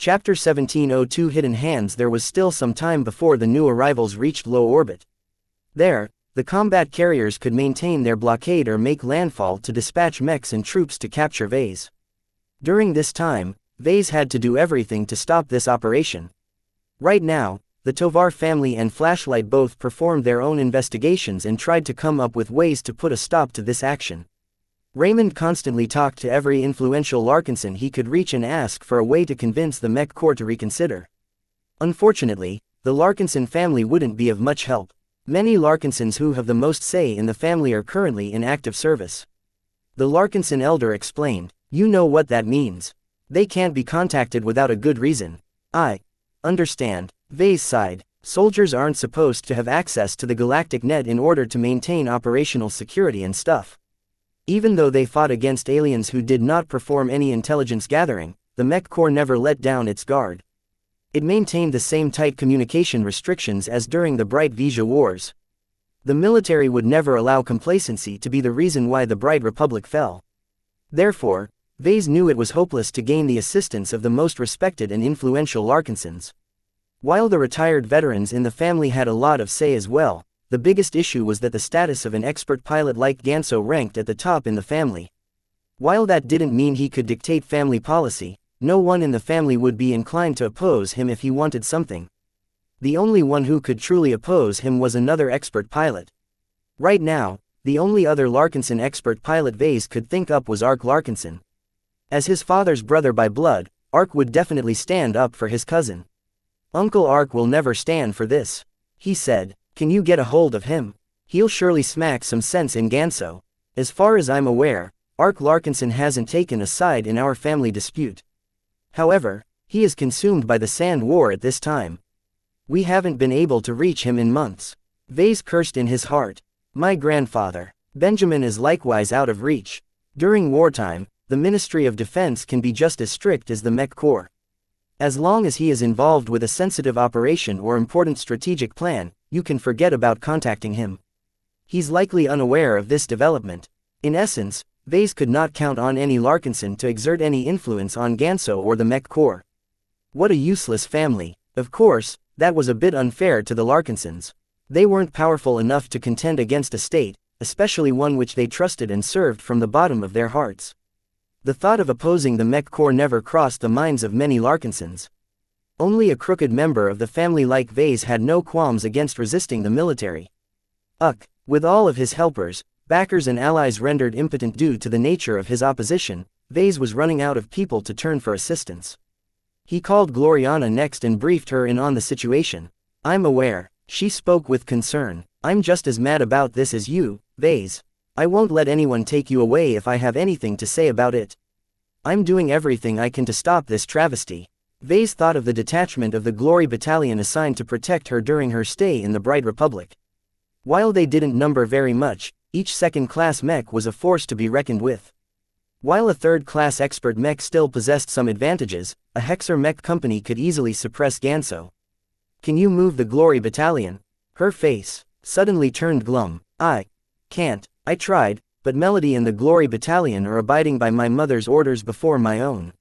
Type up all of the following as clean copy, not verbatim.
Chapter 1702 Hidden Hands. There was still some time before the new arrivals reached low orbit. There, the combat carriers could maintain their blockade or make landfall to dispatch mechs and troops to capture Vase. During this time, Vase had to do everything to stop this operation. Right now, the Tovar family and Flashlight both performed their own investigations and tried to come up with ways to put a stop to this action. Raymond constantly talked to every influential Larkinson he could reach and ask for a way to convince the Mech Corps to reconsider. Unfortunately, the Larkinson family wouldn't be of much help. Many Larkinsons who have the most say in the family are currently in active service. The Larkinson elder explained, "You know what that means. They can't be contacted without a good reason." "I understand," Vase sighed. "Soldiers aren't supposed to have access to the galactic net in order to maintain operational security and stuff." Even though they fought against aliens who did not perform any intelligence gathering, the Mech Corps never let down its guard. It maintained the same tight communication restrictions as during the Bright Vija Wars. The military would never allow complacency to be the reason why the Bright Republic fell. Therefore, Vase knew it was hopeless to gain the assistance of the most respected and influential Larkinsons. While the retired veterans in the family had a lot of say as well, the biggest issue was that the status of an expert pilot like Ganso ranked at the top in the family. While that didn't mean he could dictate family policy, no one in the family would be inclined to oppose him if he wanted something. The only one who could truly oppose him was another expert pilot. Right now, the only other Larkinson expert pilot Vase could think up was Ark Larkinson. As his father's brother by blood, Ark would definitely stand up for his cousin. "Uncle Ark will never stand for this," he said. "Can you get a hold of him? He'll surely smack some sense in Ganso. As far as I'm aware, Ark Larkinson hasn't taken a side in our family dispute. However, he is consumed by the Sand War at this time. We haven't been able to reach him in months." Vase cursed in his heart. "My grandfather, Benjamin, is likewise out of reach. During wartime, the Ministry of Defense can be just as strict as the Mech Corps. As long as he is involved with a sensitive operation or important strategic plan, you can forget about contacting him. He's likely unaware of this development." In essence, Vase could not count on any Larkinson to exert any influence on Ganso or the Mech Corps. What a useless family. Of course, that was a bit unfair to the Larkinsons. They weren't powerful enough to contend against a state, especially one which they trusted and served from the bottom of their hearts. The thought of opposing the Mech Corps never crossed the minds of many Larkinsons. Only a crooked member of the family like Vase had no qualms against resisting the military. With all of his helpers, backers and allies rendered impotent due to the nature of his opposition, Vase was running out of people to turn for assistance. He called Gloriana next and briefed her in on the situation. "I'm aware," she spoke with concern. "I'm just as mad about this as you, Vase. I won't let anyone take you away if I have anything to say about it. I'm doing everything I can to stop this travesty." Vase thought of the detachment of the Glory Battalion assigned to protect her during her stay in the Bright Republic. While they didn't number very much, each second-class mech was a force to be reckoned with. While a third-class expert mech still possessed some advantages, a Hexer mech company could easily suppress Ganso. "Can you move the Glory Battalion?" Her face suddenly turned glum. "I can't. I tried, but Melody and the Glory Battalion are abiding by my mother's orders before my own.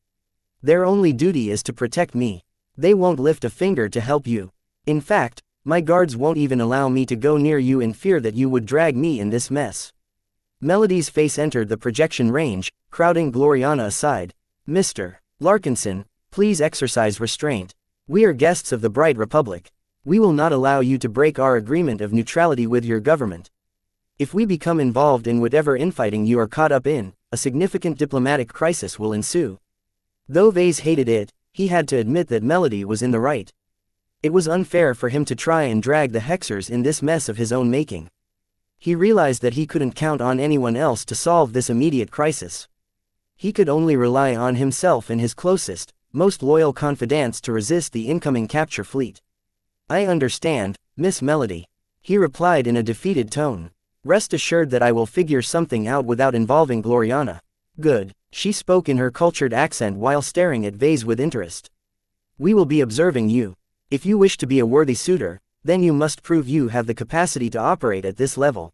Their only duty is to protect me. They won't lift a finger to help you. In fact, my guards won't even allow me to go near you in fear that you would drag me in this mess." Melody's face entered the projection range, crowding Gloriana aside. "Mr. Larkinson, please exercise restraint. We are guests of the Bright Republic. We will not allow you to break our agreement of neutrality with your government. If we become involved in whatever infighting you are caught up in, a significant diplomatic crisis will ensue." Though Vase hated it, he had to admit that Melody was in the right. It was unfair for him to try and drag the Hexers in this mess of his own making. He realized that he couldn't count on anyone else to solve this immediate crisis. He could only rely on himself and his closest, most loyal confidants to resist the incoming capture fleet. "I understand, Miss Melody," he replied in a defeated tone. "Rest assured that I will figure something out without involving Gloriana." "Good," she spoke in her cultured accent while staring at Vase with interest. "We will be observing you. If you wish to be a worthy suitor, then you must prove you have the capacity to operate at this level.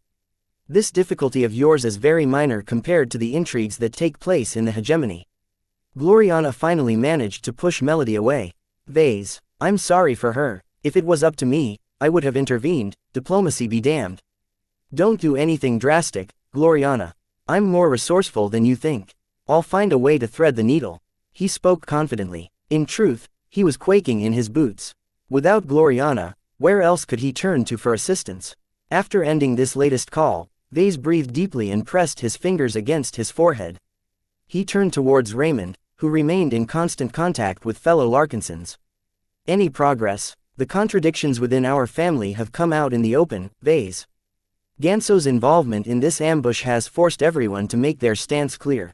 This difficulty of yours is very minor compared to the intrigues that take place in the hegemony." Gloriana finally managed to push Melody away. Vase, I'm sorry for her. If it was up to me, I would have intervened, diplomacy be damned. Don't do anything drastic, Gloriana. I'm more resourceful than you think. I'll find a way to thread the needle. He spoke confidently. In truth, he was quaking in his boots. Without Gloriana, where else could he turn to for assistance? After ending this latest call, Vase breathed deeply and pressed his fingers against his forehead. He turned towards Raymond, who remained in constant contact with fellow Larkinsons. Any progress? The contradictions within our family have come out in the open, Vase. Ganso's involvement in this ambush has forced everyone to make their stance clear.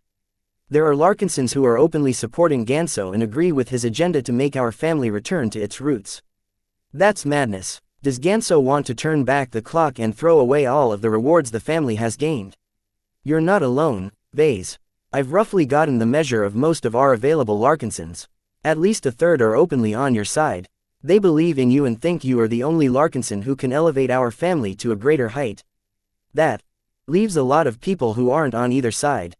There are Larkinsons who are openly supporting Ganso and agree with his agenda to make our family return to its roots. That's madness. Does Ganso want to turn back the clock and throw away all of the rewards the family has gained? You're not alone, Vase. I've roughly gotten the measure of most of our available Larkinsons. At least a third are openly on your side. They believe in you and think you are the only Larkinson who can elevate our family to a greater height. That leaves a lot of people who aren't on either side.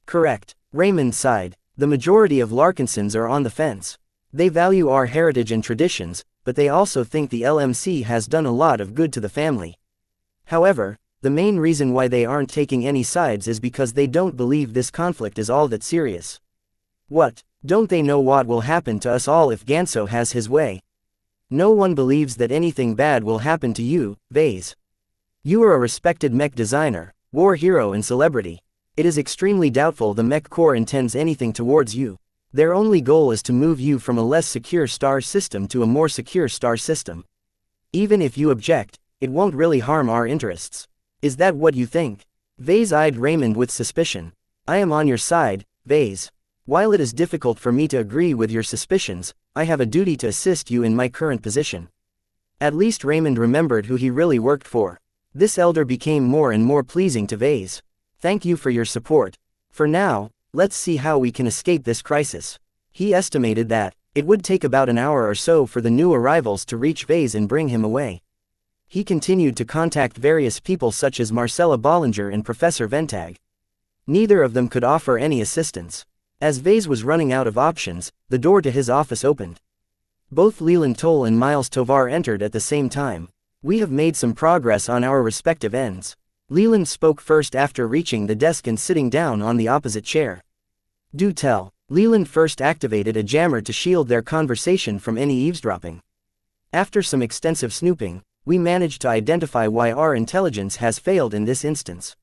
Correct. Raymond's side. The majority of Larkinsons are on the fence. They value our heritage and traditions, but they also think the LMC has done a lot of good to the family. However, the main reason why they aren't taking any sides is because they don't believe this conflict is all that serious. What? Don't they know what will happen to us all if Ganso has his way? No one believes that anything bad will happen to you, Vase. You are a respected mech designer, war hero and celebrity. It is extremely doubtful the Mech Corps intends anything towards you. Their only goal is to move you from a less secure star system to a more secure star system. Even if you object, it won't really harm our interests. Is that what you think? Vase eyed Raymond with suspicion. I am on your side, Vase. While it is difficult for me to agree with your suspicions, I have a duty to assist you in my current position. At least Raymond remembered who he really worked for. This elder became more and more pleasing to Vase. Thank you for your support. For now, let's see how we can escape this crisis. He estimated that it would take about an hour or so for the new arrivals to reach Vase and bring him away. He continued to contact various people such as Marcella Bollinger and Professor Ventag. Neither of them could offer any assistance. As Vase was running out of options, the door to his office opened. Both Leland Toll and Miles Tovar entered at the same time. We have made some progress on our respective ends. Leland spoke first after reaching the desk and sitting down on the opposite chair. Do tell. Leland first activated a jammer to shield their conversation from any eavesdropping. After some extensive snooping, we managed to identify why our intelligence has failed in this instance.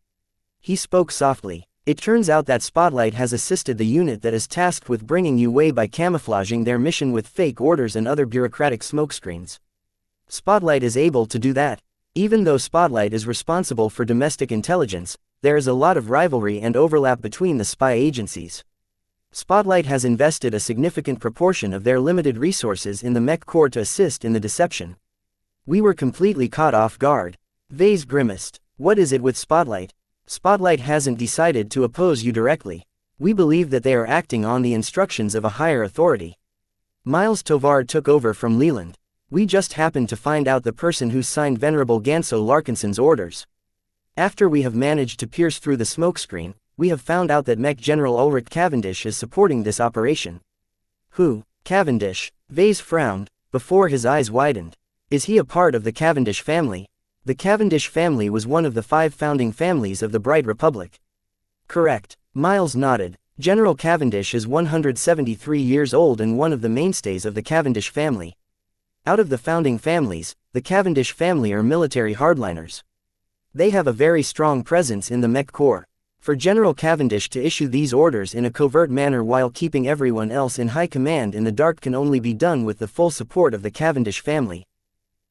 He spoke softly. It turns out that Spotlight has assisted the unit that is tasked with bringing you away by camouflaging their mission with fake orders and other bureaucratic smokescreens. Spotlight is able to do that. Even though Spotlight is responsible for domestic intelligence, there is a lot of rivalry and overlap between the spy agencies. Spotlight has invested a significant proportion of their limited resources in the Mech Corps to assist in the deception. We were completely caught off guard. Vase grimaced. What is it with Spotlight? Spotlight hasn't decided to oppose you directly. We believe that they are acting on the instructions of a higher authority. Miles Tovar took over from Leland. We just happened to find out the person who signed Venerable Ganso Larkinson's orders. After we have managed to pierce through the smokescreen, we have found out that Mech General Ulrich Cavendish is supporting this operation. Who? Cavendish? Vase frowned, before his eyes widened. Is he a part of the Cavendish family? The Cavendish family was one of the 5 founding families of the Bright Republic. Correct. Miles nodded. General Cavendish is 173 years old and one of the mainstays of the Cavendish family. Out of the founding families, the Cavendish family are military hardliners. They have a very strong presence in the Mech Corps. For General Cavendish to issue these orders in a covert manner while keeping everyone else in high command in the dark can only be done with the full support of the Cavendish family.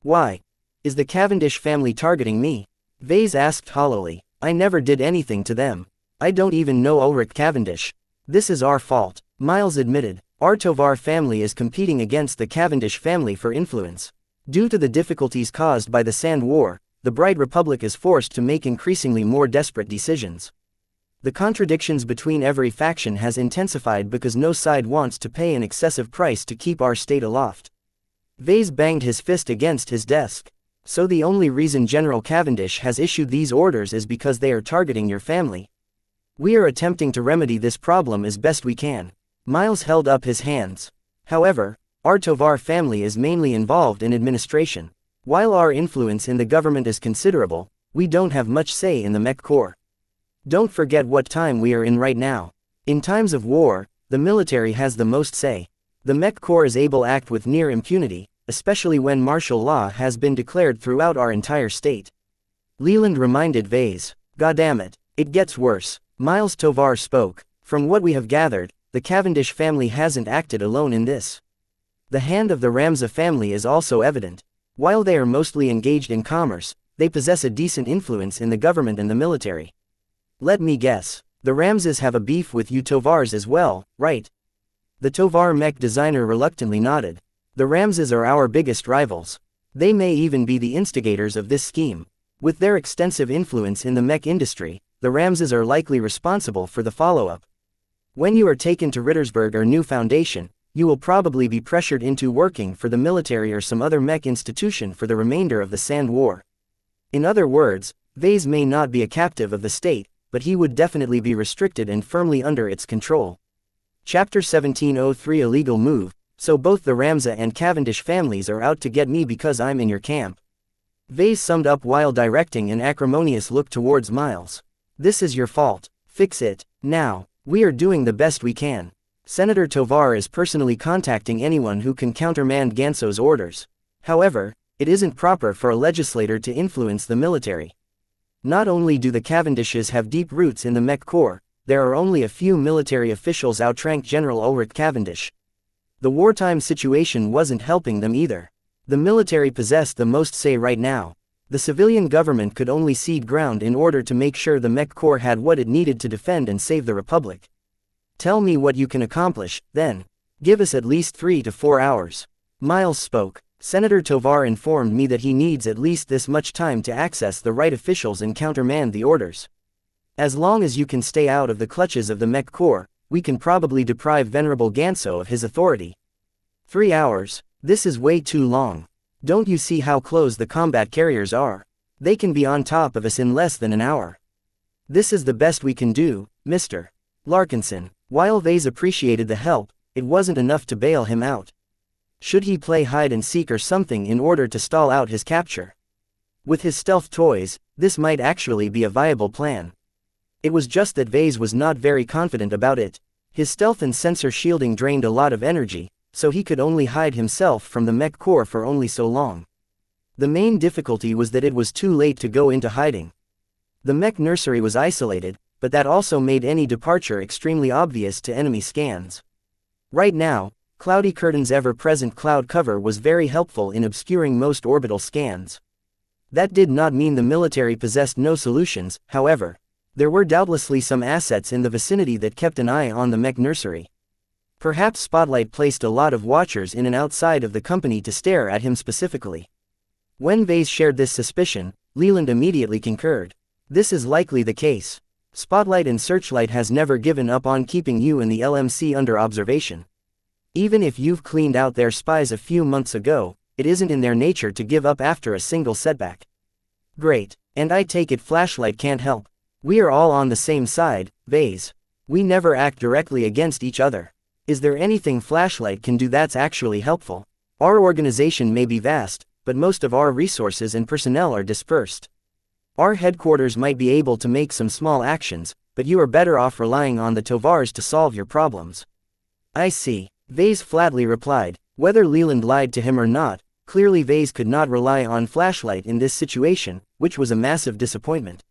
Why? Is the Cavendish family targeting me? Vase asked hollowly. I never did anything to them. I don't even know Ulrich Cavendish. This is our fault, Miles admitted. Our Tovar family is competing against the Cavendish family for influence. Due to the difficulties caused by the Sand War, the Bright Republic is forced to make increasingly more desperate decisions. The contradictions between every faction has intensified because no side wants to pay an excessive price to keep our state aloft. Vase banged his fist against his desk. So the only reason General Cavendish has issued these orders is because they are targeting your family. We are attempting to remedy this problem as best we can. Miles held up his hands. However, our Tovar family is mainly involved in administration. While our influence in the government is considerable, we don't have much say in the Mech Corps. Don't forget what time we are in right now. In times of war, the military has the most say. The Mech Corps is able to act with near impunity, especially when martial law has been declared throughout our entire state. Leland reminded Vase. Goddammit, it gets worse. Miles Tovar spoke. From what we have gathered, the Cavendish family hasn't acted alone in this. The hand of the Ramza family is also evident. While they are mostly engaged in commerce, they possess a decent influence in the government and the military. Let me guess, the Ramzas have a beef with you Tovars as well, right? The Tovar mech designer reluctantly nodded. The Ramzas are our biggest rivals. They may even be the instigators of this scheme. With their extensive influence in the mech industry, the Ramzas are likely responsible for the follow-up. When you are taken to Rittersburg or New Foundation, you will probably be pressured into working for the military or some other mech institution for the remainder of the Sand War. In other words, Vase may not be a captive of the state, but he would definitely be restricted and firmly under its control. Chapter 1703 Illegal Move. So both the Ramza and Cavendish families are out to get me because I'm in your camp. Vase summed up while directing an acrimonious look towards Miles. This is your fault. Fix it, now. We are doing the best we can. Senator Tovar is personally contacting anyone who can countermand Ganso's orders. However, it isn't proper for a legislator to influence the military. Not only do the Cavendishes have deep roots in the Mech Corps, there are only a few military officials outrank General Ulrich Cavendish. The wartime situation wasn't helping them either. The military possessed the most say right now. The civilian government could only cede ground in order to make sure the Mech Corps had what it needed to defend and save the Republic. Tell me what you can accomplish, then. Give us at least 3 to 4 hours. Miles spoke. Senator Tovar informed me that he needs at least this much time to access the right officials and countermand the orders. As long as you can stay out of the clutches of the Mech Corps, we can probably deprive Venerable Ganso of his authority. 3 hours? This is way too long. Don't you see how close the combat carriers are? They can be on top of us in less than an hour. This is the best we can do, Mr. Larkinson. While Vase appreciated the help, it wasn't enough to bail him out. Should he play hide and seek or something in order to stall out his capture? With his stealth toys, this might actually be a viable plan. It was just that Vase was not very confident about it. His stealth and sensor shielding drained a lot of energy, so he could only hide himself from the Mech Corps for only so long. The main difficulty was that it was too late to go into hiding. The Mech nursery was isolated, but that also made any departure extremely obvious to enemy scans. Right now, Cloudy Curtain's ever-present cloud cover was very helpful in obscuring most orbital scans. That did not mean the military possessed no solutions, however. There were doubtlessly some assets in the vicinity that kept an eye on the Mech nursery. Perhaps Spotlight placed a lot of watchers in and outside of the company to stare at him specifically. When Vase shared this suspicion, Leland immediately concurred. This is likely the case. Spotlight and Searchlight has never given up on keeping you and the LMC under observation. Even if you've cleaned out their spies a few months ago, it isn't in their nature to give up after a single setback. Great, and I take it Flashlight can't help. We are all on the same side, Vase. We never act directly against each other. Is there anything Flashlight can do that's actually helpful? Our organization may be vast, but most of our resources and personnel are dispersed. Our headquarters might be able to make some small actions, but you are better off relying on the Tovars to solve your problems. I see, Vase flatly replied. Whether Leland lied to him or not, clearly Vase could not rely on Flashlight in this situation, which was a massive disappointment.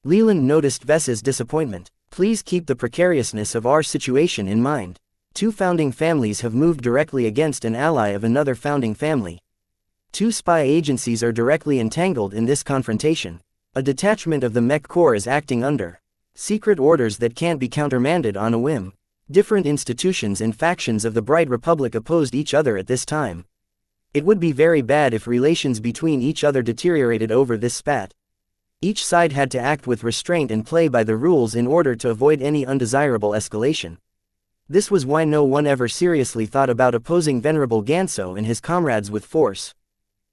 Leland noticed Ves's disappointment. Please keep the precariousness of our situation in mind. 2 founding families have moved directly against an ally of another founding family. 2 spy agencies are directly entangled in this confrontation. A detachment of the Mech Corps is acting under secret orders that can't be countermanded on a whim. Different institutions and factions of the Bright Republic opposed each other at this time. It would be very bad if relations between each other deteriorated over this spat. Each side had to act with restraint and play by the rules in order to avoid any undesirable escalation. This was why no one ever seriously thought about opposing Venerable Ganso and his comrades with force.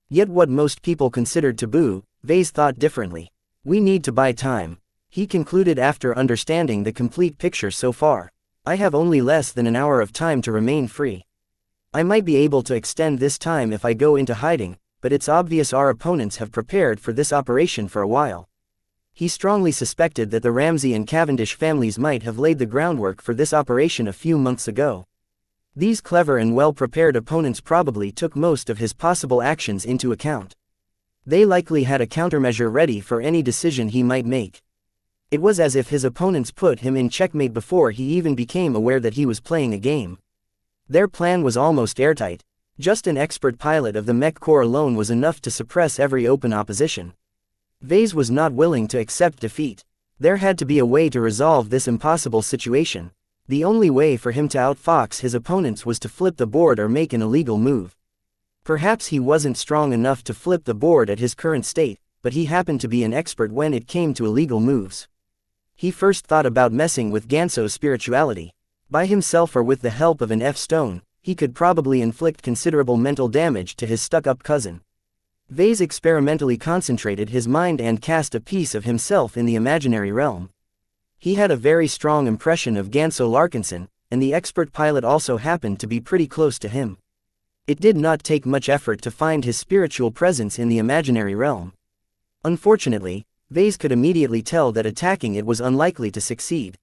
Yet what most people considered taboo, Vase thought differently. We need to buy time. He concluded after understanding the complete picture so far. I have only less than an hour of time to remain free. I might be able to extend this time if I go into hiding, but it's obvious our opponents have prepared for this operation for a while. He strongly suspected that the Ramsay and Cavendish families might have laid the groundwork for this operation a few months ago. These clever and well-prepared opponents probably took most of his possible actions into account. They likely had a countermeasure ready for any decision he might make. It was as if his opponents put him in checkmate before he even became aware that he was playing a game. Their plan was almost airtight. Just an expert pilot of the Mech Corps alone was enough to suppress every open opposition. Vase was not willing to accept defeat. There had to be a way to resolve this impossible situation. The only way for him to outfox his opponents was to flip the board or make an illegal move. Perhaps he wasn't strong enough to flip the board at his current state, but he happened to be an expert when it came to illegal moves. He first thought about messing with Ganso's spirituality. By himself or with the help of an F-stone, he could probably inflict considerable mental damage to his stuck-up cousin. Vase experimentally concentrated his mind and cast a piece of himself in the imaginary realm. He had a very strong impression of Ganso Larkinson, and the expert pilot also happened to be pretty close to him. It did not take much effort to find his spiritual presence in the imaginary realm. Unfortunately, Vase could immediately tell that attacking it was unlikely to succeed.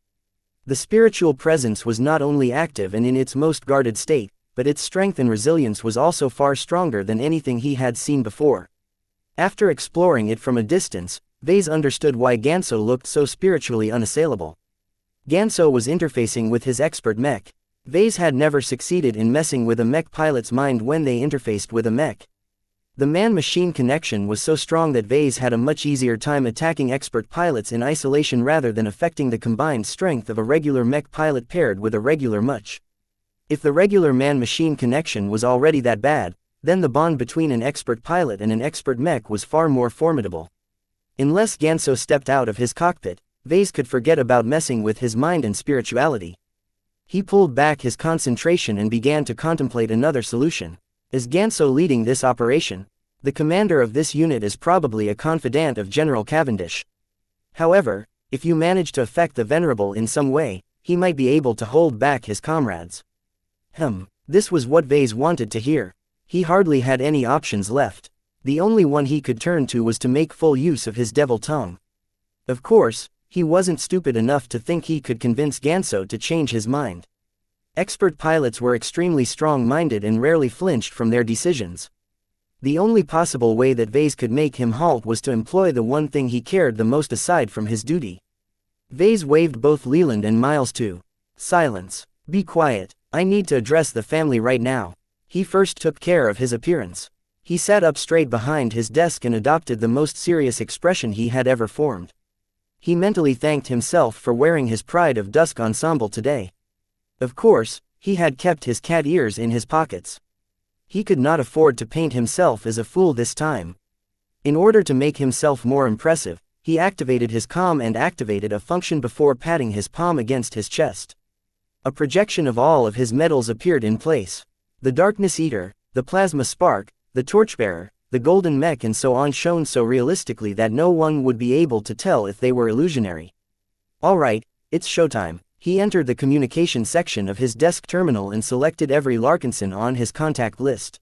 The spiritual presence was not only active and in its most guarded state, but its strength and resilience was also far stronger than anything he had seen before. After exploring it from a distance, Vase understood why Ganso looked so spiritually unassailable. Ganso was interfacing with his expert mech. Vase had never succeeded in messing with a mech pilot's mind when they interfaced with a mech. The man-machine connection was so strong that Vase had a much easier time attacking expert pilots in isolation rather than affecting the combined strength of a regular mech pilot paired with a regular mech. If the regular man-machine connection was already that bad, then the bond between an expert pilot and an expert mech was far more formidable. Unless Ganso stepped out of his cockpit, Vase could forget about messing with his mind and spirituality. He pulled back his concentration and began to contemplate another solution. Is Ganso leading this operation? The commander of this unit is probably a confidant of General Cavendish. However, if you manage to affect the Venerable in some way, he might be able to hold back his comrades. This was what Vase wanted to hear. He hardly had any options left. The only one he could turn to was to make full use of his devil tongue. Of course, he wasn't stupid enough to think he could convince Ganso to change his mind. Expert pilots were extremely strong-minded and rarely flinched from their decisions. The only possible way that Vase could make him halt was to employ the one thing he cared the most aside from his duty. Vase waved both Leland and Miles to silence. Be quiet, I need to address the family right now. He first took care of his appearance. He sat up straight behind his desk and adopted the most serious expression he had ever formed. He mentally thanked himself for wearing his Pride of Dusk ensemble today. Of course, he had kept his cat ears in his pockets. He could not afford to paint himself as a fool this time. In order to make himself more impressive, he activated his calm and activated a function before patting his palm against his chest. A projection of all of his medals appeared in place. The Darkness Eater, the Plasma Spark, the Torchbearer, the Golden Mech and so on shone so realistically that no one would be able to tell if they were illusionary. Alright, it's showtime. He entered the communication section of his desk terminal and selected every Larkinson on his contact list.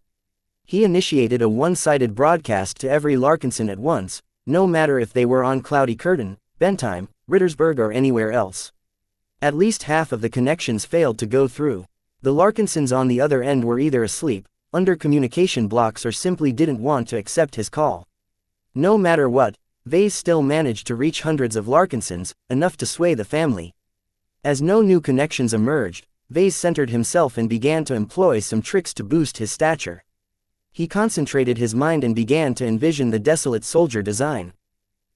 He initiated a one-sided broadcast to every Larkinson at once, no matter if they were on Cloudy Curtain, Bentheim, Rittersberg or anywhere else. At least half of the connections failed to go through. The Larkinsons on the other end were either asleep, under communication blocks or simply didn't want to accept his call. No matter what, Vase still managed to reach hundreds of Larkinsons, enough to sway the family. As no new connections emerged, Vase centered himself and began to employ some tricks to boost his stature. He concentrated his mind and began to envision the desolate soldier design.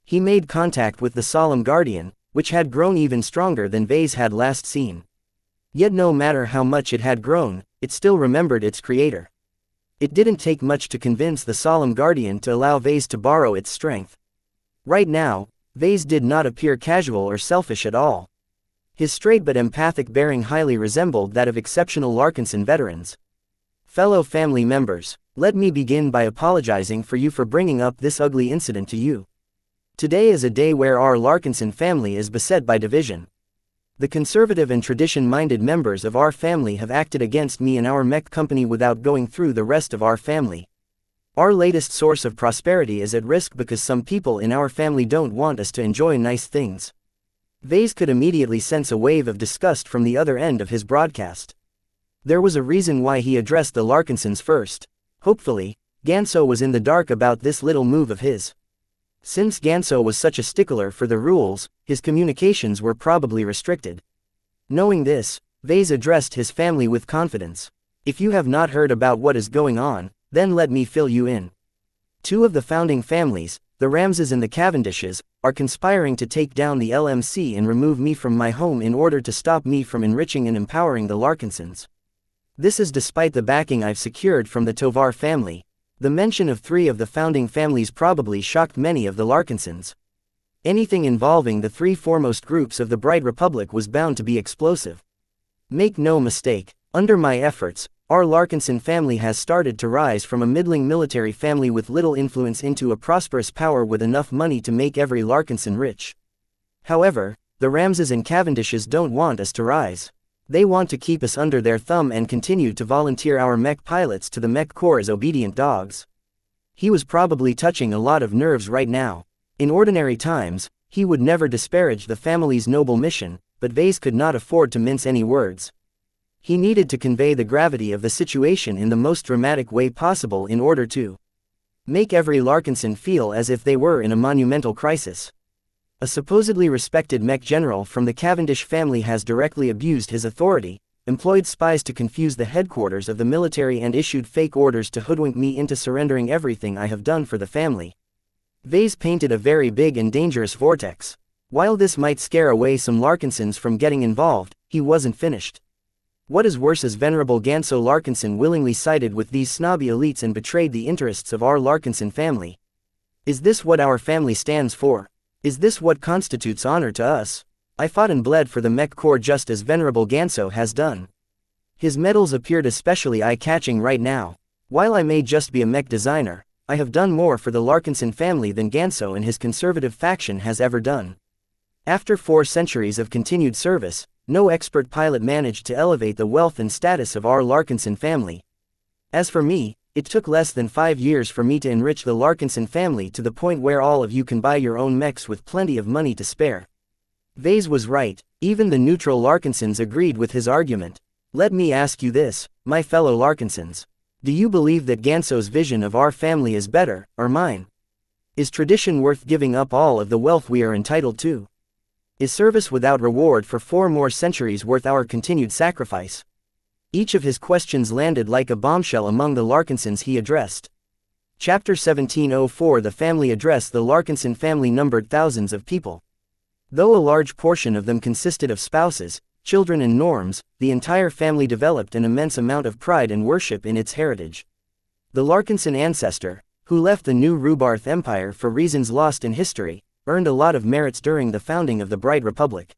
He made contact with the solemn guardian, which had grown even stronger than Vase had last seen. Yet no matter how much it had grown, it still remembered its creator. It didn't take much to convince the solemn guardian to allow Vase to borrow its strength. Right now, Vase did not appear casual or selfish at all. His straight but empathic bearing highly resembled that of exceptional Larkinson veterans. Fellow family members, let me begin by apologizing for you for bringing up this ugly incident to you. Today is a day where our Larkinson family is beset by division. The conservative and tradition-minded members of our family have acted against me and our mech company without going through the rest of our family. Our latest source of prosperity is at risk because some people in our family don't want us to enjoy nice things. Vase could immediately sense a wave of disgust from the other end of his broadcast. There was a reason why he addressed the Larkinsons first. Hopefully, Ganso was in the dark about this little move of his. Since Ganso was such a stickler for the rules, his communications were probably restricted. Knowing this, Vase addressed his family with confidence. If you have not heard about what is going on, then let me fill you in. Two of the founding families, the Ramses and the Cavendishes, are conspiring to take down the LMC and remove me from my home in order to stop me from enriching and empowering the Larkinsons. This is despite the backing I've secured from the Tovar family. The mention of three of the founding families probably shocked many of the Larkinsons. Anything involving the three foremost groups of the Bright Republic was bound to be explosive. Make no mistake, under my efforts, our Larkinson family has started to rise from a middling military family with little influence into a prosperous power with enough money to make every Larkinson rich. However, the Ramses and Cavendishes don't want us to rise. They want to keep us under their thumb and continue to volunteer our mech pilots to the mech corps as obedient dogs. He was probably touching a lot of nerves right now. In ordinary times, he would never disparage the family's noble mission, but Vase could not afford to mince any words. He needed to convey the gravity of the situation in the most dramatic way possible in order to make every Larkinson feel as if they were in a monumental crisis. A supposedly respected mech general from the Cavendish family has directly abused his authority, employed spies to confuse the headquarters of the military and issued fake orders to hoodwink me into surrendering everything I have done for the family. Vase painted a very big and dangerous vortex. While this might scare away some Larkinsons from getting involved, he wasn't finished. What is worse is Venerable Ganso Larkinson willingly sided with these snobby elites and betrayed the interests of our Larkinson family. Is this what our family stands for? Is this what constitutes honor to us? I fought and bled for the mech corps just as Venerable Ganso has done. His medals appeared especially eye-catching right now. While I may just be a mech designer, I have done more for the Larkinson family than Ganso and his conservative faction has ever done. After 4 centuries of continued service, no expert pilot managed to elevate the wealth and status of our Larkinson family. As for me, it took less than 5 years for me to enrich the Larkinson family to the point where all of you can buy your own mechs with plenty of money to spare. Vase was right, even the neutral Larkinsons agreed with his argument. Let me ask you this, my fellow Larkinsons. Do you believe that Ganso's vision of our family is better, or mine? Is tradition worth giving up all of the wealth we are entitled to? Is service without reward for 4 more centuries worth our continued sacrifice? Each of his questions landed like a bombshell among the Larkinsons he addressed. Chapter 1704 The family address. The Larkinson family numbered thousands of people. Though a large portion of them consisted of spouses, children and norms, the entire family developed an immense amount of pride and worship in its heritage. The Larkinson ancestor, who left the new Rubarth Empire for reasons lost in history, earned a lot of merits during the founding of the Bright Republic.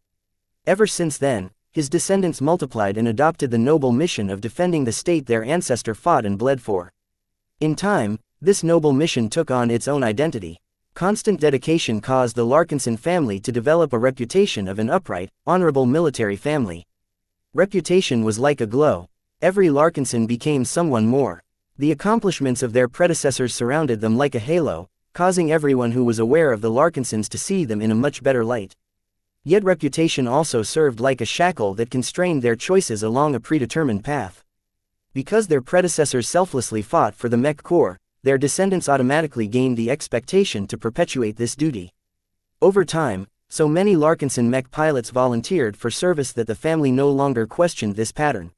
Ever since then, his descendants multiplied and adopted the noble mission of defending the state their ancestor fought and bled for. In time, this noble mission took on its own identity. Constant dedication caused the Larkinson family to develop a reputation of an upright, honorable military family. Reputation was like a glow. Every Larkinson became someone more. The accomplishments of their predecessors surrounded them like a halo, causing everyone who was aware of the Larkinsons to see them in a much better light. Yet reputation also served like a shackle that constrained their choices along a predetermined path. Because their predecessors selflessly fought for the Mech Corps, their descendants automatically gained the expectation to perpetuate this duty. Over time, so many Larkinson Mech pilots volunteered for service that the family no longer questioned this pattern.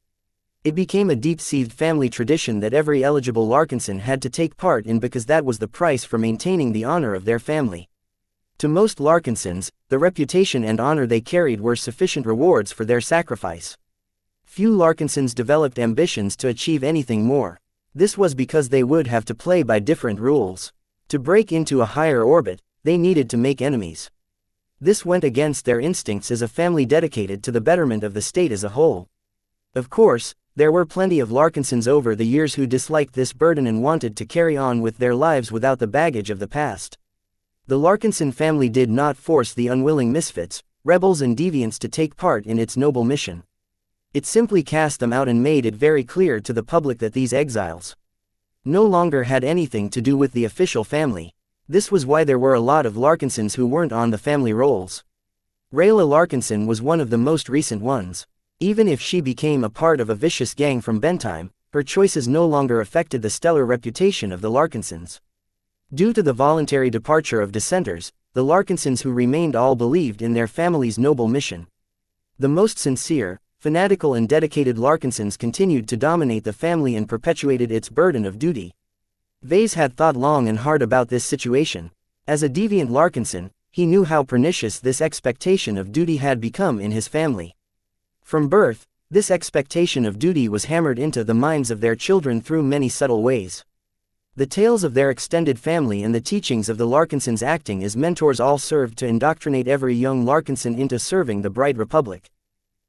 It became a deep-seated family tradition that every eligible Larkinson had to take part in because that was the price for maintaining the honor of their family. To most Larkinsons, the reputation and honor they carried were sufficient rewards for their sacrifice. Few Larkinsons developed ambitions to achieve anything more. This was because they would have to play by different rules. To break into a higher orbit, they needed to make enemies. This went against their instincts as a family dedicated to the betterment of the state as a whole. Of course, there were plenty of Larkinsons over the years who disliked this burden and wanted to carry on with their lives without the baggage of the past. The Larkinson family did not force the unwilling misfits, rebels and deviants to take part in its noble mission. It simply cast them out and made it very clear to the public that these exiles no longer had anything to do with the official family. This was why there were a lot of Larkinsons who weren't on the family rolls. Rayla Larkinson was one of the most recent ones. Even if she became a part of a vicious gang from Bentime, her choices no longer affected the stellar reputation of the Larkinsons. Due to the voluntary departure of dissenters, the Larkinsons who remained all believed in their family's noble mission. The most sincere, fanatical and dedicated Larkinsons continued to dominate the family and perpetuated its burden of duty. Vase had thought long and hard about this situation. As a deviant Larkinson, he knew how pernicious this expectation of duty had become in his family. From birth, this expectation of duty was hammered into the minds of their children through many subtle ways. The tales of their extended family and the teachings of the Larkinsons acting as mentors all served to indoctrinate every young Larkinson into serving the Bright Republic.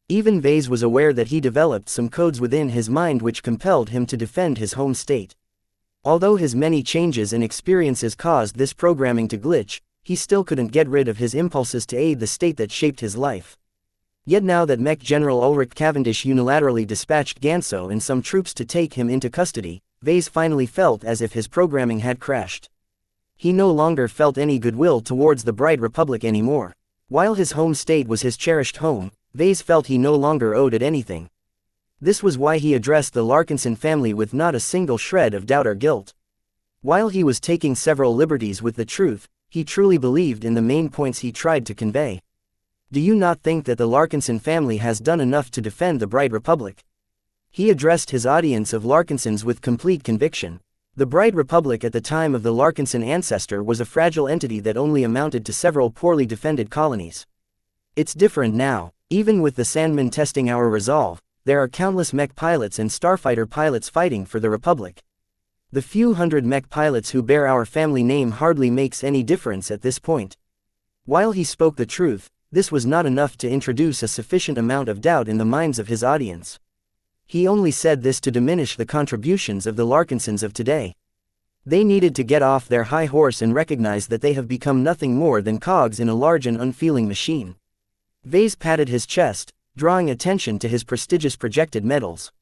Even Vase was aware that he developed some codes within his mind which compelled him to defend his home state. Although his many changes and experiences caused this programming to glitch, he still couldn't get rid of his impulses to aid the state that shaped his life. Yet now that Mech General Ulrich Cavendish unilaterally dispatched Ganso and some troops to take him into custody, Vase finally felt as if his programming had crashed. He no longer felt any goodwill towards the Bright Republic anymore. While his home state was his cherished home, Vase felt he no longer owed it anything. This was why he addressed the Larkinson family with not a single shred of doubt or guilt. While he was taking several liberties with the truth, he truly believed in the main points he tried to convey. Do you not think that the Larkinson family has done enough to defend the Bright Republic? He addressed his audience of Larkinsons with complete conviction. The Bright Republic at the time of the Larkinson ancestor was a fragile entity that only amounted to several poorly defended colonies. It's different now. Even with the Sandmen testing our resolve, there are countless mech pilots and starfighter pilots fighting for the Republic. The few hundred mech pilots who bear our family name hardly makes any difference at this point. While he spoke the truth, this was not enough to introduce a sufficient amount of doubt in the minds of his audience. He only said this to diminish the contributions of the Larkinsons of today. They needed to get off their high horse and recognize that they have become nothing more than cogs in a large and unfeeling machine. Vase patted his chest, drawing attention to his prestigious projected medals.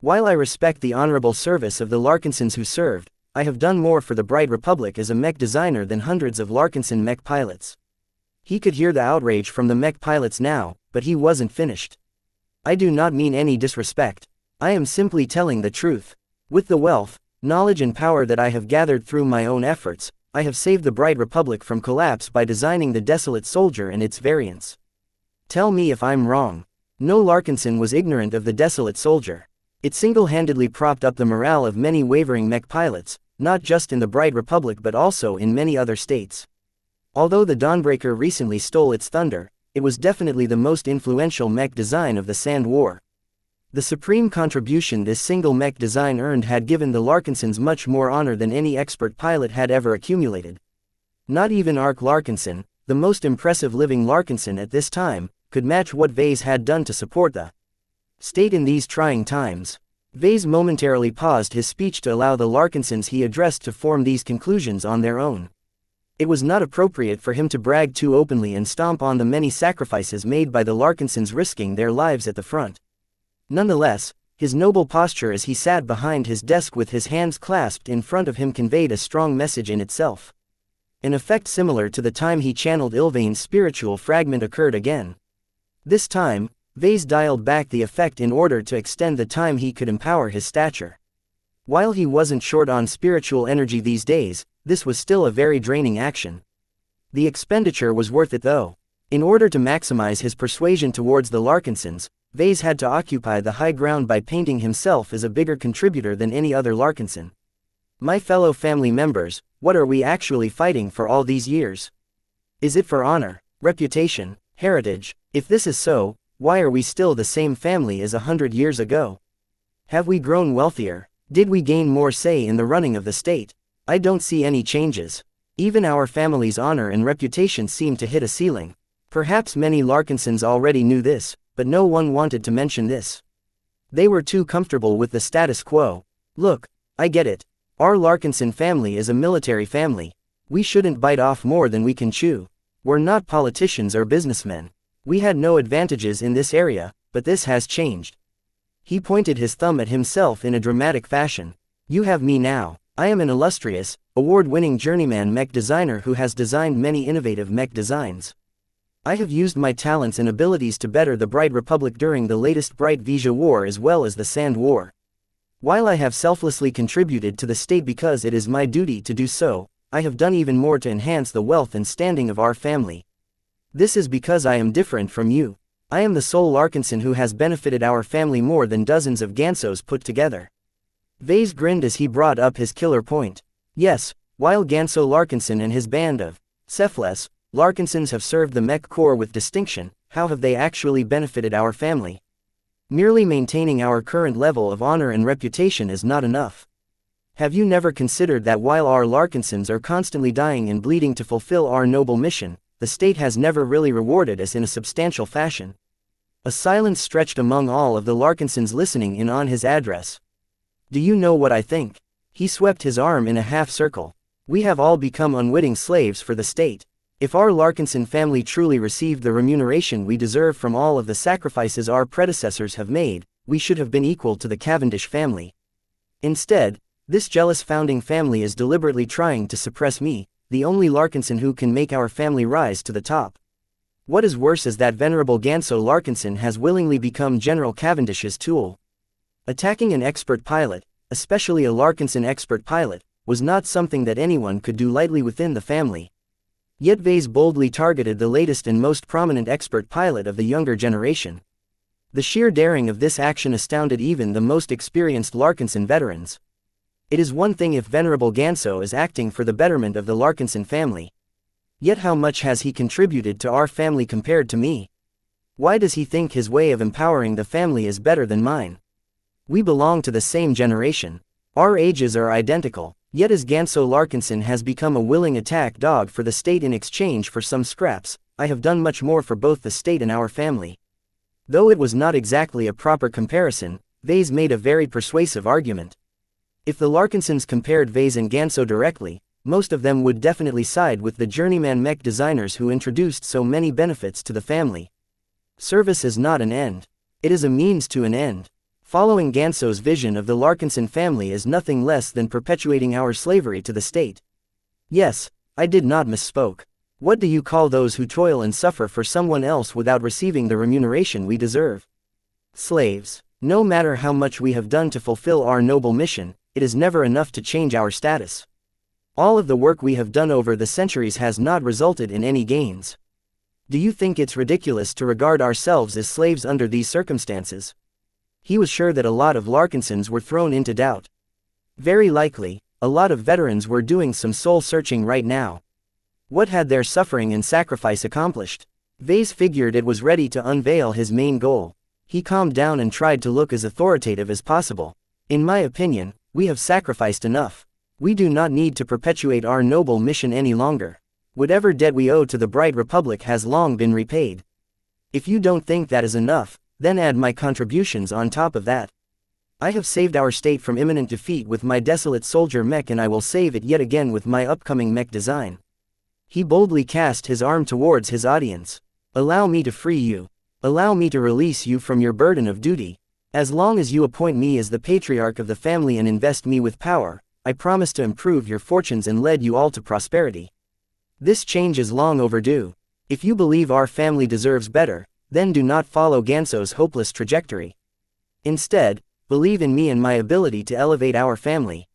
While I respect the honorable service of the Larkinsons who served, I have done more for the Bright Republic as a mech designer than hundreds of Larkinson mech pilots. He could hear the outrage from the mech pilots now, but he wasn't finished. I do not mean any disrespect. I am simply telling the truth. With the wealth, knowledge and power that I have gathered through my own efforts, I have saved the Bright Republic from collapse by designing the Desolate Soldier and its variants. Tell me if I'm wrong. No Larkinson was ignorant of the Desolate Soldier. It single-handedly propped up the morale of many wavering mech pilots, not just in the Bright Republic but also in many other states. Although the Dawnbreaker recently stole its thunder, it was definitely the most influential mech design of the Sand War. The supreme contribution this single mech design earned had given the Larkinsons much more honor than any expert pilot had ever accumulated. Not even Ark Larkinson, the most impressive living Larkinson at this time, could match what Vase had done to support the state in these trying times. Vase momentarily paused his speech to allow the Larkinsons he addressed to form these conclusions on their own. It was not appropriate for him to brag too openly and stomp on the many sacrifices made by the Larkinsons risking their lives at the front. Nonetheless, his noble posture as he sat behind his desk with his hands clasped in front of him conveyed a strong message in itself. An effect similar to the time he channeled Ilvain's spiritual fragment occurred again. This time, Vase dialed back the effect in order to extend the time he could empower his stature. While he wasn't short on spiritual energy these days, this was still a very draining action. The expenditure was worth it though. In order to maximize his persuasion towards the Larkinsons, Vase had to occupy the high ground by painting himself as a bigger contributor than any other Larkinson. My fellow family members, what are we actually fighting for all these years? Is it for honor, reputation, heritage? If this is so, why are we still the same family as 100 years ago? Have we grown wealthier? Did we gain more say in the running of the state? I don't see any changes. Even our family's honor and reputation seem to hit a ceiling. Perhaps many Larkinsons already knew this, but no one wanted to mention this. They were too comfortable with the status quo. Look, I get it. Our Larkinson family is a military family. We shouldn't bite off more than we can chew. We're not politicians or businessmen. We had no advantages in this area, but this has changed. He pointed his thumb at himself in a dramatic fashion. You have me now. I am an illustrious, award-winning journeyman mech designer who has designed many innovative mech designs. I have used my talents and abilities to better the Bright Republic during the latest Bright Vija War as well as the Sand War. While I have selflessly contributed to the state because it is my duty to do so, I have done even more to enhance the wealth and standing of our family. This is because I am different from you. I am the sole Larkinson who has benefited our family more than dozens of Gansos put together. Vase grinned as he brought up his killer point. Yes, while Ganso Larkinson and his band of selfless Larkinsons have served the Mech Corps with distinction, how have they actually benefited our family? Merely maintaining our current level of honor and reputation is not enough. Have you never considered that while our Larkinsons are constantly dying and bleeding to fulfill our noble mission, the state has never really rewarded us in a substantial fashion? A silence stretched among all of the Larkinsons listening in on his address. Do you know what I think? He swept his arm in a half-circle. We have all become unwitting slaves for the state. If our Larkinson family truly received the remuneration we deserve from all of the sacrifices our predecessors have made, we should have been equal to the Cavendish family. Instead, this jealous founding family is deliberately trying to suppress me, the only Larkinson who can make our family rise to the top. What is worse is that venerable Ganso Larkinson has willingly become General Cavendish's tool. Attacking an expert pilot, especially a Larkinson expert pilot, was not something that anyone could do lightly within the family. Yet Vase boldly targeted the latest and most prominent expert pilot of the younger generation. The sheer daring of this action astounded even the most experienced Larkinson veterans. It is one thing if venerable Ganso is acting for the betterment of the Larkinson family. Yet how much has he contributed to our family compared to me? Why does he think his way of empowering the family is better than mine? We belong to the same generation. Our ages are identical, yet as Ganso Larkinson has become a willing attack dog for the state in exchange for some scraps, I have done much more for both the state and our family. Though it was not exactly a proper comparison, Vase made a very persuasive argument. If the Larkinsons compared Vase and Ganso directly, most of them would definitely side with the journeyman mech designers who introduced so many benefits to the family. Service is not an end. It is a means to an end. Following Ganso's vision of the Larkinson family is nothing less than perpetuating our slavery to the state. Yes, I did not misspoke. What do you call those who toil and suffer for someone else without receiving the remuneration we deserve? Slaves. No matter how much we have done to fulfill our noble mission, it is never enough to change our status. All of the work we have done over the centuries has not resulted in any gains. Do you think it's ridiculous to regard ourselves as slaves under these circumstances? He was sure that a lot of Larkinsons were thrown into doubt. Very likely, a lot of veterans were doing some soul-searching right now. What had their suffering and sacrifice accomplished? Vase figured it was ready to unveil his main goal. He calmed down and tried to look as authoritative as possible. In my opinion, we have sacrificed enough. We do not need to perpetuate our noble mission any longer. Whatever debt we owe to the Bright Republic has long been repaid. If you don't think that is enough, then add my contributions on top of that. I have saved our state from imminent defeat with my desolate soldier mech, and I will save it yet again with my upcoming mech design. He boldly cast his arm towards his audience. Allow me to free you. Allow me to release you from your burden of duty. As long as you appoint me as the patriarch of the family and invest me with power, I promise to improve your fortunes and lead you all to prosperity. This change is long overdue. If you believe our family deserves better, then do not follow Ganso's hopeless trajectory. Instead, believe in me and my ability to elevate our family.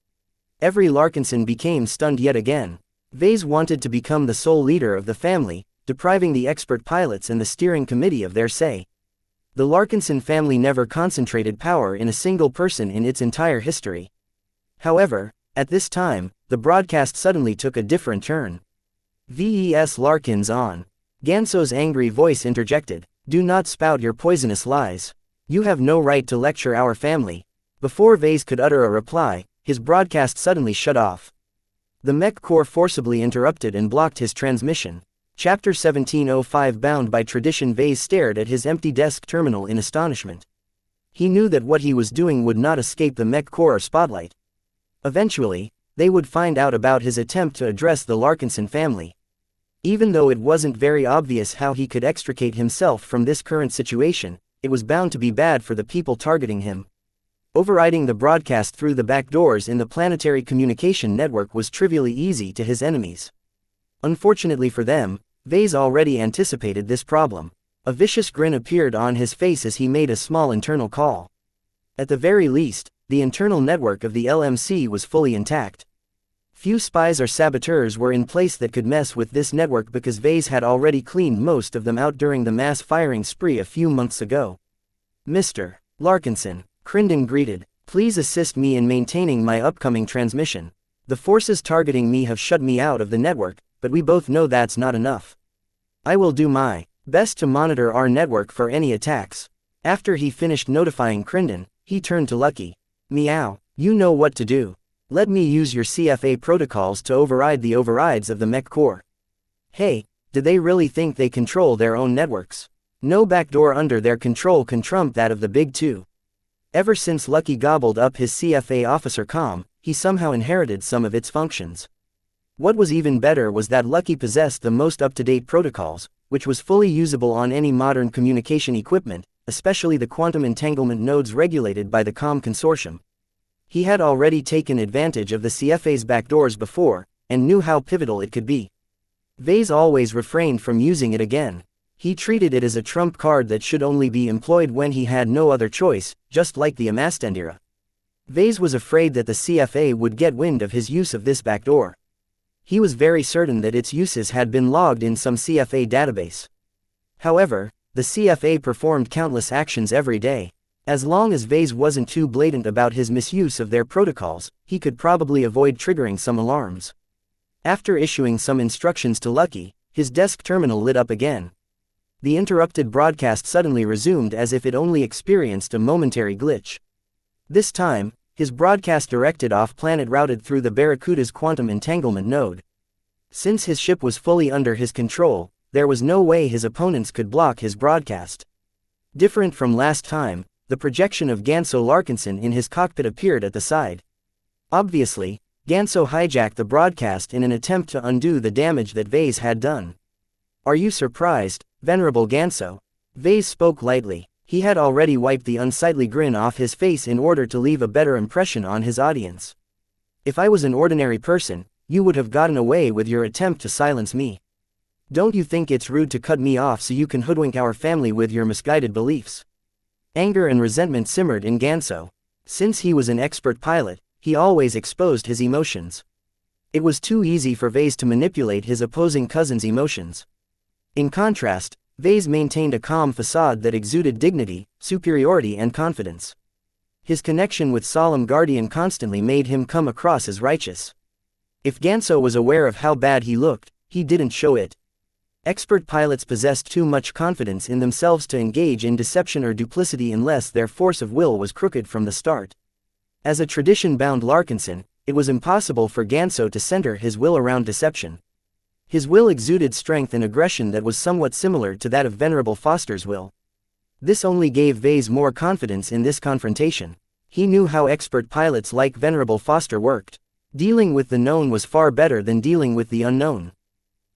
Every Larkinson became stunned yet again. Vase wanted to become the sole leader of the family, depriving the expert pilots and the steering committee of their say. The Larkinson family never concentrated power in a single person in its entire history. However, at this time, the broadcast suddenly took a different turn. "VES Larkins on." Ganso's angry voice interjected. "Do not spout your poisonous lies. You have no right to lecture our family." Before Vase could utter a reply, his broadcast suddenly shut off. The Mech Corps forcibly interrupted and blocked his transmission. Chapter 1705. Bound by tradition. Vase stared at his empty desk terminal in astonishment. He knew that what he was doing would not escape the Mech Corps spotlight. Eventually, they would find out about his attempt to address the Larkinson family. Even though it wasn't very obvious how he could extricate himself from this current situation, it was bound to be bad for the people targeting him. Overriding the broadcast through the back doors in the planetary communication network was trivially easy to his enemies. Unfortunately for them, Vase already anticipated this problem. A vicious grin appeared on his face as he made a small internal call. At the very least, the internal network of the LMC was fully intact. Few spies or saboteurs were in place that could mess with this network because Vase had already cleaned most of them out during the mass firing spree a few months ago. Mr. Larkinson, Crinden greeted, please assist me in maintaining my upcoming transmission. The forces targeting me have shut me out of the network, but we both know that's not enough. I will do my best to monitor our network for any attacks. After he finished notifying Crinden, he turned to Lucky. Meow, you know what to do. Let me use your CFA protocols to override the overrides of the Mech core. Hey, do they really think they control their own networks? No backdoor under their control can trump that of the Big Two. Ever since Lucky gobbled up his CFA officer comm, he somehow inherited some of its functions. What was even better was that Lucky possessed the most up-to-date protocols, which was fully usable on any modern communication equipment, especially the quantum entanglement nodes regulated by the COM consortium. He had already taken advantage of the CFA's backdoors before, and knew how pivotal it could be. Vase always refrained from using it again. He treated it as a trump card that should only be employed when he had no other choice, just like the Amastendira. Vase was afraid that the CFA would get wind of his use of this backdoor. He was very certain that its uses had been logged in some CFA database. However, the CFA performed countless actions every day. As long as Vase wasn't too blatant about his misuse of their protocols, he could probably avoid triggering some alarms. After issuing some instructions to Lucky, his desk terminal lit up again. The interrupted broadcast suddenly resumed as if it only experienced a momentary glitch. This time, his broadcast directed off-planet routed through the Barracuda's quantum entanglement node. Since his ship was fully under his control, there was no way his opponents could block his broadcast. Different from last time, the projection of Ganso Larkinson in his cockpit appeared at the side. Obviously, Ganso hijacked the broadcast in an attempt to undo the damage that Vase had done. Are you surprised, Venerable Ganso? Vase spoke lightly. He had already wiped the unsightly grin off his face in order to leave a better impression on his audience. If I was an ordinary person, you would have gotten away with your attempt to silence me. Don't you think it's rude to cut me off so you can hoodwink our family with your misguided beliefs? Anger and resentment simmered in Ganso. Since he was an expert pilot, he always exposed his emotions. It was too easy for Vase to manipulate his opposing cousin's emotions. In contrast, Vase maintained a calm facade that exuded dignity, superiority and confidence. His connection with Solemn Guardian constantly made him come across as righteous. If Ganso was aware of how bad he looked, he didn't show it. Expert pilots possessed too much confidence in themselves to engage in deception or duplicity unless their force of will was crooked from the start. As a tradition-bound Larkinson, it was impossible for Ganso to center his will around deception. His will exuded strength and aggression that was somewhat similar to that of Venerable Foster's will. This only gave Vase more confidence in this confrontation. He knew how expert pilots like Venerable Foster worked. Dealing with the known was far better than dealing with the unknown.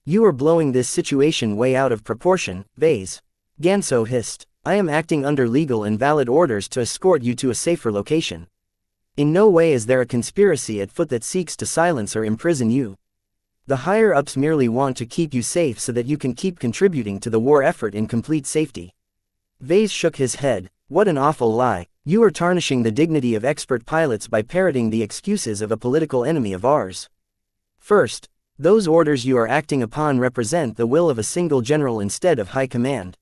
You are blowing this situation way out of proportion, Vase. Ganso hissed. I am acting under legal and valid orders to escort you to a safer location. In no way is there a conspiracy at foot that seeks to silence or imprison you. The higher-ups merely want to keep you safe so that you can keep contributing to the war effort in complete safety. Vase shook his head. What an awful lie. You are tarnishing the dignity of expert pilots by parroting the excuses of a political enemy of ours. First, those orders you are acting upon represent the will of a single general instead of high command.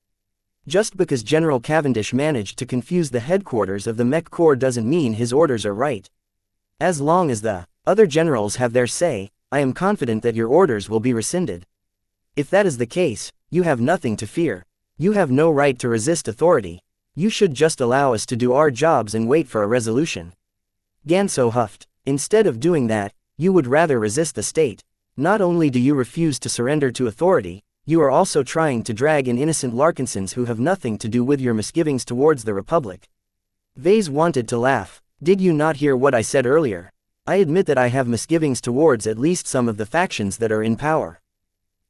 Just because General Cavendish managed to confuse the headquarters of the Mech Corps doesn't mean his orders are right. As long as the other generals have their say, I am confident that your orders will be rescinded. If that is the case, you have nothing to fear. You have no right to resist authority. You should just allow us to do our jobs and wait for a resolution. Ganso huffed. Instead of doing that, you would rather resist the state. Not only do you refuse to surrender to authority, you are also trying to drag in innocent Larkinsons who have nothing to do with your misgivings towards the Republic. Vase wanted to laugh. Did you not hear what I said earlier? I admit that I have misgivings towards at least some of the factions that are in power.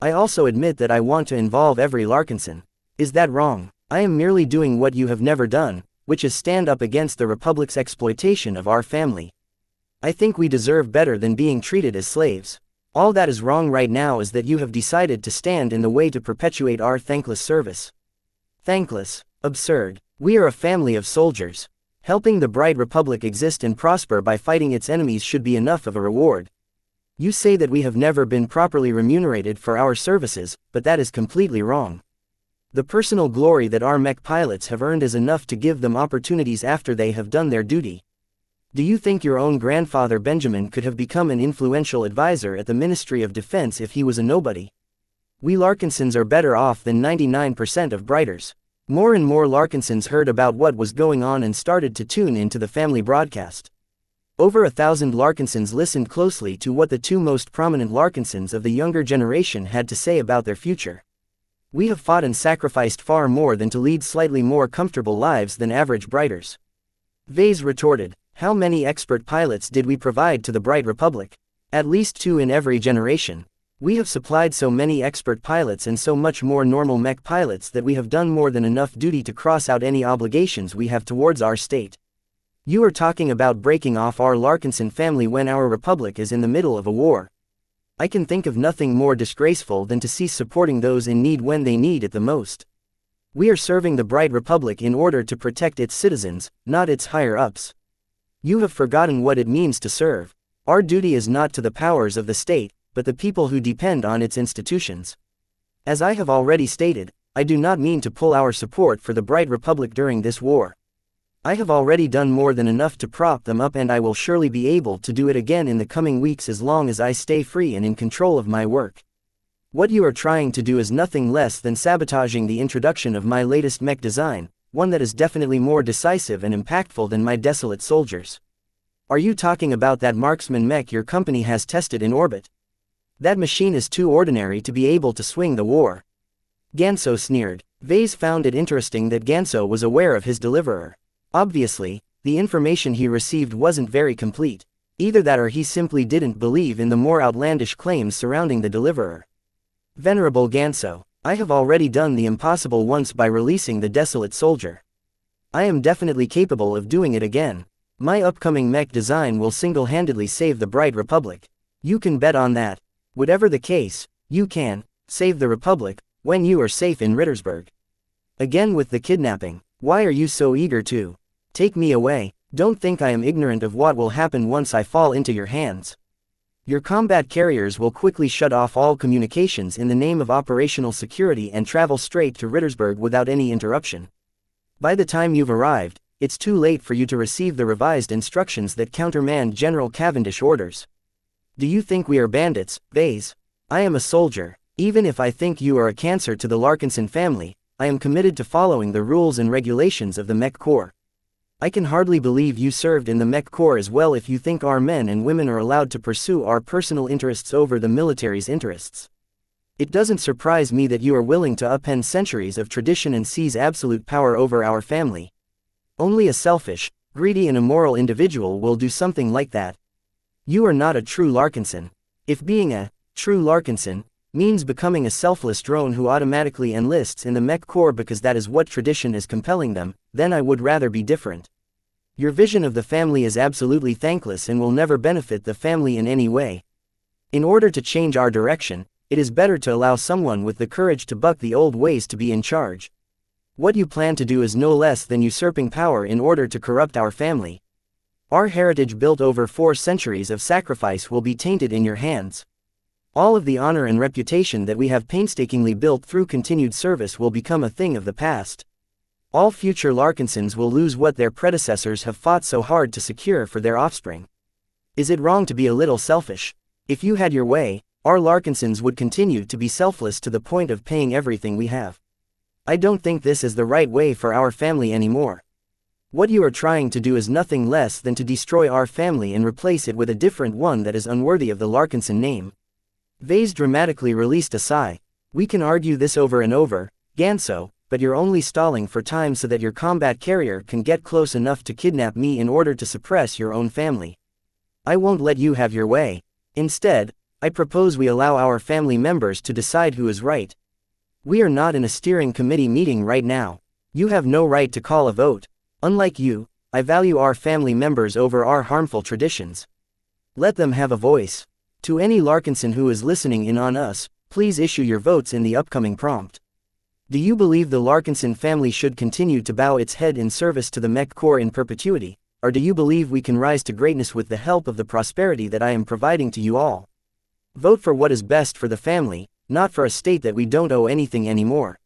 I also admit that I want to involve every Larkinson. Is that wrong? I am merely doing what you have never done, which is stand up against the Republic's exploitation of our family. I think we deserve better than being treated as slaves. All that is wrong right now is that you have decided to stand in the way to perpetuate our thankless service. Thankless? Absurd. We are a family of soldiers. Helping the bright Republic exist and prosper by fighting its enemies should be enough of a reward. You say that we have never been properly remunerated for our services, but that is completely wrong. The personal glory that our mech pilots have earned is enough to give them opportunities after they have done their duty. Do you think your own grandfather Benjamin could have become an influential advisor at the Ministry of Defense if he was a nobody? We Larkinsons are better off than 99% of Brighters. More and more Larkinsons heard about what was going on and started to tune into the family broadcast. Over 1,000 Larkinsons listened closely to what the two most prominent Larkinsons of the younger generation had to say about their future. We have fought and sacrificed far more than to lead slightly more comfortable lives than average Brighters. Vase retorted, how many expert pilots did we provide to the Bright Republic? At least 2 in every generation. We have supplied so many expert pilots and so much more normal mech pilots that we have done more than enough duty to cross out any obligations we have towards our state. You are talking about breaking off our Larkinson family when our republic is in the middle of a war. I can think of nothing more disgraceful than to cease supporting those in need when they need it the most. We are serving the Bright Republic in order to protect its citizens, not its higher-ups. You have forgotten what it means to serve. Our duty is not to the powers of the state, but the people who depend on its institutions. As I have already stated, I do not mean to pull our support for the Bright Republic during this war. I have already done more than enough to prop them up, and I will surely be able to do it again in the coming weeks as long as I stay free and in control of my work. What you are trying to do is nothing less than sabotaging the introduction of my latest mech design, one that is definitely more decisive and impactful than my desolate soldiers. Are you talking about that marksman mech your company has tested in orbit? That machine is too ordinary to be able to swing the war. Ganso sneered. Vase found it interesting that Ganso was aware of his deliverer. Obviously, the information he received wasn't very complete. Either that or he simply didn't believe in the more outlandish claims surrounding the deliverer. Venerable Ganso, I have already done the impossible once by releasing the desolate soldier. I am definitely capable of doing it again. My upcoming mech design will single-handedly save the Bright Republic. You can bet on that. Whatever the case, you can save the Republic when you are safe in Rittersburg. Again with the kidnapping. Why are you so eager to take me away? Don't think I am ignorant of what will happen once I fall into your hands. Your combat carriers will quickly shut off all communications in the name of operational security and travel straight to Rittersburg without any interruption. By the time you've arrived, it's too late for you to receive the revised instructions that countermand General Cavendish orders. Do you think we are bandits, Vase? I am a soldier. Even if I think you are a cancer to the Larkinson family, I am committed to following the rules and regulations of the Mech Corps. I can hardly believe you served in the Mech Corps as well if you think our men and women are allowed to pursue our personal interests over the military's interests. It doesn't surprise me that you are willing to upend centuries of tradition and seize absolute power over our family. Only a selfish, greedy and immoral individual will do something like that. You are not a true Larkinson. If being a true Larkinson means becoming a selfless drone who automatically enlists in the Mech Corps because that is what tradition is compelling them, then I would rather be different. Your vision of the family is absolutely thankless and will never benefit the family in any way. In order to change our direction, it is better to allow someone with the courage to buck the old ways to be in charge. What you plan to do is no less than usurping power in order to corrupt our family. Our heritage built over 4 centuries of sacrifice will be tainted in your hands. All of the honor and reputation that we have painstakingly built through continued service will become a thing of the past. All future Larkinsons will lose what their predecessors have fought so hard to secure for their offspring. Is it wrong to be a little selfish? If you had your way, our Larkinsons would continue to be selfless to the point of paying everything we have. I don't think this is the right way for our family anymore. What you are trying to do is nothing less than to destroy our family and replace it with a different one that is unworthy of the Larkinson name. Vase dramatically released a sigh. We can argue this over and over, Ganso, but you're only stalling for time so that your combat carrier can get close enough to kidnap me in order to suppress your own family. I won't let you have your way. Instead, I propose we allow our family members to decide who is right. We are not in a steering committee meeting right now. You have no right to call a vote. Unlike you, I value our family members over our harmful traditions. Let them have a voice. To any Larkinson who is listening in on us, please issue your votes in the upcoming prompt. Do you believe the Larkinson family should continue to bow its head in service to the Mech Corps in perpetuity, or do you believe we can rise to greatness with the help of the prosperity that I am providing to you all? Vote for what is best for the family, not for a state that we don't owe anything anymore.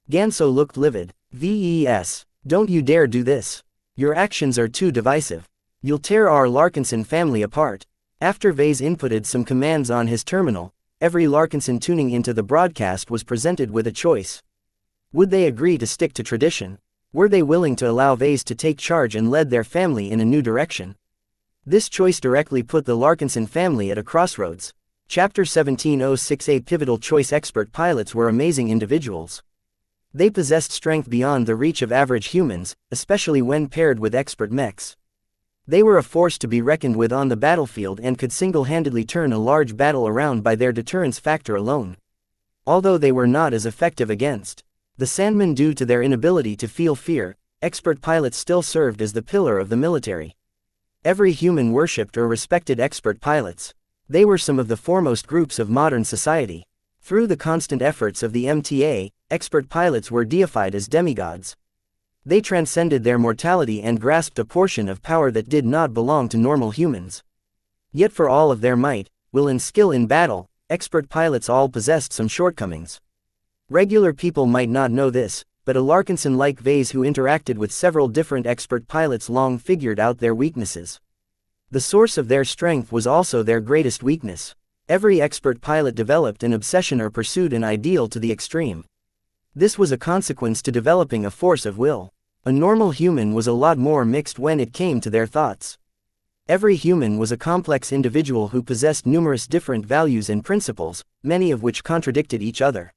Ganso looked livid. VES. Don't you dare do this. Your actions are too divisive. You'll tear our Larkinson family apart. After Vase inputted some commands on his terminal, every Larkinson tuning into the broadcast was presented with a choice. Would they agree to stick to tradition? Were they willing to allow Vase to take charge and lead their family in a new direction? This choice directly put the Larkinson family at a crossroads. Chapter 1706A Pivotal Choice. Expert pilots were amazing individuals. They possessed strength beyond the reach of average humans, especially when paired with expert mechs. They were a force to be reckoned with on the battlefield and could single-handedly turn a large battle around by their deterrence factor alone. Although they were not as effective against the Sandmen due to their inability to feel fear, expert pilots still served as the pillar of the military. Every human worshipped or respected expert pilots. They were some of the foremost groups of modern society. Through the constant efforts of the MTA, expert pilots were deified as demigods. They transcended their mortality and grasped a portion of power that did not belong to normal humans. Yet for all of their might, will and skill in battle, expert pilots all possessed some shortcomings. Regular people might not know this, but a Larkinson like Vase who interacted with several different expert pilots long figured out their weaknesses. The source of their strength was also their greatest weakness. Every expert pilot developed an obsession or pursued an ideal to the extreme. This was a consequence to developing a force of will. A normal human was a lot more mixed when it came to their thoughts. Every human was a complex individual who possessed numerous different values and principles, many of which contradicted each other.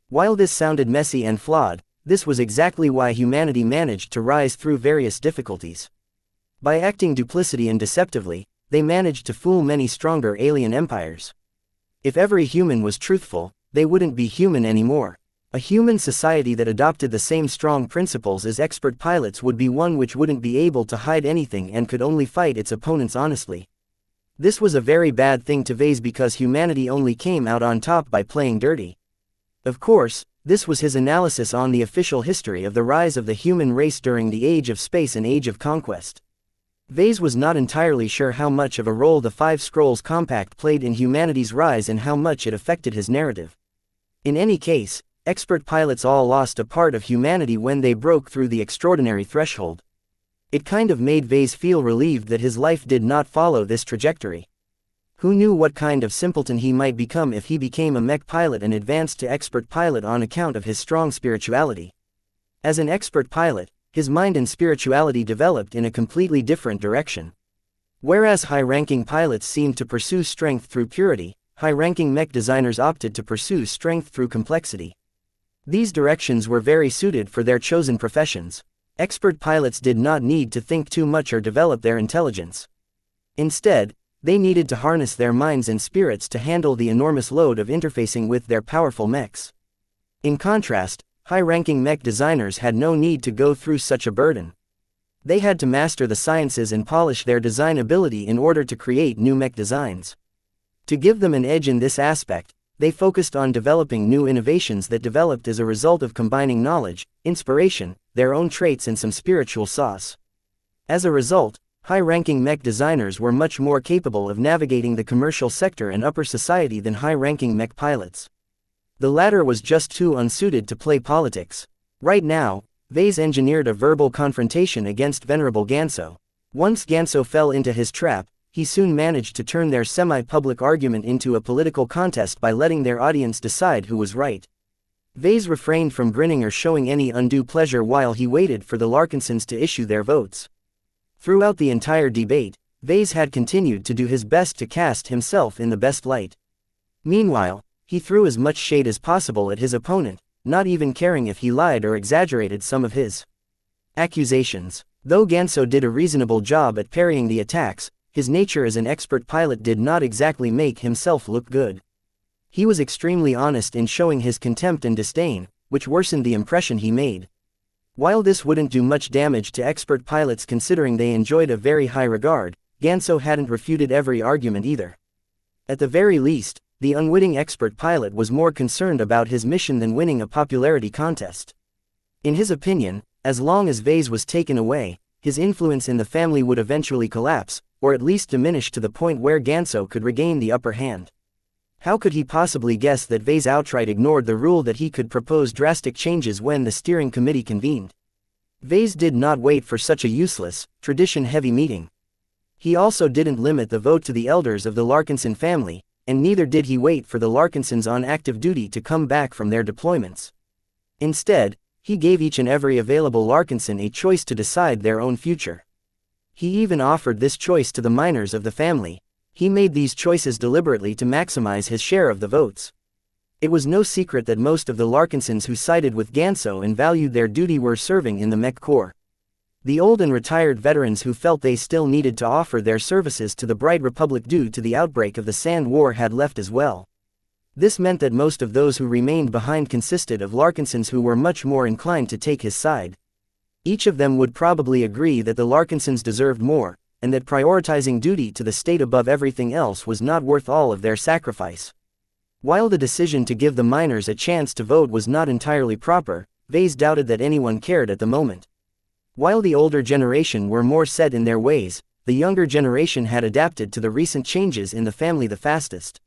While this sounded messy and flawed, this was exactly why humanity managed to rise through various difficulties. By acting duplicity and deceptively, they managed to fool many stronger alien empires. If every human was truthful, they wouldn't be human anymore. A human society that adopted the same strong principles as expert pilots would be one which wouldn't be able to hide anything and could only fight its opponents honestly. This was a very bad thing to Vase because humanity only came out on top by playing dirty. Of course, this was his analysis on the official history of the rise of the human race during the Age of Space and Age of Conquest. Vase was not entirely sure how much of a role the Five Scrolls Compact played in humanity's rise and how much it affected his narrative. In any case, expert pilots all lost a part of humanity when they broke through the extraordinary threshold. It kind of made Vase feel relieved that his life did not follow this trajectory. Who knew what kind of simpleton he might become if he became a mech pilot and advanced to expert pilot on account of his strong spirituality. As an expert pilot, his mind and spirituality developed in a completely different direction. Whereas high-ranking pilots seemed to pursue strength through purity, high-ranking mech designers opted to pursue strength through complexity. These directions were very suited for their chosen professions. Expert pilots did not need to think too much or develop their intelligence. Instead, they needed to harness their minds and spirits to handle the enormous load of interfacing with their powerful mechs. In contrast, high-ranking mech designers had no need to go through such a burden. They had to master the sciences and polish their design ability in order to create new mech designs. To give them an edge in this aspect, they focused on developing new innovations that developed as a result of combining knowledge, inspiration, their own traits and some spiritual sauce. As a result, high-ranking mech designers were much more capable of navigating the commercial sector and upper society than high-ranking mech pilots. The latter was just too unsuited to play politics. Right now, Vase engineered a verbal confrontation against Venerable Ganso. Once Ganso fell into his trap, he soon managed to turn their semi-public argument into a political contest by letting their audience decide who was right. Vase refrained from grinning or showing any undue pleasure while he waited for the Larkinsons to issue their votes. Throughout the entire debate, Vase had continued to do his best to cast himself in the best light. Meanwhile, he threw as much shade as possible at his opponent, not even caring if he lied or exaggerated some of his accusations. Though Ganso did a reasonable job at parrying the attacks, his nature as an expert pilot did not exactly make himself look good. He was extremely honest in showing his contempt and disdain, which worsened the impression he made. While this wouldn't do much damage to expert pilots considering they enjoyed a very high regard, Ganso hadn't refuted every argument either. At the very least, the unwitting expert pilot was more concerned about his mission than winning a popularity contest. In his opinion, as long as Vase was taken away, his influence in the family would eventually collapse, or at least diminish to the point where Ganso could regain the upper hand. How could he possibly guess that Vase outright ignored the rule that he could propose drastic changes when the steering committee convened? Vase did not wait for such a useless, tradition-heavy meeting. He also didn't limit the vote to the elders of the Larkinson family, and neither did he wait for the Larkinsons on active duty to come back from their deployments. Instead, he gave each and every available Larkinson a choice to decide their own future. He even offered this choice to the minors of the family. He made these choices deliberately to maximize his share of the votes. It was no secret that most of the Larkinsons who sided with Ganso and valued their duty were serving in the Mech Corps. The old and retired veterans who felt they still needed to offer their services to the Bright Republic due to the outbreak of the Sand War had left as well. This meant that most of those who remained behind consisted of Larkinsons who were much more inclined to take his side. Each of them would probably agree that the Larkinsons deserved more, and that prioritizing duty to the state above everything else was not worth all of their sacrifice. While the decision to give the minors a chance to vote was not entirely proper, Vase doubted that anyone cared at the moment. While the older generation were more set in their ways, the younger generation had adapted to the recent changes in the family the fastest.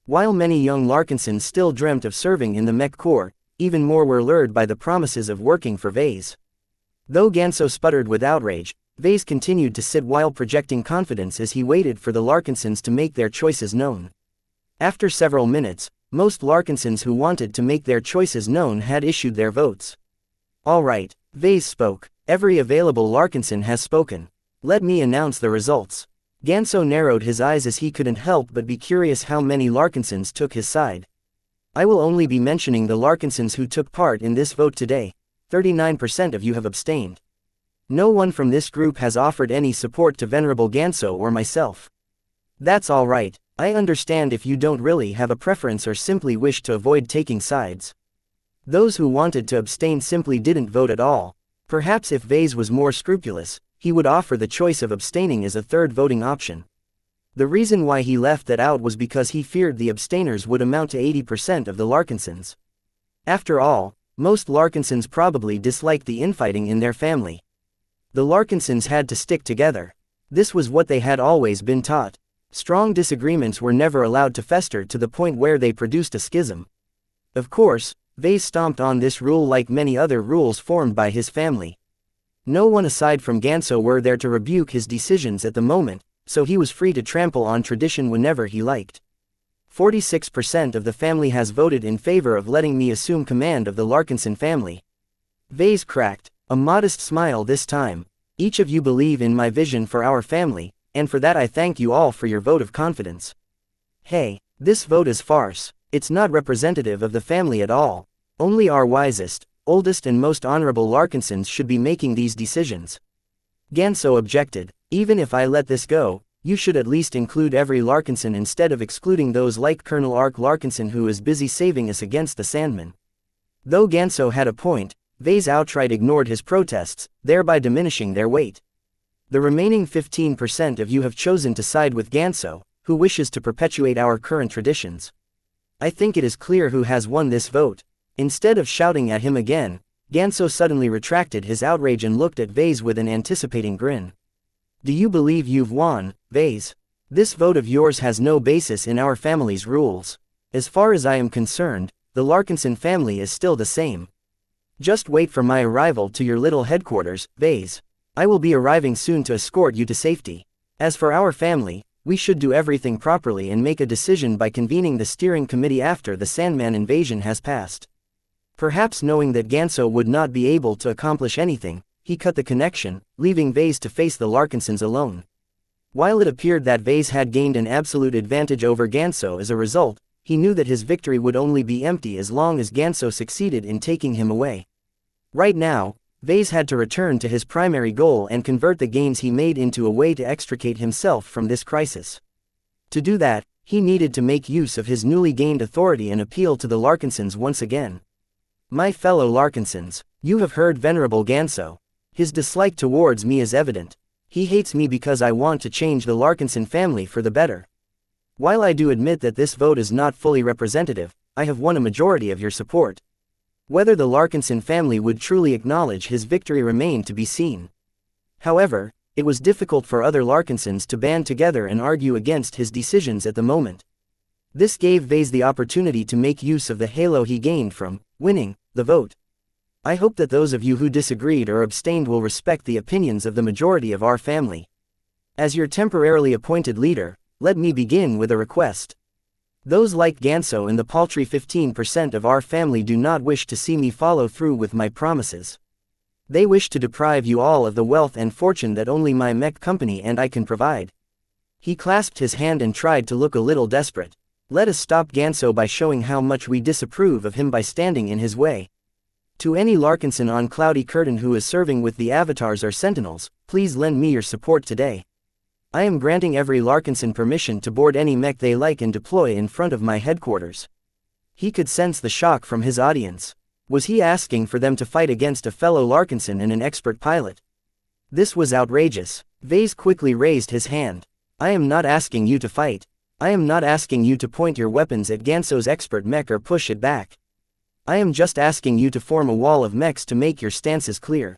While many young Larkinsons still dreamt of serving in the Mech Corps, even more were lured by the promises of working for Vase. Though Ganso sputtered with outrage, Vase continued to sit while projecting confidence as he waited for the Larkinsons to make their choices known. After several minutes, most Larkinsons who wanted to make their choices known had issued their votes. "All right," Vase spoke. "Every available Larkinson has spoken. Let me announce the results." Ganso narrowed his eyes as he couldn't help but be curious how many Larkinsons took his side. "I will only be mentioning the Larkinsons who took part in this vote today. 39% of you have abstained. No one from this group has offered any support to Venerable Ganso or myself. That's all right. I understand if you don't really have a preference or simply wish to avoid taking sides. Those who wanted to abstain simply didn't vote at all. Perhaps if Vase was more scrupulous, he would offer the choice of abstaining as a third voting option. The reason why he left that out was because he feared the abstainers would amount to 80% of the Larkinsons. After all, most Larkinsons probably disliked the infighting in their family. The Larkinsons had to stick together. This was what they had always been taught. Strong disagreements were never allowed to fester to the point where they produced a schism. Of course, Vase stomped on this rule like many other rules formed by his family. No one aside from Ganso were there to rebuke his decisions at the moment, so he was free to trample on tradition whenever he liked. 46% of the family has voted in favor of letting me assume command of the Larkinson family. Vase cracked a modest smile this time. Each of you believe in my vision for our family, and for that I thank you all for your vote of confidence. Hey, this vote is farce. It's not representative of the family at all. Only our wisest, oldest and most honorable Larkinsons should be making these decisions. Ganso objected. Even if I let this go, you should at least include every Larkinson instead of excluding those like Colonel Ark Larkinson who is busy saving us against the Sandmen. Though Ganso had a point, Vase outright ignored his protests, thereby diminishing their weight. The remaining 15% of you have chosen to side with Ganso, who wishes to perpetuate our current traditions. I think it is clear who has won this vote. Instead of shouting at him again, Ganso suddenly retracted his outrage and looked at Vase with an anticipating grin. Do you believe you've won, Vase? This vote of yours has no basis in our family's rules. As far as I am concerned, the Larkinson family is still the same. Just wait for my arrival to your little headquarters, Vase. I will be arriving soon to escort you to safety. As for our family, we should do everything properly and make a decision by convening the steering committee after the Sandman invasion has passed. Perhaps knowing that Ganso would not be able to accomplish anything, he cut the connection, leaving Vase to face the Larkinsons alone. While it appeared that Vase had gained an absolute advantage over Ganso as a result, he knew that his victory would only be empty as long as Ganso succeeded in taking him away. Right now, Vase had to return to his primary goal and convert the gains he made into a way to extricate himself from this crisis. To do that, he needed to make use of his newly gained authority and appeal to the Larkinsons once again. My fellow Larkinsons, you have heard Venerable Ganso. His dislike towards me is evident. He hates me because I want to change the Larkinson family for the better. While I do admit that this vote is not fully representative, I have won a majority of your support. Whether the Larkinson family would truly acknowledge his victory remained to be seen. However, it was difficult for other Larkinsons to band together and argue against his decisions at the moment. This gave Vase the opportunity to make use of the halo he gained from winning the vote. I hope that those of you who disagreed or abstained will respect the opinions of the majority of our family. As your temporarily appointed leader, let me begin with a request. Those like Ganso and the paltry 15% of our family do not wish to see me follow through with my promises. They wish to deprive you all of the wealth and fortune that only my Mech company and I can provide. He clasped his hand and tried to look a little desperate. Let us stop Ganso by showing how much we disapprove of him by standing in his way. To any Larkinson on Cloudy Curtain who is serving with the Avatars or Sentinels, please lend me your support today. I am granting every Larkinson permission to board any Mech they like and deploy in front of my headquarters. He could sense the shock from his audience. Was he asking for them to fight against a fellow Larkinson and an expert pilot? This was outrageous. Vase quickly raised his hand. I am not asking you to fight. I am not asking you to point your weapons at Ganso's expert Mech or push it back. I am just asking you to form a wall of Mechs to make your stances clear.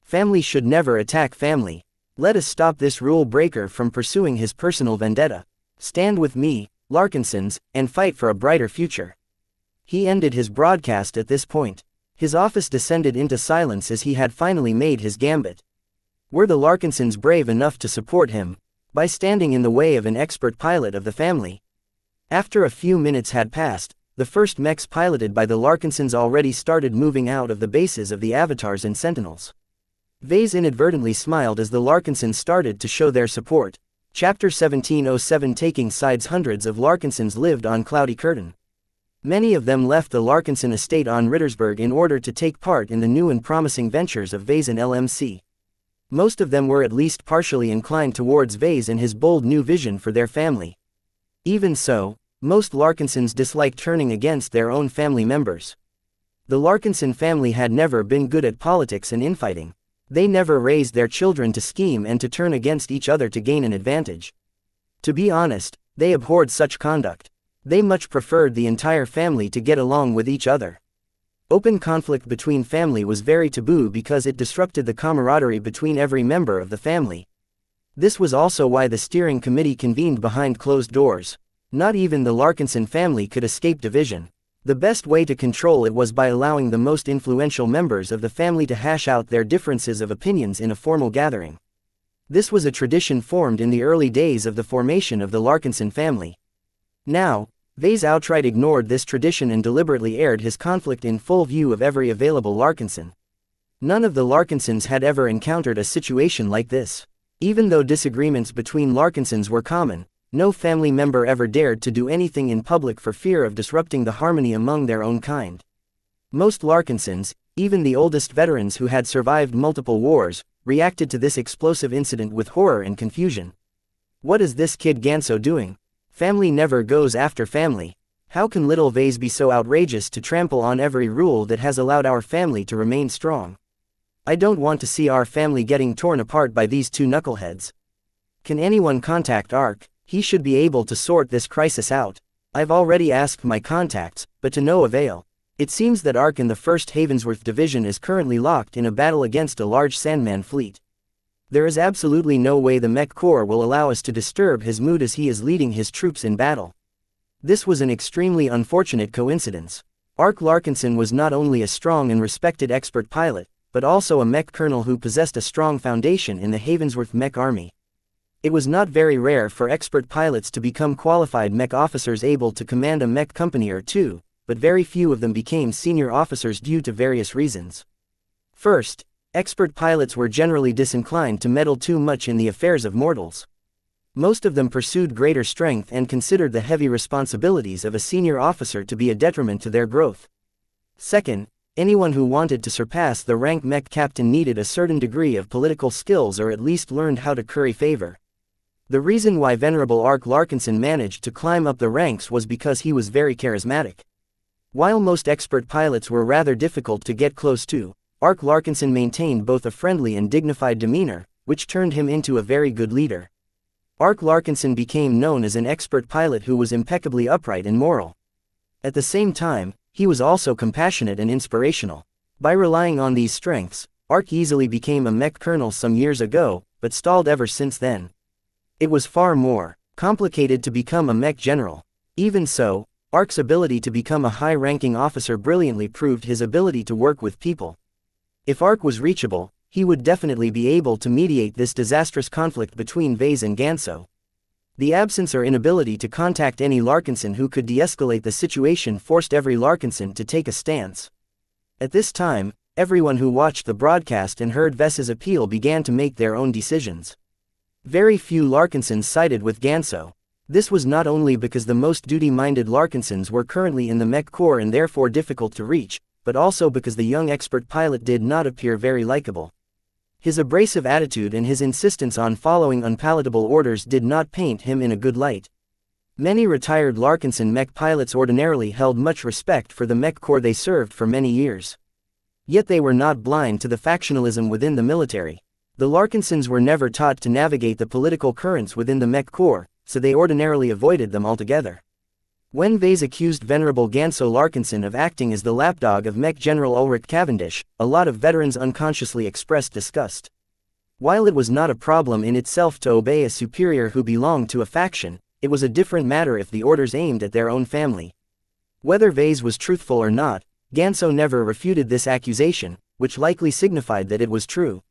Family should never attack family. Let us stop this rule breaker from pursuing his personal vendetta. Stand with me, Larkinsons, and fight for a brighter future. He ended his broadcast at this point. His office descended into silence as he had finally made his gambit. Were the Larkinsons brave enough to support him by standing in the way of an expert pilot of the family? After a few minutes had passed, the first Mechs piloted by the Larkinsons already started moving out of the bases of the Avatars and Sentinels. Vase inadvertently smiled as the Larkinsons started to show their support. Chapter 1707 Taking Sides. Hundreds of Larkinsons lived on Cloudy Curtain. Many of them left the Larkinson estate on Rittersburg in order to take part in the new and promising ventures of Vase and LMC. Most of them were at least partially inclined towards Vase and his bold new vision for their family. Even so, most Larkinsons disliked turning against their own family members. The Larkinson family had never been good at politics and infighting. They never raised their children to scheme and to turn against each other to gain an advantage. To be honest, they abhorred such conduct. They much preferred the entire family to get along with each other. Open conflict between family was very taboo because it disrupted the camaraderie between every member of the family. This was also why the steering committee convened behind closed doors. Not even the Larkinson family could escape division. The best way to control it was by allowing the most influential members of the family to hash out their differences of opinions in a formal gathering. This was a tradition formed in the early days of the formation of the Larkinson family. Now, Vase outright ignored this tradition and deliberately aired his conflict in full view of every available Larkinson. None of the Larkinsons had ever encountered a situation like this. Even though disagreements between Larkinsons were common, no family member ever dared to do anything in public for fear of disrupting the harmony among their own kind. Most Larkinsons, even the oldest veterans who had survived multiple wars, reacted to this explosive incident with horror and confusion. What is this kid Ganso doing? Family never goes after family. How can little Vase be so outrageous to trample on every rule that has allowed our family to remain strong? I don't want to see our family getting torn apart by these two knuckleheads. Can anyone contact Ark? He should be able to sort this crisis out. I've already asked my contacts, but to no avail. It seems that Ark in the 1st Havensworth Division is currently locked in a battle against a large Sandman fleet. There is absolutely no way the Mech Corps will allow us to disturb his mood as he is leading his troops in battle. This was an extremely unfortunate coincidence. Ark Larkinson was not only a strong and respected expert pilot, but also a Mech colonel who possessed a strong foundation in the Havensworth Mech Army. It was not very rare for expert pilots to become qualified Mech officers able to command a Mech company or two, but very few of them became senior officers due to various reasons. First, expert pilots were generally disinclined to meddle too much in the affairs of mortals. Most of them pursued greater strength and considered the heavy responsibilities of a senior officer to be a detriment to their growth. Second, Anyone who wanted to surpass the rank mech captain needed a certain degree of political skills or at least learned how to curry favor. The reason why Venerable Ark Larkinson managed to climb up the ranks was because he was very charismatic. While most expert pilots were rather difficult to get close to, Ark Larkinson maintained both a friendly and dignified demeanor, which turned him into a very good leader. Ark Larkinson became known as an expert pilot who was impeccably upright and moral. At the same time, he was also compassionate and inspirational. By relying on these strengths, Ark easily became a mech colonel some years ago, but stalled ever since then. It was far more complicated to become a mech general. Even so, Ark's ability to become a high-ranking officer brilliantly proved his ability to work with people. If Ark was reachable, he would definitely be able to mediate this disastrous conflict between Vase and Ganso. The absence or inability to contact any Larkinson who could de-escalate the situation forced every Larkinson to take a stance. At this time, everyone who watched the broadcast and heard Ves's appeal began to make their own decisions. Very few Larkinsons sided with Ganso. This was not only because the most duty-minded Larkinsons were currently in the Mech Corps and therefore difficult to reach, but also because the young expert pilot did not appear very likable. His abrasive attitude and his insistence on following unpalatable orders did not paint him in a good light. Many retired Larkinson mech pilots ordinarily held much respect for the Mech Corps they served for many years. Yet they were not blind to the factionalism within the military. The Larkinsons were never taught to navigate the political currents within the Mech Corps, so they ordinarily avoided them altogether. When Vase accused Venerable Ganso Larkinson of acting as the lapdog of Mech General Ulrich Cavendish, a lot of veterans unconsciously expressed disgust. While it was not a problem in itself to obey a superior who belonged to a faction, it was a different matter if the orders aimed at their own family. Whether Vase was truthful or not, Ganso never refuted this accusation, which likely signified that it was true.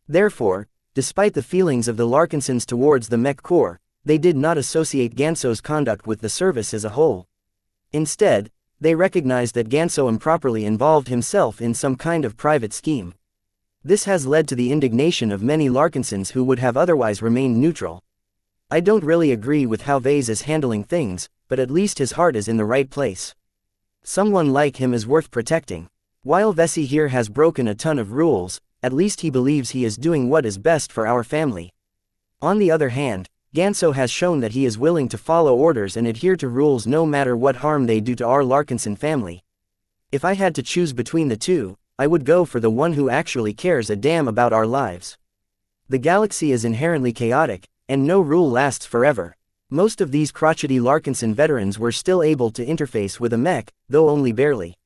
Therefore, despite the feelings of the Larkinsons towards the Mech Corps, they did not associate Ganso's conduct with the service as a whole. Instead, they recognized that Ganso improperly involved himself in some kind of private scheme. This has led to the indignation of many Larkinsons who would have otherwise remained neutral. I don't really agree with how Vase is handling things, but at least his heart is in the right place. Someone like him is worth protecting. While Vesey here has broken a ton of rules, at least he believes he is doing what is best for our family. On the other hand, Ganso has shown that he is willing to follow orders and adhere to rules no matter what harm they do to our Larkinson family. If I had to choose between the two, I would go for the one who actually cares a damn about our lives. The galaxy is inherently chaotic, and no rule lasts forever. Most of these crotchety Larkinson veterans were still able to interface with a mech, though only barely.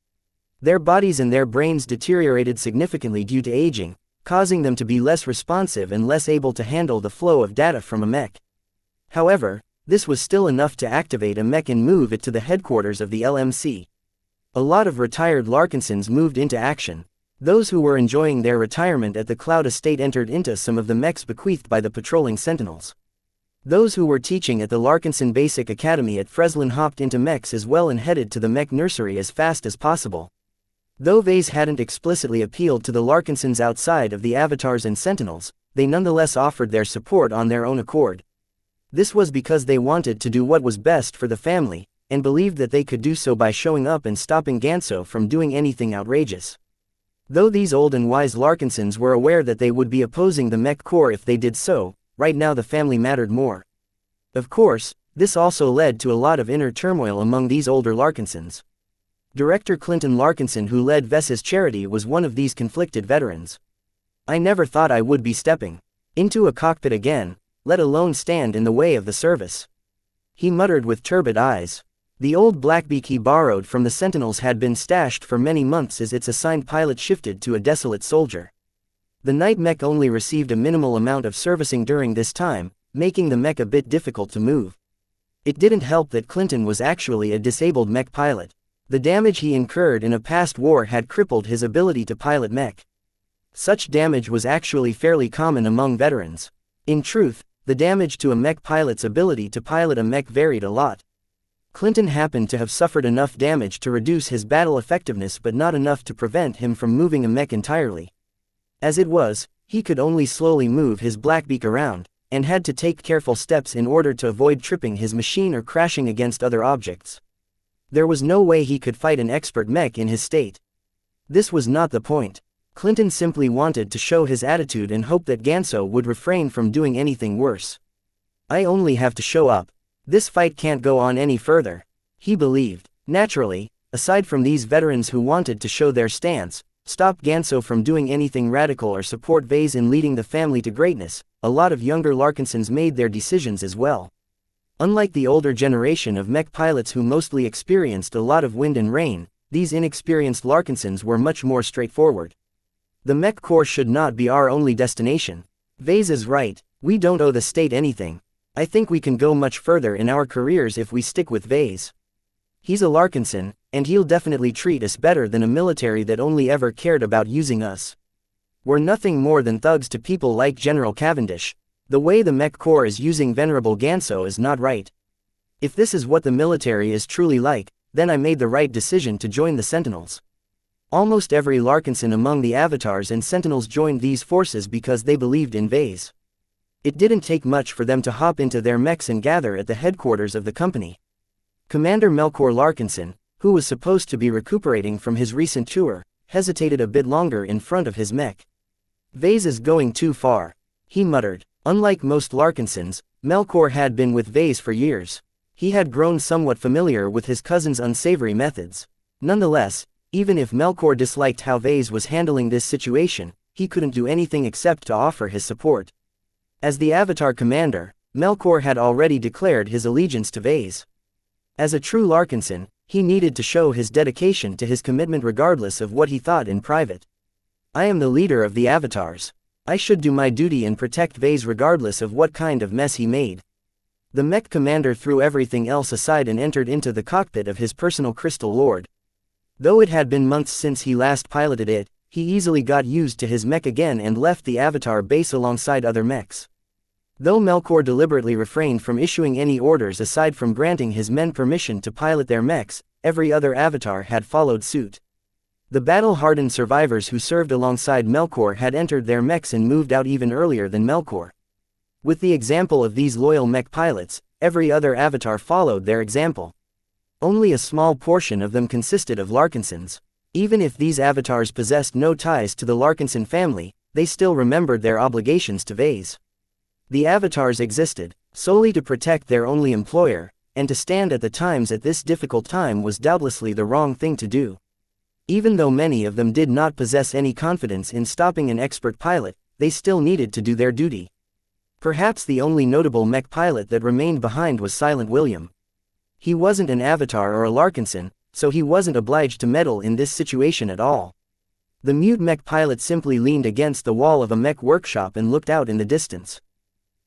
Their bodies and their brains deteriorated significantly due to aging, causing them to be less responsive and less able to handle the flow of data from a mech. However, this was still enough to activate a mech and move it to the headquarters of the LMC. A lot of retired Larkinsons moved into action. Those who were enjoying their retirement at the Cloud Estate entered into some of the mechs bequeathed by the patrolling Sentinels. Those who were teaching at the Larkinson Basic Academy at Freslin hopped into mechs as well and headed to the mech nursery as fast as possible. Though Vase hadn't explicitly appealed to the Larkinsons outside of the Avatars and Sentinels, they nonetheless offered their support on their own accord. This was because they wanted to do what was best for the family, and believed that they could do so by showing up and stopping Ganso from doing anything outrageous. Though these old and wise Larkinsons were aware that they would be opposing the Mech Corps if they did so, right now the family mattered more. Of course, this also led to a lot of inner turmoil among these older Larkinsons. Director Clinton Larkinson, who led Ves's charity, was one of these conflicted veterans. "I never thought I would be stepping into a cockpit again, let alone stand in the way of the service," he muttered with turbid eyes. The old Blackbeak he borrowed from the Sentinels had been stashed for many months as its assigned pilot shifted to a desolate soldier. The night mech only received a minimal amount of servicing during this time, making the mech a bit difficult to move. It didn't help that Clinton was actually a disabled mech pilot. The damage he incurred in a past war had crippled his ability to pilot mech. Such damage was actually fairly common among veterans. In truth, the damage to a mech pilot's ability to pilot a mech varied a lot. Clinton happened to have suffered enough damage to reduce his battle effectiveness but not enough to prevent him from moving a mech entirely. As it was, he could only slowly move his Blackbeak around, and had to take careful steps in order to avoid tripping his machine or crashing against other objects. There was no way he could fight an expert mech in his state. This was not the point. Clinton simply wanted to show his attitude and hope that Ganso would refrain from doing anything worse. I only have to show up. This fight can't go on any further. He believed. Naturally, aside from these veterans who wanted to show their stance, stop Ganso from doing anything radical or support Vase in leading the family to greatness, a lot of younger Larkinsons made their decisions as well. Unlike the older generation of mech pilots who mostly experienced a lot of wind and rain, these inexperienced Larkinsons were much more straightforward. The Mech Corps should not be our only destination. Vase is right, we don't owe the state anything. I think we can go much further in our careers if we stick with Vase. He's a Larkinson, and he'll definitely treat us better than a military that only ever cared about using us. We're nothing more than thugs to people like General Cavendish. The way the Mech Corps is using Venerable Ganso is not right. If this is what the military is truly like, then I made the right decision to join the Sentinels. Almost every Larkinson among the Avatars and Sentinels joined these forces because they believed in Vase. It didn't take much for them to hop into their mechs and gather at the headquarters of the company. Commander Melkor Larkinson, who was supposed to be recuperating from his recent tour, hesitated a bit longer in front of his mech. Vase is going too far, he muttered. Unlike most Larkinsons, Melkor had been with Vase for years. He had grown somewhat familiar with his cousin's unsavory methods. Nonetheless, even if Melkor disliked how Vase was handling this situation, he couldn't do anything except to offer his support. As the Avatar commander, Melkor had already declared his allegiance to Vase. As a true Larkinson, he needed to show his dedication to his commitment regardless of what he thought in private. I am the leader of the Avatars. I should do my duty and protect Vase regardless of what kind of mess he made. The mech commander threw everything else aside and entered into the cockpit of his personal Crystal Lord. Though it had been months since he last piloted it, he easily got used to his mech again and left the Avatar base alongside other mechs. Though Melkor deliberately refrained from issuing any orders aside from granting his men permission to pilot their mechs, every other Avatar had followed suit. The battle-hardened survivors who served alongside Melkor had entered their mechs and moved out even earlier than Melkor. With the example of these loyal mech pilots, every other Avatar followed their example. Only a small portion of them consisted of Larkinsons. Even if these Avatars possessed no ties to the Larkinson family, they still remembered their obligations to Vase. The Avatars existed solely to protect their only employer, and to stand at the times at this difficult time was doubtlessly the wrong thing to do. Even though many of them did not possess any confidence in stopping an expert pilot, they still needed to do their duty. Perhaps the only notable mech pilot that remained behind was Silent William. He wasn't an Avatar or a Larkinson, so he wasn't obliged to meddle in this situation at all. The mute mech pilot simply leaned against the wall of a mech workshop and looked out in the distance.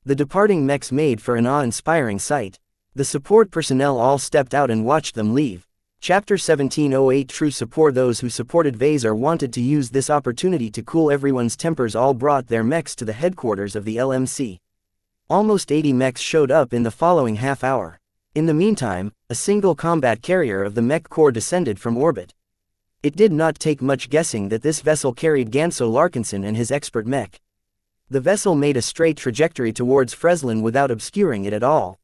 The departing mechs made for an awe-inspiring sight. The support personnel all stepped out and watched them leave. Chapter 1708 True Support. Those who supported Vase or wanted to use this opportunity to cool everyone's tempers all brought their mechs to the headquarters of the LMC. Almost 80 mechs showed up in the following half hour. In the meantime, a single combat carrier of the Mech Corps descended from orbit. It did not take much guessing that this vessel carried Ganso Larkinson and his expert mech. The vessel made a straight trajectory towards Freslin without obscuring it at all.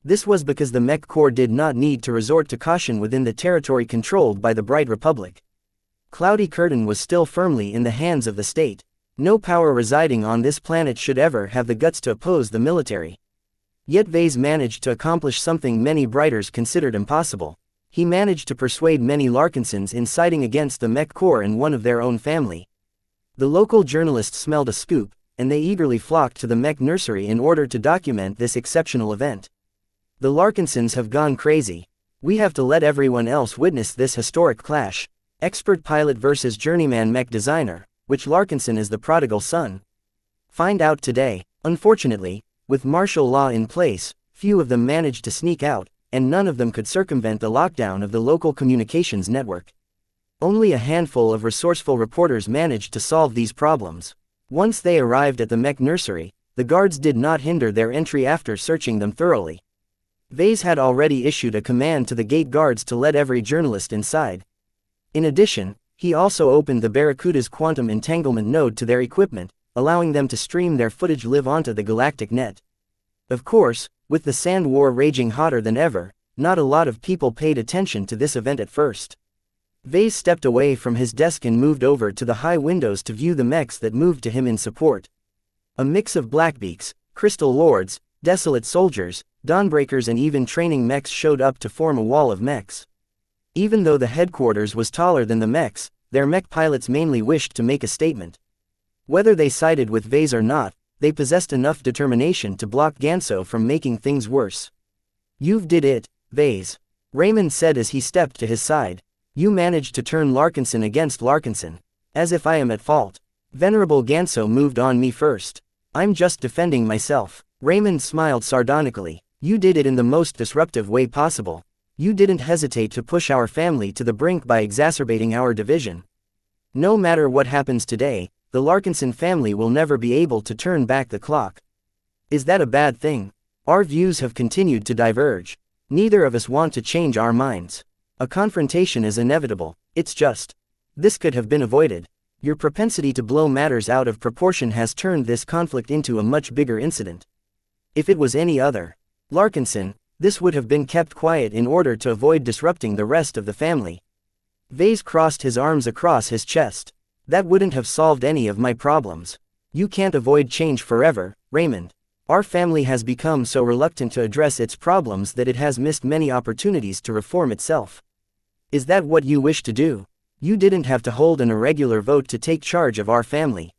This was because the Mech Corps did not need to resort to caution within the territory controlled by the Bright Republic. Cloudy Curtain was still firmly in the hands of the state. No power residing on this planet should ever have the guts to oppose the military. Yet Vase managed to accomplish something many Brighters considered impossible. He managed to persuade many Larkinsons in siding against the Mech Corps and one of their own family. The local journalists smelled a scoop, and they eagerly flocked to the Mech nursery in order to document this exceptional event. The Larkinsons have gone crazy. We have to let everyone else witness this historic clash. Expert pilot versus journeyman mech designer. Which Larkinson is the prodigal son? Find out today. Unfortunately, with martial law in place, few of them managed to sneak out, and none of them could circumvent the lockdown of the local communications network. Only a handful of resourceful reporters managed to solve these problems. Once they arrived at the Mech nursery, the guards did not hinder their entry after searching them thoroughly. Vase had already issued a command to the gate guards to let every journalist inside. In addition, he also opened the Barracuda's quantum entanglement node to their equipment, allowing them to stream their footage live onto the galactic net. Of course, with the Sand War raging hotter than ever, not a lot of people paid attention to this event at first. Vase stepped away from his desk and moved over to the high windows to view the mechs that moved to him in support. A mix of Blackbeaks, Crystal Lords, Desolate Soldiers, Dawnbreakers and even training mechs showed up to form a wall of mechs. Even though the headquarters was taller than the mechs, their mech pilots mainly wished to make a statement. Whether they sided with Vase or not, they possessed enough determination to block Ganso from making things worse. "You've did it, Vase," Raymond said as he stepped to his side. "You managed to turn Larkinson against Larkinson. As if I am at fault. Venerable Ganso moved on me first. I'm just defending myself." Raymond smiled sardonically. "You did it in the most disruptive way possible. You didn't hesitate to push our family to the brink by exacerbating our division. No matter what happens today, the Larkinson family will never be able to turn back the clock. Is that a bad thing? Our views have continued to diverge. Neither of us want to change our minds. A confrontation is inevitable. It's just. This could have been avoided. Your propensity to blow matters out of proportion has turned this conflict into a much bigger incident. If it was any other Larkinson, this would have been kept quiet in order to avoid disrupting the rest of the family." Vase crossed his arms across his chest. "That wouldn't have solved any of my problems. You can't avoid change forever, Raymond. Our family has become so reluctant to address its problems that it has missed many opportunities to reform itself. Is that what you wish to do? You didn't have to hold an irregular vote to take charge of our family.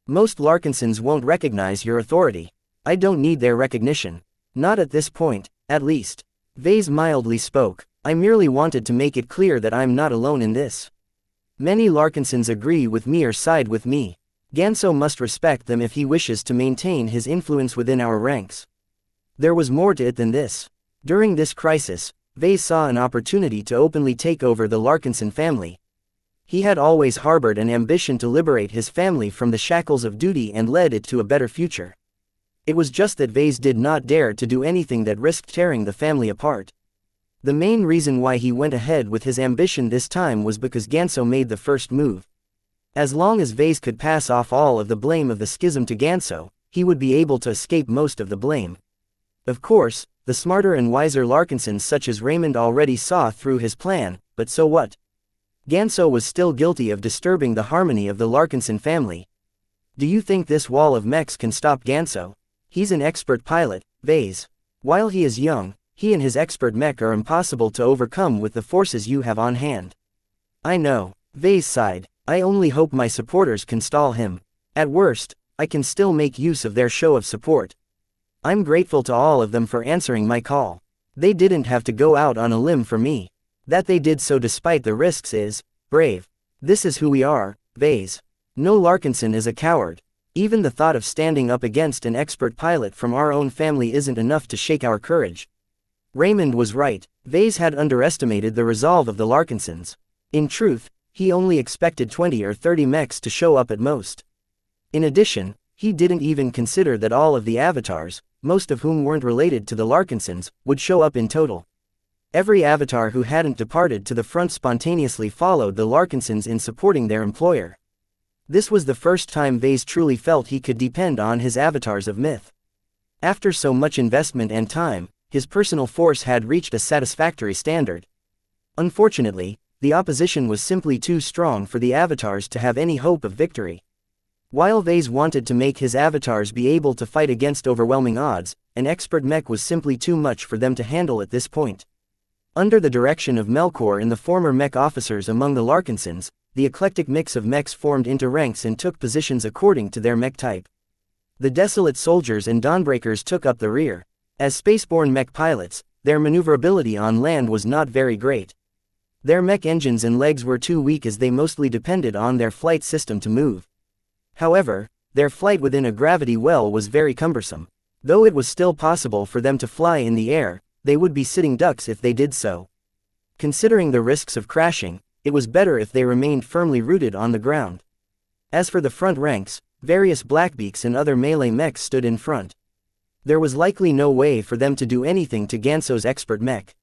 Most Larkinsons won't recognize your authority. I don't need their recognition. Not at this point, at least." Vase mildly spoke. "I merely wanted to make it clear that I'm not alone in this. Many Larkinsons agree with me or side with me. Ganso must respect them if he wishes to maintain his influence within our ranks." There was more to it than this. During this crisis, Vase saw an opportunity to openly take over the Larkinson family. He had always harbored an ambition to liberate his family from the shackles of duty and lead it to a better future. It was just that Vase did not dare to do anything that risked tearing the family apart. The main reason why he went ahead with his ambition this time was because Ganso made the first move. As long as Vase could pass off all of the blame of the schism to Ganso, he would be able to escape most of the blame. Of course, the smarter and wiser Larkinsons such as Raymond already saw through his plan, but so what? Ganso was still guilty of disturbing the harmony of the Larkinson family. "Do you think this wall of mechs can stop Ganso? He's an expert pilot, Vase. While he is young, he and his expert mech are impossible to overcome with the forces you have on hand." "I know," Vase sighed. "I only hope my supporters can stall him. At worst, I can still make use of their show of support. I'm grateful to all of them for answering my call. They didn't have to go out on a limb for me. That they did so despite the risks is brave. This is who we are, Vase. No Larkinson is a coward. Even the thought of standing up against an expert pilot from our own family isn't enough to shake our courage." Raymond was right. Vase had underestimated the resolve of the Larkinsons. In truth, he only expected 20 or 30 mechs to show up at most. In addition, he didn't even consider that all of the avatars, most of whom weren't related to the Larkinsons, would show up in total. Every avatar who hadn't departed to the front spontaneously followed the Larkinsons in supporting their employer. This was the first time Vase truly felt he could depend on his avatars of myth. After so much investment and time, his personal force had reached a satisfactory standard. Unfortunately, the opposition was simply too strong for the avatars to have any hope of victory. While Vase wanted to make his avatars be able to fight against overwhelming odds, an expert mech was simply too much for them to handle at this point. Under the direction of Melkor and the former mech officers among the Larkinsons, the eclectic mix of mechs formed into ranks and took positions according to their mech type. The Desolate Soldiers and Dawnbreakers took up the rear. As spaceborne mech pilots, their maneuverability on land was not very great. Their mech engines and legs were too weak as they mostly depended on their flight system to move. However, their flight within a gravity well was very cumbersome. Though it was still possible for them to fly in the air, they would be sitting ducks if they did so. Considering the risks of crashing, it was better if they remained firmly rooted on the ground. As for the front ranks, various Blackbeaks and other melee mechs stood in front. There was likely no way for them to do anything to Ganso's expert mech.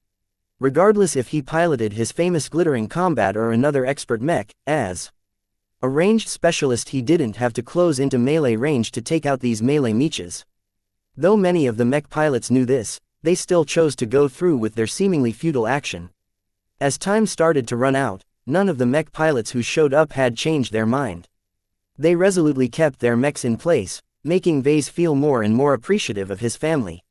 Regardless if he piloted his famous glittering combat or another expert mech, as a ranged specialist he didn't have to close into melee range to take out these melee meches. Though many of the mech pilots knew this, they still chose to go through with their seemingly futile action. As time started to run out, none of the mech pilots who showed up had changed their mind. They resolutely kept their mechs in place, making Vase feel more and more appreciative of his family.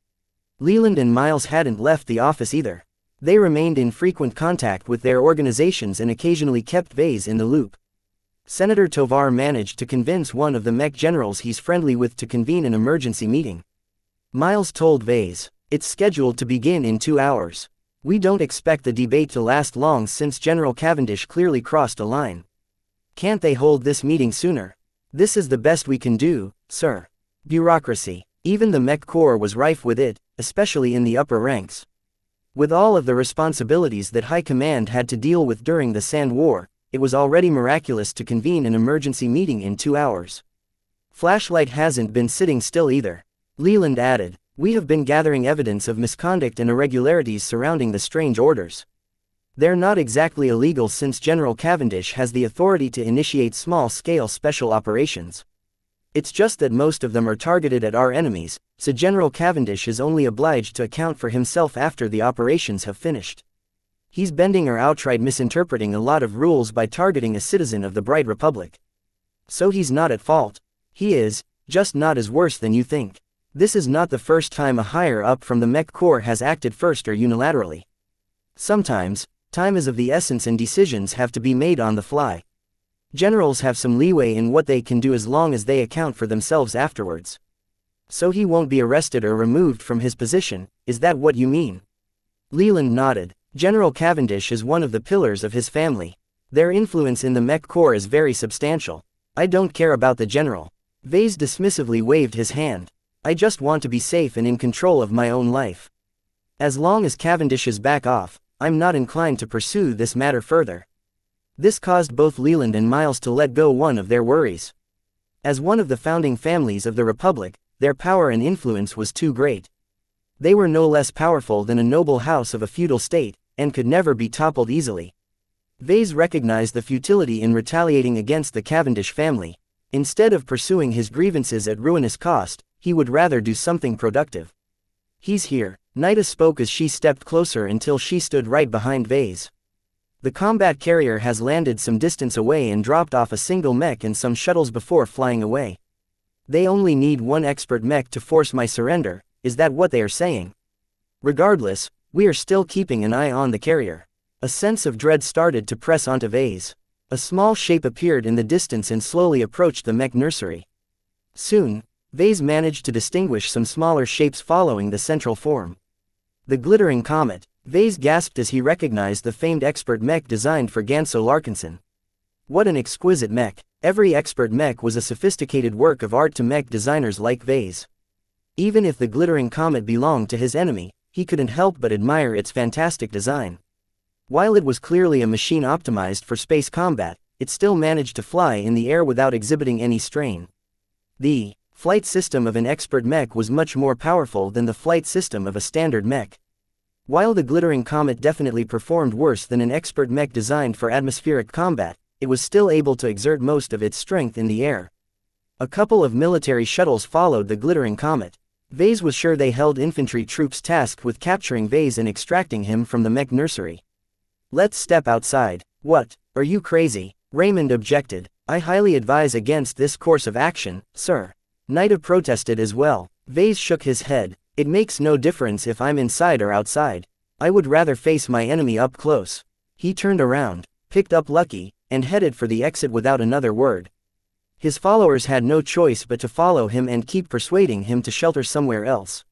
Leland and Miles hadn't left the office either. They remained in frequent contact with their organizations and occasionally kept Vase in the loop. Senator Tovar managed to convince one of the mech generals he's friendly with to convene an emergency meeting. Miles told Vase, "It's scheduled to begin in 2 hours. We don't expect the debate to last long since General Cavendish clearly crossed a line. Can't they hold this meeting sooner? This is the best we can do, sir." Bureaucracy. Even the Mech Corps was rife with it, especially in the upper ranks. With all of the responsibilities that High Command had to deal with during the Sand War, it was already miraculous to convene an emergency meeting in 2 hours. Flashlight hasn't been sitting still either. Leland added, "We have been gathering evidence of misconduct and irregularities surrounding the strange orders. They're not exactly illegal since General Cavendish has the authority to initiate small-scale special operations. It's just that most of them are targeted at our enemies, so General Cavendish is only obliged to account for himself after the operations have finished. He's bending or outright misinterpreting a lot of rules by targeting a citizen of the Bright Republic. So he's not at fault. He is, just not as worse than you think. This is not the first time a higher-up from the Mech Corps has acted first or unilaterally. Sometimes, time is of the essence and decisions have to be made on the fly. Generals have some leeway in what they can do as long as they account for themselves afterwards. So he won't be arrested or removed from his position, is that what you mean?" Leland nodded. General Cavendish is one of the pillars of his family. Their influence in the Mech Corps is very substantial. I don't care about the general. Vase dismissively waved his hand. I just want to be safe and in control of my own life. As long as Cavendish's back off, I'm not inclined to pursue this matter further. This caused both Leland and Miles to let go one of their worries. As one of the founding families of the Republic, their power and influence was too great. They were no less powerful than a noble house of a feudal state, and could never be toppled easily. Vase recognized the futility in retaliating against the Cavendish family. Instead of pursuing his grievances at ruinous cost, he would rather do something productive. "He's here," Nida spoke as she stepped closer until she stood right behind Vase. "The combat carrier has landed some distance away and dropped off a single mech and some shuttles before flying away. They only need one expert mech to force my surrender, is that what they are saying? Regardless, we are still keeping an eye on the carrier." A sense of dread started to press onto Vase. A small shape appeared in the distance and slowly approached the mech nursery. Soon, Vase managed to distinguish some smaller shapes following the central form. The glittering comet. Vase gasped as he recognized the famed expert mech designed for Ganso Larkinson. What an exquisite mech. Every expert mech was a sophisticated work of art to mech designers like Vase. Even if the glittering comet belonged to his enemy, he couldn't help but admire its fantastic design. While it was clearly a machine optimized for space combat, it still managed to fly in the air without exhibiting any strain. The flight system of an expert mech was much more powerful than the flight system of a standard mech. While the glittering comet definitely performed worse than an expert mech designed for atmospheric combat, it was still able to exert most of its strength in the air. A couple of military shuttles followed the glittering comet. Vase was sure they held infantry troops tasked with capturing Vase and extracting him from the mech nursery. "Let's step outside." "What, are you crazy?" Raymond objected. "I highly advise against this course of action, sir." Nida protested as well. Vase shook his head. "It makes no difference if I'm inside or outside. I would rather face my enemy up close." He turned around, picked up Lucky, and headed for the exit without another word. His followers had no choice but to follow him and keep persuading him to shelter somewhere else.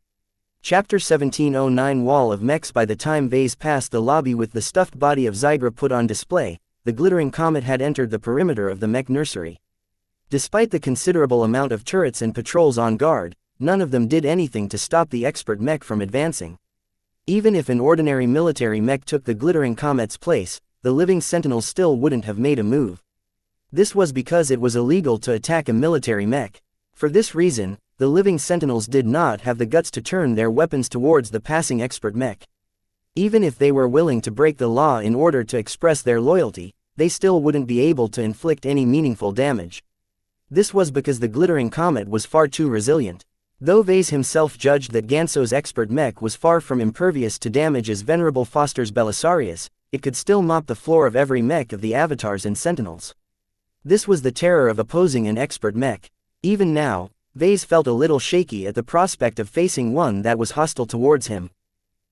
Chapter 1709 Wall of Mechs. By the time Vase passed the lobby with the stuffed body of Zygra put on display, the glittering comet had entered the perimeter of the mech nursery. Despite the considerable amount of turrets and patrols on guard, none of them did anything to stop the expert mech from advancing. Even if an ordinary military mech took the glittering comet's place, the living sentinels still wouldn't have made a move. This was because it was illegal to attack a military mech. For this reason, the living sentinels did not have the guts to turn their weapons towards the passing expert mech. Even if they were willing to break the law in order to express their loyalty, they still wouldn't be able to inflict any meaningful damage. This was because the glittering comet was far too resilient. Though Vase himself judged that Ganso's expert mech was far from impervious to damage as Venerable Foster's Belisarius, it could still mop the floor of every mech of the avatars and sentinels. This was the terror of opposing an expert mech. Even now, Vase felt a little shaky at the prospect of facing one that was hostile towards him.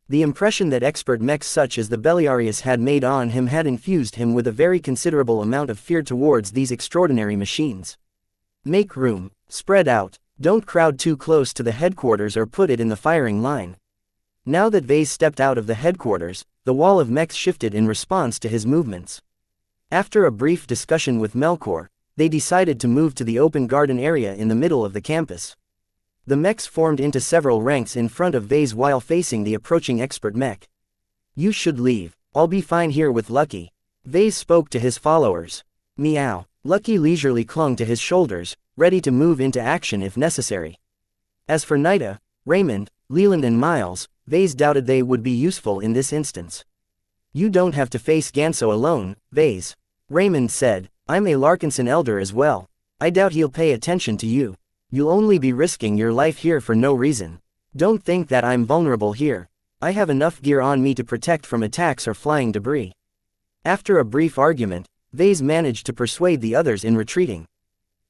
The impression that expert mechs such as the Beliarius had made on him had infused him with a very considerable amount of fear towards these extraordinary machines. Make room, spread out, don't crowd too close to the headquarters or put it in the firing line. Now that Vase stepped out of the headquarters, the wall of mechs shifted in response to his movements. After a brief discussion with Melkor, they decided to move to the open garden area in the middle of the campus. The mechs formed into several ranks in front of Vase while facing the approaching expert mech. You should leave, I'll be fine here with Lucky. Vase spoke to his followers. Meow. Lucky leisurely clung to his shoulders, ready to move into action if necessary. As for Nida, Raymond, Leland and Miles, Vase doubted they would be useful in this instance. You don't have to face Ganso alone, Vase. Raymond said, I'm a Larkinson elder as well. I doubt he'll pay attention to you. You'll only be risking your life here for no reason. Don't think that I'm vulnerable here. I have enough gear on me to protect from attacks or flying debris. After a brief argument, Vase managed to persuade the others in retreating.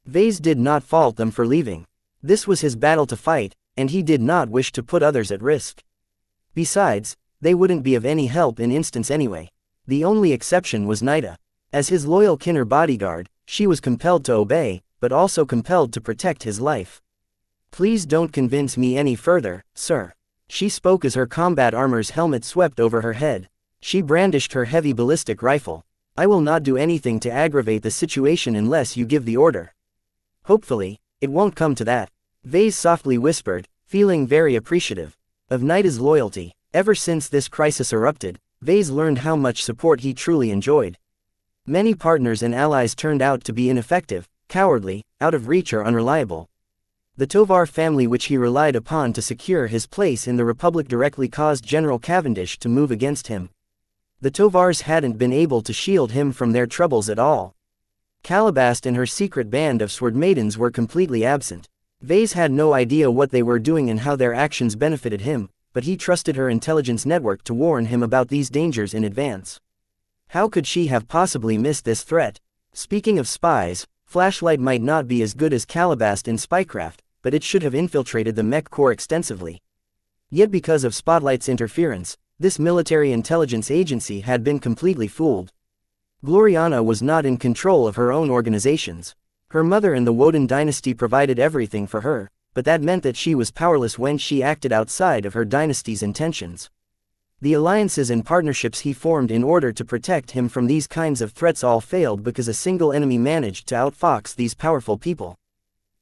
Vase did not fault them for leaving. This was his battle to fight, and he did not wish to put others at risk. Besides, they wouldn't be of any help in instance anyway. The only exception was Nida. As his loyal Kinner bodyguard, she was compelled to obey, but also compelled to protect his life. Please don't convince me any further, sir. She spoke as her combat armor's helmet swept over her head. She brandished her heavy ballistic rifle. I will not do anything to aggravate the situation unless you give the order. Hopefully, it won't come to that. Vase softly whispered, feeling very appreciative of Nida's loyalty. Ever since this crisis erupted, Vase learned how much support he truly enjoyed. Many partners and allies turned out to be ineffective, cowardly, out of reach or unreliable. The Tovar family which he relied upon to secure his place in the Republic directly caused General Cavendish to move against him. The Tovars hadn't been able to shield him from their troubles at all. Calabast and her secret band of sword maidens were completely absent. Vase had no idea what they were doing and how their actions benefited him, but he trusted her intelligence network to warn him about these dangers in advance. How could she have possibly missed this threat? Speaking of spies, Flashlight might not be as good as Calabast in spycraft, but it should have infiltrated the Mech Corps extensively. Yet because of Spotlight's interference, this military intelligence agency had been completely fooled. Gloriana was not in control of her own organizations. Her mother and the Woden dynasty provided everything for her, but that meant that she was powerless when she acted outside of her dynasty's intentions. The alliances and partnerships he formed in order to protect him from these kinds of threats all failed because a single enemy managed to outfox these powerful people.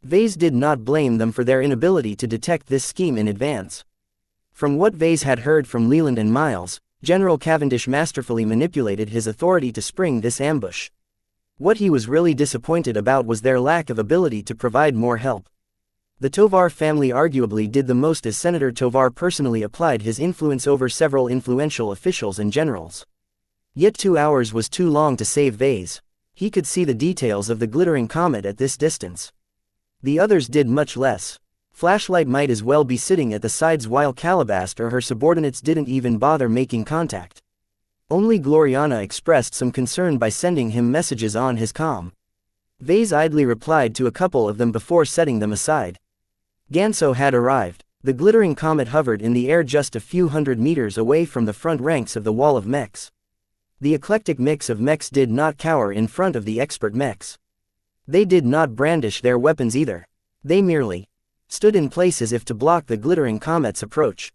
Vase did not blame them for their inability to detect this scheme in advance. From what Vase had heard from Leland and Miles, General Cavendish masterfully manipulated his authority to spring this ambush. What he was really disappointed about was their lack of ability to provide more help. The Tovar family arguably did the most as Senator Tovar personally applied his influence over several influential officials and generals. Yet 2 hours was too long to save Vase. He could see the details of the glittering comet at this distance. The others did much less. Flashlight might as well be sitting at the sides while Calabast or her subordinates didn't even bother making contact. Only Gloriana expressed some concern by sending him messages on his comm. Vase idly replied to a couple of them before setting them aside. Ganso had arrived. The glittering comet hovered in the air just a few hundred meters away from the front ranks of the wall of mechs. The eclectic mix of mechs did not cower in front of the expert mechs. They did not brandish their weapons either. They merely stood in place as if to block the glittering comet's approach.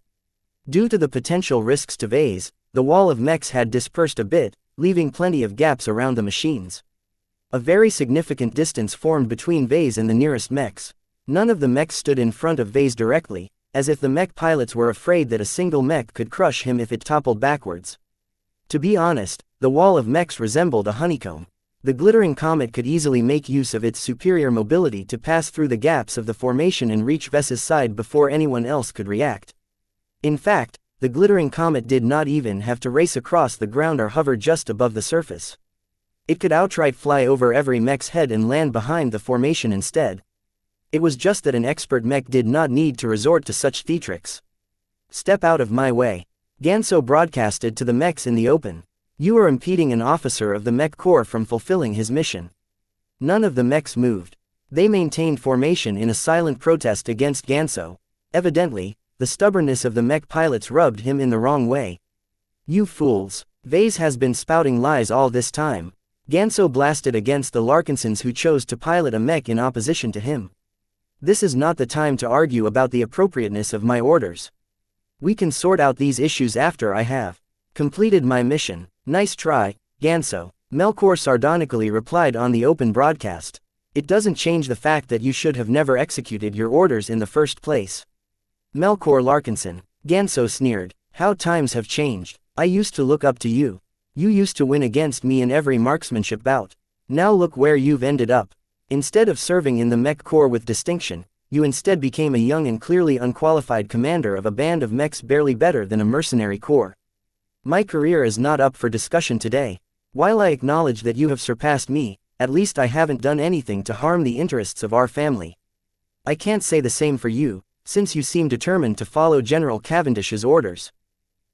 Due to the potential risks to Vase, the wall of mechs had dispersed a bit, leaving plenty of gaps around the machines. A very significant distance formed between Vase and the nearest mechs. None of the mechs stood in front of Vase directly, as if the mech pilots were afraid that a single mech could crush him if it toppled backwards. To be honest, the wall of mechs resembled a honeycomb. The glittering comet could easily make use of its superior mobility to pass through the gaps of the formation and reach Ves's side before anyone else could react. In fact, the glittering comet did not even have to race across the ground or hover just above the surface. It could outright fly over every mech's head and land behind the formation instead. It was just that an expert mech did not need to resort to such theatrics. Step out of my way. Ganso broadcasted to the mechs in the open. You are impeding an officer of the Mech Corps from fulfilling his mission. None of the mechs moved. They maintained formation in a silent protest against Ganso. Evidently, the stubbornness of the mech pilots rubbed him in the wrong way. You fools. Vase has been spouting lies all this time. Ganso blasted against the Larkinsons who chose to pilot a mech in opposition to him. This is not the time to argue about the appropriateness of my orders. We can sort out these issues after I have completed my mission. Nice try, Ganso. Melkor sardonically replied on the open broadcast. It doesn't change the fact that you should have never executed your orders in the first place. Melkor Larkinson. Ganso sneered. How times have changed. I used to look up to you. You used to win against me in every marksmanship bout. Now look where you've ended up. Instead of serving in the Mech Corps with distinction, you instead became a young and clearly unqualified commander of a band of mechs barely better than a mercenary corps. My career is not up for discussion today. While I acknowledge that you have surpassed me, at least I haven't done anything to harm the interests of our family. I can't say the same for you, since you seem determined to follow General Cavendish's orders.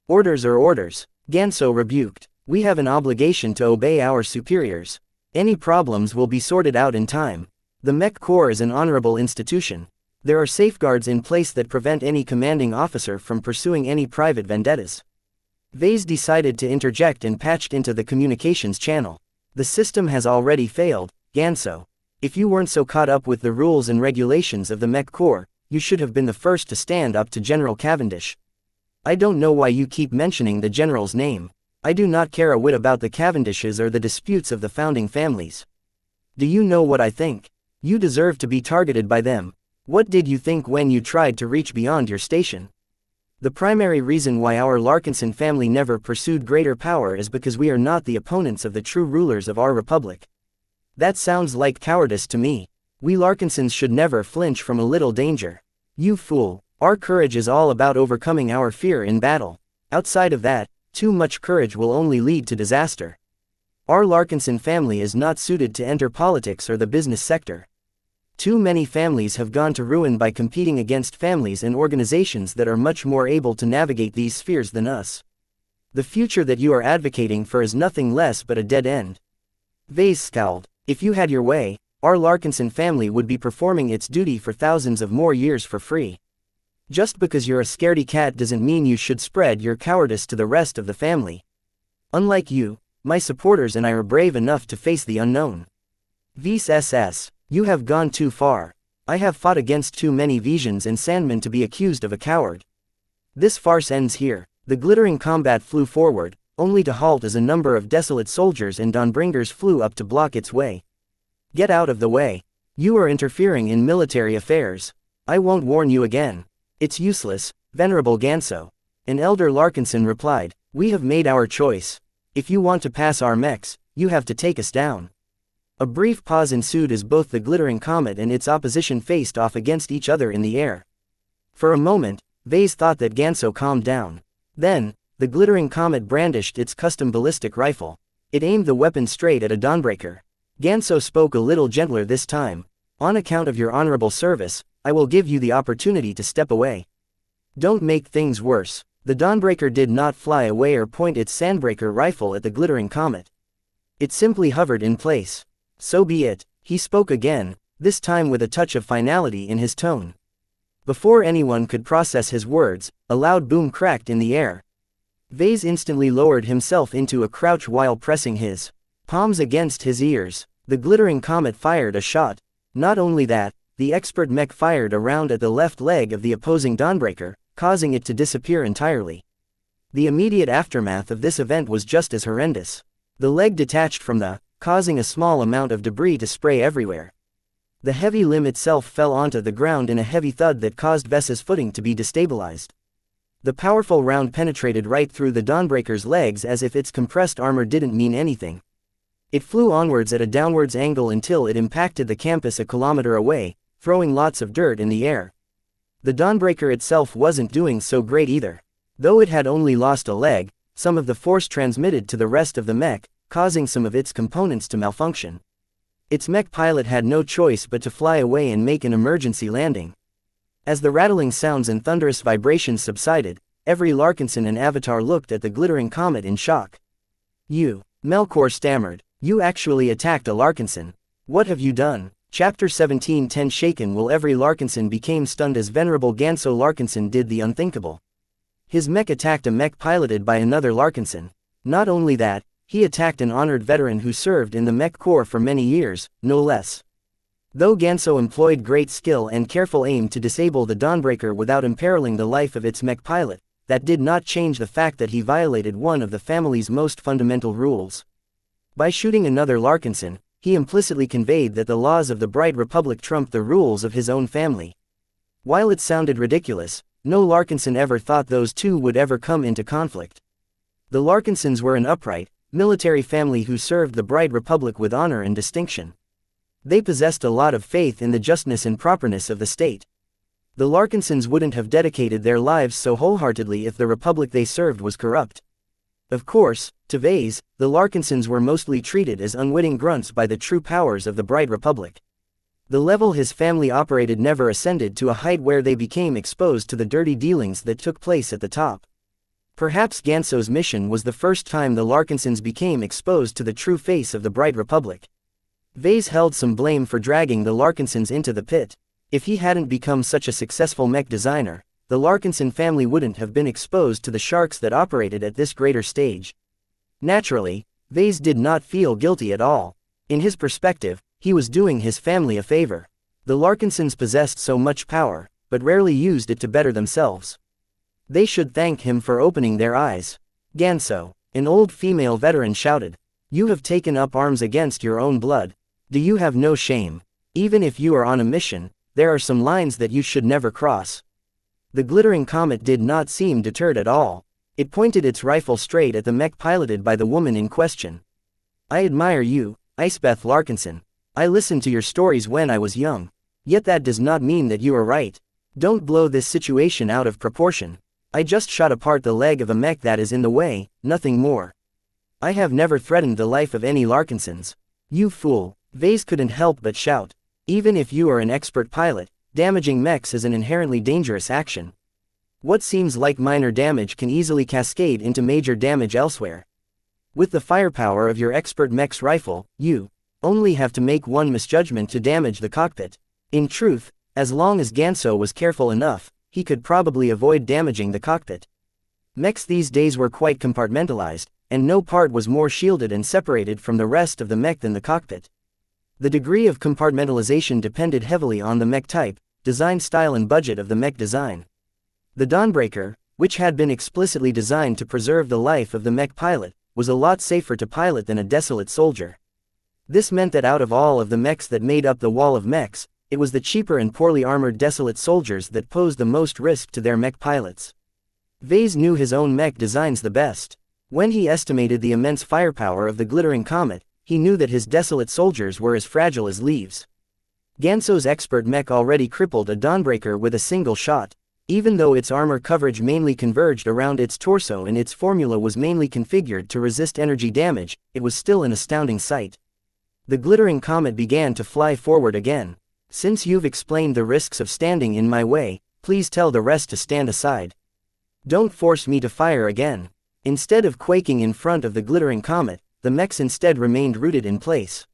Orders are orders, Ganso rebuked. We have an obligation to obey our superiors. Any problems will be sorted out in time. The Mech Corps is an honorable institution. There are safeguards in place that prevent any commanding officer from pursuing any private vendettas. Vase decided to interject and patched into the communications channel. The system has already failed, Ganso. If you weren't so caught up with the rules and regulations of the Mech Corps, you should have been the first to stand up to General Cavendish. I don't know why you keep mentioning the general's name. I do not care a whit about the Cavendishes or the disputes of the founding families. Do you know what I think? You deserve to be targeted by them. What did you think when you tried to reach beyond your station? The primary reason why our Larkinson family never pursued greater power is because we are not the opponents of the true rulers of our republic. That sounds like cowardice to me. We Larkinsons should never flinch from a little danger. You fool, our courage is all about overcoming our fear in battle. Outside of that, too much courage will only lead to disaster. Our Larkinson family is not suited to enter politics or the business sector. Too many families have gone to ruin by competing against families and organizations that are much more able to navigate these spheres than us. The future that you are advocating for is nothing less but a dead end. Vase scowled. If you had your way, our Larkinson family would be performing its duty for thousands of more years for free. Just because you're a scaredy cat doesn't mean you should spread your cowardice to the rest of the family. Unlike you, my supporters and I are brave enough to face the unknown. Vase SS. You have gone too far. I have fought against too many Visions and Sandmen to be accused of a coward. This farce ends here. The glittering combat flew forward, only to halt as a number of desolate soldiers and Dawnbringers flew up to block its way. Get out of the way. You are interfering in military affairs. I won't warn you again. It's useless, Venerable Ganso. An elder Larkinson replied, We have made our choice. If you want to pass our mechs, you have to take us down. A brief pause ensued as both the glittering comet and its opposition faced off against each other in the air. For a moment, Vase thought that Ganso calmed down. Then, the glittering comet brandished its custom ballistic rifle. It aimed the weapon straight at a Dawnbreaker. Ganso spoke a little gentler this time. On account of your honorable service, I will give you the opportunity to step away. Don't make things worse. The Dawnbreaker did not fly away or point its Sandbreaker rifle at the glittering comet. It simply hovered in place. So be it, he spoke again, this time with a touch of finality in his tone. Before anyone could process his words, a loud boom cracked in the air. Vase instantly lowered himself into a crouch while pressing his palms against his ears. The glittering comet fired a shot. Not only that, the expert mech fired a round at the left leg of the opposing Dawnbreaker, causing it to disappear entirely. The immediate aftermath of this event was just as horrendous. The leg detached from causing a small amount of debris to spray everywhere. The heavy limb itself fell onto the ground in a heavy thud that caused Vess's footing to be destabilized. The powerful round penetrated right through the Dawnbreaker's legs as if its compressed armor didn't mean anything. It flew onwards at a downwards angle until it impacted the campus a kilometer away, throwing lots of dirt in the air. The Dawnbreaker itself wasn't doing so great either. Though it had only lost a leg, some of the force transmitted to the rest of the mech, causing some of its components to malfunction. Its mech pilot had no choice but to fly away and make an emergency landing. As the rattling sounds and thunderous vibrations subsided, every Larkinson and Avatar looked at the glittering comet in shock. Melkor stammered. You actually attacked a Larkinson. What have you done? Chapter 17:10 Shaken will every Larkinson became stunned as Venerable Ganso Larkinson did the unthinkable. His mech attacked a mech piloted by another Larkinson. Not only that, he attacked an honored veteran who served in the Mech Corps for many years, no less. Though Ganso employed great skill and careful aim to disable the Dawnbreaker without imperiling the life of its mech pilot, that did not change the fact that he violated one of the family's most fundamental rules. By shooting another Larkinson, he implicitly conveyed that the laws of the Bright Republic trumped the rules of his own family. While it sounded ridiculous, no Larkinson ever thought those two would ever come into conflict. The Larkinsons were an upright, military family who served the Bright Republic with honor and distinction. They possessed a lot of faith in the justness and properness of the state. The Larkinsons wouldn't have dedicated their lives so wholeheartedly if the Republic they served was corrupt. Of course, to Vase, the Larkinsons were mostly treated as unwitting grunts by the true powers of the Bright Republic. The level his family operated never ascended to a height where they became exposed to the dirty dealings that took place at the top. Perhaps Ganso's mission was the first time the Larkinsons became exposed to the true face of the Bright Republic. Vase held some blame for dragging the Larkinsons into the pit. If he hadn't become such a successful mech designer, the Larkinson family wouldn't have been exposed to the sharks that operated at this greater stage. Naturally, Vase did not feel guilty at all. In his perspective, he was doing his family a favor. The Larkinsons possessed so much power, but rarely used it to better themselves. They should thank him for opening their eyes. Ganso, an old female veteran, shouted. You have taken up arms against your own blood. Do you have no shame? Even if you are on a mission, there are some lines that you should never cross. The glittering comet did not seem deterred at all. It pointed its rifle straight at the mech piloted by the woman in question. I admire you, Icebeth Larkinson. I listened to your stories when I was young. Yet that does not mean that you are right. Don't blow this situation out of proportion. I just shot apart the leg of a mech that is in the way, nothing more. I have never threatened the life of any Larkinsons. You fool, Vase couldn't help but shout. Even if you are an expert pilot, damaging mechs is an inherently dangerous action. What seems like minor damage can easily cascade into major damage elsewhere. With the firepower of your expert mech's rifle, you only have to make one misjudgment to damage the cockpit. In truth, as long as Ganso was careful enough, he could probably avoid damaging the cockpit. Mechs these days were quite compartmentalized, and no part was more shielded and separated from the rest of the mech than the cockpit. The degree of compartmentalization depended heavily on the mech type, design style and budget of the mech design. The Dawnbreaker, which had been explicitly designed to preserve the life of the mech pilot, was a lot safer to pilot than a desolate soldier. This meant that out of all of the mechs that made up the wall of mechs, it was the cheaper and poorly armored desolate soldiers that posed the most risk to their mech pilots. Vase knew his own mech designs the best. When he estimated the immense firepower of the glittering comet, he knew that his desolate soldiers were as fragile as leaves. Ganso's expert mech already crippled a Dawnbreaker with a single shot. Even though its armor coverage mainly converged around its torso and its formula was mainly configured to resist energy damage, it was still an astounding sight. The glittering comet began to fly forward again. Since you've explained the risks of standing in my way, please tell the rest to stand aside. Don't force me to fire again. Instead of quaking in front of the glittering comet, the mechs instead remained rooted in place.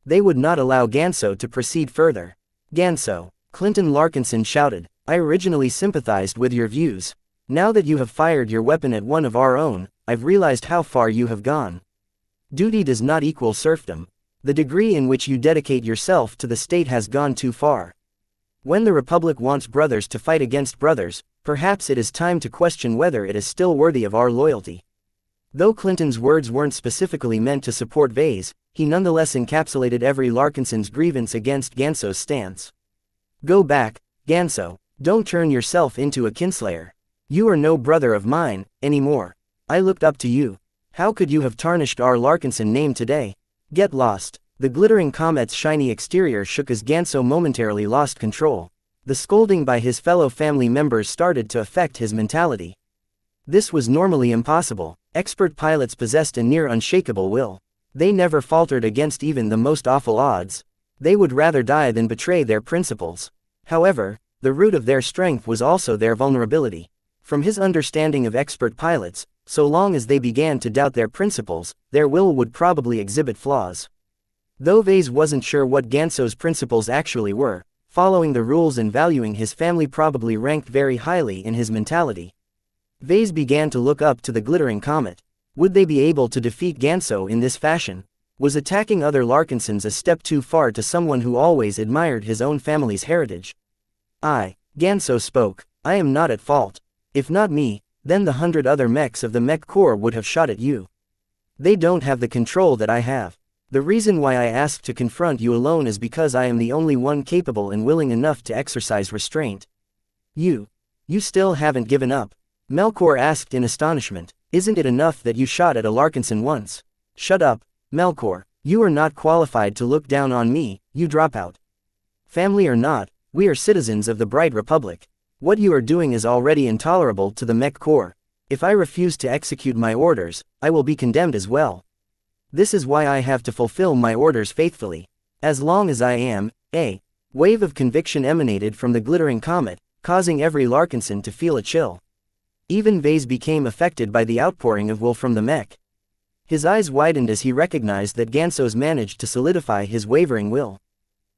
They would not allow Ganso to proceed further. Ganso, Clinton Larkinson shouted, I originally sympathized with your views. Now that you have fired your weapon at one of our own, I've realized how far you have gone. Duty does not equal serfdom. The degree in which you dedicate yourself to the state has gone too far. When the Republic wants brothers to fight against brothers, perhaps it is time to question whether it is still worthy of our loyalty. Though Clinton's words weren't specifically meant to support Vase, he nonetheless encapsulated every Larkinson's grievance against Ganso's stance. Go back, Ganso. Don't turn yourself into a kinslayer. You are no brother of mine, anymore. I looked up to you. How could you have tarnished our Larkinson name today? Get lost. The glittering comet's shiny exterior shook as Ganso momentarily lost control. The scolding by his fellow family members started to affect his mentality. This was normally impossible. Expert pilots possessed a near unshakable will. They never faltered against even the most awful odds. They would rather die than betray their principles. However, the root of their strength was also their vulnerability. From his understanding of expert pilots, so long as they began to doubt their principles, their will would probably exhibit flaws. Though Vase wasn't sure what Ganso's principles actually were, following the rules and valuing his family probably ranked very highly in his mentality. Vase began to look up to the glittering comet. Would they be able to defeat Ganso in this fashion? Was attacking other Larkinsons a step too far to someone who always admired his own family's heritage? Ganso spoke, I am not at fault. If not me, then the 100 other mechs of the Mech Corps would have shot at you. They don't have the control that I have. The reason why I asked to confront you alone is because I am the only one capable and willing enough to exercise restraint. You still haven't given up? Melkor asked in astonishment. Isn't it enough that you shot at a Larkinson once? Shut up, Melkor. You are not qualified to look down on me, you dropout. Family or not, we are citizens of the Bright Republic. What you are doing is already intolerable to the Mech Corps. If I refuse to execute my orders, I will be condemned as well. This is why I have to fulfill my orders faithfully. As long as I am, a wave of conviction emanated from the glittering comet, causing every Larkinson to feel a chill. Even Vase became affected by the outpouring of will from the mech. His eyes widened as he recognized that Ganso's managed to solidify his wavering will.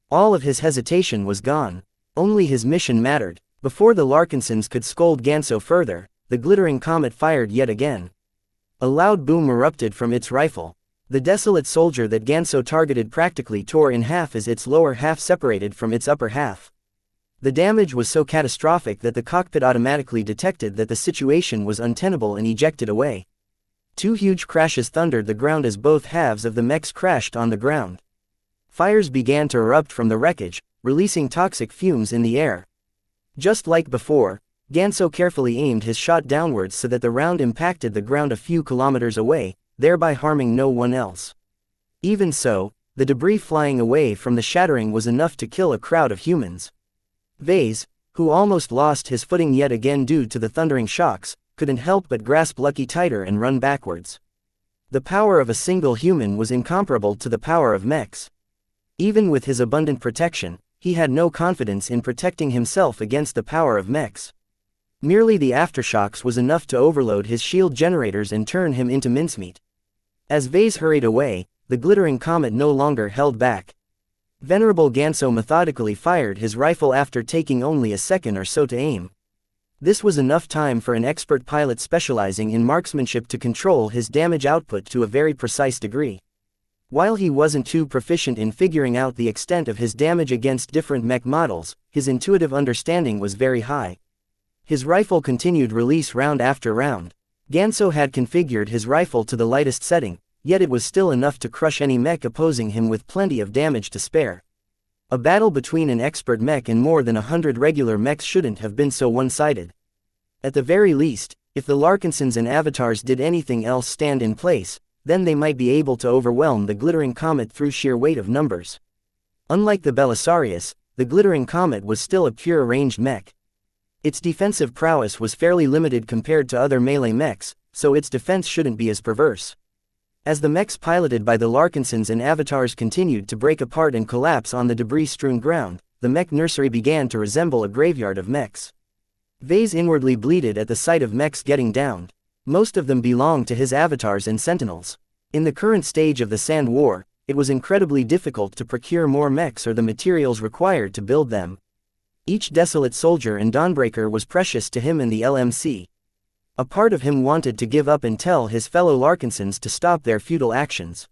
All of his hesitation was gone. Only his mission mattered. Before the Larkinsons could scold Ganso further, the glittering comet fired yet again. A loud boom erupted from its rifle. The desolate soldier that Ganso targeted practically tore in half as its lower half separated from its upper half. The damage was so catastrophic that the cockpit automatically detected that the situation was untenable and ejected away. Two huge crashes thundered the ground as both halves of the mechs crashed on the ground. Fires began to erupt from the wreckage, releasing toxic fumes in the air. Just like before, Ganso carefully aimed his shot downwards so that the round impacted the ground a few kilometers away, thereby harming no one else. Even so, the debris flying away from the shattering was enough to kill a crowd of humans. Vase, who almost lost his footing yet again due to the thundering shocks, couldn't help but grasp Lucky tighter and run backwards. The power of a single human was incomparable to the power of mechs. Even with his abundant protection, he had no confidence in protecting himself against the power of mechs. Merely the aftershocks was enough to overload his shield generators and turn him into mincemeat. As Vase hurried away, the glittering comet no longer held back. Venerable Ganso methodically fired his rifle after taking only a second or so to aim. This was enough time for an expert pilot specializing in marksmanship to control his damage output to a very precise degree. While he wasn't too proficient in figuring out the extent of his damage against different mech models, his intuitive understanding was very high. His rifle continued release round after round. Ganso had configured his rifle to the lightest setting, yet it was still enough to crush any mech opposing him with plenty of damage to spare. A battle between an expert mech and more than 100 regular mechs shouldn't have been so one-sided. At the very least, if the Larkinsons and Avatars did anything else stand in place, then they might be able to overwhelm the glittering comet through sheer weight of numbers. Unlike the Belisarius, the glittering comet was still a pure ranged mech. Its defensive prowess was fairly limited compared to other melee mechs, so its defense shouldn't be as perverse. As the mechs piloted by the Larkinsons and Avatars continued to break apart and collapse on the debris-strewn ground, the mech nursery began to resemble a graveyard of mechs. Vase inwardly bleated at the sight of mechs getting downed. Most of them belonged to his Avatars and Sentinels. In the current stage of the Sand War, it was incredibly difficult to procure more mechs or the materials required to build them. Each desolate soldier and Dawnbreaker was precious to him and the LMC. A part of him wanted to give up and tell his fellow Larkinsons to stop their futile actions.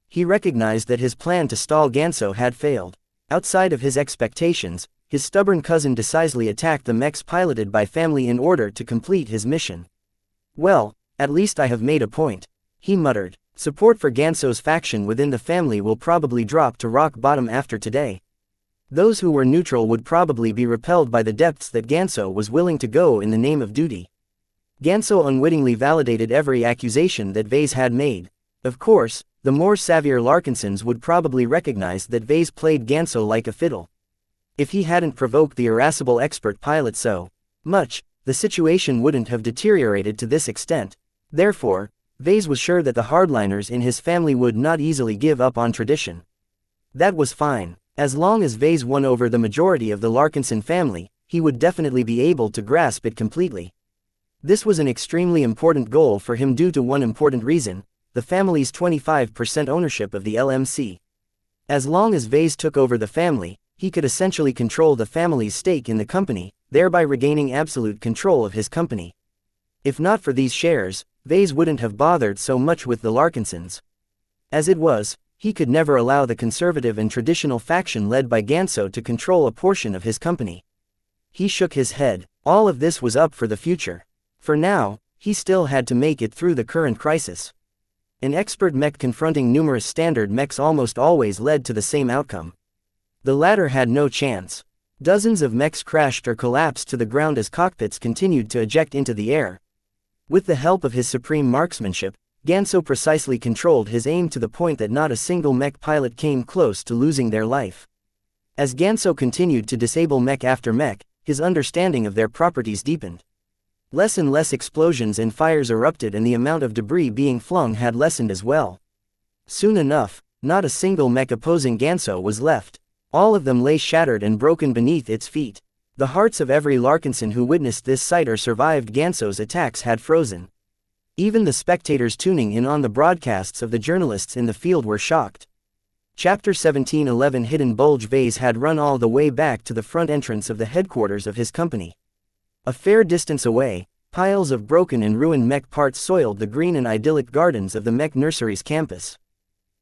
He recognized that his plan to stall Ganso had failed. Outside of his expectations, his stubborn cousin decisively attacked the mechs piloted by family in order to complete his mission. Well, at least I have made a point, he muttered. Support for Ganso's faction within the family will probably drop to rock bottom after today. Those who were neutral would probably be repelled by the depths that Ganso was willing to go in the name of duty. Ganso unwittingly validated every accusation that Vase had made. Of course, the more savvier Larkinsons would probably recognize that Vase played Ganso like a fiddle. If he hadn't provoked the irascible expert pilot so much, the situation wouldn't have deteriorated to this extent. Therefore, Vase was sure that the hardliners in his family would not easily give up on tradition. That was fine. As long as Vase won over the majority of the Larkinson family, he would definitely be able to grasp it completely. This was an extremely important goal for him due to one important reason: the family's 25% ownership of the LMC. As long as Vase took over the family, he could essentially control the family's stake in the company, thereby regaining absolute control of his company. If not for these shares, Vase wouldn't have bothered so much with the Larkinsons. As it was, he could never allow the conservative and traditional faction led by Ganso to control a portion of his company. He shook his head. All of this was up for the future. For now, he still had to make it through the current crisis. An expert mech confronting numerous standard mechs almost always led to the same outcome. The latter had no chance. Dozens of mechs crashed or collapsed to the ground as cockpits continued to eject into the air. With the help of his supreme marksmanship, Ganso precisely controlled his aim to the point that not a single mech pilot came close to losing their life. As Ganso continued to disable mech after mech, his understanding of their properties deepened. Less and less explosions and fires erupted, and the amount of debris being flung had lessened as well. Soon enough, not a single mech opposing Ganso was left. All of them lay shattered and broken beneath its feet. The hearts of every Larkinson who witnessed this sight or survived Ganso's attacks had frozen. Even the spectators tuning in on the broadcasts of the journalists in the field were shocked. Chapter 1711 Hidden Bulge. Vase had run all the way back to the front entrance of the headquarters of his company. A fair distance away, piles of broken and ruined mech parts soiled the green and idyllic gardens of the Mech Nursery's campus.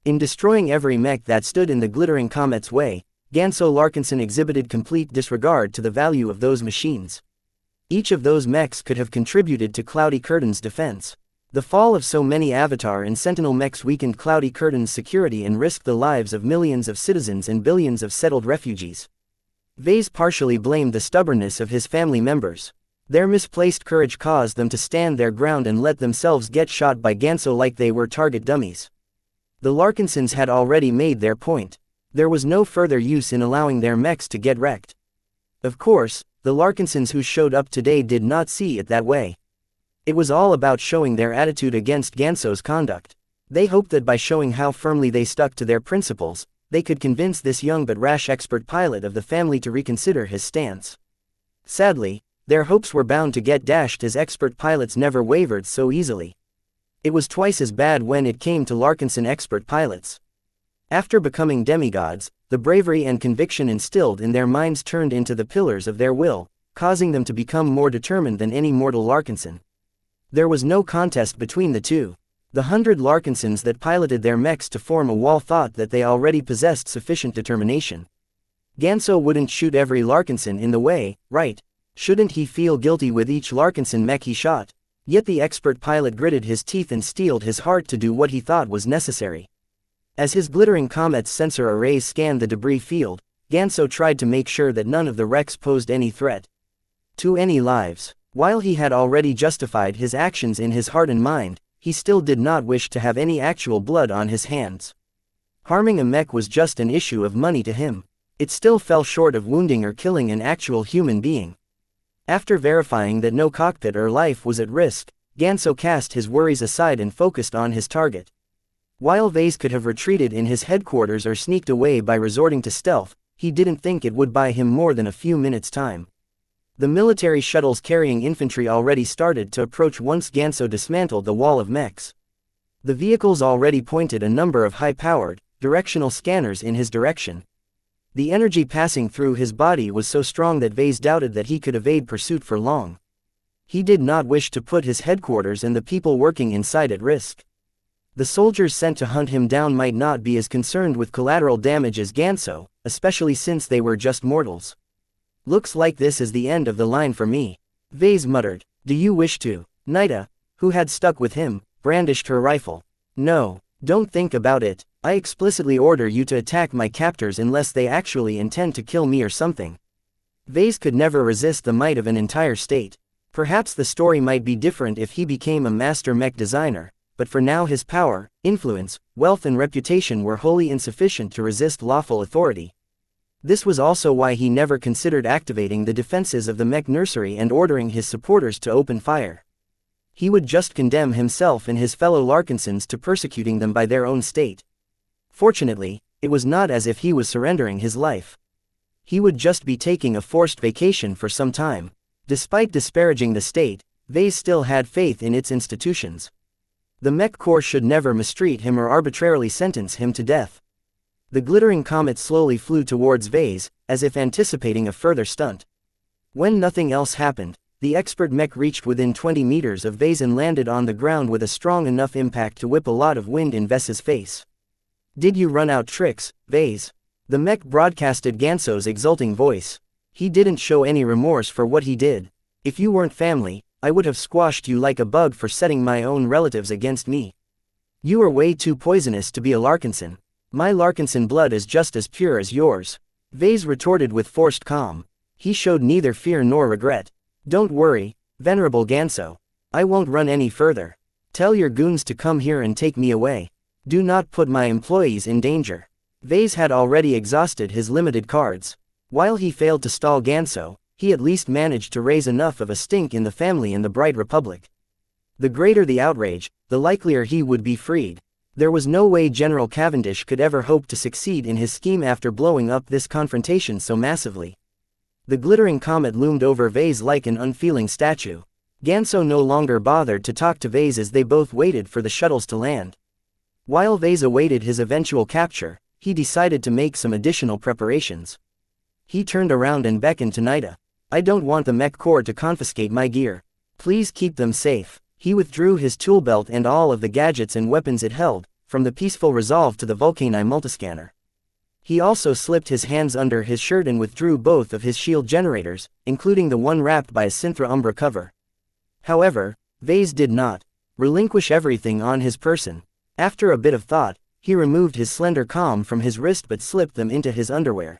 In destroying every mech that stood in the glittering comet's way, Ganso Larkinson exhibited complete disregard to the value of those machines. Each of those mechs could have contributed to Cloudy Curtain's defense. The fall of so many Avatar and Sentinel mechs weakened Cloudy Curtain's security and risked the lives of millions of citizens and billions of settled refugees. Vase partially blamed the stubbornness of his family members. Their misplaced courage caused them to stand their ground and let themselves get shot by Ganso like they were target dummies. The Larkinsons had already made their point. There was no further use in allowing their mechs to get wrecked. Of course, the Larkinsons who showed up today did not see it that way. It was all about showing their attitude against Ganso's conduct. They hoped that by showing how firmly they stuck to their principles, they could convince this young but rash expert pilot of the family to reconsider his stance. Sadly, their hopes were bound to get dashed, as expert pilots never wavered so easily. It was twice as bad when it came to Larkinson expert pilots. After becoming demigods, the bravery and conviction instilled in their minds turned into the pillars of their will, causing them to become more determined than any mortal Larkinson. There was no contest between the two. The 100 Larkinsons that piloted their mechs to form a wall thought that they already possessed sufficient determination. Ganso wouldn't shoot every Larkinson in the way, right? Shouldn't he feel guilty with each Larkinson mech he shot? Yet the expert pilot gritted his teeth and steeled his heart to do what he thought was necessary. As his glittering comet's sensor arrays scanned the debris field, Ganso tried to make sure that none of the wrecks posed any threat to any lives. While he had already justified his actions in his heart and mind, he still did not wish to have any actual blood on his hands. Harming a mech was just an issue of money to him. It still fell short of wounding or killing an actual human being. After verifying that no cockpit or life was at risk, Ganso cast his worries aside and focused on his target. While Vase could have retreated in his headquarters or sneaked away by resorting to stealth, he didn't think it would buy him more than a few minutes' time. The military shuttles carrying infantry already started to approach once Ganso dismantled the wall of mechs. The vehicles already pointed a number of high-powered, directional scanners in his direction. The energy passing through his body was so strong that Vase doubted that he could evade pursuit for long. He did not wish to put his headquarters and the people working inside at risk. The soldiers sent to hunt him down might not be as concerned with collateral damage as Ganso, especially since they were just mortals. "Looks like this is the end of the line for me," Vase muttered. "Do you wish to?" Nida, who had stuck with him, brandished her rifle. "No, don't think about it. I explicitly order you to attack my captors unless they actually intend to kill me or something." Vase could never resist the might of an entire state. Perhaps the story might be different if he became a master mech designer, but for now his power, influence, wealth and reputation were wholly insufficient to resist lawful authority. This was also why he never considered activating the defenses of the Mech Nursery and ordering his supporters to open fire. He would just condemn himself and his fellow Larkinsons to persecuting them by their own state. Fortunately, it was not as if he was surrendering his life. He would just be taking a forced vacation for some time. Despite disparaging the state, Vase still had faith in its institutions. The Mech Corps should never mistreat him or arbitrarily sentence him to death. The glittering comet slowly flew towards Vase, as if anticipating a further stunt. When nothing else happened, the expert mech reached within 20 meters of Vase and landed on the ground with a strong enough impact to whip a lot of wind in Vase's face. "Did you run out tricks, Vase?" The mech broadcasted Ganso's exulting voice. He didn't show any remorse for what he did. "If you weren't family, I would have squashed you like a bug for setting my own relatives against me. You are way too poisonous to be a Larkinson. My Larkinson blood is just as pure as yours." Vase retorted with forced calm. He showed neither fear nor regret. "Don't worry, Venerable Ganso. I won't run any further. Tell your goons to come here and take me away. Do not put my employees in danger." Vase had already exhausted his limited cards. While he failed to stall Ganso, he at least managed to raise enough of a stink in the family in the Bright Republic. The greater the outrage, the likelier he would be freed. There was no way General Cavendish could ever hope to succeed in his scheme after blowing up this confrontation so massively. The glittering comet loomed over Vase like an unfeeling statue. Ganso no longer bothered to talk to Vase as they both waited for the shuttles to land. While Vase awaited his eventual capture, he decided to make some additional preparations. He turned around and beckoned to Nida. "I don't want the Mech Corps to confiscate my gear. Please keep them safe." He withdrew his tool belt and all of the gadgets and weapons it held, from the peaceful resolve to the Vulcani multiscanner. He also slipped his hands under his shirt and withdrew both of his shield generators, including the one wrapped by a Synthra Umbra cover. However, Vase did not relinquish everything on his person. After a bit of thought, he removed his slender comm from his wrist but slipped them into his underwear.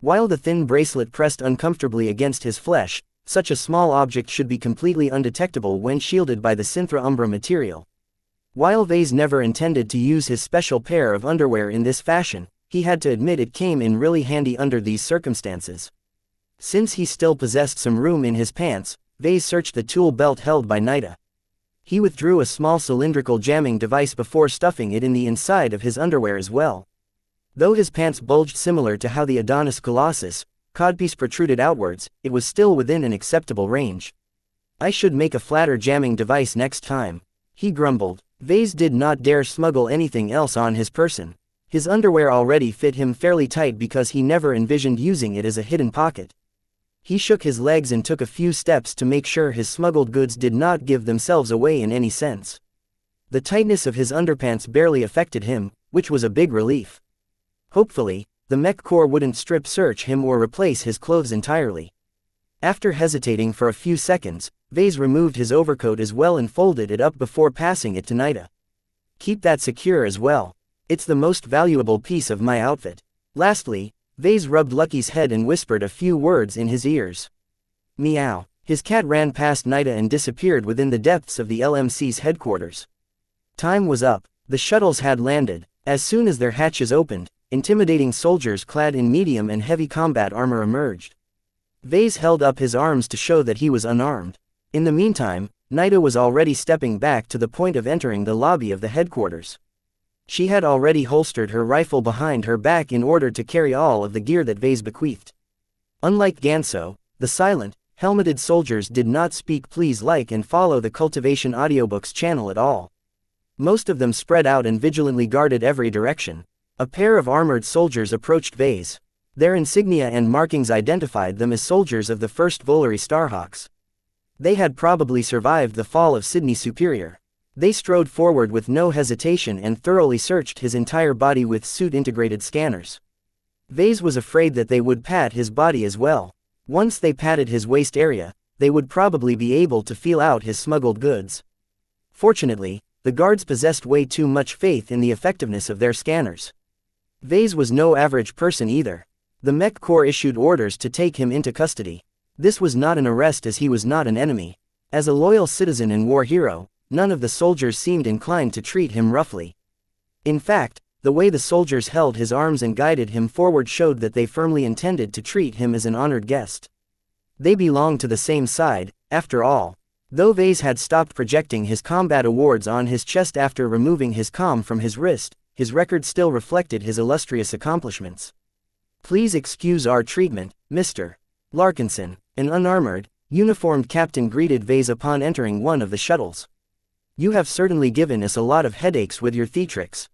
While the thin bracelet pressed uncomfortably against his flesh, such a small object should be completely undetectable when shielded by the Synthra Umbra material. While Vase never intended to use his special pair of underwear in this fashion, he had to admit it came in really handy under these circumstances. Since he still possessed some room in his pants, Vase searched the tool belt held by Nida. He withdrew a small cylindrical jamming device before stuffing it in the inside of his underwear as well. Though his pants bulged similar to how the Adonis Colossus codpiece protruded outwards, it was still within an acceptable range. "I should make a flatter jamming device next time," he grumbled. Vase did not dare smuggle anything else on his person. His underwear already fit him fairly tight because he never envisioned using it as a hidden pocket. He shook his legs and took a few steps to make sure his smuggled goods did not give themselves away in any sense. The tightness of his underpants barely affected him, which was a big relief. Hopefully, the Mech Corps wouldn't strip search him or replace his clothes entirely. After hesitating for a few seconds, Vase removed his overcoat as well and folded it up before passing it to Nida. "Keep that secure as well. It's the most valuable piece of my outfit." Lastly, Vase rubbed Lucky's head and whispered a few words in his ears. Meow. His cat ran past Nida and disappeared within the depths of the LMC's headquarters. Time was up. The shuttles had landed. As soon as their hatches opened, intimidating soldiers clad in medium and heavy combat armor emerged. Vase held up his arms to show that he was unarmed. In the meantime, Nida was already stepping back to the point of entering the lobby of the headquarters. She had already holstered her rifle behind her back in order to carry all of the gear that Vase bequeathed. Unlike Ganso, the silent, helmeted soldiers did not speak please like and follow the Cultivation Audiobooks channel at all. Most of them spread out and vigilantly guarded every direction. A pair of armored soldiers approached Vase. Their insignia and markings identified them as soldiers of the 1st Volary Starhawks. They had probably survived the fall of Sydney Superior. They strode forward with no hesitation and thoroughly searched his entire body with suit-integrated scanners. Vase was afraid that they would pat his body as well. Once they patted his waist area, they would probably be able to feel out his smuggled goods. Fortunately, the guards possessed way too much faith in the effectiveness of their scanners. Vase was no average person either. The Mech Corps issued orders to take him into custody. This was not an arrest as he was not an enemy. As a loyal citizen and war hero, none of the soldiers seemed inclined to treat him roughly. In fact, the way the soldiers held his arms and guided him forward showed that they firmly intended to treat him as an honored guest. They belonged to the same side, after all. Though Vase had stopped projecting his combat awards on his chest after removing his comm from his wrist, his record still reflected his illustrious accomplishments. "Please excuse our treatment, Mr. Larkinson." An unarmored, Uniformed captain greeted Vase upon entering one of the shuttles. You have certainly given us a lot of headaches with your theatrics.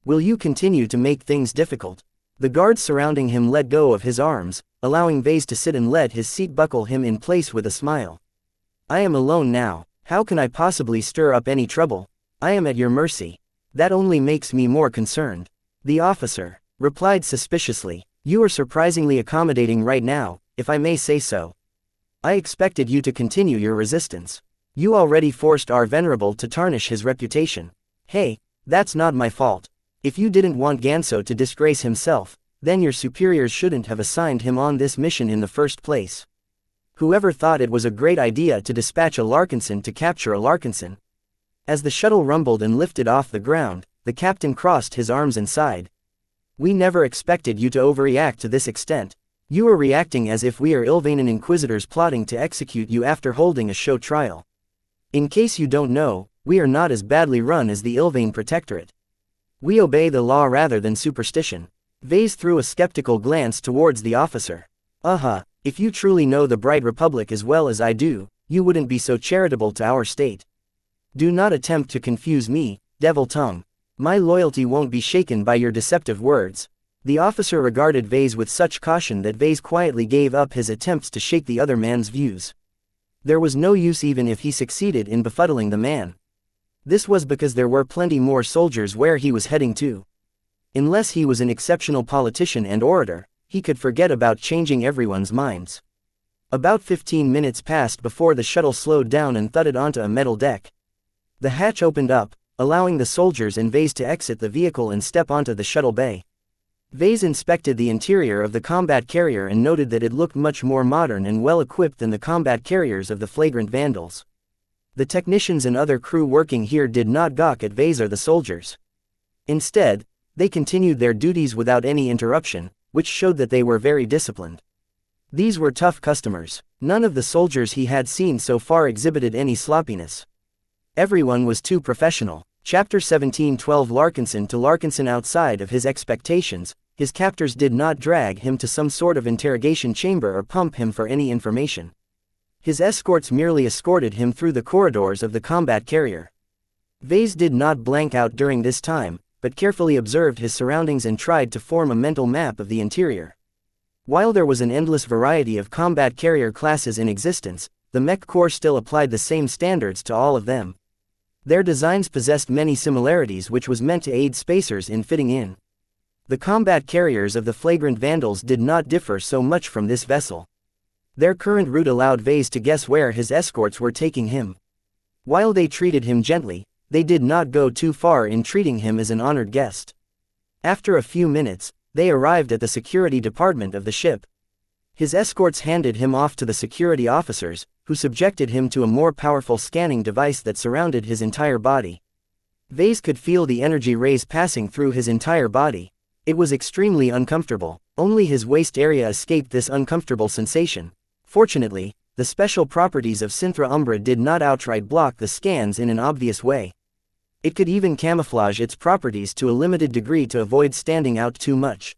Will you continue to make things difficult? The guards surrounding him let go of his arms, allowing Vase to sit and let his seat buckle him in place with a smile. I am alone now. How can I possibly stir up any trouble? I am at your mercy. That only makes me more concerned. The officer replied suspiciously. You are surprisingly accommodating right now, if I may say so. I expected you to continue your resistance. You already forced our venerable to tarnish his reputation. Hey, that's not my fault. If you didn't want Ganso to disgrace himself, then your superiors shouldn't have assigned him on this mission in the first place. Whoever thought it was a great idea to dispatch a Larkinson to capture a Larkinson? As the shuttle rumbled and lifted off the ground, the captain crossed his arms and sighed. We never expected you to overreact to this extent. You are reacting as if we are Ilvanan inquisitors plotting to execute you after holding a show trial. In case you don't know, we are not as badly run as the Ilvane Protectorate. We obey the law rather than superstition. Vase threw a skeptical glance towards the officer. If you truly know the Bright Republic as well as I do, you wouldn't be so charitable to our state. Do not attempt to confuse me, devil tongue. My loyalty won't be shaken by your deceptive words. The officer regarded Vase with such caution that Vase quietly gave up his attempts to shake the other man's views. There was no use even if he succeeded in befuddling the man. This was because there were plenty more soldiers where he was heading to. Unless he was an exceptional politician and orator, he could forget about changing everyone's minds. About 15 minutes passed before the shuttle slowed down and thudded onto a metal deck. The hatch opened up, allowing the soldiers and Vase to exit the vehicle and step onto the shuttle bay. Vase inspected the interior of the combat carrier and noted that it looked much more modern and well-equipped than the combat carriers of the flagrant vandals. The technicians and other crew working here did not gawk at Vase or the soldiers. Instead, they continued their duties without any interruption, which showed that they were very disciplined. These were tough customers. None of the soldiers he had seen so far exhibited any sloppiness. Everyone was too professional. Chapter 17:12 Larkinson to Larkinson. Outside of his expectations, his captors did not drag him to some sort of interrogation chamber or pump him for any information. His escorts merely escorted him through the corridors of the combat carrier. Vase did not blank out during this time, but carefully observed his surroundings and tried to form a mental map of the interior. While there was an endless variety of combat carrier classes in existence, the Mech Corps still applied the same standards to all of them. Their designs possessed many similarities which was meant to aid spacers in fitting in. The combat carriers of the flagrant vandals did not differ so much from this vessel. Their current route allowed Vase to guess where his escorts were taking him. While they treated him gently, they did not go too far in treating him as an honored guest. After a few minutes, they arrived at the security department of the ship. His escorts handed him off to the security officers, who subjected him to a more powerful scanning device that surrounded his entire body. Vase could feel the energy rays passing through his entire body. It was extremely uncomfortable. Only his waist area escaped this uncomfortable sensation. Fortunately, the special properties of Synthra Umbra did not outright block the scans in an obvious way. It could even camouflage its properties to a limited degree to avoid standing out too much.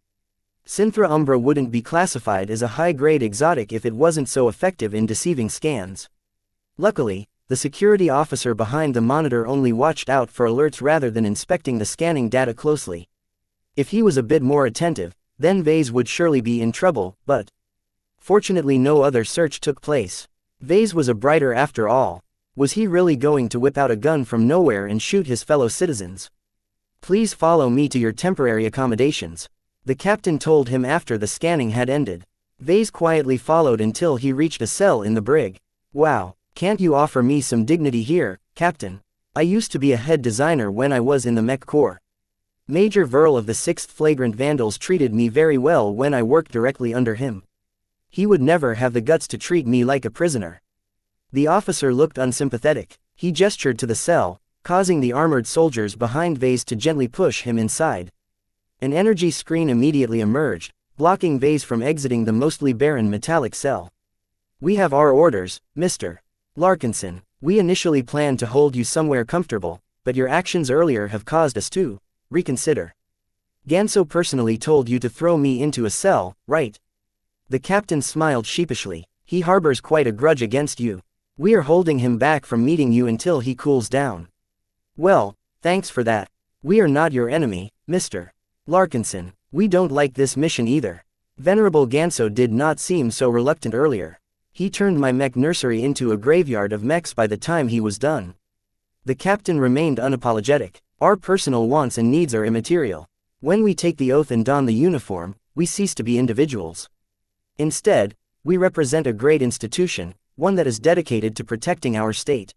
Synthra Umbra wouldn't be classified as a high-grade exotic if it wasn't so effective in deceiving scans. Luckily, the security officer behind the monitor only watched out for alerts rather than inspecting the scanning data closely. If he was a bit more attentive, then Vase would surely be in trouble, but fortunately no other search took place. Vase was a brighter after all. Was he really going to whip out a gun from nowhere and shoot his fellow citizens? Please follow me to your temporary accommodations, the captain told him after the scanning had ended. Vase quietly followed until he reached a cell in the brig. Wow, can't you offer me some dignity here, Captain? I used to be a head designer when I was in the Mech Corps. Major Verl of the 6th Flagrant Vandals treated me very well when I worked directly under him. He would never have the guts to treat me like a prisoner. The officer looked unsympathetic. He gestured to the cell, causing the armored soldiers behind Vase to gently push him inside. An energy screen immediately emerged, blocking Vase from exiting the mostly barren metallic cell. We have our orders, Mr. Larkinson. We initially planned to hold you somewhere comfortable, but your actions earlier have caused us to reconsider. Ganso personally told you to throw me into a cell, right? The captain smiled sheepishly. He harbors quite a grudge against you. We are holding him back from meeting you until he cools down. Well, thanks for that. We are not your enemy, Mr. Larkinson. We don't like this mission either. Venerable Ganso did not seem so reluctant earlier. He turned my mech nursery into a graveyard of mechs by the time he was done. The captain remained unapologetic. Our personal wants and needs are immaterial. When we take the oath and don the uniform, we cease to be individuals. Instead, we represent a great institution, one that is dedicated to protecting our state.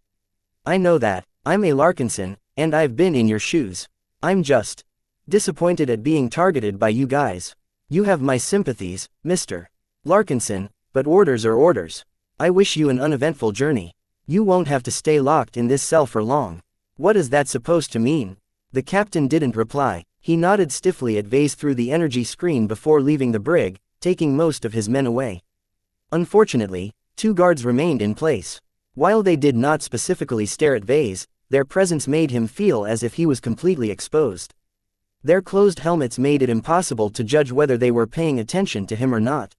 I know that. I'm a Larkinson, and I've been in your shoes. I'm just disappointed at being targeted by you guys. You have my sympathies, Mr. Larkinson, but orders are orders. I wish you an uneventful journey. You won't have to stay locked in this cell for long. What is that supposed to mean? The captain didn't reply. He nodded stiffly at Vase through the energy screen before leaving the brig, taking most of his men away. Unfortunately, 2 guards remained in place. While they did not specifically stare at Vase, their presence made him feel as if he was completely exposed. Their closed helmets made it impossible to judge whether they were paying attention to him or not.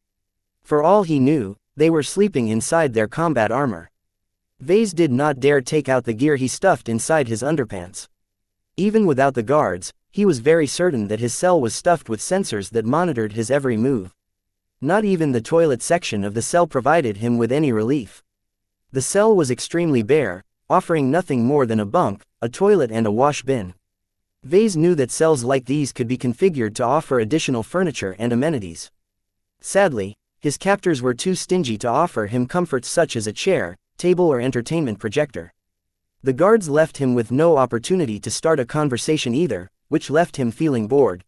For all he knew, they were sleeping inside their combat armor. Vase did not dare take out the gear he stuffed inside his underpants. Even without the guards, he was very certain that his cell was stuffed with sensors that monitored his every move. Not even the toilet section of the cell provided him with any relief. The cell was extremely bare, offering nothing more than a bunk, a toilet and a wash bin. Vase knew that cells like these could be configured to offer additional furniture and amenities. Sadly, his captors were too stingy to offer him comforts such as a chair, table or entertainment projector. The guards left him with no opportunity to start a conversation either, which left him feeling bored.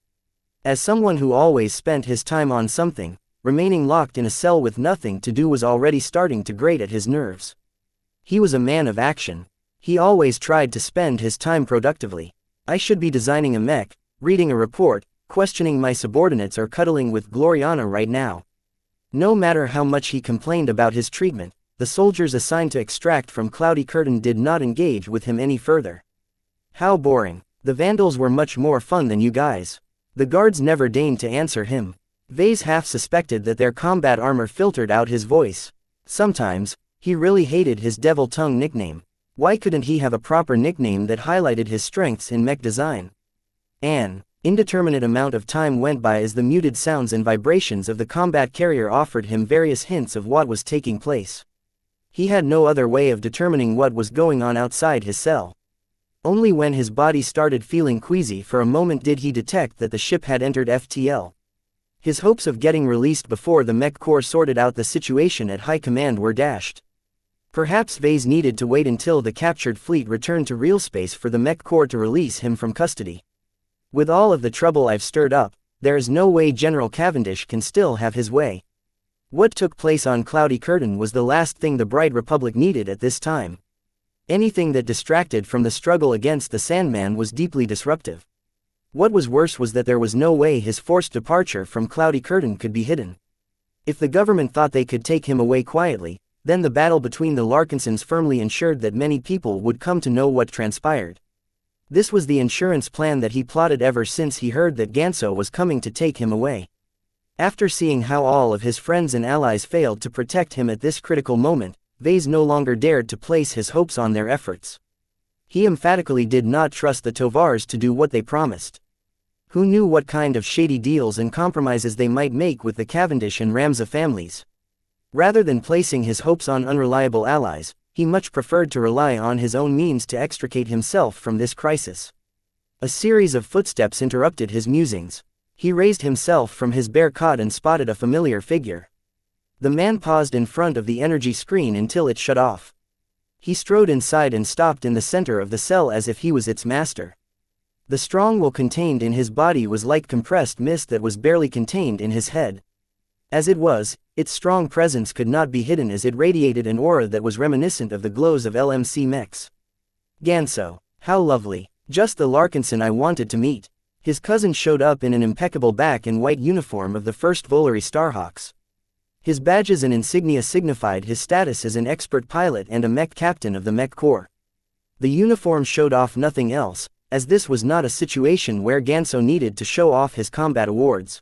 As someone who always spent his time on something, remaining locked in a cell with nothing to do was already starting to grate at his nerves. He was a man of action. He always tried to spend his time productively. I should be designing a mech, reading a report, questioning my subordinates or cuddling with Gloriana right now. No matter how much he complained about his treatment, the soldiers assigned to extract from Cloudy Curtain did not engage with him any further. How boring. The Vandals were much more fun than you guys. The guards never deigned to answer him. Vase half suspected that their combat armor filtered out his voice. Sometimes, he really hated his Devil Tongue nickname. Why couldn't he have a proper nickname that highlighted his strengths in mech design? An indeterminate amount of time went by as the muted sounds and vibrations of the combat carrier offered him various hints of what was taking place. He had no other way of determining what was going on outside his cell. Only when his body started feeling queasy for a moment did he detect that the ship had entered FTL. His hopes of getting released before the Mech Corps sorted out the situation at high command were dashed. Perhaps Vase needed to wait until the captured fleet returned to real space for the Mech Corps to release him from custody. With all of the trouble I've stirred up, there is no way General Cavendish can still have his way. What took place on Cloudy Curtain was the last thing the Bright Republic needed at this time. Anything that distracted from the struggle against the Sandman was deeply disruptive. What was worse was that there was no way his forced departure from Cloudy Curtain could be hidden. If the government thought they could take him away quietly, then the battle between the Larkinsons firmly ensured that many people would come to know what transpired. This was the insurance plan that he plotted ever since he heard that Ganso was coming to take him away. After seeing how all of his friends and allies failed to protect him at this critical moment, Vase no longer dared to place his hopes on their efforts. He emphatically did not trust the Tovars to do what they promised. Who knew what kind of shady deals and compromises they might make with the Cavendish and Ramza families? Rather than placing his hopes on unreliable allies, he much preferred to rely on his own means to extricate himself from this crisis. A series of footsteps interrupted his musings. He raised himself from his bare cot and spotted a familiar figure. The man paused in front of the energy screen until it shut off. He strode inside and stopped in the center of the cell as if he was its master. The strong will contained in his body was like compressed mist that was barely contained in his head. As it was, its strong presence could not be hidden as it radiated an aura that was reminiscent of the glows of LMC mechs. Ganso. How lovely. Just the Larkinson I wanted to meet. His cousin showed up in an impeccable black and white uniform of the 1st Volary Starhawks. His badges and insignia signified his status as an expert pilot and a mech captain of the Mech Corps. The uniform showed off nothing else, as this was not a situation where Ganso needed to show off his combat awards.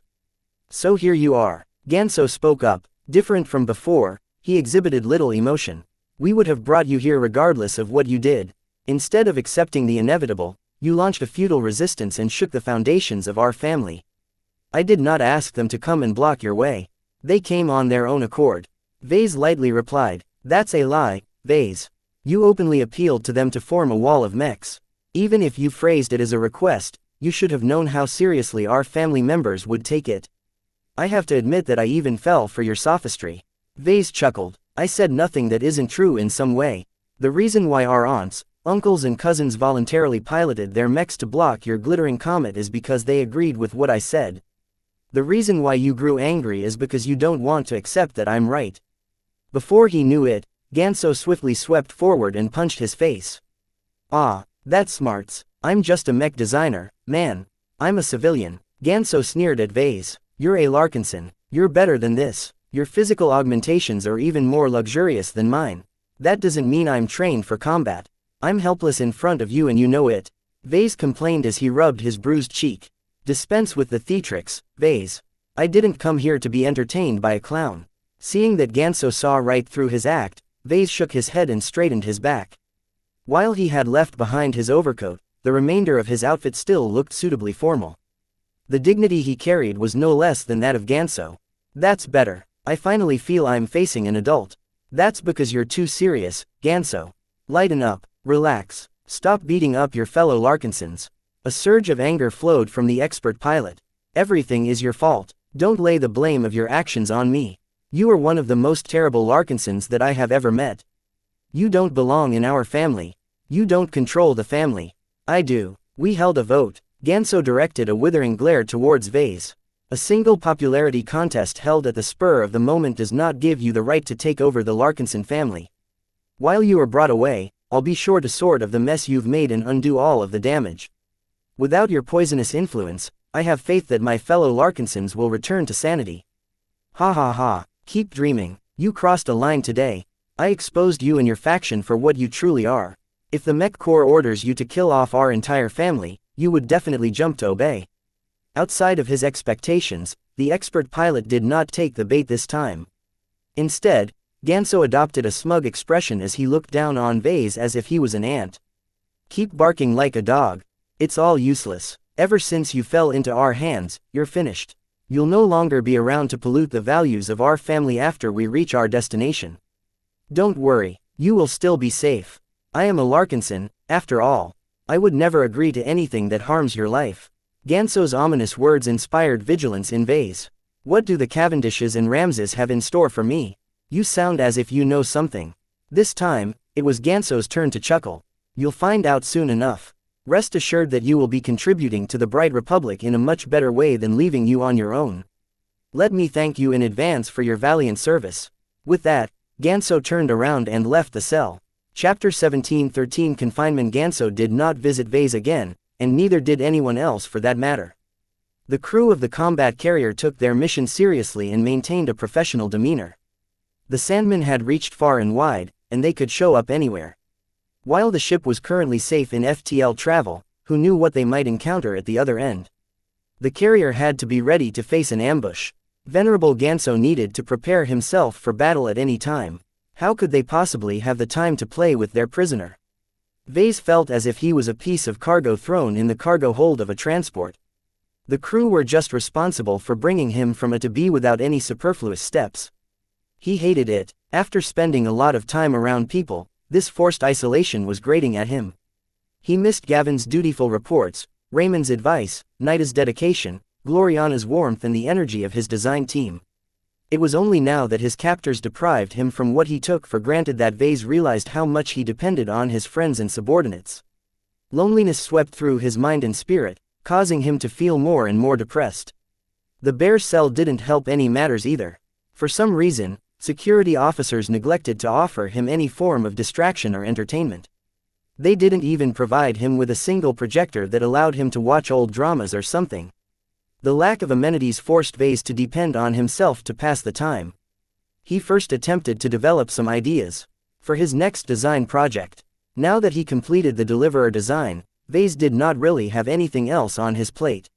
So here you are. Ganso spoke up. Different from before, He exhibited little emotion. We would have brought you here regardless of what you did. Instead of accepting the inevitable, you launched a futile resistance and shook the foundations of our family. I did not ask them to come and block your way. They came on their own accord. Vase lightly replied. That's a lie, Vase. You openly appealed to them to form a wall of mechs. Even if you phrased it as a request, you should have known how seriously our family members would take it. I have to admit that I even fell for your sophistry. Vase chuckled. I said nothing that isn't true in some way. The reason why our aunts, uncles and cousins voluntarily piloted their mechs to block your glittering comet is because they agreed with what I said. The reason why you grew angry is because you don't want to accept that I'm right. Before he knew it, Ganso swiftly swept forward and punched his face. Ah, that's smarts. I'm just a mech designer, man. I'm a civilian. Ganso sneered at Vase. You're a Larkinson. You're better than this. Your physical augmentations are even more luxurious than mine. That doesn't mean I'm trained for combat. I'm helpless in front of you and you know it. Vase complained as he rubbed his bruised cheek. Dispense with the theatrics, Vase. I didn't come here to be entertained by a clown. Seeing that Ganso saw right through his act, Vase shook his head and straightened his back. While he had left behind his overcoat, the remainder of his outfit still looked suitably formal. The dignity he carried was no less than that of Ganso. That's better. I finally feel I'm facing an adult. That's because you're too serious, Ganso. Lighten up, relax, stop beating up your fellow Larkinsons. A surge of anger flowed from the expert pilot. Everything is your fault. Don't lay the blame of your actions on me. You are one of the most terrible Larkinsons that I have ever met. You don't belong in our family. You don't control the family. I do. We held a vote. Ganso directed a withering glare towards Vase. A single popularity contest held at the spur of the moment does not give you the right to take over the Larkinson family. While you are brought away, I'll be sure to sort of the mess you've made and undo all of the damage. Without your poisonous influence, I have faith that my fellow Larkinsons will return to sanity. Ha ha ha, keep dreaming. You crossed a line today. I exposed you and your faction for what you truly are. If the Mech Corps orders you to kill off our entire family, you would definitely jump to obey. Outside of his expectations, the expert pilot did not take the bait this time. Instead, Ganso adopted a smug expression as he looked down on Vase as if he was an ant. Keep barking like a dog. It's all useless. Ever since you fell into our hands, you're finished. You'll no longer be around to pollute the values of our family after we reach our destination. Don't worry, you will still be safe. I am a Larkinson, after all. I would never agree to anything that harms your life. Ganso's ominous words inspired vigilance in Vase. What do the Cavendishes and Ramses have in store for me? You sound as if you know something. This time, it was Ganso's turn to chuckle. You'll find out soon enough. Rest assured that you will be contributing to the Bright Republic in a much better way than leaving you on your own. Let me thank you in advance for your valiant service. With that, Ganso turned around and left the cell. Chapter 17:13 Confinement. Ganso did not visit Vase again, and neither did anyone else for that matter. The crew of the combat carrier took their mission seriously and maintained a professional demeanor. The Sandmen had reached far and wide, and they could show up anywhere. While the ship was currently safe in FTL travel, who knew what they might encounter at the other end? The carrier had to be ready to face an ambush. Venerable Ganso needed to prepare himself for battle at any time. How could they possibly have the time to play with their prisoner? Vase felt as if he was a piece of cargo thrown in the cargo hold of a transport. The crew were just responsible for bringing him from A to B without any superfluous steps. He hated it. After spending a lot of time around people, this forced isolation was grating at him. He missed Gavin's dutiful reports, Raymond's advice, Nida's dedication, Gloriana's warmth and the energy of his design team. It was only now that his captors deprived him from what he took for granted that Vase realized how much he depended on his friends and subordinates. Loneliness swept through his mind and spirit, causing him to feel more and more depressed. The bear cell didn't help any matters either. For some reason, security officers neglected to offer him any form of distraction or entertainment. They didn't even provide him with a single projector that allowed him to watch old dramas or something. The lack of amenities forced Vase to depend on himself to pass the time. He first attempted to develop some ideas for his next design project. Now that he completed the Deliverer design, Vase did not really have anything else on his plate.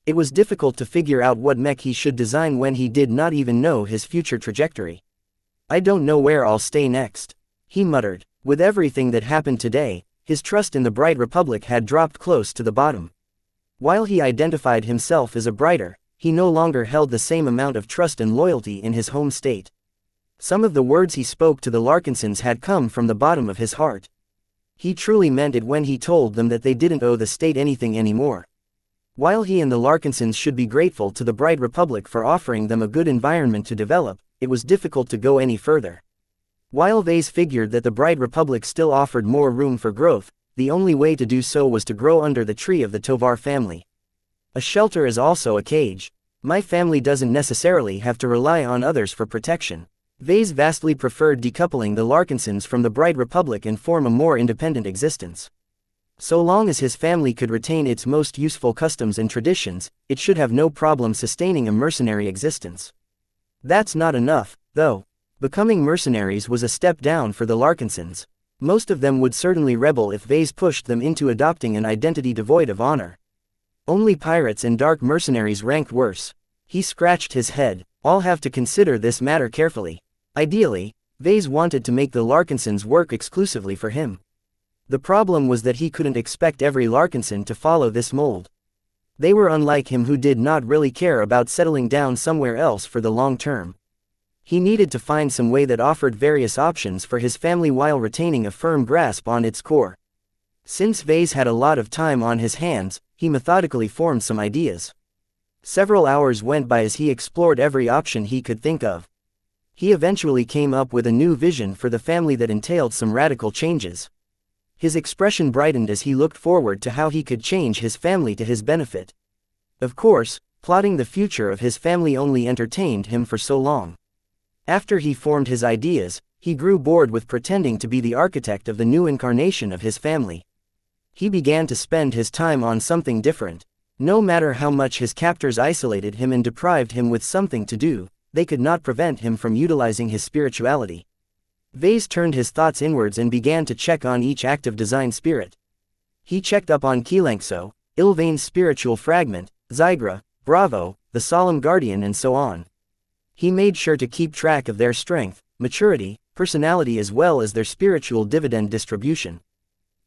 It was difficult to figure out what mech he should design when he did not even know his future trajectory. I don't know where I'll stay next, he muttered. With everything that happened today, his trust in the Bright Republic had dropped close to the bottom. While he identified himself as a Brighter, he no longer held the same amount of trust and loyalty in his home state. Some of the words he spoke to the Larkinsons had come from the bottom of his heart. He truly meant it when he told them that they didn't owe the state anything anymore. While he and the Larkinsons should be grateful to the Bright Republic for offering them a good environment to develop, it was difficult to go any further. While Vase figured that the Bright Republic still offered more room for growth, the only way to do so was to grow under the tree of the Tovar family. A shelter is also a cage. My family doesn't necessarily have to rely on others for protection. Vase vastly preferred decoupling the Larkinsons from the Bright Republic and form a more independent existence. So long as his family could retain its most useful customs and traditions, it should have no problem sustaining a mercenary existence. That's not enough, though. Becoming mercenaries was a step down for the Larkinsons. Most of them would certainly rebel if Vase pushed them into adopting an identity devoid of honor. Only pirates and dark mercenaries ranked worse. He scratched his head. I'll have to consider this matter carefully. Ideally, Vase wanted to make the Larkinsons work exclusively for him. The problem was that he couldn't expect every Larkinson to follow this mold. They were unlike him, who did not really care about settling down somewhere else for the long term. He needed to find some way that offered various options for his family while retaining a firm grasp on its core. Since Vase had a lot of time on his hands, he methodically formed some ideas. Several hours went by as he explored every option he could think of. He eventually came up with a new vision for the family that entailed some radical changes. His expression brightened as he looked forward to how he could change his family to his benefit. Of course, plotting the future of his family only entertained him for so long. After he formed his ideas, he grew bored with pretending to be the architect of the new incarnation of his family. He began to spend his time on something different. No matter how much his captors isolated him and deprived him with something to do, they could not prevent him from utilizing his spirituality. Vase turned his thoughts inwards and began to check on each active design spirit. He checked up on xianxia, Ilvain's spiritual fragment, Zygra, Bravo, the solemn guardian, and so on. He made sure to keep track of their strength, maturity, personality, as well as their spiritual dividend distribution.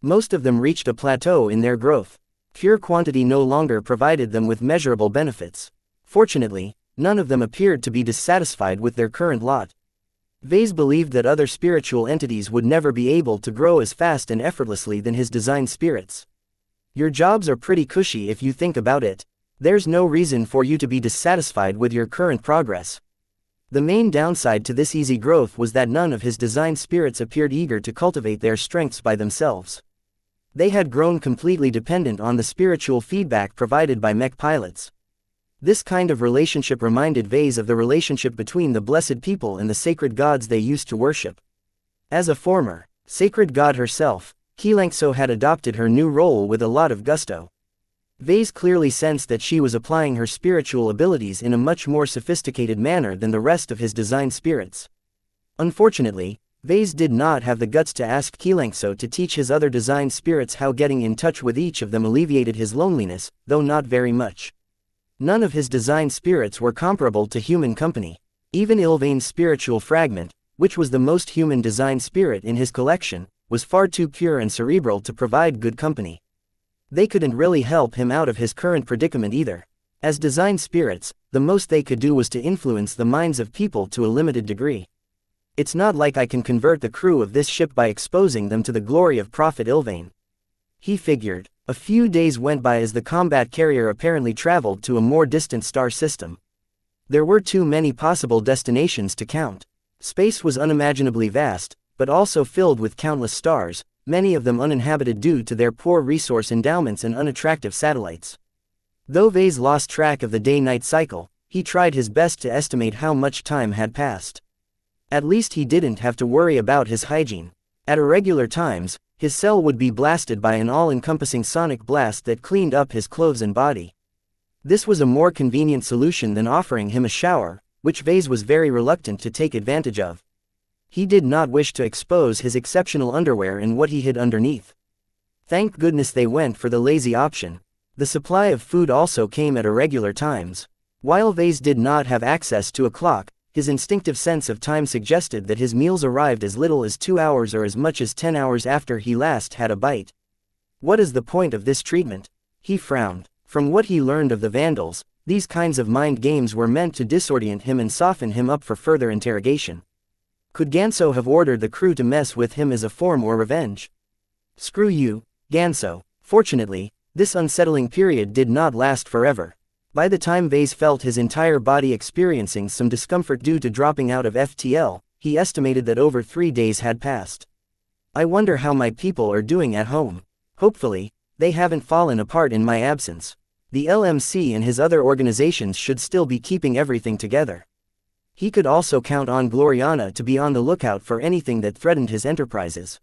Most of them reached a plateau in their growth. Pure quantity no longer provided them with measurable benefits. Fortunately, none of them appeared to be dissatisfied with their current lot. Vase believed that other spiritual entities would never be able to grow as fast and effortlessly than his design spirits. Your jobs are pretty cushy if you think about it. There's no reason for you to be dissatisfied with your current progress. The main downside to this easy growth was that none of his design spirits appeared eager to cultivate their strengths by themselves. They had grown completely dependent on the spiritual feedback provided by Mech pilots. This kind of relationship reminded Vase of the relationship between the blessed people and the sacred gods they used to worship. As a former sacred god herself, xianxia had adopted her new role with a lot of gusto. Vase clearly sensed that she was applying her spiritual abilities in a much more sophisticated manner than the rest of his design spirits. Unfortunately, Vase did not have the guts to ask xianxia to teach his other design spirits how getting in touch with each of them alleviated his loneliness, though not very much. None of his design spirits were comparable to human company. Even Ilvain's spiritual fragment, which was the most human design spirit in his collection, was far too pure and cerebral to provide good company. They couldn't really help him out of his current predicament either. As design spirits, the most they could do was to influence the minds of people to a limited degree. It's not like I can convert the crew of this ship by exposing them to the glory of Prophet Ilvain, he figured. A few days went by as the combat carrier apparently traveled to a more distant star system. There were too many possible destinations to count. Space was unimaginably vast, but also filled with countless stars, many of them uninhabited due to their poor resource endowments and unattractive satellites. Though Vase lost track of the day-night cycle, he tried his best to estimate how much time had passed. At least he didn't have to worry about his hygiene. At irregular times, his cell would be blasted by an all-encompassing sonic blast that cleaned up his clothes and body. This was a more convenient solution than offering him a shower, which Vase was very reluctant to take advantage of. He did not wish to expose his exceptional underwear and what he hid underneath. Thank goodness they went for the lazy option. The supply of food also came at irregular times. While Vase did not have access to a clock, His instinctive sense of time suggested that his meals arrived as little as 2 hours or as much as 10 hours after he last had a bite. What is the point of this treatment? He frowned. From what he learned of the Vandals, these kinds of mind games were meant to disorient him and soften him up for further interrogation. Could Ganso have ordered the crew to mess with him as a form or revenge? Screw you, Ganso. Fortunately, this unsettling period did not last forever. By the time Vase felt his entire body experiencing some discomfort due to dropping out of FTL, he estimated that over 3 days had passed. I wonder how my people are doing at home. Hopefully, they haven't fallen apart in my absence. The LMC and his other organizations should still be keeping everything together. He could also count on Gloriana to be on the lookout for anything that threatened his enterprises.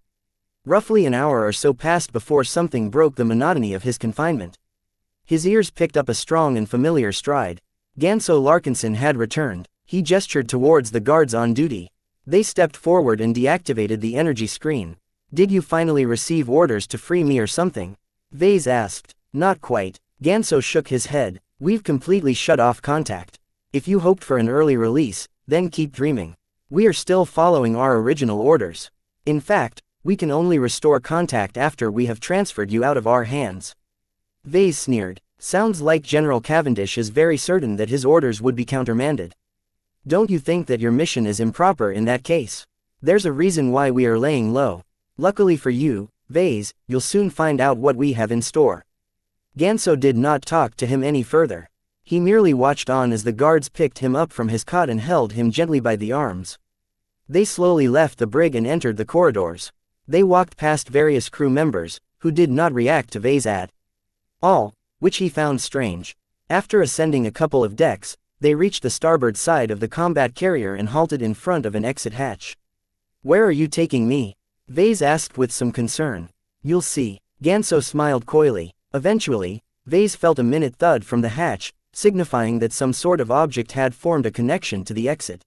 Roughly an hour or so passed before something broke the monotony of his confinement. His ears picked up a strong and familiar stride. Ganso Larkinson had returned. He gestured towards the guards on duty. They stepped forward and deactivated the energy screen. Did you finally receive orders to free me or something? Vase asked. Not quite. Ganso shook his head. We've completely shut off contact. If you hoped for an early release, then keep dreaming. We are still following our original orders. In fact, we can only restore contact after we have transferred you out of our hands. Vase sneered. Sounds like General Cavendish is very certain that his orders would be countermanded. Don't you think that your mission is improper in that case? There's a reason why we are laying low. Luckily for you, Vase, you'll soon find out what we have in store. Ganso did not talk to him any further. He merely watched on as the guards picked him up from his cot and held him gently by the arms. They slowly left the brig and entered the corridors. They walked past various crew members, who did not react to Vase at all, which he found strange. After ascending a couple of decks, they reached the starboard side of the combat carrier and halted in front of an exit hatch. Where are you taking me? Vase asked with some concern. You'll see. Ganso smiled coyly. Eventually, Vase felt a minute thud from the hatch, signifying that some sort of object had formed a connection to the exit.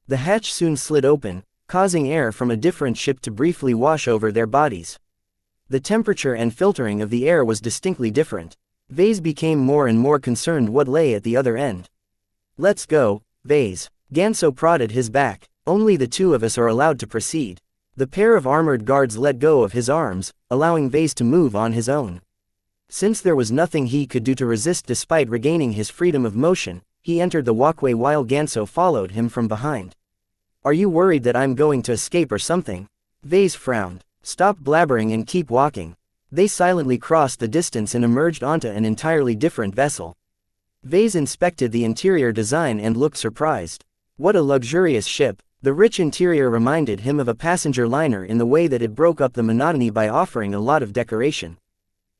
The hatch soon slid open, causing air from a different ship to briefly wash over their bodies. The temperature and filtering of the air was distinctly different. Vase became more and more concerned what lay at the other end. Let's go, Vase. Ganso prodded his back. Only the two of us are allowed to proceed. The pair of armored guards let go of his arms, allowing Vase to move on his own. Since there was nothing he could do to resist despite regaining his freedom of motion, he entered the walkway while Ganso followed him from behind. Are you worried that I'm going to escape or something? Vase frowned. Stop blabbering and keep walking. They silently crossed the distance and emerged onto an entirely different vessel. Vase inspected the interior design and looked surprised. What a luxurious ship. The rich interior reminded him of a passenger liner in the way that it broke up the monotony by offering a lot of decoration.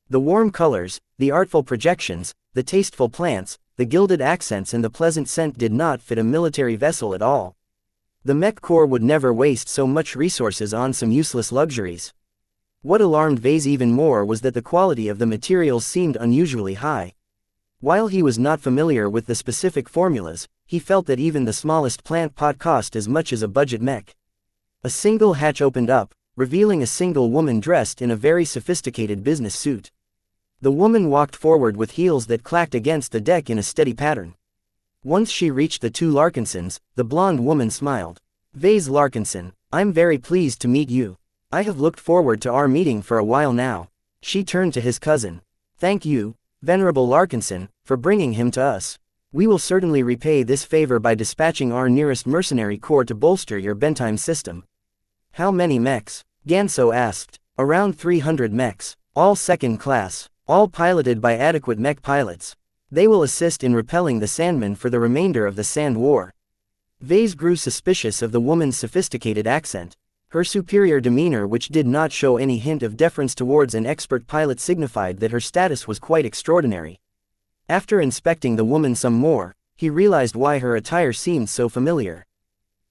The warm colors, the artful projections, the tasteful plants, the gilded accents and the pleasant scent did not fit a military vessel at all. The Mech Corps would never waste so much resources on some useless luxuries. What alarmed Vase even more was that the quality of the materials seemed unusually high. While he was not familiar with the specific formulas, he felt that even the smallest plant pot cost as much as a budget mech. A single hatch opened up, revealing a single woman dressed in a very sophisticated business suit. The woman walked forward with heels that clacked against the deck in a steady pattern. Once she reached the two Larkinsons, the blonde woman smiled. Vase Larkinson, I'm very pleased to meet you. I have looked forward to our meeting for a while now. She turned to his cousin. Thank you, Venerable Larkinson, for bringing him to us. We will certainly repay this favor by dispatching our nearest mercenary corps to bolster your Bentime system. How many mechs? Ganso asked. Around 300 mechs, all second class, all piloted by adequate mech pilots. They will assist in repelling the Sandmen for the remainder of the Sand War. Vase grew suspicious of the woman's sophisticated accent. Her superior demeanor, which did not show any hint of deference towards an expert pilot, signified that her status was quite extraordinary. After inspecting the woman some more, he realized why her attire seemed so familiar.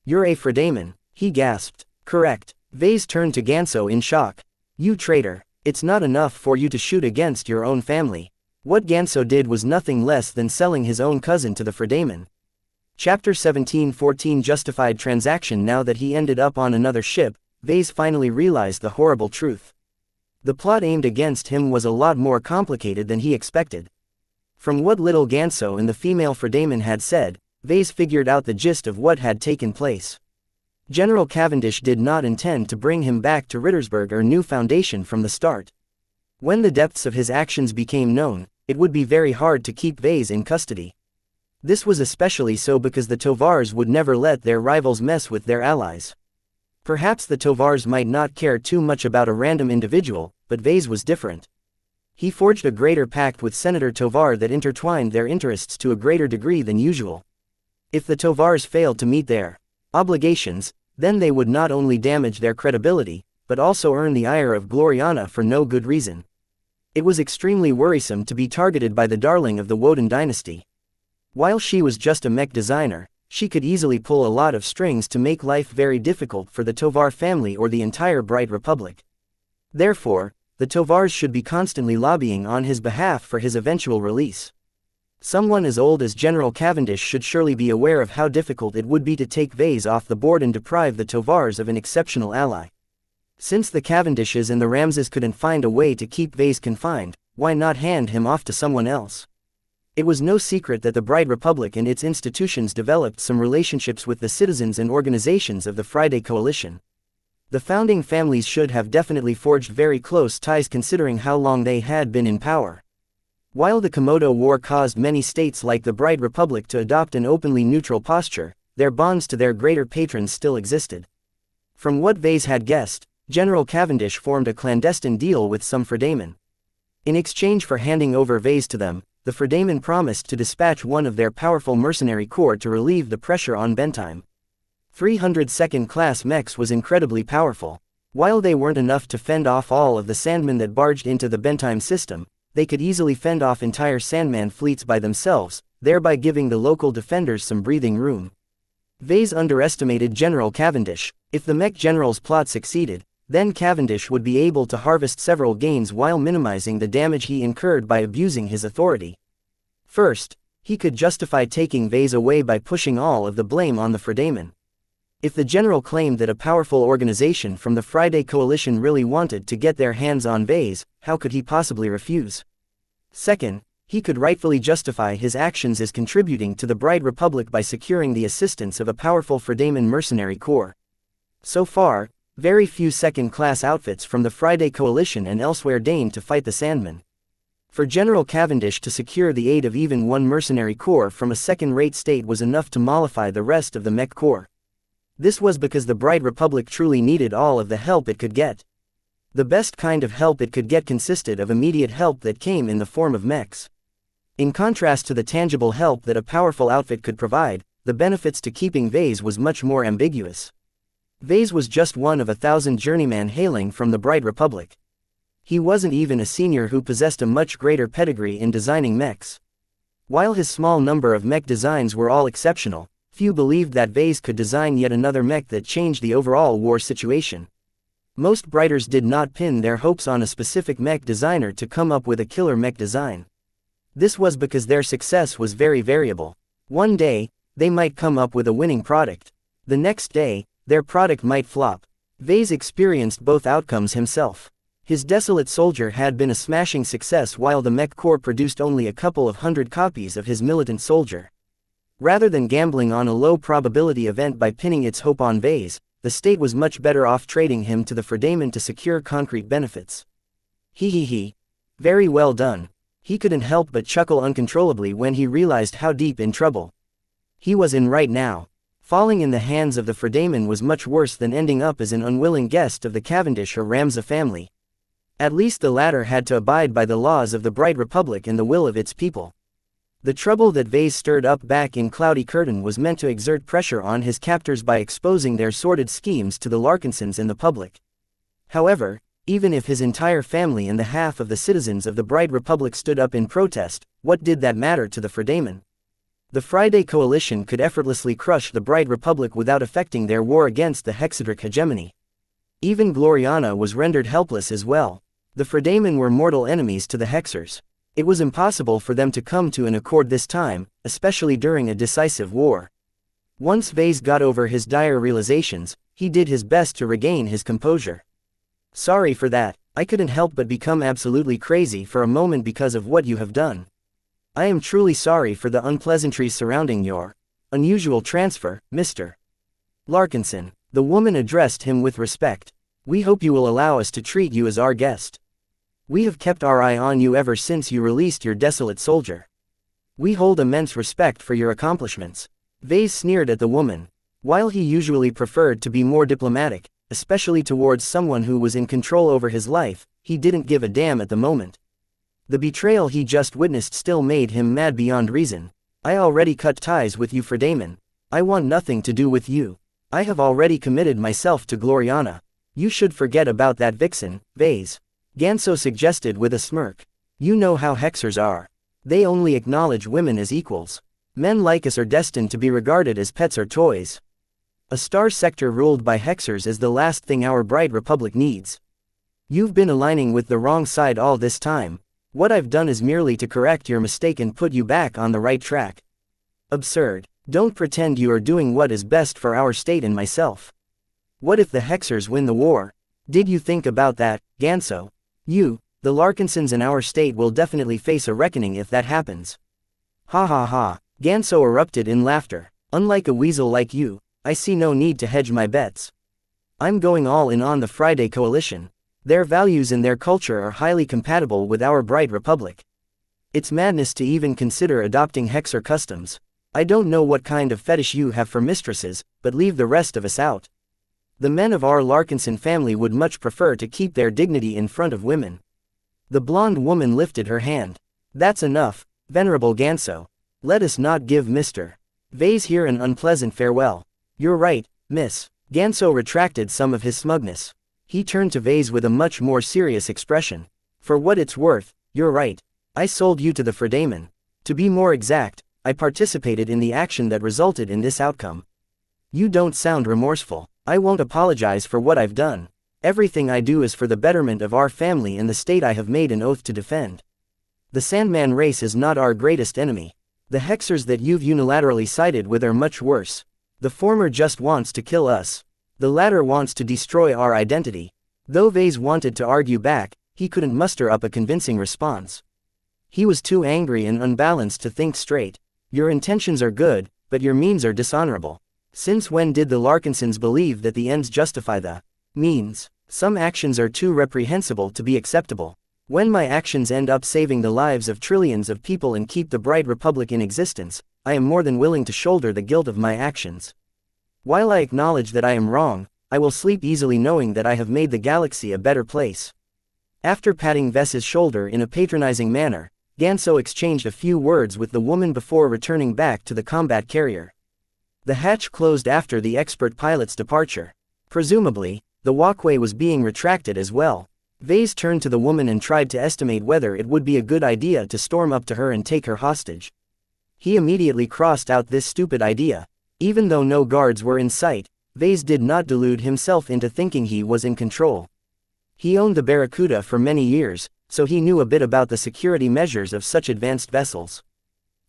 You're a Fredaman, he gasped. Correct. Vase turned to Ganso in shock. You traitor, it's not enough for you to shoot against your own family. What Ganso did was nothing less than selling his own cousin to the Fredaman. Chapter 17-14 Justified Transaction. Now that he ended up on another ship, Vase finally realized the horrible truth. The plot aimed against him was a lot more complicated than he expected. From what little Ganso and the female Fredaman had said, Vase figured out the gist of what had taken place. General Cavendish did not intend to bring him back to Rittersberg or New Foundation from the start. When the depths of his actions became known, it would be very hard to keep Vase in custody. This was especially so because the Tovars would never let their rivals mess with their allies. Perhaps the Tovars might not care too much about a random individual, but Vase was different. He forged a greater pact with Senator Tovar that intertwined their interests to a greater degree than usual. If the Tovars failed to meet their obligations, then they would not only damage their credibility, but also earn the ire of Gloriana for no good reason. It was extremely worrisome to be targeted by the darling of the Woden dynasty. While she was just a mech designer, she could easily pull a lot of strings to make life very difficult for the Tovar family or the entire Bright Republic. Therefore, the Tovars should be constantly lobbying on his behalf for his eventual release. Someone as old as General Cavendish should surely be aware of how difficult it would be to take Vase off the board and deprive the Tovars of an exceptional ally. Since the Cavendishes and the Ramses couldn't find a way to keep Vase confined, why not hand him off to someone else? It was no secret that the Bright Republic and its institutions developed some relationships with the citizens and organizations of the Friday Coalition. The founding families should have definitely forged very close ties considering how long they had been in power. While the Komodo War caused many states like the Bright Republic to adopt an openly neutral posture, their bonds to their greater patrons still existed. From what Vase had guessed, General Cavendish formed a clandestine deal with some Fredamen. In exchange for handing over Vase to them, the Fredamen promised to dispatch one of their powerful mercenary corps to relieve the pressure on Bentheim. 300 second-class mechs was incredibly powerful. While they weren't enough to fend off all of the Sandmen that barged into the Bentheim system, they could easily fend off entire Sandman fleets by themselves, thereby giving the local defenders some breathing room. Vase underestimated General Cavendish. If the mech general's plot succeeded, then Cavendish would be able to harvest several gains while minimizing the damage he incurred by abusing his authority. First, he could justify taking Vase away by pushing all of the blame on the Fredamen. If the general claimed that a powerful organization from the Friday Coalition really wanted to get their hands on Vase, how could he possibly refuse? Second, he could rightfully justify his actions as contributing to the Bright Republic by securing the assistance of a powerful Fredamen mercenary corps. So far, very few second-class outfits from the Friday Coalition and elsewhere deigned to fight the Sandmen. For General Cavendish to secure the aid of even one mercenary corps from a second-rate state was enough to mollify the rest of the mech corps. This was because the Bright Republic truly needed all of the help it could get. The best kind of help it could get consisted of immediate help that came in the form of mechs. In contrast to the tangible help that a powerful outfit could provide, the benefits to keeping Vase was much more ambiguous. Vase was just one of 1,000 journeymen hailing from the Bright Republic. He wasn't even a senior who possessed a much greater pedigree in designing mechs. While his small number of mech designs were all exceptional, few believed that Vase could design yet another mech that changed the overall war situation. Most Brighters did not pin their hopes on a specific mech designer to come up with a killer mech design. This was because their success was very variable. One day, they might come up with a winning product. The next day, their product might flop. Vase experienced both outcomes himself. His Desolate Soldier had been a smashing success while the Mech Corps produced only a couple of hundred copies of his Militant Soldier. Rather than gambling on a low-probability event by pinning its hope on Vase, the state was much better off trading him to the Fredamen to secure concrete benefits. Very well done. He couldn't help but chuckle uncontrollably when he realized how deep in trouble he was in right now. Falling in the hands of the Fredamen was much worse than ending up as an unwilling guest of the Cavendish or Ramsay family. At least the latter had to abide by the laws of the Bright Republic and the will of its people. The trouble that Vase stirred up back in Cloudy Curtain was meant to exert pressure on his captors by exposing their sordid schemes to the Larkinsons and the public. However, even if his entire family and the half of the citizens of the Bright Republic stood up in protest, what did that matter to the Fredamen? The Friday Coalition could effortlessly crush the Bright Republic without affecting their war against the Hexadric hegemony. Even Gloriana was rendered helpless as well. The Fredamen were mortal enemies to the Hexers. It was impossible for them to come to an accord this time, especially during a decisive war. Once Vase got over his dire realizations, he did his best to regain his composure. Sorry for that, I couldn't help but become absolutely crazy for a moment because of what you have done. I am truly sorry for the unpleasantries surrounding your Unusual transfer, Mr. Larkinson. The woman addressed him with respect. We hope you will allow us to treat you as our guest. We have kept our eye on you ever since you released your desolate soldier. We hold immense respect for your accomplishments. Vase sneered at the woman. While he usually preferred to be more diplomatic, especially towards someone who was in control over his life, he didn't give a damn at the moment. The betrayal he just witnessed still made him mad beyond reason. I already cut ties with you, Ferdamon. I want nothing to do with you. I have already committed myself to Gloriana. You should forget about that vixen, Vase. Ganso suggested with a smirk. You know how hexers are. They only acknowledge women as equals. Men like us are destined to be regarded as pets or toys. A star sector ruled by hexers is the last thing our bright republic needs. You've been aligning with the wrong side all this time. What I've done is merely to correct your mistake and put you back on the right track. Absurd. Don't pretend you are doing what is best for our state and myself. What if the hexers win the war? Did you think about that, Ganso? You, the Larkinsons and our state will definitely face a reckoning if that happens. Ha ha ha. Ganso erupted in laughter. Unlike a weasel like you, I see no need to hedge my bets. I'm going all in on the Friday Coalition. Their values and their culture are highly compatible with our bright republic. It's madness to even consider adopting hexer customs. I don't know what kind of fetish you have for mistresses, but leave the rest of us out. The men of our Larkinson family would much prefer to keep their dignity in front of women. The blonde woman lifted her hand. That's enough, Venerable Ganso. Let us not give Mr. Vase here an unpleasant farewell. You're right, miss. Ganso retracted some of his smugness. He turned to Vase with a much more serious expression. For what it's worth, you're right. I sold you to the Ferdamon. To be more exact, I participated in the action that resulted in this outcome. You don't sound remorseful. I won't apologize for what I've done. Everything I do is for the betterment of our family and the state I have made an oath to defend. The Sandman race is not our greatest enemy. The hexers that you've unilaterally sided with are much worse. The former just wants to kill us. The latter wants to destroy our identity. Though Vase wanted to argue back, he couldn't muster up a convincing response. He was too angry and unbalanced to think straight. Your intentions are good, but your means are dishonorable. Since when did the Larkinsons believe that the ends justify the means? Some actions are too reprehensible to be acceptable. When my actions end up saving the lives of trillions of people and keep the bright republic in existence, I am more than willing to shoulder the guilt of my actions. While I acknowledge that I am wrong, I will sleep easily knowing that I have made the galaxy a better place. After patting Ves's shoulder in a patronizing manner, Ganso exchanged a few words with the woman before returning back to the combat carrier. The hatch closed after the expert pilot's departure. Presumably, the walkway was being retracted as well. Vase turned to the woman and tried to estimate whether it would be a good idea to storm up to her and take her hostage. He immediately crossed out this stupid idea. Even though no guards were in sight, Vase did not delude himself into thinking he was in control. He owned the Barracuda for many years, so he knew a bit about the security measures of such advanced vessels.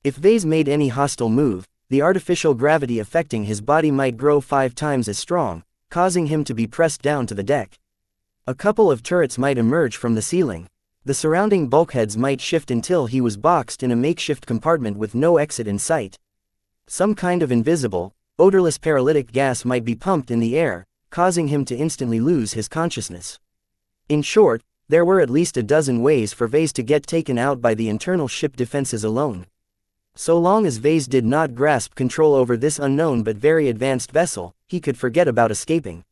If Vase made any hostile move, the artificial gravity affecting his body might grow 5 times as strong, causing him to be pressed down to the deck. A couple of turrets might emerge from the ceiling. The surrounding bulkheads might shift until he was boxed in a makeshift compartment with no exit in sight. Some kind of invisible, odorless paralytic gas might be pumped in the air, causing him to instantly lose his consciousness. In short, there were at least a dozen ways for Vase to get taken out by the internal ship defenses alone. So long as Vase did not grasp control over this unknown but very advanced vessel, he could forget about escaping.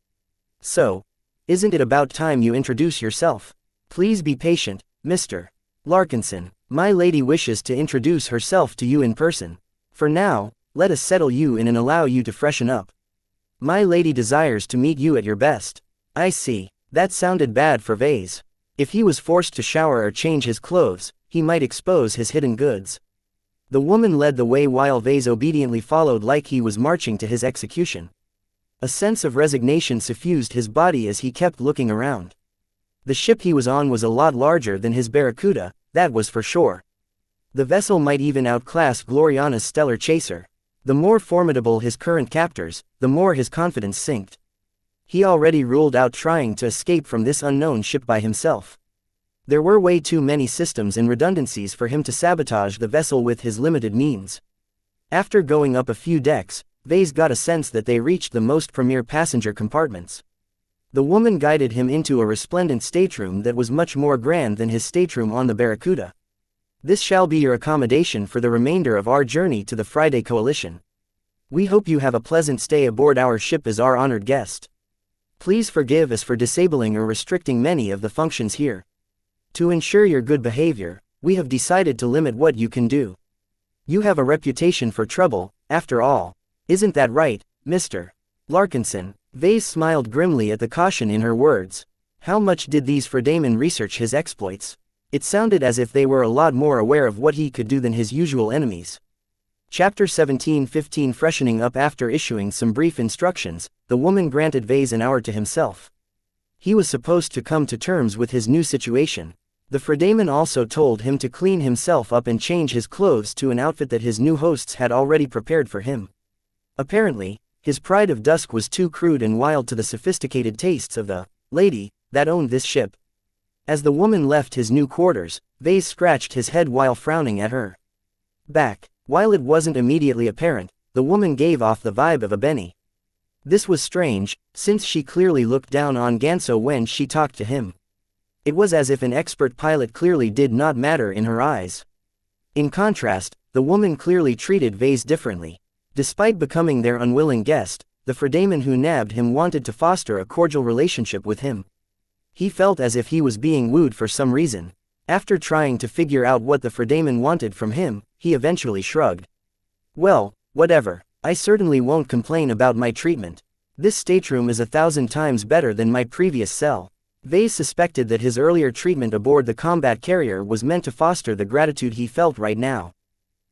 So, isn't it about time you introduce yourself? Please be patient, Mr. Larkinson. My lady wishes to introduce herself to you in person. For now, let us settle you in and allow you to freshen up. My lady desires to meet you at your best. I see. That sounded bad for Vase. If he was forced to shower or change his clothes, he might expose his hidden goods. The woman led the way while Vase obediently followed like he was marching to his execution. A sense of resignation suffused his body as he kept looking around. The ship he was on was a lot larger than his Barracuda, that was for sure. The vessel might even outclass Gloriana's stellar chaser. The more formidable his current captors, the more his confidence sank. He already ruled out trying to escape from this unknown ship by himself. There were way too many systems and redundancies for him to sabotage the vessel with his limited means. After going up a few decks, Vase got a sense that they reached the most premier passenger compartments. The woman guided him into a resplendent stateroom that was much more grand than his stateroom on the Barracuda. This shall be your accommodation for the remainder of our journey to the Friday Coalition. We hope you have a pleasant stay aboard our ship as our honored guest. Please forgive us for disabling or restricting many of the functions here. To ensure your good behavior, we have decided to limit what you can do. You have a reputation for trouble, after all. Isn't that right, Mr. Larkinson? Vase smiled grimly at the caution in her words. How much did these Fredamen research his exploits? It sounded as if they were a lot more aware of what he could do than his usual enemies. Chapter 17:15. Freshening up. After issuing some brief instructions, the woman granted Vase an hour to himself. He was supposed to come to terms with his new situation. The Fredamen also told him to clean himself up and change his clothes to an outfit that his new hosts had already prepared for him. Apparently, his pride of dusk was too crude and wild to the sophisticated tastes of the lady that owned this ship. As the woman left his new quarters, Vase scratched his head while frowning at her back. While it wasn't immediately apparent, the woman gave off the vibe of a Benny. This was strange, since she clearly looked down on Ganso when she talked to him. It was as if an expert pilot clearly did not matter in her eyes. In contrast, the woman clearly treated Vase differently. Despite becoming their unwilling guest, the Fredamen who nabbed him wanted to foster a cordial relationship with him. He felt as if he was being wooed for some reason. After trying to figure out what the Fredamen wanted from him, he eventually shrugged. Well, whatever, I certainly won't complain about my treatment. This stateroom is 1,000 times better than my previous cell. Vase suspected that his earlier treatment aboard the combat carrier was meant to foster the gratitude he felt right now.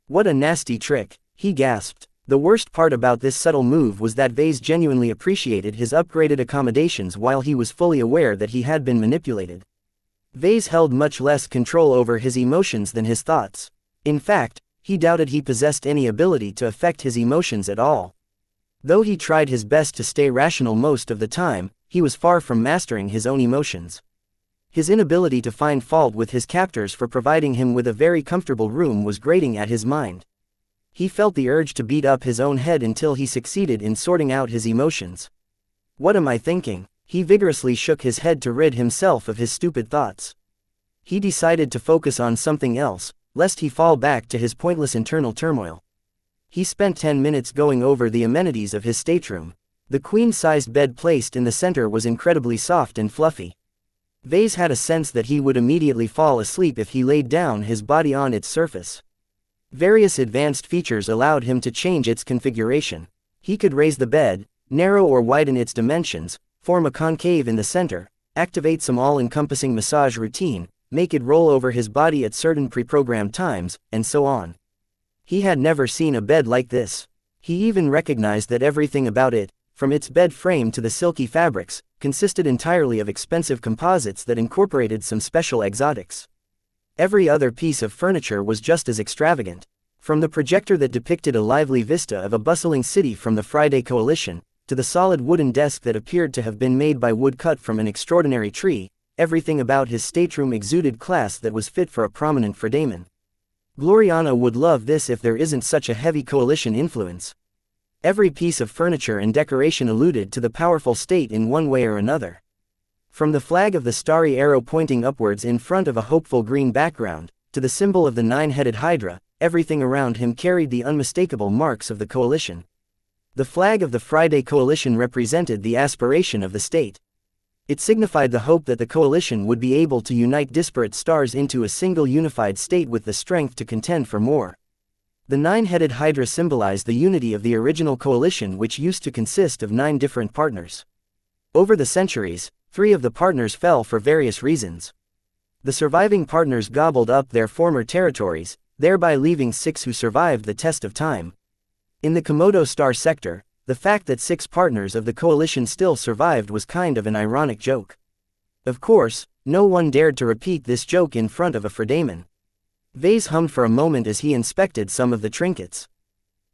What a nasty trick, he gasped. The worst part about this subtle move was that Vase genuinely appreciated his upgraded accommodations while he was fully aware that he had been manipulated. Vase held much less control over his emotions than his thoughts. In fact, he doubted he possessed any ability to affect his emotions at all. Though he tried his best to stay rational most of the time, he was far from mastering his own emotions. His inability to find fault with his captors for providing him with a very comfortable room was grating at his mind. He felt the urge to beat up his own head until he succeeded in sorting out his emotions. What am I thinking? He vigorously shook his head to rid himself of his stupid thoughts. He decided to focus on something else, lest he fall back to his pointless internal turmoil. He spent 10 minutes going over the amenities of his stateroom. The queen-sized bed placed in the center was incredibly soft and fluffy. Vase had a sense that he would immediately fall asleep if he laid down his body on its surface. Various advanced features allowed him to change its configuration. He could raise the bed, narrow or widen its dimensions, form a concave in the center, activate some all-encompassing massage routine, make it roll over his body at certain pre-programmed times, and so on. He had never seen a bed like this. He even recognized that everything about it, from its bed frame to the silky fabrics, consisted entirely of expensive composites that incorporated some special exotics. Every other piece of furniture was just as extravagant. From the projector that depicted a lively vista of a bustling city from the Friday Coalition, to the solid wooden desk that appeared to have been made by wood cut from an extraordinary tree, everything about his stateroom exuded class that was fit for a prominent Fredamen. Gloriana would love this if there isn't such a heavy coalition influence. Every piece of furniture and decoration alluded to the powerful state in one way or another. From the flag of the starry arrow pointing upwards in front of a hopeful green background, to the symbol of the nine-headed hydra, everything around him carried the unmistakable marks of the coalition. The flag of the Friday Coalition represented the aspiration of the state. It signified the hope that the coalition would be able to unite disparate stars into a single unified state with the strength to contend for more. The nine-headed hydra symbolized the unity of the original coalition, which used to consist of 9 different partners. Over the centuries, 3 of the partners fell for various reasons. The surviving partners gobbled up their former territories, thereby leaving 6 who survived the test of time. In the Komodo star sector, the fact that 6 partners of the coalition still survived was kind of an ironic joke. Of course, no one dared to repeat this joke in front of a Fredamen. Vase hummed for a moment as he inspected some of the trinkets.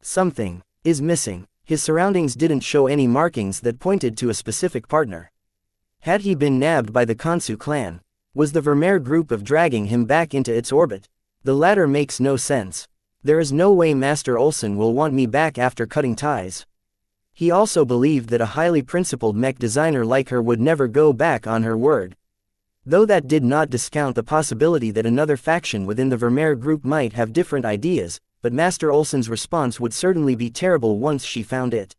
Something is missing. His surroundings didn't show any markings that pointed to a specific partner. Had he been nabbed by the Kansu clan? Was the Vermeer group of dragging him back into its orbit? The latter makes no sense. There is no way Master Olsen will want me back after cutting ties. He also believed that a highly principled mech designer like her would never go back on her word. Though that did not discount the possibility that another faction within the Vermeer group might have different ideas, but Master Olsen's response would certainly be terrible once she found it.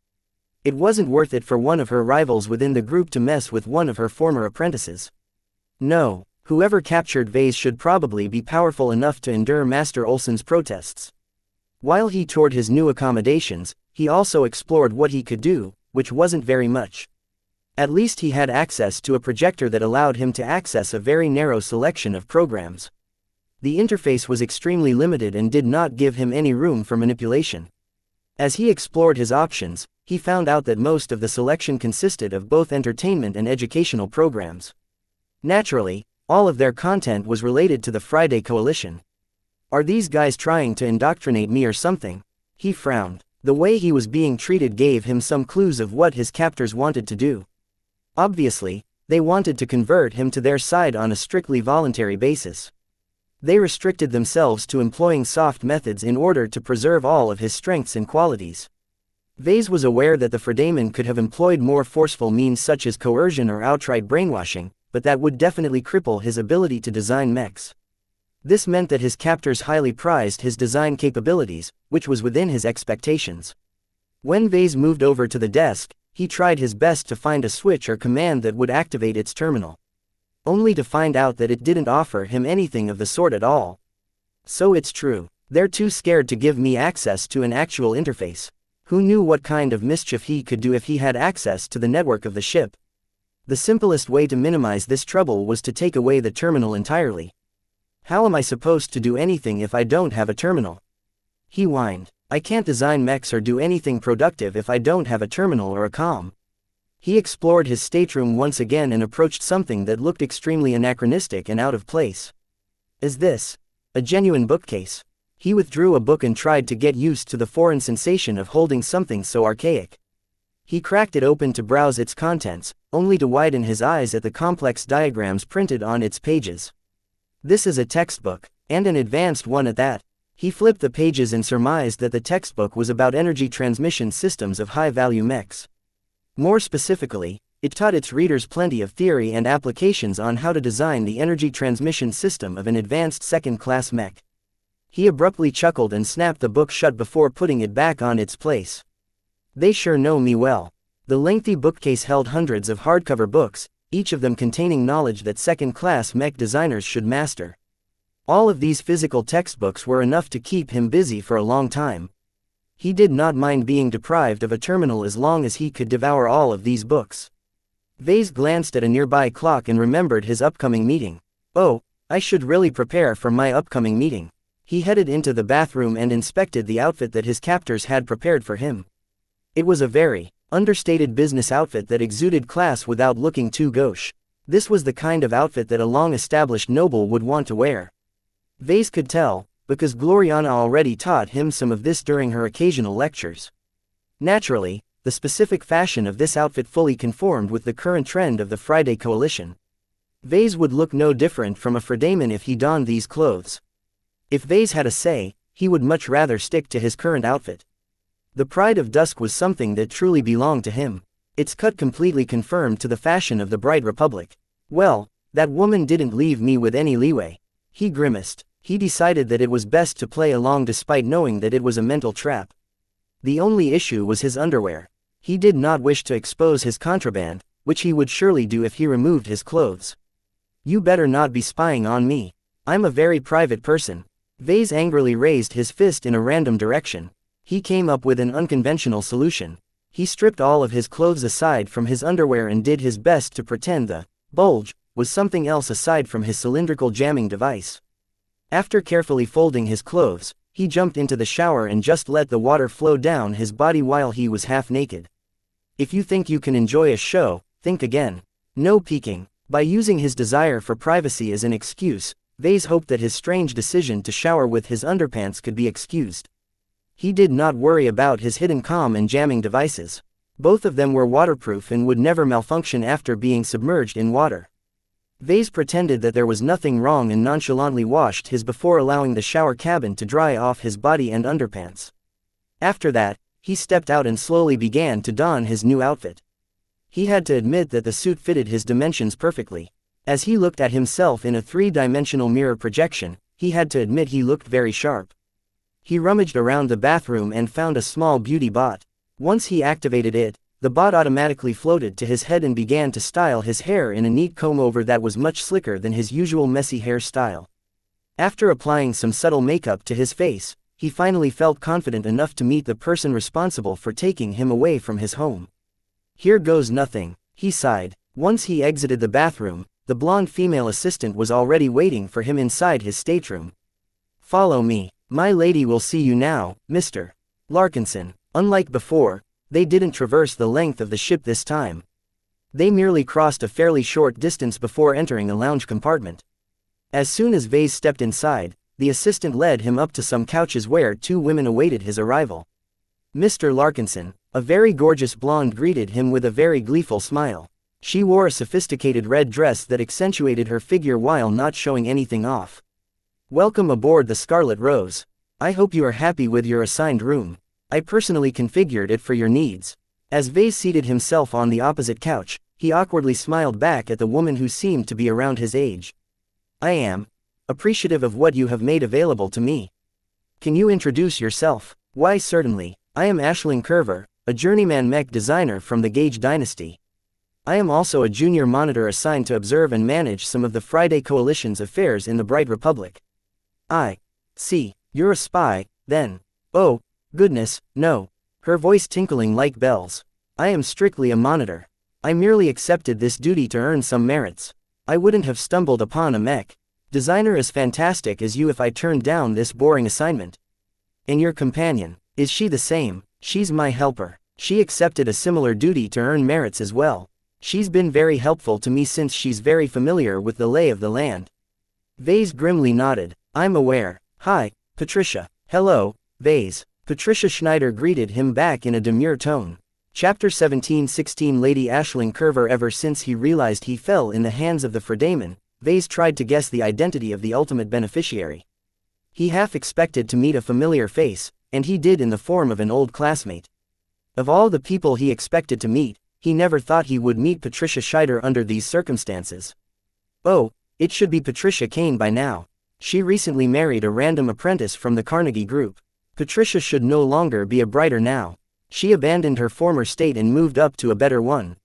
It wasn't worth it for one of her rivals within the group to mess with one of her former apprentices. No, whoever captured Vase should probably be powerful enough to endure Master Olsen's protests. While he toured his new accommodations, he also explored what he could do, which wasn't very much. At least he had access to a projector that allowed him to access a very narrow selection of programs. The interface was extremely limited and did not give him any room for manipulation. As he explored his options, he found out that most of the selection consisted of both entertainment and educational programs. Naturally, all of their content was related to the Friday Coalition. Are these guys trying to indoctrinate me or something? He frowned. The way he was being treated gave him some clues of what his captors wanted to do. Obviously, they wanted to convert him to their side on a strictly voluntary basis. They restricted themselves to employing soft methods in order to preserve all of his strengths and qualities. Vase was aware that the Fredaman could have employed more forceful means such as coercion or outright brainwashing, but that would definitely cripple his ability to design mechs. This meant that his captors highly prized his design capabilities, which was within his expectations. When Vase moved over to the desk, he tried his best to find a switch or command that would activate its terminal. Only to find out that it didn't offer him anything of the sort at all. So it's true. They're too scared to give me access to an actual interface. Who knew what kind of mischief he could do if he had access to the network of the ship? The simplest way to minimize this trouble was to take away the terminal entirely. How am I supposed to do anything if I don't have a terminal? He whined. I can't design mechs or do anything productive if I don't have a terminal or a comm. He explored his stateroom once again and approached something that looked extremely anachronistic and out of place. Is this a genuine bookcase? He withdrew a book and tried to get used to the foreign sensation of holding something so archaic. He cracked it open to browse its contents, only to widen his eyes at the complex diagrams printed on its pages. This is a textbook, and an advanced one at that. He flipped the pages and surmised that the textbook was about energy transmission systems of high-value mechs. More specifically, it taught its readers plenty of theory and applications on how to design the energy transmission system of an advanced second-class mech. He abruptly chuckled and snapped the book shut before putting it back on its place. They sure know me well. The lengthy bookcase held hundreds of hardcover books, each of them containing knowledge that second-class mech designers should master. All of these physical textbooks were enough to keep him busy for a long time. He did not mind being deprived of a terminal as long as he could devour all of these books. Vase glanced at a nearby clock and remembered his upcoming meeting. Oh, I should really prepare for my upcoming meeting. He headed into the bathroom and inspected the outfit that his captors had prepared for him. It was a very understated business outfit that exuded class without looking too gauche. This was the kind of outfit that a long-established noble would want to wear. Vase could tell, because Gloriana already taught him some of this during her occasional lectures. Naturally, the specific fashion of this outfit fully conformed with the current trend of the Friday Coalition. Vase would look no different from a Fredaman if he donned these clothes. If Vase had a say, he would much rather stick to his current outfit. The Pride of Dusk was something that truly belonged to him. Its cut completely conformed to the fashion of the Bright Republic. Well, that woman didn't leave me with any leeway. He grimaced. He decided that it was best to play along despite knowing that it was a mental trap. The only issue was his underwear. He did not wish to expose his contraband, which he would surely do if he removed his clothes. You better not be spying on me. I'm a very private person. Vase angrily raised his fist in a random direction. He came up with an unconventional solution. He stripped all of his clothes aside from his underwear and did his best to pretend the bulge was something else aside from his cylindrical jamming device. After carefully folding his clothes, he jumped into the shower and just let the water flow down his body while he was half naked. If you think you can enjoy a show, think again. No peeking. By using his desire for privacy as an excuse, Vase hoped that his strange decision to shower with his underpants could be excused. He did not worry about his hidden comm and jamming devices. Both of them were waterproof and would never malfunction after being submerged in water. Vase pretended that there was nothing wrong and nonchalantly washed his before allowing the shower cabin to dry off his body and underpants. After that, he stepped out and slowly began to don his new outfit. He had to admit that the suit fitted his dimensions perfectly. As he looked at himself in a three-dimensional mirror projection, he had to admit he looked very sharp. He rummaged around the bathroom and found a small beauty bot. Once he activated it, the bot automatically floated to his head and began to style his hair in a neat comb-over that was much slicker than his usual messy hairstyle. After applying some subtle makeup to his face, he finally felt confident enough to meet the person responsible for taking him away from his home. Here goes nothing, he sighed. Once he exited the bathroom, the blonde female assistant was already waiting for him inside his stateroom. Follow me. My lady will see you now, Mr. Larkinson. Unlike before, they didn't traverse the length of the ship this time. They merely crossed a fairly short distance before entering a lounge compartment. As soon as Vase stepped inside, the assistant led him up to some couches where two women awaited his arrival. Mr. Larkinson, a very gorgeous blonde, greeted him with a very gleeful smile. She wore a sophisticated red dress that accentuated her figure while not showing anything off. Welcome aboard the Scarlet Rose. I hope you are happy with your assigned room. I personally configured it for your needs. As Vase seated himself on the opposite couch, he awkwardly smiled back at the woman who seemed to be around his age. I am appreciative of what you have made available to me. Can you introduce yourself? Why, certainly. I am Aisling Curver, a journeyman mech designer from the Gage dynasty. I am also a junior monitor assigned to observe and manage some of the Friday Coalition's affairs in the Bright Republic. I see, you're a spy, then. Oh, goodness, no. Her voice tinkling like bells. I am strictly a monitor. I merely accepted this duty to earn some merits. I wouldn't have stumbled upon a mech designer as fantastic as you if I turned down this boring assignment. And your companion, is she the same? She's my helper. She accepted a similar duty to earn merits as well. She's been very helpful to me since she's very familiar with the lay of the land. Vase grimly nodded. I'm aware. Hi, Patricia. Hello, Vase. Patricia Schneider greeted him back in a demure tone. Chapter 17-16 Lady Aisling Curver. Ever since he realized he fell in the hands of the Fredaman, Vase tried to guess the identity of the ultimate beneficiary. He half expected to meet a familiar face, and he did in the form of an old classmate. Of all the people he expected to meet, he never thought he would meet Patricia Schneider under these circumstances. Oh, it should be Patricia Kane by now. She recently married a random apprentice from the Carnegie Group. Patricia should no longer be a brighter now. She abandoned her former state and moved up to a better one.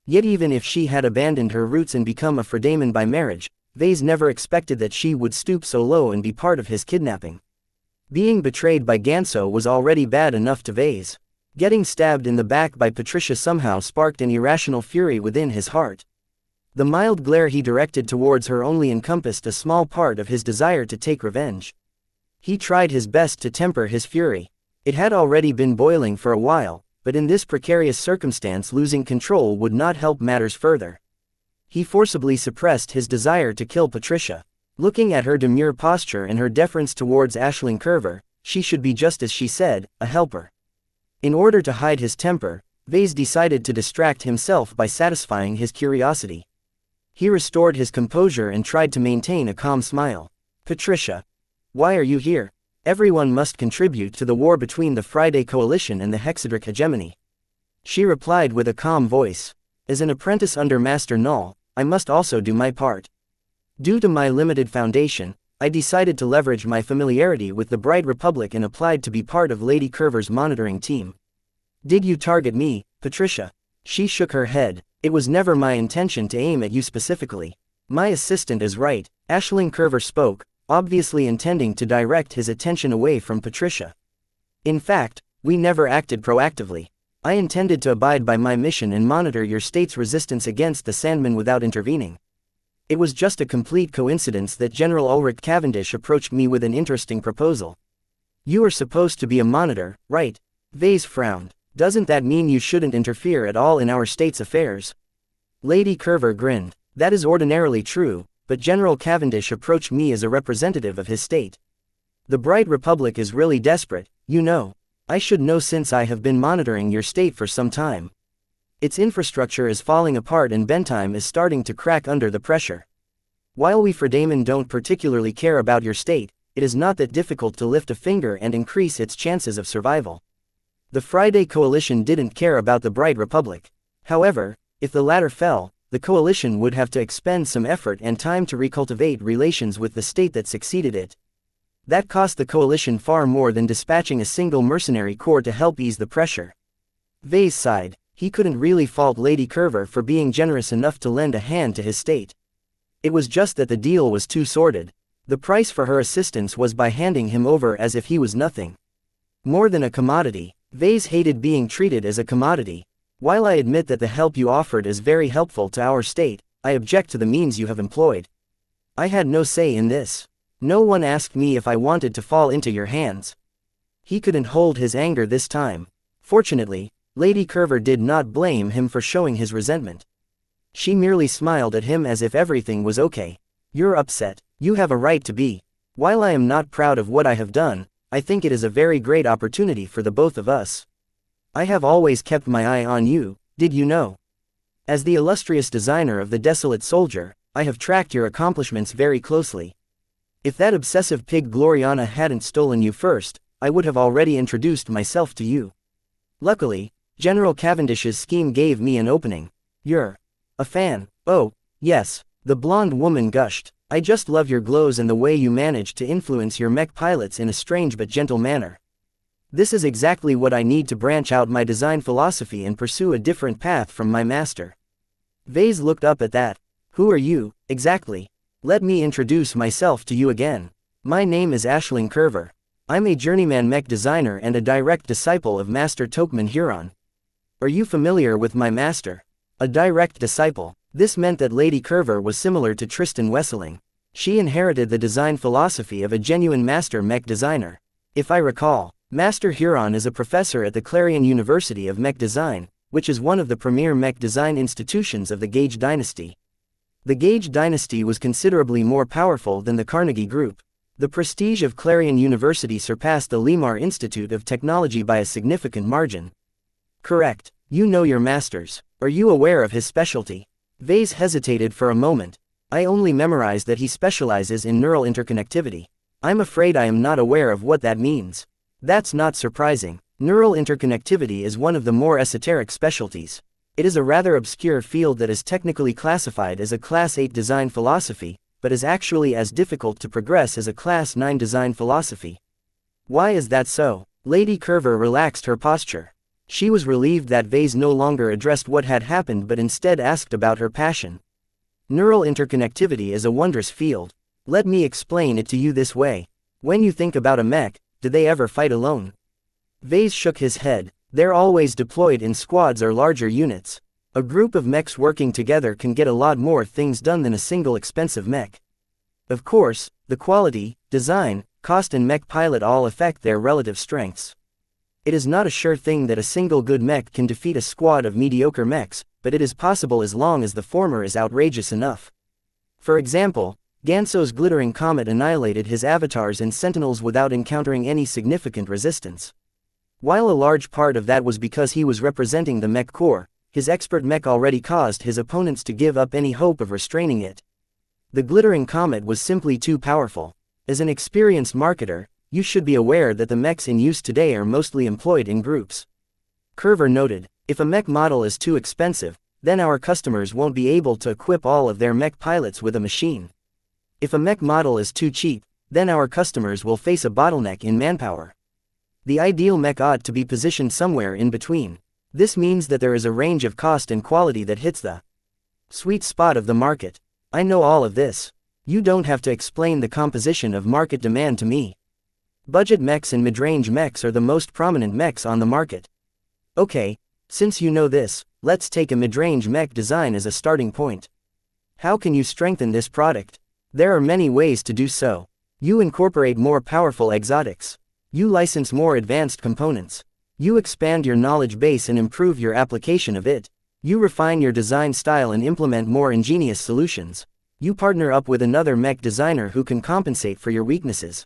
Yet even if she had abandoned her roots and become a Fredaman by marriage, Vase never expected that she would stoop so low and be part of his kidnapping. Being betrayed by Ganso was already bad enough to Vase. Getting stabbed in the back by Patricia somehow sparked an irrational fury within his heart. The mild glare he directed towards her only encompassed a small part of his desire to take revenge. He tried his best to temper his fury. It had already been boiling for a while, but in this precarious circumstance losing control would not help matters further. He forcibly suppressed his desire to kill Patricia. Looking at her demure posture and her deference towards Aisling Curver, she should be, just as she said, a helper. In order to hide his temper, Vase decided to distract himself by satisfying his curiosity. He restored his composure and tried to maintain a calm smile. Patricia, why are you here? Everyone must contribute to the war between the Friday Coalition and the Hexadric hegemony. She replied with a calm voice. As an apprentice under Master Null, I must also do my part. Due to my limited foundation, I decided to leverage my familiarity with the Bright Republic and applied to be part of Lady Curver's monitoring team. Did you target me, Patricia? She shook her head. It was never my intention to aim at you specifically. My assistant is right, Aisling Curver spoke, obviously intending to direct his attention away from Patricia. In fact, we never acted proactively. I intended to abide by my mission and monitor your state's resistance against the Sandmen without intervening. It was just a complete coincidence that General Ulrich Cavendish approached me with an interesting proposal. You are supposed to be a monitor, right? Vase frowned. Doesn't that mean you shouldn't interfere at all in our state's affairs? Lady Curver grinned. That is ordinarily true, but General Cavendish approached me as a representative of his state. The Bright Republic is really desperate, you know. I should know since I have been monitoring your state for some time. Its infrastructure is falling apart and Bentheim is starting to crack under the pressure. While we Fredaman don't particularly care about your state, it is not that difficult to lift a finger and increase its chances of survival. The Friday Coalition didn't care about the Bright Republic. However, if the latter fell, the coalition would have to expend some effort and time to recultivate relations with the state that succeeded it. That cost the coalition far more than dispatching a single mercenary corps to help ease the pressure. Vase sighed. He couldn't really fault Lady Curver for being generous enough to lend a hand to his state. It was just that the deal was too sordid. The price for her assistance was by handing him over as if he was nothing. More than a commodity. Vase hated being treated as a commodity. While I admit that the help you offered is very helpful to our state, I object to the means you have employed. I had no say in this. No one asked me if I wanted to fall into your hands. He couldn't hold his anger this time. Fortunately, Lady Curver did not blame him for showing his resentment. She merely smiled at him as if everything was okay. You're upset. You have a right to be. While I am not proud of what I have done, I think it is a very great opportunity for the both of us. I have always kept my eye on you, did you know? As the illustrious designer of the Desolate Soldier, I have tracked your accomplishments very closely. If that obsessive pig Gloriana hadn't stolen you first, I would have already introduced myself to you. Luckily, General Cavendish's scheme gave me an opening. You're a fan. Oh, yes, the blonde woman gushed. I just love your glows and the way you managed to influence your mech pilots in a strange but gentle manner. This is exactly what I need to branch out my design philosophy and pursue a different path from my master. Vase looked up at that. Who are you, exactly? Let me introduce myself to you again. My name is Aisling Curver. I'm a journeyman mech designer and a direct disciple of Master Tokman Huron. Are you familiar with my master? A direct disciple. This meant that Lady Curver was similar to Tristan Wesseling. She inherited the design philosophy of a genuine master mech designer. If I recall, Master Huron is a professor at the Clarion University of Mech Design, which is one of the premier mech design institutions of the Gage dynasty. The Gage dynasty was considerably more powerful than the Carnegie Group. The prestige of Clarion University surpassed the Limar Institute of Technology by a significant margin. Correct. You know your masters. Are you aware of his specialty? Vase hesitated for a moment. I only memorized that he specializes in neural interconnectivity. I'm afraid I am not aware of what that means. That's not surprising. Neural interconnectivity is one of the more esoteric specialties. It is a rather obscure field that is technically classified as a Class 8 design philosophy, but is actually as difficult to progress as a Class 9 design philosophy. Why is that so? Lady Curver relaxed her posture. She was relieved that Vase no longer addressed what had happened but instead asked about her passion. Neural interconnectivity is a wondrous field. Let me explain it to you this way. When you think about a mech, do they ever fight alone? Vase shook his head. They're always deployed in squads or larger units. A group of mechs working together can get a lot more things done than a single expensive mech. Of course, the quality, design, cost and mech pilot all affect their relative strengths. It is not a sure thing that a single good mech can defeat a squad of mediocre mechs, but it is possible as long as the former is outrageous enough. For example, Ganso's glittering comet annihilated his avatars and sentinels without encountering any significant resistance. While a large part of that was because he was representing the mech corps, his expert mech already caused his opponents to give up any hope of restraining it. The glittering comet was simply too powerful. As an experienced marketer, you should be aware that the mechs in use today are mostly employed in groups. Curver noted, if a mech model is too expensive, then our customers won't be able to equip all of their mech pilots with a machine. If a mech model is too cheap, then our customers will face a bottleneck in manpower. The ideal mech ought to be positioned somewhere in between. This means that there is a range of cost and quality that hits the sweet spot of the market. I know all of this. You don't have to explain the composition of market demand to me. Budget mechs and mid-range mechs are the most prominent mechs on the market. Okay, since you know this, let's take a mid-range mech design as a starting point. How can you strengthen this product? There are many ways to do so. You incorporate more powerful exotics. You license more advanced components. You expand your knowledge base and improve your application of it. You refine your design style and implement more ingenious solutions. You partner up with another mech designer who can compensate for your weaknesses.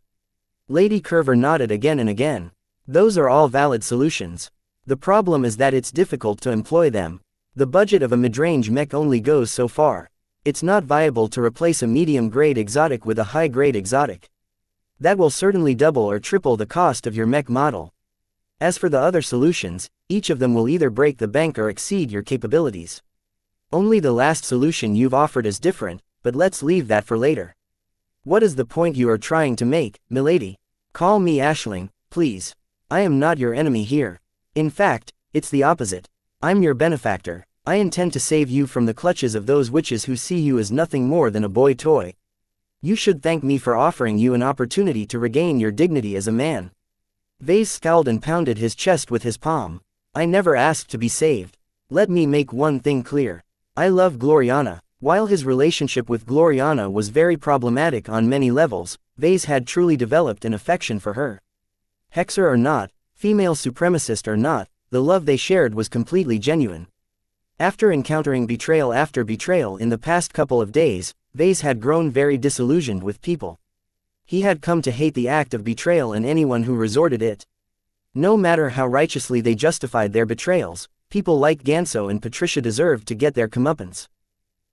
Lady Curver nodded again and again. Those are all valid solutions. The problem is that it's difficult to employ them. The budget of a mid-range mech only goes so far. It's not viable to replace a medium-grade exotic with a high-grade exotic. That will certainly double or triple the cost of your mech model. As for the other solutions, each of them will either break the bank or exceed your capabilities. Only the last solution you've offered is different, but let's leave that for later. What is the point you are trying to make, milady? Call me Aisling, please. I am not your enemy here. In fact, it's the opposite. I'm your benefactor. I intend to save you from the clutches of those witches who see you as nothing more than a boy toy. You should thank me for offering you an opportunity to regain your dignity as a man. Vase scowled and pounded his chest with his palm. I never asked to be saved. Let me make one thing clear. I love Gloriana. While his relationship with Gloriana was very problematic on many levels, Vase had truly developed an affection for her. Hexer or not, female supremacist or not, the love they shared was completely genuine. After encountering betrayal after betrayal in the past couple of days, Vase had grown very disillusioned with people. He had come to hate the act of betrayal and anyone who resorted it. No matter how righteously they justified their betrayals, people like Ganso and Patricia deserved to get their comeuppance.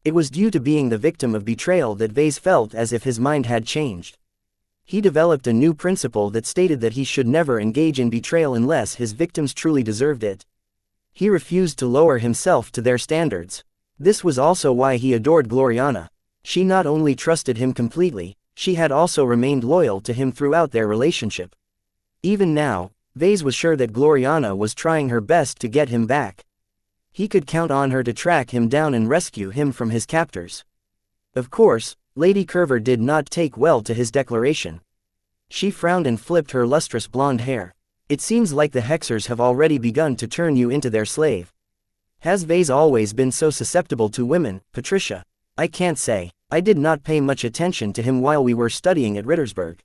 It was due to being the victim of betrayal that Vase felt as if his mind had changed. He developed a new principle that stated that he should never engage in betrayal unless his victims truly deserved it. He refused to lower himself to their standards. This was also why he adored Gloriana. She not only trusted him completely, she had also remained loyal to him throughout their relationship. Even now, Vase was sure that Gloriana was trying her best to get him back. He could count on her to track him down and rescue him from his captors. Of course, Lady Curver did not take well to his declaration. She frowned and flipped her lustrous blonde hair. It seems like the Hexers have already begun to turn you into their slave. Has Vase always been so susceptible to women, Patricia? I can't say. I did not pay much attention to him while we were studying at Rittersberg.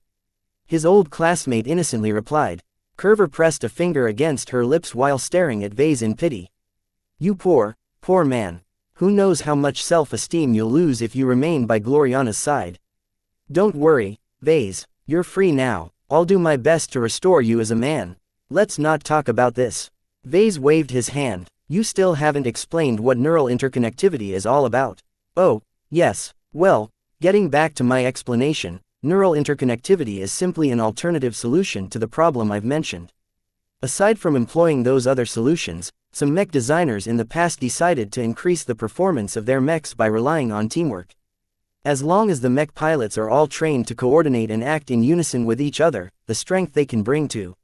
His old classmate innocently replied. Curver pressed a finger against her lips while staring at Vase in pity. You poor man. Who knows how much self-esteem you'll lose if you remain by Gloriana's side. Don't worry, Vase, you're free now. I'll do my best to restore you as a man. Let's not talk about this. Vase waved his hand. You still haven't explained what neural interconnectivity is all about. Oh, yes. Well, getting back to my explanation, neural interconnectivity is simply an alternative solution to the problem I've mentioned. Aside from employing those other solutions, some mech designers in the past decided to increase the performance of their mechs by relying on teamwork. As long as the mech pilots are all trained to coordinate and act in unison with each other, the strength they can bring to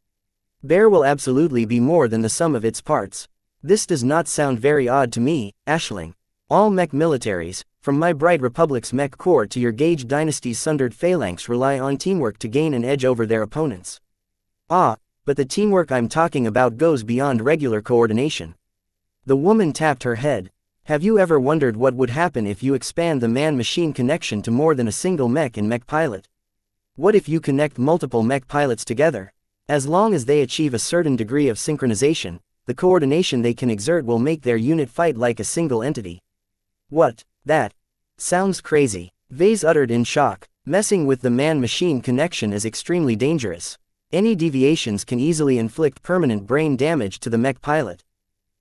bear will absolutely be more than the sum of its parts. This does not sound very odd to me, Aisling. All mech militaries, from my Bright Republic's mech corps to your Gage Dynasty's sundered phalanx, rely on teamwork to gain an edge over their opponents. Ah, but the teamwork I'm talking about goes beyond regular coordination. The woman tapped her head. Have you ever wondered what would happen if you expand the man-machine connection to more than a single mech and mech pilot? What if you connect multiple mech pilots together? As long as they achieve a certain degree of synchronization, the coordination they can exert will make their unit fight like a single entity. What? That sounds crazy, Vase uttered in shock. Messing with the man-machine connection is extremely dangerous. Any deviations can easily inflict permanent brain damage to the mech pilot.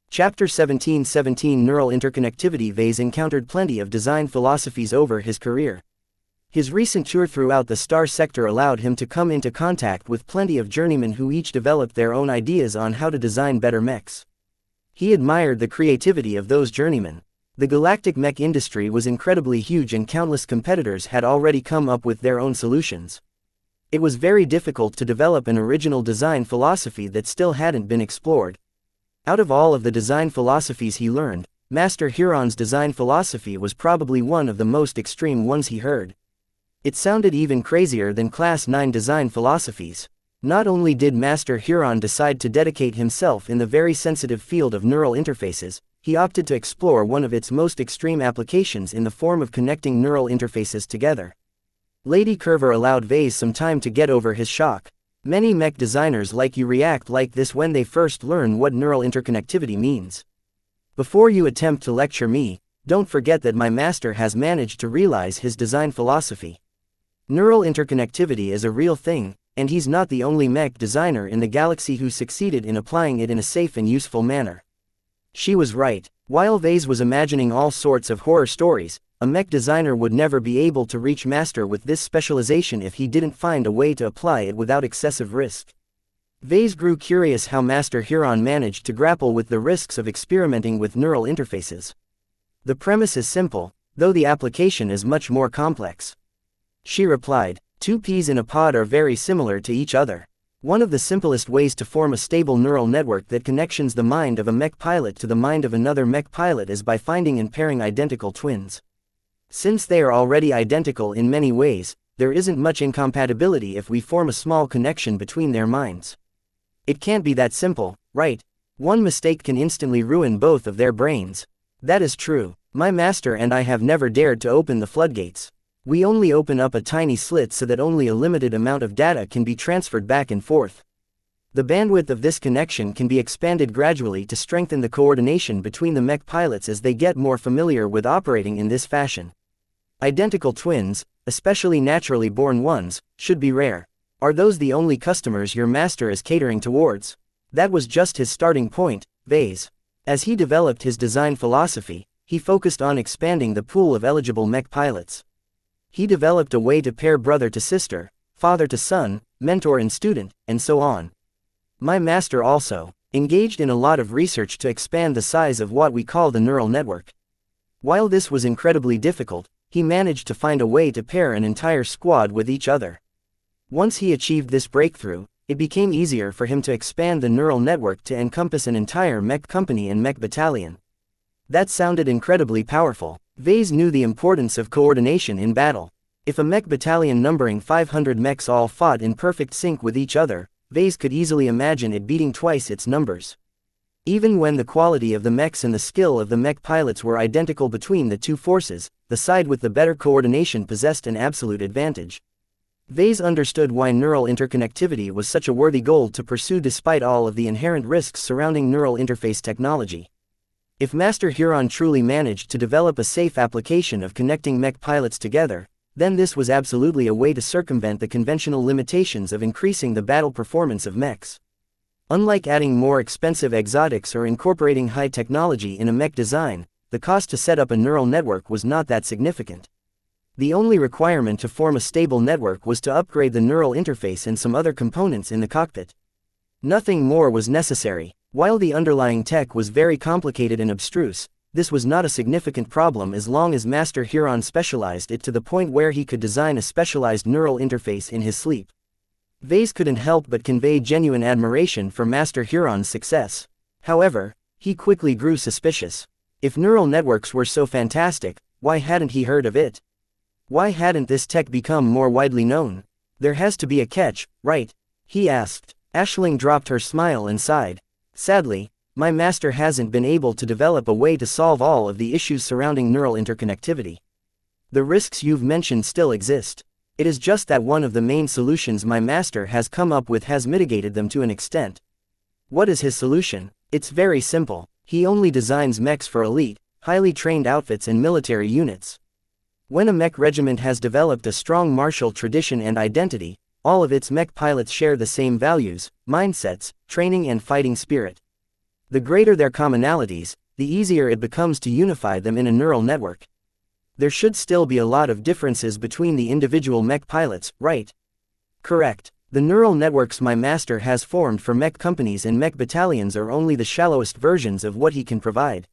Chapter 1717 Neural Interconnectivity. Vase encountered plenty of design philosophies over his career. His recent tour throughout the Star Sector allowed him to come into contact with plenty of journeymen who each developed their own ideas on how to design better mechs. He admired the creativity of those journeymen. The galactic mech industry was incredibly huge and countless competitors had already come up with their own solutions. It was very difficult to develop an original design philosophy that still hadn't been explored. Out of all of the design philosophies he learned, Master Huron's design philosophy was probably one of the most extreme ones he heard. It sounded even crazier than Class 9 design philosophies. Not only did Master Huron decide to dedicate himself in the very sensitive field of neural interfaces, he opted to explore one of its most extreme applications in the form of connecting neural interfaces together. Lady Curver allowed Vase some time to get over his shock. Many mech designers like you react like this when they first learn what neural interconnectivity means. Before you attempt to lecture me, don't forget that my master has managed to realize his design philosophy. Neural interconnectivity is a real thing, and he's not the only mech designer in the galaxy who succeeded in applying it in a safe and useful manner. She was right. While Vase was imagining all sorts of horror stories, A mech designer would never be able to reach master with this specialization if he didn't find a way to apply it without excessive risk. Vase grew curious how Master Huron managed to grapple with the risks of experimenting with neural interfaces. The premise is simple, though the application is much more complex. She replied, two peas in a pod are very similar to each other. One of the simplest ways to form a stable neural network that connects the mind of a mech pilot to the mind of another mech pilot is by finding and pairing identical twins. Since they are already identical in many ways, there isn't much incompatibility if we form a small connection between their minds. It can't be that simple, right? One mistake can instantly ruin both of their brains. That is true. My master and I have never dared to open the floodgates. We only open up a tiny slit so that only a limited amount of data can be transferred back and forth. The bandwidth of this connection can be expanded gradually to strengthen the coordination between the mech pilots as they get more familiar with operating in this fashion. Identical twins, especially naturally born ones, should be rare. Are those the only customers your master is catering towards? That was just his starting point, Vase. As he developed his design philosophy, he focused on expanding the pool of eligible mech pilots. He developed a way to pair brother to sister, father to son, mentor and student, and so on. My master also engaged in a lot of research to expand the size of what we call the neural network. While this was incredibly difficult, he managed to find a way to pair an entire squad with each other. Once he achieved this breakthrough, it became easier for him to expand the neural network to encompass an entire mech company and mech battalion. That sounded incredibly powerful. Vase knew the importance of coordination in battle. If a mech battalion numbering 500 mechs all fought in perfect sync with each other, Vase could easily imagine it beating twice its numbers. Even when the quality of the mechs and the skill of the mech pilots were identical between the two forces, the side with the better coordination possessed an absolute advantage. Vase understood why neural interconnectivity was such a worthy goal to pursue despite all of the inherent risks surrounding neural interface technology. If Master Huron truly managed to develop a safe application of connecting mech pilots together, then this was absolutely a way to circumvent the conventional limitations of increasing the battle performance of mechs. Unlike adding more expensive exotics or incorporating high technology in a mech design, the cost to set up a neural network was not that significant. The only requirement to form a stable network was to upgrade the neural interface and some other components in the cockpit. Nothing more was necessary. While the underlying tech was very complicated and abstruse, this was not a significant problem as long as Master Huron specialized it to the point where he could design a specialized neural interface in his sleep. Vase couldn't help but convey genuine admiration for Master Huron's success. However, he quickly grew suspicious. If neural networks were so fantastic, why hadn't he heard of it? Why hadn't this tech become more widely known? There has to be a catch, right? He asked. Aisling dropped her smile and sighed. Sadly, my master hasn't been able to develop a way to solve all of the issues surrounding neural interconnectivity. The risks you've mentioned still exist. It is just that one of the main solutions my master has come up with has mitigated them to an extent. What is his solution? It's very simple. He only designs mechs for elite, highly trained outfits and military units. When a mech regiment has developed a strong martial tradition and identity, all of its mech pilots share the same values, mindsets, training and fighting spirit. The greater their commonalities, the easier it becomes to unify them in a neural network. There should still be a lot of differences between the individual mech pilots, right? Correct. The neural networks my master has formed for mech companies and mech battalions are only the shallowest versions of what he can provide.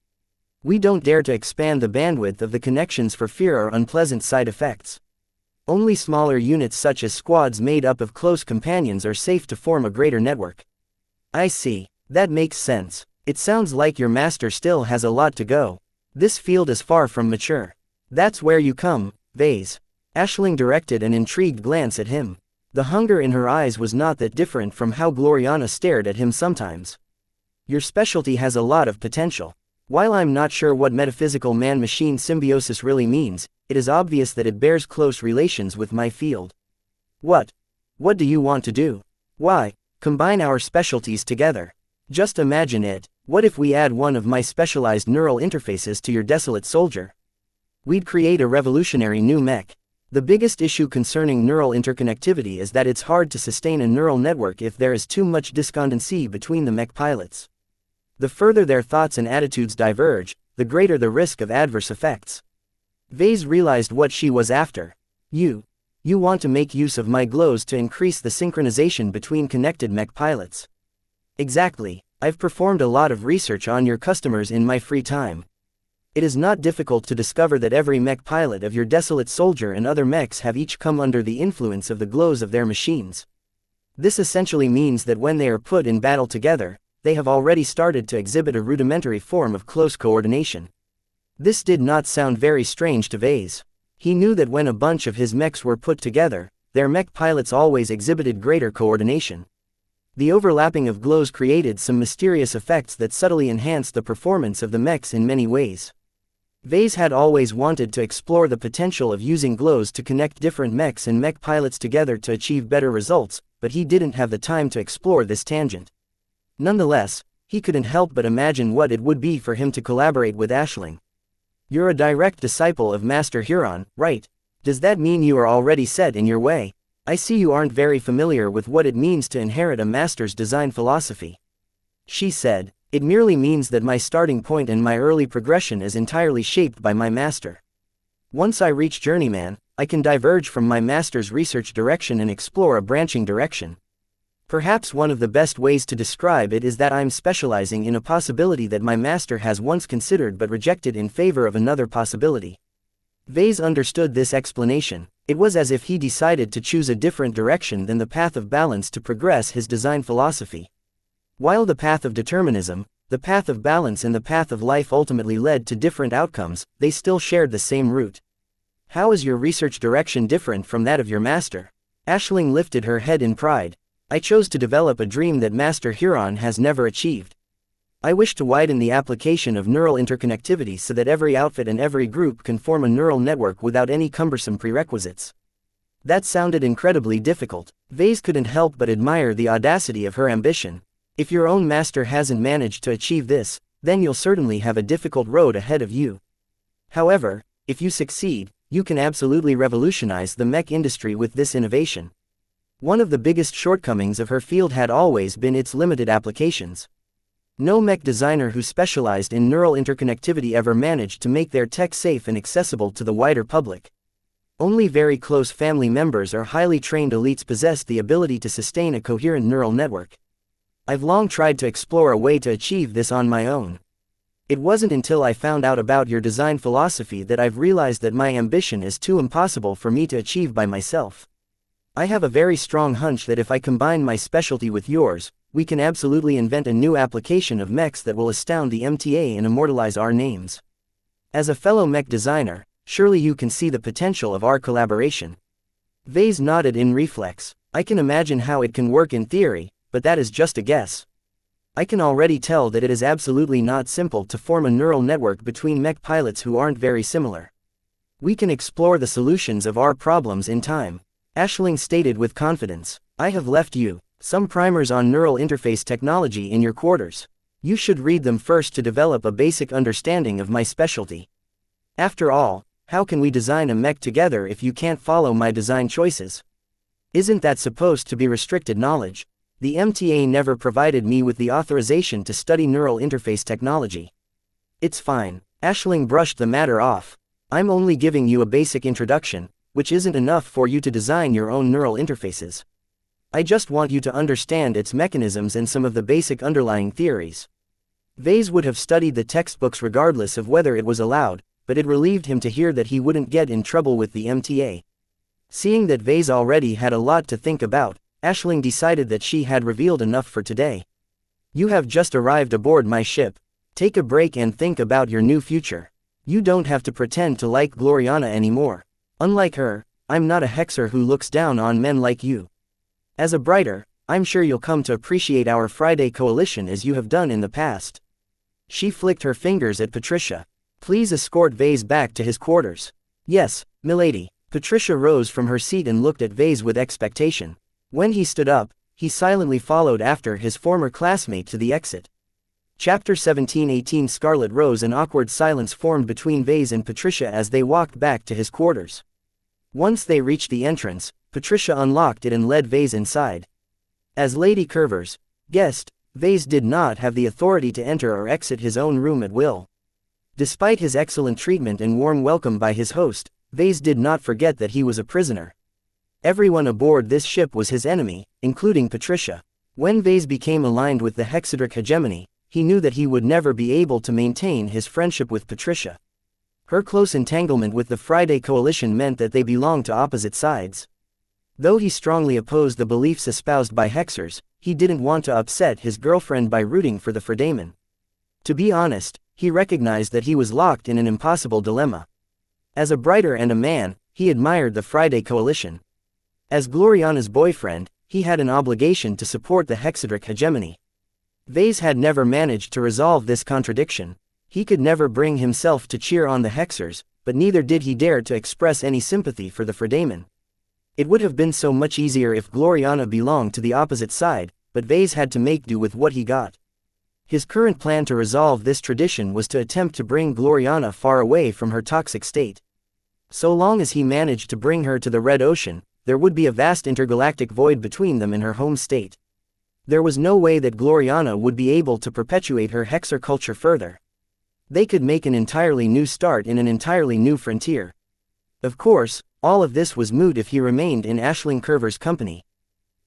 We don't dare to expand the bandwidth of the connections for fear or unpleasant side effects. Only smaller units such as squads made up of close companions are safe to form a greater network. I see. That makes sense. It sounds like your master still has a lot to go. This field is far from mature. That's where you come, Vase. Aisling directed an intrigued glance at him. The hunger in her eyes was not that different from how Gloriana stared at him sometimes. Your specialty has a lot of potential. While I'm not sure what metaphysical man-machine symbiosis really means, it is obvious that it bears close relations with my field. What? What do you want to do? Why, combine our specialties together. Just imagine it. What if we add one of my specialized neural interfaces to your desolate soldier? We'd create a revolutionary new mech. The biggest issue concerning neural interconnectivity is that it's hard to sustain a neural network if there is too much discordancy between the mech pilots. The further their thoughts and attitudes diverge, the greater the risk of adverse effects. Vase realized what she was after. You want to make use of my glows to increase the synchronization between connected mech pilots. Exactly. I've performed a lot of research on your customers in my free time. It is not difficult to discover that every mech pilot of your desolate soldier and other mechs have each come under the influence of the glows of their machines. This essentially means that when they are put in battle together, they have already started to exhibit a rudimentary form of close coordination. This did not sound very strange to Vase. He knew that when a bunch of his mechs were put together, their mech pilots always exhibited greater coordination. The overlapping of glows created some mysterious effects that subtly enhanced the performance of the mechs in many ways. Vase had always wanted to explore the potential of using glows to connect different mechs and mech pilots together to achieve better results, but he didn't have the time to explore this tangent. Nonetheless, he couldn't help but imagine what it would be for him to collaborate with Aisling. You're a direct disciple of Master Huron, right? Does that mean you are already set in your way? I see you aren't very familiar with what it means to inherit a master's design philosophy. She said, it merely means that my starting point and my early progression is entirely shaped by my master. Once I reach journeyman, I can diverge from my master's research direction and explore a branching direction. Perhaps one of the best ways to describe it is that I'm specializing in a possibility that my master has once considered but rejected in favor of another possibility. Vase understood this explanation. It was as if he decided to choose a different direction than the path of balance to progress his design philosophy. While the path of determinism, the path of balance and the path of life ultimately led to different outcomes, they still shared the same root. How is your research direction different from that of your master? Aisling lifted her head in pride. I chose to develop a dream that Master Huron has never achieved. I wish to widen the application of neural interconnectivity so that every outfit and every group can form a neural network without any cumbersome prerequisites. That sounded incredibly difficult. Vase couldn't help but admire the audacity of her ambition. If your own master hasn't managed to achieve this, then you'll certainly have a difficult road ahead of you. However, if you succeed, you can absolutely revolutionize the mech industry with this innovation. One of the biggest shortcomings of her field had always been its limited applications. No mech designer who specialized in neural interconnectivity ever managed to make their tech safe and accessible to the wider public. Only very close family members or highly trained elites possessed the ability to sustain a coherent neural network. I've long tried to explore a way to achieve this on my own. It wasn't until I found out about your design philosophy that I've realized that my ambition is too impossible for me to achieve by myself. I have a very strong hunch that if I combine my specialty with yours, we can absolutely invent a new application of mechs that will astound the MTA and immortalize our names. As a fellow mech designer, surely you can see the potential of our collaboration. Vase nodded in reflex. I can imagine how it can work in theory, but that is just a guess. I can already tell that it is absolutely not simple to form a neural network between mech pilots who aren't very similar. We can explore the solutions of our problems in time. Aisling stated with confidence. I have left you some primers on neural interface technology in your quarters. You should read them first to develop a basic understanding of my specialty. After all, how can we design a mech together if you can't follow my design choices? Isn't that supposed to be restricted knowledge? The MTA never provided me with the authorization to study neural interface technology. It's fine. Aisling brushed the matter off. I'm only giving you a basic introduction, which isn't enough for you to design your own neural interfaces. I just want you to understand its mechanisms and some of the basic underlying theories. Vase would have studied the textbooks regardless of whether it was allowed, but it relieved him to hear that he wouldn't get in trouble with the MTA. Seeing that Vase already had a lot to think about, Aisling decided that she had revealed enough for today. You have just arrived aboard my ship. Take a break and think about your new future. You don't have to pretend to like Gloriana anymore. Unlike her, I'm not a hexer who looks down on men like you. As a brighter, I'm sure you'll come to appreciate our Friday coalition as you have done in the past. She flicked her fingers at Patricia. Please escort Vase back to his quarters. Yes, milady. Patricia rose from her seat and looked at Vase with expectation. When he stood up, he silently followed after his former classmate to the exit. Chapter 17:18 Scarlet Rose. An awkward silence formed between Vase and Patricia as they walked back to his quarters. Once they reached the entrance, Patricia unlocked it and led Vase inside. As Lady Curver's guest, Vase did not have the authority to enter or exit his own room at will. Despite his excellent treatment and warm welcome by his host, Vase did not forget that he was a prisoner. Everyone aboard this ship was his enemy, including Patricia. When Vase became aligned with the Hexadric hegemony, he knew that he would never be able to maintain his friendship with Patricia. Her close entanglement with the Friday Coalition meant that they belonged to opposite sides. Though he strongly opposed the beliefs espoused by Hexers, he didn't want to upset his girlfriend by rooting for the Fredaimon. To be honest, he recognized that he was locked in an impossible dilemma. As a brighter and a man, he admired the Friday Coalition. As Gloriana's boyfriend, he had an obligation to support the Hexadric hegemony. Vase had never managed to resolve this contradiction. He could never bring himself to cheer on the Hexers, but neither did he dare to express any sympathy for the Fredaimon. It would have been so much easier if Gloriana belonged to the opposite side, but Vase had to make do with what he got. His current plan to resolve this tradition was to attempt to bring Gloriana far away from her toxic state. So long as he managed to bring her to the Red Ocean, there would be a vast intergalactic void between them and her home state. There was no way that Gloriana would be able to perpetuate her Hexer culture further. They could make an entirely new start in an entirely new frontier. Of course, all of this was moot if he remained in Aisling Curver's company.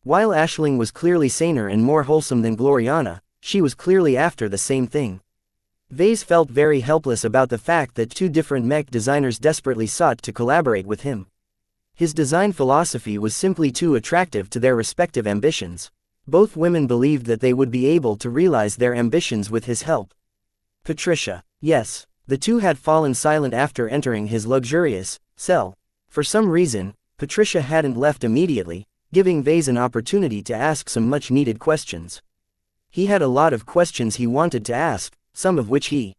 While Aisling was clearly saner and more wholesome than Gloriana, she was clearly after the same thing. Vase felt very helpless about the fact that two different mech designers desperately sought to collaborate with him. His design philosophy was simply too attractive to their respective ambitions. Both women believed that they would be able to realize their ambitions with his help. Patricia. Yes, the two had fallen silent after entering his luxurious cell. For some reason, Patricia hadn't left immediately, giving Vase an opportunity to ask some much-needed questions. He had a lot of questions he wanted to ask, some of which he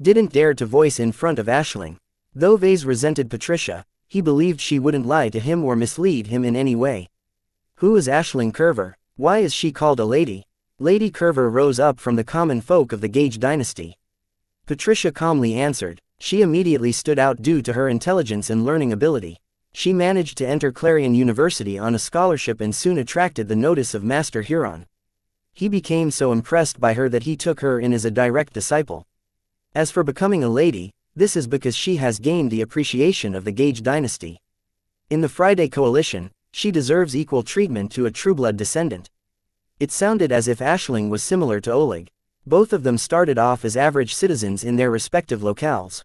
didn't dare to voice in front of Aisling. Though Vase resented Patricia, he believed she wouldn't lie to him or mislead him in any way. Who is Aisling Curver? Why is she called a lady? Lady Curver rose up from the common folk of the Gage dynasty. Patricia calmly answered. She immediately stood out due to her intelligence and learning ability. She managed to enter Clarion University on a scholarship and soon attracted the notice of Master Huron. He became so impressed by her that he took her in as a direct disciple. As for becoming a lady, this is because she has gained the appreciation of the Gage dynasty. In the Friday Coalition, she deserves equal treatment to a trueblood descendant. It sounded as if Aisling was similar to Oleg. Both of them started off as average citizens in their respective locales.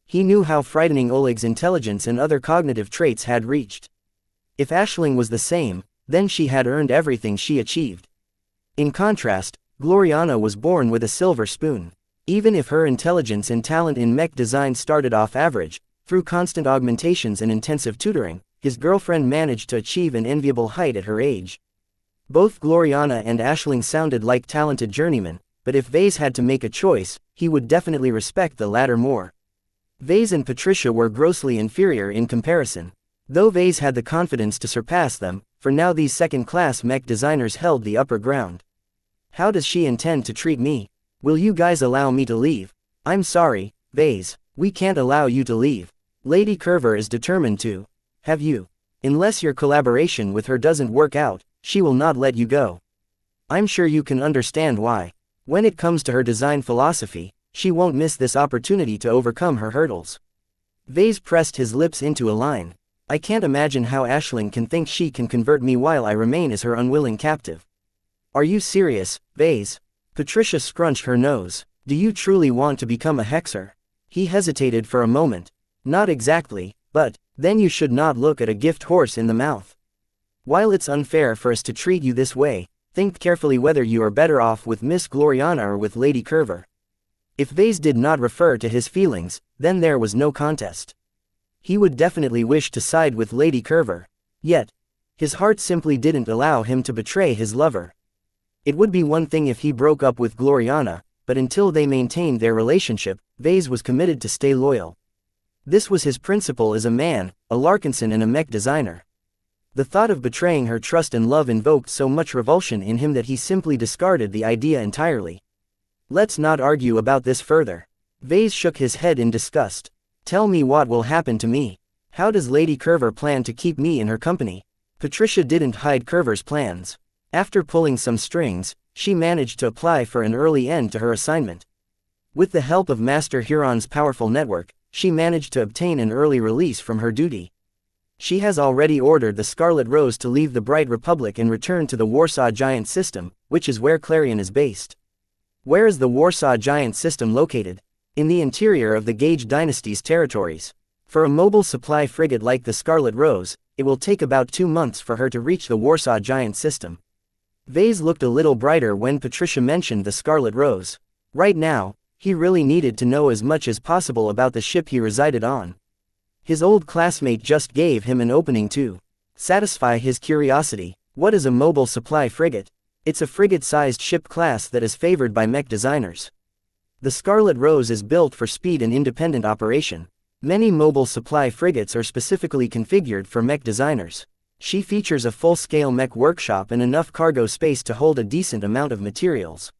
He knew how frightening Oleg's intelligence and other cognitive traits had reached. If Aisling was the same, then she had earned everything she achieved. In contrast, Gloriana was born with a silver spoon. Even if her intelligence and talent in mech design started off average, through constant augmentations and intensive tutoring, his girlfriend managed to achieve an enviable height at her age. Both Gloriana and Aisling sounded like talented journeymen, but if Vase had to make a choice, he would definitely respect the latter more. Vase and Patricia were grossly inferior in comparison. Though Vase had the confidence to surpass them, for now these second-class mech designers held the upper ground. How does she intend to treat me? Will you guys allow me to leave? I'm sorry, Vase, we can't allow you to leave. Lady Curver is determined to have you. Unless your collaboration with her doesn't work out, she will not let you go. I'm sure you can understand why. When it comes to her design philosophy, she won't miss this opportunity to overcome her hurdles. Vase pressed his lips into a line. I can't imagine how Aisling can think she can convert me while I remain as her unwilling captive. Are you serious, Vase? Patricia scrunched her nose. Do you truly want to become a Hexer? He hesitated for a moment. Not exactly, but then you should not look at a gift horse in the mouth. While it's unfair for us to treat you this way, think carefully whether you are better off with Miss Gloriana or with Lady Curver. If Vase did not refer to his feelings, then there was no contest. He would definitely wish to side with Lady Curver. Yet, his heart simply didn't allow him to betray his lover. It would be one thing if he broke up with Gloriana, but until they maintained their relationship, Vase was committed to stay loyal. This was his principle as a man, a Larkinson and a mech designer. The thought of betraying her trust and love invoked so much revulsion in him that he simply discarded the idea entirely. Let's not argue about this further. Vase shook his head in disgust. Tell me what will happen to me. How does Lady Curver plan to keep me in her company? Patricia didn't hide Curver's plans. After pulling some strings, she managed to apply for an early end to her assignment. With the help of Master Huron's powerful network, she managed to obtain an early release from her duty. She has already ordered the Scarlet Rose to leave the Bright Republic and return to the Warsaw Giant System, which is where Clarion is based. Where is the Warsaw Giant System located? In the interior of the Gage Dynasty's territories. For a mobile supply frigate like the Scarlet Rose, it will take about 2 months for her to reach the Warsaw Giant System. Vase looked a little brighter when Patricia mentioned the Scarlet Rose. Right now, he really needed to know as much as possible about the ship he resided on. His old classmate just gave him an opening to satisfy his curiosity. What is a mobile supply frigate? It's a frigate-sized ship class that is favored by mech designers. The Scarlet Rose is built for speed and independent operation. Many mobile supply frigates are specifically configured for mech designers. She features a full-scale mech workshop and enough cargo space to hold a decent amount of materials.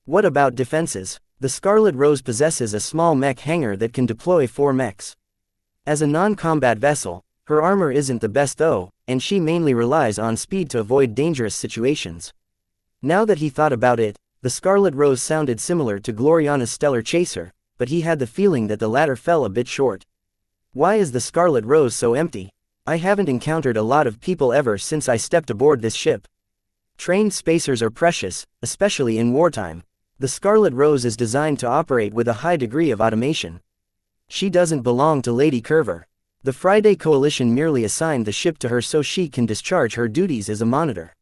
What about defenses? The Scarlet Rose possesses a small mech hangar that can deploy 4 mechs. As a non-combat vessel, her armor isn't the best though, and she mainly relies on speed to avoid dangerous situations. Now that he thought about it, the Scarlet Rose sounded similar to Gloriana's Stellar Chaser, but he had the feeling that the latter fell a bit short. Why is the Scarlet Rose so empty? I haven't encountered a lot of people ever since I stepped aboard this ship. Trained spacers are precious, especially in wartime. The Scarlet Rose is designed to operate with a high degree of automation. She doesn't belong to Lady Curver. The Friday Coalition merely assigned the ship to her so she can discharge her duties as a monitor.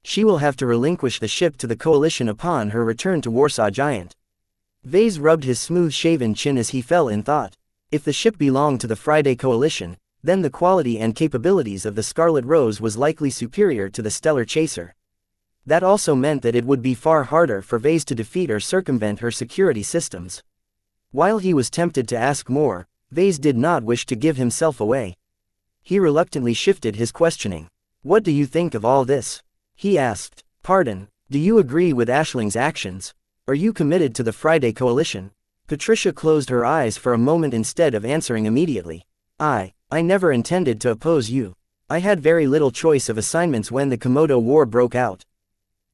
She will have to relinquish the ship to the Coalition upon her return to Warsaw Giant. Vase rubbed his smooth-shaven chin as he fell in thought. If the ship belonged to the Friday Coalition, then the quality and capabilities of the Scarlet Rose was likely superior to the Stellar Chaser. That also meant that it would be far harder for Vase to defeat or circumvent her security systems. While he was tempted to ask more, Vase did not wish to give himself away. He reluctantly shifted his questioning. "What do you think of all this?" he asked. "Pardon, do you agree with Aisling's actions? Are you committed to the Friday Coalition?" Patricia closed her eyes for a moment instead of answering immediately. I never intended to oppose you. I had very little choice of assignments when the Komodo War broke out.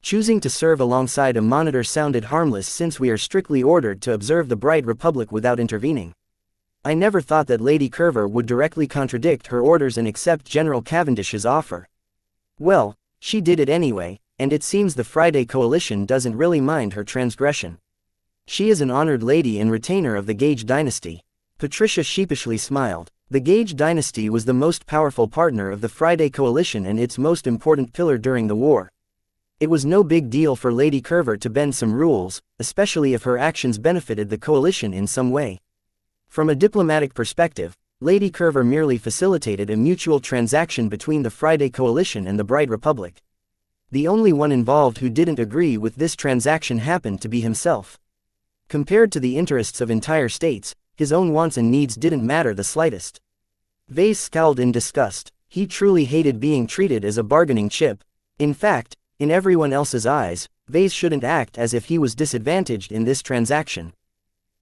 Choosing to serve alongside a monitor sounded harmless since we are strictly ordered to observe the Bright Republic without intervening. I never thought that Lady Curver would directly contradict her orders and accept General Cavendish's offer. Well, she did it anyway, and it seems the Friday Coalition doesn't really mind her transgression. She is an honored lady and retainer of the Gage dynasty. Patricia sheepishly smiled. The Gage dynasty was the most powerful partner of the Friday Coalition and its most important pillar during the war. It was no big deal for Lady Curver to bend some rules, especially if her actions benefited the Coalition in some way. From a diplomatic perspective, Lady Curver merely facilitated a mutual transaction between the Friday Coalition and the Bright Republic. The only one involved who didn't agree with this transaction happened to be himself. Compared to the interests of entire states, his own wants and needs didn't matter the slightest. Vase scowled in disgust. He truly hated being treated as a bargaining chip. In fact, in everyone else's eyes, Vase shouldn't act as if he was disadvantaged in this transaction.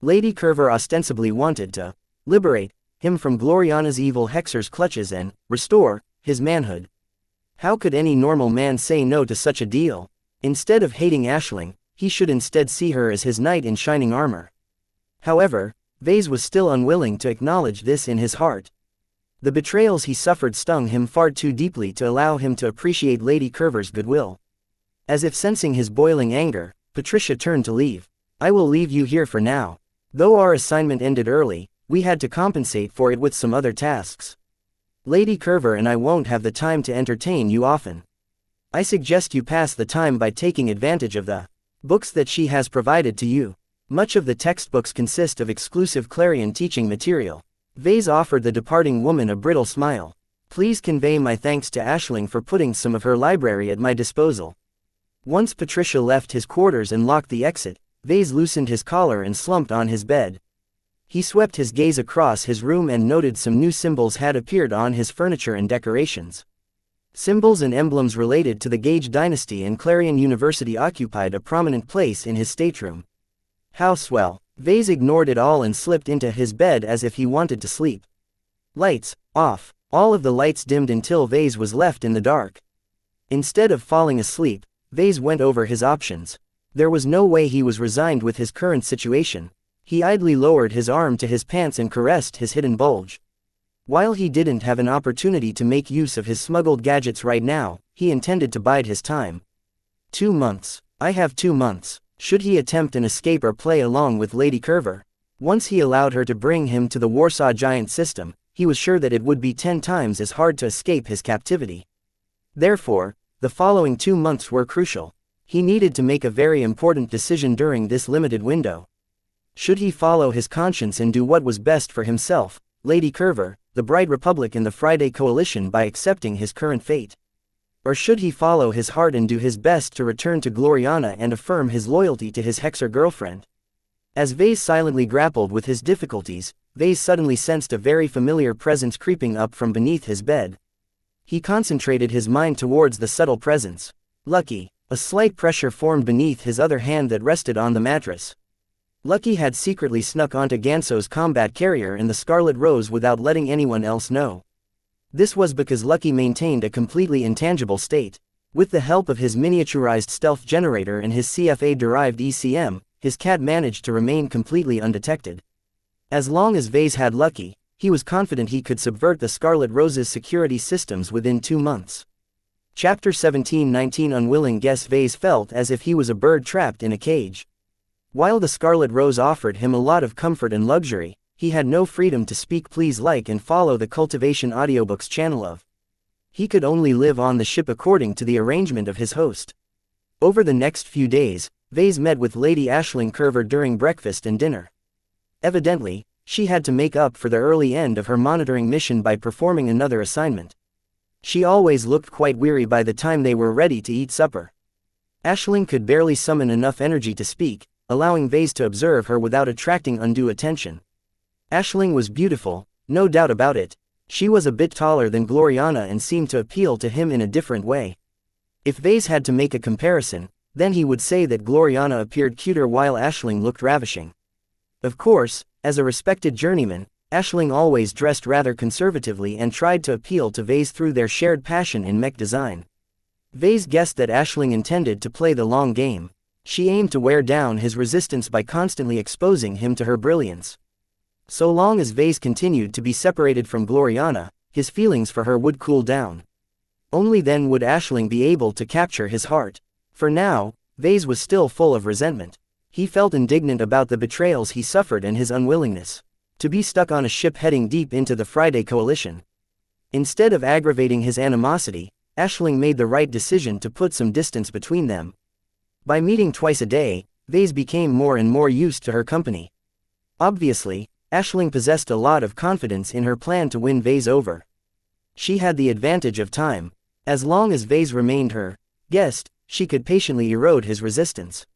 Lady Curver ostensibly wanted to liberate him from Gloriana's evil hexer's clutches and restore his manhood. How could any normal man say no to such a deal? Instead of hating Aisling, he should instead see her as his knight in shining armor. However, Vase was still unwilling to acknowledge this in his heart. The betrayals he suffered stung him far too deeply to allow him to appreciate Lady Curver's goodwill. As if sensing his boiling anger, Patricia turned to leave. "I will leave you here for now. Though our assignment ended early, we had to compensate for it with some other tasks. Lady Curver and I won't have the time to entertain you often. I suggest you pass the time by taking advantage of the books that she has provided to you. Much of the textbooks consist of exclusive Clarion teaching material." Vase offered the departing woman a brittle smile. "Please convey my thanks to Aisling for putting some of her library at my disposal." Once Patricia left his quarters and locked the exit, Vase loosened his collar and slumped on his bed. He swept his gaze across his room and noted some new symbols had appeared on his furniture and decorations. Symbols and emblems related to the Gage dynasty and Clarion University occupied a prominent place in his stateroom. How swell. Vase ignored it all and slipped into his bed as if he wanted to sleep. Lights off. All of the lights dimmed until Vase was left in the dark. Instead of falling asleep, Vase went over his options. There was no way he was resigned with his current situation. He idly lowered his arm to his pants and caressed his hidden bulge. While he didn't have an opportunity to make use of his smuggled gadgets right now, he intended to bide his time. 2 months. I have 2 months. Should he attempt an escape or play along with Lady Curver? Once he allowed her to bring him to the Warsaw Giant system, he was sure that it would be 10 times as hard to escape his captivity. Therefore, the following 2 months were crucial. He needed to make a very important decision during this limited window. Should he follow his conscience and do what was best for himself, Lady Curver, the Bright Republic and the Friday Coalition by accepting his current fate? Or should he follow his heart and do his best to return to Gloriana and affirm his loyalty to his Hexer girlfriend? As Vase silently grappled with his difficulties, Vase suddenly sensed a very familiar presence creeping up from beneath his bed. He concentrated his mind towards the subtle presence. Lucky. A slight pressure formed beneath his other hand that rested on the mattress. Lucky had secretly snuck onto Ganso's combat carrier in the Scarlet Rose without letting anyone else know. This was because Lucky maintained a completely intangible state. With the help of his miniaturized stealth generator and his CFA-derived ECM, his cat managed to remain completely undetected. As long as Vase had Lucky, he was confident he could subvert the Scarlet Rose's security systems within 2 months. Chapter 17-19 Unwilling guess Vase felt as if he was a bird trapped in a cage. While the Scarlet Rose offered him a lot of comfort and luxury, he had no freedom to speak please like and follow the Cultivation Audiobooks channel of. He could only live on the ship according to the arrangement of his host. Over the next few days, Vase met with Lady Aisling Curver during breakfast and dinner. Evidently, she had to make up for the early end of her monitoring mission by performing another assignment. She always looked quite weary by the time they were ready to eat supper. Aisling could barely summon enough energy to speak, allowing Vase to observe her without attracting undue attention. Aisling was beautiful, no doubt about it. She was a bit taller than Gloriana and seemed to appeal to him in a different way. If Vase had to make a comparison, then he would say that Gloriana appeared cuter while Aisling looked ravishing. Of course, as a respected journeyman, Aisling always dressed rather conservatively and tried to appeal to Vase through their shared passion in mech design. Vase guessed that Aisling intended to play the long game. She aimed to wear down his resistance by constantly exposing him to her brilliance. So long as Vase continued to be separated from Gloriana, his feelings for her would cool down. Only then would Aisling be able to capture his heart. For now, Vase was still full of resentment. He felt indignant about the betrayals he suffered and his unwillingness to be stuck on a ship heading deep into the Friday Coalition. Instead of aggravating his animosity, Aisling made the right decision to put some distance between them. By meeting twice a day, Vase became more and more used to her company. Obviously, Aisling possessed a lot of confidence in her plan to win Vase over. She had the advantage of time. As long as Vase remained her guest, she could patiently erode his resistance.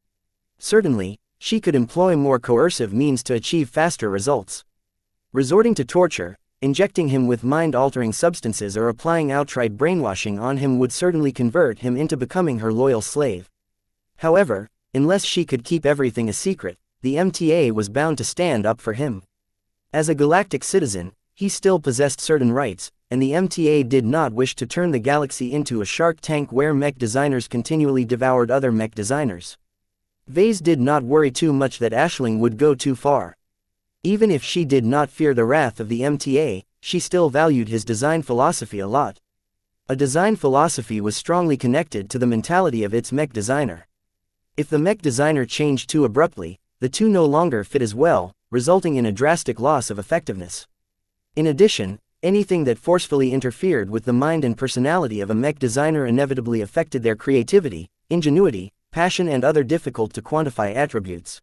Certainly, she could employ more coercive means to achieve faster results. Resorting to torture, injecting him with mind-altering substances or applying outright brainwashing on him would certainly convert him into becoming her loyal slave. However, unless she could keep everything a secret, the MTA was bound to stand up for him. As a galactic citizen, he still possessed certain rights, and the MTA did not wish to turn the galaxy into a shark tank where mech designers continually devoured other mech designers. Vase did not worry too much that Aisling would go too far. Even if she did not fear the wrath of the MTA, she still valued his design philosophy a lot. A design philosophy was strongly connected to the mentality of its mech designer. If the mech designer changed too abruptly, the two no longer fit as well, resulting in a drastic loss of effectiveness. In addition, anything that forcefully interfered with the mind and personality of a mech designer inevitably affected their creativity, ingenuity, passion and other difficult-to-quantify attributes.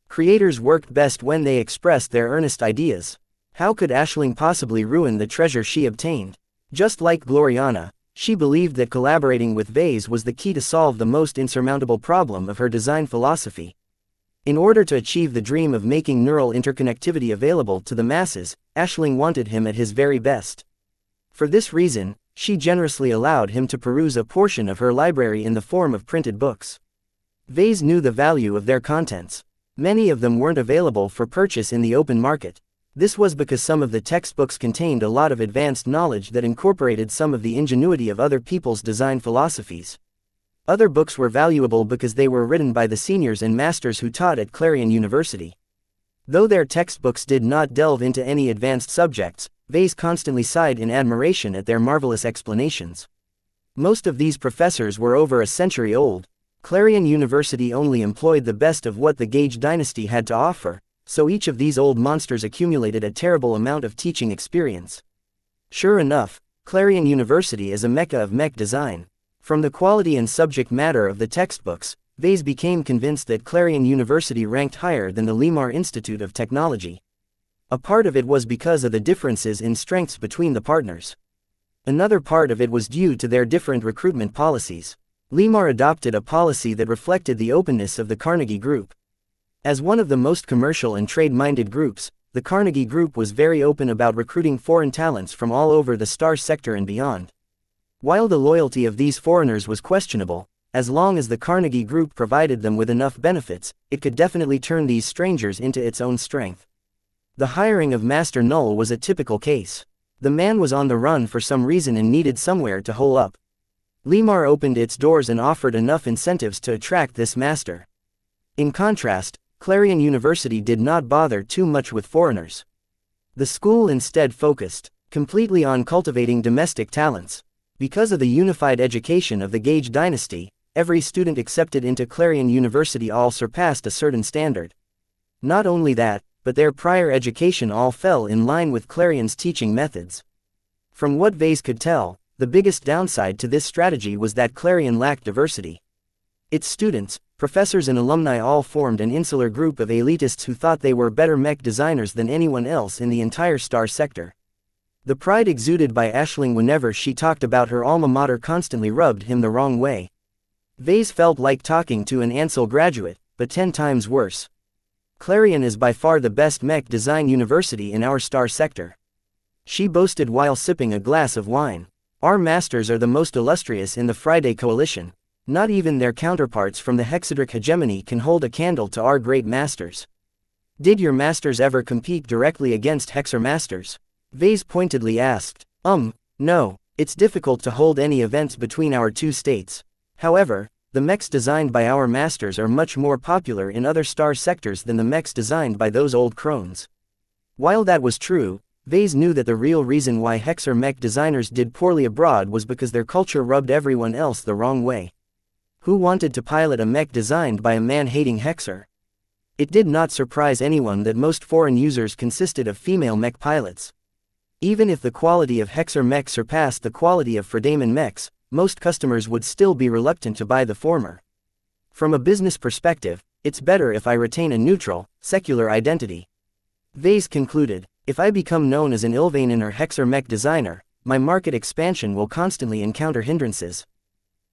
Creators worked best when they expressed their earnest ideas. How could Aisling possibly ruin the treasure she obtained? Just like Gloriana, she believed that collaborating with Vase was the key to solve the most insurmountable problem of her design philosophy. In order to achieve the dream of making neural interconnectivity available to the masses, Aisling wanted him at his very best. For this reason, she generously allowed him to peruse a portion of her library in the form of printed books. Vase knew the value of their contents. Many of them weren't available for purchase in the open market. This was because some of the textbooks contained a lot of advanced knowledge that incorporated some of the ingenuity of other people's design philosophies. Other books were valuable because they were written by the seniors and masters who taught at Clarion University. Though their textbooks did not delve into any advanced subjects, Vase constantly sighed in admiration at their marvelous explanations. Most of these professors were over a century old. Clarion University only employed the best of what the Gage dynasty had to offer, so each of these old monsters accumulated a terrible amount of teaching experience. Sure enough, Clarion University is a mecca of mech design. From the quality and subject matter of the textbooks, Vase became convinced that Clarion University ranked higher than the Limar Institute of Technology. A part of it was because of the differences in strengths between the partners. Another part of it was due to their different recruitment policies. Limar adopted a policy that reflected the openness of the Carnegie Group. As one of the most commercial and trade-minded groups, the Carnegie Group was very open about recruiting foreign talents from all over the star sector and beyond. While the loyalty of these foreigners was questionable, as long as the Carnegie Group provided them with enough benefits, it could definitely turn these strangers into its own strength. The hiring of Master Null was a typical case. The man was on the run for some reason and needed somewhere to hole up. Limar opened its doors and offered enough incentives to attract this master. In contrast, Clarion University did not bother too much with foreigners. The school instead focused completely on cultivating domestic talents. Because of the unified education of the Gage dynasty, every student accepted into Clarion University all surpassed a certain standard. Not only that, but their prior education all fell in line with Clarion's teaching methods. From what Vase could tell, the biggest downside to this strategy was that Clarion lacked diversity. Its students, professors and alumni all formed an insular group of elitists who thought they were better mech designers than anyone else in the entire star sector. The pride exuded by Aisling whenever she talked about her alma mater constantly rubbed him the wrong way. Vase felt like talking to an Ansel graduate, but 10 times worse. Clarion is by far the best mech design university in our star sector. She boasted while sipping a glass of wine. Our masters are the most illustrious in the Friday Coalition. Not even their counterparts from the Hexadric hegemony can hold a candle to our great masters. Did your masters ever compete directly against Hexer masters? Vase pointedly asked. No, it's difficult to hold any events between our two states. However, the mechs designed by our masters are much more popular in other star sectors than the mechs designed by those old crones. While that was true, Vase knew that the real reason why Hexer mech designers did poorly abroad was because their culture rubbed everyone else the wrong way. Who wanted to pilot a mech designed by a man-hating Hexer? It did not surprise anyone that most foreign users consisted of female mech pilots. Even if the quality of Hexer mech surpassed the quality of Fredaman mechs, most customers would still be reluctant to buy the former. From a business perspective, it's better if I retain a neutral, secular identity. Vase concluded, if I become known as an Ilvanen or Hexer mech designer, my market expansion will constantly encounter hindrances.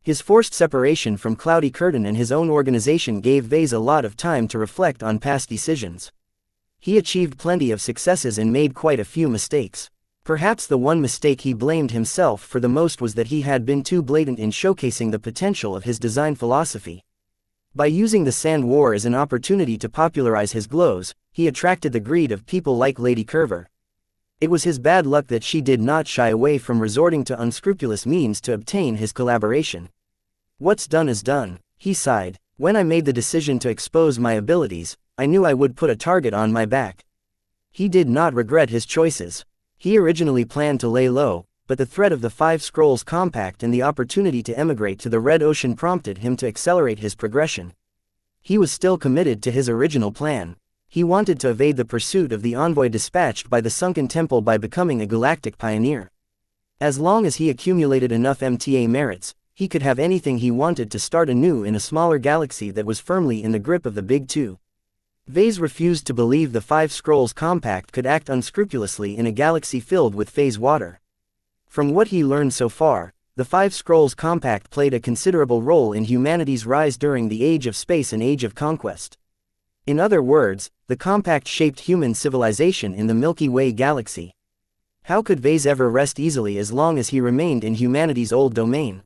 His forced separation from Cloudy Curtain and his own organization gave Vase a lot of time to reflect on past decisions. He achieved plenty of successes and made quite a few mistakes. Perhaps the one mistake he blamed himself for the most was that he had been too blatant in showcasing the potential of his design philosophy. By using the Sand War as an opportunity to popularize his glows, he attracted the greed of people like Lady Curver. It was his bad luck that she did not shy away from resorting to unscrupulous means to obtain his collaboration. What's done is done, he sighed. When I made the decision to expose my abilities, I knew I would put a target on my back. He did not regret his choices. He originally planned to lay low, but the threat of the 5 Scrolls Compact and the opportunity to emigrate to the Red Ocean prompted him to accelerate his progression. He was still committed to his original plan. He wanted to evade the pursuit of the envoy dispatched by the Sunken Temple by becoming a galactic pioneer. As long as he accumulated enough MTA merits, he could have anything he wanted to start anew in a smaller galaxy that was firmly in the grip of the Big Two. Vase refused to believe the 5 Scrolls Compact could act unscrupulously in a galaxy filled with phase water. From what he learned so far, the 5 Scrolls Compact played a considerable role in humanity's rise during the Age of Space and Age of Conquest. In other words, the Compact shaped human civilization in the Milky Way galaxy. How could Vase ever rest easily as long as he remained in humanity's old domain?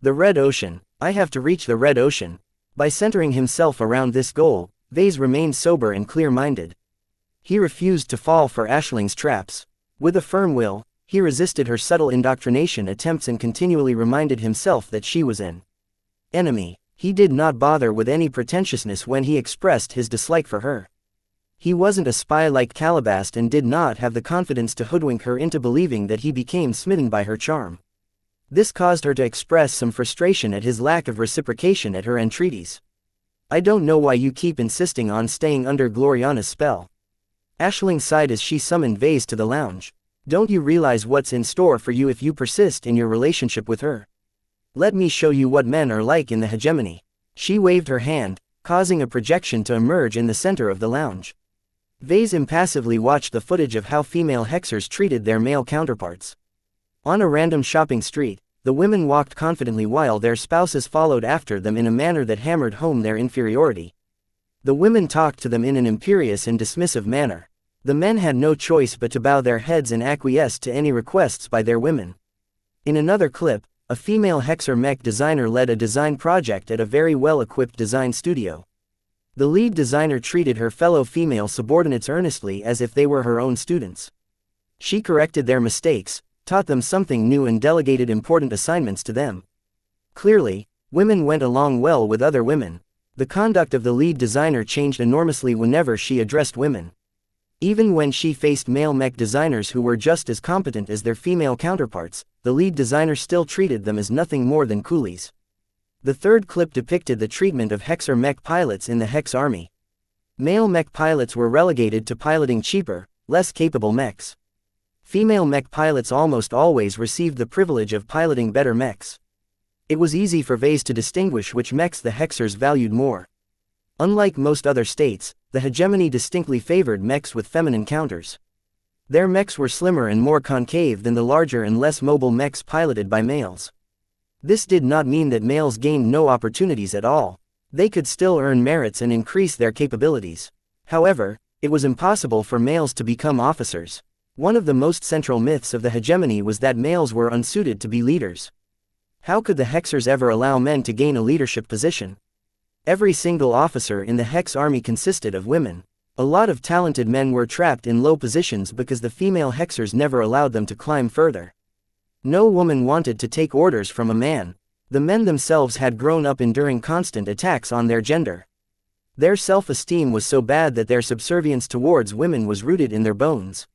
The Red Ocean. I have to reach the Red Ocean. By centering himself around this goal, Vase remained sober and clear-minded. He refused to fall for Aisling's traps. With a firm will, he resisted her subtle indoctrination attempts and continually reminded himself that she was in Enemy. He did not bother with any pretentiousness when he expressed his dislike for her. He wasn't a spy like Calabast and did not have the confidence to hoodwink her into believing that he became smitten by her charm. This caused her to express some frustration at his lack of reciprocation at her entreaties. I don't know why you keep insisting on staying under Gloriana's spell. Aisling sighed as she summoned Vase to the lounge. Don't you realize what's in store for you if you persist in your relationship with her? Let me show you what men are like in the hegemony. She waved her hand, causing a projection to emerge in the center of the lounge. Vase impassively watched the footage of how female hexers treated their male counterparts. On a random shopping street, the women walked confidently while their spouses followed after them in a manner that hammered home their inferiority. The women talked to them in an imperious and dismissive manner. The men had no choice but to bow their heads and acquiesce to any requests by their women. In another clip, a female hexer mech designer led a design project at a very well-equipped design studio. The lead designer treated her fellow female subordinates earnestly as if they were her own students. She corrected their mistakes, taught them something new and delegated important assignments to them. Clearly, women went along well with other women. The conduct of the lead designer changed enormously whenever she addressed women. Even when she faced male mech designers who were just as competent as their female counterparts, the lead designer still treated them as nothing more than coolies. The third clip depicted the treatment of hexer mech pilots in the Hex Army. Male mech pilots were relegated to piloting cheaper, less capable mechs. Female mech pilots almost always received the privilege of piloting better mechs. It was easy for Vase to distinguish which mechs the hexers valued more. Unlike most other states, the hegemony distinctly favored mechs with feminine counters. Their mechs were slimmer and more concave than the larger and less mobile mechs piloted by males. This did not mean that males gained no opportunities at all. They could still earn merits and increase their capabilities. However, it was impossible for males to become officers. One of the most central myths of the hegemony was that males were unsuited to be leaders. How could the hexers ever allow men to gain a leadership position? Every single officer in the Hex Army consisted of women. A lot of talented men were trapped in low positions because the female hexers never allowed them to climb further. No woman wanted to take orders from a man. The men themselves had grown up enduring constant attacks on their gender. Their self-esteem was so bad that their subservience towards women was rooted in their bones.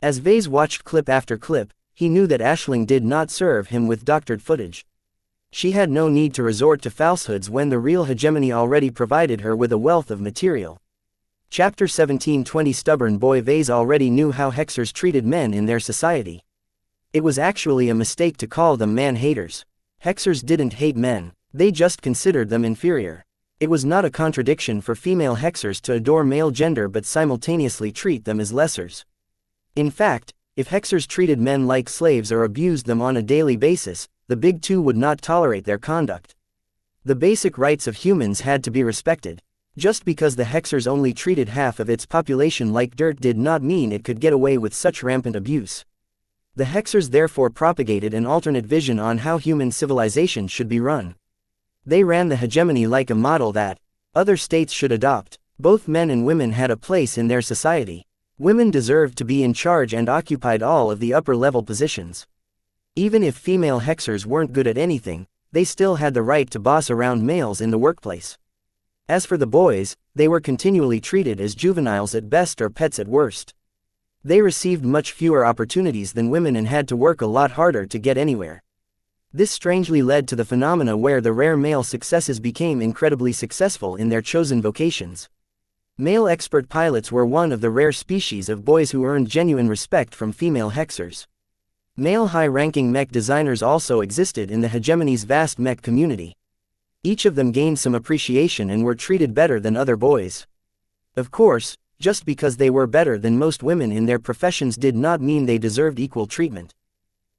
As Vase watched clip after clip, he knew that Aisling did not serve him with doctored footage. She had no need to resort to falsehoods when the real hegemony already provided her with a wealth of material. Chapter 17:20 Stubborn boy. Vase already knew how hexers treated men in their society. It was actually a mistake to call them man-haters. Hexers didn't hate men, they just considered them inferior. It was not a contradiction for female hexers to adore male gender but simultaneously treat them as lessers. In fact, if hexers treated men like slaves or abused them on a daily basis, the Big Two would not tolerate their conduct. The basic rights of humans had to be respected. Just because the hexers only treated half of its population like dirt did not mean it could get away with such rampant abuse. The hexers therefore propagated an alternate vision on how human civilization should be run. They ran the hegemony like a model that other states should adopt. Both men and women had a place in their society. Women deserved to be in charge and occupied all of the upper-level positions. Even if female hexers weren't good at anything, they still had the right to boss around males in the workplace. As for the boys, they were continually treated as juveniles at best or pets at worst. They received much fewer opportunities than women and had to work a lot harder to get anywhere. This strangely led to the phenomena where the rare male successes became incredibly successful in their chosen vocations. Male expert pilots were one of the rare species of boys who earned genuine respect from female hexers. Male high-ranking mech designers also existed in the hegemony's vast mech community. Each of them gained some appreciation and were treated better than other boys. Of course, just because they were better than most women in their professions did not mean they deserved equal treatment.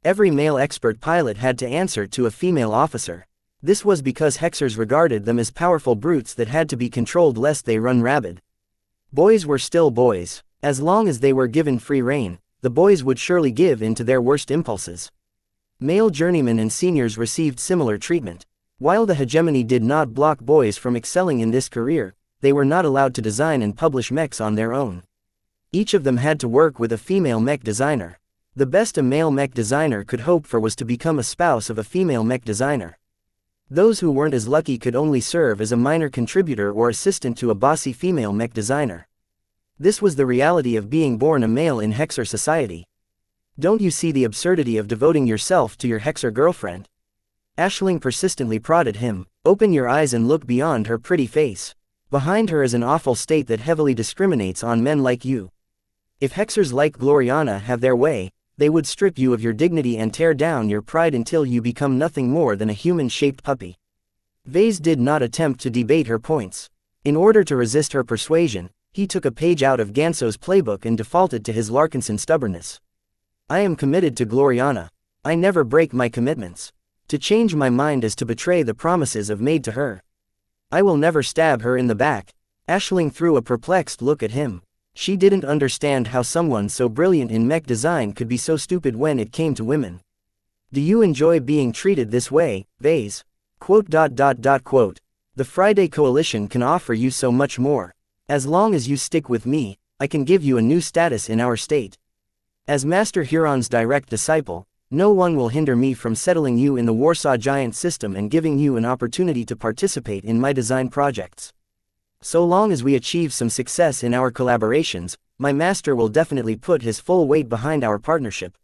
Every male expert pilot had to answer to a female officer. This was because hexers regarded them as powerful brutes that had to be controlled lest they run rabid. Boys were still boys. As long as they were given free rein, the boys would surely give in to their worst impulses. Male journeymen and seniors received similar treatment. While the hegemony did not block boys from excelling in this career, they were not allowed to design and publish mechs on their own. Each of them had to work with a female mech designer. The best a male mech designer could hope for was to become a spouse of a female mech designer. Those who weren't as lucky could only serve as a minor contributor or assistant to a bossy female mech designer. This was the reality of being born a male in Hexer society. Don't you see the absurdity of devoting yourself to your Hexer girlfriend? Aisling persistently prodded him. Open your eyes and look beyond her pretty face. Behind her is an awful state that heavily discriminates on men like you. If Hexers like Gloriana have their way, they would strip you of your dignity and tear down your pride until you become nothing more than a human-shaped puppy. Vase did not attempt to debate her points. In order to resist her persuasion, he took a page out of Ganso's playbook and defaulted to his Larkinson stubbornness. I am committed to Gloriana. I never break my commitments. To change my mind is to betray the promises I've made to her. I will never stab her in the back. Aisling threw a perplexed look at him. She didn't understand how someone so brilliant in mech design could be so stupid when it came to women. Do you enjoy being treated this way, Vase? The Friday Coalition can offer you so much more. As long as you stick with me, I can give you a new status in our state. As Master Huron's direct disciple, no one will hinder me from settling you in the Warsaw Giant system and giving you an opportunity to participate in my design projects. So long as we achieve some success in our collaborations, my master will definitely put his full weight behind our partnership.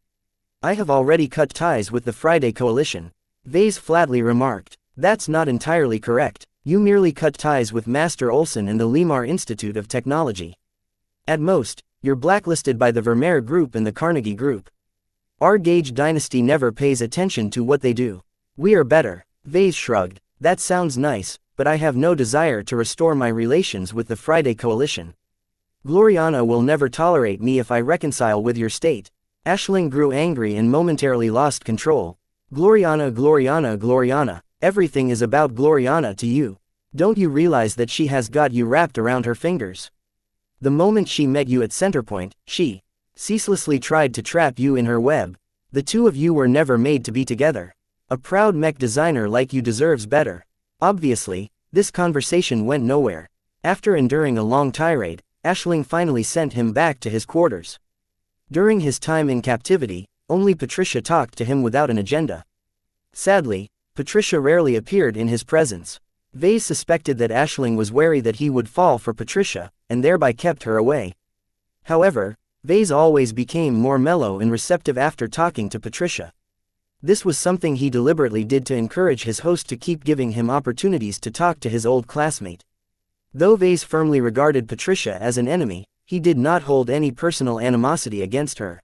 I have already cut ties with the Friday Coalition. Vase flatly remarked. That's not entirely correct. You merely cut ties with Master Olsen and the Limar Institute of Technology. At most, you're blacklisted by the Vermeer Group and the Carnegie Group. Our Gage dynasty never pays attention to what they do. We are better. Vase shrugged. That sounds nice, but I have no desire to restore my relations with the Friday Coalition. Gloriana will never tolerate me if I reconcile with your state. Aisling grew angry and momentarily lost control. Gloriana, everything is about Gloriana to you. Don't you realize that she has got you wrapped around her fingers? The moment she met you at Centerpoint, she ceaselessly tried to trap you in her web. The two of you were never made to be together. A proud mech designer like you deserves better. Obviously, this conversation went nowhere. After enduring a long tirade, Aisling finally sent him back to his quarters. During his time in captivity, only Patricia talked to him without an agenda. Sadly, Patricia rarely appeared in his presence. Vase suspected that Aisling was wary that he would fall for Patricia, and thereby kept her away. However, Vase always became more mellow and receptive after talking to Patricia. This was something he deliberately did to encourage his host to keep giving him opportunities to talk to his old classmate. Though Vase firmly regarded Patricia as an enemy, he did not hold any personal animosity against her.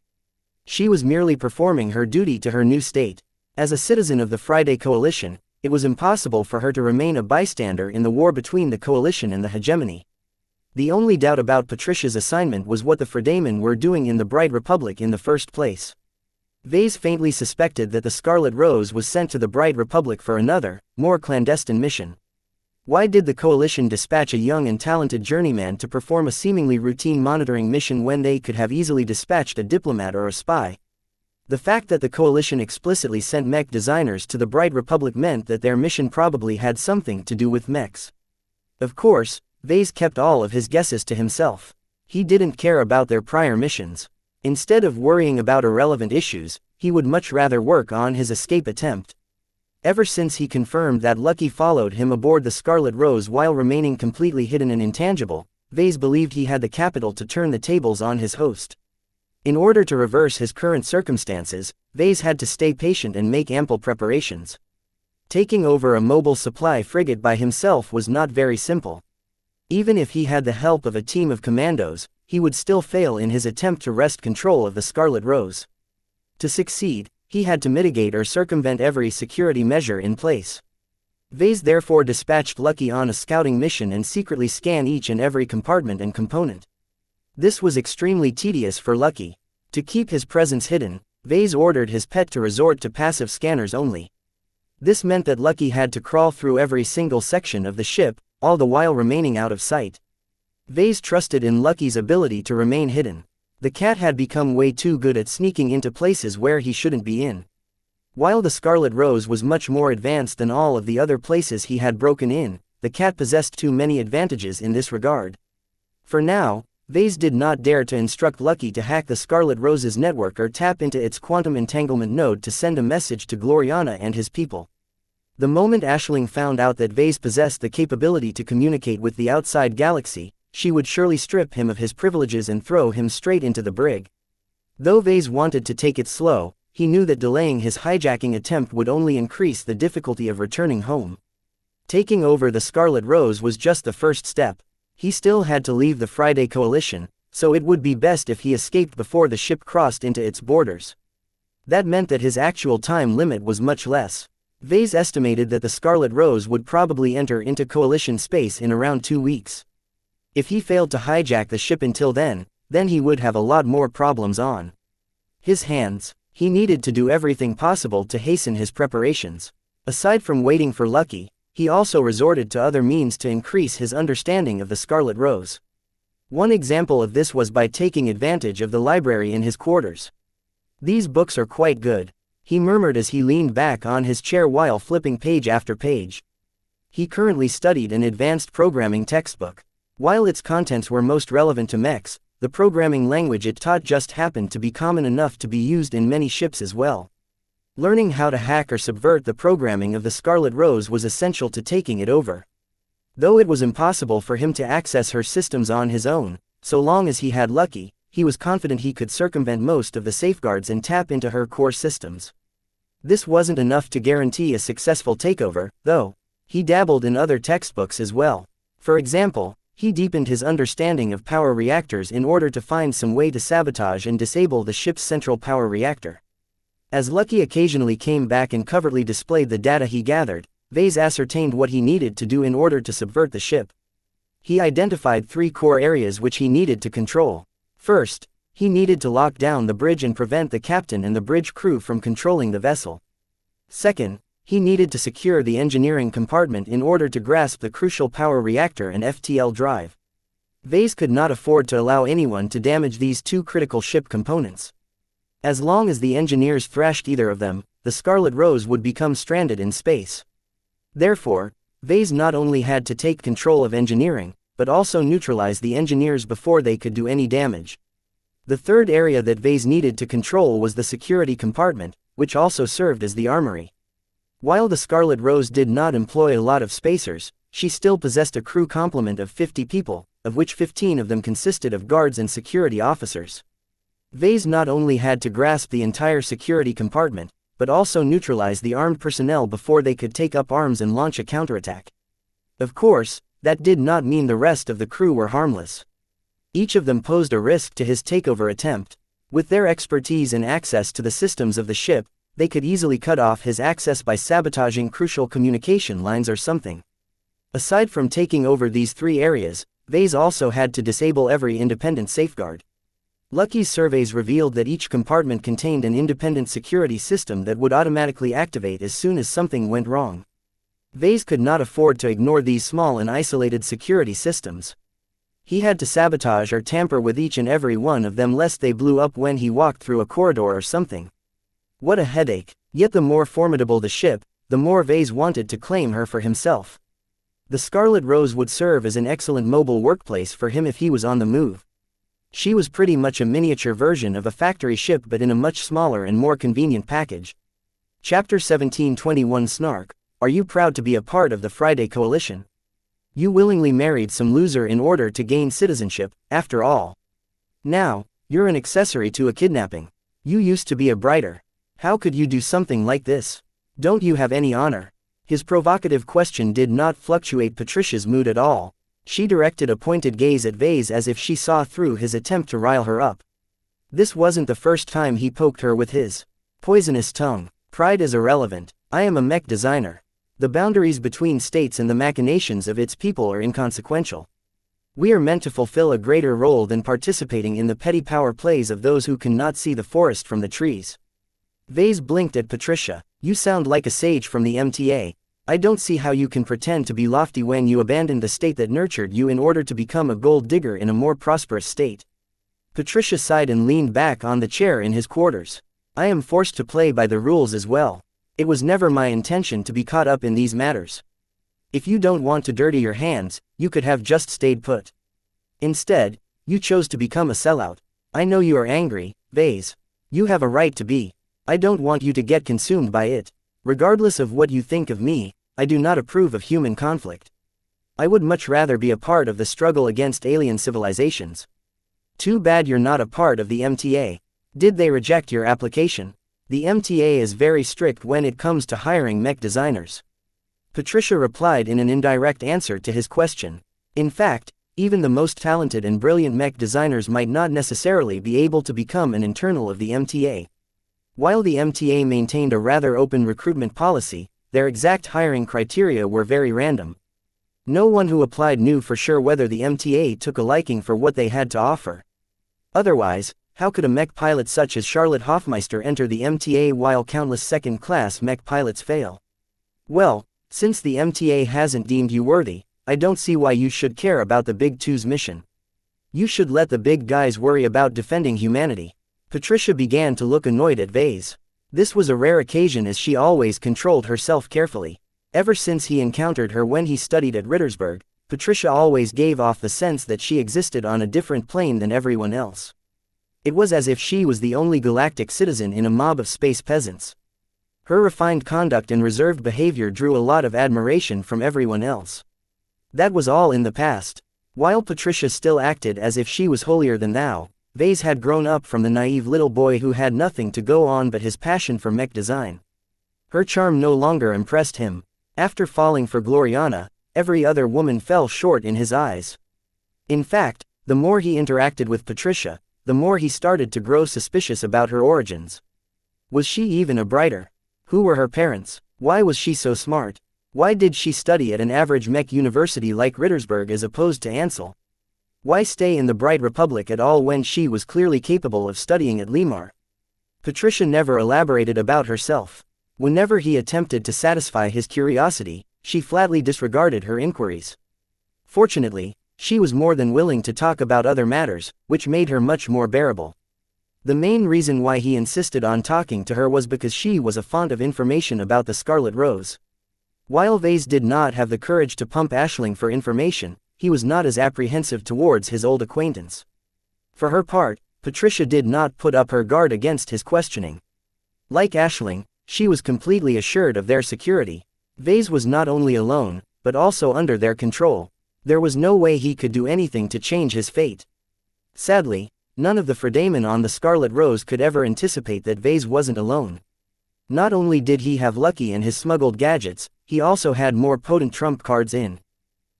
She was merely performing her duty to her new state. As a citizen of the Friday Coalition, it was impossible for her to remain a bystander in the war between the Coalition and the hegemony. The only doubt about Patricia's assignment was what the Fredamen were doing in the Bright Republic in the first place. Vase faintly suspected that the Scarlet Rose was sent to the Bright Republic for another, more clandestine mission. Why did the Coalition dispatch a young and talented journeyman to perform a seemingly routine monitoring mission when they could have easily dispatched a diplomat or a spy? The fact that the Coalition explicitly sent mech designers to the Bright Republic meant that their mission probably had something to do with mechs. Of course, Vase kept all of his guesses to himself. He didn't care about their prior missions. Instead of worrying about irrelevant issues, he would much rather work on his escape attempt. Ever since he confirmed that Lucky followed him aboard the Scarlet Rose while remaining completely hidden and intangible, Vase believed he had the capital to turn the tables on his host. In order to reverse his current circumstances, Vase had to stay patient and make ample preparations. Taking over a mobile supply frigate by himself was not very simple. Even if he had the help of a team of commandos, he would still fail in his attempt to wrest control of the Scarlet Rose. To succeed, he had to mitigate or circumvent every security measure in place. Vase therefore dispatched Lucky on a scouting mission and secretly scan each and every compartment and component. This was extremely tedious for Lucky. To keep his presence hidden, Vase ordered his pet to resort to passive scanners only. This meant that Lucky had to crawl through every single section of the ship, all the while remaining out of sight. Vase trusted in Lucky's ability to remain hidden. The cat had become way too good at sneaking into places where he shouldn't be in. While the Scarlet Rose was much more advanced than all of the other places he had broken in, the cat possessed too many advantages in this regard. For now, Vase did not dare to instruct Lucky to hack the Scarlet Rose's network or tap into its quantum entanglement node to send a message to Gloriana and his people. The moment Aisling found out that Vase possessed the capability to communicate with the outside galaxy, she would surely strip him of his privileges and throw him straight into the brig. Though Vase wanted to take it slow, he knew that delaying his hijacking attempt would only increase the difficulty of returning home. Taking over the Scarlet Rose was just the first step. He still had to leave the Friday Coalition, so it would be best if he escaped before the ship crossed into its borders. That meant that his actual time limit was much less. Vase estimated that the Scarlet Rose would probably enter into Coalition space in around 2 weeks. If he failed to hijack the ship until then he would have a lot more problems on his hands. He needed to do everything possible to hasten his preparations. Aside from waiting for Lucky, he also resorted to other means to increase his understanding of the Scarlet Rose. One example of this was by taking advantage of the library in his quarters. "These books are quite good," he murmured as he leaned back on his chair while flipping page after page. He currently studied an advanced programming textbook. While its contents were most relevant to mechs, the programming language it taught just happened to be common enough to be used in many ships as well. Learning how to hack or subvert the programming of the Scarlet Rose was essential to taking it over. Though it was impossible for him to access her systems on his own, so long as he had Lucky, he was confident he could circumvent most of the safeguards and tap into her core systems. This wasn't enough to guarantee a successful takeover, though. He dabbled in other textbooks as well. For example, he deepened his understanding of power reactors in order to find some way to sabotage and disable the ship's central power reactor. As Lucky occasionally came back and covertly displayed the data he gathered, Vase ascertained what he needed to do in order to subvert the ship. He identified 3 core areas which he needed to control. First, he needed to lock down the bridge and prevent the captain and the bridge crew from controlling the vessel. Second, he needed to secure the engineering compartment in order to grasp the crucial power reactor and FTL drive. Vase could not afford to allow anyone to damage these 2 critical ship components. As long as the engineers thrashed either of them, the Scarlet Rose would become stranded in space. Therefore, Vase not only had to take control of engineering, but also neutralize the engineers before they could do any damage. The third area that Vase needed to control was the security compartment, which also served as the armory. While the Scarlet Rose did not employ a lot of spacers, she still possessed a crew complement of 50 people, of which 15 of them consisted of guards and security officers. Vase not only had to grasp the entire security compartment, but also neutralize the armed personnel before they could take up arms and launch a counterattack. Of course, that did not mean the rest of the crew were harmless. Each of them posed a risk to his takeover attempt. With their expertise and access to the systems of the ship, they could easily cut off his access by sabotaging crucial communication lines or something. Aside from taking over these 3 areas, Vase also had to disable every independent safeguard. Lucky's surveys revealed that each compartment contained an independent security system that would automatically activate as soon as something went wrong. Vase could not afford to ignore these small and isolated security systems. He had to sabotage or tamper with each and every one of them lest they blew up when he walked through a corridor or something. What a headache! Yet the more formidable the ship, the more Vase wanted to claim her for himself. The Scarlet Rose would serve as an excellent mobile workplace for him if he was on the move. She was pretty much a miniature version of a factory ship but in a much smaller and more convenient package. Chapter 1721 Snark, are you proud to be a part of the Friday Coalition? You willingly married some loser in order to gain citizenship, after all. Now, you're an accessory to a kidnapping. You used to be a brighter. How could you do something like this? Don't you have any honor? His provocative question did not fluctuate Patricia's mood at all. She directed a pointed gaze at Vase as if she saw through his attempt to rile her up. This wasn't the first time he poked her with his poisonous tongue. Pride is irrelevant. I am a mech designer. The boundaries between states and the machinations of its people are inconsequential. We are meant to fulfill a greater role than participating in the petty power plays of those who cannot see the forest from the trees. Vase blinked at Patricia. You sound like a sage from the MTA. I don't see how you can pretend to be lofty when you abandoned the state that nurtured you in order to become a gold digger in a more prosperous state. Patricia sighed and leaned back on the chair in his quarters. I am forced to play by the rules as well. It was never my intention to be caught up in these matters. If you don't want to dirty your hands, you could have just stayed put. Instead, you chose to become a sellout. I know you are angry, Vase. You have a right to be. I don't want you to get consumed by it. Regardless of what you think of me, I do not approve of human conflict. I would much rather be a part of the struggle against alien civilizations. Too bad you're not a part of the MTA. Did they reject your application? The MTA is very strict when it comes to hiring mech designers. Patricia replied in an indirect answer to his question. In fact, even the most talented and brilliant mech designers might not necessarily be able to become an internal of the MTA. While the MTA maintained a rather open recruitment policy, their exact hiring criteria were very random. No one who applied knew for sure whether the MTA took a liking for what they had to offer. Otherwise, how could a mech pilot such as Charlotte Hoffmeister enter the MTA while countless second-class mech pilots fail? Well, since the MTA hasn't deemed you worthy, I don't see why you should care about the Big Two's mission. You should let the big guys worry about defending humanity. Patricia began to look annoyed at Vase. This was a rare occasion as she always controlled herself carefully. Ever since he encountered her when he studied at Rittersberg, Patricia always gave off the sense that she existed on a different plane than everyone else. It was as if she was the only galactic citizen in a mob of space peasants. Her refined conduct and reserved behavior drew a lot of admiration from everyone else. That was all in the past. While Patricia still acted as if she was holier than thou, Vase had grown up from the naive little boy who had nothing to go on but his passion for mech design. Her charm no longer impressed him. After falling for Gloriana, every other woman fell short in his eyes. In fact, the more he interacted with Patricia, the more he started to grow suspicious about her origins. Was she even a brighter? Who were her parents? Why was she so smart? Why did she study at an average mech university like Rittersberg as opposed to Ansel? Why stay in the Bright Republic at all when she was clearly capable of studying at Limar? Patricia never elaborated about herself. Whenever he attempted to satisfy his curiosity, she flatly disregarded her inquiries. Fortunately, she was more than willing to talk about other matters, which made her much more bearable. The main reason why he insisted on talking to her was because she was a font of information about the Scarlet Rose. While Vase did not have the courage to pump Aisling for information, he was not as apprehensive towards his old acquaintance. For her part, Patricia did not put up her guard against his questioning. Like Aisling, she was completely assured of their security. Vase was not only alone, but also under their control. There was no way he could do anything to change his fate. Sadly, none of the Fredamen on the Scarlet Rose could ever anticipate that Vase wasn't alone. Not only did he have Lucky and his smuggled gadgets, he also had more potent trump cards in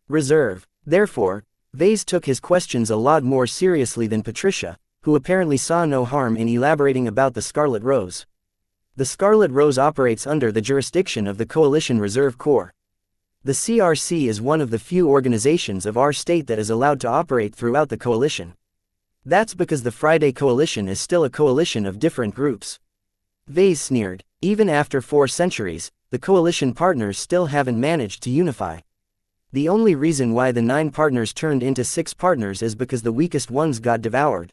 reserve. Therefore, Vase took his questions a lot more seriously than Patricia, who apparently saw no harm in elaborating about the Scarlet Rose. The Scarlet Rose operates under the jurisdiction of the Coalition Reserve Corps. The CRC is one of the few organizations of our state that is allowed to operate throughout the coalition. That's because the Friday Coalition is still a coalition of different groups. Vase sneered. Even after 4 centuries, the coalition partners still haven't managed to unify. The only reason why the 9 partners turned into 6 partners is because the weakest ones got devoured.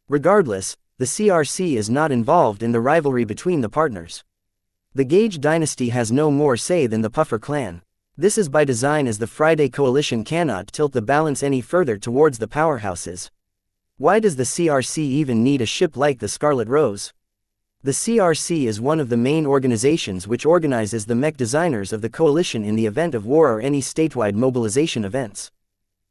Regardless, the CRC is not involved in the rivalry between the partners. The Gage dynasty has no more say than the Puffer clan. This is by design as the Friday Coalition cannot tilt the balance any further towards the powerhouses. Why does the CRC even need a ship like the Scarlet Rose? The CRC is one of the main organizations which organizes the mech designers of the coalition in the event of war or any statewide mobilization events.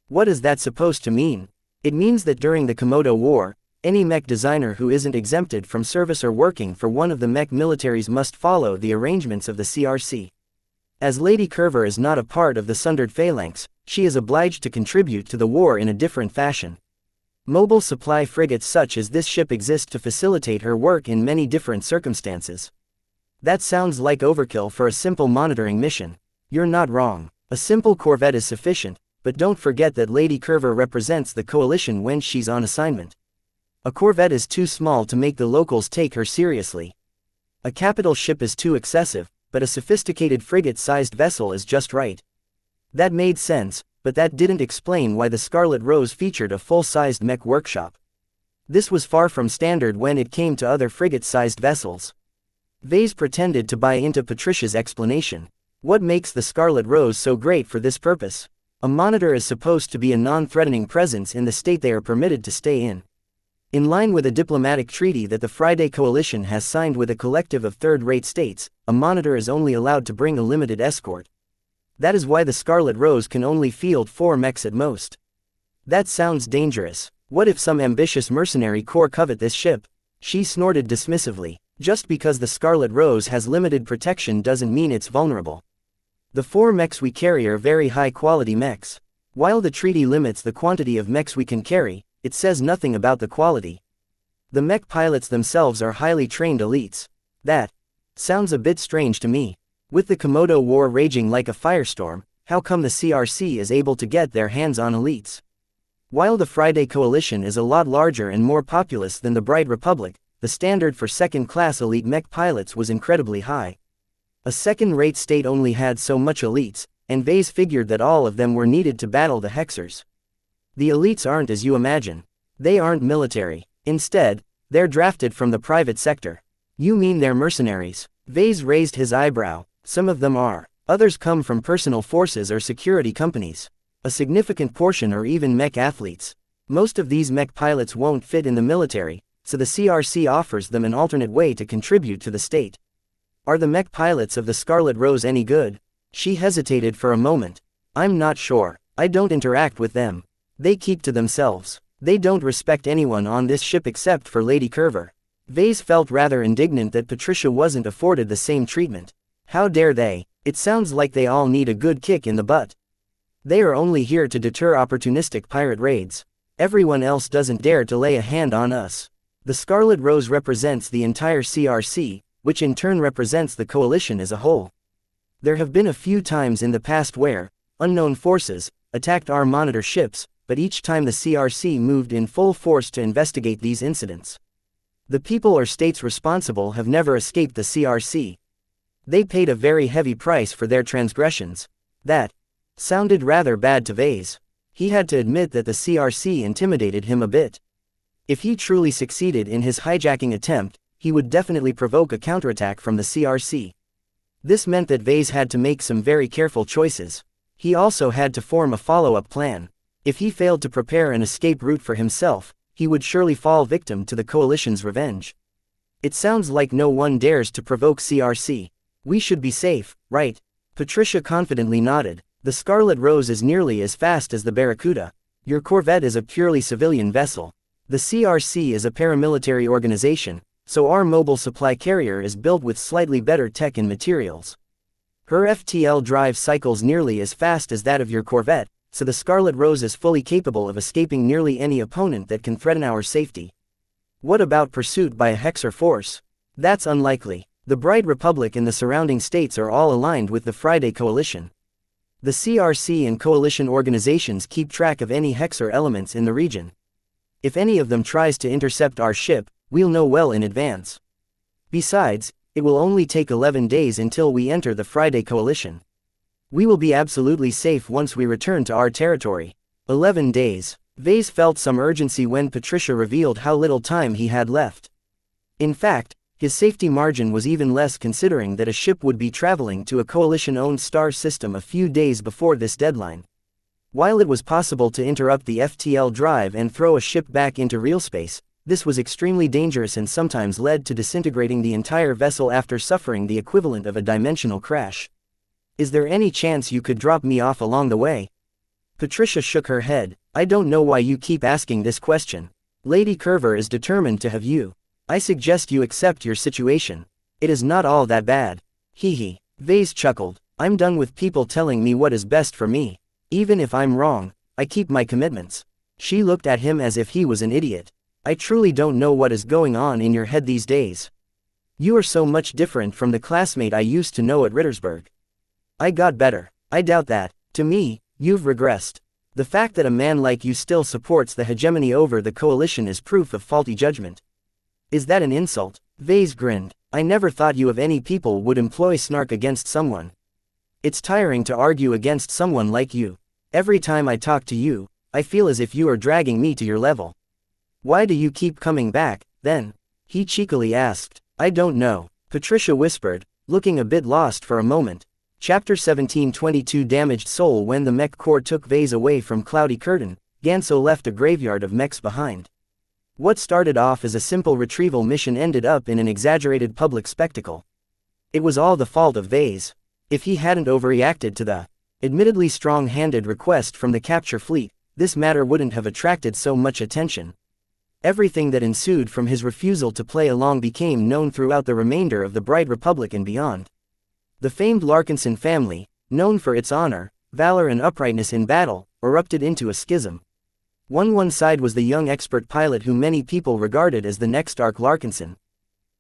What is that supposed to mean? It means that during the Komodo War, any mech designer who isn't exempted from service or working for one of the mech militaries must follow the arrangements of the CRC. As Lady Curver is not a part of the Sundered Phalanx, she is obliged to contribute to the war in a different fashion. Mobile supply frigates such as this ship exist to facilitate her work in many different circumstances. That sounds like overkill for a simple monitoring mission. You're not wrong. A simple corvette is sufficient, but don't forget that Lady Curver represents the coalition when she's on assignment. A corvette is too small to make the locals take her seriously. A capital ship is too excessive, but a sophisticated frigate-sized vessel is just right. That made sense, but that didn't explain why the Scarlet Rose featured a full-sized mech workshop. This was far from standard when it came to other frigate-sized vessels. Vase pretended to buy into Patricia's explanation. What makes the Scarlet Rose so great for this purpose? A monitor is supposed to be a non-threatening presence in the state they are permitted to stay in. In line with a diplomatic treaty that the Friday Coalition has signed with a collective of third-rate states, a monitor is only allowed to bring a limited escort. That is why the Scarlet Rose can only field 4 mechs at most. That sounds dangerous. What if some ambitious mercenary corps covet this ship? She snorted dismissively. Just because the Scarlet Rose has limited protection doesn't mean it's vulnerable. The 4 mechs we carry are very high-quality mechs. While the treaty limits the quantity of mechs we can carry, it says nothing about the quality. The mech pilots themselves are highly trained elites. That sounds a bit strange to me. With the Komodo War raging like a firestorm, how come the CRC is able to get their hands on elites? While the Friday Coalition is a lot larger and more populous than the Bright Republic, the standard for second-class elite mech pilots was incredibly high. A second-rate state only had so much elites, and Vase figured that all of them were needed to battle the Hexers. The elites aren't as you imagine. They aren't military. Instead, they're drafted from the private sector. You mean they're mercenaries? Vase raised his eyebrow. Some of them are. Others come from personal forces or security companies. A significant portion are even mech athletes. Most of these mech pilots won't fit in the military, so the CRC offers them an alternate way to contribute to the state. Are the mech pilots of the Scarlet Rose any good? She hesitated for a moment. I'm not sure. I don't interact with them. They keep to themselves. They don't respect anyone on this ship except for Lady Curver. Vase felt rather indignant that Patricia wasn't afforded the same treatment. How dare they? It sounds like they all need a good kick in the butt. They are only here to deter opportunistic pirate raids. Everyone else doesn't dare to lay a hand on us. The Scarlet Rose represents the entire CRC, which in turn represents the coalition as a whole. There have been a few times in the past where unknown forces attacked our monitor ships, but each time the CRC moved in full force to investigate these incidents. The people or states responsible have never escaped the CRC. They paid a very heavy price for their transgressions. That sounded rather bad to Vase. He had to admit that the CRC intimidated him a bit. If he truly succeeded in his hijacking attempt, he would definitely provoke a counterattack from the CRC. This meant that Vase had to make some very careful choices. He also had to form a follow-up plan. If he failed to prepare an escape route for himself, he would surely fall victim to the coalition's revenge. It sounds like no one dares to provoke CRC. We should be safe, right? Patricia confidently nodded. The Scarlet Rose is nearly as fast as the Barracuda. Your corvette is a purely civilian vessel. The CRC is a paramilitary organization, so our mobile supply carrier is built with slightly better tech and materials. Her FTL drive cycles nearly as fast as that of your corvette, so the Scarlet Rose is fully capable of escaping nearly any opponent that can threaten our safety. What about pursuit by a Hexer force? That's unlikely. The Bright Republic and the surrounding states are all aligned with the Friday Coalition. The CRC and coalition organizations keep track of any Hexer elements in the region. If any of them tries to intercept our ship, we'll know well in advance. Besides, it will only take 11 days until we enter the Friday Coalition. We will be absolutely safe once we return to our territory. 11 days. Vase felt some urgency when Patricia revealed how little time he had left. In fact, his safety margin was even less considering that a ship would be traveling to a coalition-owned star system a few days before this deadline. While it was possible to interrupt the FTL drive and throw a ship back into real space, this was extremely dangerous and sometimes led to disintegrating the entire vessel after suffering the equivalent of a dimensional crash. Is there any chance you could drop me off along the way? Patricia shook her head. I don't know why you keep asking this question. Lady Curver is determined to have you. I suggest you accept your situation. It is not all that bad. Hee hee. Vase chuckled. I'm done with people telling me what is best for me. Even if I'm wrong, I keep my commitments. She looked at him as if he was an idiot. I truly don't know what is going on in your head these days. You are so much different from the classmate I used to know at Rittersburg. I got better. I doubt that. To me, you've regressed. The fact that a man like you still supports the hegemony over the coalition is proof of faulty judgment. Is that an insult? Vase grinned. I never thought you of any people would employ snark against someone. It's tiring to argue against someone like you. Every time I talk to you, I feel as if you are dragging me to your level. Why do you keep coming back, then? He cheekily asked. I don't know, Patricia whispered, looking a bit lost for a moment. Chapter 1722 Damaged Soul. When the Mech Corps took Vase away from Cloudy Curtain, Ganso left a graveyard of mechs behind. What started off as a simple retrieval mission ended up in an exaggerated public spectacle. It was all the fault of Vase. If he hadn't overreacted to the admittedly strong-handed request from the capture fleet, this matter wouldn't have attracted so much attention. Everything that ensued from his refusal to play along became known throughout the remainder of the Bright Republic and beyond. The famed Larkinson family, known for its honor, valor and uprightness in battle, erupted into a schism. One side was the young expert pilot who many people regarded as the next Ark Larkinson.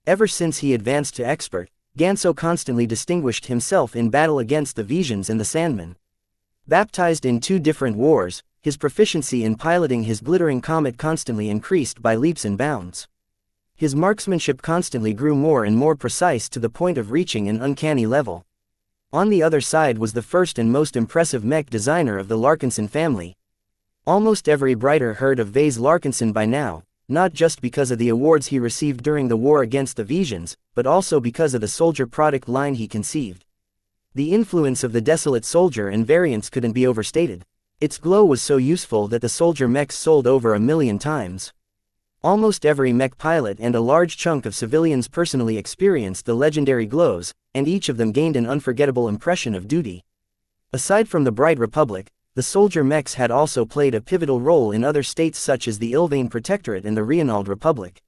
Ever since he advanced to expert, Ganso constantly distinguished himself in battle against the Visions and the Sandmen. Baptized in 2 different wars, his proficiency in piloting his glittering comet constantly increased by leaps and bounds. His marksmanship constantly grew more and more precise to the point of reaching an uncanny level. On the other side was the first and most impressive mech designer of the Larkinson family. Almost every Brighter heard of Vase Larkinson by now, not just because of the awards he received during the war against the Visions, but also because of the soldier product line he conceived. The influence of the Desolate Soldier and variants couldn't be overstated. Its glow was so useful that the soldier mechs sold over 1 million times. Almost every mech pilot and a large chunk of civilians personally experienced the legendary glows, and each of them gained an unforgettable impression of duty. Aside from the Bright Republic, the soldier mechs had also played a pivotal role in other states such as the Ilvain Protectorate and the Reinald Republic.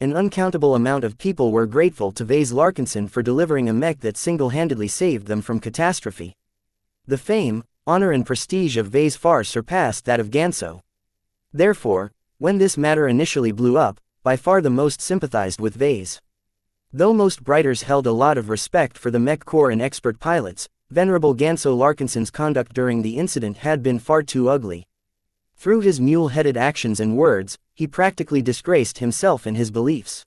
An uncountable amount of people were grateful to Vase Larkinson for delivering a mech that single-handedly saved them from catastrophe. The fame, honor and prestige of Vase far surpassed that of Ganso. Therefore, when this matter initially blew up, by far the most sympathized with Vase. Though most Brighters held a lot of respect for the Mech Corps and expert pilots, Venerable Ganso Larkinson's conduct during the incident had been far too ugly. Through his mule-headed actions and words, he practically disgraced himself and his beliefs.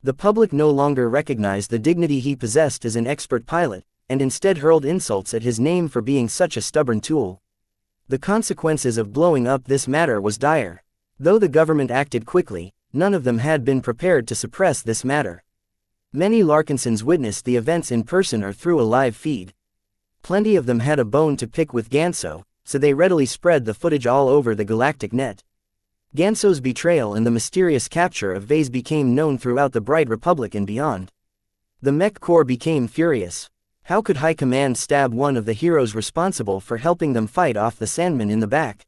The public no longer recognized the dignity he possessed as an expert pilot, and instead hurled insults at his name for being such a stubborn tool. The consequences of blowing up this matter was dire. Though the government acted quickly, none of them had been prepared to suppress this matter. Many Larkinsons witnessed the events in person or through a live feed. Plenty of them had a bone to pick with Ganso, so they readily spread the footage all over the galactic net. Ganso's betrayal and the mysterious capture of Vase became known throughout the Bright Republic and beyond. The Mech Corps became furious. How could High Command stab one of the heroes responsible for helping them fight off the Sandmen in the back?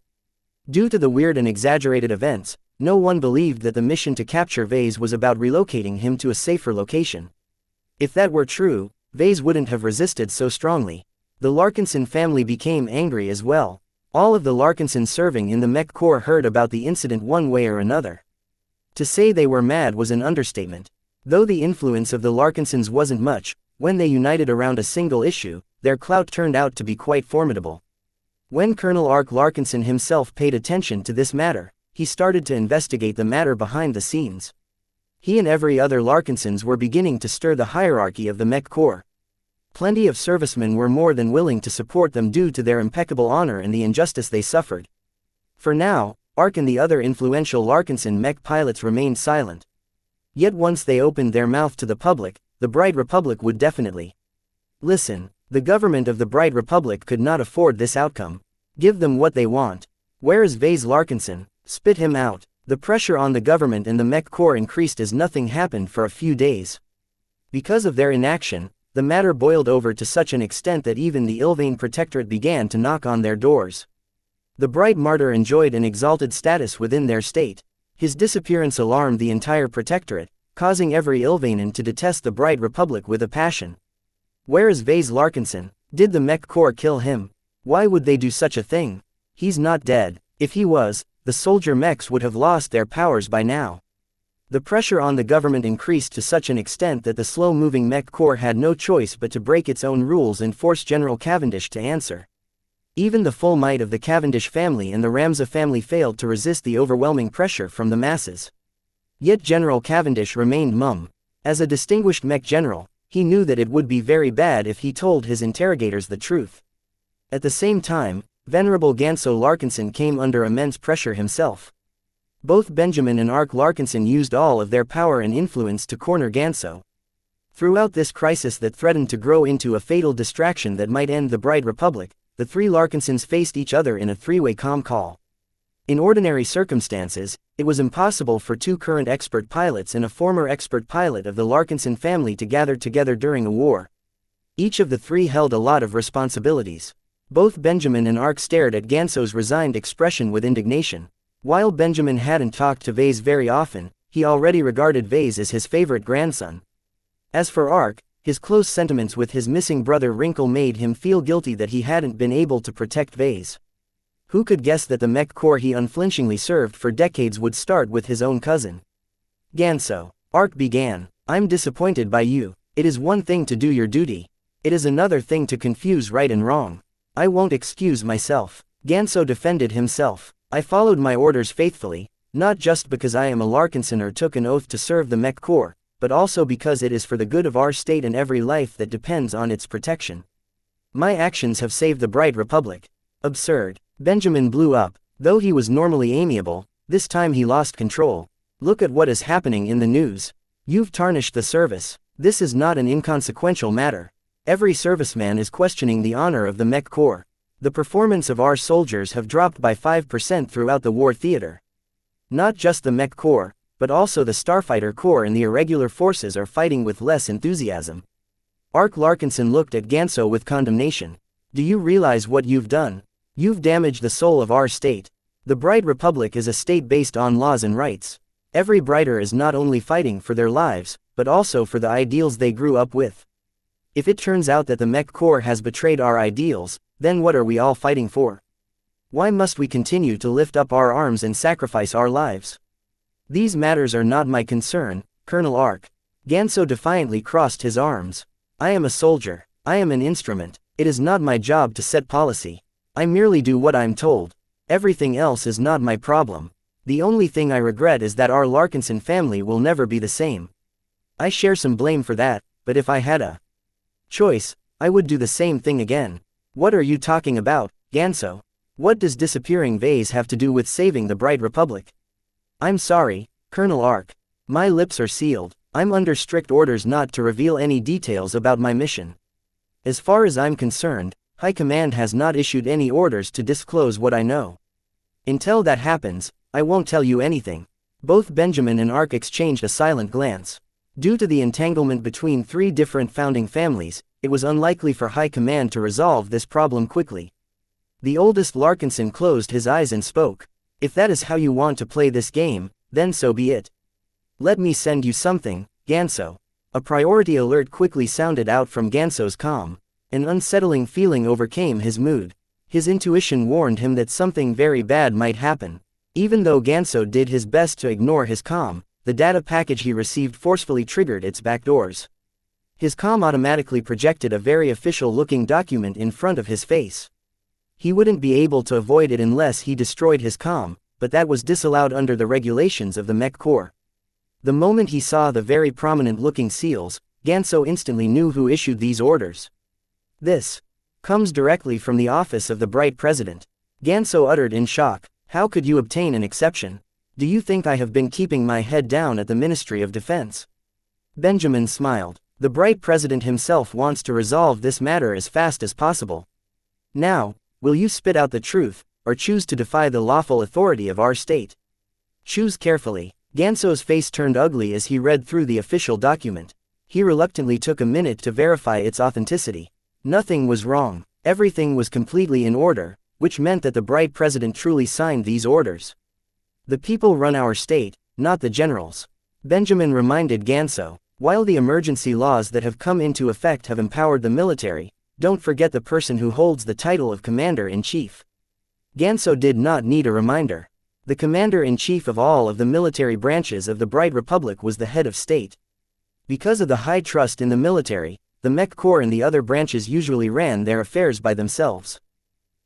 Due to the weird and exaggerated events, no one believed that the mission to capture Vase was about relocating him to a safer location. If that were true, Vase wouldn't have resisted so strongly. The Larkinson family became angry as well. All of the Larkinsons serving in the Mech Corps heard about the incident one way or another. To say they were mad was an understatement. Though the influence of the Larkinsons wasn't much, when they united around a single issue, their clout turned out to be quite formidable. When Colonel Ark Larkinson himself paid attention to this matter, he started to investigate the matter behind the scenes. He and every other Larkinsons were beginning to stir the hierarchy of the Mech Corps. Plenty of servicemen were more than willing to support them due to their impeccable honor and the injustice they suffered. For now, Ark and the other influential Larkinson mech pilots remained silent. Yet once they opened their mouth to the public, the Bright Republic would definitely listen. The government of the Bright Republic could not afford this outcome. Give them what they want. Where is Vase Larkinson? Spit him out. The pressure on the government and the Mech Corps increased as nothing happened for a few days. Because of their inaction, the matter boiled over to such an extent that even the Ilvain Protectorate began to knock on their doors. The Bright Martyr enjoyed an exalted status within their state. His disappearance alarmed the entire Protectorate, causing every Ilvainan to detest the Bright Republic with a passion. Where is Vase Larkinson? Did the Mech Corps kill him? Why would they do such a thing? He's not dead. If he was, the soldier mechs would have lost their powers by now. The pressure on the government increased to such an extent that the slow-moving Mech Corps had no choice but to break its own rules and force General Cavendish to answer. Even the full might of the Cavendish family and the Ramza family failed to resist the overwhelming pressure from the masses. Yet General Cavendish remained mum. As a distinguished mech general, he knew that it would be very bad if he told his interrogators the truth. At the same time, Venerable Ganso Larkinson came under immense pressure himself. Both Benjamin and Ark Larkinson used all of their power and influence to corner Ganso. Throughout this crisis that threatened to grow into a fatal distraction that might end the Bright Republic, the three Larkinsons faced each other in a three-way comm call. In ordinary circumstances, it was impossible for two current expert pilots and a former expert pilot of the Larkinson family to gather together during a war. Each of the three held a lot of responsibilities. Both Benjamin and Ark stared at Ganso's resigned expression with indignation. While Benjamin hadn't talked to Vase very often, he already regarded Vase as his favorite grandson. As for Ark, his close sentiments with his missing brother Wrinkle made him feel guilty that he hadn't been able to protect Vase. Who could guess that the Mech Corps he unflinchingly served for decades would start with his own cousin? Ganso, Ark began, I'm disappointed by you. It is one thing to do your duty. It is another thing to confuse right and wrong. I won't excuse myself. Ganso defended himself. I followed my orders faithfully, not just because I am a Larkinson or took an oath to serve the Mech Corps, but also because it is for the good of our state and every life that depends on its protection. My actions have saved the Bright Republic. Absurd. Benjamin blew up. Though he was normally amiable, this time he lost control. Look at what is happening in the news. You've tarnished the service. This is not an inconsequential matter. Every serviceman is questioning the honor of the Mech Corps. The performance of our soldiers have dropped by 5% throughout the war theater. Not just the Mech Corps, but also the Starfighter Corps and the irregular forces are fighting with less enthusiasm. Ark Larkinson looked at Ganso with condemnation. Do you realize what you've done? You've damaged the soul of our state. The Bright Republic is a state based on laws and rights. Every Brighter is not only fighting for their lives, but also for the ideals they grew up with. If it turns out that the Mech Corps has betrayed our ideals, then what are we all fighting for? Why must we continue to lift up our arms and sacrifice our lives? These matters are not my concern, Colonel Ark. Ganso defiantly crossed his arms. I am a soldier. I am an instrument. It is not my job to set policy. I merely do what I'm told. Everything else is not my problem. The only thing I regret is that our Larkinson family will never be the same. I share some blame for that, but if I had a choice, I would do the same thing again. What are you talking about, Ganso? What does disappearing Vase have to do with saving the Bright Republic? I'm sorry, Colonel Ark. My lips are sealed. I'm under strict orders not to reveal any details about my mission. As far as I'm concerned, High Command has not issued any orders to disclose what I know. Until that happens, I won't tell you anything. Both Benjamin and Ark exchanged a silent glance. Due to the entanglement between three different founding families, it was unlikely for High Command to resolve this problem quickly. The oldest Larkinson closed his eyes and spoke. If that is how you want to play this game, then so be it. Let me send you something, Ganso. A priority alert quickly sounded out from Ganso's comm. An unsettling feeling overcame his mood. His intuition warned him that something very bad might happen. Even though Ganso did his best to ignore his comm, the data package he received forcefully triggered its backdoors. His comm automatically projected a very official-looking document in front of his face. He wouldn't be able to avoid it unless he destroyed his comm, but that was disallowed under the regulations of the Mech Corps. The moment he saw the very prominent-looking seals, Ganso instantly knew who issued these orders. This comes directly from the office of the Bright President. Ganso uttered in shock. How could you obtain an exception? Do you think I have been keeping my head down at the Ministry of Defense? Benjamin smiled. The Bright President himself wants to resolve this matter as fast as possible. Now, will you spit out the truth, or choose to defy the lawful authority of our state? Choose carefully. Ganso's face turned ugly as he read through the official document. He reluctantly took a minute to verify its authenticity. Nothing was wrong. Everything was completely in order, which meant that the Bright President truly signed these orders. The people run our state, not the generals. Benjamin reminded Ganso. While the emergency laws that have come into effect have empowered the military, don't forget the person who holds the title of Commander-in-Chief. Ganso did not need a reminder. The Commander-in-Chief of all of the military branches of the Bright Republic was the head of state. Because of the high trust in the military, the Mech Corps and the other branches usually ran their affairs by themselves.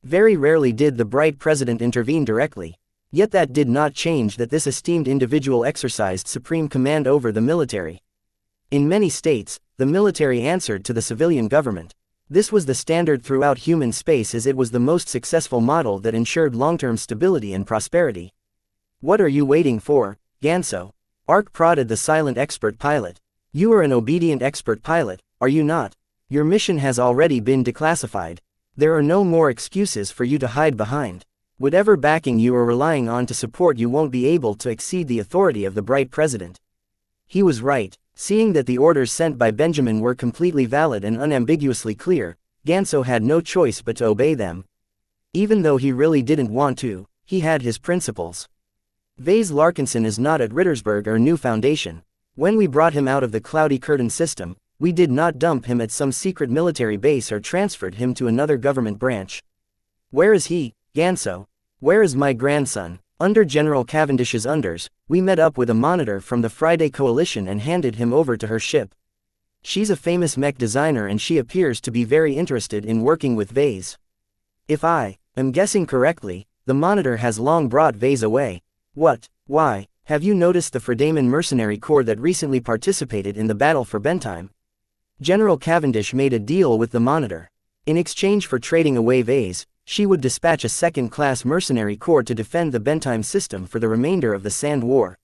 Very rarely did the Bright President intervene directly. Yet that did not change that this esteemed individual exercised supreme command over the military. In many states, the military answered to the civilian government. This was the standard throughout human space as it was the most successful model that ensured long-term stability and prosperity. What are you waiting for, Ganso? Ark prodded the silent expert pilot. You are an obedient expert pilot, are you not? Your mission has already been declassified. There are no more excuses for you to hide behind. Whatever backing you are relying on to support you won't be able to exceed the authority of the bright president. He was right. Seeing that the orders sent by Benjamin were completely valid and unambiguously clear, Ganso had no choice but to obey them. Even though he really didn't want to, he had his principles. Vase Larkinson is not at Rittersburg or New Foundation. When we brought him out of the Cloudy Curtain system, we did not dump him at some secret military base or transferred him to another government branch. Where is he, Ganso? Where is my grandson? Under General Cavendish's unders, we met up with a monitor from the Friday Coalition and handed him over to her ship. She's a famous mech designer and she appears to be very interested in working with Vase. If I am guessing correctly, the monitor has long brought Vase away. What? Why? Have you noticed the Fredaman mercenary corps that recently participated in the battle for Bentheim? General Cavendish made a deal with the monitor. In exchange for trading away Vase, she would dispatch a second-class mercenary corps to defend the Bentheim system for the remainder of the Sand War.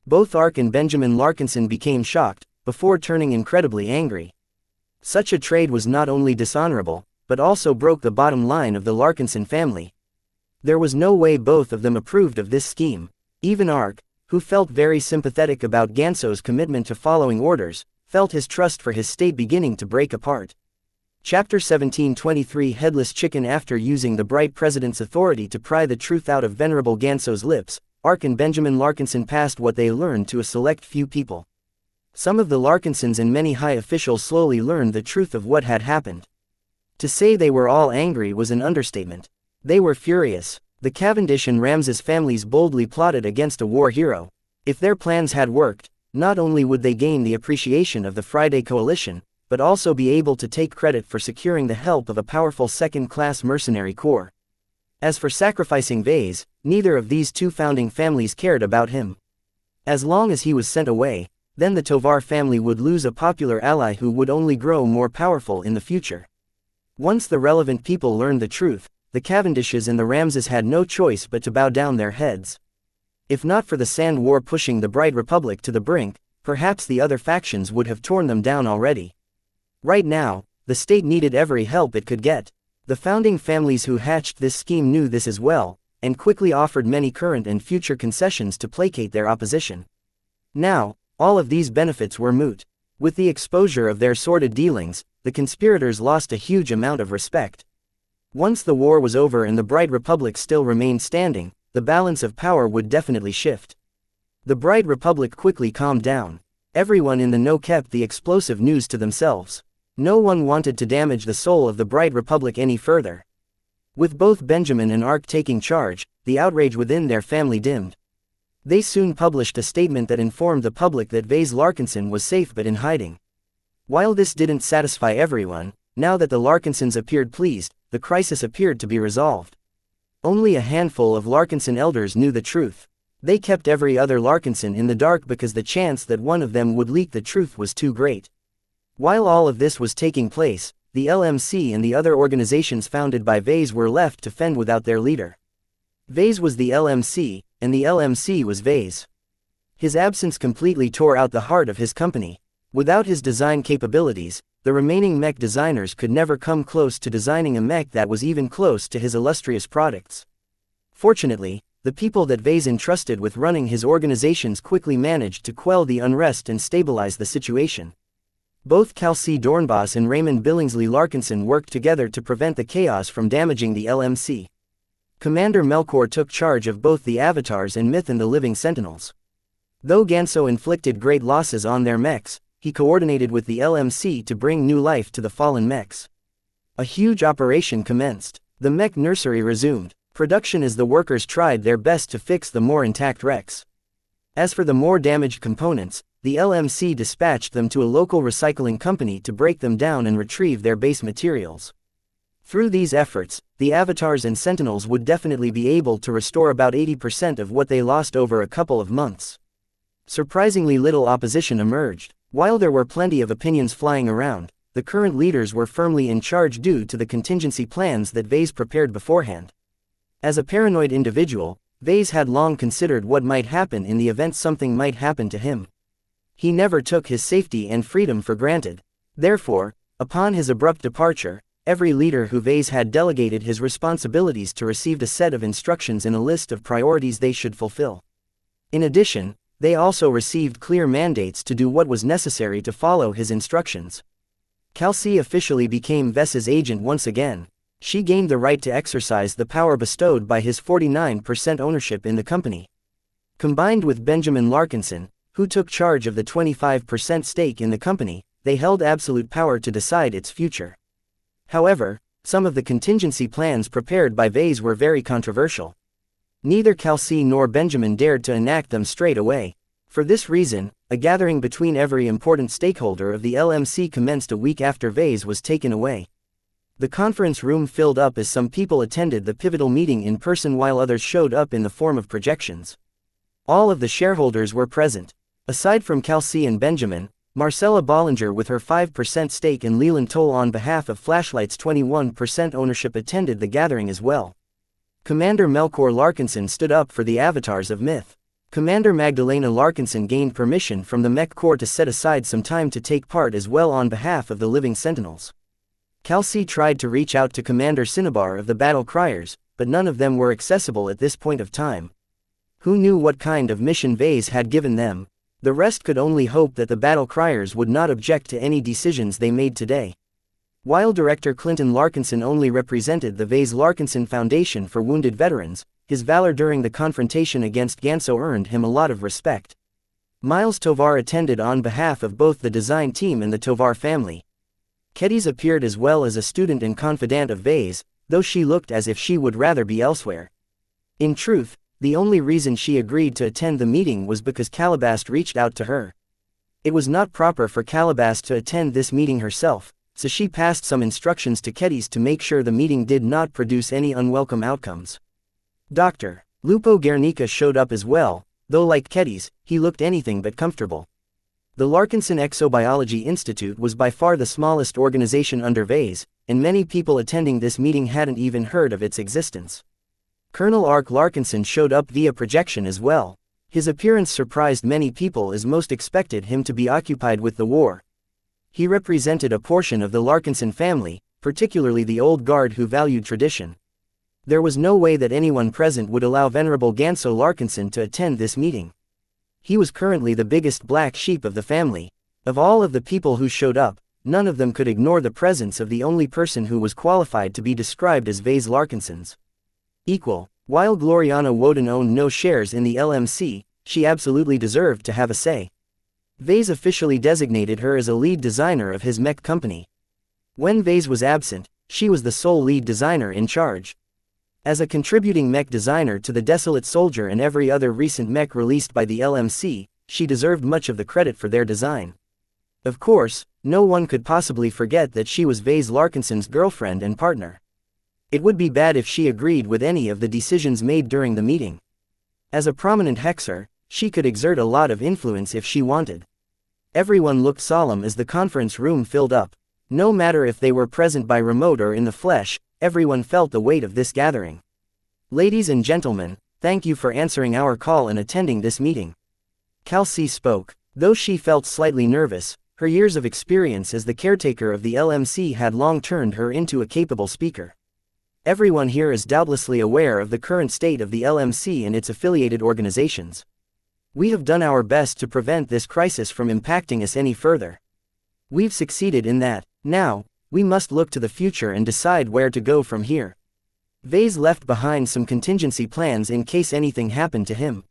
Both Ark and Benjamin Larkinson became shocked, before turning incredibly angry. Such a trade was not only dishonorable, but also broke the bottom line of the Larkinson family. There was no way both of them approved of this scheme. Even Ark, who felt very sympathetic about Ganso's commitment to following orders, felt his trust for his state beginning to break apart. Chapter 1723 Headless Chicken. After using the bright president's authority to pry the truth out of Venerable Ganso's lips, Ark and Benjamin Larkinson passed what they learned to a select few people. Some of the Larkinsons and many high officials slowly learned the truth of what had happened. To say they were all angry was an understatement. They were furious. The Cavendish and Ramses families boldly plotted against a war hero. If their plans had worked, not only would they gain the appreciation of the Friday Coalition, but also be able to take credit for securing the help of a powerful second-class mercenary corps. As for sacrificing Vase, neither of these two founding families cared about him. As long as he was sent away, then the Tovar family would lose a popular ally who would only grow more powerful in the future. Once the relevant people learned the truth, the Cavendishes and the Ramses had no choice but to bow down their heads. If not for the Sand War pushing the Bright Republic to the brink, perhaps the other factions would have torn them down already. Right now, the state needed every help it could get. The founding families who hatched this scheme knew this as well, and quickly offered many current and future concessions to placate their opposition. Now, all of these benefits were moot. With the exposure of their sordid dealings, the conspirators lost a huge amount of respect. Once the war was over and the Bright Republic still remained standing, the balance of power would definitely shift. The Bright Republic quickly calmed down. Everyone in the know kept the explosive news to themselves. No one wanted to damage the soul of the Bright Republic any further. With both Benjamin and Ark taking charge, the outrage within their family dimmed. They soon published a statement that informed the public that Vase Larkinson was safe but in hiding. While this didn't satisfy everyone, now that the Larkinsons appeared pleased, the crisis appeared to be resolved. Only a handful of Larkinson elders knew the truth. They kept every other Larkinson in the dark because the chance that one of them would leak the truth was too great. While all of this was taking place, the LMC and the other organizations founded by Vase were left to fend without their leader. Vase was the LMC, and the LMC was Vase. His absence completely tore out the heart of his company. Without his design capabilities, the remaining mech designers could never come close to designing a mech that was even close to his illustrious products. Fortunately, the people that Vase entrusted with running his organizations quickly managed to quell the unrest and stabilize the situation. Both Cal C. Dornbos and Raymond Billingsley Larkinson worked together to prevent the chaos from damaging the LMC. Commander Melkor took charge of both the Avatars and Myth and the Living Sentinels. Though Ganso inflicted great losses on their mechs, he coordinated with the LMC to bring new life to the fallen mechs. A huge operation commenced. The mech nursery resumed production as the workers tried their best to fix the more intact wrecks. As for the more damaged components, the LMC dispatched them to a local recycling company to break them down and retrieve their base materials. Through these efforts, the Avatars and Sentinels would definitely be able to restore about 80% of what they lost over a couple of months. Surprisingly little opposition emerged. While there were plenty of opinions flying around, the current leaders were firmly in charge due to the contingency plans that Vase prepared beforehand. As a paranoid individual, Vase had long considered what might happen in the event something might happen to him. He never took his safety and freedom for granted. Therefore, upon his abrupt departure, every leader who Vase had delegated his responsibilities to received a set of instructions in a list of priorities they should fulfill. In addition, they also received clear mandates to do what was necessary to follow his instructions. Calci officially became Ves's agent once again. She gained the right to exercise the power bestowed by his 49% ownership in the company. Combined with Benjamin Larkinson, who took charge of the 25% stake in the company, they held absolute power to decide its future. However, some of the contingency plans prepared by Vase were very controversial. Neither Calci nor Benjamin dared to enact them straight away. For this reason, a gathering between every important stakeholder of the LMC commenced a week after Vase was taken away. The conference room filled up as some people attended the pivotal meeting in person while others showed up in the form of projections. All of the shareholders were present. Aside from Calci and Benjamin, Marcella Bollinger with her 5% stake and Leland Toll on behalf of Flashlight's 21% ownership attended the gathering as well. Commander Melchior Larkinson stood up for the avatars of myth. Commander Magdalena Larkinson gained permission from the Mech Corps to set aside some time to take part as well on behalf of the living Sentinels. Calci tried to reach out to Commander Cinnabar of the Battle Criers, but none of them were accessible at this point of time. Who knew what kind of mission Vase had given them? The rest could only hope that the Battle Criers would not object to any decisions they made today. While Director Clinton Larkinson only represented the Vase Larkinson Foundation for Wounded Veterans, his valor during the confrontation against Ganso earned him a lot of respect. Miles Tovar attended on behalf of both the design team and the Tovar family. Kedis appeared as well as a student and confidant of Vase, though she looked as if she would rather be elsewhere. In truth, the only reason she agreed to attend the meeting was because Calabast reached out to her. It was not proper for Calabast to attend this meeting herself, so she passed some instructions to Kedis to make sure the meeting did not produce any unwelcome outcomes. Dr. Lupo Guernica showed up as well, though like Kedis, he looked anything but comfortable. The Larkinson Exobiology Institute was by far the smallest organization under Vase, and many people attending this meeting hadn't even heard of its existence. Colonel Ark Larkinson showed up via projection as well. His appearance surprised many people as most expected him to be occupied with the war. He represented a portion of the Larkinson family, particularly the old guard who valued tradition. There was no way that anyone present would allow Venerable Ganso Larkinson to attend this meeting. He was currently the biggest black sheep of the family. Of all of the people who showed up, none of them could ignore the presence of the only person who was qualified to be described as Vase Larkinson's equal. While Gloriana Woden owned no shares in the LMC, she absolutely deserved to have a say. Vase officially designated her as a lead designer of his mech company. When Vase was absent, she was the sole lead designer in charge. As a contributing mech designer to the Desolate Soldier and every other recent mech released by the LMC, she deserved much of the credit for their design. Of course, no one could possibly forget that she was Vase Larkinson's girlfriend and partner. It would be bad if she agreed with any of the decisions made during the meeting. As a prominent hexer, she could exert a lot of influence if she wanted. Everyone looked solemn as the conference room filled up. No matter if they were present by remote or in the flesh, everyone felt the weight of this gathering. Ladies and gentlemen, thank you for answering our call and attending this meeting. Calci spoke. Though she felt slightly nervous, her years of experience as the caretaker of the LMC had long turned her into a capable speaker. Everyone here is doubtlessly aware of the current state of the LMC and its affiliated organizations. We have done our best to prevent this crisis from impacting us any further. We've succeeded in that. Now, we must look to the future and decide where to go from here. Vase left behind some contingency plans in case anything happened to him.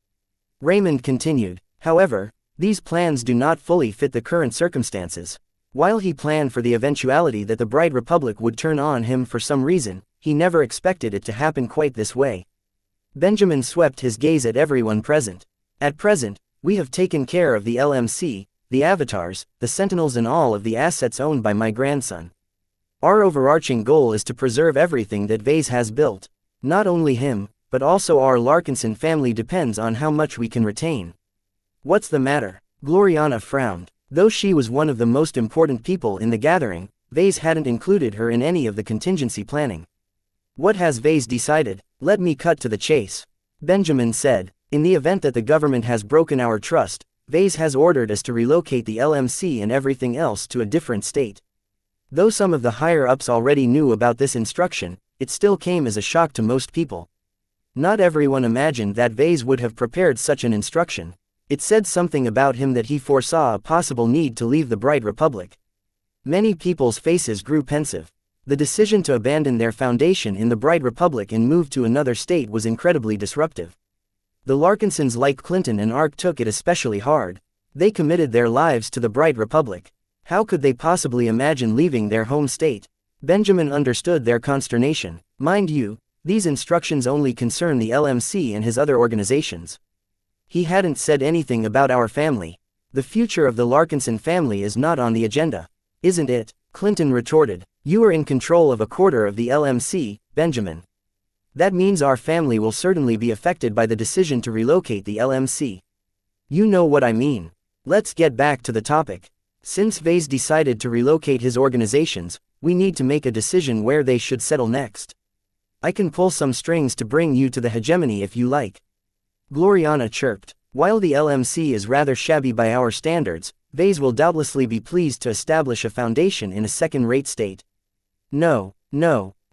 Raymond continued. However, these plans do not fully fit the current circumstances. While he planned for the eventuality that the Bright Republic would turn on him for some reason, he never expected it to happen quite this way. Benjamin swept his gaze at everyone present. At present, we have taken care of the LMC, the avatars, the Sentinels and all of the assets owned by my grandson. Our overarching goal is to preserve everything that Vase has built. Not only him, but also our Larkinson family depends on how much we can retain. What's the matter? Gloriana frowned. Though she was one of the most important people in the gathering, Vase hadn't included her in any of the contingency planning. What has Vase decided? Let me cut to the chase. Benjamin said. In the event that the government has broken our trust, Vase has ordered us to relocate the LMC and everything else to a different state. Though some of the higher-ups already knew about this instruction, it still came as a shock to most people. Not everyone imagined that Vase would have prepared such an instruction. It said something about him that he foresaw a possible need to leave the Bright Republic. Many people's faces grew pensive. The decision to abandon their foundation in the Bright Republic and move to another state was incredibly disruptive. The Larkinsons like Clinton and Ark took it especially hard. They committed their lives to the Bright Republic. How could they possibly imagine leaving their home state? Benjamin understood their consternation. Mind you, these instructions only concern the LMC and his other organizations. He hadn't said anything about our family. The future of the Larkinson family is not on the agenda. Isn't it? Clinton retorted. You are in control of a quarter of the LMC, Benjamin. That means our family will certainly be affected by the decision to relocate the LMC. You know what I mean. Let's get back to the topic. Since Vase decided to relocate his organizations, we need to make a decision where they should settle next. I can pull some strings to bring you to the hegemony if you like. Gloriana chirped. While the LMC is rather shabby by our standards, Vase will doubtlessly be pleased to establish a foundation in a second-rate state. No,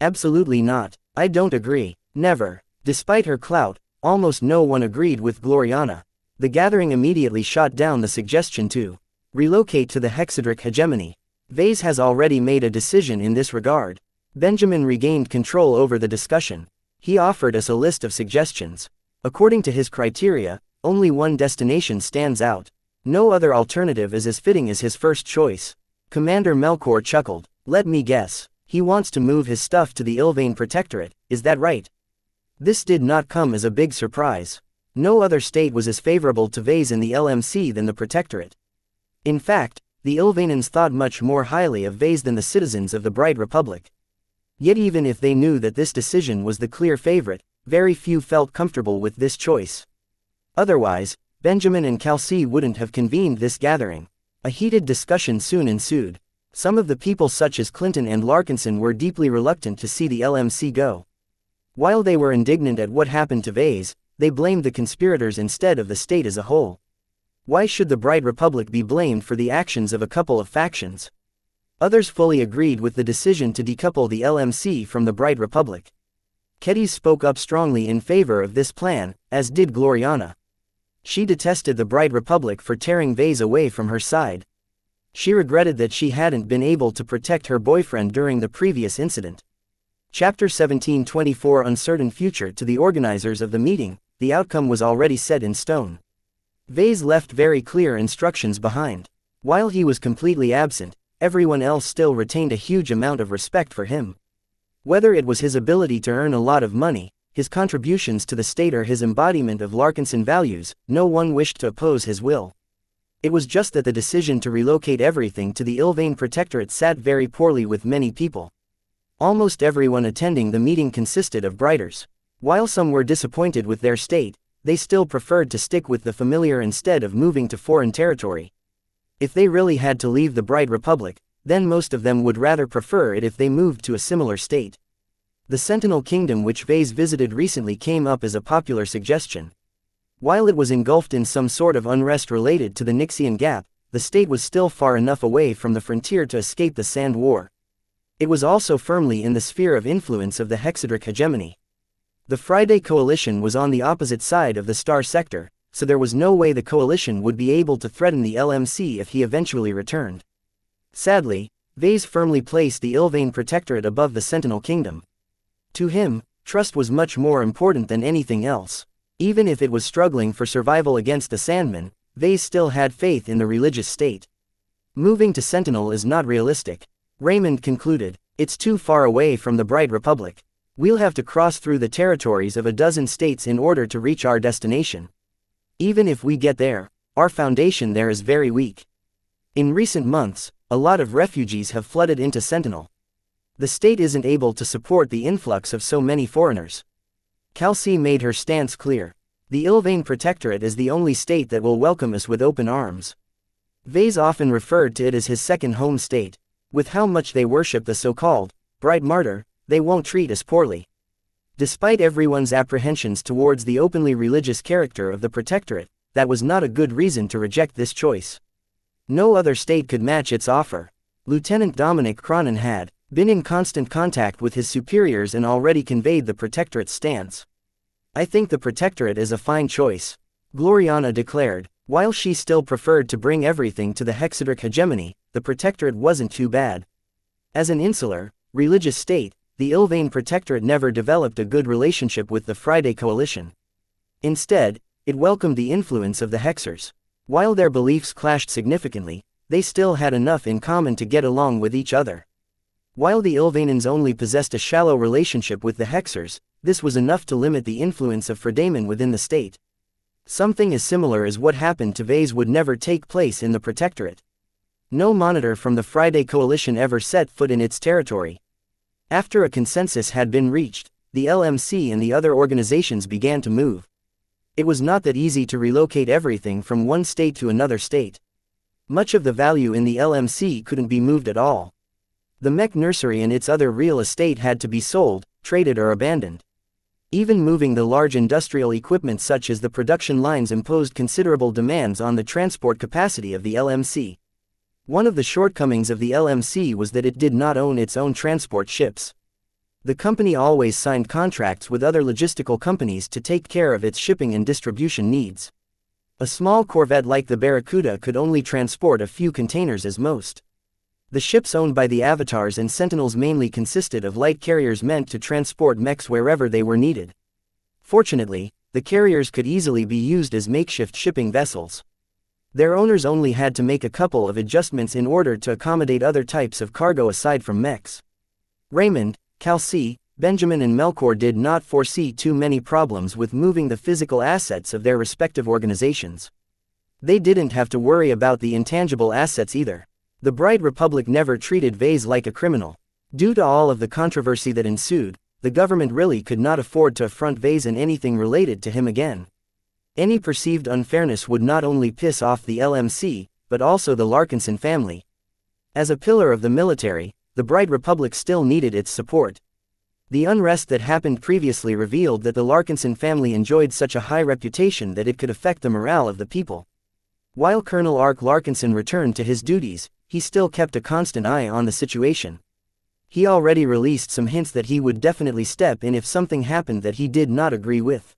absolutely not. I don't agree. Never. Despite her clout, almost no one agreed with Gloriana. The gathering immediately shot down the suggestion to relocate to the Hexadric hegemony. Vase has already made a decision in this regard. Benjamin regained control over the discussion. He offered us a list of suggestions. According to his criteria, only one destination stands out. No other alternative is as fitting as his first choice. Commander Melkor chuckled. Let me guess. He wants to move his stuff to the Ilvain Protectorate, is that right? This did not come as a big surprise. No other state was as favorable to Vase in the LMC than the Protectorate. In fact, the Ilvainans thought much more highly of Vase than the citizens of the Bright Republic. Yet even if they knew that this decision was the clear favorite, very few felt comfortable with this choice. Otherwise, Benjamin and Kelsey wouldn't have convened this gathering. A heated discussion soon ensued. Some of the people such as Clinton and Larkinson were deeply reluctant to see the LMC go. While they were indignant at what happened to Vase, they blamed the conspirators instead of the state as a whole. Why should the Bright Republic be blamed for the actions of a couple of factions? Others fully agreed with the decision to decouple the LMC from the Bright Republic. Kedis spoke up strongly in favor of this plan, as did Gloriana. She detested the Bright Republic for tearing Vase away from her side. She regretted that she hadn't been able to protect her boyfriend during the previous incident. Chapter 1724 Uncertain future. To the organizers of the meeting, the outcome was already set in stone. Vase left very clear instructions behind. While he was completely absent, everyone else still retained a huge amount of respect for him. Whether it was his ability to earn a lot of money, his contributions to the state or his embodiment of Larkinson values, no one wished to oppose his will. It was just that the decision to relocate everything to the Ilvain Protectorate sat very poorly with many people. Almost everyone attending the meeting consisted of Brighters. While some were disappointed with their state, they still preferred to stick with the familiar instead of moving to foreign territory. If they really had to leave the Bright Republic, then most of them would rather prefer it if they moved to a similar state. The Sentinel Kingdom which Vase visited recently came up as a popular suggestion. While it was engulfed in some sort of unrest related to the Nixian Gap, the state was still far enough away from the frontier to escape the Sand War. It was also firmly in the sphere of influence of the Hexadric hegemony. The Friday Coalition was on the opposite side of the Star Sector, so there was no way the Coalition would be able to threaten the LMC if he eventually returned. Sadly, Vase firmly placed the Ilvain Protectorate above the Sentinel Kingdom. To him, trust was much more important than anything else. Even if it was struggling for survival against the Sandmen, Vase still had faith in the religious state. Moving to Sentinel is not realistic. Raymond concluded. It's too far away from the Bright Republic. We'll have to cross through the territories of a dozen states in order to reach our destination. Even if we get there, our foundation there is very weak. In recent months, a lot of refugees have flooded into Sentinel. The state isn't able to support the influx of so many foreigners. Kelsey made her stance clear. The Ilvain Protectorate is the only state that will welcome us with open arms. Vase often referred to it as his second home state. With how much they worship the so-called Bright Martyr, they won't treat us poorly. Despite everyone's apprehensions towards the openly religious character of the Protectorate, that was not a good reason to reject this choice. No other state could match its offer. Lieutenant Dominic Cronin had been in constant contact with his superiors and already conveyed the Protectorate's stance. "I think the Protectorate is a fine choice," Gloriana declared. While she still preferred to bring everything to the Hexadric hegemony, the Protectorate wasn't too bad. As an insular, religious state, the Ilvain Protectorate never developed a good relationship with the Friday Coalition. Instead, it welcomed the influence of the Hexers. While their beliefs clashed significantly, they still had enough in common to get along with each other. While the Ilvainans only possessed a shallow relationship with the Hexers, this was enough to limit the influence of Fredaemon within the state. Something as similar as what happened to Vase would never take place in the Protectorate. No monitor from the Friday Coalition ever set foot in its territory. After a consensus had been reached, the LMC and the other organizations began to move. It was not that easy to relocate everything from one state to another state. Much of the value in the LMC couldn't be moved at all. The Mech nursery and its other real estate had to be sold, traded or abandoned. Even moving the large industrial equipment such as the production lines imposed considerable demands on the transport capacity of the LMC. One of the shortcomings of the LMC was that it did not own its own transport ships. The company always signed contracts with other logistical companies to take care of its shipping and distribution needs. A small corvette like the Barracuda could only transport a few containers as most. The ships owned by the Avatars and Sentinels mainly consisted of light carriers meant to transport mechs wherever they were needed. Fortunately, the carriers could easily be used as makeshift shipping vessels. Their owners only had to make a couple of adjustments in order to accommodate other types of cargo aside from mechs. Raymond, Calci, Benjamin and Melkor did not foresee too many problems with moving the physical assets of their respective organizations. They didn't have to worry about the intangible assets either. The Bright Republic never treated Vase like a criminal. Due to all of the controversy that ensued, the government really could not afford to affront Vase in anything related to him again. Any perceived unfairness would not only piss off the LMC, but also the Larkinson family. As a pillar of the military, the Bright Republic still needed its support. The unrest that happened previously revealed that the Larkinson family enjoyed such a high reputation that it could affect the morale of the people. While Colonel Ark Larkinson returned to his duties, he still kept a constant eye on the situation. He already released some hints that he would definitely step in if something happened that he did not agree with.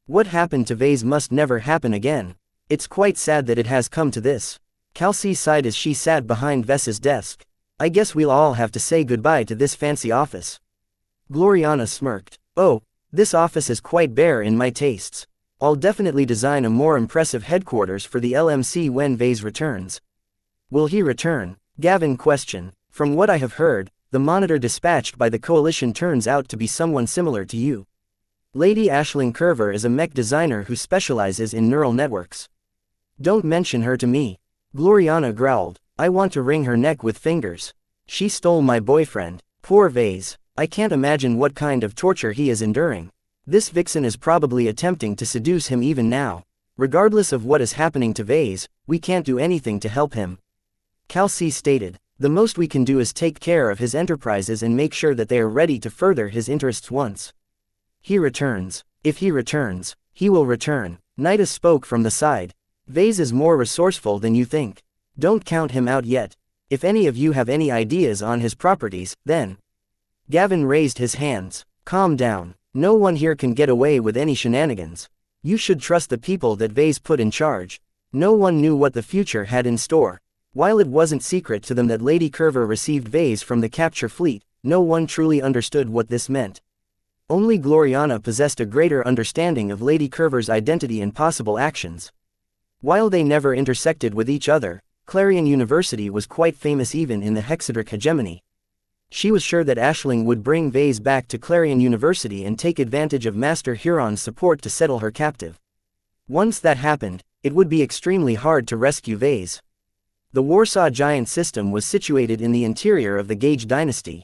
What happened to Vase must never happen again. It's quite sad that it has come to this. Calci sighed as she sat behind Vess's desk. I guess we'll all have to say goodbye to this fancy office. Gloriana smirked. Oh, this office is quite bare in my tastes. I'll definitely design a more impressive headquarters for the LMC when Vase returns. Will he return? Gavin questioned. From what I have heard, the monitor dispatched by the Coalition turns out to be someone similar to you. Lady Aisling Curver is a mech designer who specializes in neural networks. Don't mention her to me. Gloriana growled. I want to wring her neck with fingers. She stole my boyfriend. Poor Vase. I can't imagine what kind of torture he is enduring. This vixen is probably attempting to seduce him even now. Regardless of what is happening to Vase, we can't do anything to help him. Calci stated. The most we can do is take care of his enterprises and make sure that they are ready to further his interests once he returns. If he returns, he will return. Nida spoke from the side. Vase is more resourceful than you think. Don't count him out yet. If any of you have any ideas on his properties, then... Gavin raised his hands. Calm down. No one here can get away with any shenanigans. You should trust the people that Vase put in charge. No one knew what the future had in store. While it wasn't secret to them that Lady Curver received Vase from the capture fleet, no one truly understood what this meant. Only Gloriana possessed a greater understanding of Lady Curver's identity and possible actions. While they never intersected with each other, Clarion University was quite famous even in the Hexadric hegemony. She was sure that Aisling would bring Vase back to Clarion University and take advantage of Master Huron's support to settle her captive. Once that happened, it would be extremely hard to rescue Vase. The Warsaw Giant system was situated in the interior of the Gage dynasty.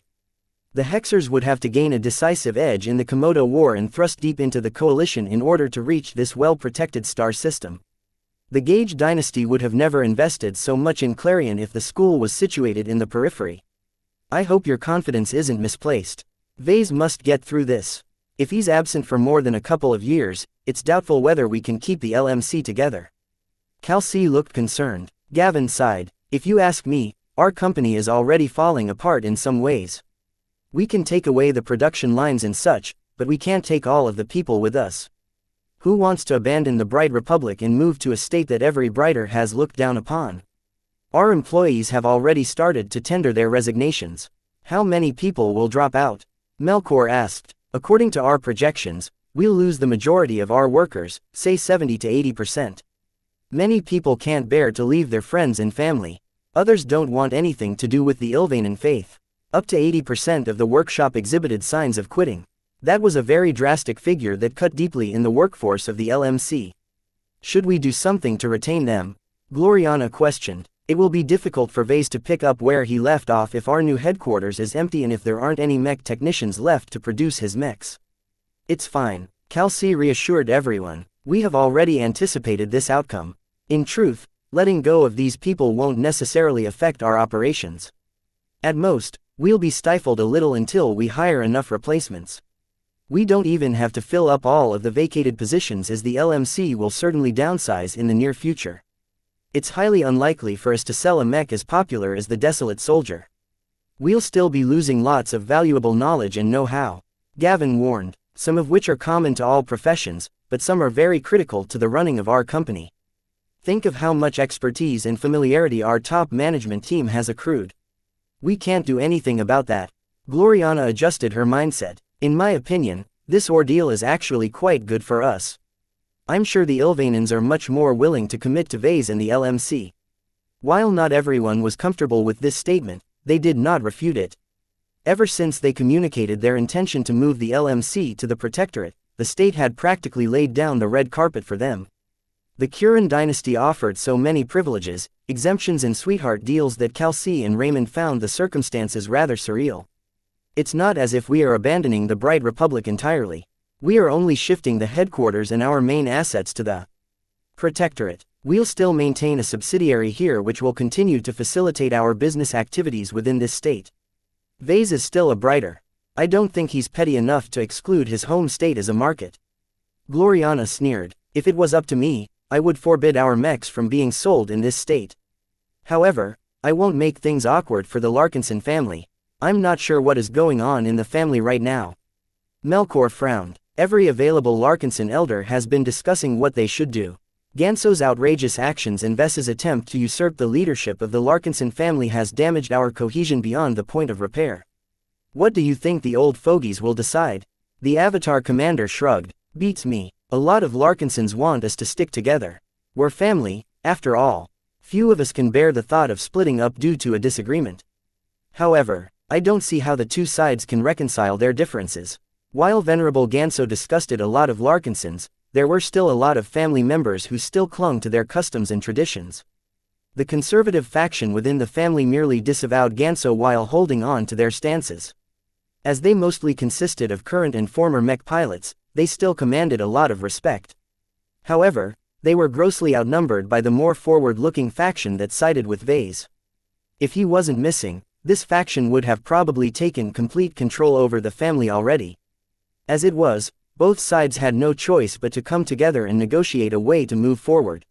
The Hexers would have to gain a decisive edge in the Komodo War and thrust deep into the Coalition in order to reach this well-protected star system. The Gage dynasty would have never invested so much in Clarion if the school was situated in the periphery. I hope your confidence isn't misplaced. Vase must get through this. If he's absent for more than a couple of years, it's doubtful whether we can keep the LMC together. Calci looked concerned. Gavin sighed. If you ask me, our company is already falling apart in some ways. We can take away the production lines and such, but we can't take all of the people with us. Who wants to abandon the Bright Republic and move to a state that every Brighter has looked down upon? Our employees have already started to tender their resignations. How many people will drop out? Melkor asked. According to our projections, we'll lose the majority of our workers, say 70 to 80%. Many people can't bear to leave their friends and family. Others don't want anything to do with the Ilvanan faith. Up to 80% of the workshop exhibited signs of quitting. That was a very drastic figure that cut deeply in the workforce of the LMC. Should we do something to retain them? Gloriana questioned. It will be difficult for Vase to pick up where he left off if our new headquarters is empty and if there aren't any mech technicians left to produce his mechs. It's fine, Kelsey reassured everyone. We have already anticipated this outcome. In truth, letting go of these people won't necessarily affect our operations. At most, we'll be stifled a little until we hire enough replacements. We don't even have to fill up all of the vacated positions as the LMC will certainly downsize in the near future. It's highly unlikely for us to sell a mech as popular as the Desolate Soldier. We'll still be losing lots of valuable knowledge and know-how, Gavin warned, some of which are common to all professions, but some are very critical to the running of our company. Think of how much expertise and familiarity our top management team has accrued. We can't do anything about that. Gloriana adjusted her mindset. In my opinion, this ordeal is actually quite good for us. I'm sure the Ilvanans are much more willing to commit to Vase and the LMC. While not everyone was comfortable with this statement, they did not refute it. Ever since they communicated their intention to move the LMC to the Protectorate, the state had practically laid down the red carpet for them. The Kuran dynasty offered so many privileges, exemptions and sweetheart deals that Kelsey and Raymond found the circumstances rather surreal. It's not as if we are abandoning the Bright Republic entirely. We are only shifting the headquarters and our main assets to the Protectorate. We'll still maintain a subsidiary here which will continue to facilitate our business activities within this state. Vase is still a Brighter. I don't think he's petty enough to exclude his home state as a market. Gloriana sneered. If it was up to me, I would forbid our mechs from being sold in this state. However, I won't make things awkward for the Larkinson family. I'm not sure what is going on in the family right now. Melkor frowned. Every available Larkinson elder has been discussing what they should do. Ganso's outrageous actions and Vess's attempt to usurp the leadership of the Larkinson family has damaged our cohesion beyond the point of repair. What do you think the old fogies will decide? The Avatar commander shrugged. Beats me. A lot of Larkinsons want us to stick together. We're family, after all. Few of us can bear the thought of splitting up due to a disagreement. However, I don't see how the two sides can reconcile their differences. While Venerable Ganso disgusted a lot of Larkinsons, there were still a lot of family members who still clung to their customs and traditions. The conservative faction within the family merely disavowed Ganso while holding on to their stances. As they mostly consisted of current and former mech pilots, they still commanded a lot of respect. However, they were grossly outnumbered by the more forward-looking faction that sided with Vase. If he wasn't missing, this faction would have probably taken complete control over the family already. As it was, both sides had no choice but to come together and negotiate a way to move forward.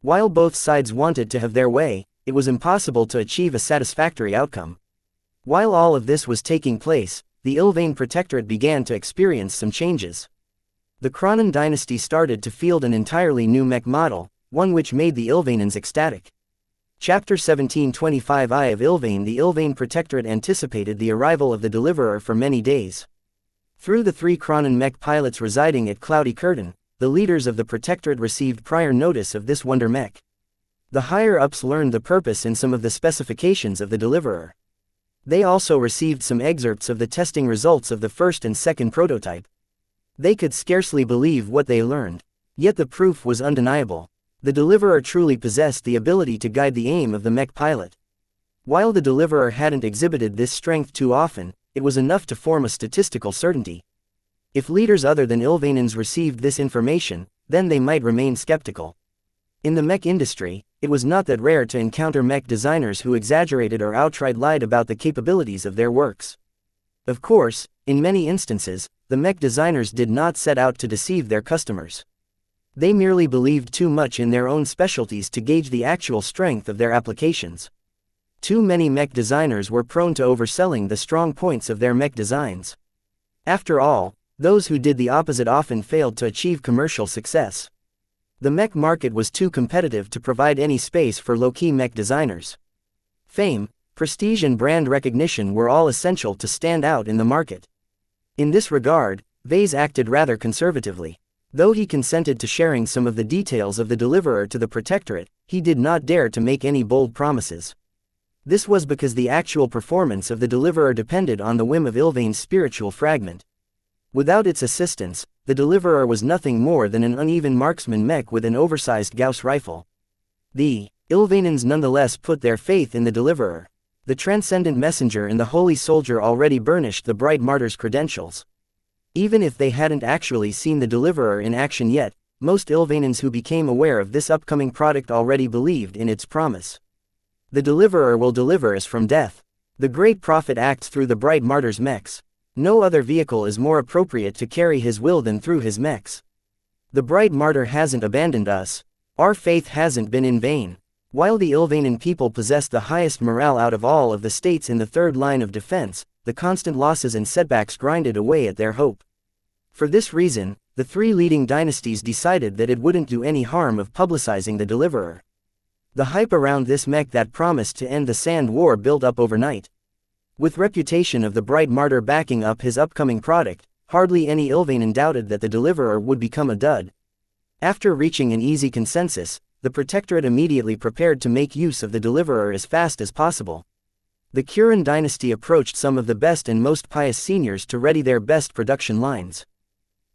While both sides wanted to have their way, it was impossible to achieve a satisfactory outcome. While all of this was taking place, the Ilvane Protectorate began to experience some changes. The Cronin dynasty started to field an entirely new mech model, one which made the Ilvanans ecstatic. Chapter 1725 Eye of Ilvane. The Ilvane Protectorate anticipated the arrival of the Deliverer for many days. Through the 3 Cronin mech pilots residing at Cloudy Curtain, the leaders of the Protectorate received prior notice of this wonder mech. The higher-ups learned the purpose and some of the specifications of the Deliverer. They also received some excerpts of the testing results of the first and second prototype. They could scarcely believe what they learned. Yet the proof was undeniable. The Deliverer truly possessed the ability to guide the aim of the mech pilot. While the Deliverer hadn't exhibited this strength too often, it was enough to form a statistical certainty. If leaders other than Ilvanans received this information, then they might remain skeptical. In the mech industry, it was not that rare to encounter mech designers who exaggerated or outright lied about the capabilities of their works. Of course, in many instances, the mech designers did not set out to deceive their customers. They merely believed too much in their own specialties to gauge the actual strength of their applications. Too many mech designers were prone to overselling the strong points of their mech designs. After all, those who did the opposite often failed to achieve commercial success. The mech market was too competitive to provide any space for low-key mech designers. Fame, prestige and brand recognition were all essential to stand out in the market. In this regard, Vase acted rather conservatively. Though he consented to sharing some of the details of the Deliverer to the Protectorate, he did not dare to make any bold promises. This was because the actual performance of the Deliverer depended on the whim of Ylvain's spiritual fragment. Without its assistance, the Deliverer was nothing more than an uneven marksman mech with an oversized Gauss rifle. The Ylvainans nonetheless put their faith in the Deliverer. The Transcendent Messenger and the Holy Soldier already burnished the Bright Martyr's credentials. Even if they hadn't actually seen the Deliverer in action yet, most Ylvainans who became aware of this upcoming product already believed in its promise. The Deliverer will deliver us from death. The Great Prophet acts through the Bright Martyr's mechs. No other vehicle is more appropriate to carry his will than through his mechs. The Bright Martyr hasn't abandoned us. Our faith hasn't been in vain. While the Ylvainan people possess the highest morale out of all of the states in the third line of defense, the constant losses and setbacks grinded away at their hope. For this reason, the three leading dynasties decided that it wouldn't do any harm of publicizing the Deliverer. The hype around this mech that promised to end the Sand War built up overnight. With reputation of the Bright Martyr backing up his upcoming product, hardly any Ylvainan doubted that the Deliverer would become a dud. After reaching an easy consensus, the Protectorate immediately prepared to make use of the Deliverer as fast as possible. The Kuran dynasty approached some of the best and most pious seniors to ready their best production lines.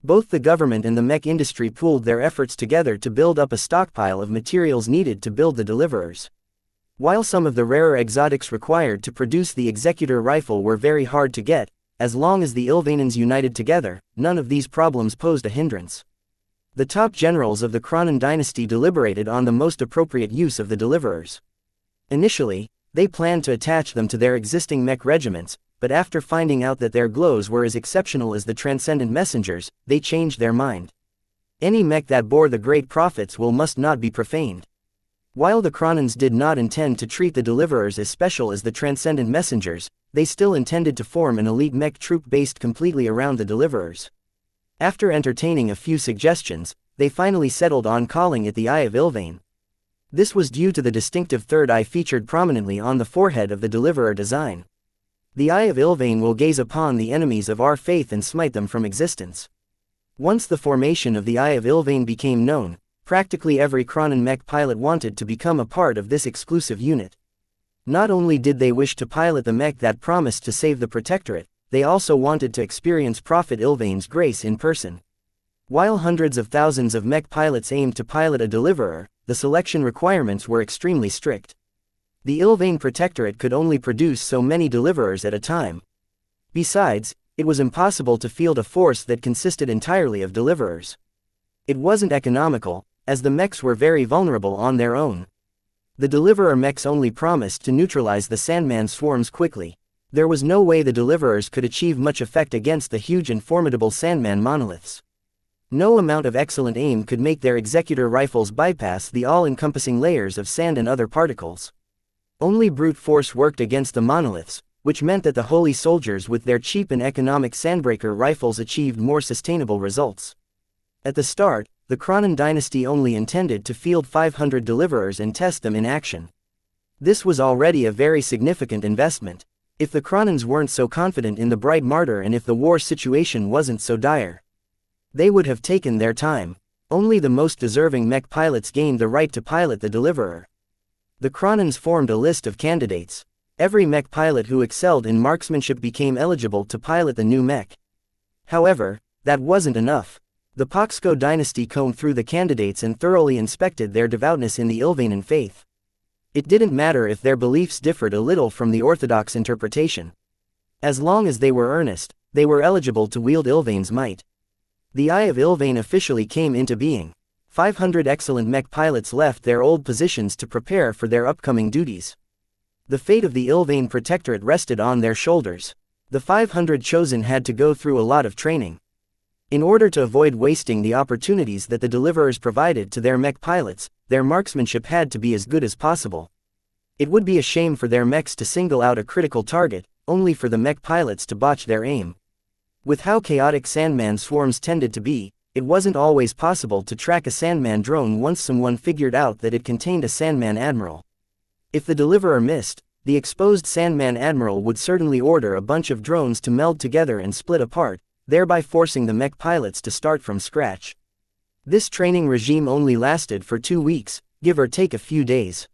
Both the government and the mech industry pooled their efforts together to build up a stockpile of materials needed to build the Deliverers. While some of the rarer exotics required to produce the Executor rifle were very hard to get, as long as the Ylvainans united together, none of these problems posed a hindrance. The top generals of the Kronan dynasty deliberated on the most appropriate use of the Deliverers. Initially, they planned to attach them to their existing mech regiments, but after finding out that their glows were as exceptional as the Transcendent Messengers, they changed their mind. Any mech that bore the Great Prophet's will must not be profaned. While the Kronans did not intend to treat the Deliverers as special as the Transcendent Messengers, they still intended to form an elite mech troop based completely around the Deliverers. After entertaining a few suggestions, they finally settled on calling it the Eye of Ylvain. This was due to the distinctive third eye featured prominently on the forehead of the Deliverer design. The Eye of Ylvain will gaze upon the enemies of our faith and smite them from existence. Once the formation of the Eye of Ylvain became known, practically every Kronan mech pilot wanted to become a part of this exclusive unit. Not only did they wish to pilot the mech that promised to save the Protectorate, they also wanted to experience Prophet Ylvain's grace in person. While hundreds of thousands of mech pilots aimed to pilot a Deliverer, the selection requirements were extremely strict. The Ylvain Protectorate could only produce so many Deliverers at a time. Besides, it was impossible to field a force that consisted entirely of Deliverers. It wasn't economical, as the mechs were very vulnerable on their own. The Deliverer mechs only promised to neutralize the Sandman swarms quickly. There was no way the Deliverers could achieve much effect against the huge and formidable Sandman monoliths. No amount of excellent aim could make their Executor rifles bypass the all-encompassing layers of sand and other particles. Only brute force worked against the monoliths, which meant that the Holy Soldiers with their cheap and economic Sandbreaker rifles achieved more sustainable results. At the start, the Kronan dynasty only intended to field 500 Deliverers and test them in action. This was already a very significant investment. If the Kronans weren't so confident in the Bright Martyr and if the war situation wasn't so dire, they would have taken their time. Only the most deserving mech pilots gained the right to pilot the Deliverer. The Kronans formed a list of candidates. Every mech pilot who excelled in marksmanship became eligible to pilot the new mech. However, that wasn't enough. The Paksko dynasty combed through the candidates and thoroughly inspected their devoutness in the Ylvainan faith. It didn't matter if their beliefs differed a little from the orthodox interpretation. As long as they were earnest, they were eligible to wield Ylvain's might. The Eye of Ylvain officially came into being. 500 excellent mech pilots left their old positions to prepare for their upcoming duties. The fate of the Ylvain Protectorate rested on their shoulders. The 500 chosen had to go through a lot of training. In order to avoid wasting the opportunities that the Deliverers provided to their mech pilots, their marksmanship had to be as good as possible. It would be a shame for their mechs to single out a critical target, only for the mech pilots to botch their aim. With how chaotic Sandman swarms tended to be, it wasn't always possible to track a Sandman drone once someone figured out that it contained a Sandman admiral. If the deliverer missed, the exposed Sandman admiral would certainly order a bunch of drones to meld together and split apart, thereby forcing the mech pilots to start from scratch. This training regime only lasted for 2 weeks, give or take a few days.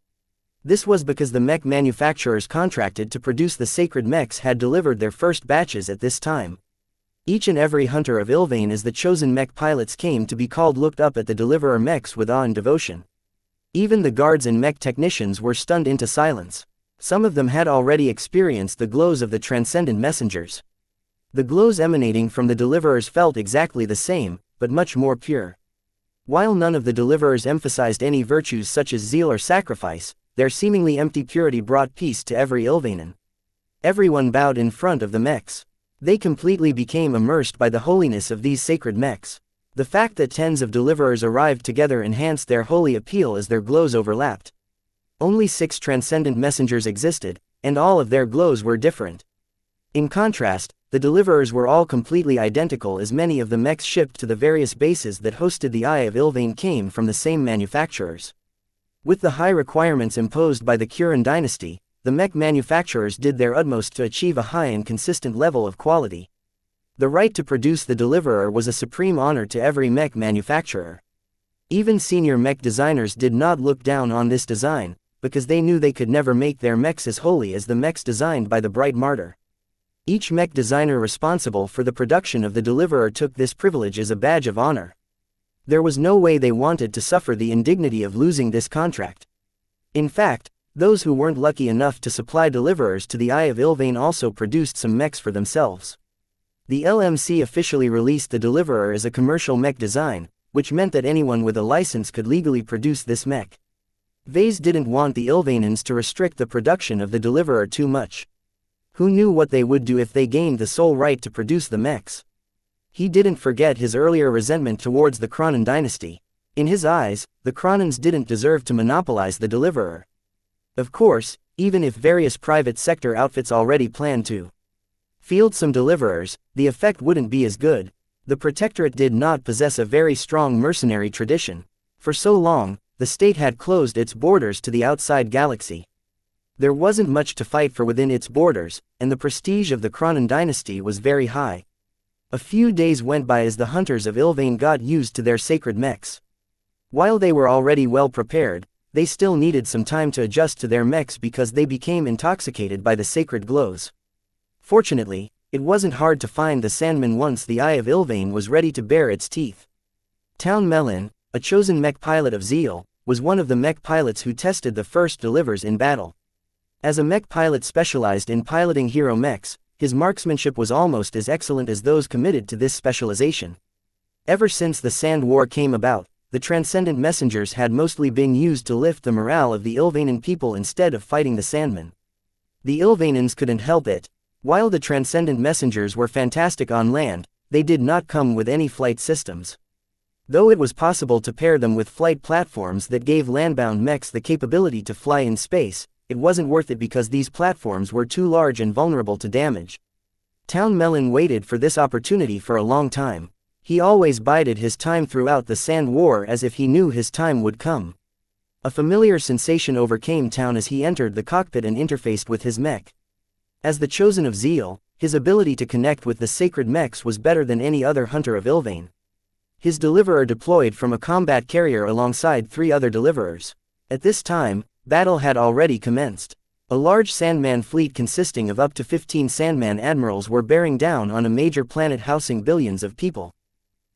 This was because the mech manufacturers contracted to produce the sacred mechs had delivered their first batches at this time. Each and every hunter of Ilvain as the chosen mech pilots came to be called looked up at the deliverer mechs with awe and devotion. Even the guards and mech technicians were stunned into silence. Some of them had already experienced the glows of the transcendent messengers. The glows emanating from the deliverers felt exactly the same, but much more pure. While none of the deliverers emphasized any virtues such as zeal or sacrifice, their seemingly empty purity brought peace to every Ilvanan. Everyone bowed in front of the mechs. They completely became immersed by the holiness of these sacred mechs. The fact that tens of deliverers arrived together enhanced their holy appeal as their glows overlapped. Only 6 transcendent messengers existed, and all of their glows were different. In contrast, the deliverers were all completely identical as many of the mechs shipped to the various bases that hosted the Eye of Ilvain came from the same manufacturers. With the high requirements imposed by the Kuran dynasty, the mech manufacturers did their utmost to achieve a high and consistent level of quality. The right to produce the deliverer was a supreme honor to every mech manufacturer. Even senior mech designers did not look down on this design, because they knew they could never make their mechs as holy as the mechs designed by the Bright Martyr. Each mech designer responsible for the production of the deliverer took this privilege as a badge of honor. There was no way they wanted to suffer the indignity of losing this contract. In fact, those who weren't lucky enough to supply deliverers to the Eye of Ilvain also produced some mechs for themselves. The LMC officially released the deliverer as a commercial mech design, which meant that anyone with a license could legally produce this mech. Vase didn't want the Ilvainans to restrict the production of the deliverer too much. Who knew what they would do if they gained the sole right to produce the mechs? He didn't forget his earlier resentment towards the Kronan dynasty. In his eyes, the Kronans didn't deserve to monopolize the deliverer. Of course, even if various private sector outfits already planned to field some deliverers, the effect wouldn't be as good. The Protectorate did not possess a very strong mercenary tradition. For so long, the state had closed its borders to the outside galaxy. There wasn't much to fight for within its borders, and the prestige of the Kronan dynasty was very high. A few days went by as the hunters of Ilvain got used to their sacred mechs. While they were already well prepared, they still needed some time to adjust to their mechs because they became intoxicated by the sacred glows. Fortunately, it wasn't hard to find the Sandman once the Eye of Ilvain was ready to bare its teeth. Town Melon, a chosen mech pilot of Zeal, was one of the mech pilots who tested the first delivers in battle. As a mech pilot specialized in piloting hero mechs, his marksmanship was almost as excellent as those committed to this specialization. Ever since the Sand War came about, the Transcendent Messengers had mostly been used to lift the morale of the Ilvanan people instead of fighting the Sandmen. The Ilvanans couldn't help it. While the Transcendent Messengers were fantastic on land, they did not come with any flight systems. Though it was possible to pair them with flight platforms that gave landbound mechs the capability to fly in space, it wasn't worth it because these platforms were too large and vulnerable to damage. Town Melon waited for this opportunity for a long time. He always bided his time throughout the Sand War as if he knew his time would come. A familiar sensation overcame Town as he entered the cockpit and interfaced with his mech. As the chosen of Zeal, his ability to connect with the sacred mechs was better than any other hunter of Ilvain. His deliverer deployed from a combat carrier alongside 3 other deliverers. At this time, battle had already commenced. A large Sandman fleet consisting of up to 15 Sandman admirals were bearing down on a major planet housing billions of people.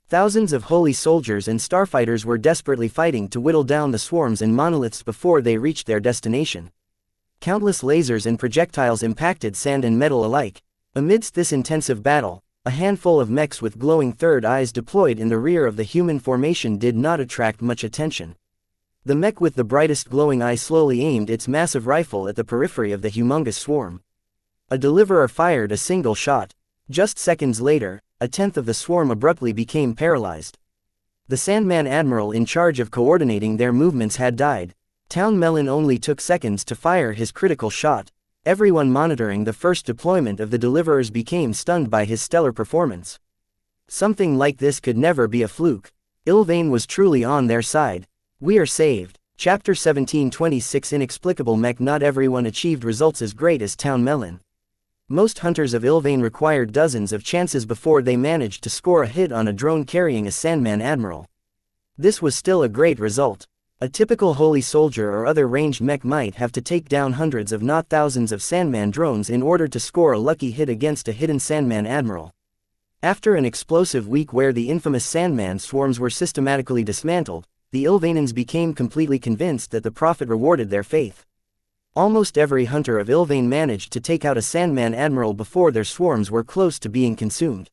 Thousands of holy soldiers and starfighters were desperately fighting to whittle down the swarms and monoliths before they reached their destination. Countless lasers and projectiles impacted sand and metal alike. Amidst this intensive battle, a handful of mechs with glowing third eyes deployed in the rear of the human formation did not attract much attention. The mech with the brightest glowing eye slowly aimed its massive rifle at the periphery of the humongous swarm. A deliverer fired a single shot. Just seconds later, a tenth of the swarm abruptly became paralyzed. The Sandman Admiral in charge of coordinating their movements had died. Town Melon only took seconds to fire his critical shot. Everyone monitoring the first deployment of the deliverers became stunned by his stellar performance. Something like this could never be a fluke. Ilvain was truly on their side. We are saved. Chapter 1726 Inexplicable Mech. Not everyone achieved results as great as Town Melon. Most hunters of Ilvain required dozens of chances before they managed to score a hit on a drone carrying a Sandman Admiral. This was still a great result. A typical Holy Soldier or other ranged mech might have to take down hundreds if not thousands of Sandman drones in order to score a lucky hit against a hidden Sandman Admiral. After an explosive week where the infamous Sandman swarms were systematically dismantled, the Ilvainans became completely convinced that the Prophet rewarded their faith. Almost every hunter of Ilvain managed to take out a Sandman Admiral before their swarms were close to being consumed.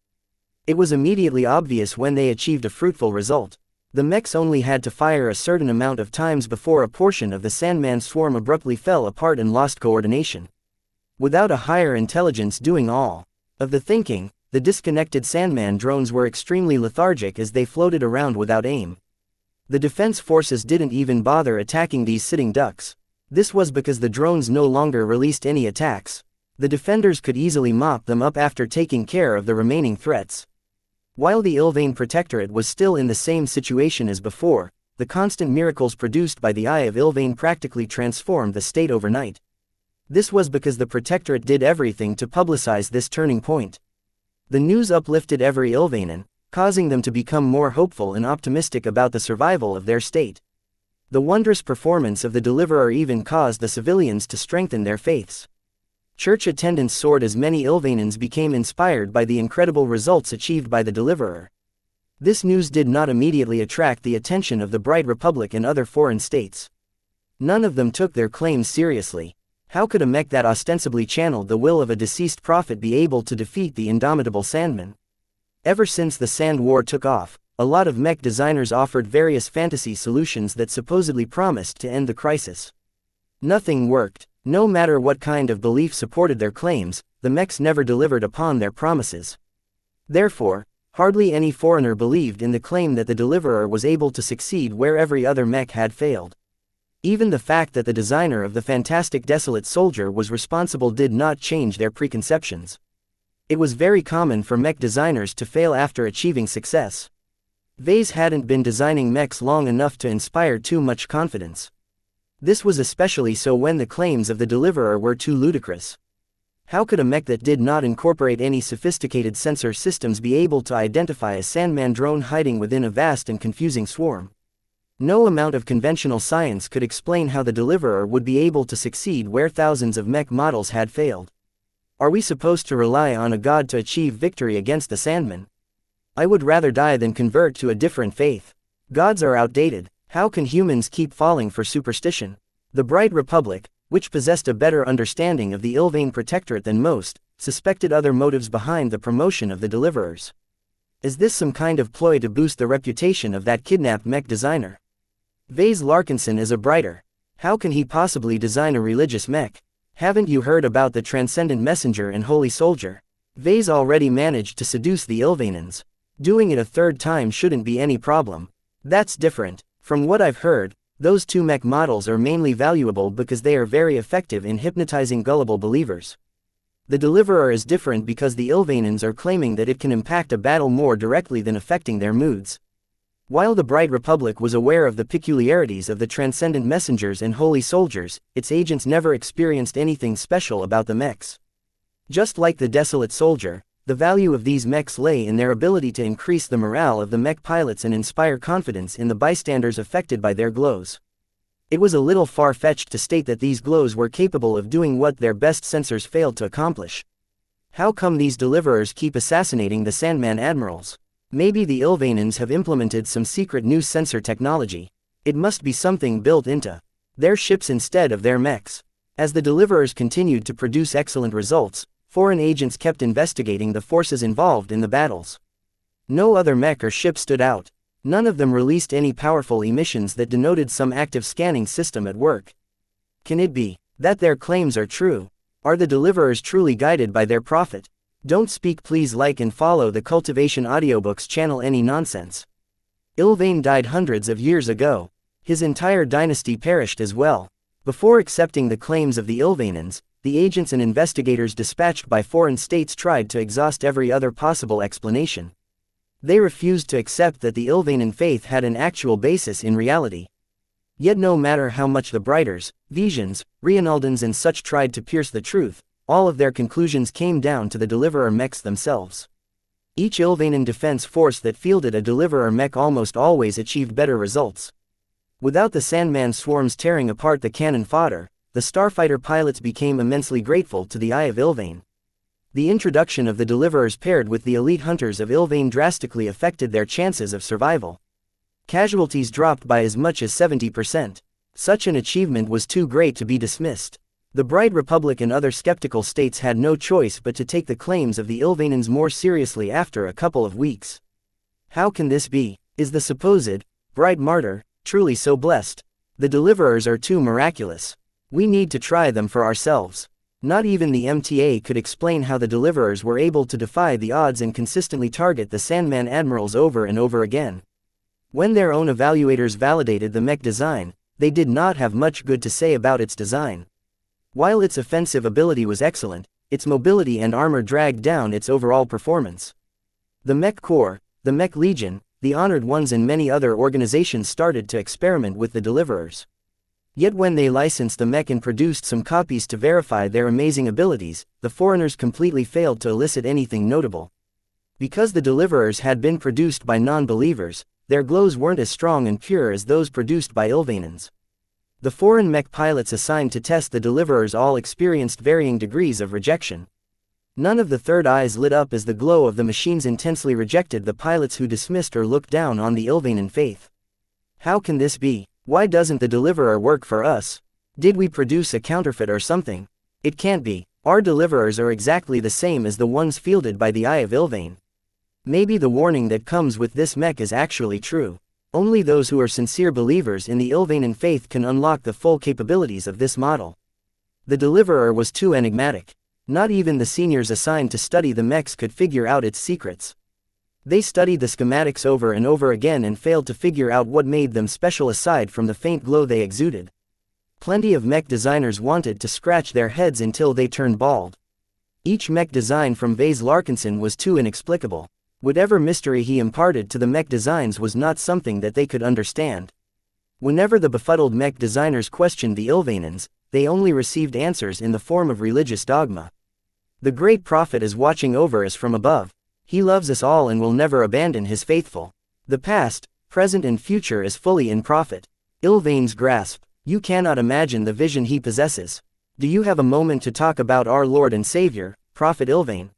It was immediately obvious when they achieved a fruitful result. The mechs only had to fire a certain amount of times before a portion of the Sandman swarm abruptly fell apart and lost coordination. Without a higher intelligence doing all of the thinking, the disconnected Sandman drones were extremely lethargic as they floated around without aim. The defense forces didn't even bother attacking these sitting ducks. This was because the drones no longer released any attacks. The defenders could easily mop them up after taking care of the remaining threats. While the Ilvain Protectorate was still in the same situation as before, the constant miracles produced by the Eye of Ilvain practically transformed the state overnight. This was because the Protectorate did everything to publicize this turning point. The news uplifted every Ilvainan, causing them to become more hopeful and optimistic about the survival of their state. The wondrous performance of the Deliverer even caused the civilians to strengthen their faiths. Church attendance soared as many Ilvainans became inspired by the incredible results achieved by the Deliverer. This news did not immediately attract the attention of the Bright Republic and other foreign states. None of them took their claims seriously. How could a mech that ostensibly channeled the will of a deceased prophet be able to defeat the indomitable Sandman? Ever since the Sand War took off, a lot of mech designers offered various fantasy solutions that supposedly promised to end the crisis. Nothing worked. No matter what kind of belief supported their claims, the mechs never delivered upon their promises. Therefore, hardly any foreigner believed in the claim that the Deliverer was able to succeed where every other mech had failed. Even the fact that the designer of the fantastic Desolate Soldier was responsible did not change their preconceptions. It was very common for mech designers to fail after achieving success. Vase hadn't been designing mechs long enough to inspire too much confidence. This was especially so when the claims of the Deliverer were too ludicrous. How could a mech that did not incorporate any sophisticated sensor systems be able to identify a Sandman drone hiding within a vast and confusing swarm? No amount of conventional science could explain how the Deliverer would be able to succeed where thousands of mech models had failed. Are we supposed to rely on a god to achieve victory against the Sandman? I would rather die than convert to a different faith. Gods are outdated. How can humans keep falling for superstition? The Bright Republic, which possessed a better understanding of the Ilvain Protectorate than most, suspected other motives behind the promotion of the Deliverers. Is this some kind of ploy to boost the reputation of that kidnapped mech designer? Vase Larkinson is a Brighter. How can he possibly design a religious mech? Haven't you heard about the Transcendent Messenger and Holy Soldier? Vase already managed to seduce the Ilvainans. Doing it a third time shouldn't be any problem. That's different. From what I've heard, those two mech models are mainly valuable because they are very effective in hypnotizing gullible believers. The Deliverer is different because the Ilvainans are claiming that it can impact a battle more directly than affecting their moods. While the Bright Republic was aware of the peculiarities of the Transcendent Messengers and Holy Soldiers, its agents never experienced anything special about the mechs. Just like the Desolate Soldier, the value of these mechs lay in their ability to increase the morale of the mech pilots and inspire confidence in the bystanders affected by their glows. It was a little far-fetched to state that these glows were capable of doing what their best sensors failed to accomplish. How come these Deliverers keep assassinating the Sandman Admirals? Maybe the Ilvainans have implemented some secret new sensor technology. It must be something built into their ships instead of their mechs. As the Deliverers continued to produce excellent results, foreign agents kept investigating the forces involved in the battles. No other mech or ship stood out. None of them released any powerful emissions that denoted some active scanning system at work. Can it be that their claims are true? Are the Deliverers truly guided by their prophet? Don't speak. Please like and follow the Cultivation Audiobooks channel. Any nonsense. Ilvain died hundreds of years ago. His entire dynasty perished as well. Before accepting the claims of the Ilvanans, the agents and investigators dispatched by foreign states tried to exhaust every other possible explanation. They refused to accept that the Ilvanan faith had an actual basis in reality. Yet no matter how much the Brighters, Visions, Reinaldans and such tried to pierce the truth, all of their conclusions came down to the Deliverer Mechs themselves. Each Ilvanan defense force that fielded a Deliverer Mech almost always achieved better results. Without the Sandman swarms tearing apart the cannon fodder, the starfighter pilots became immensely grateful to the Eye of Ilvain. The introduction of the Deliverers paired with the elite hunters of Ilvain drastically affected their chances of survival. Casualties dropped by as much as 70%. Such an achievement was too great to be dismissed. The Bright Republic and other skeptical states had no choice but to take the claims of the Ilvanans more seriously after a couple of weeks. How can this be? Is the supposed Bright Martyr truly so blessed? The Deliverers are too miraculous. We need to try them for ourselves. Not even the MTA could explain how the Deliverers were able to defy the odds and consistently target the Sandman admirals over and over again. When their own evaluators validated the mech design, they did not have much good to say about its design. While its offensive ability was excellent, its mobility and armor dragged down its overall performance. The Mech Corps, the Mech Legion, the Honored Ones and many other organizations started to experiment with the Deliverers. Yet when they licensed the mech and produced some copies to verify their amazing abilities, the foreigners completely failed to elicit anything notable. Because the Deliverers had been produced by non-believers, their glows weren't as strong and pure as those produced by Ilvanans. The foreign mech pilots assigned to test the Deliverers all experienced varying degrees of rejection. None of the third eyes lit up as the glow of the machines intensely rejected the pilots who dismissed or looked down on the Ilvanan faith. How can this be? Why doesn't the Deliverer work for us? Did we produce a counterfeit or something? It can't be. Our Deliverers are exactly the same as the ones fielded by the Eye of Ilvain. Maybe the warning that comes with this mech is actually true. Only those who are sincere believers in the Ilvanan faith can unlock the full capabilities of this model. The Deliverer was too enigmatic. Not even the seniors assigned to study the mechs could figure out its secrets. They studied the schematics over and over again and failed to figure out what made them special aside from the faint glow they exuded. Plenty of mech designers wanted to scratch their heads until they turned bald. Each mech design from Vase Larkinson was too inexplicable. Whatever mystery he imparted to the mech designs was not something that they could understand. Whenever the befuddled mech designers questioned the Ilvanans, they only received answers in the form of religious dogma. The great prophet is watching over us from above. He loves us all and will never abandon his faithful. The past, present and future is fully in prophet Ilvain's grasp. You cannot imagine the vision he possesses. Do you have a moment to talk about our Lord and Savior, Prophet Ilvain?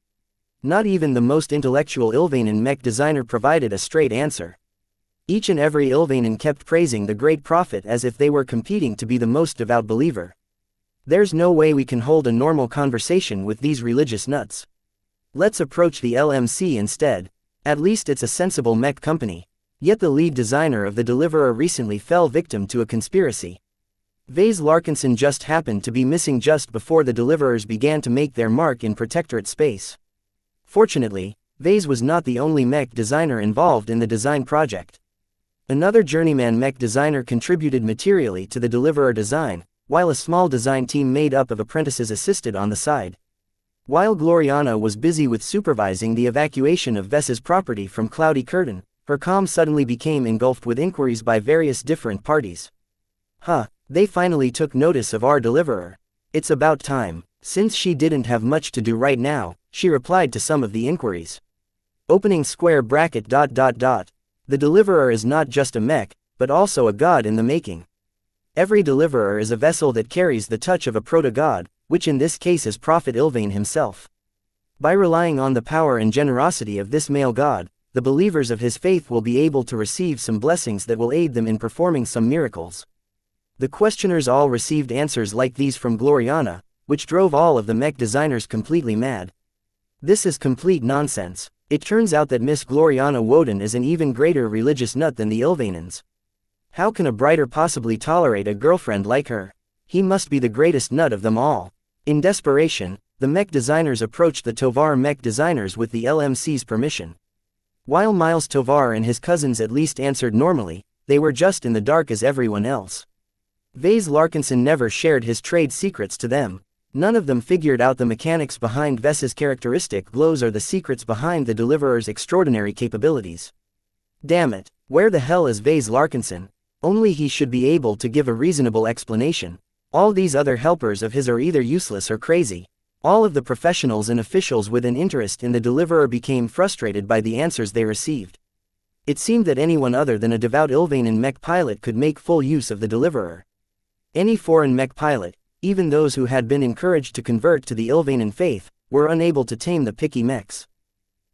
Not even the most intellectual Ilvanan mech designer provided a straight answer. Each and every Ilvanan kept praising the great prophet as if they were competing to be the most devout believer. There's no way we can hold a normal conversation with these religious nuts. Let's approach the LMC instead. At least it's a sensible mech company. Yet the lead designer of the Deliverer recently fell victim to a conspiracy. Vase Larkinson just happened to be missing just before the Deliverers began to make their mark in Protectorate space. Fortunately, Vase was not the only mech designer involved in the design project. Another journeyman mech designer contributed materially to the Deliverer design, while a small design team made up of apprentices assisted on the side. While Gloriana was busy with supervising the evacuation of Vess's property from Cloudy Curtain, her comm suddenly became engulfed with inquiries by various different parties. They finally took notice of our Deliverer. It's about time. Since she didn't have much to do right now, she replied to some of the inquiries. Opening square bracket ... The Deliverer is not just a mech, but also a god in the making. Every Deliverer is a vessel that carries the touch of a proto-god, which in this case is Prophet Ilvain himself. By relying on the power and generosity of this male god, the believers of his faith will be able to receive some blessings that will aid them in performing some miracles. The questioners all received answers like these from Gloriana, which drove all of the mech designers completely mad. This is complete nonsense. It turns out that Miss Gloriana Woden is an even greater religious nut than the Ilvanans. How can a Brighter possibly tolerate a girlfriend like her? He must be the greatest nut of them all. In desperation, the mech designers approached the Tovar mech designers with the LMC's permission. While Miles Tovar and his cousins at least answered normally, they were just in the dark as everyone else. Vase Larkinson never shared his trade secrets to them. None of them figured out the mechanics behind Ves's characteristic glows or the secrets behind the Deliverer's extraordinary capabilities. Damn it, where the hell is Vase Larkinson? Only he should be able to give a reasonable explanation. All these other helpers of his are either useless or crazy. All of the professionals and officials with an interest in the Deliverer became frustrated by the answers they received. It seemed that anyone other than a devout Ilvanan mech pilot could make full use of the Deliverer. Any foreign mech pilot, even those who had been encouraged to convert to the Ilvanan faith, were unable to tame the picky mechs.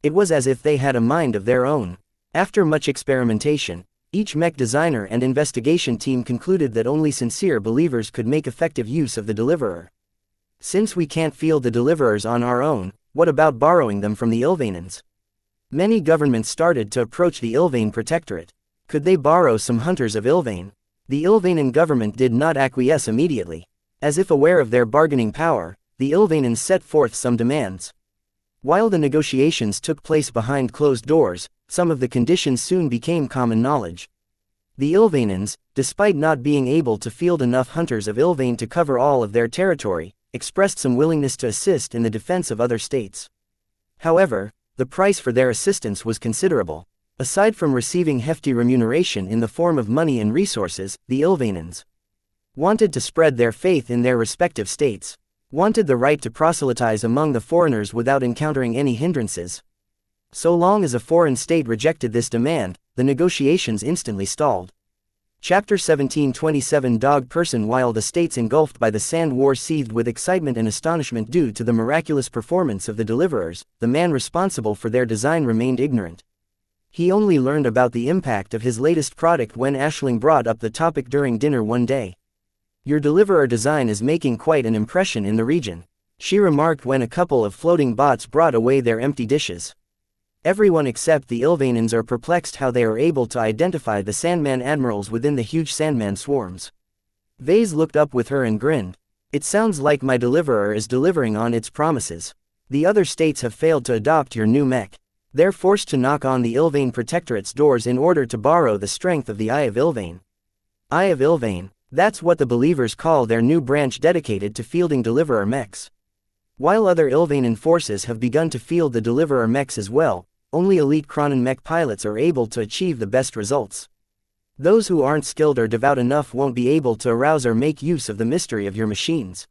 It was as if they had a mind of their own. After much experimentation, each mech designer and investigation team concluded that only sincere believers could make effective use of the Deliverer. Since we can't field the Deliverers on our own, what about borrowing them from the Ilvanans? Many governments started to approach the Ilvane Protectorate. Could they borrow some hunters of Ilvane? The Ilvanan government did not acquiesce immediately. As if aware of their bargaining power, the Ilvanans set forth some demands. While the negotiations took place behind closed doors, some of the conditions soon became common knowledge. The Ilvanans, despite not being able to field enough hunters of Ilvane to cover all of their territory, expressed some willingness to assist in the defense of other states. However, the price for their assistance was considerable. Aside from receiving hefty remuneration in the form of money and resources, the Ilvanans wanted to spread their faith in their respective states, wanted the right to proselytize among the foreigners without encountering any hindrances. So long as a foreign state rejected this demand, the negotiations instantly stalled. Chapter 1727 Dog Person. While the states engulfed by the Sand War seethed with excitement and astonishment due to the miraculous performance of the Deliverers, the man responsible for their design remained ignorant. He only learned about the impact of his latest product when Aisling brought up the topic during dinner one day. "Your Deliverer design is making quite an impression in the region," she remarked when a couple of floating bots brought away their empty dishes. Everyone except the Ilvanans are perplexed how they are able to identify the Sandman admirals within the huge Sandman swarms. Vase looked up with her and grinned. "It sounds like my Deliverer is delivering on its promises. The other states have failed to adopt your new mech. They're forced to knock on the Ilvane Protectorate's doors in order to borrow the strength of the Eye of Ilvane." Eye of Ilvane, that's what the Believers call their new branch dedicated to fielding Deliverer mechs. While other Ilvanan forces have begun to field the Deliverer mechs as well, only elite Kronan mech pilots are able to achieve the best results. Those who aren't skilled or devout enough won't be able to arouse or make use of the mystery of your machines.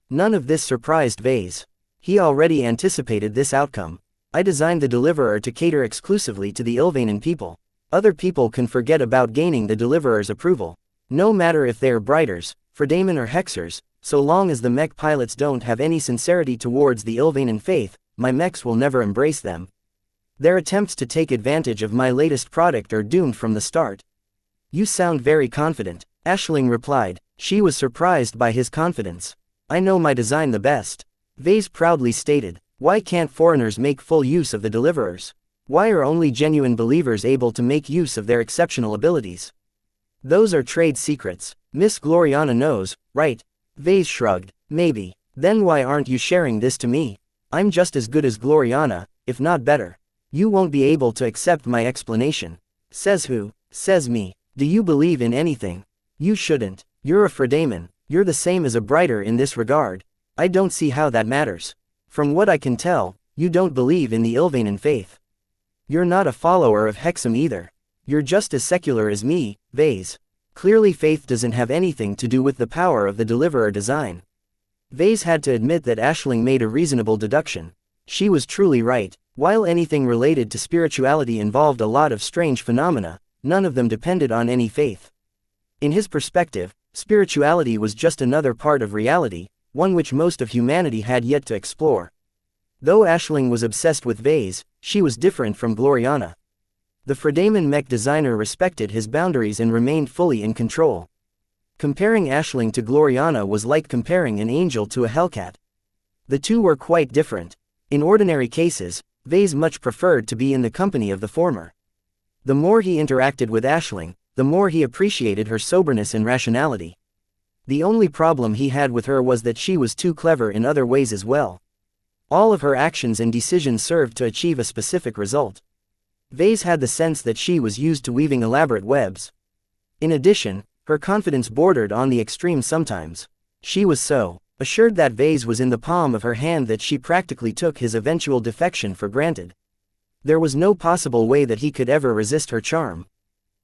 None of this surprised Vase. He already anticipated this outcome. "I designed the Deliverer to cater exclusively to the Ilvanan people. Other people can forget about gaining the Deliverer's approval. No matter if they are Briters, Fredaemon or Hexers, so long as the mech pilots don't have any sincerity towards the Ilvanan faith, my mechs will never embrace them. Their attempts to take advantage of my latest product are doomed from the start." "You sound very confident," Aisling replied. She was surprised by his confidence. "I know my design the best," Vase proudly stated. "Why can't foreigners make full use of the Deliverers? Why are only genuine believers able to make use of their exceptional abilities? Those are trade secrets. Miss Gloriana knows, right?" Vase shrugged. "Maybe. Then why aren't you sharing this to me? I'm just as good as Gloriana, if not better." "You won't be able to accept my explanation." "Says who?" "Says me. Do you believe in anything?" "You shouldn't. You're a Fredaemon. You're the same as a Briter in this regard." "I don't see how that matters. From what I can tell, you don't believe in the Ilvanan faith. You're not a follower of Hexam either. You're just as secular as me, Vase. Clearly faith doesn't have anything to do with the power of the Deliverer design." Vase had to admit that Aisling made a reasonable deduction. She was truly right. While anything related to spirituality involved a lot of strange phenomena, none of them depended on any faith. In his perspective, spirituality was just another part of reality, one which most of humanity had yet to explore. Though Aisling was obsessed with Vase, she was different from Gloriana. The Fredaemon mech designer respected his boundaries and remained fully in control. Comparing Aisling to Gloriana was like comparing an angel to a hellcat. The two were quite different. In ordinary cases, Vase much preferred to be in the company of the former. The more he interacted with Aisling, the more he appreciated her soberness and rationality. The only problem he had with her was that she was too clever in other ways as well. All of her actions and decisions served to achieve a specific result. Vase had the sense that she was used to weaving elaborate webs. In addition, her confidence bordered on the extreme sometimes. She was so assured that vase was in the palm of her hand that she practically took his eventual defection for granted. There was no possible way that he could ever resist her charm.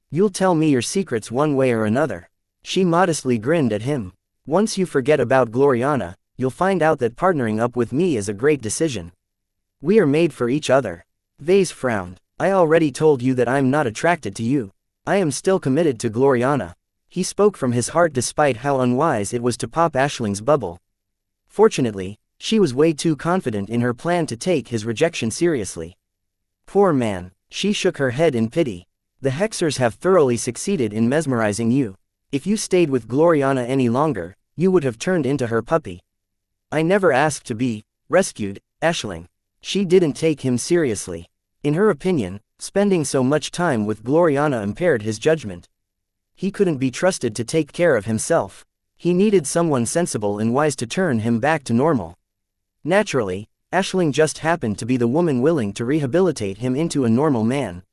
"You'll tell me your secrets one way or another." She modestly grinned at him. "Once you forget about Gloriana, you'll find out that partnering up with me is a great decision. We are made for each other." Vase frowned. "I already told you that I'm not attracted to you. I am still committed to Gloriana." He spoke from his heart despite how unwise it was to pop Aisling's bubble. Fortunately, she was way too confident in her plan to take his rejection seriously. "Poor man," she shook her head in pity. "The Hexers have thoroughly succeeded in mesmerizing you. If you stayed with Gloriana any longer, you would have turned into her puppy." "I never asked to be rescued, Aisling." She didn't take him seriously. In her opinion, spending so much time with Gloriana impaired his judgment. He couldn't be trusted to take care of himself. He needed someone sensible and wise to turn him back to normal. Naturally, Aisling just happened to be the woman willing to rehabilitate him into a normal man.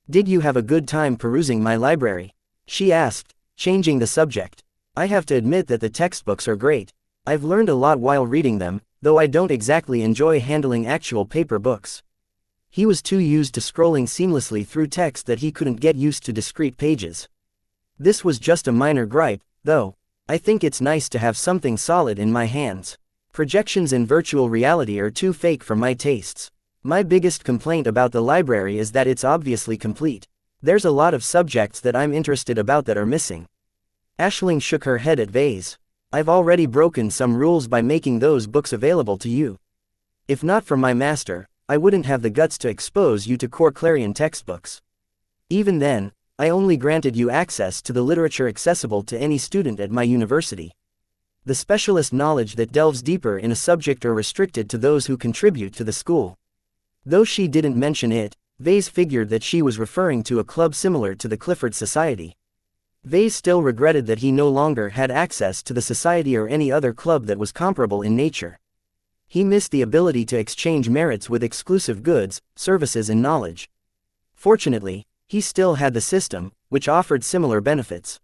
"Did you have a good time perusing my library?" she asked, changing the subject. "I have to admit that the textbooks are great. I've learned a lot while reading them, though I don't exactly enjoy handling actual paper books." He was too used to scrolling seamlessly through text that he couldn't get used to discrete pages. "This was just a minor gripe, though. I think it's nice to have something solid in my hands. Projections in virtual reality are too fake for my tastes. My biggest complaint about the library is that it's obviously complete. There's a lot of subjects that I'm interested about that are missing." Aisling shook her head at Vase. "I've already broken some rules by making those books available to you. If not for my master, I wouldn't have the guts to expose you to core Clarion textbooks. Even then, I only granted you access to the literature accessible to any student at my university. The specialist knowledge that delves deeper in a subject are restricted to those who contribute to the school." Though she didn't mention it, Vase figured that she was referring to a club similar to the Clifford Society. Vase still regretted that he no longer had access to the society or any other club that was comparable in nature. He missed the ability to exchange merits with exclusive goods, services and knowledge. Fortunately, he still had the system, which offered similar benefits.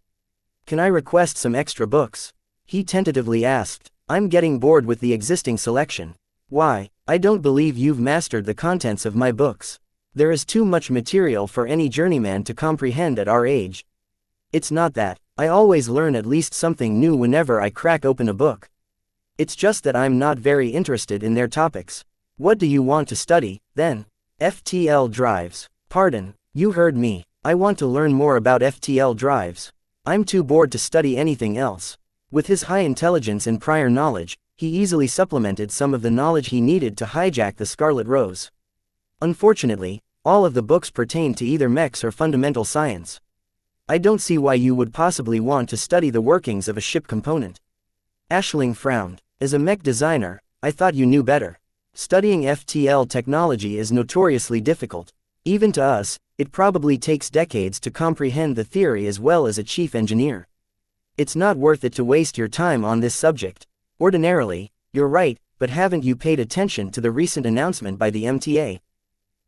"Can I request some extra books?" he tentatively asked. "I'm getting bored with the existing selection." "Why, I don't believe you've mastered the contents of my books. There is too much material for any journeyman to comprehend at our age." "It's not that. I always learn at least something new whenever I crack open a book. It's just that I'm not very interested in their topics." "What do you want to study, then?" "FTL drives." "Pardon, you heard me. I want to learn more about FTL drives. I'm too bored to study anything else." With his high intelligence and prior knowledge, he easily supplemented some of the knowledge he needed to hijack the Scarlet Rose. Unfortunately, all of the books pertain to either mechs or fundamental science. "I don't see why you would possibly want to study the workings of a ship component." Aisling frowned. "As a mech designer, I thought you knew better. Studying FTL technology is notoriously difficult. Even to us, it probably takes decades to comprehend the theory as well as a chief engineer. It's not worth it to waste your time on this subject." "Ordinarily, you're right, but haven't you paid attention to the recent announcement by the MTA?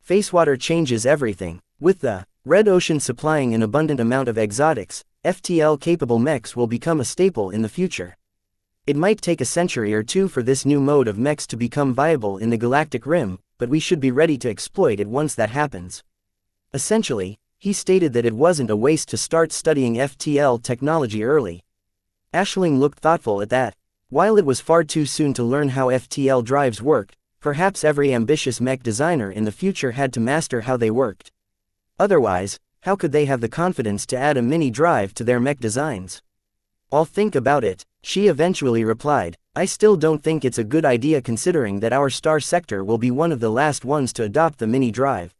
Facewater changes everything. With the Red Ocean supplying an abundant amount of exotics, FTL-capable mechs will become a staple in the future. It might take a century or two for this new mode of mechs to become viable in the galactic rim, but we should be ready to exploit it once that happens." Essentially, he stated that it wasn't a waste to start studying FTL technology early. Aisling looked thoughtful at that. While it was far too soon to learn how FTL drives worked, perhaps every ambitious mech designer in the future had to master how they worked. Otherwise, how could they have the confidence to add a mini drive to their mech designs? "I'll think about it," she eventually replied. "I still don't think it's a good idea considering that our star sector will be one of the last ones to adopt the mini drive.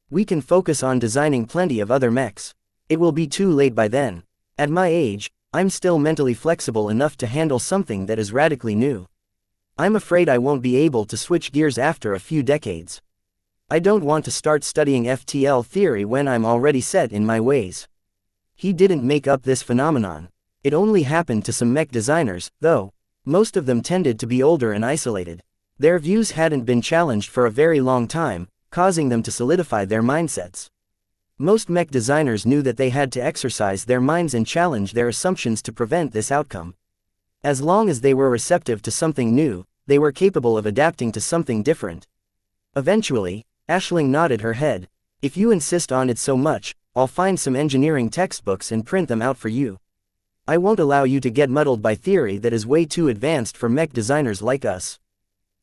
We can focus on designing plenty of other mechs. It will be too late by then. At my age, I'm still mentally flexible enough to handle something that is radically new. I'm afraid I won't be able to switch gears after a few decades. I don't want to start studying FTL theory when I'm already set in my ways." He didn't make up this phenomenon. It only happened to some mech designers, though. Most of them tended to be older and isolated. Their views hadn't been challenged for a very long time, causing them to solidify their mindsets. Most mech designers knew that they had to exercise their minds and challenge their assumptions to prevent this outcome. As long as they were receptive to something new, they were capable of adapting to something different. Eventually, Aisling nodded her head. If you insist on it so much, I'll find some engineering textbooks and print them out for you. I won't allow you to get muddled by theory that is way too advanced for mech designers like us.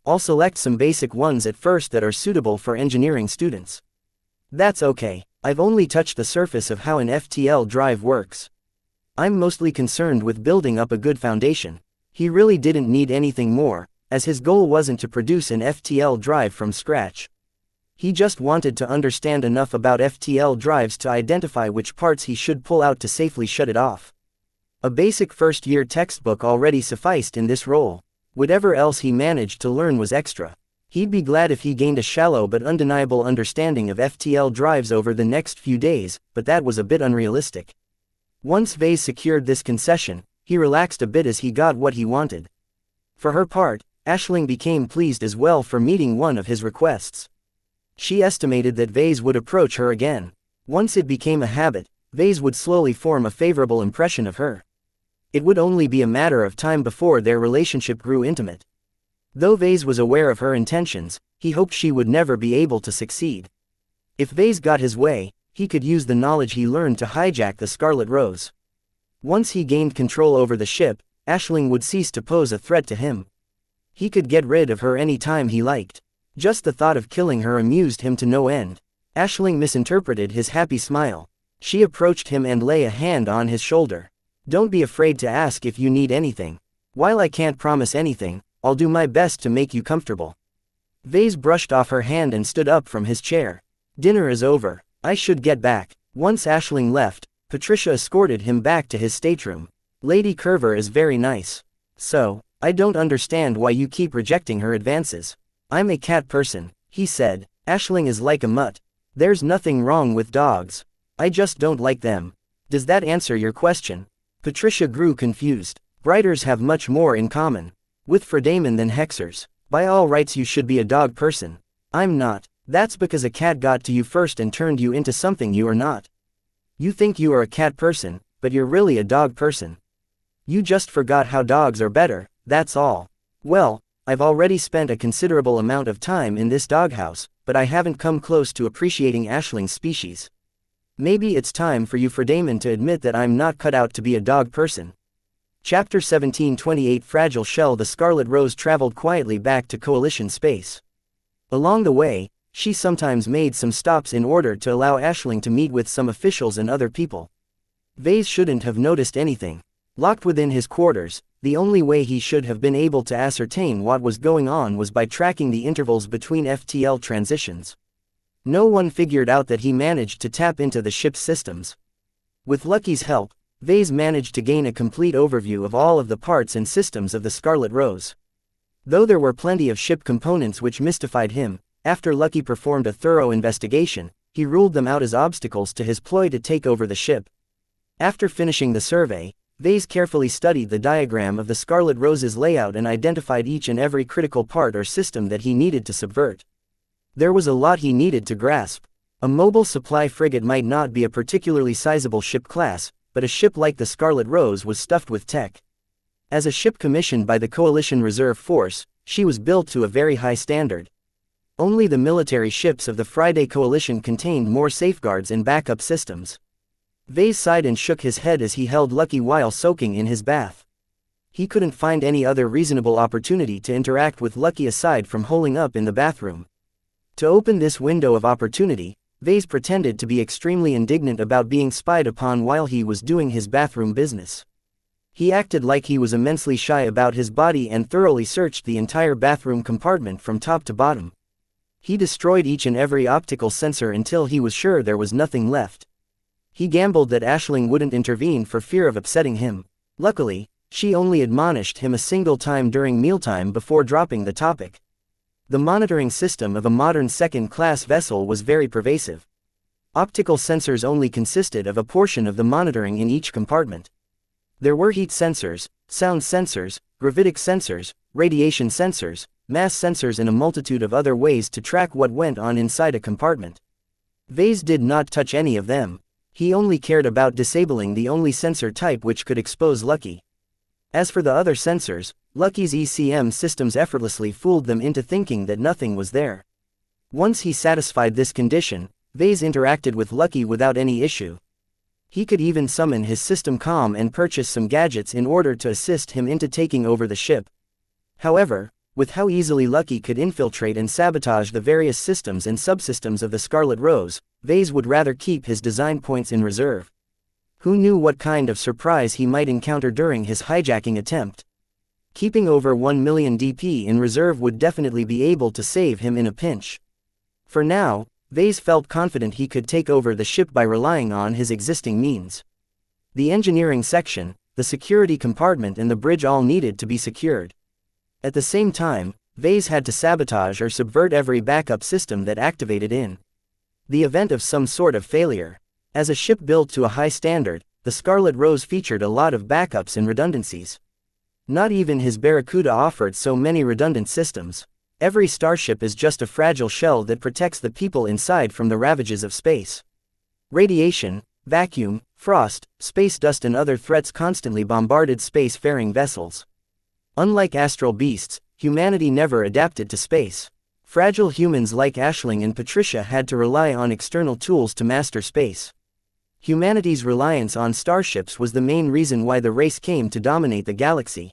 I'll select some basic ones at first that are suitable for engineering students. That's okay. I've only touched the surface of how an FTL drive works. I'm mostly concerned with building up a good foundation. He really didn't need anything more, as his goal wasn't to produce an FTL drive from scratch. He just wanted to understand enough about FTL drives to identify which parts he should pull out to safely shut it off. A basic first-year textbook already sufficed in this role. Whatever else he managed to learn was extra. He'd be glad if he gained a shallow but undeniable understanding of FTL drives over the next few days, but that was a bit unrealistic. Once Vase secured this concession, he relaxed a bit as he got what he wanted. For her part, Aisling became pleased as well for meeting one of his requests. She estimated that Vase would approach her again. Once it became a habit, Vase would slowly form a favorable impression of her. It would only be a matter of time before their relationship grew intimate. Though Vase was aware of her intentions, he hoped she would never be able to succeed. If Vase got his way, he could use the knowledge he learned to hijack the Scarlet Rose. Once he gained control over the ship, Aisling would cease to pose a threat to him. He could get rid of her any time he liked. Just the thought of killing her amused him to no end. Aisling misinterpreted his happy smile. She approached him and lay a hand on his shoulder. Don't be afraid to ask if you need anything. While I can't promise anything, I'll do my best to make you comfortable. Vase brushed off her hand and stood up from his chair. Dinner is over. I should get back. Once Aisling left, Patricia escorted him back to his stateroom. Lady Curver is very nice. So, I don't understand why you keep rejecting her advances. I'm a cat person, he said. Aisling is like a mutt. There's nothing wrong with dogs. I just don't like them. Does that answer your question? Patricia grew confused. Briters have much more in common with Fredamen than Hexers. By all rights you should be a dog person. I'm not. That's because a cat got to you first and turned you into something you are not. You think you are a cat person, but you're really a dog person. You just forgot how dogs are better, that's all. Well, I've already spent a considerable amount of time in this doghouse, but I haven't come close to appreciating Aisling's species. Maybe it's time for you Fredamen to admit that I'm not cut out to be a dog person. Chapter 1728 Fragile Shell. The Scarlet Rose traveled quietly back to Coalition space. Along the way, she sometimes made some stops in order to allow Aisling to meet with some officials and other people. Vase shouldn't have noticed anything. Locked within his quarters, the only way he should have been able to ascertain what was going on was by tracking the intervals between FTL transitions. No one figured out that he managed to tap into the ship's systems. With Lucky's help, Vase managed to gain a complete overview of all of the parts and systems of the Scarlet Rose. Though there were plenty of ship components which mystified him, after Lucky performed a thorough investigation, he ruled them out as obstacles to his ploy to take over the ship. After finishing the survey, Vase carefully studied the diagram of the Scarlet Rose's layout and identified each and every critical part or system that he needed to subvert. There was a lot he needed to grasp. A mobile supply frigate might not be a particularly sizable ship class, but a ship like the Scarlet Rose was stuffed with tech. As a ship commissioned by the Coalition Reserve Force, she was built to a very high standard. Only the military ships of the Friday Coalition contained more safeguards and backup systems. Vase sighed and shook his head as he held Lucky while soaking in his bath. He couldn't find any other reasonable opportunity to interact with Lucky aside from holing up in the bathroom. To open this window of opportunity, Vase pretended to be extremely indignant about being spied upon while he was doing his bathroom business. He acted like he was immensely shy about his body and thoroughly searched the entire bathroom compartment from top to bottom. He destroyed each and every optical sensor until he was sure there was nothing left. He gambled that Aisling wouldn't intervene for fear of upsetting him. Luckily, she only admonished him a single time during mealtime before dropping the topic. The monitoring system of a modern second-class vessel was very pervasive. Optical sensors only consisted of a portion of the monitoring in each compartment. There were heat sensors, sound sensors, gravitic sensors, radiation sensors, mass sensors and a multitude of other ways to track what went on inside a compartment. Vase did not touch any of them. He only cared about disabling the only sensor type which could expose Lucky. As for the other sensors, Lucky's ECM systems effortlessly fooled them into thinking that nothing was there. Once he satisfied this condition, Vase interacted with Lucky without any issue. He could even summon his system comm and purchase some gadgets in order to assist him into taking over the ship. However, with how easily Lucky could infiltrate and sabotage the various systems and subsystems of the Scarlet Rose, Vase would rather keep his design points in reserve. Who knew what kind of surprise he might encounter during his hijacking attempt? Keeping over 1 million DP in reserve would definitely be able to save him in a pinch. For now, Vase felt confident he could take over the ship by relying on his existing means. The engineering section, the security compartment and the bridge all needed to be secured. At the same time, Vase had to sabotage or subvert every backup system that activated in the event of some sort of failure. As a ship built to a high standard, the Scarlet Rose featured a lot of backups and redundancies. Not even his Barracuda offered so many redundant systems. Every starship is just a fragile shell that protects the people inside from the ravages of space. Radiation, vacuum, frost, space dust and other threats constantly bombarded space-faring vessels. Unlike astral beasts, humanity never adapted to space. Fragile humans like Aisling and Patricia had to rely on external tools to master space. Humanity's reliance on starships was the main reason why the race came to dominate the galaxy.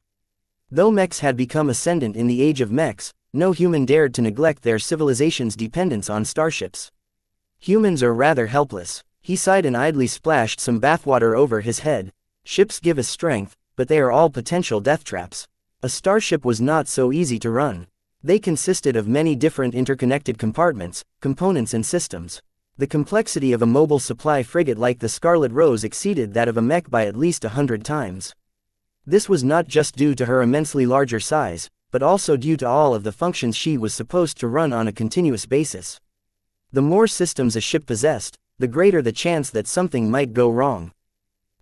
Though mechs had become ascendant in the age of mechs, no human dared to neglect their civilization's dependence on starships. Humans are rather helpless. He sighed and idly splashed some bathwater over his head. Ships give us strength, but they are all potential death traps. A starship was not so easy to run. They consisted of many different interconnected compartments, components and systems. The complexity of a mobile supply frigate like the Scarlet Rose exceeded that of a mech by at least 100 times. This was not just due to her immensely larger size, but also due to all of the functions she was supposed to run on a continuous basis. The more systems a ship possessed, the greater the chance that something might go wrong.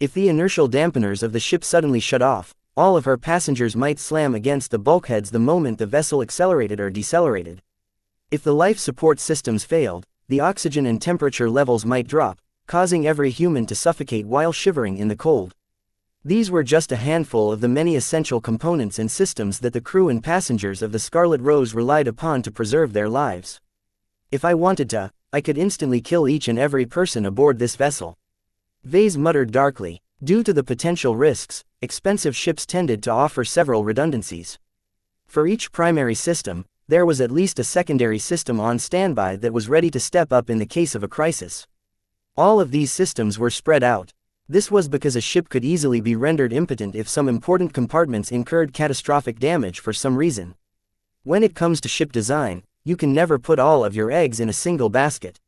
If the inertial dampeners of the ship suddenly shut off, all of her passengers might slam against the bulkheads the moment the vessel accelerated or decelerated. If the life support systems failed, the oxygen and temperature levels might drop, causing every human to suffocate while shivering in the cold. These were just a handful of the many essential components and systems that the crew and passengers of the Scarlet Rose relied upon to preserve their lives. If I wanted to, I could instantly kill each and every person aboard this vessel. Vase muttered darkly. Due to the potential risks, expensive ships tended to offer several redundancies. For each primary system, there was at least a secondary system on standby that was ready to step up in the case of a crisis. All of these systems were spread out. This was because a ship could easily be rendered impotent if some important compartments incurred catastrophic damage for some reason. When it comes to ship design, you can never put all of your eggs in a single basket.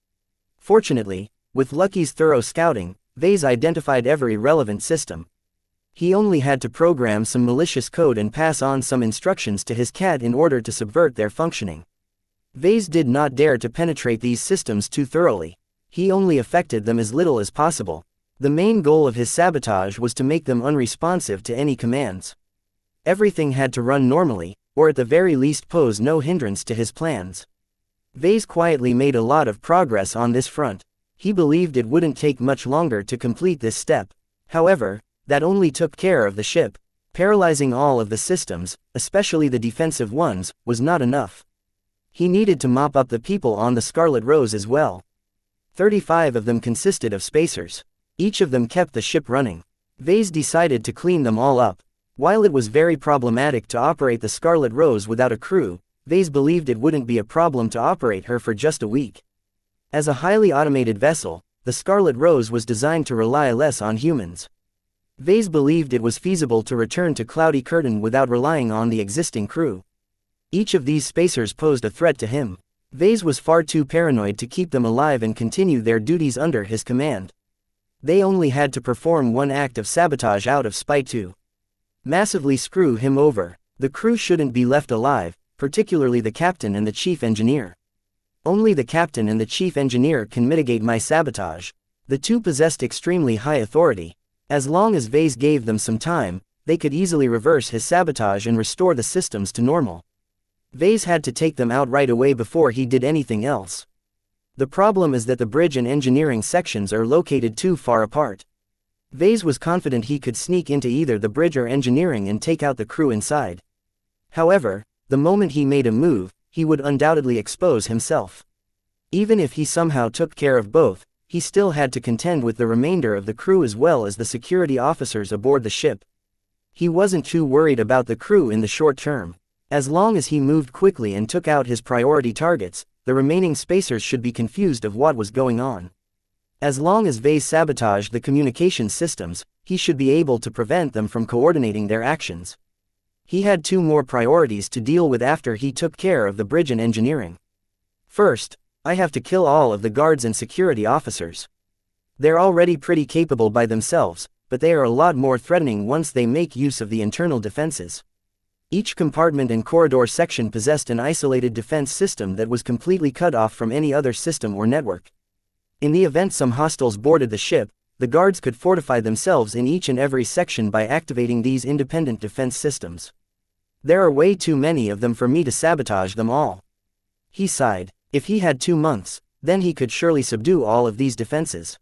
Fortunately, with Lucky's thorough scouting, Vase identified every relevant system. He only had to program some malicious code and pass on some instructions to his cat in order to subvert their functioning. Vase did not dare to penetrate these systems too thoroughly. He only affected them as little as possible. The main goal of his sabotage was to make them unresponsive to any commands. Everything had to run normally, or at the very least pose no hindrance to his plans. Vase quietly made a lot of progress on this front. He believed it wouldn't take much longer to complete this step. However, that only took care of the ship. Paralyzing all of the systems, especially the defensive ones, was not enough. He needed to mop up the people on the Scarlet Rose as well. 35 of them consisted of spacers. Each of them kept the ship running. Vase decided to clean them all up. While it was very problematic to operate the Scarlet Rose without a crew, Vase believed it wouldn't be a problem to operate her for just a week. As a highly automated vessel, the Scarlet Rose was designed to rely less on humans. Vase believed it was feasible to return to Cloudy Curtain without relying on the existing crew. Each of these spacers posed a threat to him. Vase was far too paranoid to keep them alive and continue their duties under his command. They only had to perform one act of sabotage out of spite to massively screw him over. The crew shouldn't be left alive, particularly the captain and the chief engineer. Only the captain and the chief engineer can mitigate my sabotage. The two possessed extremely high authority. As long as Vase gave them some time, they could easily reverse his sabotage and restore the systems to normal. Vase had to take them out right away before he did anything else. The problem is that the bridge and engineering sections are located too far apart. Vase was confident he could sneak into either the bridge or engineering and take out the crew inside. However, the moment he made a move, he would undoubtedly expose himself. Even if he somehow took care of both, he still had to contend with the remainder of the crew as well as the security officers aboard the ship. He wasn't too worried about the crew in the short term. As long as he moved quickly and took out his priority targets, the remaining spacers should be confused of what was going on. As long as Vase sabotaged the communication systems, he should be able to prevent them from coordinating their actions. He had two more priorities to deal with after he took care of the bridge and engineering. First, I have to kill all of the guards and security officers. They're already pretty capable by themselves, but they are a lot more threatening once they make use of the internal defenses. Each compartment and corridor section possessed an isolated defense system that was completely cut off from any other system or network. In the event some hostiles boarded the ship, the guards could fortify themselves in each and every section by activating these independent defense systems. There are way too many of them for me to sabotage them all. He sighed. If he had 2 months, then he could surely subdue all of these defenses.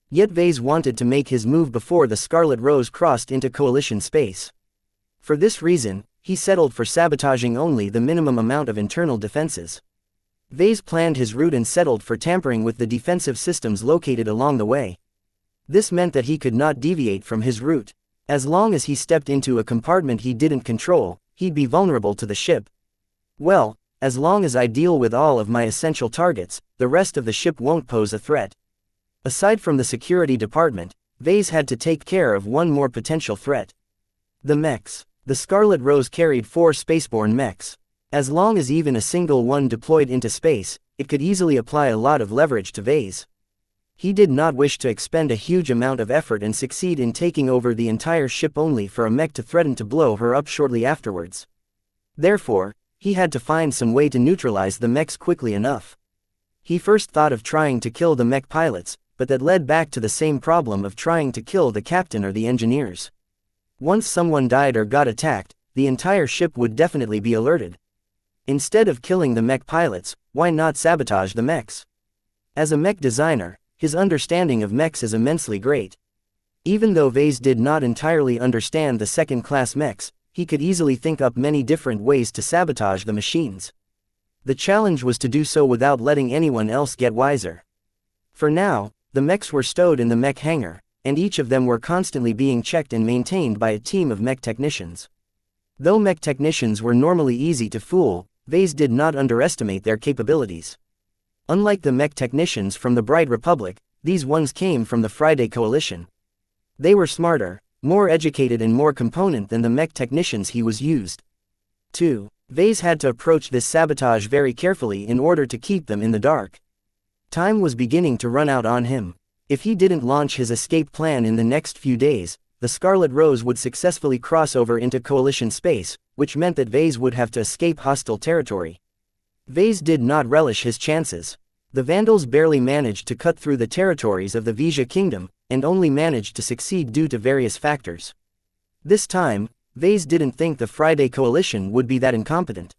Yet Vase wanted to make his move before the Scarlet Rose crossed into Coalition space. For this reason, he settled for sabotaging only the minimum amount of internal defenses. Vase planned his route and settled for tampering with the defensive systems located along the way. This meant that he could not deviate from his route. As long as he stepped into a compartment he didn't control, he'd be vulnerable to the ship. Well, as long as I deal with all of my essential targets, the rest of the ship won't pose a threat. Aside from the security department, Vase had to take care of one more potential threat. The mechs. The Scarlet Rose carried 4 spaceborne mechs. As long as even a single one deployed into space, it could easily apply a lot of leverage to Vase. He did not wish to expend a huge amount of effort and succeed in taking over the entire ship only for a mech to threaten to blow her up shortly afterwards. Therefore, he had to find some way to neutralize the mechs quickly enough. He first thought of trying to kill the mech pilots, but that led back to the same problem of trying to kill the captain or the engineers. Once someone died or got attacked, the entire ship would definitely be alerted. Instead of killing the mech pilots, why not sabotage the mechs? As a mech designer, his understanding of mechs is immensely great. Even though Vase did not entirely understand the second-class mechs, he could easily think up many different ways to sabotage the machines. The challenge was to do so without letting anyone else get wiser. For now, the mechs were stowed in the mech hangar, and each of them were constantly being checked and maintained by a team of mech technicians. Though mech technicians were normally easy to fool, Vase did not underestimate their capabilities. Unlike the mech technicians from the Bright Republic, these ones came from the Friday Coalition. They were smarter, more educated and more competent than the mech technicians he was used to. Vase had to approach this sabotage very carefully in order to keep them in the dark. Time was beginning to run out on him. If he didn't launch his escape plan in the next few days, the Scarlet Rose would successfully cross over into Coalition space, which meant that Vase would have to escape hostile territory. Vase did not relish his chances. The Vandals barely managed to cut through the territories of the Vija Kingdom, and only managed to succeed due to various factors. This time, Vase didn't think the Friday Coalition would be that incompetent.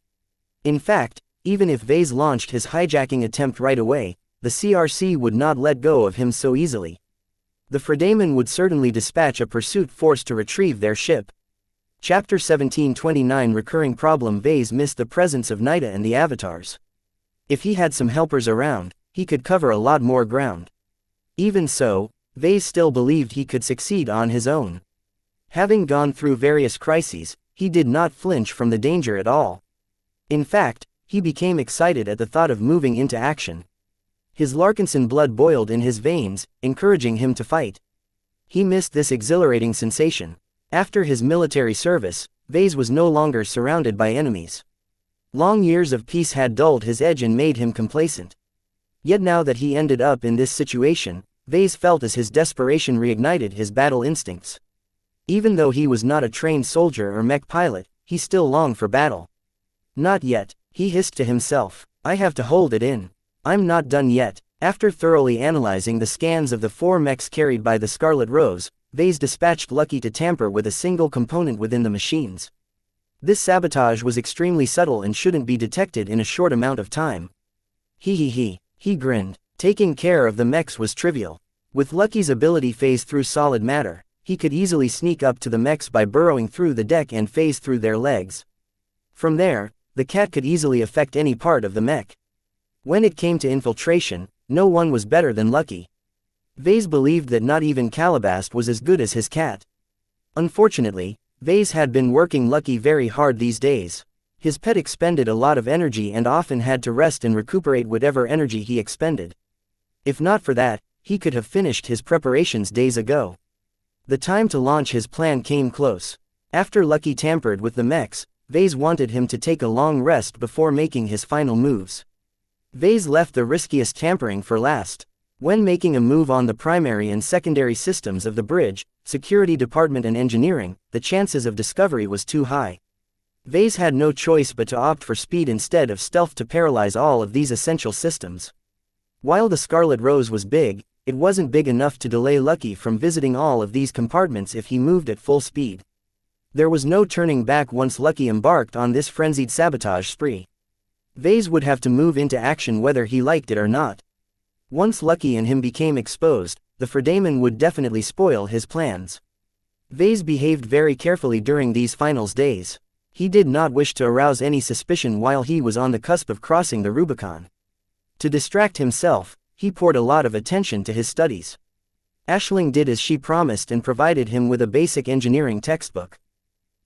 In fact, even if Vase launched his hijacking attempt right away, the CRC would not let go of him so easily. The Fredaman would certainly dispatch a pursuit force to retrieve their ship. Chapter 1729 Recurring problem. Vase missed the presence of Nida and the Avatars. If he had some helpers around, he could cover a lot more ground. Even so, Vase still believed he could succeed on his own. Having gone through various crises, he did not flinch from the danger at all. In fact, he became excited at the thought of moving into action. His Larkinson blood boiled in his veins, encouraging him to fight. He missed this exhilarating sensation. After his military service, Vase was no longer surrounded by enemies. Long years of peace had dulled his edge and made him complacent. Yet now that he ended up in this situation, Vase felt as his desperation reignited his battle instincts. Even though he was not a trained soldier or mech pilot, he still longed for battle. Not yet, he hissed to himself. I have to hold it in. I'm not done yet. After thoroughly analyzing the scans of the 4 mechs carried by the Scarlet Rose, Vase dispatched Lucky to tamper with a single component within the machines. This sabotage was extremely subtle and shouldn't be detected in a short amount of time. He He grinned. Taking care of the mechs was trivial. With Lucky's ability phase through solid matter, he could easily sneak up to the mechs by burrowing through the deck and phase through their legs. From there, the cat could easily affect any part of the mech. When it came to infiltration, no one was better than Lucky. Vase believed that not even Calabast was as good as his cat. Unfortunately, Vase had been working Lucky very hard these days. His pet expended a lot of energy and often had to rest and recuperate whatever energy he expended. If not for that, he could have finished his preparations days ago. The time to launch his plan came close. After Lucky tampered with the mechs, Vase wanted him to take a long rest before making his final moves. Vase left the riskiest tampering for last. When making a move on the primary and secondary systems of the bridge, security department and engineering, the chances of discovery was too high. Vase had no choice but to opt for speed instead of stealth to paralyze all of these essential systems. While the Scarlet Rose was big, it wasn't big enough to delay Lucky from visiting all of these compartments if he moved at full speed. There was no turning back once Lucky embarked on this frenzied sabotage spree. Vase would have to move into action whether he liked it or not. Once Lucky and him became exposed, the Fredaimon would definitely spoil his plans. Vase behaved very carefully during these finals days. He did not wish to arouse any suspicion while he was on the cusp of crossing the Rubicon. To distract himself, he poured a lot of attention to his studies. Aisling did as she promised and provided him with a basic engineering textbook.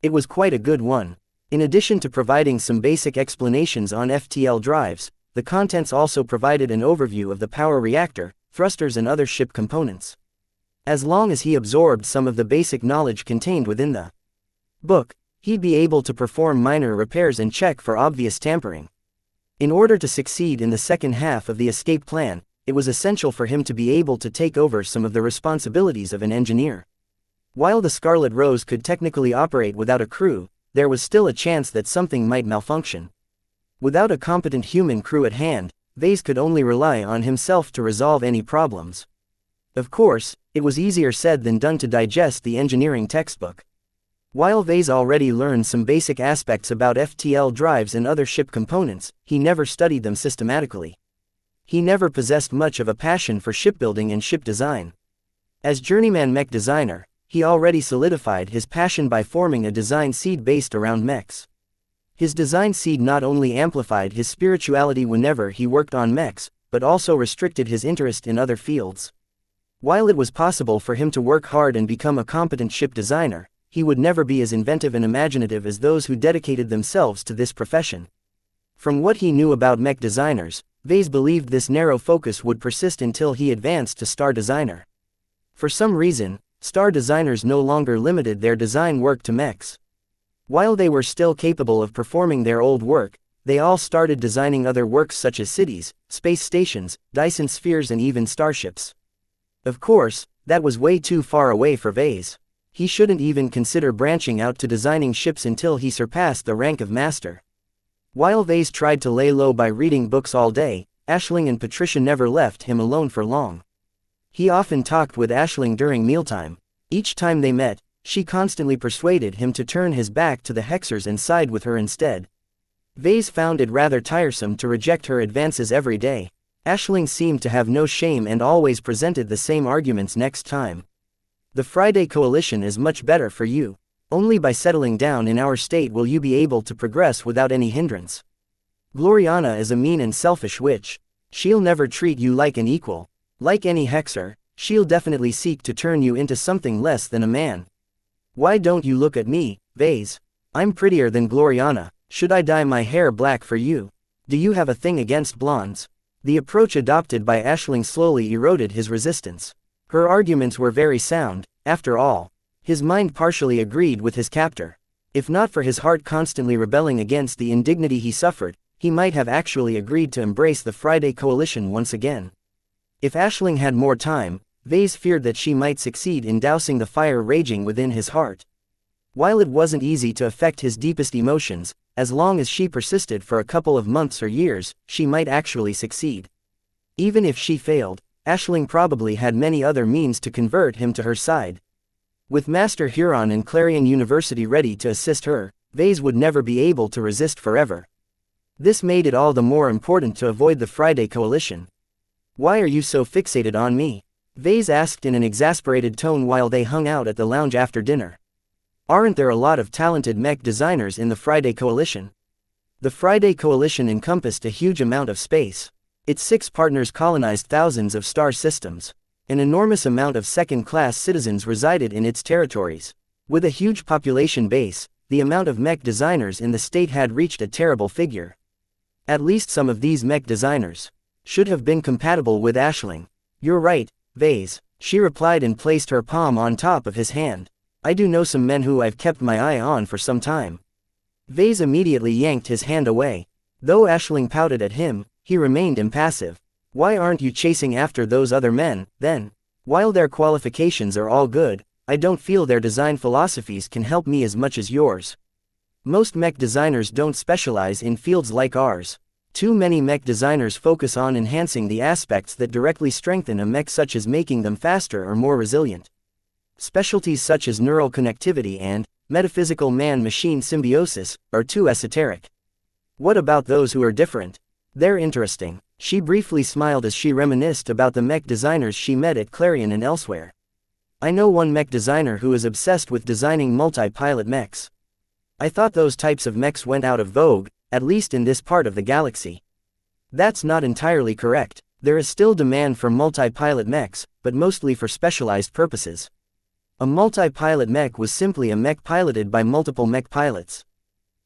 It was quite a good one. In addition to providing some basic explanations on FTL drives, the contents also provided an overview of the power reactor, thrusters and other ship components. As long as he absorbed some of the basic knowledge contained within the book, he'd be able to perform minor repairs and check for obvious tampering. In order to succeed in the second half of the escape plan, it was essential for him to be able to take over some of the responsibilities of an engineer. While the Scarlet Rose could technically operate without a crew, there was still a chance that something might malfunction. Without a competent human crew at hand, Vase could only rely on himself to resolve any problems. Of course, it was easier said than done to digest the engineering textbook. While Vase already learned some basic aspects about FTL drives and other ship components, he never studied them systematically. He never possessed much of a passion for shipbuilding and ship design. As journeyman mech designer, he already solidified his passion by forming a design seed based around mechs. His design seed not only amplified his spirituality whenever he worked on mechs, but also restricted his interest in other fields. While it was possible for him to work hard and become a competent ship designer, he would never be as inventive and imaginative as those who dedicated themselves to this profession. From what he knew about mech designers, Vase believed this narrow focus would persist until he advanced to star designer. For some reason, star designers no longer limited their design work to mechs. While they were still capable of performing their old work, they all started designing other works such as cities, space stations, Dyson spheres and even starships. Of course, that was way too far away for Vase. He shouldn't even consider branching out to designing ships until he surpassed the rank of master. While Vase tried to lay low by reading books all day, Aisling and Patricia never left him alone for long. He often talked with Aisling during mealtime. Each time they met, she constantly persuaded him to turn his back to the Hexers and side with her instead. Vase found it rather tiresome to reject her advances every day. Aisling seemed to have no shame and always presented the same arguments next time. The Friday Coalition is much better for you. Only by settling down in our state will you be able to progress without any hindrance. Gloriana is a mean and selfish witch. She'll never treat you like an equal. Like any Hexer, she'll definitely seek to turn you into something less than a man. Why don't you look at me, Vase? I'm prettier than Gloriana. Should I dye my hair black for you? Do you have a thing against blondes? The approach adopted by Aisling slowly eroded his resistance. Her arguments were very sound, after all. His mind partially agreed with his captor. If not for his heart constantly rebelling against the indignity he suffered, he might have actually agreed to embrace the Friday Coalition once again. If Aisling had more time, Vase feared that she might succeed in dousing the fire raging within his heart. While it wasn't easy to affect his deepest emotions, as long as she persisted for a couple of months or years, she might actually succeed. Even if she failed, Aisling probably had many other means to convert him to her side. With Master Huron and Clarion University ready to assist her, Vase would never be able to resist forever. This made it all the more important to avoid the Friday Coalition. Why are you so fixated on me? Vase asked in an exasperated tone while they hung out at the lounge after dinner. Aren't there a lot of talented mech designers in the Friday Coalition? The Friday Coalition encompassed a huge amount of space. Its 6 partners colonized thousands of star systems. An enormous amount of second-class citizens resided in its territories. With a huge population base, the amount of mech designers in the state had reached a terrible figure. At least some of these mech designers should have been compatible with Aisling. You're right, Vase, she replied and placed her palm on top of his hand. I do know some men who I've kept my eye on for some time. Vase immediately yanked his hand away. Though Aisling pouted at him, he remained impassive. Why aren't you chasing after those other men, then? While their qualifications are all good, I don't feel their design philosophies can help me as much as yours. Most mech designers don't specialize in fields like ours. Too many mech designers focus on enhancing the aspects that directly strengthen a mech, such as making them faster or more resilient. Specialties such as neural connectivity and metaphysical man-machine symbiosis are too esoteric. What about those who are different? They're interesting. She briefly smiled as she reminisced about the mech designers she met at Clarion and elsewhere. I know one mech designer who is obsessed with designing multi-pilot mechs. I thought those types of mechs went out of vogue, at least in this part of the galaxy. That's not entirely correct. There is still demand for multi-pilot mechs, but mostly for specialized purposes. A multi-pilot mech was simply a mech piloted by multiple mech pilots.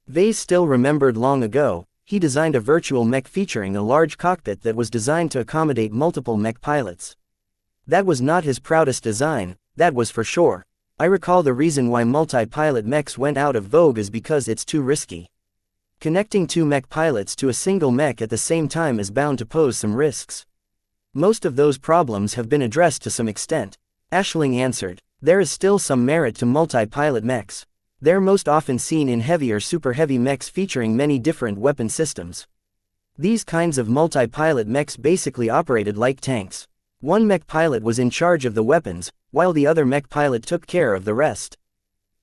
Vase still remembered long ago, he designed a virtual mech featuring a large cockpit that was designed to accommodate multiple mech pilots. That was not his proudest design, that was for sure. I recall the reason why multi-pilot mechs went out of vogue is because it's too risky. Connecting 2 mech pilots to a single mech at the same time is bound to pose some risks. Most of those problems have been addressed to some extent. Aisling answered. There is still some merit to multi-pilot mechs. They're most often seen in heavy or super heavy mechs featuring many different weapon systems. These kinds of multi-pilot mechs basically operated like tanks. One mech pilot was in charge of the weapons, while the other mech pilot took care of the rest.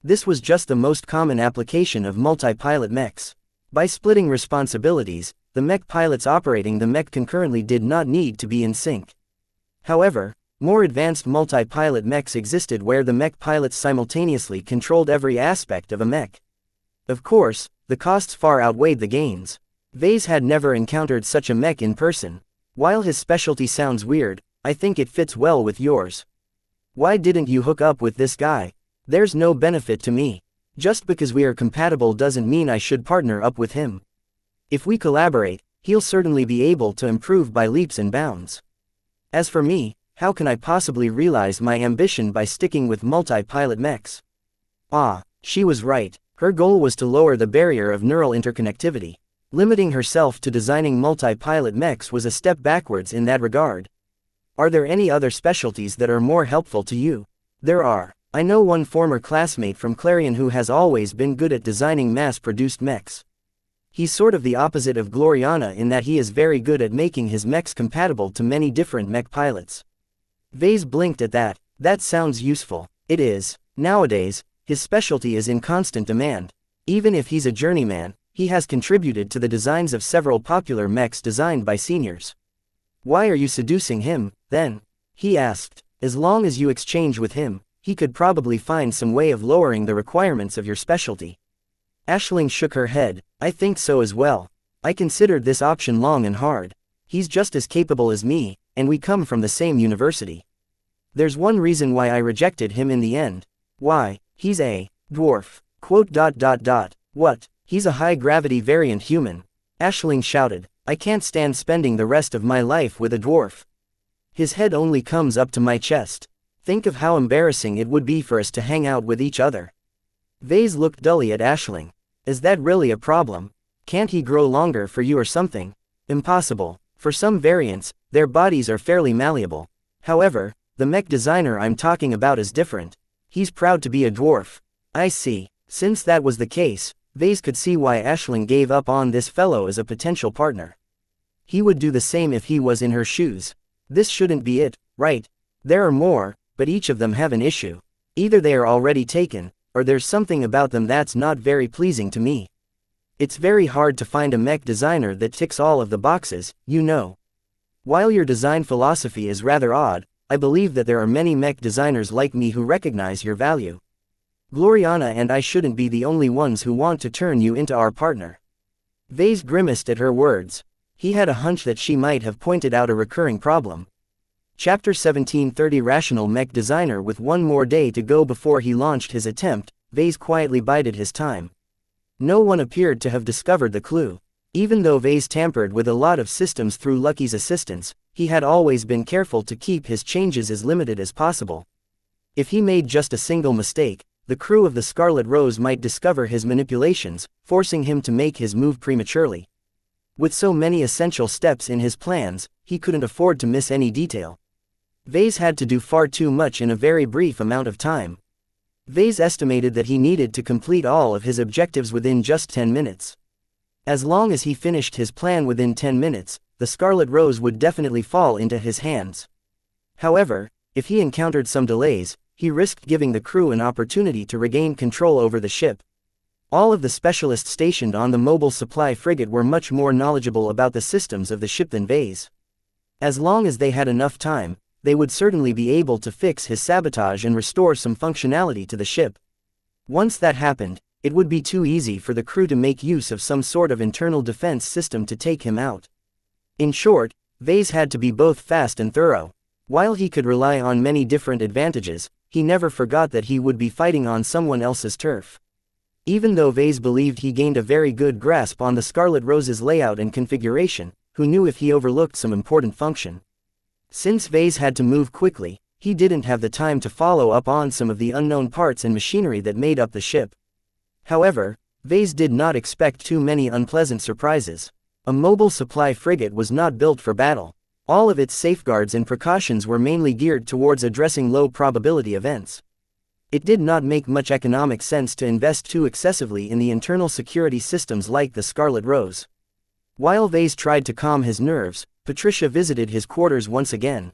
This was just the most common application of multi-pilot mechs. By splitting responsibilities, the mech pilots operating the mech concurrently did not need to be in sync. However, more advanced multi-pilot mechs existed where the mech pilots simultaneously controlled every aspect of a mech. Of course, the costs far outweighed the gains. Vase had never encountered such a mech in person. While his specialty sounds weird, I think it fits well with yours. Why didn't you hook up with this guy? There's no benefit to me. Just because we are compatible doesn't mean I should partner up with him. If we collaborate, he'll certainly be able to improve by leaps and bounds. As for me, how can I possibly realize my ambition by sticking with multi-pilot mechs? Ah, she was right. Her goal was to lower the barrier of neural interconnectivity. Limiting herself to designing multi-pilot mechs was a step backwards in that regard. Are there any other specialties that are more helpful to you? There are. I know one former classmate from Clarion who has always been good at designing mass-produced mechs. He's sort of the opposite of Gloriana in that he is very good at making his mechs compatible to many different mech pilots. Vase blinked at that. That sounds useful. It is. Nowadays, his specialty is in constant demand. Even if he's a journeyman, he has contributed to the designs of several popular mechs designed by seniors. Why are you seducing him, then? He asked. As long as you exchange with him, he could probably find some way of lowering the requirements of your specialty. Aisling shook her head. I think so as well. I considered this option long and hard. He's just as capable as me, and we come from the same university. There's one reason why I rejected him in the end. Why? He's a dwarf. What? He's a high-gravity variant human. Aisling shouted. I can't stand spending the rest of my life with a dwarf. His head only comes up to my chest. Think of how embarrassing it would be for us to hang out with each other. Vase looked dully at Aisling. Is that really a problem? Can't he grow longer for you or something? Impossible. For some variants, their bodies are fairly malleable. However, the mech designer I'm talking about is different. He's proud to be a dwarf. I see. Since that was the case, Vase could see why Aisling gave up on this fellow as a potential partner. He would do the same if he was in her shoes. This shouldn't be it, right? There are more, but each of them have an issue. Either they are already taken, or there's something about them that's not very pleasing to me. It's very hard to find a mech designer that ticks all of the boxes, you know. While your design philosophy is rather odd, I believe that there are many mech designers like me who recognize your value. Gloriana and I shouldn't be the only ones who want to turn you into our partner." Vase grimaced at her words. He had a hunch that she might have pointed out a recurring problem. Chapter 17:30 Rational Mech Designer. With one more day to go before he launched his attempt, Vase quietly bided his time. No one appeared to have discovered the clue. Even though Vase tampered with a lot of systems through Lucky's assistance, he had always been careful to keep his changes as limited as possible. If he made just a single mistake, the crew of the Scarlet Rose might discover his manipulations, forcing him to make his move prematurely. With so many essential steps in his plans, he couldn't afford to miss any detail. Vase had to do far too much in a very brief amount of time. Vase estimated that he needed to complete all of his objectives within just 10 minutes. As long as he finished his plan within 10 minutes, the Scarlet Rose would definitely fall into his hands. However, if he encountered some delays, he risked giving the crew an opportunity to regain control over the ship. All of the specialists stationed on the mobile supply frigate were much more knowledgeable about the systems of the ship than Vase. As long as they had enough time, they would certainly be able to fix his sabotage and restore some functionality to the ship. Once that happened, it would be too easy for the crew to make use of some sort of internal defense system to take him out. In short, Vase had to be both fast and thorough. While he could rely on many different advantages, he never forgot that he would be fighting on someone else's turf. Even though Vase believed he gained a very good grasp on the Scarlet Rose's layout and configuration, who knew if he overlooked some important function? Since Vase had to move quickly, he didn't have the time to follow up on some of the unknown parts and machinery that made up the ship. However, Vase did not expect too many unpleasant surprises. A mobile supply frigate was not built for battle. All of its safeguards and precautions were mainly geared towards addressing low-probability events. It did not make much economic sense to invest too excessively in the internal security systems like the Scarlet Rose. While Vase tried to calm his nerves, Patricia visited his quarters once again.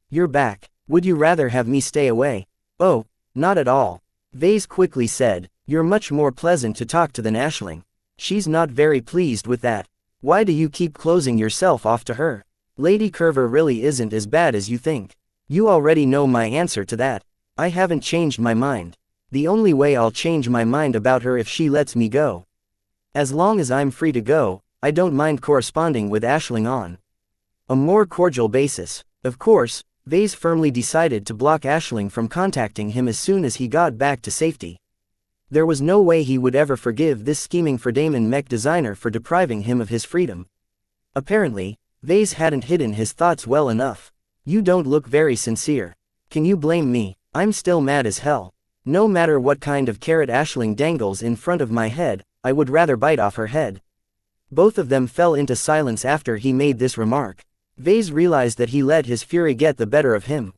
"You're back. Would you rather have me stay away?" "Oh, not at all," Vase quickly said. "You're much more pleasant to talk to than Aisling. She's not very pleased with that. Why do you keep closing yourself off to her? Lady Curver really isn't as bad as you think. You already know my answer to that. I haven't changed my mind. The only way I'll change my mind about her if she lets me go. As long as I'm free to go, I don't mind corresponding with Aisling on a more cordial basis." Of course, Vase firmly decided to block Aisling from contacting him as soon as he got back to safety. There was no way he would ever forgive this scheming Fredaman mech designer for depriving him of his freedom. Apparently, Vase hadn't hidden his thoughts well enough. "You don't look very sincere. Can you blame me? I'm still mad as hell. No matter what kind of carrot Aisling dangles in front of my head, I would rather bite off her head." Both of them fell into silence after he made this remark. Vase realized that he let his fury get the better of him.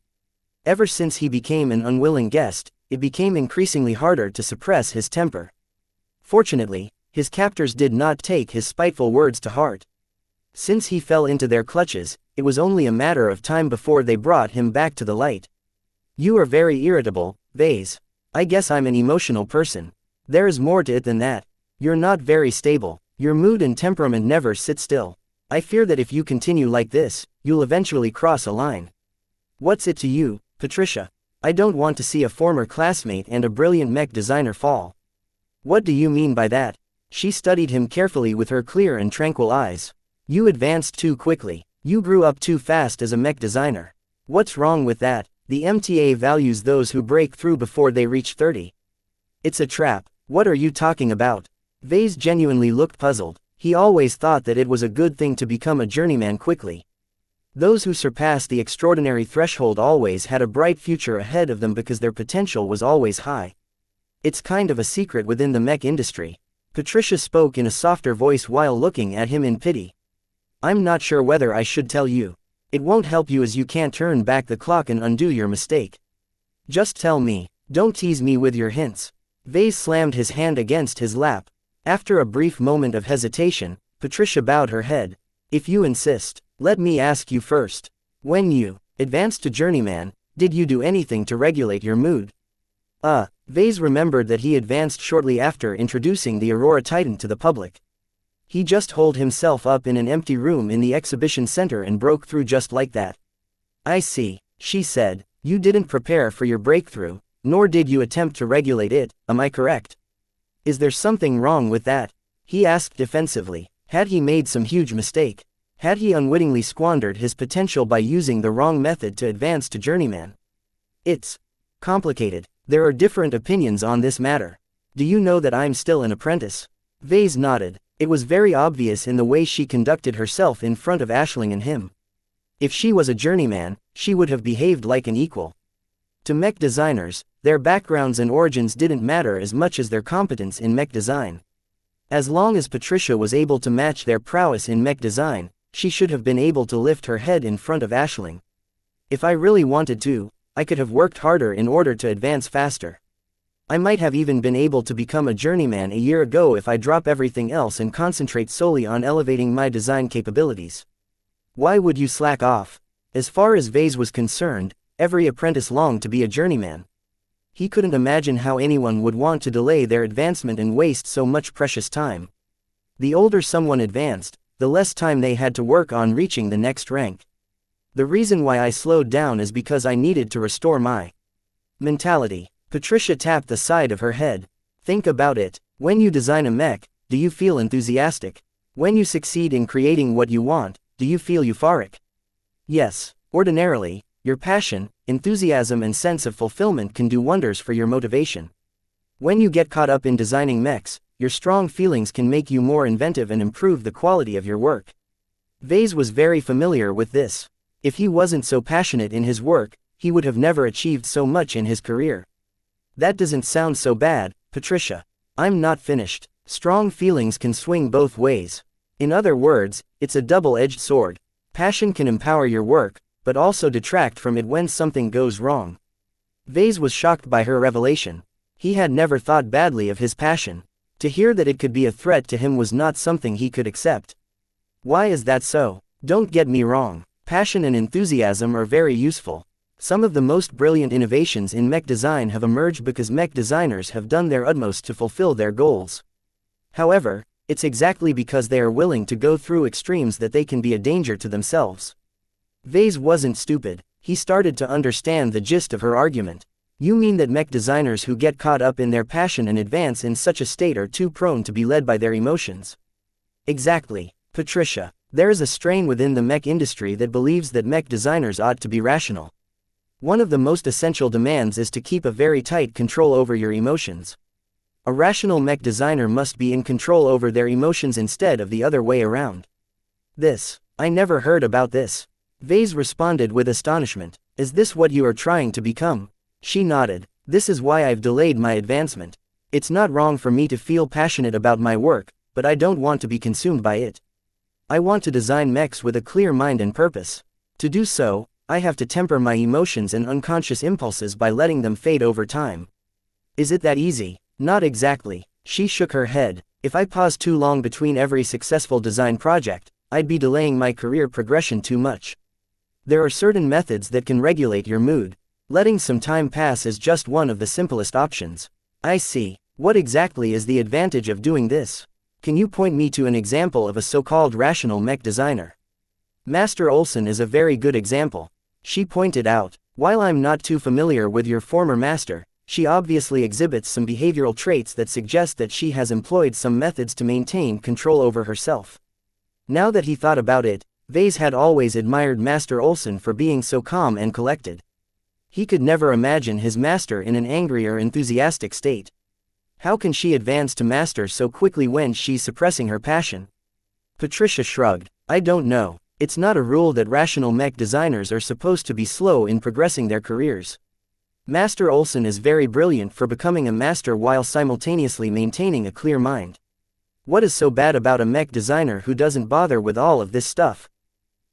Ever since he became an unwilling guest, it became increasingly harder to suppress his temper. Fortunately, his captors did not take his spiteful words to heart. Since he fell into their clutches, it was only a matter of time before they brought him back to the light. "You are very irritable, Vase. I guess I'm an emotional person. There is more to it than that. You're not very stable. Your mood and temperament never sit still. I fear that if you continue like this, you'll eventually cross a line." "What's it to you, Patricia? I don't want to see a former classmate and a brilliant mech designer fall." "What do you mean by that?" She studied him carefully with her clear and tranquil eyes. "You advanced too quickly. You grew up too fast as a mech designer. What's wrong with that? The MTA values those who break through before they reach 30. It's a trap. What are you talking about?" Vase genuinely looked puzzled. He always thought that it was a good thing to become a journeyman quickly. Those who surpassed the extraordinary threshold always had a bright future ahead of them because their potential was always high. "It's kind of a secret within the mech industry." Patricia spoke in a softer voice while looking at him in pity. "I'm not sure whether I should tell you. It won't help you as you can't turn back the clock and undo your mistake. Just tell me. Don't tease me with your hints." Vase slammed his hand against his lap. After a brief moment of hesitation, Patricia bowed her head. "If you insist, let me ask you first. When you advanced to journeyman, did you do anything to regulate your mood?" Vase remembered that he advanced shortly after introducing the Aurora Titan to the public. He just holed himself up in an empty room in the exhibition center and broke through just like that. I see, she said, you didn't prepare for your breakthrough, nor did you attempt to regulate it, am I correct? Is there something wrong with that? He asked defensively. Had he made some huge mistake? Had he unwittingly squandered his potential by using the wrong method to advance to journeyman? It's complicated. There are different opinions on this matter. Do you know that I'm still an apprentice? Vase nodded. It was very obvious in the way she conducted herself in front of Aisling and him. If she was a journeyman, she would have behaved like an equal. To mech designers, their backgrounds and origins didn't matter as much as their competence in mech design. As long as Patricia was able to match their prowess in mech design, she should have been able to lift her head in front of Aisling. If I really wanted to, I could have worked harder in order to advance faster. I might have even been able to become a journeyman a year ago if I drop everything else and concentrate solely on elevating my design capabilities. Why would you slack off? As far as Vase was concerned, every apprentice longed to be a journeyman. He couldn't imagine how anyone would want to delay their advancement and waste so much precious time. The older someone advanced, the less time they had to work on reaching the next rank. The reason why I slowed down is because I needed to restore my mentality. Patricia tapped the side of her head. Think about it. When you design a mech, do you feel enthusiastic? When you succeed in creating what you want, do you feel euphoric? Yes, ordinarily, your passion, enthusiasm and sense of fulfillment can do wonders for your motivation. When you get caught up in designing mechs, your strong feelings can make you more inventive and improve the quality of your work. Vase was very familiar with this. If he wasn't so passionate in his work, he would have never achieved so much in his career. That doesn't sound so bad, Patricia. I'm not finished. Strong feelings can swing both ways. In other words, it's a double-edged sword. Passion can empower your work, but also detract from it when something goes wrong. Vase was shocked by her revelation. He had never thought badly of his passion. To hear that it could be a threat to him was not something he could accept. Why is that so? Don't get me wrong. Passion and enthusiasm are very useful. Some of the most brilliant innovations in mech design have emerged because mech designers have done their utmost to fulfill their goals. However, it's exactly because they are willing to go through extremes that they can be a danger to themselves. Vase wasn't stupid. He started to understand the gist of her argument. You mean that mech designers who get caught up in their passion and advance in such a state are too prone to be led by their emotions? Exactly, Patricia. There is a strain within the mech industry that believes that mech designers ought to be rational. One of the most essential demands is to keep a very tight control over your emotions. A rational mech designer must be in control over their emotions instead of the other way around. I never heard about this. Vase responded with astonishment. Is this what you are trying to become? She nodded. This is why I've delayed my advancement. It's not wrong for me to feel passionate about my work, but I don't want to be consumed by it. I want to design mechs with a clear mind and purpose. To do so, I have to temper my emotions and unconscious impulses by letting them fade over time. Is it that easy? Not exactly. She shook her head. If I paused too long between every successful design project, I'd be delaying my career progression too much. There are certain methods that can regulate your mood. Letting some time pass is just one of the simplest options. I see. What exactly is the advantage of doing this? Can you point me to an example of a so-called rational mech designer? Master Olsen is a very good example. She pointed out. While I'm not too familiar with your former master, she obviously exhibits some behavioral traits that suggest that she has employed some methods to maintain control over herself. Now that he thought about it, Vase had always admired Master Olsen for being so calm and collected. He could never imagine his master in an angry or enthusiastic state. How can she advance to master so quickly when she's suppressing her passion? Patricia shrugged. I don't know. It's not a rule that rational mech designers are supposed to be slow in progressing their careers. Master Olsen is very brilliant for becoming a master while simultaneously maintaining a clear mind. What is so bad about a mech designer who doesn't bother with all of this stuff?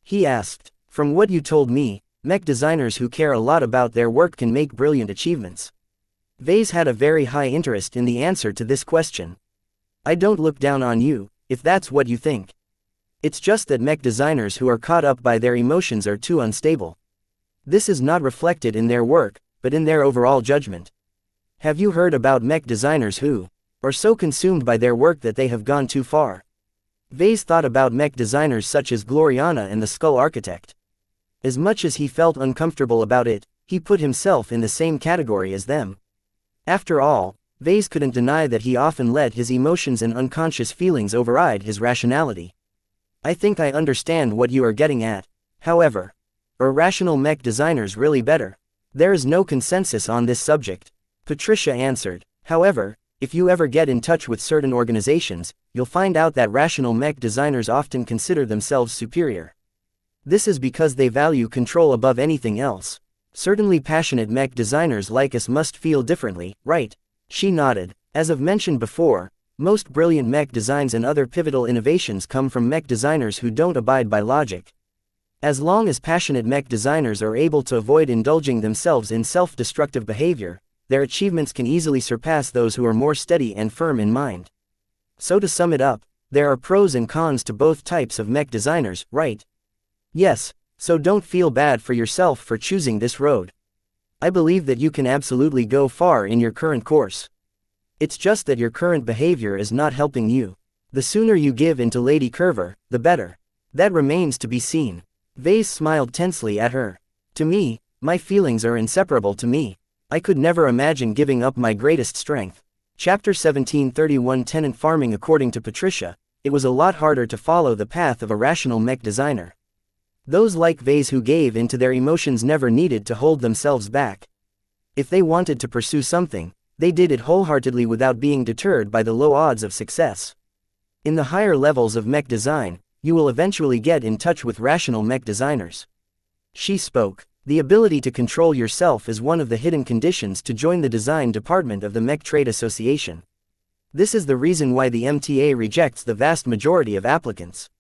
He asked. From what you told me, mech designers who care a lot about their work can make brilliant achievements. Vase had a very high interest in the answer to this question. I don't look down on you, if that's what you think. It's just that mech designers who are caught up by their emotions are too unstable. This is not reflected in their work, but in their overall judgment. Have you heard about mech designers who are so consumed by their work that they have gone too far? Vase thought about mech designers such as Gloriana and the Skull Architect. As much as he felt uncomfortable about it, he put himself in the same category as them. After all, Vase couldn't deny that he often let his emotions and unconscious feelings override his rationality. I think I understand what you are getting at. However, are rational mech designers really better? There is no consensus on this subject. Patricia answered. However, if you ever get in touch with certain organizations, you'll find out that rational mech designers often consider themselves superior. This is because they value control above anything else. Certainly passionate mech designers like us must feel differently, right? She nodded. As I've mentioned before, most brilliant mech designs and other pivotal innovations come from mech designers who don't abide by logic. As long as passionate mech designers are able to avoid indulging themselves in self-destructive behavior, their achievements can easily surpass those who are more steady and firm in mind. So to sum it up, there are pros and cons to both types of mech designers, right? Yes, so don't feel bad for yourself for choosing this road. I believe that you can absolutely go far in your current course. It's just that your current behavior is not helping you. The sooner you give in to Lady Curver, the better. That remains to be seen. Vase smiled tensely at her. To me, my feelings are inseparable to me. I could never imagine giving up my greatest strength. Chapter 1731 Tenant Farming. According to Patricia, it was a lot harder to follow the path of a rational mech designer. Those like Vase who gave in to their emotions never needed to hold themselves back. If they wanted to pursue something, they did it wholeheartedly without being deterred by the low odds of success. In the higher levels of mech design, you will eventually get in touch with rational mech designers. She spoke. The ability to control yourself is one of the hidden conditions to join the design department of the Mech Trade Association. This is the reason why the MTA rejects the vast majority of applicants.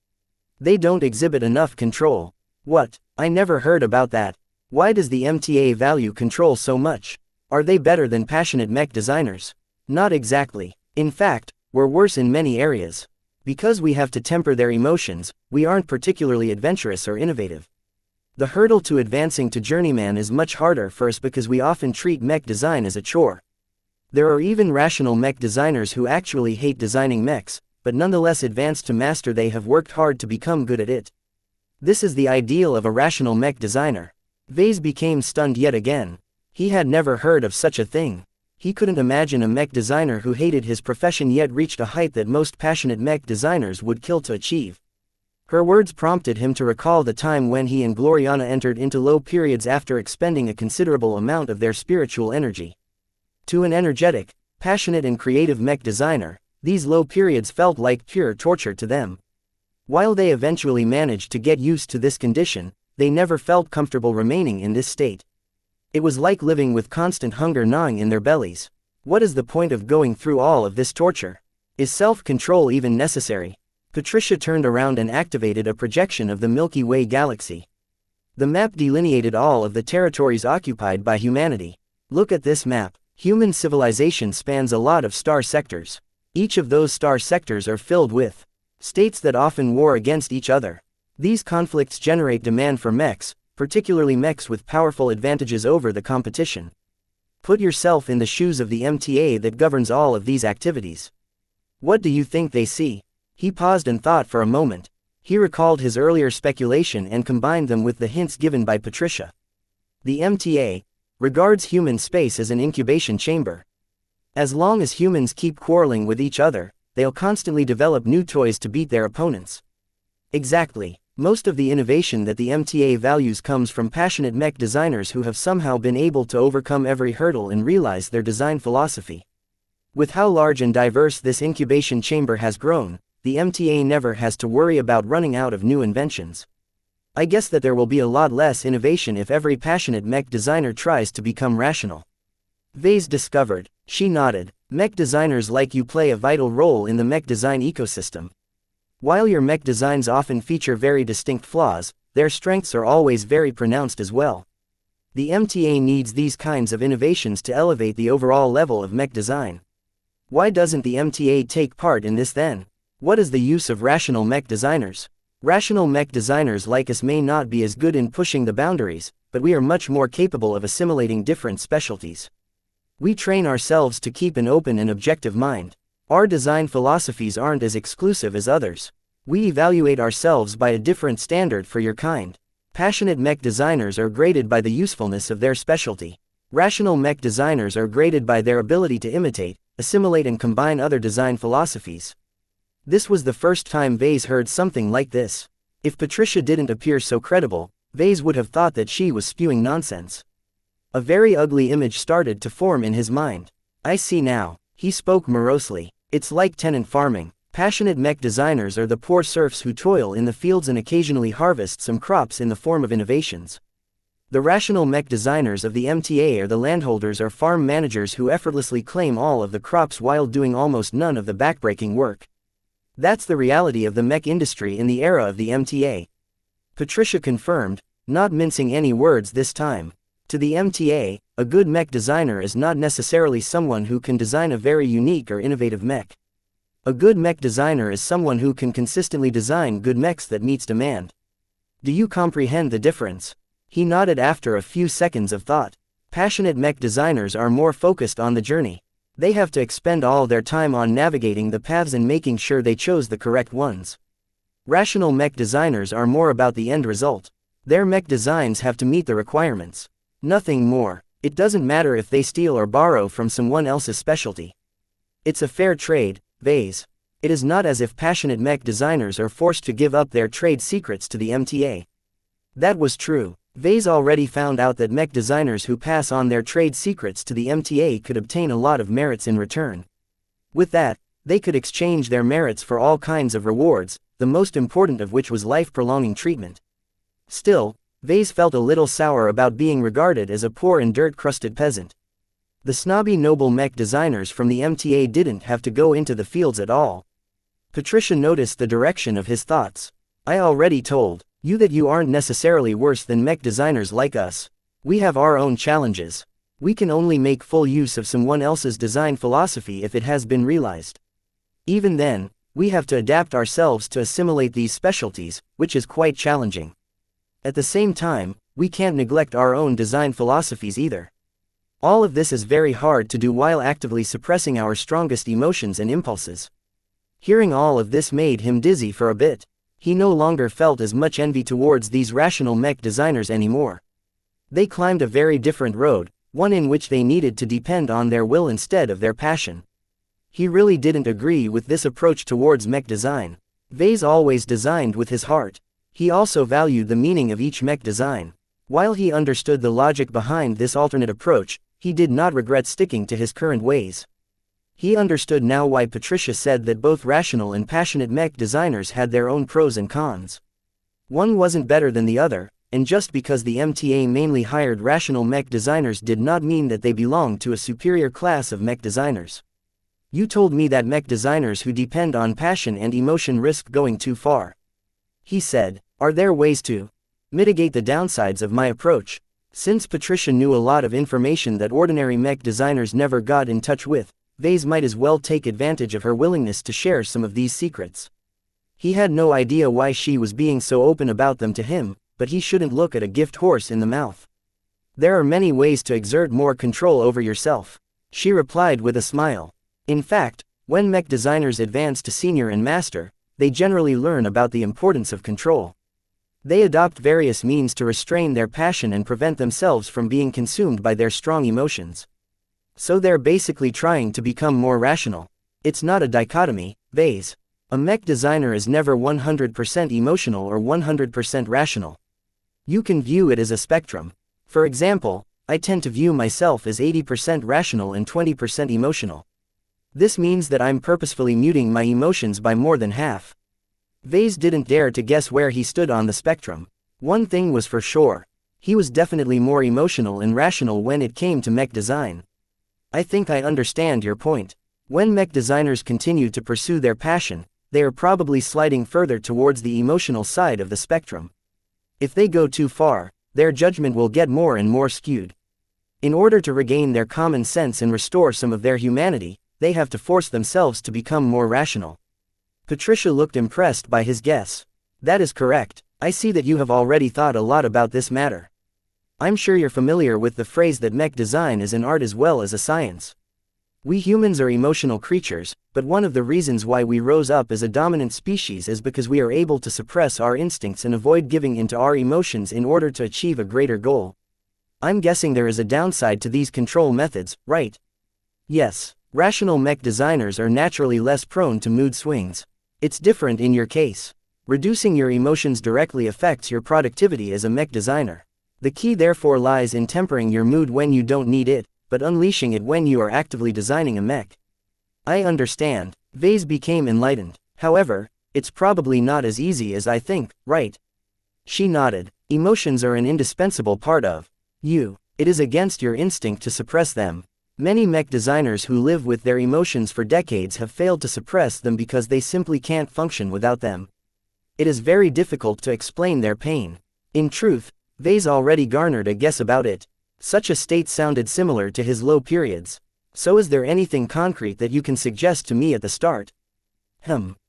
They don't exhibit enough control. What? I never heard about that. Why does the MTA value control so much? Are they better than passionate mech designers? Not exactly. In fact, we're worse in many areas. Because we have to temper their emotions, we aren't particularly adventurous or innovative. The hurdle to advancing to journeyman is much harder for us because we often treat mech design as a chore. There are even rational mech designers who actually hate designing mechs, but nonetheless advance to master. They have worked hard to become good at it. This is the ideal of a rational mech designer. Vase became stunned yet again. He had never heard of such a thing. He couldn't imagine a mech designer who hated his profession yet reached a height that most passionate mech designers would kill to achieve. Her words prompted him to recall the time when he and Gloriana entered into low periods after expending a considerable amount of their spiritual energy. To an energetic, passionate and creative mech designer, these low periods felt like pure torture to them. While they eventually managed to get used to this condition, they never felt comfortable remaining in this state. It was like living with constant hunger gnawing in their bellies. What is the point of going through all of this torture? Is self-control even necessary? Patricia turned around and activated a projection of the Milky Way galaxy. The map delineated all of the territories occupied by humanity. Look at this map. Human civilization spans a lot of star sectors. Each of those star sectors are filled with states that often war against each other. These conflicts generate demand for mechs, particularly mechs with powerful advantages over the competition. Put yourself in the shoes of the MTA that governs all of these activities. What do you think they see? He paused and thought for a moment. He recalled his earlier speculation and combined them with the hints given by Patricia. The MTA regards human space as an incubation chamber. As long as humans keep quarreling with each other, they'll constantly develop new toys to beat their opponents. Exactly. Most of the innovation that the MTA values comes from passionate mech designers who have somehow been able to overcome every hurdle and realize their design philosophy. With how large and diverse this incubation chamber has grown, the MTA never has to worry about running out of new inventions. I guess that there will be a lot less innovation if every passionate mech designer tries to become rational. Vase discovered. She nodded. Mech designers like you play a vital role in the mech design ecosystem. While your mech designs often feature very distinct flaws, their strengths are always very pronounced as well. The MTA needs these kinds of innovations to elevate the overall level of mech design. Why doesn't the MTA take part in this then? What is the use of rational mech designers? Rational mech designers like us may not be as good in pushing the boundaries, but we are much more capable of assimilating different specialties. We train ourselves to keep an open and objective mind. Our design philosophies aren't as exclusive as others. We evaluate ourselves by a different standard for your kind. Passionate mech designers are graded by the usefulness of their specialty. Rational mech designers are graded by their ability to imitate, assimilate and combine other design philosophies. This was the first time Vase heard something like this. If Patricia didn't appear so credible, Vase would have thought that she was spewing nonsense. A very ugly image started to form in his mind. I see now, he spoke morosely. It's like tenant farming. Passionate mech designers are the poor serfs who toil in the fields and occasionally harvest some crops in the form of innovations. The rational mech designers of the MTA are the landholders or farm managers who effortlessly claim all of the crops while doing almost none of the backbreaking work. That's the reality of the mech industry in the era of the MTA. Patricia confirmed, not mincing any words this time. To the MTA, a good mech designer is not necessarily someone who can design a very unique or innovative mech. A good mech designer is someone who can consistently design good mechs that meets demand. Do you comprehend the difference? He nodded after a few seconds of thought. Passionate mech designers are more focused on the journey. They have to expend all their time on navigating the paths and making sure they chose the correct ones. Rational mech designers are more about the end result. Their mech designs have to meet the requirements. Nothing more. It doesn't matter if they steal or borrow from someone else's specialty. It's a fair trade, Vase. It is not as if passionate mech designers are forced to give up their trade secrets to the MTA. That was true. Vase already found out that mech designers who pass on their trade secrets to the MTA could obtain a lot of merits in return. With that, they could exchange their merits for all kinds of rewards, the most important of which was life-prolonging treatment. Still, Vase felt a little sour about being regarded as a poor and dirt-crusted peasant. The snobby noble mech designers from the MTA didn't have to go into the fields at all. Patricia noticed the direction of his thoughts. I already told you that you aren't necessarily worse than mech designers like us. We have our own challenges. We can only make full use of someone else's design philosophy if it has been realized. Even then, we have to adapt ourselves to assimilate these specialties, which is quite challenging. At the same time, we can't neglect our own design philosophies either. All of this is very hard to do while actively suppressing our strongest emotions and impulses. Hearing all of this made him dizzy for a bit. He no longer felt as much envy towards these rational mech designers anymore. They climbed a very different road, one in which they needed to depend on their will instead of their passion. He really didn't agree with this approach towards mech design. Vase always designed with his heart. He also valued the meaning of each mech design. While he understood the logic behind this alternate approach, he did not regret sticking to his current ways. He understood now why Patricia said that both rational and passionate mech designers had their own pros and cons. One wasn't better than the other, and just because the MTA mainly hired rational mech designers did not mean that they belonged to a superior class of mech designers. You told me that mech designers who depend on passion and emotion risk going too far. He said, are there ways to mitigate the downsides of my approach? Since Patricia knew a lot of information that ordinary mech designers never got in touch with, Vase might as well take advantage of her willingness to share some of these secrets. He had no idea why she was being so open about them to him, but he shouldn't look at a gift horse in the mouth. There are many ways to exert more control over yourself, she replied with a smile. In fact, when mech designers advance to senior and master, they generally learn about the importance of control. They adopt various means to restrain their passion and prevent themselves from being consumed by their strong emotions. So they're basically trying to become more rational. It's not a dichotomy, Vase. A mech designer is never 100% emotional or 100% rational. You can view it as a spectrum. For example, I tend to view myself as 80% rational and 20% emotional. This means that I'm purposefully muting my emotions by more than half. Vase didn't dare to guess where he stood on the spectrum. One thing was for sure. He was definitely more emotional and rational when it came to mech design. I think I understand your point. When mech designers continue to pursue their passion, they are probably sliding further towards the emotional side of the spectrum. If they go too far, their judgment will get more and more skewed. In order to regain their common sense and restore some of their humanity, they have to force themselves to become more rational. Patricia looked impressed by his guess. That is correct. I see that you have already thought a lot about this matter. I'm sure you're familiar with the phrase that mech design is an art as well as a science. We humans are emotional creatures, but one of the reasons why we rose up as a dominant species is because we are able to suppress our instincts and avoid giving into our emotions in order to achieve a greater goal. I'm guessing there is a downside to these control methods, right? Yes, rational mech designers are naturally less prone to mood swings. It's different in your case. Reducing your emotions directly affects your productivity as a mech designer. The key therefore lies in tempering your mood when you don't need it, but unleashing it when you are actively designing a mech. I understand. Vase became enlightened. However, it's probably not as easy as I think, right? She nodded. Emotions are an indispensable part of you. It is against your instinct to suppress them. Many mech designers who live with their emotions for decades have failed to suppress them because they simply can't function without them. It is very difficult to explain their pain. In truth, Vase already garnered a guess about it. Such a state sounded similar to his low periods. So is there anything concrete that you can suggest to me at the start?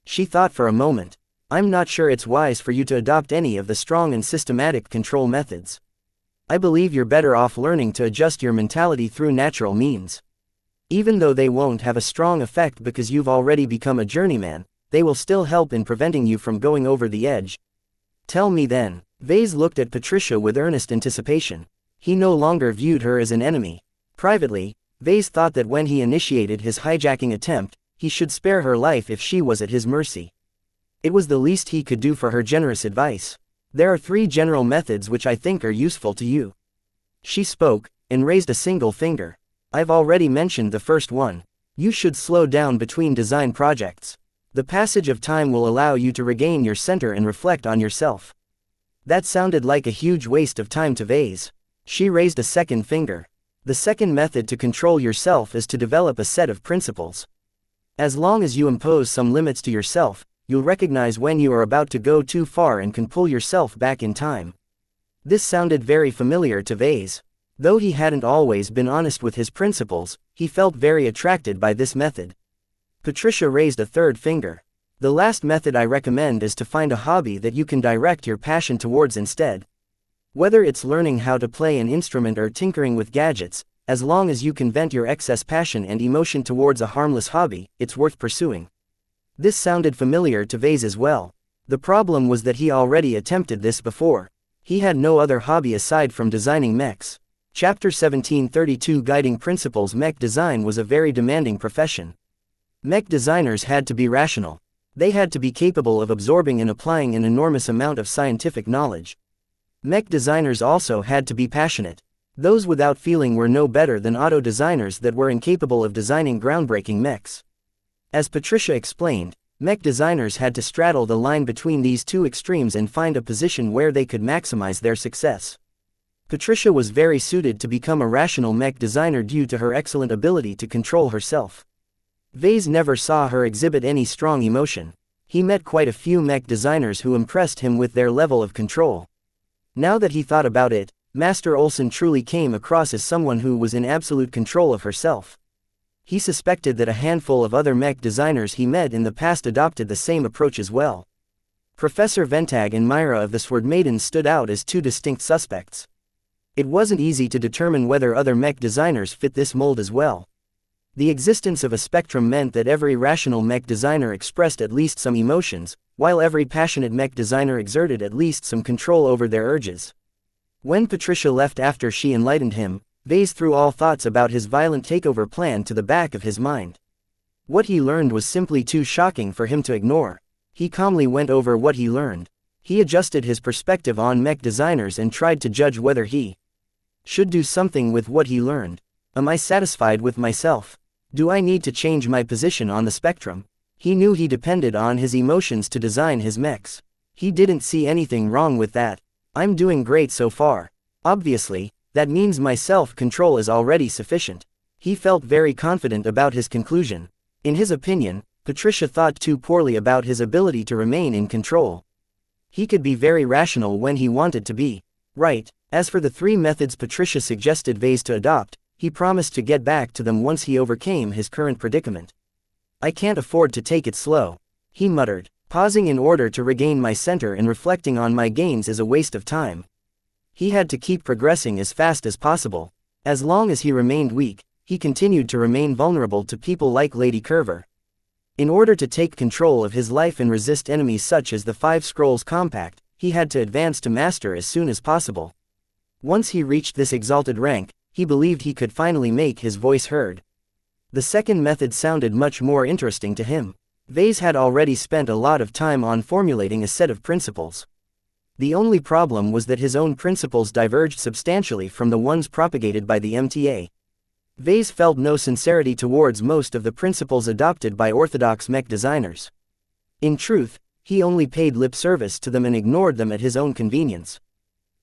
She thought for a moment. I'm not sure it's wise for you to adopt any of the strong and systematic control methods. I believe you're better off learning to adjust your mentality through natural means. Even though they won't have a strong effect because you've already become a journeyman, they will still help in preventing you from going over the edge. Tell me then. Vase looked at Patricia with earnest anticipation. He no longer viewed her as an enemy. Privately, Vase thought that when he initiated his hijacking attempt, he should spare her life if she was at his mercy. It was the least he could do for her generous advice. There are 3 general methods which I think are useful to you. She spoke, and raised a single finger. I've already mentioned the first one. You should slow down between design projects. The passage of time will allow you to regain your center and reflect on yourself. That sounded like a huge waste of time to Vase. She raised a second finger. The second method to control yourself is to develop a set of principles. As long as you impose some limits to yourself, you'll recognize when you are about to go too far and can pull yourself back in time. This sounded very familiar to Vase. Though he hadn't always been honest with his principles, he felt very attracted by this method. Patricia raised a third finger. The last method I recommend is to find a hobby that you can direct your passion towards instead. Whether it's learning how to play an instrument or tinkering with gadgets, as long as you can vent your excess passion and emotion towards a harmless hobby, it's worth pursuing. This sounded familiar to Vase as well. The problem was that he already attempted this before. He had no other hobby aside from designing mechs. Chapter 1732 Guiding Principles. Mech design was a very demanding profession. Mech designers had to be rational. They had to be capable of absorbing and applying an enormous amount of scientific knowledge. Mech designers also had to be passionate. Those without feeling were no better than auto designers that were incapable of designing groundbreaking mechs. As Patricia explained, mech designers had to straddle the line between these two extremes and find a position where they could maximize their success. Patricia was very suited to become a rational mech designer due to her excellent ability to control herself. Vase never saw her exhibit any strong emotion. He met quite a few mech designers who impressed him with their level of control. Now that he thought about it, Master Olsen truly came across as someone who was in absolute control of herself. He suspected that a handful of other mech designers he met in the past adopted the same approach as well. Professor Ventag and Myra of the Sword Maidens stood out as 2 distinct suspects. It wasn't easy to determine whether other mech designers fit this mold as well. The existence of a spectrum meant that every rational mech designer expressed at least some emotions, while every passionate mech designer exerted at least some control over their urges. When Patricia left after she enlightened him, Vase threw all thoughts about his violent takeover plan to the back of his mind. What he learned was simply too shocking for him to ignore. He calmly went over what he learned. He adjusted his perspective on mech designers and tried to judge whether he should do something with what he learned. Am I satisfied with myself? Do I need to change my position on the spectrum? He knew he depended on his emotions to design his mechs. He didn't see anything wrong with that. I'm doing great so far. Obviously, that means my self-control is already sufficient. He felt very confident about his conclusion. In his opinion, Patricia thought too poorly about his ability to remain in control. He could be very rational when he wanted to be. Right. As for the 3 methods Patricia suggested Vase to adopt, he promised to get back to them once he overcame his current predicament. I can't afford to take it slow, he muttered. Pausing in order to regain my center and reflecting on my gains is a waste of time. He had to keep progressing as fast as possible. As long as he remained weak, he continued to remain vulnerable to people like Lady Curver. In order to take control of his life and resist enemies such as the Five Scrolls Compact, he had to advance to Master as soon as possible. Once he reached this exalted rank, he believed he could finally make his voice heard. The second method sounded much more interesting to him. Vase had already spent a lot of time on formulating a set of principles. The only problem was that his own principles diverged substantially from the ones propagated by the MTA. Vase felt no sincerity towards most of the principles adopted by orthodox mech designers. In truth, he only paid lip service to them and ignored them at his own convenience.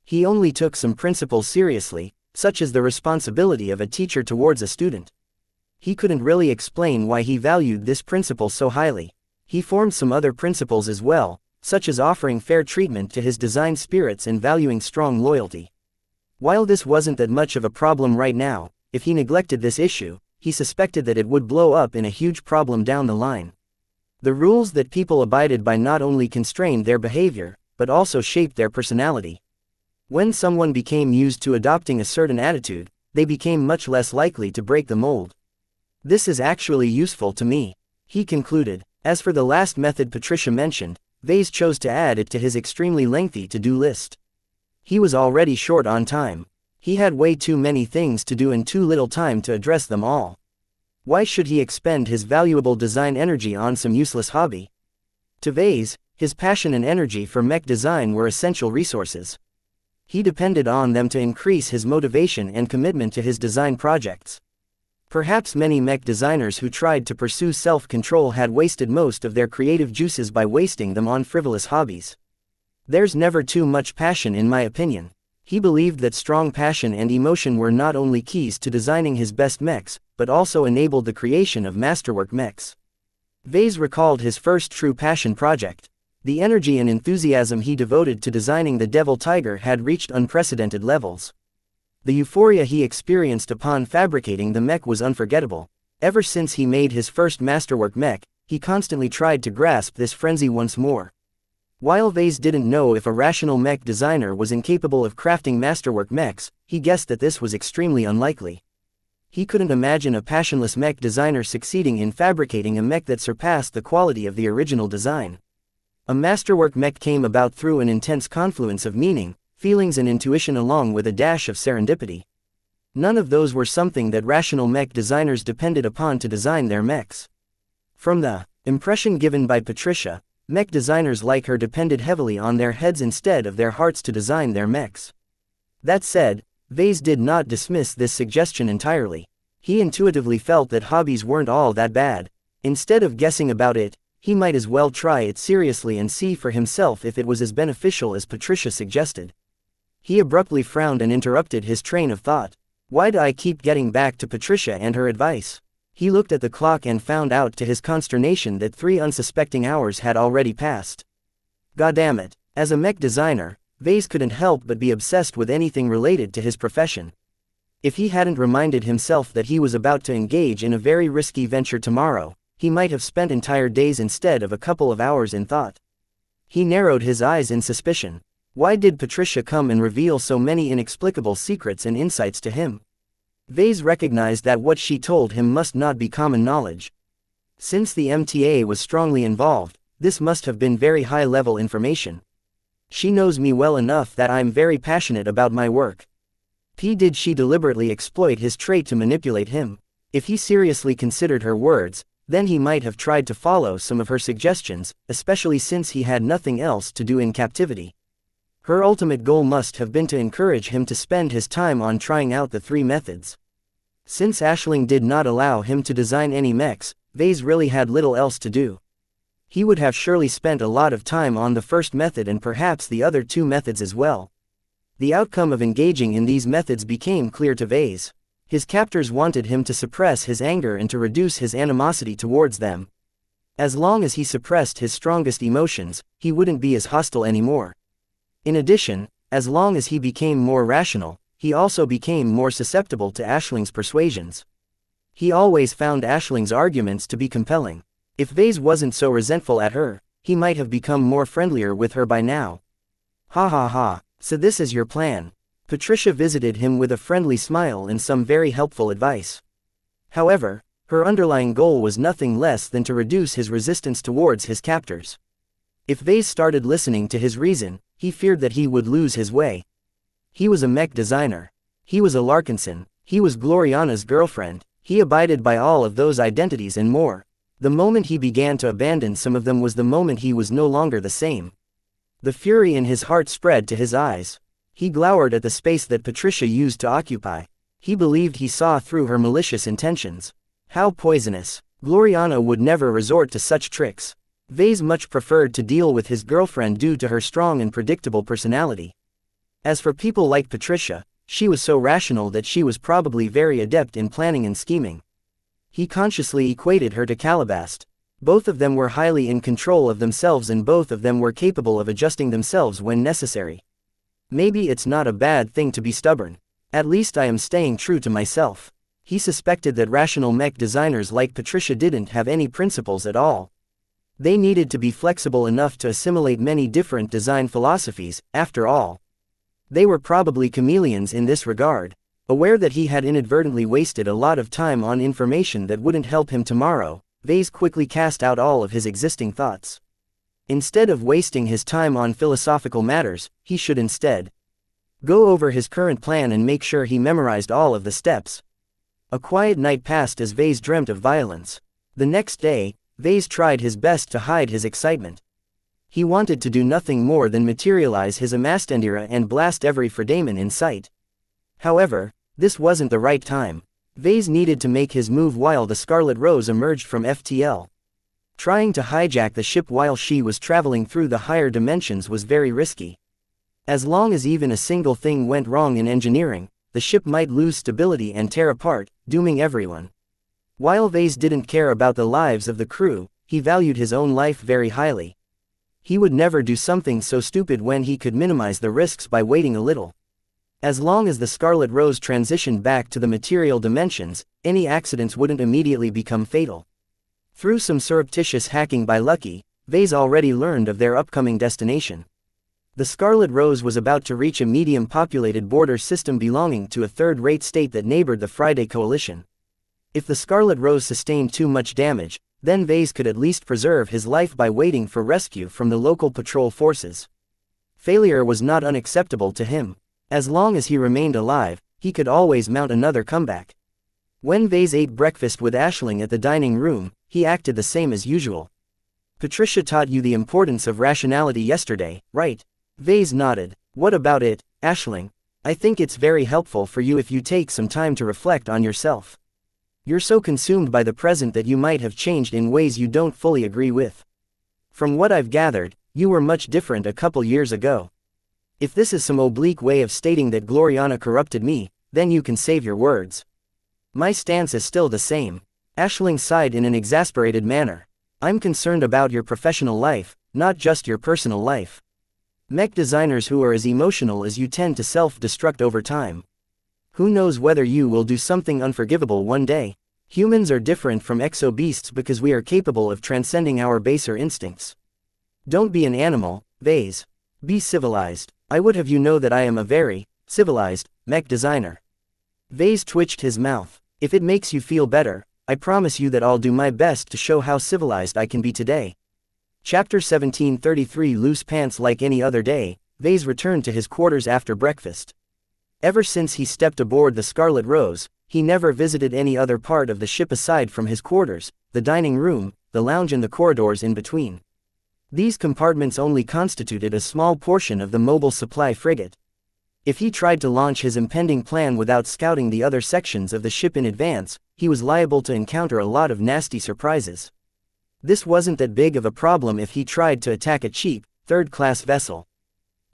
He only took some principles seriously, such as the responsibility of a teacher towards a student. He couldn't really explain why he valued this principle so highly. He formed some other principles as well, such as offering fair treatment to his design spirits and valuing strong loyalty. While this wasn't that much of a problem right now, if he neglected this issue, he suspected that it would blow up in a huge problem down the line. The rules that people abided by not only constrained their behavior, but also shaped their personality. When someone became used to adopting a certain attitude, they became much less likely to break the mold. This is actually useful to me, he concluded. As for the last method Patricia mentioned, Vase chose to add it to his extremely lengthy to-do list. He was already short on time. He had way too many things to do and too little time to address them all. Why should he expend his valuable design energy on some useless hobby? To Vase, his passion and energy for mech design were essential resources. He depended on them to increase his motivation and commitment to his design projects. Perhaps many mech designers who tried to pursue self-control had wasted most of their creative juices by wasting them on frivolous hobbies. There's never too much passion in my opinion. He believed that strong passion and emotion were not only keys to designing his best mechs, but also enabled the creation of masterwork mechs. Vase recalled his first true passion project. The energy and enthusiasm he devoted to designing the Devil Tiger had reached unprecedented levels. The euphoria he experienced upon fabricating the mech was unforgettable. Ever since he made his first masterwork mech, he constantly tried to grasp this frenzy once more. While Vase didn't know if a rational mech designer was incapable of crafting masterwork mechs, he guessed that this was extremely unlikely. He couldn't imagine a passionless mech designer succeeding in fabricating a mech that surpassed the quality of the original design. A masterwork mech came about through an intense confluence of meaning, feelings and intuition along with a dash of serendipity. None of those were something that rational mech designers depended upon to design their mechs. From the impression given by Patricia, mech designers like her depended heavily on their heads instead of their hearts to design their mechs. That said, Vase did not dismiss this suggestion entirely. He intuitively felt that hobbies weren't all that bad. Instead of guessing about it, he might as well try it seriously and see for himself if it was as beneficial as Patricia suggested. He abruptly frowned and interrupted his train of thought. Why do I keep getting back to Patricia and her advice? He looked at the clock and found out to his consternation that 3 unsuspecting hours had already passed. Goddammit. As a mech designer, Vase couldn't help but be obsessed with anything related to his profession. If he hadn't reminded himself that he was about to engage in a very risky venture tomorrow, he might have spent entire days instead of a couple of hours in thought. He narrowed his eyes in suspicion. Why did Patricia come and reveal so many inexplicable secrets and insights to him? Vase recognized that what she told him must not be common knowledge. Since the MTA was strongly involved, this must have been very high-level information. She knows me well enough that I'm very passionate about my work. Did she deliberately exploit his trait to manipulate him? If he seriously considered her words, then he might have tried to follow some of her suggestions, especially since he had nothing else to do in captivity. Her ultimate goal must have been to encourage him to spend his time on trying out the 3 methods. Since Aisling did not allow him to design any mechs, Vase really had little else to do. He would have surely spent a lot of time on the first method and perhaps the other 2 methods as well. The outcome of engaging in these methods became clear to Vase. His captors wanted him to suppress his anger and to reduce his animosity towards them. As long as he suppressed his strongest emotions, he wouldn't be as hostile anymore. In addition, as long as he became more rational, he also became more susceptible to Aisling's persuasions. He always found Aisling's arguments to be compelling. If Vase wasn't so resentful at her, he might have become more friendlier with her by now. Ha ha ha, so this is your plan. Patricia visited him with a friendly smile and some very helpful advice. However, her underlying goal was nothing less than to reduce his resistance towards his captors. If Vase started listening to his reason, he feared that he would lose his way. He was a mech designer. He was a Larkinson. He was Gloriana's girlfriend. He abided by all of those identities and more. The moment he began to abandon some of them was the moment he was no longer the same. The fury in his heart spread to his eyes. He glowered at the space that Patricia used to occupy. He believed he saw through her malicious intentions. How poisonous. Gloriana would never resort to such tricks. Vase much preferred to deal with his girlfriend due to her strong and predictable personality. As for people like Patricia, she was so rational that she was probably very adept in planning and scheming. He consciously equated her to Calabast. Both of them were highly in control of themselves and both of them were capable of adjusting themselves when necessary. Maybe it's not a bad thing to be stubborn. At least I am staying true to myself. He suspected that rational mech designers like Patricia didn't have any principles at all. They needed to be flexible enough to assimilate many different design philosophies, after all. They were probably chameleons in this regard. Aware that he had inadvertently wasted a lot of time on information that wouldn't help him tomorrow, Vase quickly cast out all of his existing thoughts. Instead of wasting his time on philosophical matters, he should instead go over his current plan and make sure he memorized all of the steps. A quiet night passed as Vase dreamt of violence. The next day, Vase tried his best to hide his excitement. He wanted to do nothing more than materialize his Amastendira and blast every Fredaemon in sight. However, this wasn't the right time. Vase needed to make his move while the Scarlet Rose emerged from FTL. Trying to hijack the ship while she was traveling through the higher dimensions was very risky. As long as even a single thing went wrong in engineering, the ship might lose stability and tear apart, dooming everyone. While Vase didn't care about the lives of the crew, he valued his own life very highly. He would never do something so stupid when he could minimize the risks by waiting a little. As long as the Scarlet Rose transitioned back to the material dimensions, any accidents wouldn't immediately become fatal. Through some surreptitious hacking by Lucky, Vase already learned of their upcoming destination. The Scarlet Rose was about to reach a medium-populated border system belonging to a third-rate state that neighbored the Friday Coalition. If the Scarlet Rose sustained too much damage, then Vase could at least preserve his life by waiting for rescue from the local patrol forces. Failure was not unacceptable to him. As long as he remained alive, he could always mount another comeback. When Vase ate breakfast with Aisling at the dining room, he acted the same as usual. Patricia taught you the importance of rationality yesterday, right? Vase nodded. What about it, Aisling? I think it's very helpful for you if you take some time to reflect on yourself. You're so consumed by the present that you might have changed in ways you don't fully agree with. From what I've gathered, you were much different a couple years ago. If this is some oblique way of stating that Gloriana corrupted me, then you can save your words. My stance is still the same. Aisling sighed in an exasperated manner. I'm concerned about your professional life, not just your personal life. Mech designers who are as emotional as you tend to self-destruct over time. Who knows whether you will do something unforgivable one day? Humans are different from exo-beasts because we are capable of transcending our baser instincts. Don't be an animal, Vase. Be civilized. I would have you know that I am a very civilized mech designer. Vase twitched his mouth. If it makes you feel better, I promise you that I'll do my best to show how civilized I can be today. Chapter 1733. Loose pants. Like any other day, Vase returned to his quarters after breakfast. Ever since he stepped aboard the Scarlet Rose, he never visited any other part of the ship aside from his quarters, the dining room, the lounge and the corridors in between. These compartments only constituted a small portion of the mobile supply frigate. If he tried to launch his impending plan without scouting the other sections of the ship in advance, he was liable to encounter a lot of nasty surprises. This wasn't that big of a problem if he tried to attack a cheap, third-class vessel.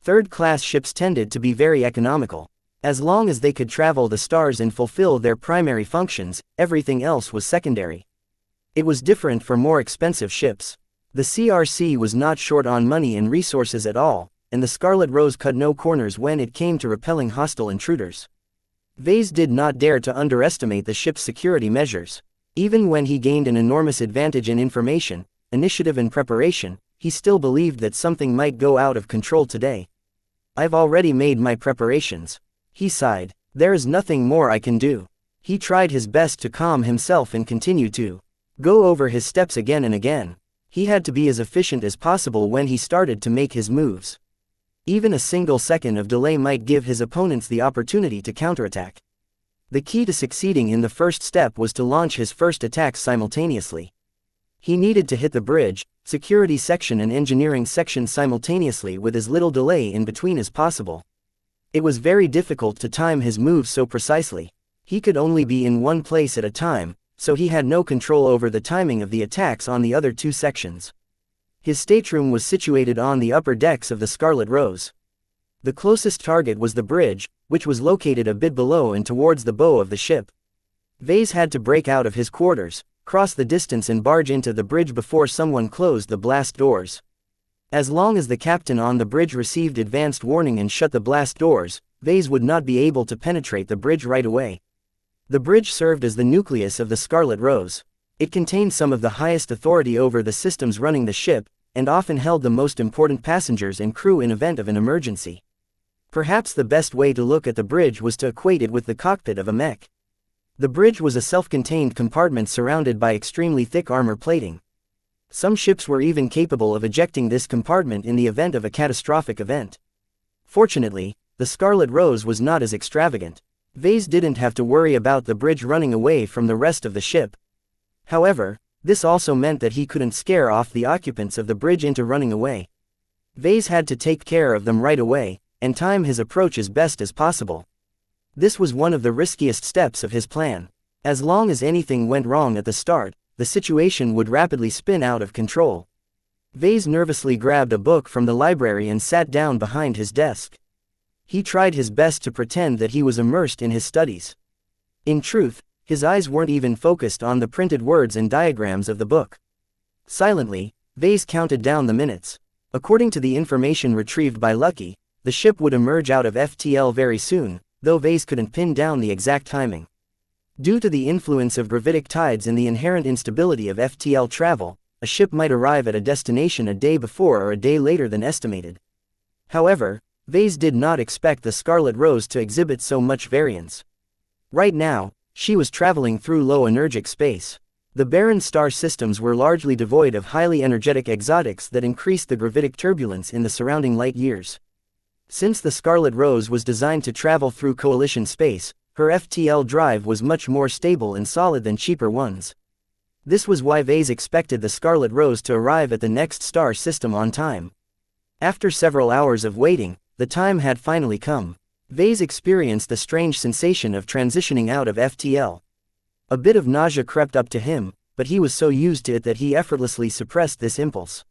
Third-class ships tended to be very economical. As long as they could travel the stars and fulfill their primary functions, everything else was secondary. It was different for more expensive ships. The CRC was not short on money and resources at all, and the Scarlet Rose cut no corners when it came to repelling hostile intruders. Vase did not dare to underestimate the ship's security measures. Even when he gained an enormous advantage in information, initiative and preparation, he still believed that something might go out of control today. I've already made my preparations. He sighed. There is nothing more I can do. He tried his best to calm himself and continued to go over his steps again and again. He had to be as efficient as possible when he started to make his moves. Even a single second of delay might give his opponents the opportunity to counterattack. The key to succeeding in the first step was to launch his first attacks simultaneously. He needed to hit the bridge, security section and engineering section simultaneously with as little delay in between as possible. It was very difficult to time his moves so precisely. He could only be in one place at a time, so he had no control over the timing of the attacks on the other two sections. His stateroom was situated on the upper decks of the Scarlet Rose. The closest target was the bridge, which was located a bit below and towards the bow of the ship. Vase had to break out of his quarters, cross the distance and barge into the bridge before someone closed the blast doors. As long as the captain on the bridge received advanced warning and shut the blast doors, Vase would not be able to penetrate the bridge right away. The bridge served as the nucleus of the Scarlet Rose. It contained some of the highest authority over the systems running the ship, and often held the most important passengers and crew in event of an emergency. Perhaps the best way to look at the bridge was to equate it with the cockpit of a mech. The bridge was a self-contained compartment surrounded by extremely thick armor plating. Some ships were even capable of ejecting this compartment in the event of a catastrophic event. Fortunately, the Scarlet Rose was not as extravagant. Vase didn't have to worry about the bridge running away from the rest of the ship. However, this also meant that he couldn't scare off the occupants of the bridge into running away. Vase had to take care of them right away, and time his approach as best as possible. This was one of the riskiest steps of his plan. As long as anything went wrong at the start, the situation would rapidly spin out of control. Vase nervously grabbed a book from the library and sat down behind his desk. He tried his best to pretend that he was immersed in his studies. In truth, his eyes weren't even focused on the printed words and diagrams of the book. Silently, Vase counted down the minutes. According to the information retrieved by Lucky, the ship would emerge out of FTL very soon, though Vase couldn't pin down the exact timing. Due to the influence of gravitic tides and the inherent instability of FTL travel, a ship might arrive at a destination a day before or a day later than estimated. However, Vase did not expect the Scarlet Rose to exhibit so much variance. Right now, she was traveling through low-energetic space. The barren star systems were largely devoid of highly energetic exotics that increased the gravitic turbulence in the surrounding light years. Since the Scarlet Rose was designed to travel through coalition space, her FTL drive was much more stable and solid than cheaper ones. This was why Vase expected the Scarlet Rose to arrive at the next star system on time. After several hours of waiting, the time had finally come. Vase experienced a strange sensation of transitioning out of FTL. A bit of nausea crept up to him, but he was so used to it that he effortlessly suppressed this impulse.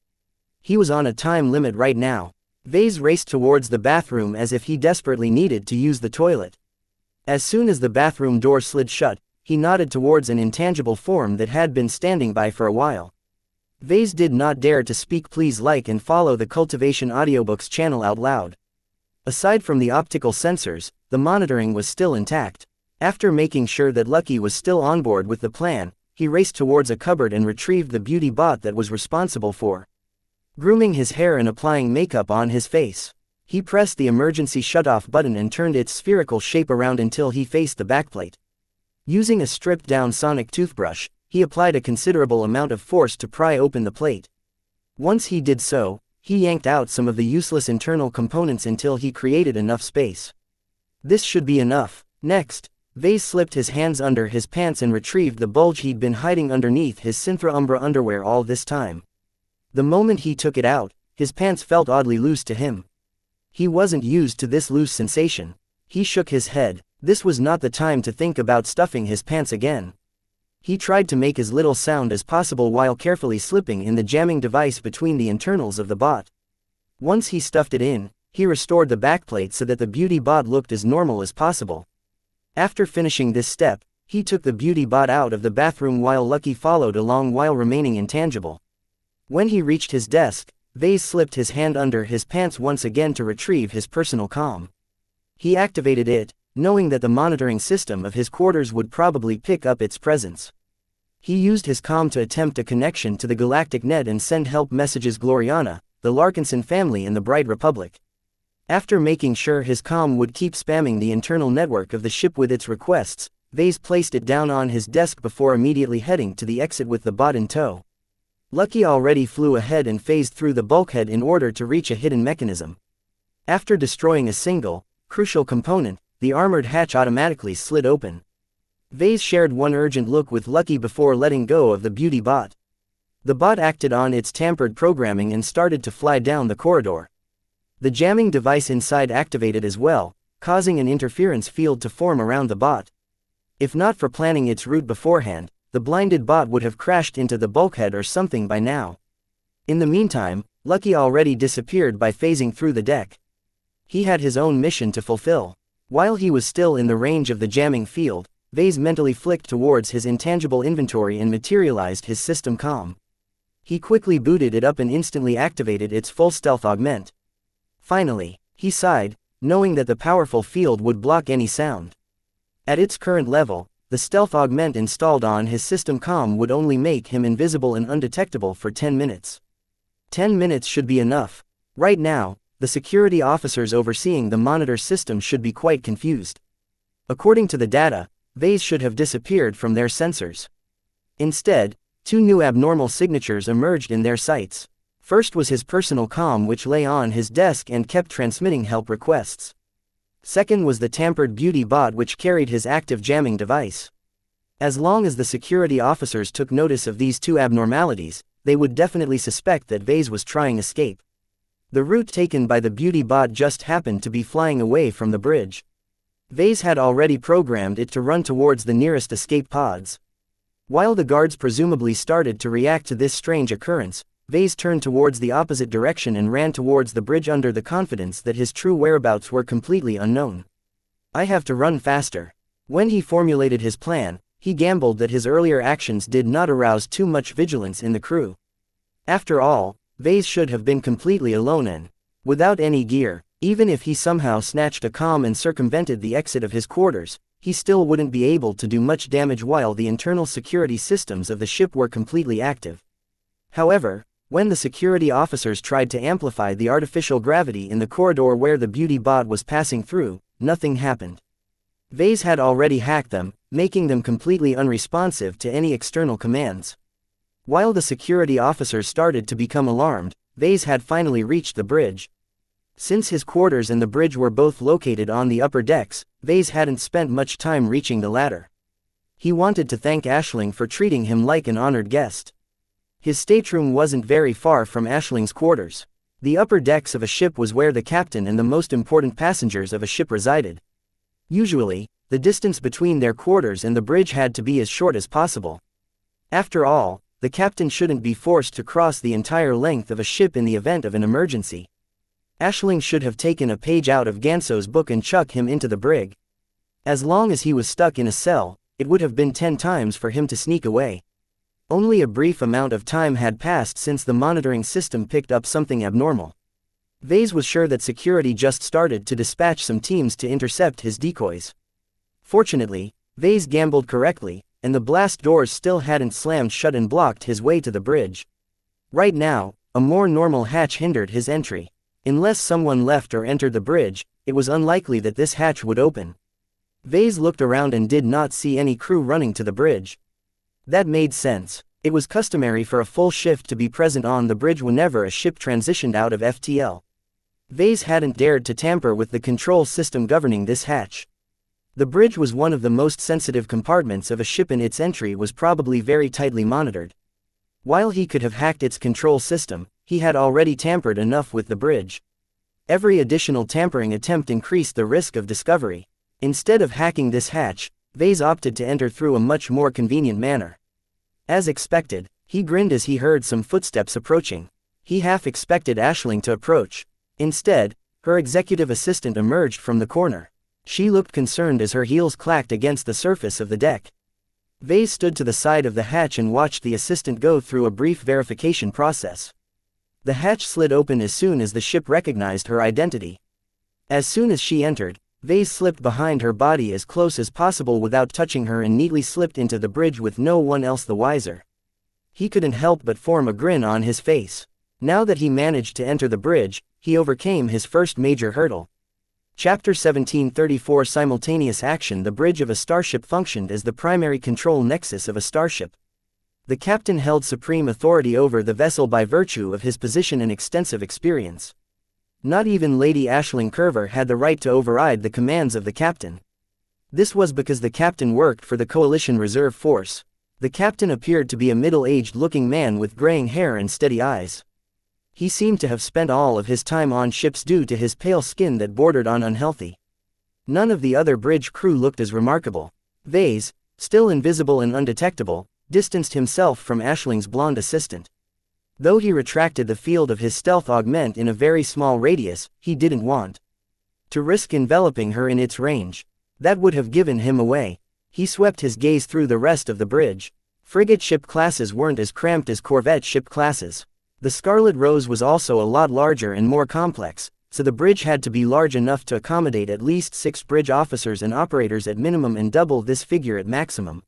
He was on a time limit right now. Vase raced towards the bathroom as if he desperately needed to use the toilet. As soon as the bathroom door slid shut, he nodded towards an intangible form that had been standing by for a while. Vase did not dare to speak please like and follow the Cultivation Audiobooks channel out loud. Aside from the optical sensors, the monitoring was still intact. After making sure that Lucky was still on board with the plan, he raced towards a cupboard and retrieved the beauty bot that was responsible for grooming his hair and applying makeup on his face. He pressed the emergency shutoff button and turned its spherical shape around until he faced the backplate. Using a stripped-down sonic toothbrush, he applied a considerable amount of force to pry open the plate. Once he did so, he yanked out some of the useless internal components until he created enough space. This should be enough. Next, Vase slipped his hands under his pants and retrieved the bulge he'd been hiding underneath his Synthra Umbra underwear all this time. The moment he took it out, his pants felt oddly loose to him. He wasn't used to this loose sensation. He shook his head. This was not the time to think about stuffing his pants again. He tried to make as little sound as possible while carefully slipping in the jamming device between the internals of the bot. Once he stuffed it in, he restored the backplate so that the beauty bot looked as normal as possible. After finishing this step, he took the beauty bot out of the bathroom while Lucky followed along while remaining intangible. When he reached his desk, Vase slipped his hand under his pants once again to retrieve his personal comm. He activated it, knowing that the monitoring system of his quarters would probably pick up its presence. He used his comm to attempt a connection to the galactic net and send help messages Gloriana, the Larkinson family and the Bright Republic. After making sure his comm would keep spamming the internal network of the ship with its requests, Vase placed it down on his desk before immediately heading to the exit with the bot in tow. Lucky already flew ahead and phased through the bulkhead in order to reach a hidden mechanism. After destroying a single, crucial component, the armored hatch automatically slid open. Vase shared one urgent look with Lucky before letting go of the beauty bot. The bot acted on its tampered programming and started to fly down the corridor. The jamming device inside activated as well, causing an interference field to form around the bot. If not for planning its route beforehand, the blinded bot would have crashed into the bulkhead or something by now. In the meantime, Lucky already disappeared by phasing through the deck. He had his own mission to fulfill. While he was still in the range of the jamming field, Vase mentally flicked towards his intangible inventory and materialized his system comm. He quickly booted it up and instantly activated its full stealth augment. Finally, he sighed, knowing that the powerful field would block any sound. At its current level, the stealth augment installed on his system comm would only make him invisible and undetectable for 10 minutes. 10 minutes should be enough. Right now, the security officers overseeing the monitor system should be quite confused. According to the data, Vase should have disappeared from their sensors. Instead, two new abnormal signatures emerged in their sights. First was his personal comm, which lay on his desk and kept transmitting help requests. Second was the tampered beauty bot, which carried his active jamming device. As long as the security officers took notice of these two abnormalities, they would definitely suspect that Vase was trying escape. The route taken by the beauty bot just happened to be flying away from the bridge. Vase had already programmed it to run towards the nearest escape pods. While the guards presumably started to react to this strange occurrence, Vase turned towards the opposite direction and ran towards the bridge under the confidence that his true whereabouts were completely unknown. I have to run faster. When he formulated his plan, he gambled that his earlier actions did not arouse too much vigilance in the crew. After all, Vase should have been completely alone and without any gear. Even if he somehow snatched a comm and circumvented the exit of his quarters, he still wouldn't be able to do much damage while the internal security systems of the ship were completely active. However, when the security officers tried to amplify the artificial gravity in the corridor where the beauty bot was passing through, nothing happened. Vase had already hacked them, making them completely unresponsive to any external commands. While the security officers started to become alarmed, Vase had finally reached the bridge. Since his quarters and the bridge were both located on the upper decks, Vase hadn't spent much time reaching the ladder. He wanted to thank Aisling for treating him like an honored guest. His stateroom wasn't very far from Aisling's quarters. The upper decks of a ship was where the captain and the most important passengers of a ship resided. Usually, the distance between their quarters and the bridge had to be as short as possible. After all, the captain shouldn't be forced to cross the entire length of a ship in the event of an emergency. Aisling should have taken a page out of Ganso's book and chucked him into the brig. As long as he was stuck in a cell, it would have been 10 times for him to sneak away. Only a brief amount of time had passed since the monitoring system picked up something abnormal. Vase was sure that security just started to dispatch some teams to intercept his decoys. Fortunately, Vase gambled correctly, and the blast doors still hadn't slammed shut and blocked his way to the bridge. Right now, a more normal hatch hindered his entry. Unless someone left or entered the bridge, it was unlikely that this hatch would open. Vase looked around and did not see any crew running to the bridge. That made sense. It was customary for a full shift to be present on the bridge whenever a ship transitioned out of FTL. Vase hadn't dared to tamper with the control system governing this hatch. The bridge was one of the most sensitive compartments of a ship and its entry was probably very tightly monitored. While he could have hacked its control system, he had already tampered enough with the bridge. Every additional tampering attempt increased the risk of discovery. Instead of hacking this hatch, Vase opted to enter through a much more convenient manner. As expected, he grinned as he heard some footsteps approaching. He half expected Aisling to approach. Instead, her executive assistant emerged from the corner. She looked concerned as her heels clacked against the surface of the deck. Vase stood to the side of the hatch and watched the assistant go through a brief verification process. The hatch slid open as soon as the ship recognized her identity. As soon as she entered, Vase slipped behind her body as close as possible without touching her and neatly slipped into the bridge with no one else the wiser. He couldn't help but form a grin on his face. Now that he managed to enter the bridge, he overcame his first major hurdle. Chapter 1734 Simultaneous Action. The bridge of a starship functioned as the primary control nexus of a starship. The captain held supreme authority over the vessel by virtue of his position and extensive experience. Not even Lady Aisling Curver had the right to override the commands of the captain. This was because the captain worked for the Coalition Reserve Force. The captain appeared to be a middle-aged looking man with graying hair and steady eyes. He seemed to have spent all of his time on ships due to his pale skin that bordered on unhealthy. None of the other bridge crew looked as remarkable. Vase, still invisible and undetectable, distanced himself from Aisling's blonde assistant. Though he retracted the field of his stealth augment in a very small radius, he didn't want to risk enveloping her in its range. That would have given him away. He swept his gaze through the rest of the bridge. Frigate ship classes weren't as cramped as corvette ship classes. The Scarlet Rose was also a lot larger and more complex, so the bridge had to be large enough to accommodate at least 6 bridge officers and operators at minimum and double this figure at maximum.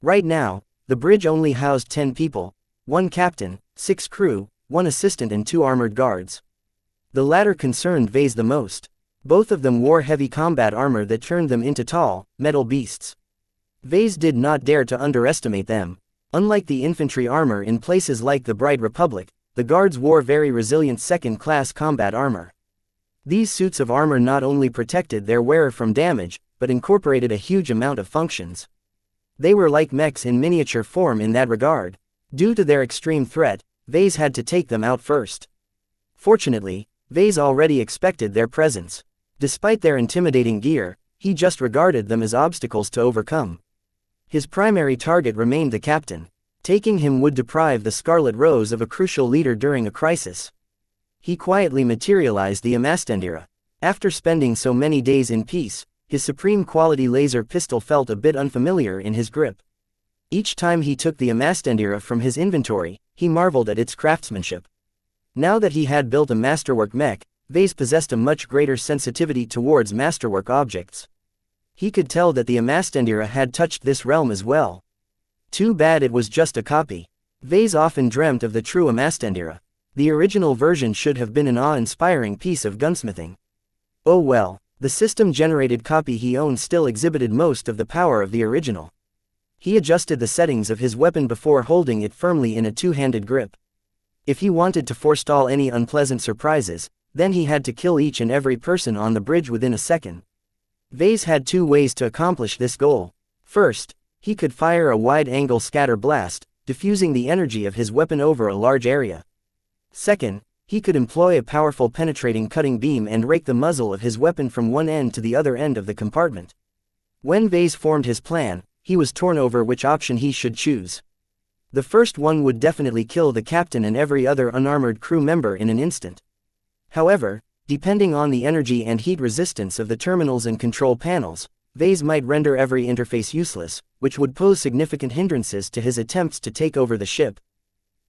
Right now, the bridge only housed 10 people, 1 captain, 6 crew, 1 assistant and 2 armored guards. The latter concerned Vase the most. Both of them wore heavy combat armor that turned them into tall, metal beasts. Vase did not dare to underestimate them. Unlike the infantry armor in places like the Bright Republic, the guards wore very resilient second-class combat armor. These suits of armor not only protected their wearer from damage, but incorporated a huge amount of functions. They were like mechs in miniature form in that regard. Due to their extreme threat, Vase had to take them out first. Fortunately, Vase already expected their presence. Despite their intimidating gear, he just regarded them as obstacles to overcome. His primary target remained the captain. Taking him would deprive the Scarlet Rose of a crucial leader during a crisis. He quietly materialized the Amastendira. After spending so many days in peace, his supreme quality laser pistol felt a bit unfamiliar in his grip. Each time he took the Amastendira from his inventory, he marveled at its craftsmanship. Now that he had built a masterwork mech, Vase possessed a much greater sensitivity towards masterwork objects. He could tell that the Amastendira had touched this realm as well. Too bad it was just a copy. Vase often dreamt of the true Amastendira. The original version should have been an awe-inspiring piece of gunsmithing. Oh well, the system-generated copy he owned still exhibited most of the power of the original. He adjusted the settings of his weapon before holding it firmly in a two-handed grip. If he wanted to forestall any unpleasant surprises, then he had to kill each and every person on the bridge within a second. Vase had 2 ways to accomplish this goal. First, he could fire a wide-angle scatter blast, diffusing the energy of his weapon over a large area. Second, he could employ a powerful penetrating cutting beam and rake the muzzle of his weapon from one end to the other end of the compartment. When Vase formed his plan, he was torn over which option he should choose. The first one would definitely kill the captain and every other unarmored crew member in an instant. However, depending on the energy and heat resistance of the terminals and control panels, Vase might render every interface useless, which would pose significant hindrances to his attempts to take over the ship.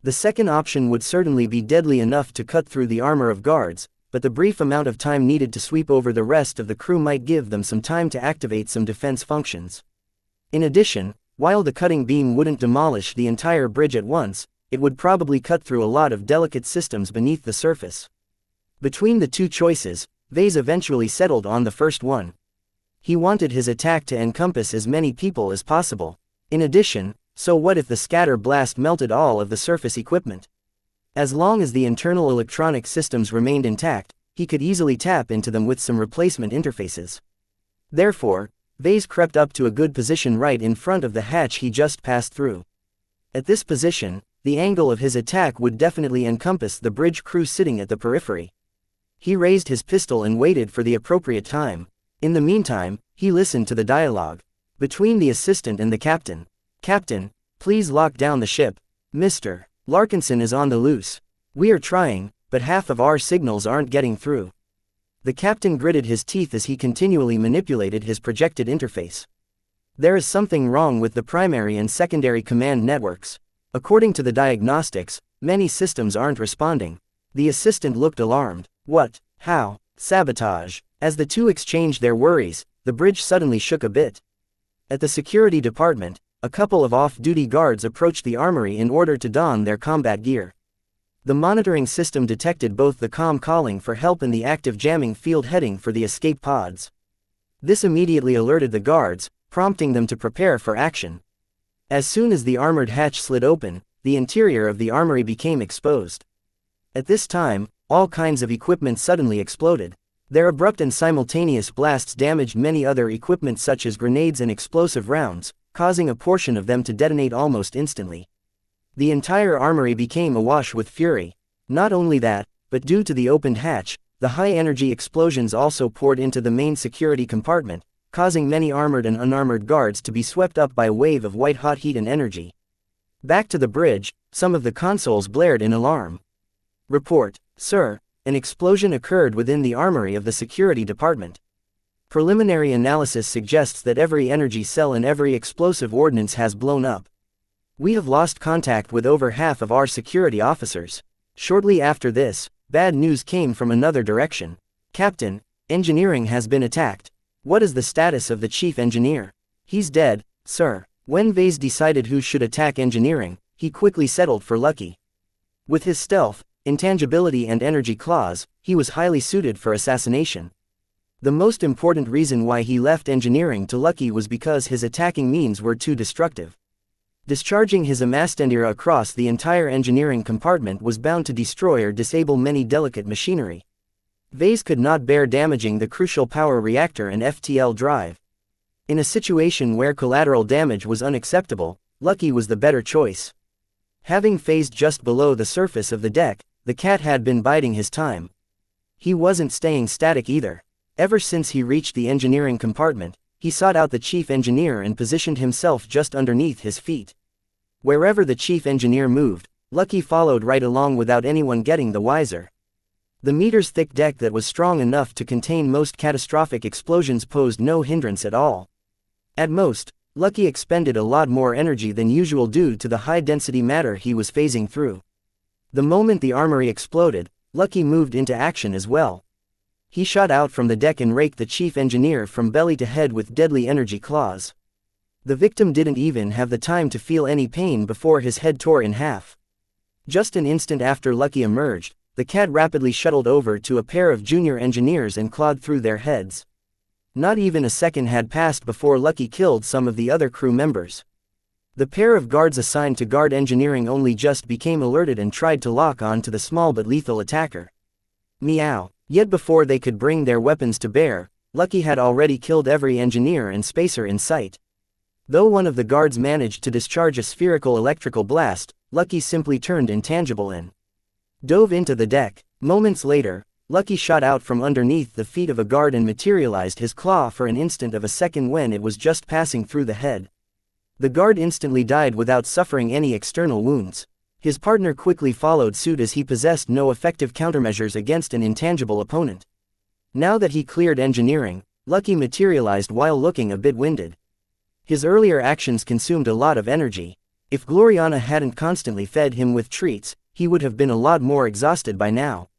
The second option would certainly be deadly enough to cut through the armor of guards, but the brief amount of time needed to sweep over the rest of the crew might give them some time to activate some defense functions. In addition, while the cutting beam wouldn't demolish the entire bridge at once, it would probably cut through a lot of delicate systems beneath the surface. Between the 2 choices, Vase eventually settled on the first one. He wanted his attack to encompass as many people as possible. In addition, so what if the scatter blast melted all of the surface equipment? As long as the internal electronic systems remained intact, he could easily tap into them with some replacement interfaces. Therefore, Vase crept up to a good position right in front of the hatch he just passed through. At this position, the angle of his attack would definitely encompass the bridge crew sitting at the periphery. He raised his pistol and waited for the appropriate time. In the meantime, he listened to the dialogue between the assistant and the captain. "Captain, please lock down the ship. Mr. Larkinson is on the loose. We are trying, but half of our signals aren't getting through." The captain gritted his teeth as he continually manipulated his projected interface. There is something wrong with the primary and secondary command networks. According to the diagnostics, many systems aren't responding. The assistant looked alarmed. What? How? Sabotage. As the two exchanged their worries, the bridge suddenly shook a bit. At the security department, a couple of off-duty guards approached the armory in order to don their combat gear. The monitoring system detected both the comm calling for help and the active jamming field heading for the escape pods. This immediately alerted the guards, prompting them to prepare for action. As soon as the armored hatch slid open, the interior of the armory became exposed. At this time, all kinds of equipment suddenly exploded. Their abrupt and simultaneous blasts damaged many other equipment such as grenades and explosive rounds, causing a portion of them to detonate almost instantly. The entire armory became awash with fury. Not only that, but due to the opened hatch, the high-energy explosions also poured into the main security compartment, causing many armored and unarmored guards to be swept up by a wave of white-hot heat and energy. Back to the bridge, some of the consoles blared in alarm. Report, sir, an explosion occurred within the armory of the security department. Preliminary analysis suggests that every energy cell and every explosive ordnance has blown up. We have lost contact with over half of our security officers. Shortly after this, bad news came from another direction. Captain, engineering has been attacked. What is the status of the chief engineer? He's dead, sir. When Vase decided who should attack engineering, he quickly settled for Lucky. With his stealth, intangibility and energy claws, he was highly suited for assassination. The most important reason why he left engineering to Lucky was because his attacking means were too destructive. Discharging his Amastendira across the entire engineering compartment was bound to destroy or disable many delicate machinery. Vase could not bear damaging the crucial power reactor and FTL drive. In a situation where collateral damage was unacceptable, Lucky was the better choice. Having phased just below the surface of the deck, the cat had been biding his time. He wasn't staying static either. Ever since he reached the engineering compartment, he sought out the chief engineer and positioned himself just underneath his feet. Wherever the chief engineer moved, Lucky followed right along without anyone getting the wiser. The meters-thick deck that was strong enough to contain most catastrophic explosions posed no hindrance at all. At most, Lucky expended a lot more energy than usual due to the high-density matter he was phasing through. The moment the armory exploded, Lucky moved into action as well. He shot out from the deck and raked the chief engineer from belly to head with deadly energy claws. The victim didn't even have the time to feel any pain before his head tore in half. Just an instant after Lucky emerged, the cat rapidly shuttled over to a pair of junior engineers and clawed through their heads. Not even a second had passed before Lucky killed some of the other crew members. The pair of guards assigned to guard engineering only just became alerted and tried to lock on to the small but lethal attacker. Meow. Yet before they could bring their weapons to bear, Lucky had already killed every engineer and spacer in sight. Though one of the guards managed to discharge a spherical electrical blast, Lucky simply turned intangible and dove into the deck. Moments later, Lucky shot out from underneath the feet of a guard and materialized his claw for an instant of a second when it was just passing through the head. The guard instantly died without suffering any external wounds. His partner quickly followed suit as he possessed no effective countermeasures against an intangible opponent. Now that he cleared engineering, Lucky materialized while looking a bit winded. His earlier actions consumed a lot of energy. If Gloriana hadn't constantly fed him with treats, he would have been a lot more exhausted by now.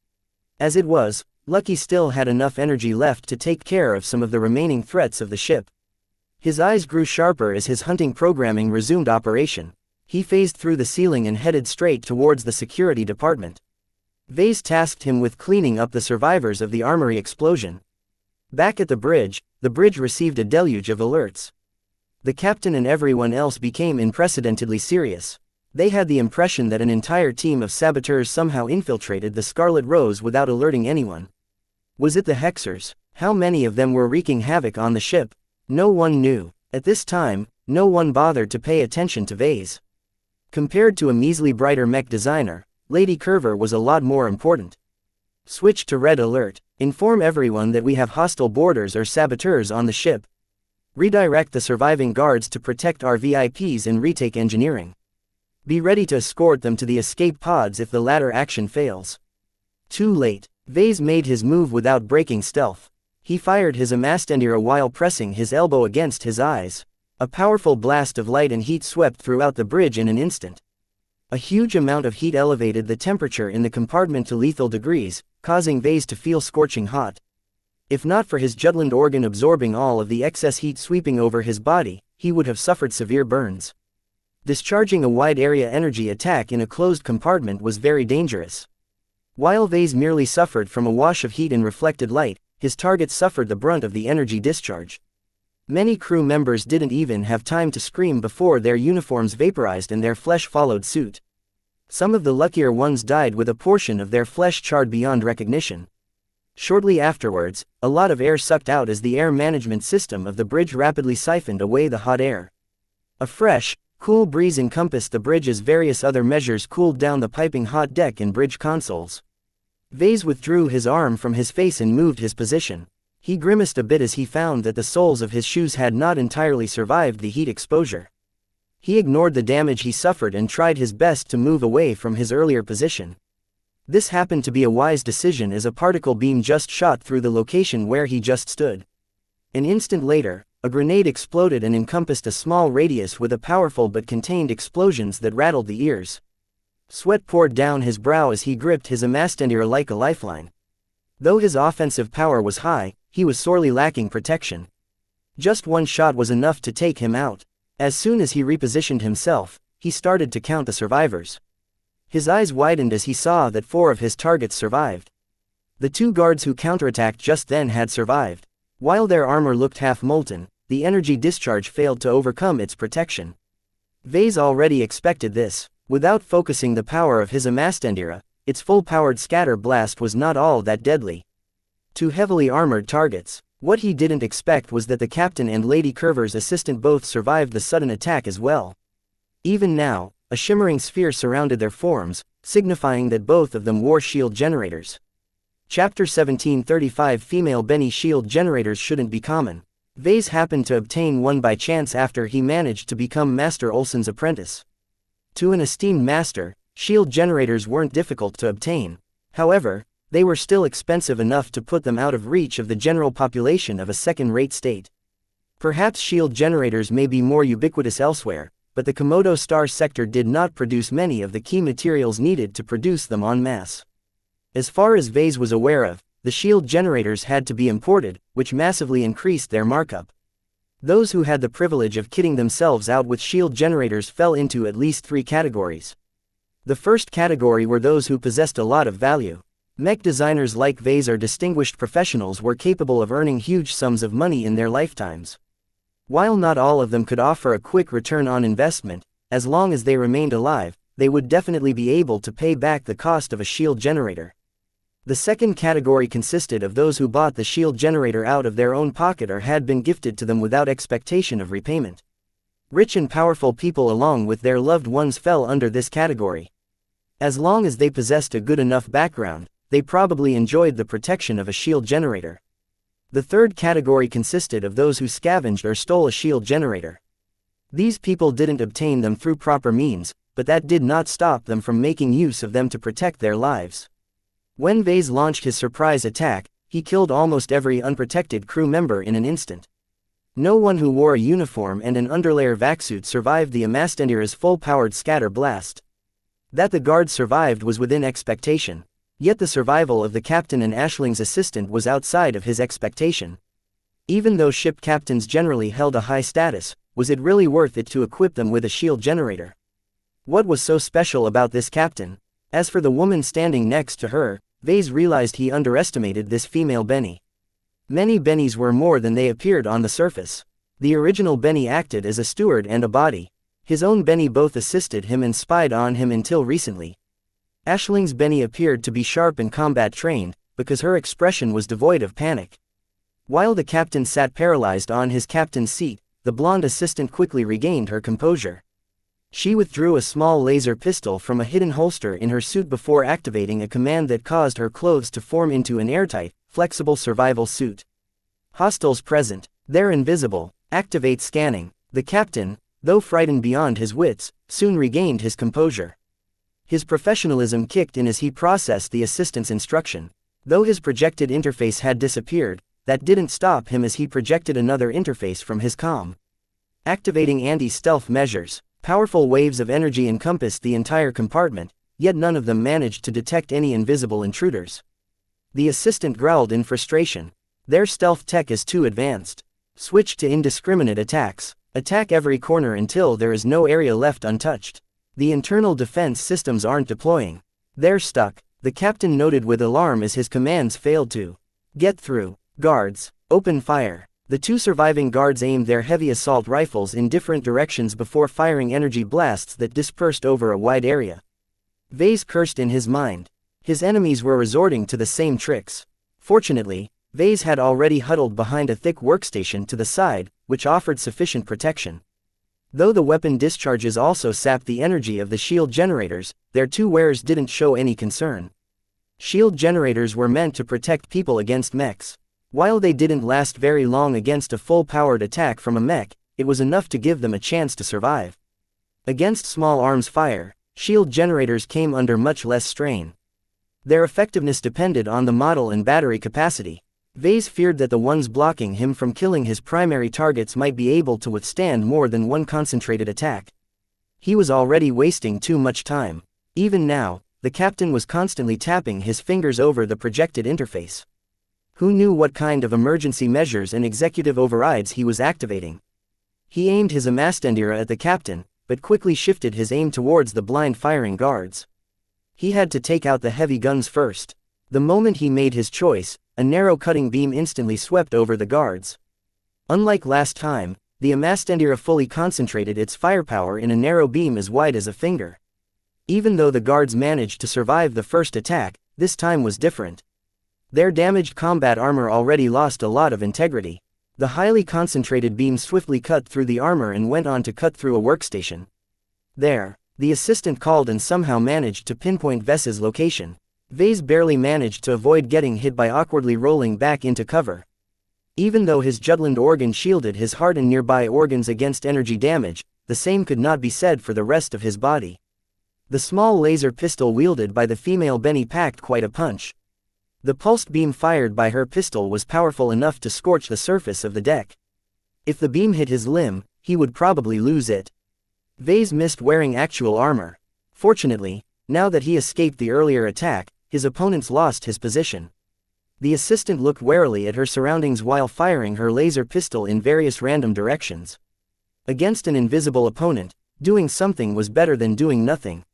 As it was, Lucky still had enough energy left to take care of some of the remaining threats of the ship. His eyes grew sharper as his hunting programming resumed operation. He phased through the ceiling and headed straight towards the security department. Vase tasked him with cleaning up the survivors of the armory explosion. Back at the bridge received a deluge of alerts. The captain and everyone else became unprecedentedly serious. They had the impression that an entire team of saboteurs somehow infiltrated the Scarlet Rose without alerting anyone. Was it the Hexers? How many of them were wreaking havoc on the ship? No one knew. At this time, no one bothered to pay attention to Vase. Compared to a measly brighter mech designer, Lady Curver was a lot more important. Switch to red alert. Inform everyone that we have hostile boarders or saboteurs on the ship. Redirect the surviving guards to protect our VIPs and retake engineering. Be ready to escort them to the escape pods if the latter action fails. Too late. Vase made his move without breaking stealth. He fired his Amastendira while pressing his elbow against his eyes. A powerful blast of light and heat swept throughout the bridge in an instant. A huge amount of heat elevated the temperature in the compartment to lethal degrees, causing Vase to feel scorching hot. If not for his Jutland organ absorbing all of the excess heat sweeping over his body, he would have suffered severe burns. Discharging a wide-area energy attack in a closed compartment was very dangerous. While Vase merely suffered from a wash of heat and reflected light, his target suffered the brunt of the energy discharge. Many crew members didn't even have time to scream before their uniforms vaporized and their flesh followed suit. Some of the luckier ones died with a portion of their flesh charred beyond recognition. Shortly afterwards, a lot of air sucked out as the air management system of the bridge rapidly siphoned away the hot air. A fresh, cool breeze encompassed the bridge as various other measures cooled down the piping hot deck and bridge consoles. Vase withdrew his arm from his face and moved his position. He grimaced a bit as he found that the soles of his shoes had not entirely survived the heat exposure. He ignored the damage he suffered and tried his best to move away from his earlier position. This happened to be a wise decision as a particle beam just shot through the location where he just stood. An instant later, a grenade exploded and encompassed a small radius with a powerful but contained explosions that rattled the ears. Sweat poured down his brow as he gripped his Amastendira like a lifeline. Though his offensive power was high, he was sorely lacking protection. Just one shot was enough to take him out. As soon as he repositioned himself, he started to count the survivors. His eyes widened as he saw that 4 of his targets survived. The 2 guards who counterattacked just then had survived. While their armor looked half-molten, the energy discharge failed to overcome its protection. Vase already expected this. Without focusing the power of his Amastendira, its full-powered scatter blast was not all that deadly. 2 heavily armored targets. What he didn't expect was that the captain and Lady Curver's assistant both survived the sudden attack as well. Even now, a shimmering sphere surrounded their forms, signifying that both of them wore shield generators. Chapter 1735 Female Benny shield generators shouldn't be common. Vase happened to obtain one by chance after he managed to become Master Olsen's apprentice. To an esteemed master, shield generators weren't difficult to obtain. However, they were still expensive enough to put them out of reach of the general population of a second-rate state. Perhaps shield generators may be more ubiquitous elsewhere, but the Komodo Star sector did not produce many of the key materials needed to produce them en masse. As far as Vase was aware of, the shield generators had to be imported, which massively increased their markup. Those who had the privilege of kitting themselves out with shield generators fell into at least 3 categories. The first category were those who possessed a lot of value. Mech designers like Vase or distinguished professionals were capable of earning huge sums of money in their lifetimes. While not all of them could offer a quick return on investment, as long as they remained alive, they would definitely be able to pay back the cost of a shield generator. The second category consisted of those who bought the shield generator out of their own pocket or had been gifted to them without expectation of repayment. Rich and powerful people along with their loved ones fell under this category. As long as they possessed a good enough background, they probably enjoyed the protection of a shield generator. The third category consisted of those who scavenged or stole a shield generator. These people didn't obtain them through proper means, but that did not stop them from making use of them to protect their lives. When Vase launched his surprise attack, he killed almost every unprotected crew member in an instant. No one who wore a uniform and an underlayer vac-suit survived the Amastendira's full-powered scatter blast. That the guards survived was within expectation. Yet the survival of the captain and Ashling's assistant was outside of his expectation. Even though ship captains generally held a high status, was it really worth it to equip them with a shield generator? What was so special about this captain? As for the woman standing next to her, Vase realized he underestimated this female Benny. Many Bennies were more than they appeared on the surface. The original Benny acted as a steward and a body. His own Benny both assisted him and spied on him until recently. Ashling's Benny appeared to be sharp and combat-trained, because her expression was devoid of panic. While the captain sat paralyzed on his captain's seat, the blonde assistant quickly regained her composure. She withdrew a small laser pistol from a hidden holster in her suit before activating a command that caused her clothes to form into an airtight, flexible survival suit. Hostiles present. They're invisible. Activate scanning. The captain, though frightened beyond his wits, soon regained his composure. His professionalism kicked in as he processed the assistant's instruction. Though his projected interface had disappeared, that didn't stop him as he projected another interface from his comm. Activating anti-stealth measures. Powerful waves of energy encompassed the entire compartment, yet none of them managed to detect any invisible intruders. The assistant growled in frustration. Their stealth tech is too advanced. Switch to indiscriminate attacks. Attack every corner until there is no area left untouched. The internal defense systems aren't deploying. They're stuck, the captain noted with alarm as his commands failed to get through. Guards, open fire. The two surviving guards aimed their heavy assault rifles in different directions before firing energy blasts that dispersed over a wide area. Vase cursed in his mind. His enemies were resorting to the same tricks. Fortunately, Vase had already huddled behind a thick workstation to the side, which offered sufficient protection. Though the weapon discharges also sapped the energy of the shield generators, their two wares didn't show any concern. Shield generators were meant to protect people against mechs. While they didn't last very long against a full-powered attack from a mech, it was enough to give them a chance to survive. Against small arms fire, shield generators came under much less strain. Their effectiveness depended on the model and battery capacity. Vase feared that the ones blocking him from killing his primary targets might be able to withstand more than one concentrated attack. He was already wasting too much time. Even now, the captain was constantly tapping his fingers over the projected interface. Who knew what kind of emergency measures and executive overrides he was activating? He aimed his Amastendira at the captain, but quickly shifted his aim towards the blind firing guards. He had to take out the heavy guns first. The moment he made his choice, a narrow cutting beam instantly swept over the guards. Unlike last time, the Amastendira fully concentrated its firepower in a narrow beam as wide as a finger. Even though the guards managed to survive the first attack, this time was different. Their damaged combat armor already lost a lot of integrity. The highly concentrated beam swiftly cut through the armor and went on to cut through a workstation. There, the assistant called and somehow managed to pinpoint Ves's location. Vase barely managed to avoid getting hit by awkwardly rolling back into cover. Even though his Jutland organ shielded his heart and nearby organs against energy damage, the same could not be said for the rest of his body. The small laser pistol wielded by the female Benny packed quite a punch. The pulsed beam fired by her pistol was powerful enough to scorch the surface of the deck. If the beam hit his limb, he would probably lose it. Vase missed wearing actual armor. Fortunately, now that he escaped the earlier attack, his opponents lost his position. The assistant looked warily at her surroundings while firing her laser pistol in various random directions. Against an invisible opponent, doing something was better than doing nothing.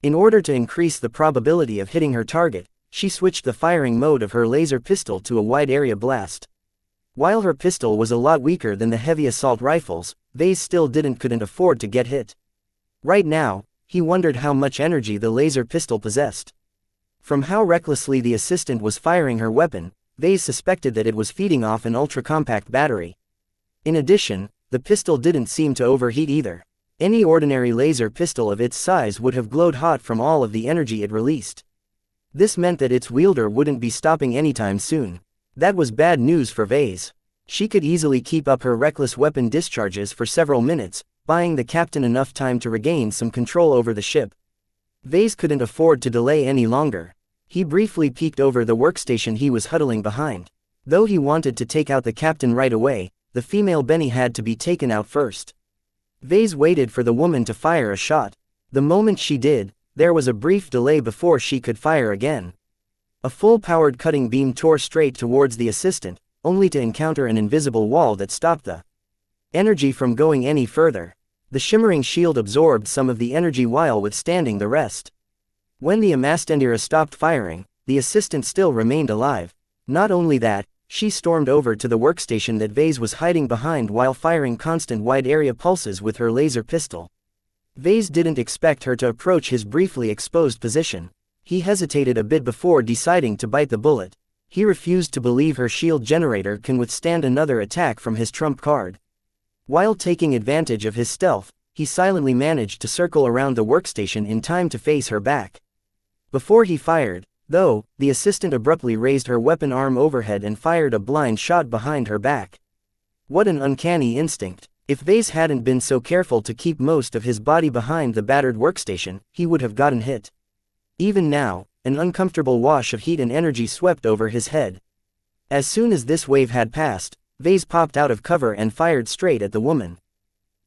In order to increase the probability of hitting her target, she switched the firing mode of her laser pistol to a wide-area blast. While her pistol was a lot weaker than the heavy assault rifles, Vase still couldn't afford to get hit. Right now, he wondered how much energy the laser pistol possessed. From how recklessly the assistant was firing her weapon, Vase suspected that it was feeding off an ultra-compact battery. In addition, the pistol didn't seem to overheat either. Any ordinary laser pistol of its size would have glowed hot from all of the energy it released. This meant that its wielder wouldn't be stopping anytime soon. That was bad news for Vase. She could easily keep up her reckless weapon discharges for several minutes, buying the captain enough time to regain some control over the ship. Vase couldn't afford to delay any longer. He briefly peeked over the workstation he was huddling behind. Though he wanted to take out the captain right away, the female Benny had to be taken out first. Vase waited for the woman to fire a shot. The moment she did, there was a brief delay before she could fire again. A full-powered cutting beam tore straight towards the assistant, only to encounter an invisible wall that stopped the energy from going any further. The shimmering shield absorbed some of the energy while withstanding the rest. When the Amastendira stopped firing, the assistant still remained alive. Not only that, she stormed over to the workstation that Vase was hiding behind while firing constant wide-area pulses with her laser pistol. Vase didn't expect her to approach his briefly exposed position. He hesitated a bit before deciding to bite the bullet. He refused to believe her shield generator can withstand another attack from his trump card. While taking advantage of his stealth, he silently managed to circle around the workstation in time to face her back. Before he fired, though, the assistant abruptly raised her weapon arm overhead and fired a blind shot behind her back. What an uncanny instinct! If Vase hadn't been so careful to keep most of his body behind the battered workstation, he would have gotten hit. Even now, an uncomfortable wash of heat and energy swept over his head. As soon as this wave had passed, Vase popped out of cover and fired straight at the woman.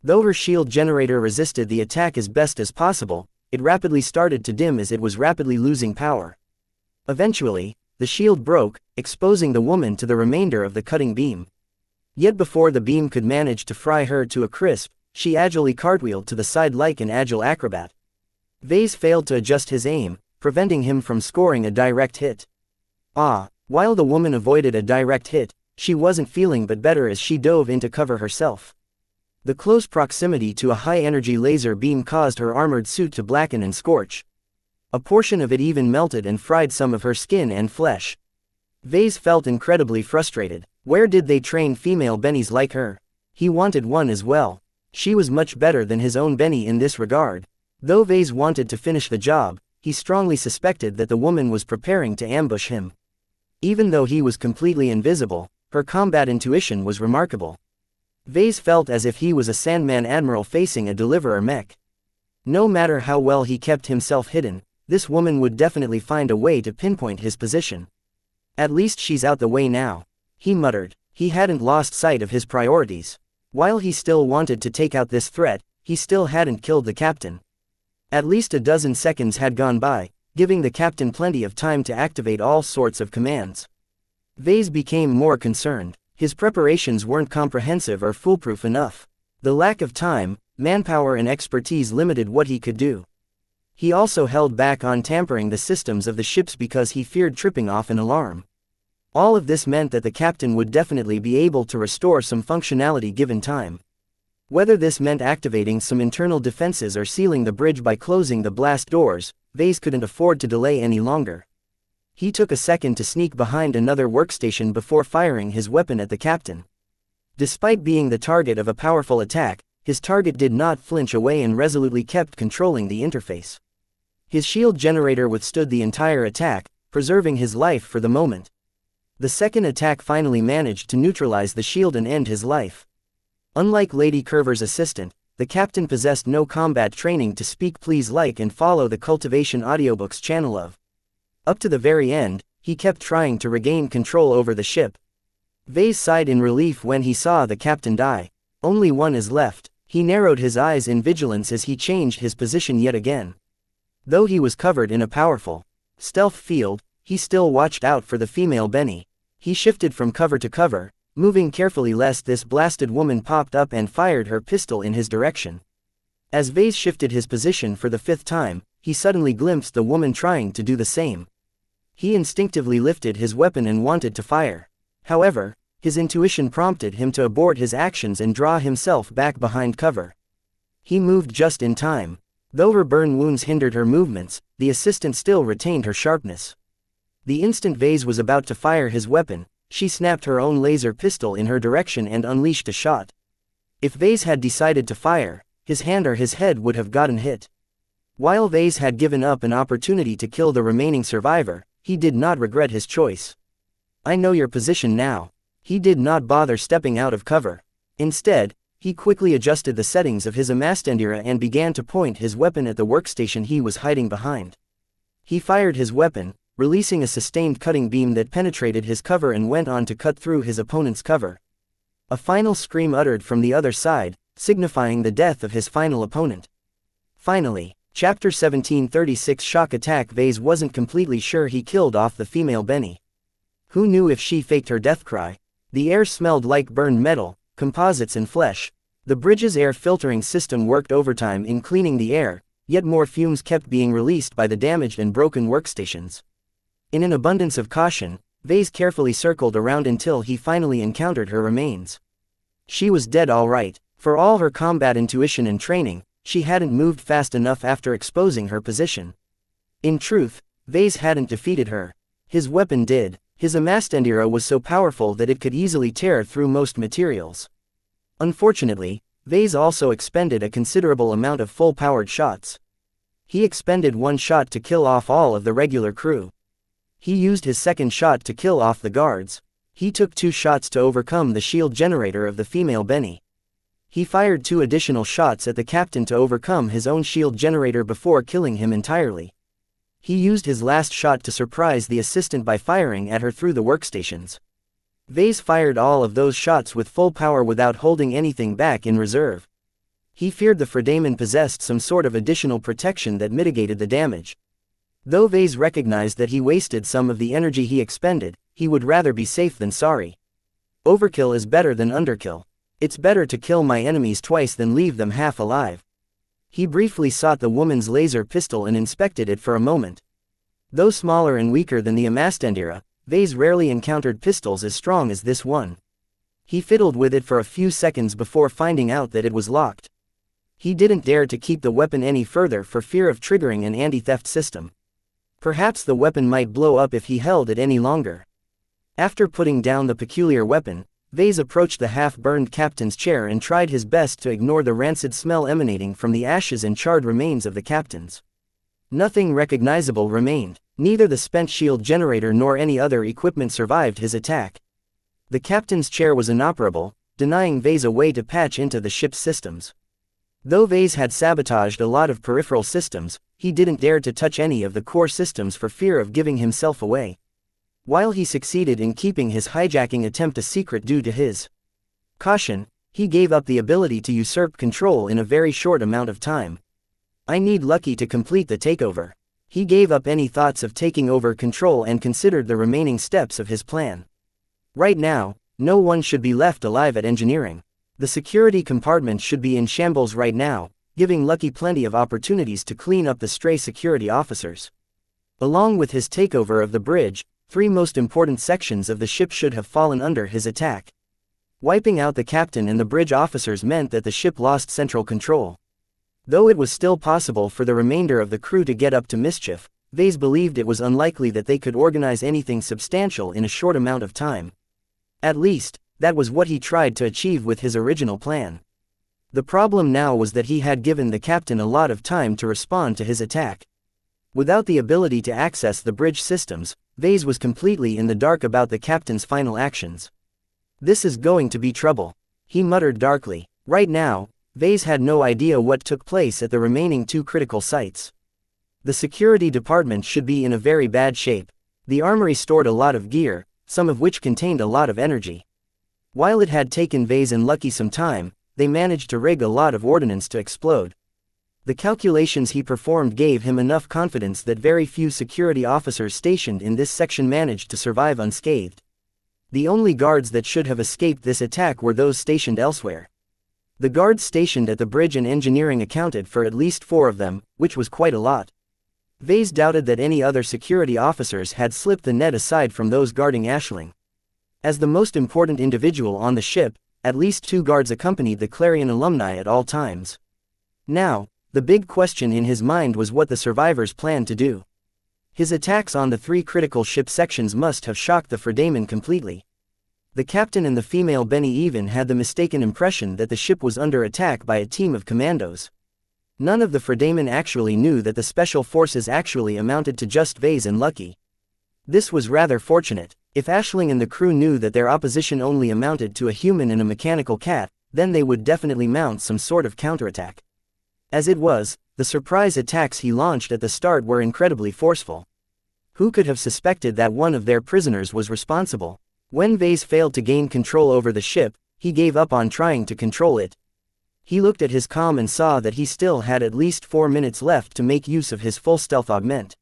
Though her shield generator resisted the attack as best as possible, it rapidly started to dim as it was rapidly losing power. Eventually, the shield broke, exposing the woman to the remainder of the cutting beam. Yet before the beam could manage to fry her to a crisp, she agilely cartwheeled to the side like an agile acrobat. Vase failed to adjust his aim, preventing him from scoring a direct hit. While the woman avoided a direct hit, she wasn't feeling but better as she dove into cover herself. The close proximity to a high-energy laser beam caused her armored suit to blacken and scorch. A portion of it even melted and fried some of her skin and flesh. Vase felt incredibly frustrated. Where did they train female bennies like her? He wanted one as well. She was much better than his own benny in this regard. Though Vase wanted to finish the job, he strongly suspected that the woman was preparing to ambush him. Even though he was completely invisible, her combat intuition was remarkable. Vase felt as if he was a Sandman admiral facing a deliverer mech. No matter how well he kept himself hidden, this woman would definitely find a way to pinpoint his position. At least she's out the way now, he muttered. He hadn't lost sight of his priorities. While he still wanted to take out this threat, he still hadn't killed the captain. At least a dozen seconds had gone by, giving the captain plenty of time to activate all sorts of commands. Vase became more concerned. His preparations weren't comprehensive or foolproof enough. The lack of time, manpower and expertise limited what he could do. He also held back on tampering the systems of the ships because he feared tripping off an alarm. All of this meant that the captain would definitely be able to restore some functionality given time. Whether this meant activating some internal defenses or sealing the bridge by closing the blast doors, Vase couldn't afford to delay any longer. He took a second to sneak behind another workstation before firing his weapon at the captain. Despite being the target of a powerful attack, his target did not flinch away and resolutely kept controlling the interface. His shield generator withstood the entire attack, preserving his life for the moment. The second attack finally managed to neutralize the shield and end his life. Unlike Lady Curver's assistant, the captain possessed no combat training to speak please like and follow the Cultivation Audiobooks channel of. Up to the very end, he kept trying to regain control over the ship. Vase sighed in relief when he saw the captain die. Only one is left. He narrowed his eyes in vigilance as he changed his position yet again. Though he was covered in a powerful stealth field, he still watched out for the female Benny. He shifted from cover to cover, moving carefully lest this blasted woman popped up and fired her pistol in his direction. As Vase shifted his position for the fifth time, he suddenly glimpsed the woman trying to do the same. He instinctively lifted his weapon and wanted to fire. However, his intuition prompted him to abort his actions and draw himself back behind cover. He moved just in time. Though her burn wounds hindered her movements, the assistant still retained her sharpness. The instant Vase was about to fire his weapon, she snapped her own laser pistol in her direction and unleashed a shot. If Vase had decided to fire, his hand or his head would have gotten hit. While Vase had given up an opportunity to kill the remaining survivor, he did not regret his choice. I know your position now. He did not bother stepping out of cover. Instead, he quickly adjusted the settings of his Amastendira and began to point his weapon at the workstation he was hiding behind. He fired his weapon, releasing a sustained cutting beam that penetrated his cover and went on to cut through his opponent's cover. A final scream uttered from the other side, signifying the death of his final opponent. Finally, Chapter 1736 Shock Attack. Vase wasn't completely sure he killed off the female Benny. Who knew if she faked her death cry? The air smelled like burned metal, composites and flesh. The bridge's air filtering system worked overtime in cleaning the air, yet more fumes kept being released by the damaged and broken workstations. In an abundance of caution, Vase carefully circled around until he finally encountered her remains. She was dead all right. For all her combat intuition and training, she hadn't moved fast enough after exposing her position. In truth, Vase hadn't defeated her. His weapon did. His Amastendira was so powerful that it could easily tear through most materials. Unfortunately, Vase also expended a considerable amount of full-powered shots. He expended one shot to kill off all of the regular crew. He used his second shot to kill off the guards. He took 2 shots to overcome the shield generator of the female Benny. He fired 2 additional shots at the captain to overcome his own shield generator before killing him entirely. He used his last shot to surprise the assistant by firing at her through the workstations. Vase fired all of those shots with full power without holding anything back in reserve. He feared the Fredaemon possessed some sort of additional protection that mitigated the damage. Though Vase recognized that he wasted some of the energy he expended, he would rather be safe than sorry. Overkill is better than underkill. It's better to kill my enemies twice than leave them half alive. He briefly sought the woman's laser pistol and inspected it for a moment. Though smaller and weaker than the Amastandira, Vase rarely encountered pistols as strong as this one. He fiddled with it for a few seconds before finding out that it was locked. He didn't dare to keep the weapon any further for fear of triggering an anti-theft system. Perhaps the weapon might blow up if he held it any longer. After putting down the peculiar weapon, Vase approached the half-burned captain's chair and tried his best to ignore the rancid smell emanating from the ashes and charred remains of the captains. Nothing recognizable remained. Neither the spent shield generator nor any other equipment survived his attack. The captain's chair was inoperable, denying Vase a way to patch into the ship's systems. Though Vase had sabotaged a lot of peripheral systems, he didn't dare to touch any of the core systems for fear of giving himself away. While he succeeded in keeping his hijacking attempt a secret due to his caution, he gave up the ability to usurp control in a very short amount of time. I need Lucky to complete the takeover. He gave up any thoughts of taking over control and considered the remaining steps of his plan. Right now, no one should be left alive at engineering. The security compartment should be in shambles right now, giving Lucky plenty of opportunities to clean up the stray security officers. Along with his takeover of the bridge, 3 most important sections of the ship should have fallen under his attack. Wiping out the captain and the bridge officers meant that the ship lost central control. Though it was still possible for the remainder of the crew to get up to mischief, Vase believed it was unlikely that they could organize anything substantial in a short amount of time. At least, that was what he tried to achieve with his original plan. The problem now was that he had given the captain a lot of time to respond to his attack. Without the ability to access the bridge systems, Vase was completely in the dark about the captain's final actions. This is going to be trouble, he muttered darkly. Right now, Vase had no idea what took place at the remaining 2 critical sites. The security department should be in a very bad shape. The armory stored a lot of gear, some of which contained a lot of energy. While it had taken Vase and Lucky some time, they managed to rig a lot of ordnance to explode. The calculations he performed gave him enough confidence that very few security officers stationed in this section managed to survive unscathed. The only guards that should have escaped this attack were those stationed elsewhere. The guards stationed at the bridge and engineering accounted for at least 4 of them, which was quite a lot. Vase doubted that any other security officers had slipped the net aside from those guarding Aisling. As the most important individual on the ship, at least 2 guards accompanied the Clarion alumni at all times. Now, the big question in his mind was what the survivors planned to do. His attacks on the 3 critical ship sections must have shocked the Fredaman completely. The captain and the female Benny even had the mistaken impression that the ship was under attack by a team of commandos. None of the Fredaman actually knew that the special forces actually amounted to just Vase and Lucky. This was rather fortunate. If Aisling and the crew knew that their opposition only amounted to a human and a mechanical cat, then they would definitely mount some sort of counterattack. As it was, the surprise attacks he launched at the start were incredibly forceful. Who could have suspected that one of their prisoners was responsible? When Vase failed to gain control over the ship, he gave up on trying to control it. He looked at his comm and saw that he still had at least 4 minutes left to make use of his full stealth augment.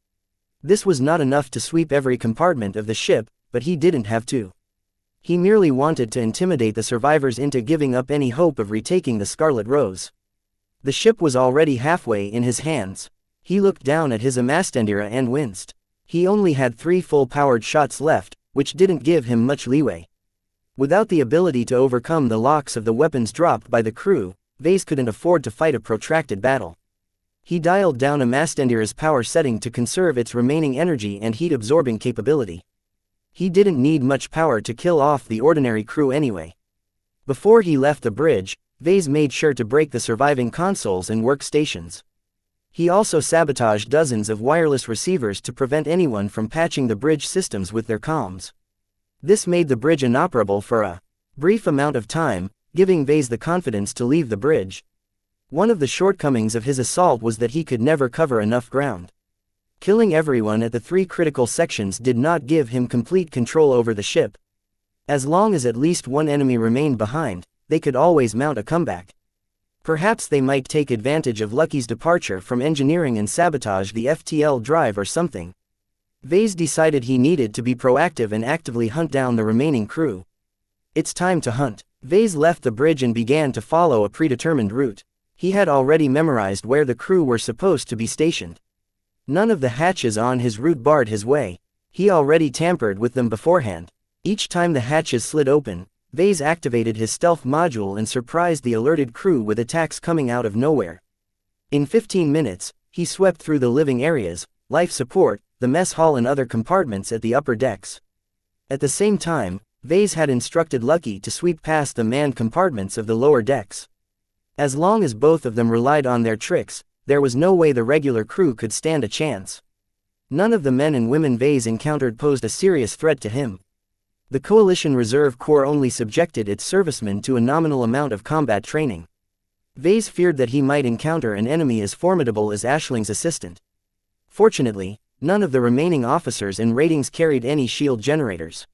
This was not enough to sweep every compartment of the ship, but he didn't have to. He merely wanted to intimidate the survivors into giving up any hope of retaking the Scarlet Rose. The ship was already halfway in his hands. He looked down at his Amastandira and winced. He only had 3 full-powered shots left, which didn't give him much leeway. Without the ability to overcome the locks of the weapons dropped by the crew, Vase couldn't afford to fight a protracted battle. He dialed down Amastandira's power setting to conserve its remaining energy and heat-absorbing capability. He didn't need much power to kill off the ordinary crew anyway. Before he left the bridge, Vase made sure to break the surviving consoles and workstations. He also sabotaged dozens of wireless receivers to prevent anyone from patching the bridge systems with their comms. This made the bridge inoperable for a brief amount of time, giving Vase the confidence to leave the bridge. One of the shortcomings of his assault was that he could never cover enough ground. Killing everyone at the 3 critical sections did not give him complete control over the ship. As long as at least one enemy remained behind, they could always mount a comeback. Perhaps they might take advantage of Lucky's departure from engineering and sabotage the FTL drive or something. Vase decided he needed to be proactive and actively hunt down the remaining crew. It's time to hunt. Vase left the bridge and began to follow a predetermined route. He had already memorized where the crew were supposed to be stationed. None of the hatches on his route barred his way. He already tampered with them beforehand. Each time the hatches slid open, Vase activated his stealth module and surprised the alerted crew with attacks coming out of nowhere. In 15 minutes, he swept through the living areas, life support, the mess hall and other compartments at the upper decks. At the same time, Vase had instructed Lucky to sweep past the manned compartments of the lower decks. As long as both of them relied on their tricks, there was no way the regular crew could stand a chance. None of the men and women Vase encountered posed a serious threat to him. The Coalition Reserve Corps only subjected its servicemen to a nominal amount of combat training. Vase feared that he might encounter an enemy as formidable as Aisling's assistant. Fortunately, none of the remaining officers and ratings carried any shield generators.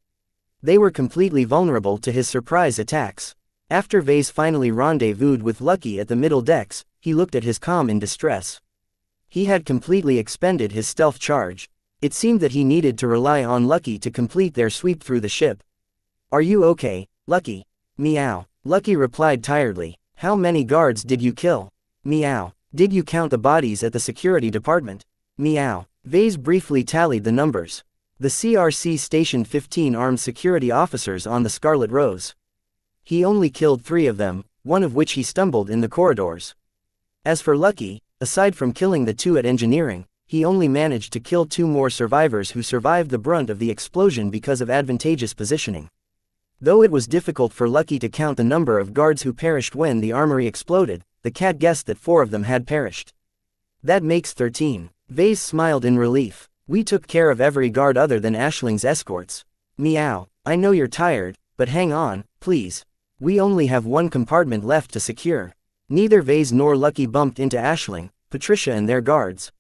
They were completely vulnerable to his surprise attacks. After Vase finally rendezvoused with Lucky at the middle decks, he looked at his comm in distress. He had completely expended his stealth charge. It seemed that he needed to rely on Lucky to complete their sweep through the ship. "Are you okay, Lucky?" "Meow." Lucky replied tiredly. "How many guards did you kill?" "Meow." "Did you count the bodies at the security department?" "Meow." Vase briefly tallied the numbers. The CRC stationed 15 armed security officers on the Scarlet Rose. He only killed 3 of them, one of which he stumbled in the corridors. As for Lucky, aside from killing the 2 at engineering, he only managed to kill 2 more survivors who survived the brunt of the explosion because of advantageous positioning. Though it was difficult for Lucky to count the number of guards who perished when the armory exploded, the cat guessed that 4 of them had perished. "That makes 13. Vase smiled in relief. "We took care of every guard other than Aisling's escorts." "Meow. I know you're tired, but hang on, please. We only have 1 compartment left to secure." Neither Vase nor Lucky bumped into Aisling, Patricia and their guards.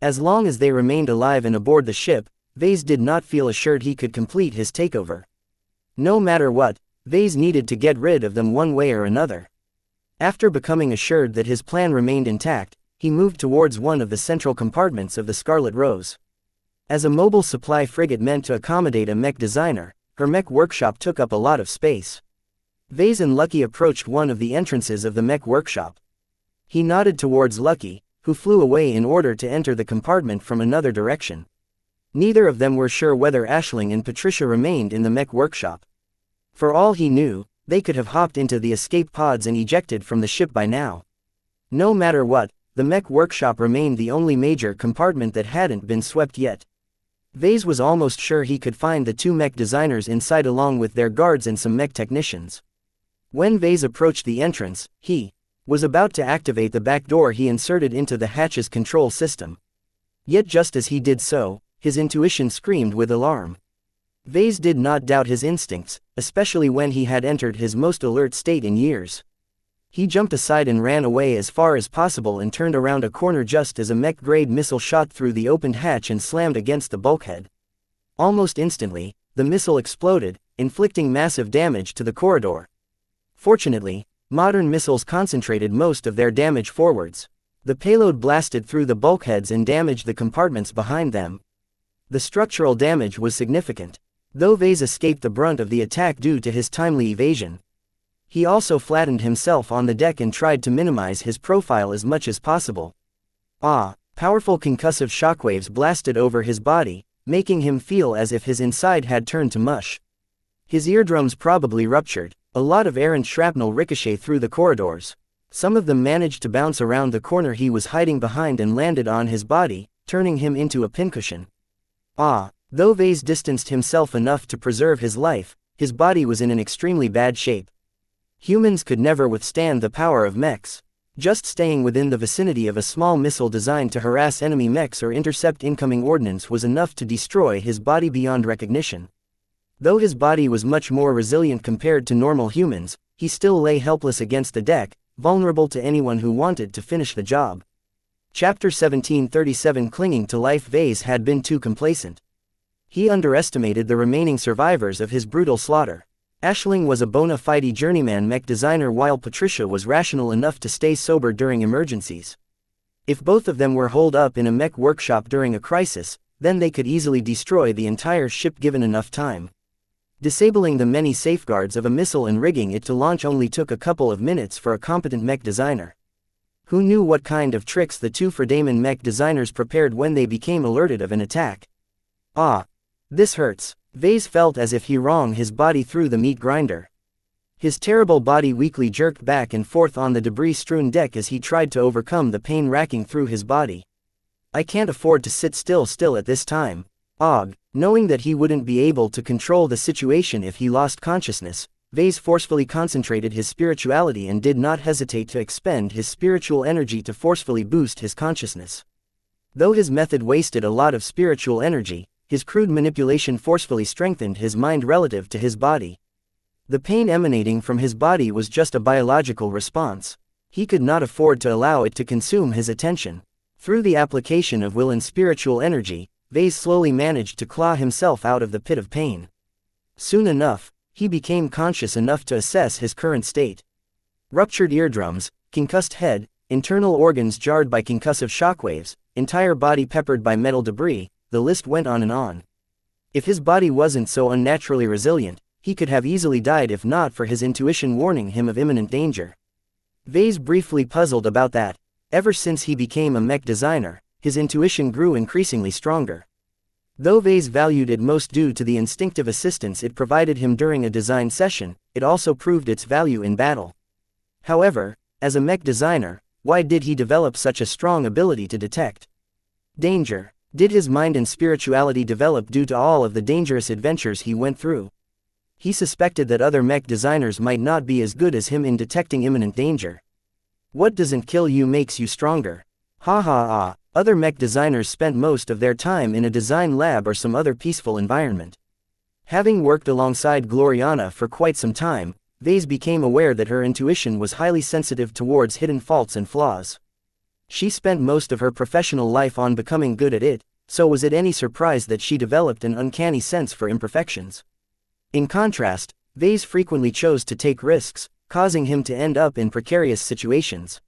As long as they remained alive and aboard the ship, Vase did not feel assured he could complete his takeover. No matter what, Vase needed to get rid of them one way or another. After becoming assured that his plan remained intact, he moved towards one of the central compartments of the Scarlet Rose. As a mobile supply frigate meant to accommodate a mech designer, her mech workshop took up a lot of space. Vase and Lucky approached one of the entrances of the mech workshop. He nodded towards Lucky, who flew away in order to enter the compartment from another direction. Neither of them were sure whether Aisling and Patricia remained in the mech workshop. For all he knew, they could have hopped into the escape pods and ejected from the ship by now. No matter what, the mech workshop remained the only major compartment that hadn't been swept yet. Vase was almost sure he could find the 2 mech designers inside along with their guards and some mech technicians. When Vase approached the entrance, he was about to activate the back door he inserted into the hatch's control system. Yet just as he did so, his intuition screamed with alarm. Vase did not doubt his instincts, especially when he had entered his most alert state in years. He jumped aside and ran away as far as possible and turned around a corner just as a mech-grade missile shot through the opened hatch and slammed against the bulkhead. Almost instantly, the missile exploded, inflicting massive damage to the corridor. Fortunately, modern missiles concentrated most of their damage forwards. The payload blasted through the bulkheads and damaged the compartments behind them. The structural damage was significant. Though Vase escaped the brunt of the attack due to his timely evasion, he also flattened himself on the deck and tried to minimize his profile as much as possible. Powerful concussive shockwaves blasted over his body, making him feel as if his inside had turned to mush. His eardrums probably ruptured. A lot of errant shrapnel ricocheted through the corridors. Some of them managed to bounce around the corner he was hiding behind and landed on his body, turning him into a pincushion. Though Vase distanced himself enough to preserve his life, his body was in an extremely bad shape. Humans could never withstand the power of mechs. Just staying within the vicinity of a small missile designed to harass enemy mechs or intercept incoming ordnance was enough to destroy his body beyond recognition. Though his body was much more resilient compared to normal humans, he still lay helpless against the deck, vulnerable to anyone who wanted to finish the job. Chapter 1737. Clinging to life. Vase had been too complacent. He underestimated the remaining survivors of his brutal slaughter. Aisling was a bona fide journeyman mech designer while Patricia was rational enough to stay sober during emergencies. If both of them were holed up in a mech workshop during a crisis, then they could easily destroy the entire ship given enough time. Disabling the many safeguards of a missile and rigging it to launch only took a couple of minutes for a competent mech designer. Who knew what kind of tricks the two Fredaman mech designers prepared when they became alerted of an attack? Ah! This hurts. Vase felt as if he wrung his body through the meat grinder. His terrible body weakly jerked back and forth on the debris-strewn deck as he tried to overcome the pain racking through his body. I can't afford to sit still at this time. Og, knowing that he wouldn't be able to control the situation if he lost consciousness, Vase forcefully concentrated his spirituality and did not hesitate to expend his spiritual energy to forcefully boost his consciousness. Though his method wasted a lot of spiritual energy, his crude manipulation forcefully strengthened his mind relative to his body. The pain emanating from his body was just a biological response. He could not afford to allow it to consume his attention. Through the application of will and spiritual energy, Vase slowly managed to claw himself out of the pit of pain. Soon enough, he became conscious enough to assess his current state. Ruptured eardrums, concussed head, internal organs jarred by concussive shockwaves, entire body peppered by metal debris, the list went on and on. If his body wasn't so unnaturally resilient, he could have easily died if not for his intuition warning him of imminent danger. Vase briefly puzzled about that. Ever since he became a mech designer, his intuition grew increasingly stronger. Though Vase valued it most due to the instinctive assistance it provided him during a design session, it also proved its value in battle. However, as a mech designer, why did he develop such a strong ability to detect danger? Did his mind and spirituality develop due to all of the dangerous adventures he went through? He suspected that other mech designers might not be as good as him in detecting imminent danger. What doesn't kill you makes you stronger. Ha ha ha. Other mech designers spent most of their time in a design lab or some other peaceful environment. Having worked alongside Gloriana for quite some time, Vase became aware that her intuition was highly sensitive towards hidden faults and flaws. She spent most of her professional life on becoming good at it, so was it any surprise that she developed an uncanny sense for imperfections? In contrast, Vase frequently chose to take risks, causing him to end up in precarious situations.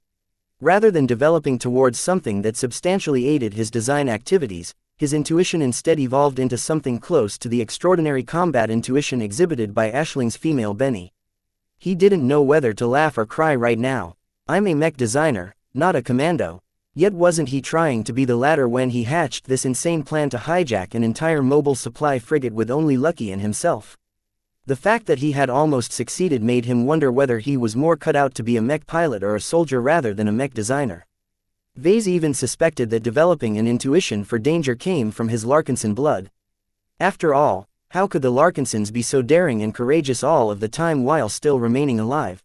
Rather than developing towards something that substantially aided his design activities, his intuition instead evolved into something close to the extraordinary combat intuition exhibited by Ashling's female Benny. He didn't know whether to laugh or cry right now. I'm a mech designer, not a commando. Yet wasn't he trying to be the latter when he hatched this insane plan to hijack an entire mobile supply frigate with only Lucky and himself? The fact that he had almost succeeded made him wonder whether he was more cut out to be a mech pilot or a soldier rather than a mech designer. Vase even suspected that developing an intuition for danger came from his Larkinson blood. After all, how could the Larkinsons be so daring and courageous all of the time while still remaining alive?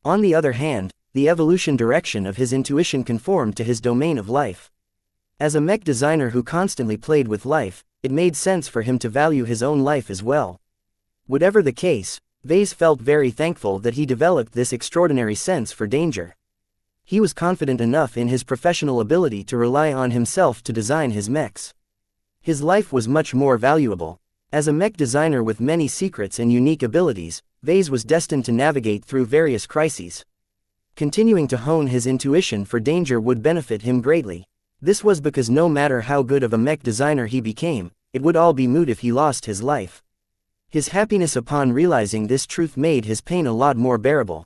On the other hand, the evolution direction of his intuition conformed to his domain of life. As a mech designer who constantly played with life, it made sense for him to value his own life as well. Whatever the case, Vase felt very thankful that he developed this extraordinary sense for danger. He was confident enough in his professional ability to rely on himself to design his mechs. His life was much more valuable. As a mech designer with many secrets and unique abilities, Vase was destined to navigate through various crises. Continuing to hone his intuition for danger would benefit him greatly. This was because no matter how good of a mech designer he became, it would all be moot if he lost his life. His happiness upon realizing this truth made his pain a lot more bearable.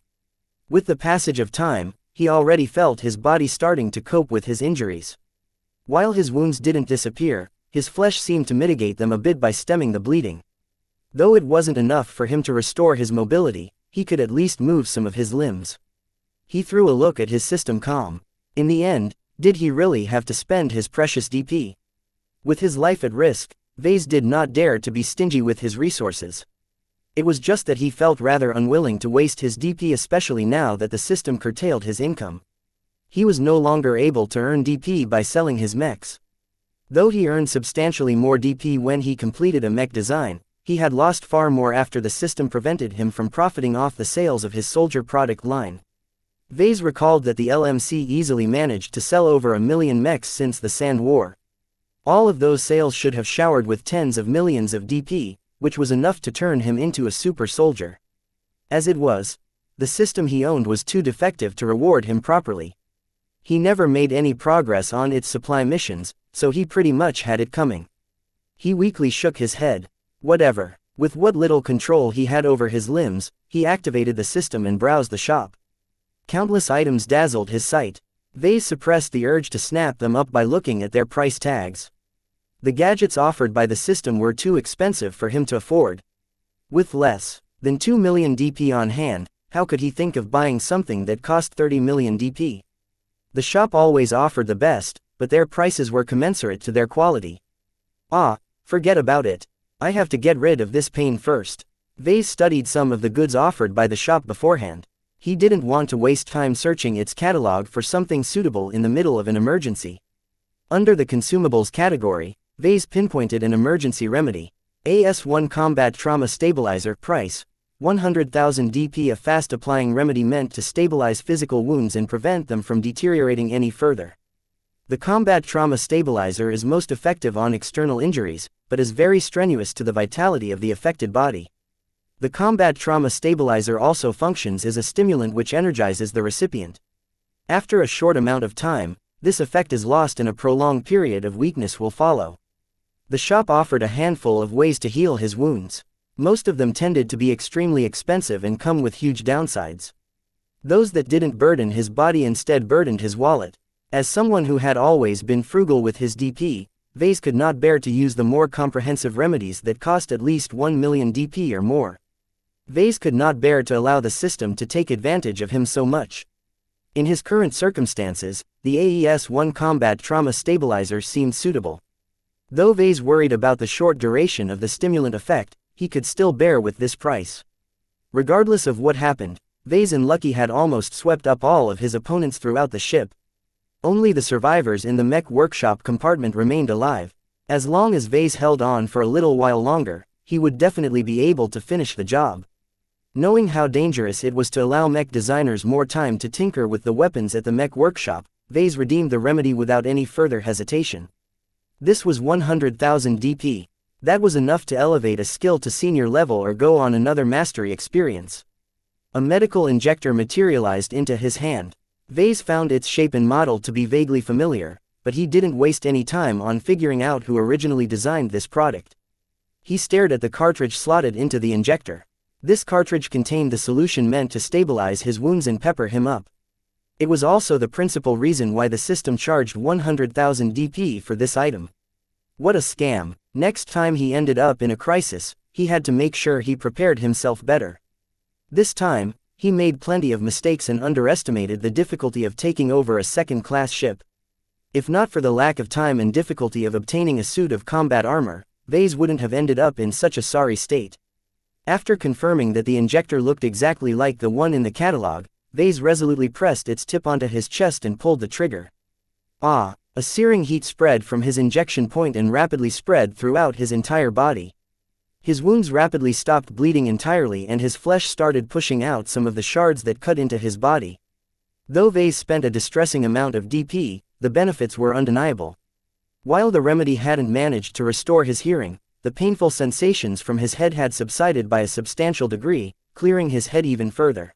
With the passage of time, he already felt his body starting to cope with his injuries. While his wounds didn't disappear, his flesh seemed to mitigate them a bit by stemming the bleeding. Though it wasn't enough for him to restore his mobility, he could at least move some of his limbs. He threw a look at his system comm. In the end, did he really have to spend his precious DP? With his life at risk, Vase did not dare to be stingy with his resources. It was just that he felt rather unwilling to waste his DP, especially now that the system curtailed his income. He was no longer able to earn DP by selling his mechs. Though he earned substantially more DP when he completed a mech design, he had lost far more after the system prevented him from profiting off the sales of his soldier product line. Vase recalled that the LMC easily managed to sell over 1 million mechs since the Sand War. All of those sales should have showered with tens of millions of DP, which was enough to turn him into a super soldier. As it was, the system he owned was too defective to reward him properly. He never made any progress on its supply missions, so he pretty much had it coming. He weakly shook his head. Whatever. With what little control he had over his limbs, he activated the system and browsed the shop. Countless items dazzled his sight. Vase suppressed the urge to snap them up by looking at their price tags. The gadgets offered by the system were too expensive for him to afford. With less than 2 million DP on hand, how could he think of buying something that cost 30 million DP? The shop always offered the best, but their prices were commensurate to their quality. Forget about it. I have to get rid of this pain first. Vase studied some of the goods offered by the shop beforehand. He didn't want to waste time searching its catalog for something suitable in the middle of an emergency. Under the consumables category, Vase pinpointed an emergency remedy. AS1 Combat Trauma Stabilizer. Price: 100,000 DP. A fast-applying remedy meant to stabilize physical wounds and prevent them from deteriorating any further. The Combat Trauma Stabilizer is most effective on external injuries, but is very strenuous to the vitality of the affected body. The Combat Trauma Stabilizer also functions as a stimulant which energizes the recipient. After a short amount of time, this effect is lost and a prolonged period of weakness will follow. The shop offered a handful of ways to heal his wounds. Most of them tended to be extremely expensive and come with huge downsides. Those that didn't burden his body instead burdened his wallet. As someone who had always been frugal with his DP, Vase could not bear to use the more comprehensive remedies that cost at least 1 million DP or more. Vase could not bear to allow the system to take advantage of him so much. In his current circumstances, the AES-1 Combat Trauma Stabilizer seemed suitable. Though Vase worried about the short duration of the stimulant effect, he could still bear with this price. Regardless of what happened, Vase and Lucky had almost swept up all of his opponents throughout the ship. Only the survivors in the Mech workshop compartment remained alive. As long as Vase held on for a little while longer, he would definitely be able to finish the job. Knowing how dangerous it was to allow mech designers more time to tinker with the weapons at the Mech workshop, Vase redeemed the remedy without any further hesitation. This was 100,000 DP. That was enough to elevate a skill to senior level or go on another mastery experience. A medical injector materialized into his hand. Vase found its shape and model to be vaguely familiar, but he didn't waste any time on figuring out who originally designed this product. He stared at the cartridge slotted into the injector. This cartridge contained the solution meant to stabilize his wounds and pepper him up. It was also the principal reason why the system charged 100,000 DP for this item. What a scam. Next time he ended up in a crisis, he had to make sure he prepared himself better. This time, he made plenty of mistakes and underestimated the difficulty of taking over a second-class ship. If not for the lack of time and difficulty of obtaining a suit of combat armor, Vase wouldn't have ended up in such a sorry state. After confirming that the injector looked exactly like the one in the catalog, Vase resolutely pressed its tip onto his chest and pulled the trigger. A searing heat spread from his injection point and rapidly spread throughout his entire body. His wounds rapidly stopped bleeding entirely and his flesh started pushing out some of the shards that cut into his body. Though Vase spent a distressing amount of DP, the benefits were undeniable. While the remedy hadn't managed to restore his hearing, the painful sensations from his head had subsided by a substantial degree, clearing his head even further.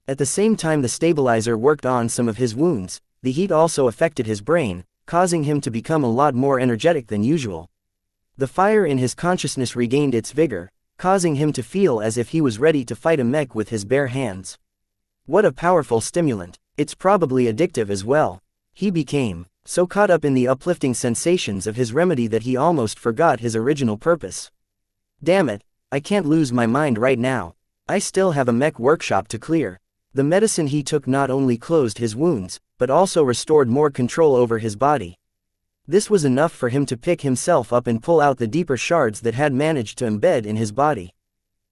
At the same time the stabilizer worked on some of his wounds, the heat also affected his brain, causing him to become a lot more energetic than usual. The fire in his consciousness regained its vigor, causing him to feel as if he was ready to fight a mech with his bare hands. What a powerful stimulant. It's probably addictive as well. He became so caught up in the uplifting sensations of his remedy that he almost forgot his original purpose. Damn it, I can't lose my mind right now. I still have a mech workshop to clear. The medicine he took not only closed his wounds, but also restored more control over his body. This was enough for him to pick himself up and pull out the deeper shards that had managed to embed in his body.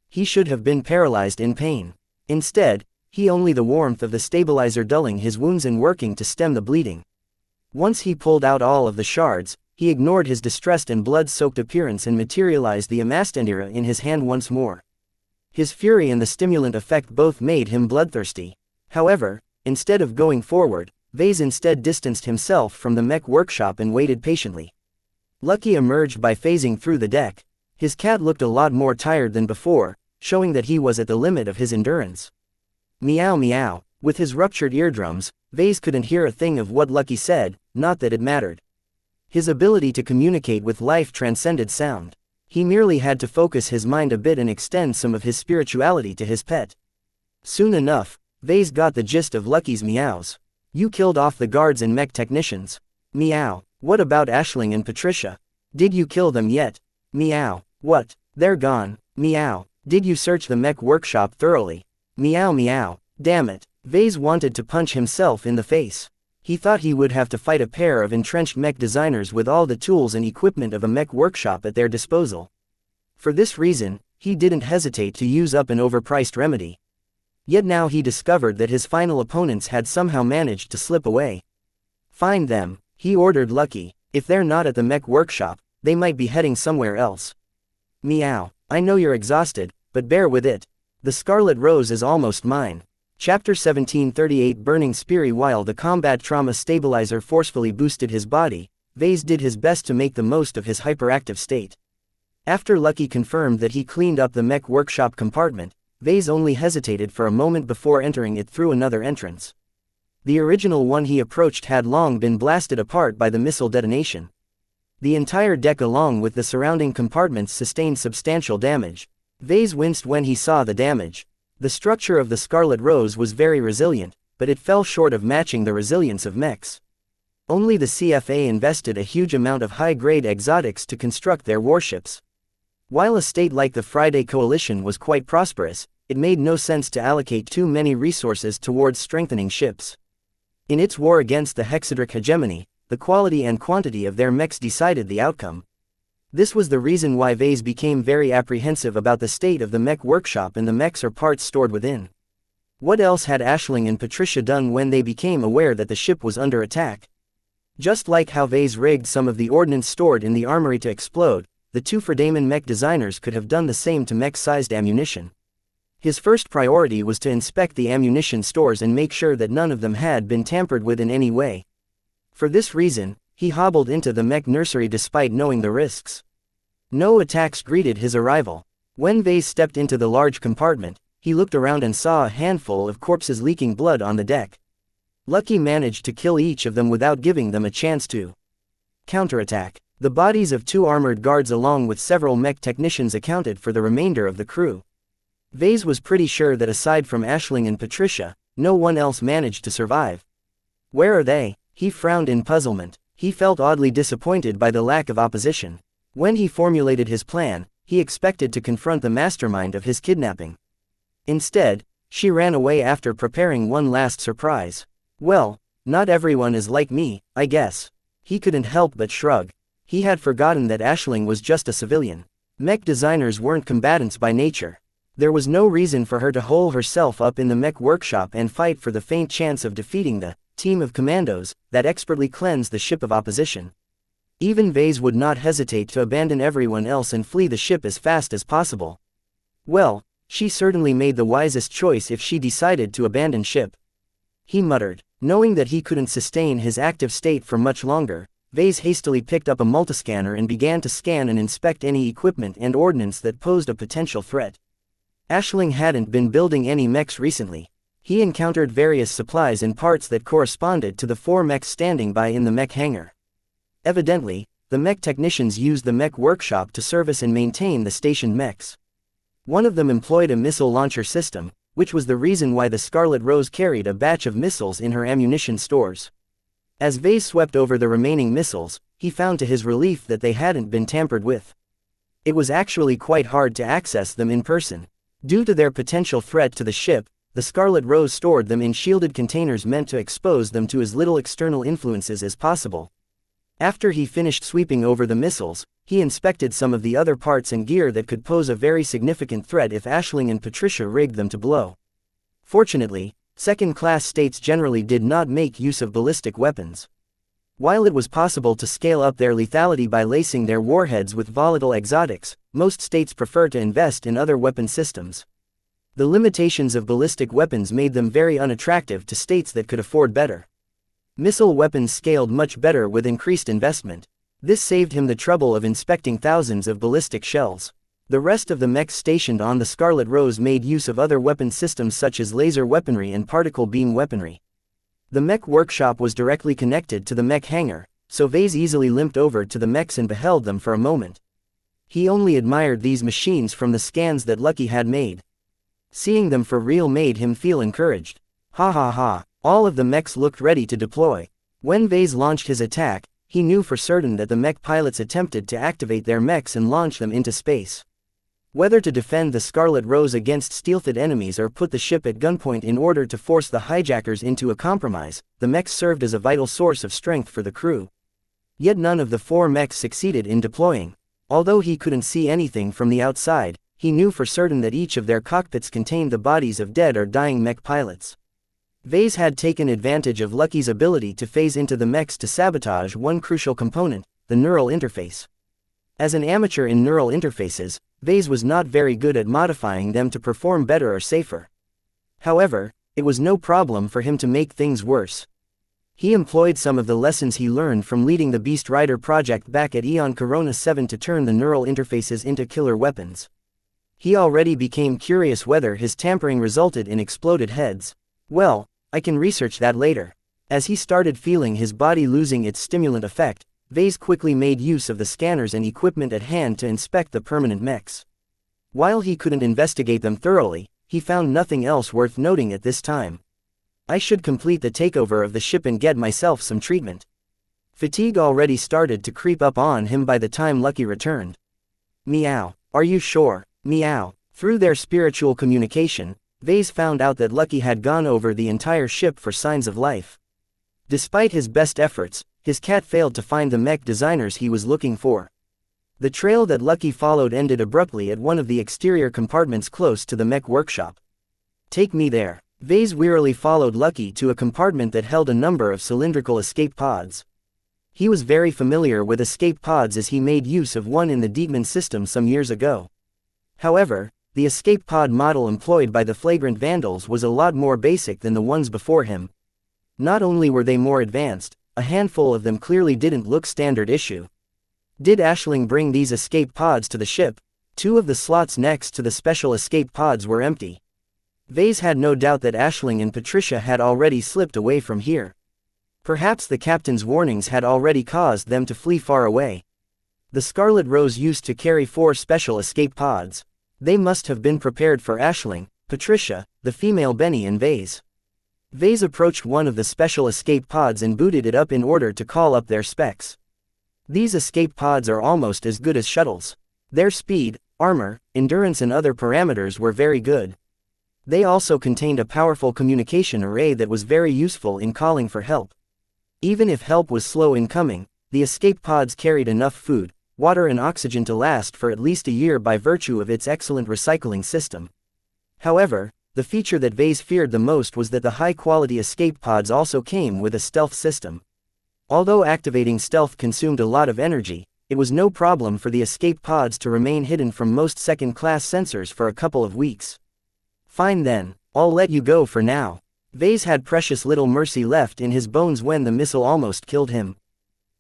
He should have been paralyzed in pain. Instead, he only the warmth of the stabilizer dulling his wounds and working to stem the bleeding. Once he pulled out all of the shards, he ignored his distressed and blood-soaked appearance and materialized the Amastandira in his hand once more. His fury and the stimulant effect both made him bloodthirsty. However, instead of going forward, Vase instead distanced himself from the mech workshop and waited patiently. Lucky emerged by phasing through the deck. His cat looked a lot more tired than before, showing that he was at the limit of his endurance. Meow meow. With his ruptured eardrums, Vase couldn't hear a thing of what Lucky said, not that it mattered. His ability to communicate with life transcended sound. He merely had to focus his mind a bit and extend some of his spirituality to his pet. Soon enough, Vase got the gist of Lucky's meows. You killed off the guards and mech technicians. Meow. What about Aisling and Patricia? Did you kill them yet? Meow. What? They're gone. Meow. Did you search the mech workshop thoroughly? Meow meow. Damn it. Vase wanted to punch himself in the face. He thought he would have to fight a pair of entrenched mech designers with all the tools and equipment of a mech workshop at their disposal. For this reason, he didn't hesitate to use up an overpriced remedy. Yet now he discovered that his final opponents had somehow managed to slip away. Find them, he ordered Lucky. If they're not at the mech workshop, they might be heading somewhere else. Meow. I know you're exhausted, but bear with it. The Scarlet Rose is almost mine. Chapter 1738 Burning Speary. While the combat trauma stabilizer forcefully boosted his body, Vase did his best to make the most of his hyperactive state. After Lucky confirmed that he cleaned up the mech workshop compartment, Vase only hesitated for a moment before entering it through another entrance. The original one he approached had long been blasted apart by the missile detonation. The entire deck along with the surrounding compartments sustained substantial damage. Vase winced when he saw the damage. The structure of the Scarlet Rose was very resilient, but it fell short of matching the resilience of mechs. Only the CFA invested a huge amount of high-grade exotics to construct their warships. While a state like the Friday Coalition was quite prosperous, it made no sense to allocate too many resources towards strengthening ships. In its war against the Hexadric hegemony, the quality and quantity of their mechs decided the outcome. This was the reason why Vase became very apprehensive about the state of the mech workshop and the mechs or parts stored within. What else had Aisling and Patricia done when they became aware that the ship was under attack? Just like how Vase rigged some of the ordnance stored in the armory to explode, the two Fredaman mech designers could have done the same to mech-sized ammunition. His first priority was to inspect the ammunition stores and make sure that none of them had been tampered with in any way. For this reason, he hobbled into the mech nursery despite knowing the risks. No attacks greeted his arrival. When Vase stepped into the large compartment, he looked around and saw a handful of corpses leaking blood on the deck. Lucky managed to kill each of them without giving them a chance to counterattack. The bodies of two armored guards along with several mech technicians accounted for the remainder of the crew. Vase was pretty sure that aside from Aisling and Patricia, no one else managed to survive. Where are they? He frowned in puzzlement. He felt oddly disappointed by the lack of opposition. When he formulated his plan, he expected to confront the mastermind of his kidnapping. Instead, she ran away after preparing one last surprise. Well, not everyone is like me, I guess. He couldn't help but shrug. He had forgotten that Aisling was just a civilian. Mech designers weren't combatants by nature. There was no reason for her to hole herself up in the mech workshop and fight for the faint chance of defeating the team of commandos that expertly cleansed the ship of opposition. Even Vase would not hesitate to abandon everyone else and flee the ship as fast as possible. Well, she certainly made the wisest choice if she decided to abandon ship. He muttered. Knowing that he couldn't sustain his active state for much longer, Vase hastily picked up a multiscanner and began to scan and inspect any equipment and ordnance that posed a potential threat. Aisling hadn't been building any mechs recently. He encountered various supplies and parts that corresponded to the 4 mechs standing by in the mech hangar. Evidently, the mech technicians used the mech workshop to service and maintain the stationed mechs. One of them employed a missile launcher system, which was the reason why the Scarlet Rose carried a batch of missiles in her ammunition stores. As Vase swept over the remaining missiles, he found to his relief that they hadn't been tampered with. It was actually quite hard to access them in person. Due to their potential threat to the ship, the Scarlet Rose stored them in shielded containers meant to expose them to as little external influences as possible. After he finished sweeping over the missiles, he inspected some of the other parts and gear that could pose a very significant threat if Aisling and Patricia rigged them to blow. Fortunately, second-class states generally did not make use of ballistic weapons. While it was possible to scale up their lethality by lacing their warheads with volatile exotics, most states prefer to invest in other weapon systems. The limitations of ballistic weapons made them very unattractive to states that could afford better. Missile weapons scaled much better with increased investment. This saved him the trouble of inspecting thousands of ballistic shells. The rest of the mechs stationed on the Scarlet Rose made use of other weapon systems such as laser weaponry and particle beam weaponry. The mech workshop was directly connected to the mech hangar, so Vase easily limped over to the mechs and beheld them for a moment. He only admired these machines from the scans that Lucky had made. Seeing them for real made him feel encouraged. Ha ha ha, all of the mechs looked ready to deploy. When Vase launched his attack, he knew for certain that the mech pilots attempted to activate their mechs and launch them into space. Whether to defend the Scarlet Rose against stealthed enemies or put the ship at gunpoint in order to force the hijackers into a compromise, the mechs served as a vital source of strength for the crew. Yet none of the 4 mechs succeeded in deploying. Although he couldn't see anything from the outside, he knew for certain that each of their cockpits contained the bodies of dead or dying mech pilots. Vase had taken advantage of Lucky's ability to phase into the mechs to sabotage one crucial component, the neural interface. As an amateur in neural interfaces, Vase was not very good at modifying them to perform better or safer. However, it was no problem for him to make things worse. He employed some of the lessons he learned from leading the Beast Rider project back at Eon Corona 7 to turn the neural interfaces into killer weapons. He already became curious whether his tampering resulted in exploded heads. Well, I can research that later. As he started feeling his body losing its stimulant effect, Vase quickly made use of the scanners and equipment at hand to inspect the permanent mechs. While he couldn't investigate them thoroughly, he found nothing else worth noting at this time. I should complete the takeover of the ship and get myself some treatment. Fatigue already started to creep up on him by the time Lucky returned. Meow. Are you sure? Meow. Through their spiritual communication, Vase found out that Lucky had gone over the entire ship for signs of life. Despite his best efforts, his cat failed to find the mech designers he was looking for. The trail that Lucky followed ended abruptly at one of the exterior compartments close to the mech workshop. Take me there. Vase wearily followed Lucky to a compartment that held a number of cylindrical escape pods. He was very familiar with escape pods as he made use of one in the Dietmann system some years ago. However, the escape pod model employed by the flagrant vandals was a lot more basic than the ones before him. Not only were they more advanced, a handful of them clearly didn't look standard issue. Did Aisling bring these escape pods to the ship? 2 of the slots next to the special escape pods were empty. Vase had no doubt that Aisling and Patricia had already slipped away from here. Perhaps the captain's warnings had already caused them to flee far away. The Scarlet Rose used to carry 4 special escape pods. They must have been prepared for Aisling, Patricia, the female Benny and Vase. Vase approached one of the special escape pods and booted it up in order to call up their specs. These escape pods are almost as good as shuttles. Their speed, armor, endurance and other parameters were very good. They also contained a powerful communication array that was very useful in calling for help. Even if help was slow in coming, the escape pods carried enough food, water and oxygen to last for at least a year by virtue of its excellent recycling system. However, the feature that Vase feared the most was that the high-quality escape pods also came with a stealth system. Although activating stealth consumed a lot of energy, it was no problem for the escape pods to remain hidden from most second-class sensors for a couple of weeks. Fine then, I'll let you go for now. Vase had precious little mercy left in his bones when the missile almost killed him.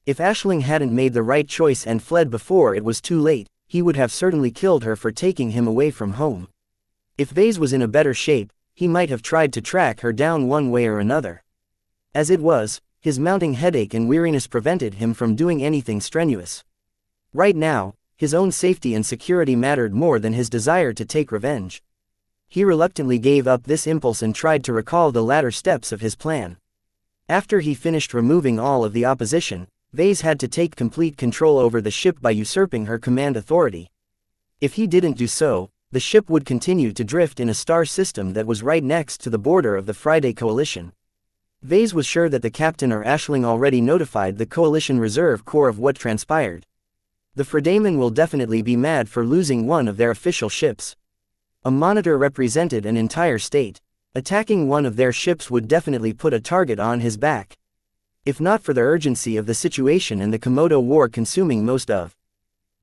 If Aisling hadn't made the right choice and fled before it was too late, he would have certainly killed her for taking him away from home. If Vase was in a better shape, he might have tried to track her down one way or another. As it was, his mounting headache and weariness prevented him from doing anything strenuous. Right now, his own safety and security mattered more than his desire to take revenge. He reluctantly gave up this impulse and tried to recall the latter steps of his plan. After he finished removing all of the opposition, Vase had to take complete control over the ship by usurping her command authority. If he didn't do so, the ship would continue to drift in a star system that was right next to the border of the Friday Coalition. Vase was sure that the captain or Aisling already notified the Coalition Reserve Corps of what transpired. The Fredamen will definitely be mad for losing one of their official ships. A monitor represented an entire state. Attacking one of their ships would definitely put a target on his back. If not for the urgency of the situation and the Komodo War consuming most of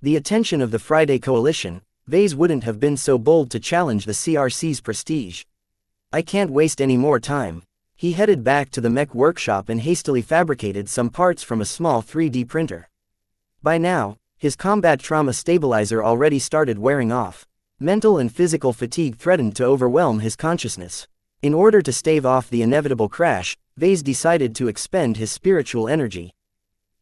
the attention of the Friday Coalition, Vase wouldn't have been so bold to challenge the CRC's prestige. I can't waste any more time. He headed back to the mech workshop and hastily fabricated some parts from a small 3D printer. By now, his combat trauma stabilizer already started wearing off. Mental and physical fatigue threatened to overwhelm his consciousness. In order to stave off the inevitable crash, Vase decided to expend his spiritual energy.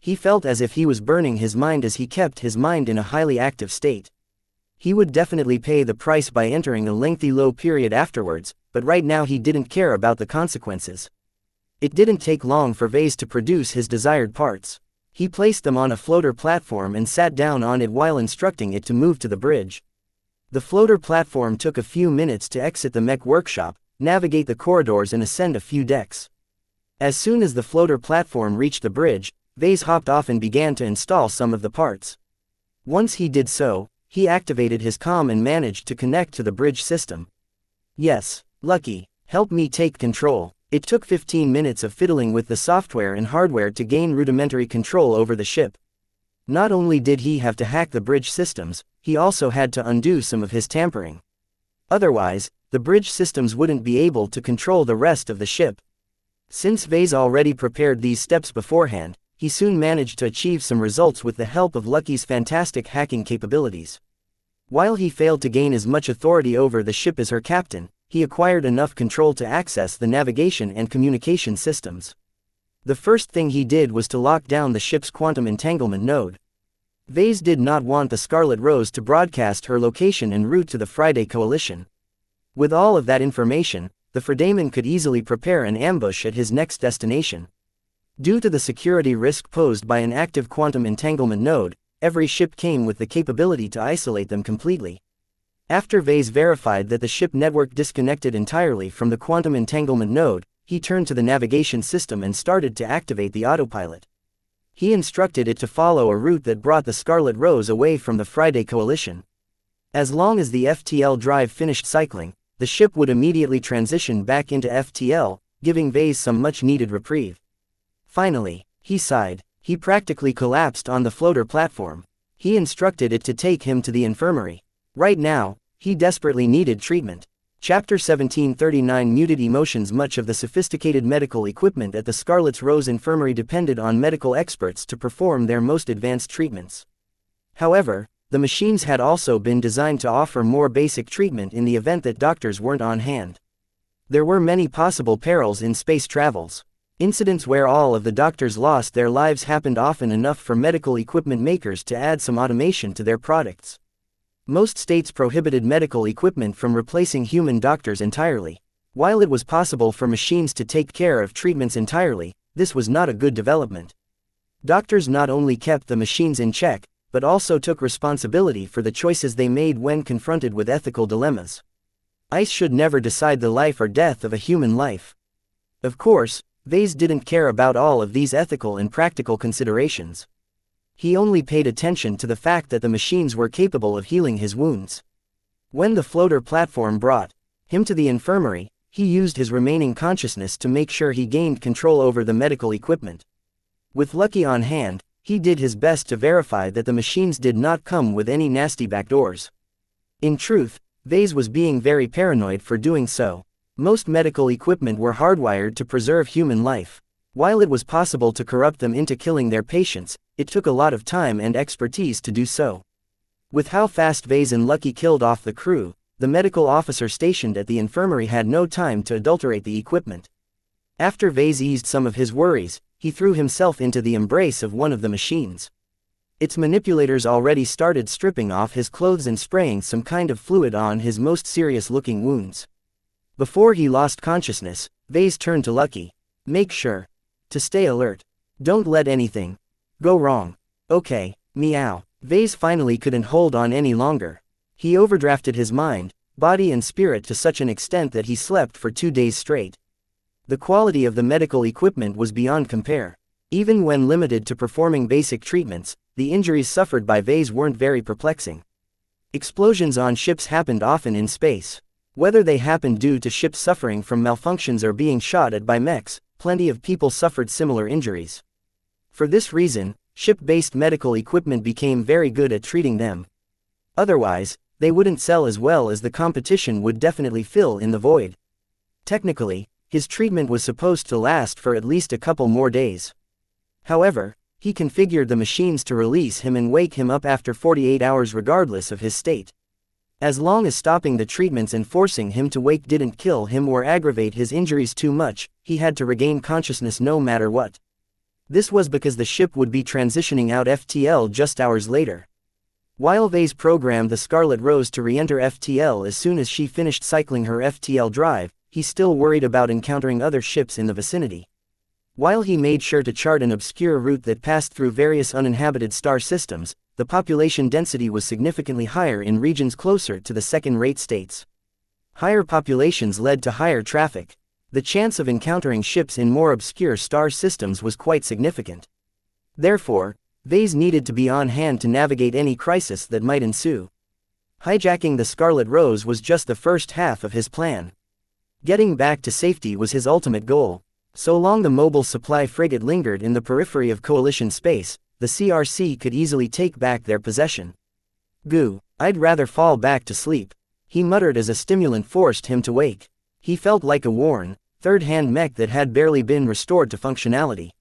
He felt as if he was burning his mind as he kept his mind in a highly active state. He would definitely pay the price by entering a lengthy low period afterwards, but right now he didn't care about the consequences. It didn't take long for Vase to produce his desired parts. He placed them on a floater platform and sat down on it while instructing it to move to the bridge. The floater platform took a few minutes to exit the Mech workshop, navigate the corridors and ascend a few decks. As soon as the floater platform reached the bridge, Vase hopped off and began to install some of the parts. Once he did so, he activated his comm and managed to connect to the bridge system. Yes, Lucky, help me take control. It took 15 minutes of fiddling with the software and hardware to gain rudimentary control over the ship. Not only did he have to hack the bridge systems, he also had to undo some of his tampering. Otherwise, the bridge systems wouldn't be able to control the rest of the ship. Since Vase already prepared these steps beforehand, he soon managed to achieve some results with the help of Lucky's fantastic hacking capabilities. While he failed to gain as much authority over the ship as her captain, he acquired enough control to access the navigation and communication systems. The first thing he did was to lock down the ship's quantum entanglement node. Vase did not want the Scarlet Rose to broadcast her location en route to the Friday Coalition. With all of that information, the Fredaman could easily prepare an ambush at his next destination. Due to the security risk posed by an active quantum entanglement node, every ship came with the capability to isolate them completely. After Vase verified that the ship network disconnected entirely from the quantum entanglement node, he turned to the navigation system and started to activate the autopilot. He instructed it to follow a route that brought the Scarlet Rose away from the Friday Coalition. As long as the FTL drive finished cycling, the ship would immediately transition back into FTL, giving Vase some much-needed reprieve. Finally, he sighed. He practically collapsed on the floater platform. He instructed it to take him to the infirmary. Right now, he desperately needed treatment. Chapter 1739 Muted Emotions. Much of the sophisticated medical equipment at the Scarlet Rose Infirmary depended on medical experts to perform their most advanced treatments. However, the machines had also been designed to offer more basic treatment in the event that doctors weren't on hand. There were many possible perils in space travels. Incidents where all of the doctors lost their lives happened often enough for medical equipment makers to add some automation to their products. Most states prohibited medical equipment from replacing human doctors entirely. While it was possible for machines to take care of treatments entirely, this was not a good development. Doctors not only kept the machines in check, but also took responsibility for the choices they made when confronted with ethical dilemmas. ICE should never decide the life or death of a human life. Of course, Vase didn't care about all of these ethical and practical considerations. He only paid attention to the fact that the machines were capable of healing his wounds. When the floater platform brought him to the infirmary, he used his remaining consciousness to make sure he gained control over the medical equipment. With Lucky on hand, he did his best to verify that the machines did not come with any nasty backdoors. In truth, Vase was being very paranoid for doing so. Most medical equipment were hardwired to preserve human life. While it was possible to corrupt them into killing their patients, it took a lot of time and expertise to do so. With how fast Vase and Lucky killed off the crew, the medical officer stationed at the infirmary had no time to adulterate the equipment. After Vase eased some of his worries, he threw himself into the embrace of one of the machines. Its manipulators already started stripping off his clothes and spraying some kind of fluid on his most serious-looking wounds. Before he lost consciousness, Vase turned to Lucky. Make sure to stay alert. Don't let anything go wrong. Okay, meow. Vase finally couldn't hold on any longer. He overdrafted his mind, body and spirit to such an extent that he slept for 2 days straight. The quality of the medical equipment was beyond compare. Even when limited to performing basic treatments, the injuries suffered by Vase weren't very perplexing. Explosions on ships happened often in space. Whether they happened due to ships suffering from malfunctions or being shot at by mechs, plenty of people suffered similar injuries. For this reason, ship-based medical equipment became very good at treating them. Otherwise, they wouldn't sell as well as the competition would definitely fill in the void. Technically, his treatment was supposed to last for at least a couple more days. However, he configured the machines to release him and wake him up after 48 hours regardless of his state. As long as stopping the treatments and forcing him to wake didn't kill him or aggravate his injuries too much, he had to regain consciousness no matter what. This was because the ship would be transitioning out FTL just hours later. While Vase programmed the Scarlet Rose to re-enter FTL as soon as she finished cycling her FTL drive, he still worried about encountering other ships in the vicinity. While he made sure to chart an obscure route that passed through various uninhabited star systems, the population density was significantly higher in regions closer to the second-rate states. Higher populations led to higher traffic. The chance of encountering ships in more obscure star systems was quite significant. Therefore, Vase needed to be on hand to navigate any crisis that might ensue. Hijacking the Scarlet Rose was just the first half of his plan. Getting back to safety was his ultimate goal. So long the mobile supply frigate lingered in the periphery of Coalition space, the CRC could easily take back their possession. Goo, I'd rather fall back to sleep, he muttered as a stimulant forced him to wake. He felt like a worn, third-hand mech that had barely been restored to functionality.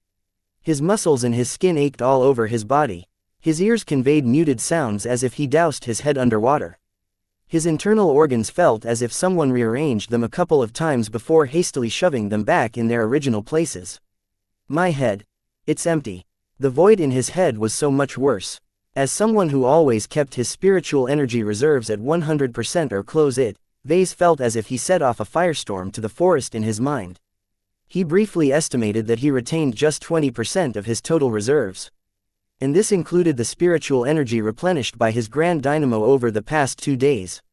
His muscles and his skin ached all over his body. His ears conveyed muted sounds as if he doused his head underwater. His internal organs felt as if someone rearranged them a couple of times before hastily shoving them back in their original places. My head. It's empty. The void in his head was so much worse. As someone who always kept his spiritual energy reserves at 100% or close it, Vase felt as if he set off a firestorm to the forest in his mind. He briefly estimated that he retained just 20% of his total reserves. And this included the spiritual energy replenished by his grand dynamo over the past 2 days.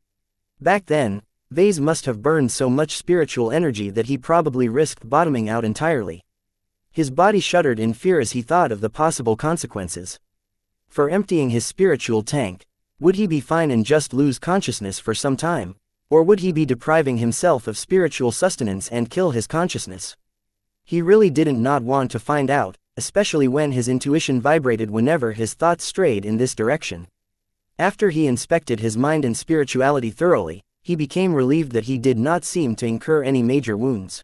Back then, Vase must have burned so much spiritual energy that he probably risked bottoming out entirely. His body shuddered in fear as he thought of the possible consequences. For emptying his spiritual tank, would he be fine and just lose consciousness for some time? Or would he be depriving himself of spiritual sustenance and kill his consciousness? He really didn't not want to find out, especially when his intuition vibrated whenever his thoughts strayed in this direction. After he inspected his mind and spirituality thoroughly, he became relieved that he did not seem to incur any major wounds.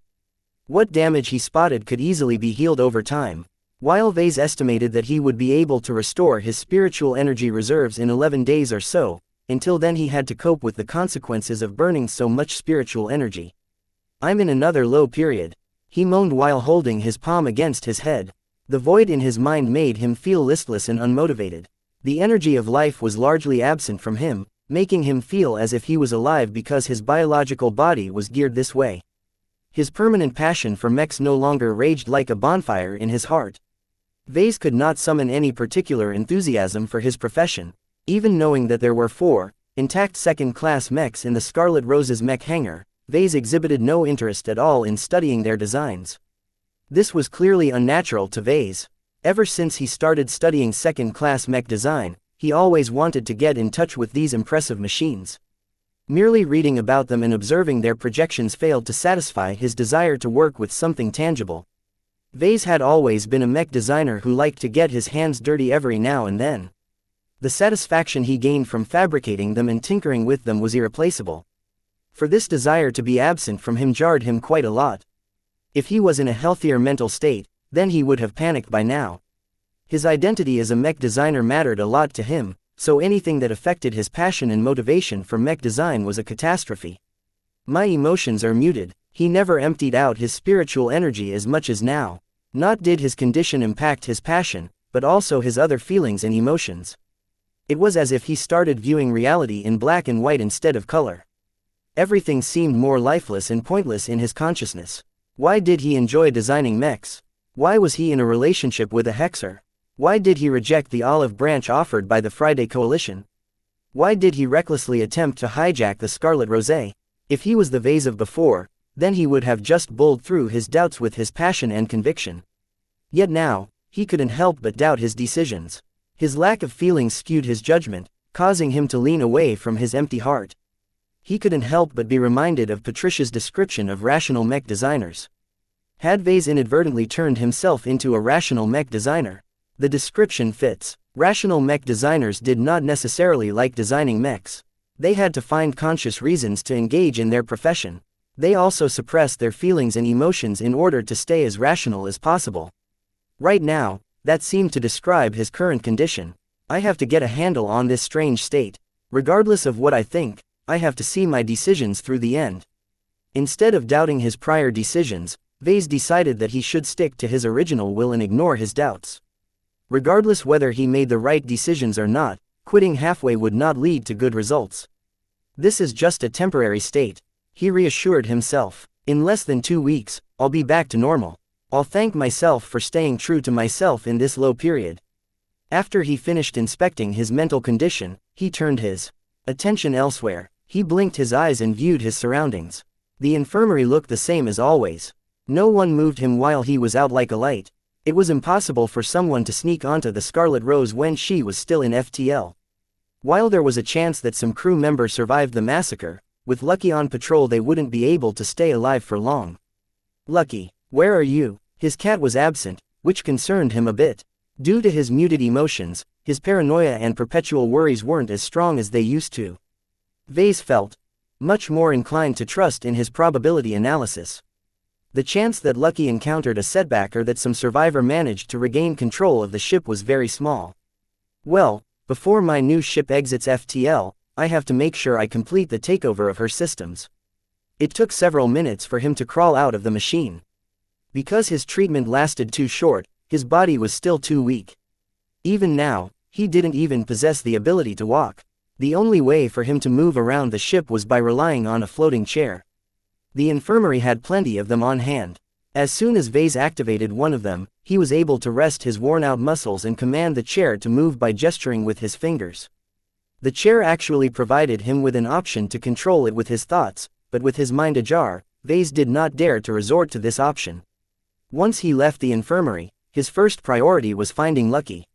What damage he spotted could easily be healed over time. While Vase estimated that he would be able to restore his spiritual energy reserves in 11 days or so, until then he had to cope with the consequences of burning so much spiritual energy. I'm in another low period, he moaned while holding his palm against his head. The void in his mind made him feel listless and unmotivated. The energy of life was largely absent from him, making him feel as if he was alive because his biological body was geared this way. His permanent passion for mechs no longer raged like a bonfire in his heart. Vase could not summon any particular enthusiasm for his profession, even knowing that there were 4 intact second-class mechs in the Scarlet Rose's mech hangar. Vase exhibited no interest at all in studying their designs. This was clearly unnatural to Vase. Ever since he started studying second-class mech design, he always wanted to get in touch with these impressive machines. Merely reading about them and observing their projections failed to satisfy his desire to work with something tangible. Vase had always been a mech designer who liked to get his hands dirty every now and then. The satisfaction he gained from fabricating them and tinkering with them was irreplaceable. For this desire to be absent from him jarred him quite a lot. If he was in a healthier mental state, then he would have panicked by now. His identity as a mech designer mattered a lot to him, so anything that affected his passion and motivation for mech design was a catastrophe. My emotions are muted. He never emptied out his spiritual energy as much as now. Not did his condition impact his passion, but also his other feelings and emotions. It was as if he started viewing reality in black and white instead of color. Everything seemed more lifeless and pointless in his consciousness. Why did he enjoy designing mechs? Why was he in a relationship with a hexer? Why did he reject the olive branch offered by the Friday Coalition? Why did he recklessly attempt to hijack the Scarlet Rose? If he was the Vase of before, then he would have just bowled through his doubts with his passion and conviction. Yet now, he couldn't help but doubt his decisions. His lack of feelings skewed his judgment, causing him to lean away from his empty heart. He couldn't help but be reminded of Patricia's description of rational mech designers. Had Vase inadvertently turned himself into a rational mech designer? The description fits. Rational mech designers did not necessarily like designing mechs. They had to find conscious reasons to engage in their profession. They also suppressed their feelings and emotions in order to stay as rational as possible. Right now, that seemed to describe his current condition. I have to get a handle on this strange state. Regardless of what I think, I have to see my decisions through the end. Instead of doubting his prior decisions, Vase decided that he should stick to his original will and ignore his doubts. Regardless whether he made the right decisions or not, quitting halfway would not lead to good results. This is just a temporary state, he reassured himself. In less than 2 weeks, I'll be back to normal. I'll thank myself for staying true to myself in this low period. After he finished inspecting his mental condition, he turned his attention elsewhere. He blinked his eyes and viewed his surroundings. The infirmary looked the same as always. No one moved him while he was out like a light. It was impossible for someone to sneak onto the Scarlet Rose when she was still in FTL. While there was a chance that some crew member survived the massacre, with Lucky on patrol they wouldn't be able to stay alive for long. Lucky, where are you? His cat was absent, which concerned him a bit. Due to his muted emotions, his paranoia and perpetual worries weren't as strong as they used to. Vase felt much more inclined to trust in his probability analysis. The chance that Lucky encountered a setback or that some survivor managed to regain control of the ship was very small. Well, before my new ship exits FTL, I have to make sure I complete the takeover of her systems. It took several minutes for him to crawl out of the machine. Because his treatment lasted too short, his body was still too weak. Even now, he didn't even possess the ability to walk. The only way for him to move around the ship was by relying on a floating chair. The infirmary had plenty of them on hand. As soon as Vase activated one of them, he was able to rest his worn-out muscles and command the chair to move by gesturing with his fingers. The chair actually provided him with an option to control it with his thoughts, but with his mind ajar, Vase did not dare to resort to this option. Once he left the infirmary, his first priority was finding Lucky.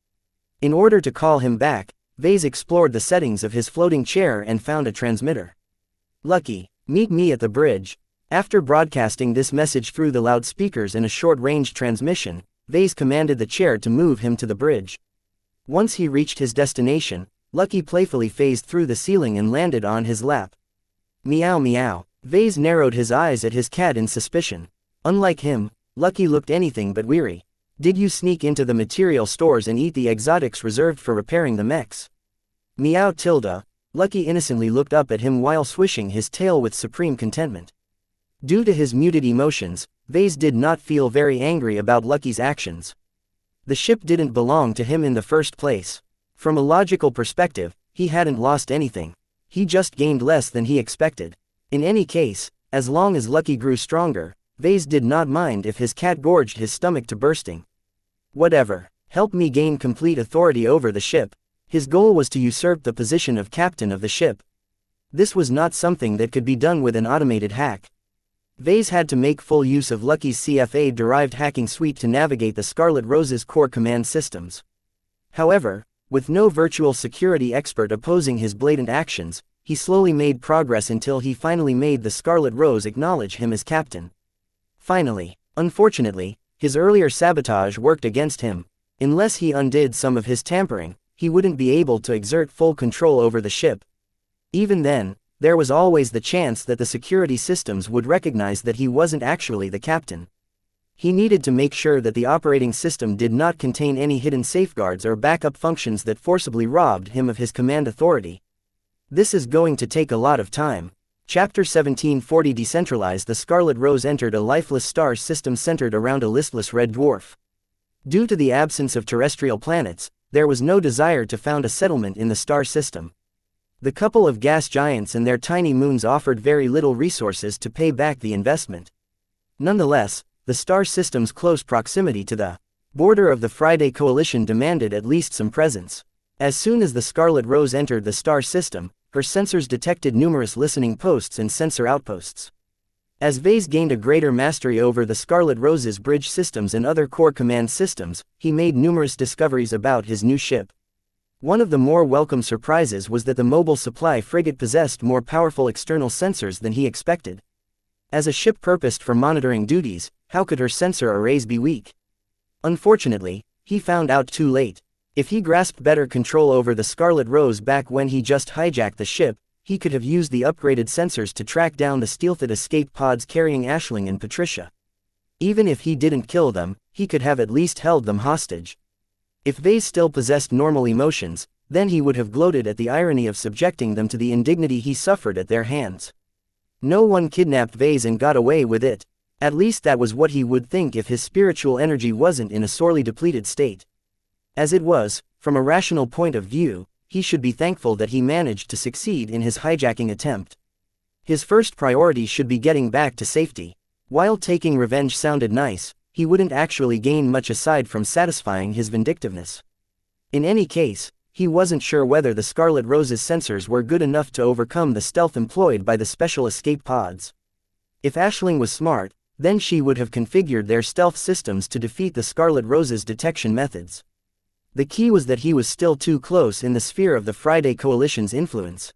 In order to call him back, Vase explored the settings of his floating chair and found a transmitter. Lucky, meet me at the bridge. After broadcasting this message through the loudspeakers in a short-range transmission, Vase commanded the chair to move him to the bridge. Once he reached his destination, Lucky playfully phased through the ceiling and landed on his lap. Meow meow. Vase narrowed his eyes at his cat in suspicion. Unlike him, Lucky looked anything but weary. Did you sneak into the material stores and eat the exotics reserved for repairing the mechs? Meow tilde. Lucky innocently looked up at him while swishing his tail with supreme contentment. Due to his muted emotions, Vase did not feel very angry about Lucky's actions. The ship didn't belong to him in the first place. From a logical perspective, he hadn't lost anything. He just gained less than he expected. In any case, as long as Lucky grew stronger, Vase did not mind if his cat gorged his stomach to bursting. Whatever. Help me gain complete authority over the ship. His goal was to usurp the position of captain of the ship. This was not something that could be done with an automated hack. Vase had to make full use of Lucky's CFA-derived hacking suite to navigate the Scarlet Rose's core command systems. However, with no virtual security expert opposing his blatant actions, he slowly made progress until he finally made the Scarlet Rose acknowledge him as captain. Finally, unfortunately, his earlier sabotage worked against him. Unless he undid some of his tampering, he wouldn't be able to exert full control over the ship. Even then, there was always the chance that the security systems would recognize that he wasn't actually the captain. He needed to make sure that the operating system did not contain any hidden safeguards or backup functions that forcibly robbed him of his command authority. This is going to take a lot of time. Chapter 1740 Decentralized. The Scarlet Rose entered a lifeless star system centered around a listless red dwarf. Due to the absence of terrestrial planets, there was no desire to found a settlement in the star system. The couple of gas giants and their tiny moons offered very little resources to pay back the investment. Nonetheless, the star system's close proximity to the border of the Friday Coalition demanded at least some presence. As soon as the Scarlet Rose entered the star system, her sensors detected numerous listening posts and sensor outposts. As Vase gained a greater mastery over the Scarlet Rose's bridge systems and other core command systems, he made numerous discoveries about his new ship. One of the more welcome surprises was that the mobile supply frigate possessed more powerful external sensors than he expected. As a ship purposed for monitoring duties, how could her sensor arrays be weak? Unfortunately, he found out too late. If he grasped better control over the Scarlet Rose back when he just hijacked the ship, he could have used the upgraded sensors to track down the stealthed escape pods carrying Aisling and Patricia. Even if he didn't kill them, he could have at least held them hostage. If Vase still possessed normal emotions, then he would have gloated at the irony of subjecting them to the indignity he suffered at their hands. No one kidnapped Vase and got away with it. At least that was what he would think if his spiritual energy wasn't in a sorely depleted state. As it was, from a rational point of view, he should be thankful that he managed to succeed in his hijacking attempt. His first priority should be getting back to safety. While taking revenge sounded nice, he wouldn't actually gain much aside from satisfying his vindictiveness. In any case, he wasn't sure whether the Scarlet Rose's sensors were good enough to overcome the stealth employed by the special escape pods. If Aisling was smart, then she would have configured their stealth systems to defeat the Scarlet Rose's detection methods. The key was that he was still too close in the sphere of the Friday Coalition's influence.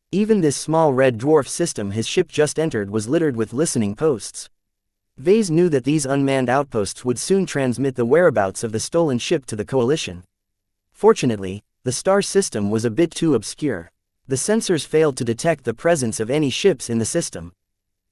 Even this small red dwarf system his ship just entered was littered with listening posts. Vase knew that these unmanned outposts would soon transmit the whereabouts of the stolen ship to the Coalition. Fortunately, the star system was a bit too obscure. The sensors failed to detect the presence of any ships in the system.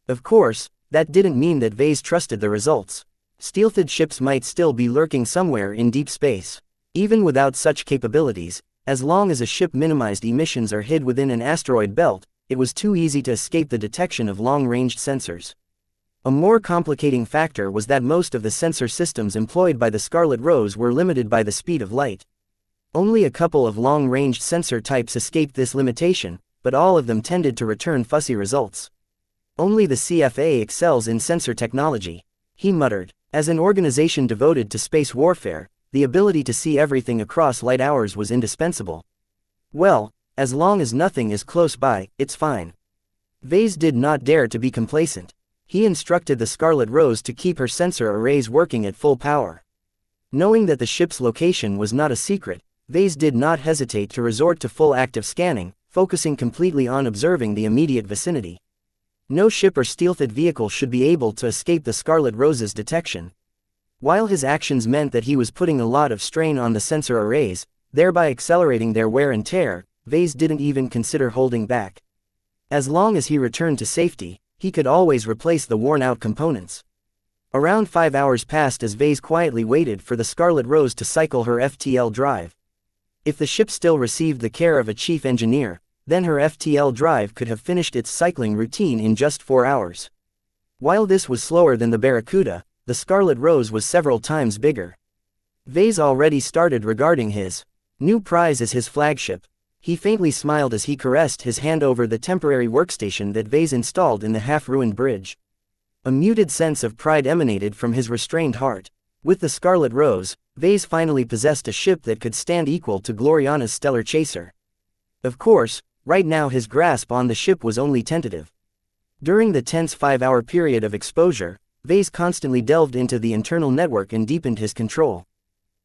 Of course, that didn't mean that Vase trusted the results. Stealthed ships might still be lurking somewhere in deep space. Even without such capabilities, as long as a ship minimized emissions or hid within an asteroid belt, it was too easy to escape the detection of long-ranged sensors. A more complicating factor was that most of the sensor systems employed by the Scarlet Rose were limited by the speed of light. Only a couple of long-ranged sensor types escaped this limitation, but all of them tended to return fussy results. Only the CFA excels in sensor technology, he muttered. As an organization devoted to space warfare, the ability to see everything across light hours was indispensable. Well, as long as nothing is close by, it's fine. Vase did not dare to be complacent. He instructed the Scarlet Rose to keep her sensor arrays working at full power. Knowing that the ship's location was not a secret, Vase did not hesitate to resort to full active scanning, focusing completely on observing the immediate vicinity. No ship or stealthed vehicle should be able to escape the Scarlet Rose's detection. While his actions meant that he was putting a lot of strain on the sensor arrays, thereby accelerating their wear and tear, Vase didn't even consider holding back. As long as he returned to safety, he could always replace the worn-out components. Around 5 hours passed as Vase quietly waited for the Scarlet Rose to cycle her FTL drive. If the ship still received the care of a chief engineer, then her FTL drive could have finished its cycling routine in just 4 hours. While this was slower than the Barracuda, the Scarlet Rose was several times bigger. Vase already started regarding his new prize as his flagship. He faintly smiled as he caressed his hand over the temporary workstation that Vase installed in the half-ruined bridge. A muted sense of pride emanated from his restrained heart. With the Scarlet Rose, Vase finally possessed a ship that could stand equal to Gloriana's stellar chaser. Of course, right now his grasp on the ship was only tentative. During the tense 5-hour period of exposure, Vase constantly delved into the internal network and deepened his control.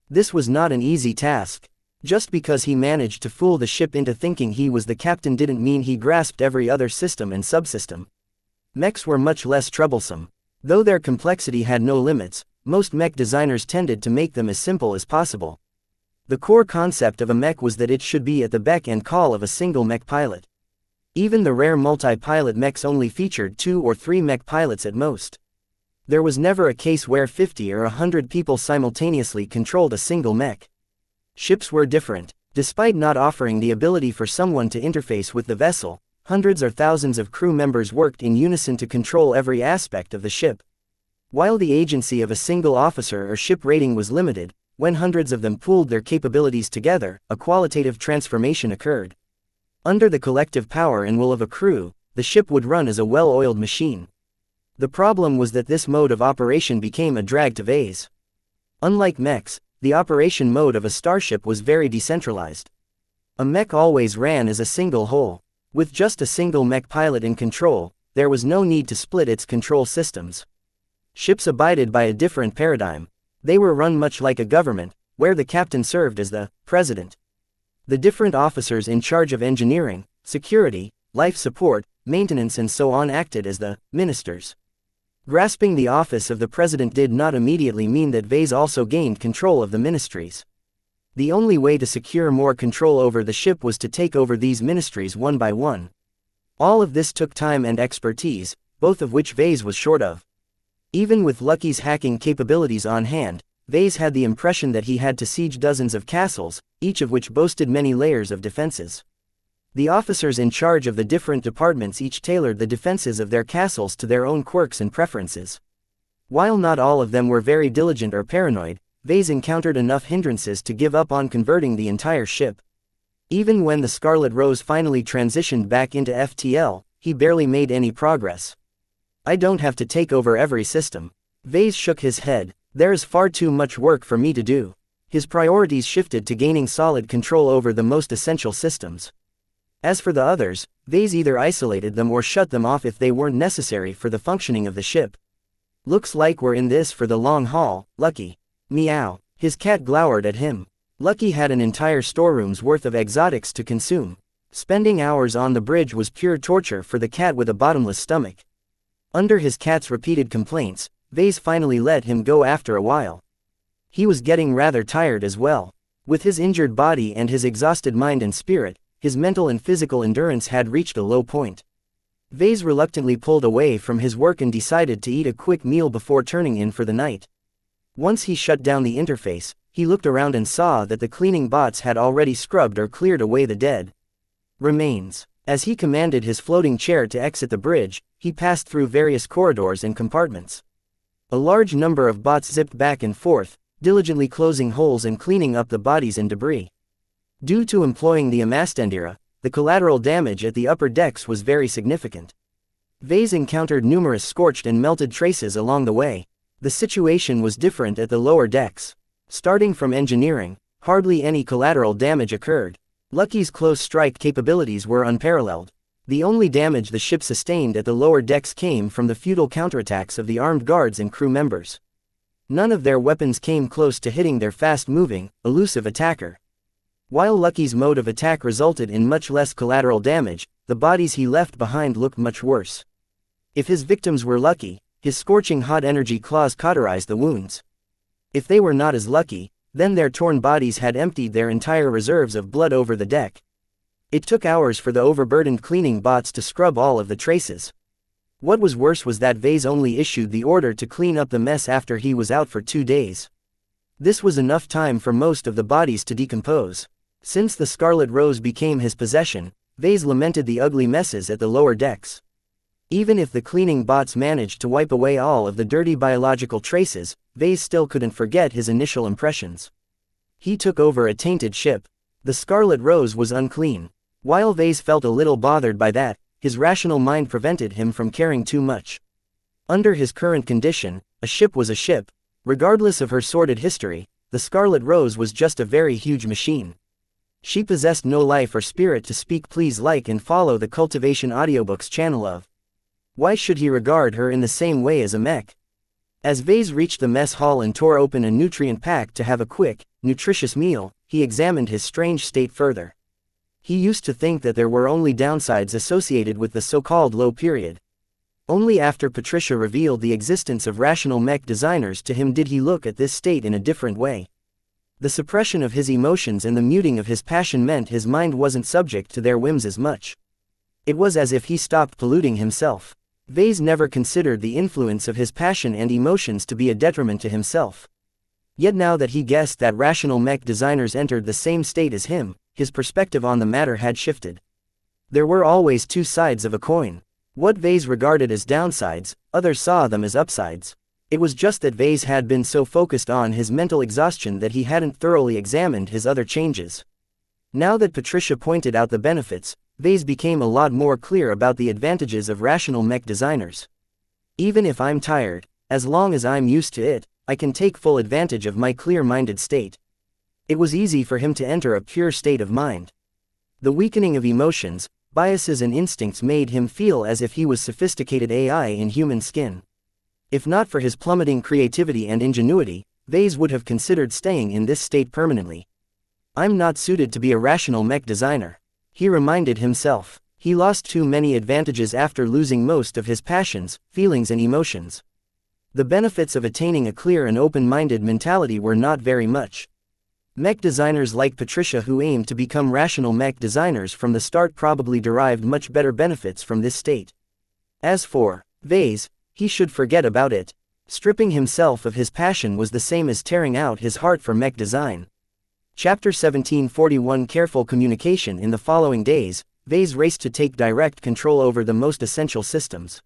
This was not an easy task. Just because he managed to fool the ship into thinking he was the captain didn't mean he grasped every other system and subsystem. Mechs were much less troublesome. Though their complexity had no limits, most mech designers tended to make them as simple as possible. The core concept of a mech was that it should be at the beck and call of a single mech pilot. Even the rare multi-pilot mechs only featured 2 or 3 mech pilots at most. There was never a case where 50 or 100 people simultaneously controlled a single mech. Ships were different. Despite not offering the ability for someone to interface with the vessel, hundreds or thousands of crew members worked in unison to control every aspect of the ship. While the agency of a single officer or ship rating was limited, when hundreds of them pooled their capabilities together, a qualitative transformation occurred. Under the collective power and will of a crew, the ship would run as a well-oiled machine. The problem was that this mode of operation became a drag to Vase. Unlike mechs, the operation mode of a starship was very decentralized. A mech always ran as a single whole. With just a single mech pilot in control, there was no need to split its control systems. Ships abided by a different paradigm. They were run much like a government, where the captain served as the president. The different officers in charge of engineering, security, life support, maintenance and so on acted as the ministers. Grasping the office of the president did not immediately mean that Vase also gained control of the ministries. The only way to secure more control over the ship was to take over these ministries one by one. All of this took time and expertise, both of which Vase was short of. Even with Lucky's hacking capabilities on hand, Vase had the impression that he had to siege dozens of castles, each of which boasted many layers of defenses. The officers in charge of the different departments each tailored the defenses of their castles to their own quirks and preferences. While not all of them were very diligent or paranoid, Vase encountered enough hindrances to give up on converting the entire ship. Even when the Scarlet Rose finally transitioned back into FTL, he barely made any progress. I don't have to take over every system. Vase shook his head. There is far too much work for me to do. His priorities shifted to gaining solid control over the most essential systems. As for the others, Vase either isolated them or shut them off if they weren't necessary for the functioning of the ship. Looks like we're in this for the long haul, Lucky. Meow. His cat glowered at him. Lucky had an entire storeroom's worth of exotics to consume. Spending hours on the bridge was pure torture for the cat with a bottomless stomach. Under his cat's repeated complaints, Vase finally let him go after a while. He was getting rather tired as well. With his injured body and his exhausted mind and spirit, his mental and physical endurance had reached a low point. Vase reluctantly pulled away from his work and decided to eat a quick meal before turning in for the night. Once he shut down the interface, he looked around and saw that the cleaning bots had already scrubbed or cleared away the dead remains. As he commanded his floating chair to exit the bridge, he passed through various corridors and compartments. A large number of bots zipped back and forth, diligently closing holes and cleaning up the bodies and debris. Due to employing the Amastendira, the collateral damage at the upper decks was very significant. Vase encountered numerous scorched and melted traces along the way. The situation was different at the lower decks. Starting from engineering, hardly any collateral damage occurred. Lucky's close strike capabilities were unparalleled. The only damage the ship sustained at the lower decks came from the futile counterattacks of the armed guards and crew members. None of their weapons came close to hitting their fast-moving, elusive attacker. While Lucky's mode of attack resulted in much less collateral damage, the bodies he left behind looked much worse. If his victims were lucky, his scorching hot energy claws cauterized the wounds. If they were not as lucky, then their torn bodies had emptied their entire reserves of blood over the deck. It took hours for the overburdened cleaning bots to scrub all of the traces. What was worse was that Vase only issued the order to clean up the mess after he was out for 2 days. This was enough time for most of the bodies to decompose. Since the Scarlet Rose became his possession, Vase lamented the ugly messes at the lower decks. Even if the cleaning bots managed to wipe away all of the dirty biological traces, Vase still couldn't forget his initial impressions. He took over a tainted ship. The Scarlet Rose was unclean. While Vase felt a little bothered by that, his rational mind prevented him from caring too much. Under his current condition, a ship was a ship. Regardless of her sordid history, the Scarlet Rose was just a very huge machine. She possessed no life or spirit to speak. Please like and follow the Cultivation Audiobooks channel of. Why should he regard her in the same way as a mech? As Vase reached the mess hall and tore open a nutrient pack to have a quick, nutritious meal, he examined his strange state further. He used to think that there were only downsides associated with the so-called low period. Only after Patricia revealed the existence of rational mech designers to him did he look at this state in a different way. The suppression of his emotions and the muting of his passion meant his mind wasn't subject to their whims as much. It was as if he stopped polluting himself. Vase never considered the influence of his passion and emotions to be a detriment to himself. Yet now that he guessed that rational mech designers entered the same state as him, his perspective on the matter had shifted. There were always two sides of a coin. What Vase regarded as downsides, others saw them as upsides. It was just that Vase had been so focused on his mental exhaustion that he hadn't thoroughly examined his other changes. Now that Patricia pointed out the benefits, Vase became a lot more clear about the advantages of rational mech designers. Even if I'm tired, as long as I'm used to it, I can take full advantage of my clear-minded state. It was easy for him to enter a pure state of mind. The weakening of emotions, biases and instincts made him feel as if he was sophisticated AI in human skin. If not for his plummeting creativity and ingenuity, Vase would have considered staying in this state permanently. I'm not suited to be a rational mech designer, he reminded himself. He lost too many advantages after losing most of his passions, feelings and emotions. The benefits of attaining a clear and open-minded mentality were not very much. Mech designers like Patricia who aimed to become rational mech designers from the start probably derived much better benefits from this state. As for Vase, he should forget about it. Stripping himself of his passion was the same as tearing out his heart for mech design. Chapter 1741 Careful Communication. In the following days, Vase raced to take direct control over the most essential systems.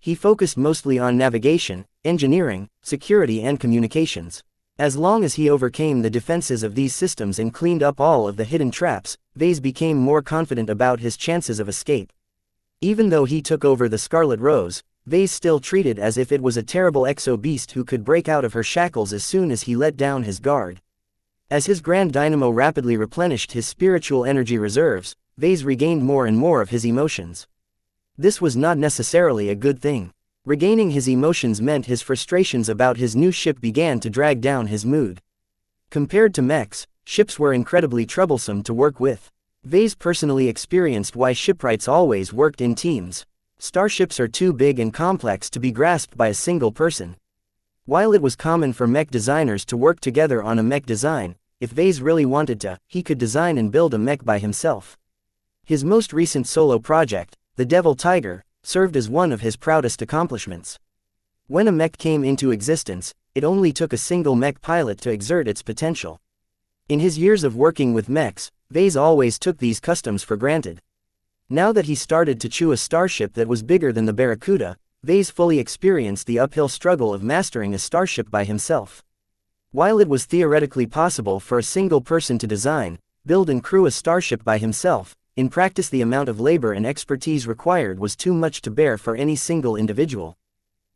He focused mostly on navigation, engineering, security and communications. As long as he overcame the defenses of these systems and cleaned up all of the hidden traps, Vase became more confident about his chances of escape. Even though he took over the Scarlet Rose, Vase still treated as if it was a terrible exo-beast who could break out of her shackles as soon as he let down his guard. As his grand dynamo rapidly replenished his spiritual energy reserves, Vase regained more and more of his emotions. This was not necessarily a good thing. Regaining his emotions meant his frustrations about his new ship began to drag down his mood. Compared to mechs, ships were incredibly troublesome to work with. Vase personally experienced why shipwrights always worked in teams. Starships are too big and complex to be grasped by a single person. While it was common for mech designers to work together on a mech design, if Vase really wanted to, he could design and build a mech by himself. His most recent solo project, the Devil Tiger, served as one of his proudest accomplishments. When a mech came into existence, it only took a single mech pilot to exert its potential. In his years of working with mechs, Vase always took these customs for granted. Now that he started to chew a starship that was bigger than the Barracuda, Vase fully experienced the uphill struggle of mastering a starship by himself. While it was theoretically possible for a single person to design, build and crew a starship by himself, in practice the amount of labor and expertise required was too much to bear for any single individual.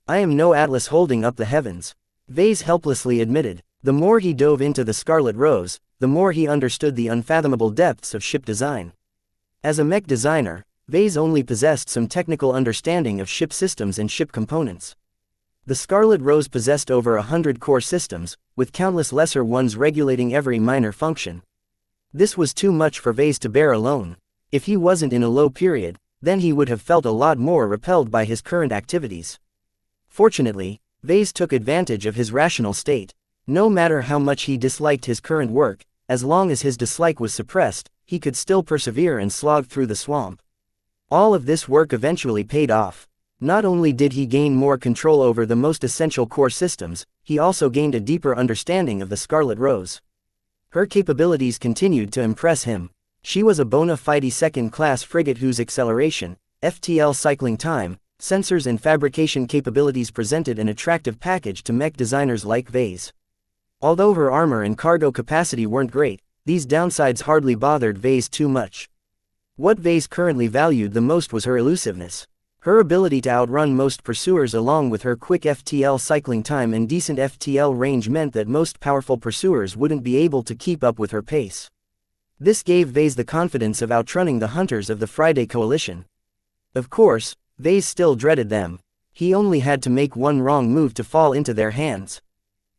"I am no Atlas holding up the heavens," Vase helplessly admitted. The more he dove into the Scarlet Rose, the more he understood the unfathomable depths of ship design. As a mech designer, Vase only possessed some technical understanding of ship systems and ship components. The Scarlet Rose possessed over 100 core systems, with countless lesser ones regulating every minor function. This was too much for Vase to bear alone. If he wasn't in a low period, then he would have felt a lot more repelled by his current activities. Fortunately, Vase took advantage of his rational state. No matter how much he disliked his current work, as long as his dislike was suppressed, he could still persevere and slog through the swamp. All of this work eventually paid off. Not only did he gain more control over the most essential core systems, he also gained a deeper understanding of the Scarlet Rose. Her capabilities continued to impress him. She was a bona fide second-class frigate whose acceleration, FTL cycling time, sensors and fabrication capabilities presented an attractive package to mech designers like Vase. Although her armor and cargo capacity weren't great, these downsides hardly bothered Vase too much. What Vase currently valued the most was her elusiveness. Her ability to outrun most pursuers along with her quick FTL cycling time and decent FTL range meant that most powerful pursuers wouldn't be able to keep up with her pace. This gave Vase the confidence of outrunning the hunters of the Friday Coalition. Of course, Vase still dreaded them. He only had to make one wrong move to fall into their hands.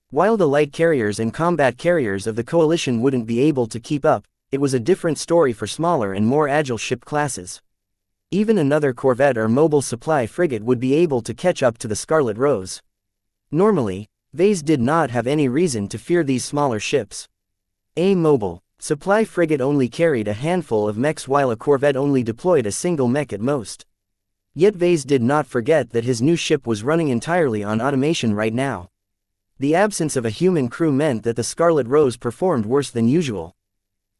While the light carriers and combat carriers of the Coalition wouldn't be able to keep up, it was a different story for smaller and more agile ship classes. Even another corvette or mobile supply frigate would be able to catch up to the Scarlet Rose. Normally, Vase did not have any reason to fear these smaller ships. A mobile supply frigate only carried a handful of mechs while a corvette only deployed a single mech at most. Yet Vase did not forget that his new ship was running entirely on automation right now. The absence of a human crew meant that the Scarlet Rose performed worse than usual.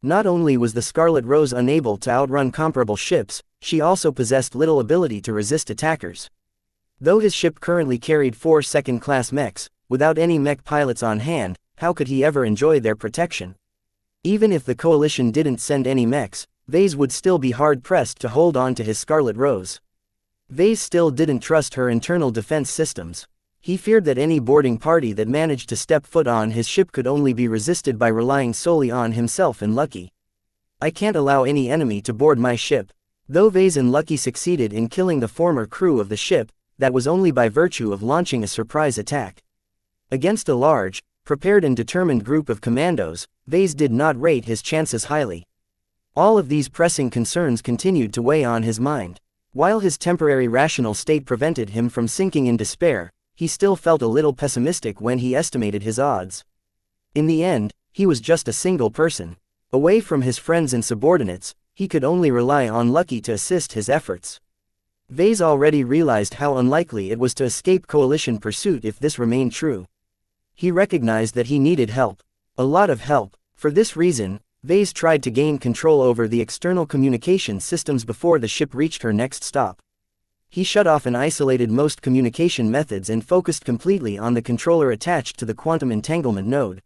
Not only was the Scarlet Rose unable to outrun comparable ships, she also possessed little ability to resist attackers. Though his ship currently carried 4 second-class mechs, without any mech pilots on hand, how could he ever enjoy their protection? Even if the Coalition didn't send any mechs, Vase would still be hard-pressed to hold on to his Scarlet Rose. Vase still didn't trust her internal defense systems. He feared that any boarding party that managed to step foot on his ship could only be resisted by relying solely on himself and Lucky. "I can't allow any enemy to board my ship." Though Vase and Lucky succeeded in killing the former crew of the ship, that was only by virtue of launching a surprise attack. Against a large, prepared and determined group of commandos, Vase did not rate his chances highly. All of these pressing concerns continued to weigh on his mind. While his temporary rational state prevented him from sinking in despair, he still felt a little pessimistic when he estimated his odds. In the end, he was just a single person. Away from his friends and subordinates, he could only rely on Lucky to assist his efforts. Vase already realized how unlikely it was to escape Coalition pursuit if this remained true. He recognized that he needed help. A lot of help. For this reason, Vase tried to gain control over the external communication systems before the ship reached her next stop. He shut off and isolated most communication methods and focused completely on the controller attached to the quantum entanglement node.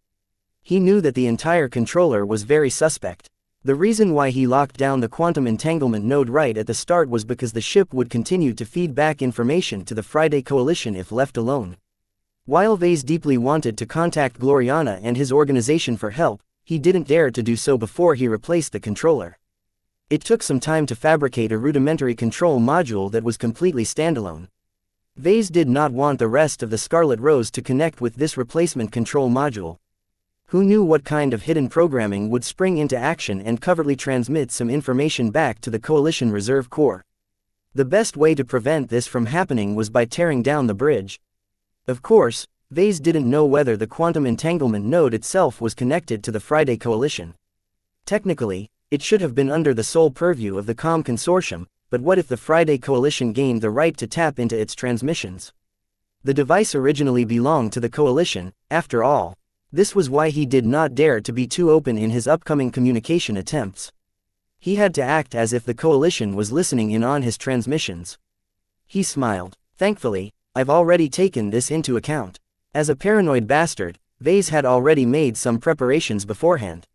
He knew that the entire controller was very suspect. The reason why he locked down the quantum entanglement node right at the start was because the ship would continue to feed back information to the Friday Coalition if left alone. While Vase deeply wanted to contact Gloriana and his organization for help, he didn't dare to do so before he replaced the controller. It took some time to fabricate a rudimentary control module that was completely standalone. Vase did not want the rest of the Scarlet Rose to connect with this replacement control module. Who knew what kind of hidden programming would spring into action and covertly transmit some information back to the Coalition Reserve Corps? The best way to prevent this from happening was by tearing down the bridge. Of course, Vase didn't know whether the quantum entanglement node itself was connected to the Friday Coalition. Technically, it should have been under the sole purview of the COM Consortium, but what if the Friday Coalition gained the right to tap into its transmissions? The device originally belonged to the Coalition, after all. This was why he did not dare to be too open in his upcoming communication attempts. He had to act as if the Coalition was listening in on his transmissions. He smiled. Thankfully, I've already taken this into account. As a paranoid bastard, Vase had already made some preparations beforehand.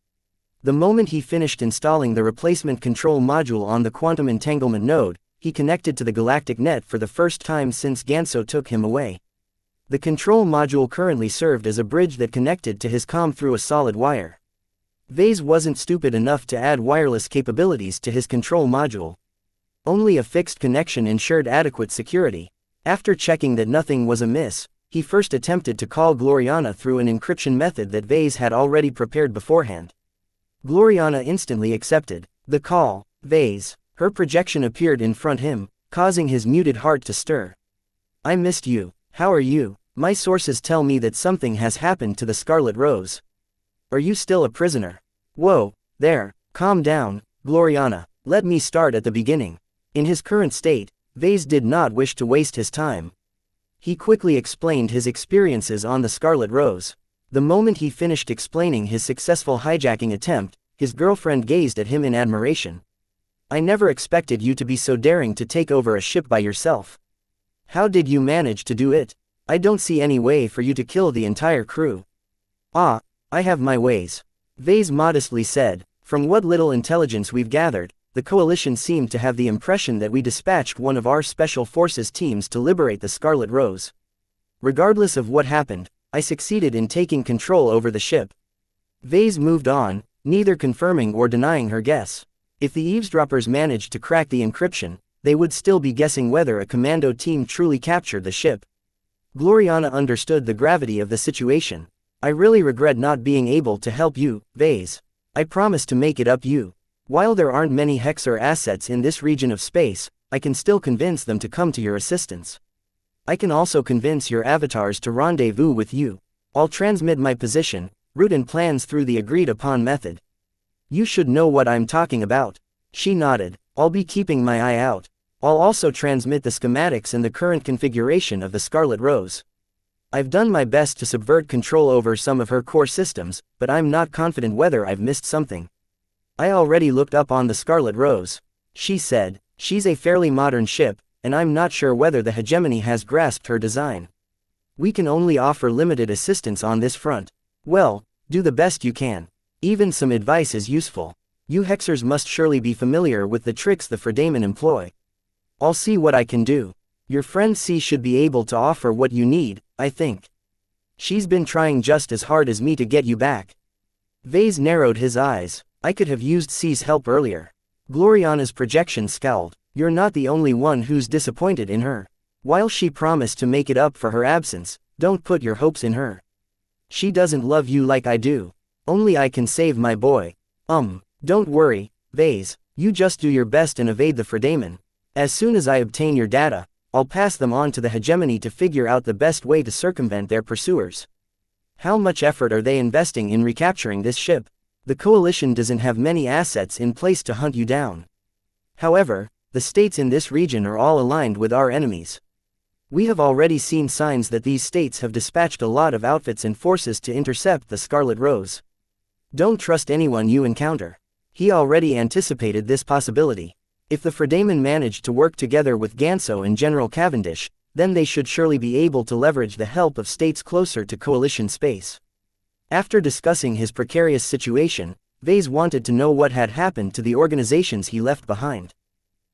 The moment he finished installing the replacement control module on the quantum entanglement node, he connected to the galactic net for the first time since Ganso took him away. The control module currently served as a bridge that connected to his comm through a solid wire. Vase wasn't stupid enough to add wireless capabilities to his control module. Only a fixed connection ensured adequate security. After checking that nothing was amiss, he first attempted to call Gloriana through an encryption method that Vase had already prepared beforehand. Gloriana instantly accepted the call. Vase. Her projection appeared in front of him, causing his muted heart to stir. I missed you. How are you? My sources tell me that something has happened to the Scarlet Rose. Are you still a prisoner? Whoa, there, calm down, Gloriana. Let me start at the beginning. In his current state, Vase did not wish to waste his time. He quickly explained his experiences on the Scarlet Rose. The moment he finished explaining his successful hijacking attempt, his girlfriend gazed at him in admiration. I never expected you to be so daring to take over a ship by yourself. How did you manage to do it? I don't see any way for you to kill the entire crew. Ah, I have my ways. Vase modestly said. From what little intelligence we've gathered, the Coalition seemed to have the impression that we dispatched one of our Special Forces teams to liberate the Scarlet Rose. Regardless of what happened, I succeeded in taking control over the ship. Vase moved on, neither confirming or denying her guess. If the eavesdroppers managed to crack the encryption, they would still be guessing whether a commando team truly captured the ship. Gloriana understood the gravity of the situation. I really regret not being able to help you, Vase. I promise to make it up you. While there aren't many Hexer assets in this region of space, I can still convince them to come to your assistance. I can also convince your avatars to rendezvous with you. I'll transmit my position, route and plans through the agreed-upon method. You should know what I'm talking about. She nodded. I'll be keeping my eye out. I'll also transmit the schematics and the current configuration of the Scarlet Rose. I've done my best to subvert control over some of her core systems, but I'm not confident whether I've missed something. I already looked up on the Scarlet Rose. She said, she's a fairly modern ship, and I'm not sure whether the hegemony has grasped her design. We can only offer limited assistance on this front. Well, do the best you can. Even some advice is useful. You Hexers must surely be familiar with the tricks the Fredamen employ. I'll see what I can do. Your friend C should be able to offer what you need, I think. She's been trying just as hard as me to get you back. Vase narrowed his eyes. I could have used C's help earlier. Gloriana's projection scowled. You're not the only one who's disappointed in her. While she promised to make it up for her absence, don't put your hopes in her. She doesn't love you like I do. Only I can save my boy. Don't worry, Vase. You just do your best and evade the Fredamen. As soon as I obtain your data, I'll pass them on to the hegemony to figure out the best way to circumvent their pursuers. How much effort are they investing in recapturing this ship? The Coalition doesn't have many assets in place to hunt you down. However, the states in this region are all aligned with our enemies. We have already seen signs that these states have dispatched a lot of outfits and forces to intercept the Scarlet Rose. Don't trust anyone you encounter. He already anticipated this possibility. If the Fredamen managed to work together with Ganso and General Cavendish, then they should surely be able to leverage the help of states closer to coalition space. After discussing his precarious situation, Vase wanted to know what had happened to the organizations he left behind.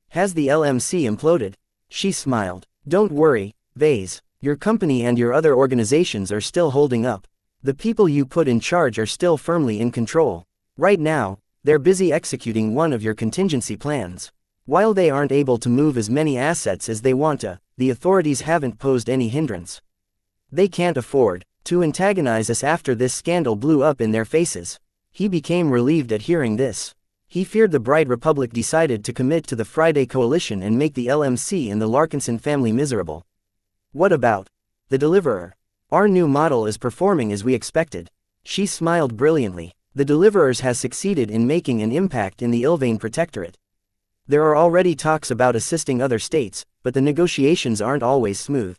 Has the LMC imploded? She smiled. Don't worry, Vase, your company and your other organizations are still holding up. The people you put in charge are still firmly in control. Right now, they're busy executing one of your contingency plans. While they aren't able to move as many assets as they want to, the authorities haven't posed any hindrance. They can't afford to antagonize us after this scandal blew up in their faces. He became relieved at hearing this. He feared the Bright Republic decided to commit to the Friday Coalition and make the LMC and the Larkinson family miserable. What about the Deliverer? Our new model is performing as we expected. She smiled brilliantly. The Deliverers has succeeded in making an impact in the Ilvain Protectorate. There are already talks about assisting other states, but the negotiations aren't always smooth.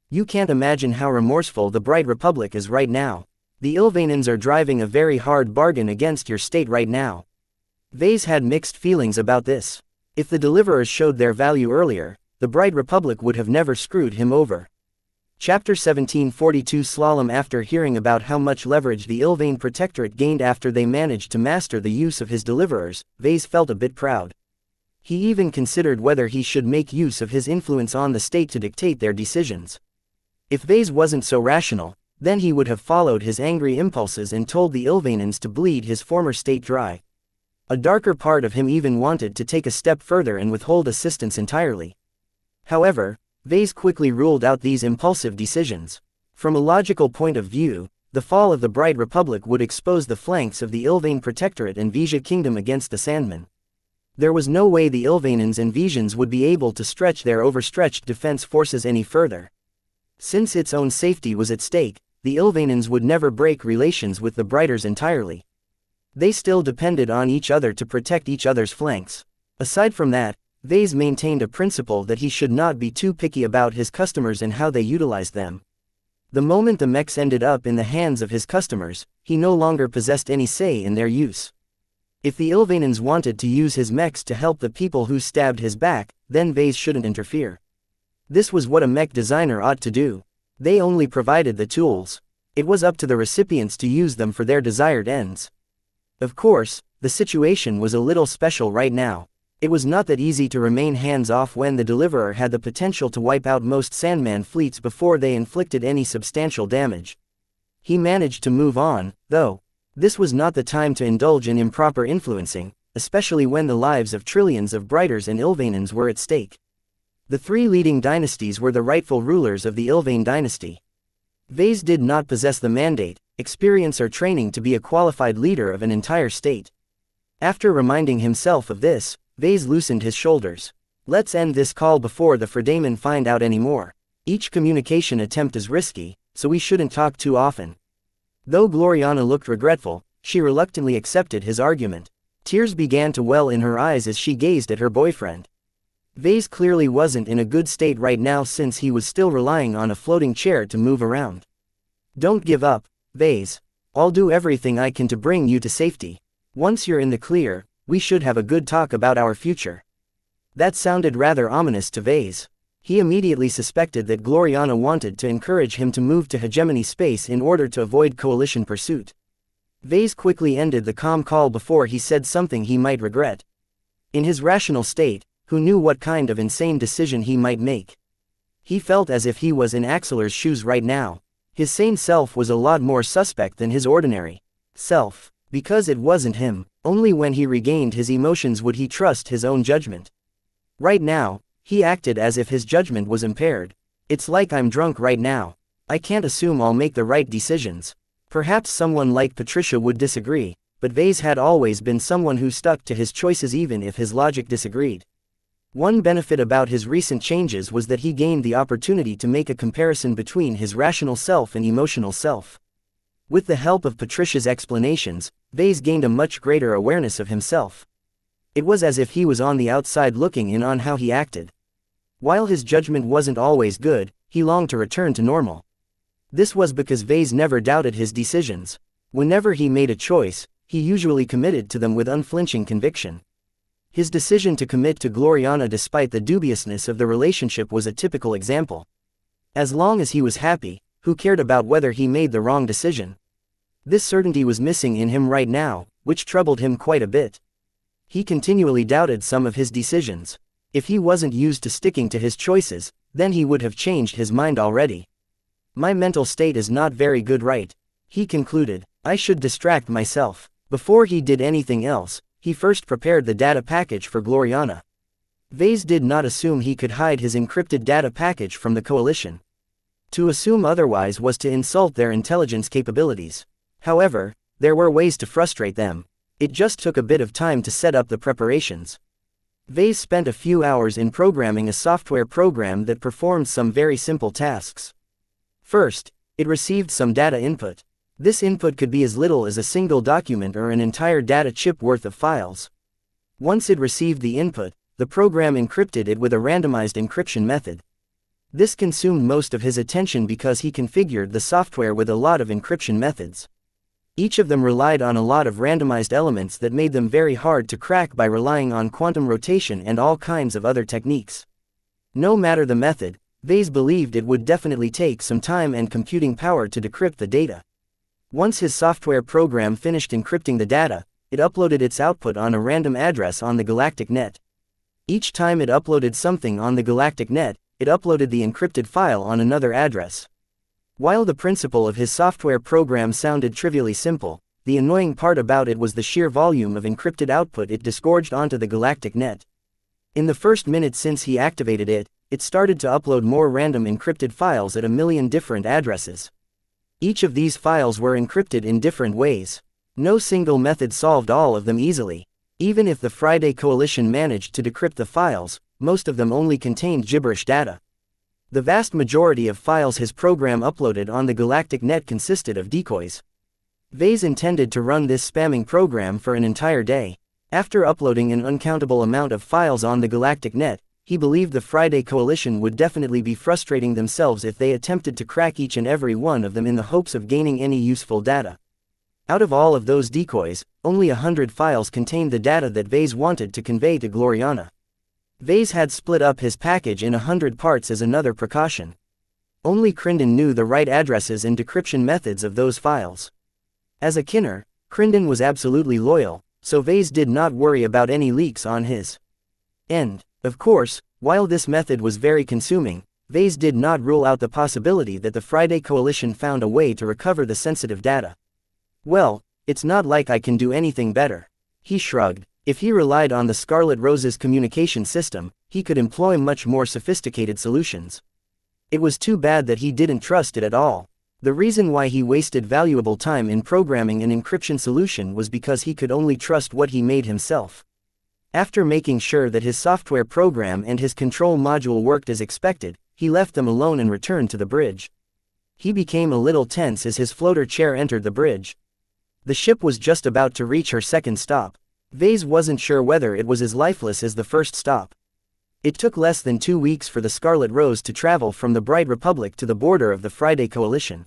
You can't imagine how remorseful the Bright Republic is right now. The Ilvainans are driving a very hard bargain against your state right now. Vase had mixed feelings about this. If the Deliverers showed their value earlier, the Bright Republic would have never screwed him over. Chapter 1742 Slalom. After hearing about how much leverage the Ilvain Protectorate gained after they managed to master the use of his Deliverers, Vase felt a bit proud. He even considered whether he should make use of his influence on the state to dictate their decisions. If Vase wasn't so rational, then he would have followed his angry impulses and told the Ilvainans to bleed his former state dry. A darker part of him even wanted to take a step further and withhold assistance entirely. However, Vase quickly ruled out these impulsive decisions. From a logical point of view, the fall of the Bright Republic would expose the flanks of the Ilvain Protectorate and Vizia Kingdom against the Sandmen. There was no way the Ilvainans and Vizians would be able to stretch their overstretched defense forces any further. Since its own safety was at stake, the Ilvainans would never break relations with the Brighters entirely. They still depended on each other to protect each other's flanks. Aside from that, Vase maintained a principle that he should not be too picky about his customers and how they utilized them. The moment the mechs ended up in the hands of his customers, he no longer possessed any say in their use. If the Ilvainans wanted to use his mechs to help the people who stabbed his back, then Vase shouldn't interfere. This was what a mech designer ought to do. They only provided the tools. It was up to the recipients to use them for their desired ends. Of course, the situation was a little special right now. It was not that easy to remain hands-off when the Deliverer had the potential to wipe out most Sandman fleets before they inflicted any substantial damage. He managed to move on, though. This was not the time to indulge in improper influencing, especially when the lives of trillions of Brighters and Ilvainans were at stake. The three leading dynasties were the rightful rulers of the Ilvain dynasty. Vase did not possess the mandate, experience or training to be a qualified leader of an entire state. After reminding himself of this, Vase loosened his shoulders. Let's end this call before the Fredamen find out any more. Each communication attempt is risky, so we shouldn't talk too often. Though Gloriana looked regretful, she reluctantly accepted his argument. Tears began to well in her eyes as she gazed at her boyfriend. Vase clearly wasn't in a good state right now since he was still relying on a floating chair to move around. Don't give up, Vase. I'll do everything I can to bring you to safety. Once you're in the clear, we should have a good talk about our future. That sounded rather ominous to Vase. He immediately suspected that Gloriana wanted to encourage him to move to hegemony space in order to avoid coalition pursuit. Vase quickly ended the calm call before he said something he might regret. In his rational state, who knew what kind of insane decision he might make? He felt as if he was in Axelar's shoes right now. His sane self was a lot more suspect than his ordinary self, because it wasn't him. Only when he regained his emotions would he trust his own judgment. Right now, he acted as if his judgment was impaired. It's like I'm drunk right now. I can't assume I'll make the right decisions. Perhaps someone like Patricia would disagree, but Vase had always been someone who stuck to his choices even if his logic disagreed. One benefit about his recent changes was that he gained the opportunity to make a comparison between his rational self and emotional self. With the help of Patricia's explanations, Vase gained a much greater awareness of himself. It was as if he was on the outside looking in on how he acted. While his judgment wasn't always good, he longed to return to normal. This was because Vase never doubted his decisions. Whenever he made a choice, he usually committed to them with unflinching conviction. His decision to commit to Gloriana despite the dubiousness of the relationship was a typical example. As long as he was happy, who cared about whether he made the wrong decision? This certainty was missing in him right now, which troubled him quite a bit. He continually doubted some of his decisions. If he wasn't used to sticking to his choices, then he would have changed his mind already. My mental state is not very good, right? He concluded. I should distract myself. Before he did anything else, he first prepared the data package for Gloriana. Vase did not assume he could hide his encrypted data package from the coalition. To assume otherwise was to insult their intelligence capabilities. However, there were ways to frustrate them. It just took a bit of time to set up the preparations. Vase spent a few hours in programming a software program that performed some very simple tasks. First, it received some data input. This input could be as little as a single document or an entire data chip worth of files. Once it received the input, the program encrypted it with a randomized encryption method. This consumed most of his attention because he configured the software with a lot of encryption methods. Each of them relied on a lot of randomized elements that made them very hard to crack by relying on quantum rotation and all kinds of other techniques. No matter the method, Vase believed it would definitely take some time and computing power to decrypt the data. Once his software program finished encrypting the data, it uploaded its output on a random address on the galactic net. Each time it uploaded something on the galactic net, it uploaded the encrypted file on another address. While the principle of his software program sounded trivially simple, the annoying part about it was the sheer volume of encrypted output it disgorged onto the galactic net. In the first minute since he activated it, it started to upload more random encrypted files at 1,000,000 different addresses. Each of these files were encrypted in different ways. No single method solved all of them easily. Even if the Friday Coalition managed to decrypt the files, most of them only contained gibberish data. The vast majority of files his program uploaded on the galactic net consisted of decoys. Vase intended to run this spamming program for an entire day. After uploading an uncountable amount of files on the galactic net, he believed the Friday Coalition would definitely be frustrating themselves if they attempted to crack each and every one of them in the hopes of gaining any useful data. Out of all of those decoys, only 100 files contained the data that Vase wanted to convey to Gloriana. Vase had split up his package in 100 parts as another precaution. Only Crinden knew the right addresses and decryption methods of those files. As a Kinner, Crinden was absolutely loyal, so Vase did not worry about any leaks on his end. Of course, while this method was very consuming, Vase did not rule out the possibility that the Friday Coalition found a way to recover the sensitive data. Well, it's not like I can do anything better. He shrugged. If he relied on the Scarlet Rose's communication system, he could employ much more sophisticated solutions. It was too bad that he didn't trust it at all. The reason why he wasted valuable time in programming an encryption solution was because he could only trust what he made himself. After making sure that his software program and his control module worked as expected, he left them alone and returned to the bridge. He became a little tense as his floater chair entered the bridge. The ship was just about to reach her second stop. Vase wasn't sure whether it was as lifeless as the first stop. It took less than 2 weeks for the Scarlet Rose to travel from the Bright Republic to the border of the Friday Coalition.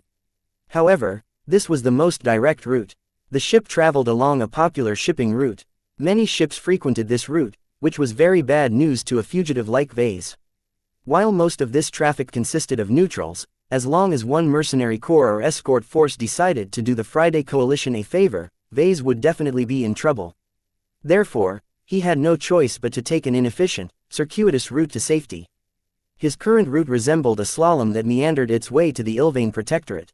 However, this was the most direct route. The ship traveled along a popular shipping route. Many ships frequented this route, which was very bad news to a fugitive like Vase. While most of this traffic consisted of neutrals, as long as one mercenary corps or escort force decided to do the Friday Coalition a favor, Vase would definitely be in trouble. Therefore, he had no choice but to take an inefficient, circuitous route to safety. His current route resembled a slalom that meandered its way to the Ilvain Protectorate.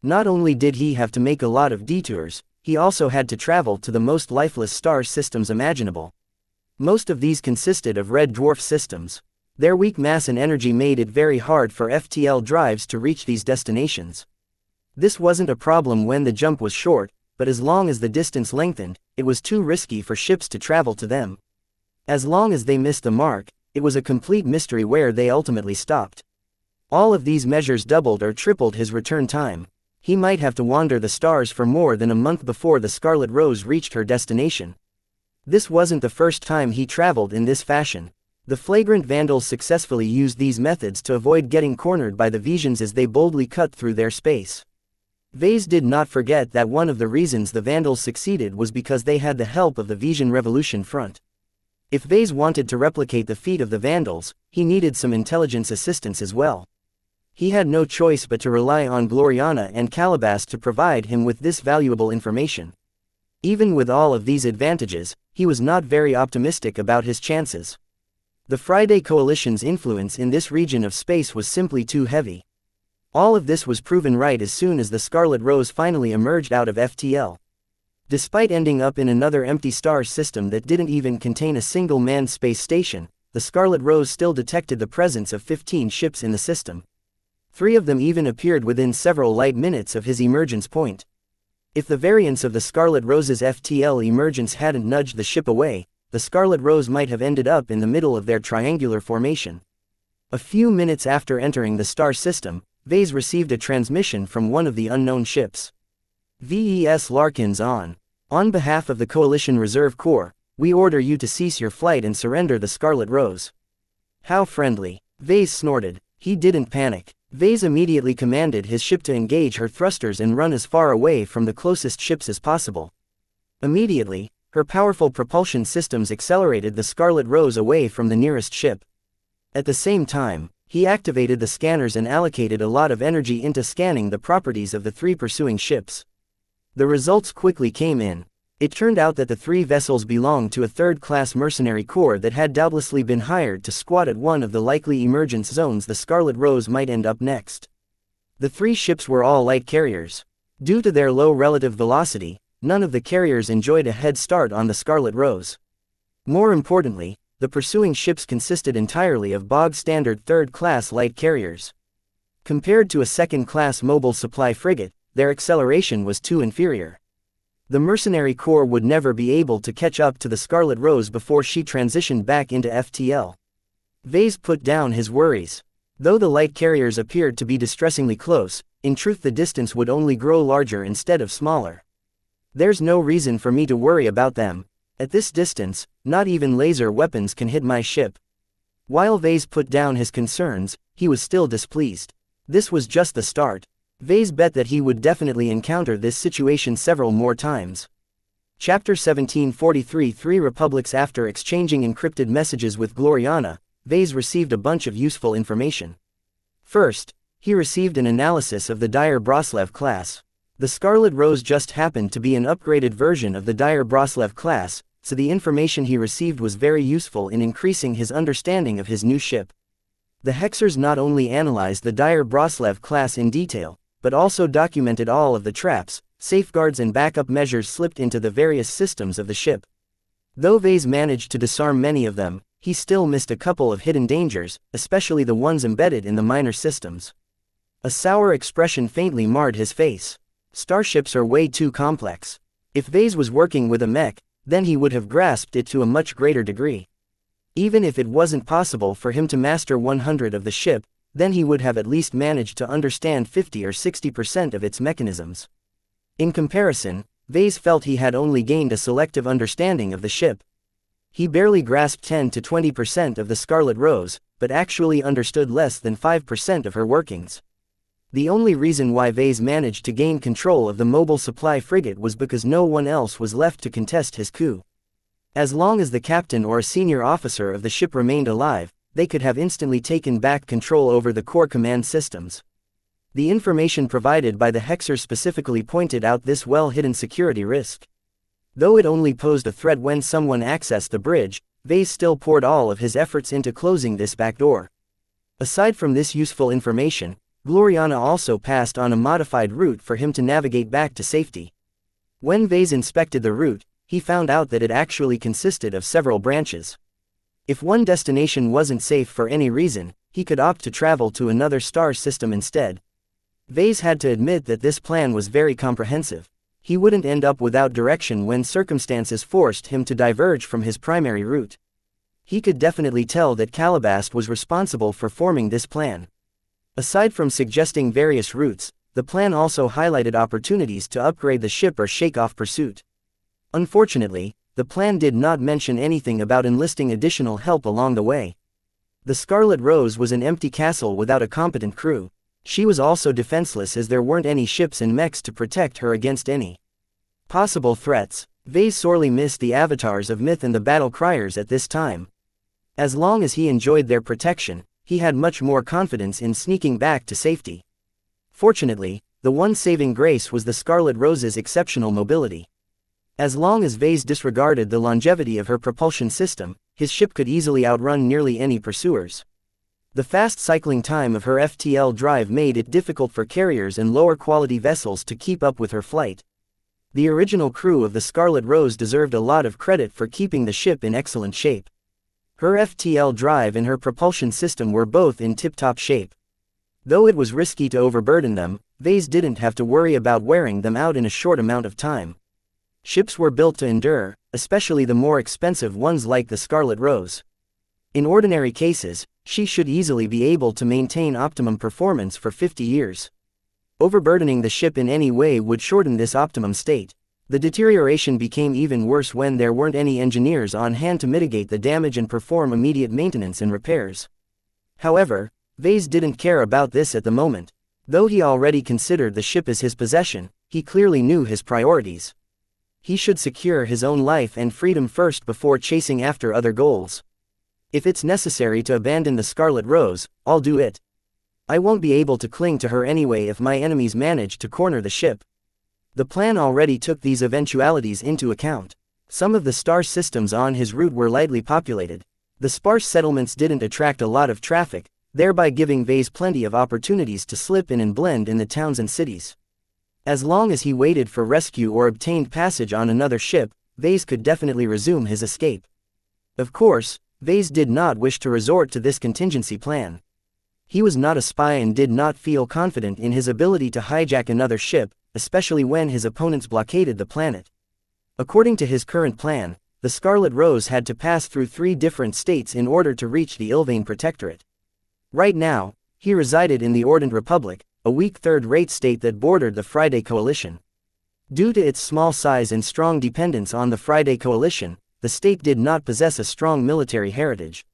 Not only did he have to make a lot of detours, he also had to travel to the most lifeless star systems imaginable. Most of these consisted of red dwarf systems. Their weak mass and energy made it very hard for FTL drives to reach these destinations. This wasn't a problem when the jump was short, but as long as the distance lengthened, it was too risky for ships to travel to them. As long as they missed the mark, it was a complete mystery where they ultimately stopped. All of these measures doubled or tripled his return time. He might have to wander the stars for more than a month before the Scarlet Rose reached her destination. This wasn't the first time he traveled in this fashion. The flagrant Vandals successfully used these methods to avoid getting cornered by the Visions as they boldly cut through their space. Vase did not forget that one of the reasons the Vandals succeeded was because they had the help of the Vision Revolution Front. If Vase wanted to replicate the feat of the Vandals, he needed some intelligence assistance as well. He had no choice but to rely on Gloriana and Calabas to provide him with this valuable information. Even with all of these advantages, he was not very optimistic about his chances. The Friday Coalition's influence in this region of space was simply too heavy. All of this was proven right as soon as the Scarlet Rose finally emerged out of FTL. Despite ending up in another empty star system that didn't even contain a single manned space station, the Scarlet Rose still detected the presence of 15 ships in the system. 3 of them even appeared within several light minutes of his emergence point. If the variance of the Scarlet Rose's FTL emergence hadn't nudged the ship away, the Scarlet Rose might have ended up in the middle of their triangular formation. A few minutes after entering the star system, Vase received a transmission from one of the unknown ships. VES Larkins on behalf of the Coalition Reserve Corps, we order you to cease your flight and surrender the Scarlet Rose. How friendly. Vase snorted. He didn't panic. Vase immediately commanded his ship to engage her thrusters and run as far away from the closest ships as possible. Immediately, her powerful propulsion systems accelerated the Scarlet Rose away from the nearest ship. At the same time, he activated the scanners and allocated a lot of energy into scanning the properties of the 3 pursuing ships. The results quickly came in. It turned out that the 3 vessels belonged to a third-class mercenary corps that had doubtlessly been hired to squat at one of the likely emergence zones the Scarlet Rose might end up next. The 3 ships were all light carriers. Due to their low relative velocity, none of the carriers enjoyed a head start on the Scarlet Rose. More importantly, the pursuing ships consisted entirely of bog-standard third-class light carriers. Compared to a second-class mobile supply frigate, their acceleration was too inferior. The mercenary corps would never be able to catch up to the Scarlet Rose before she transitioned back into FTL. Vase put down his worries. Though the light carriers appeared to be distressingly close, in truth the distance would only grow larger instead of smaller. There's no reason for me to worry about them. At this distance, not even laser weapons can hit my ship. While Vase put down his concerns, he was still displeased. This was just the start. Vase bet that he would definitely encounter this situation several more times. Chapter 1743 3 Republics After exchanging encrypted messages with Gloriana, Vase received a bunch of useful information. First, he received an analysis of the Dire Broslev class. The Scarlet Rose just happened to be an upgraded version of the Dire Broslev class, so the information he received was very useful in increasing his understanding of his new ship. The Hexers not only analyzed the Dire Broslev class in detail, but also documented all of the traps, safeguards and backup measures slipped into the various systems of the ship. Though Vase managed to disarm many of them, he still missed a couple of hidden dangers, especially the ones embedded in the minor systems. A sour expression faintly marred his face. Starships are way too complex. If Vase was working with a mech, then he would have grasped it to a much greater degree. Even if it wasn't possible for him to master 100 of the ship, then he would have at least managed to understand 50 or 60% of its mechanisms. In comparison, Vase felt he had only gained a selective understanding of the ship. He barely grasped 10 to 20% of the Scarlet Rose, but actually understood less than 5% of her workings. The only reason why Vase managed to gain control of the mobile supply frigate was because no one else was left to contest his coup. As long as the captain or a senior officer of the ship remained alive, they could have instantly taken back control over the core command systems. The information provided by the Hexer specifically pointed out this well-hidden security risk. Though it only posed a threat when someone accessed the bridge, Vase still poured all of his efforts into closing this back door. Aside from this useful information, Gloriana also passed on a modified route for him to navigate back to safety. When Vase inspected the route, he found out that it actually consisted of several branches. If one destination wasn't safe for any reason, he could opt to travel to another star system instead. Vase had to admit that this plan was very comprehensive. He wouldn't end up without direction when circumstances forced him to diverge from his primary route. He could definitely tell that Calabast was responsible for forming this plan. Aside from suggesting various routes, the plan also highlighted opportunities to upgrade the ship or shake off pursuit. Unfortunately, the plan did not mention anything about enlisting additional help along the way. The Scarlet Rose was an empty castle without a competent crew. She was also defenseless as there weren't any ships and mechs to protect her against any possible threats. Vase sorely missed the avatars of myth and the battle criers at this time. As long as he enjoyed their protection, he had much more confidence in sneaking back to safety. Fortunately, the one saving grace was the Scarlet Rose's exceptional mobility. As long as Vase disregarded the longevity of her propulsion system, his ship could easily outrun nearly any pursuers. The fast cycling time of her FTL drive made it difficult for carriers and lower-quality vessels to keep up with her flight. The original crew of the Scarlet Rose deserved a lot of credit for keeping the ship in excellent shape. Her FTL drive and her propulsion system were both in tip-top shape. Though it was risky to overburden them, Vase didn't have to worry about wearing them out in a short amount of time. Ships were built to endure, especially the more expensive ones like the Scarlet Rose. In ordinary cases, she should easily be able to maintain optimum performance for 50 years. Overburdening the ship in any way would shorten this optimum state. The deterioration became even worse when there weren't any engineers on hand to mitigate the damage and perform immediate maintenance and repairs. However, Vase didn't care about this at the moment. Though he already considered the ship as his possession, he clearly knew his priorities. He should secure his own life and freedom first before chasing after other goals. If it's necessary to abandon the Scarlet Rose, I'll do it. I won't be able to cling to her anyway if my enemies manage to corner the ship. The plan already took these eventualities into account. Some of the star systems on his route were lightly populated. The sparse settlements didn't attract a lot of traffic, thereby giving Vase plenty of opportunities to slip in and blend in the towns and cities. As long as he waited for rescue or obtained passage on another ship, Vase could definitely resume his escape. Of course, Vase did not wish to resort to this contingency plan. He was not a spy and did not feel confident in his ability to hijack another ship, especially when his opponents blockaded the planet. According to his current plan, the Scarlet Rose had to pass through 3 different states in order to reach the Ilvain Protectorate. Right now, he resided in the Ordant Republic, a weak third-rate state that bordered the Friday Coalition. Due to its small size and strong dependence on the Friday Coalition, the state did not possess a strong military heritage.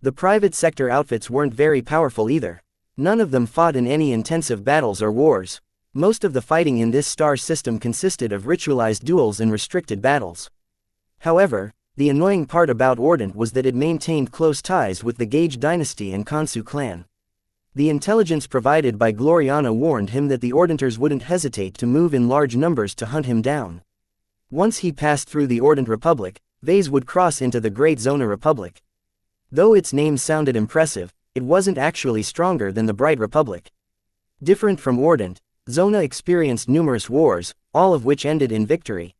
The private sector outfits weren't very powerful either. None of them fought in any intensive battles or wars. Most of the fighting in this star system consisted of ritualized duels and restricted battles. However, the annoying part about Ordant was that it maintained close ties with the Gage dynasty and Khonsu clan. The intelligence provided by Gloriana warned him that the Ordanters wouldn't hesitate to move in large numbers to hunt him down. Once he passed through the Ordant Republic, Vase would cross into the Great Zona Republic. Though its name sounded impressive, it wasn't actually stronger than the Bright Republic. Different from Ordant, Zona experienced numerous wars, all of which ended in victory.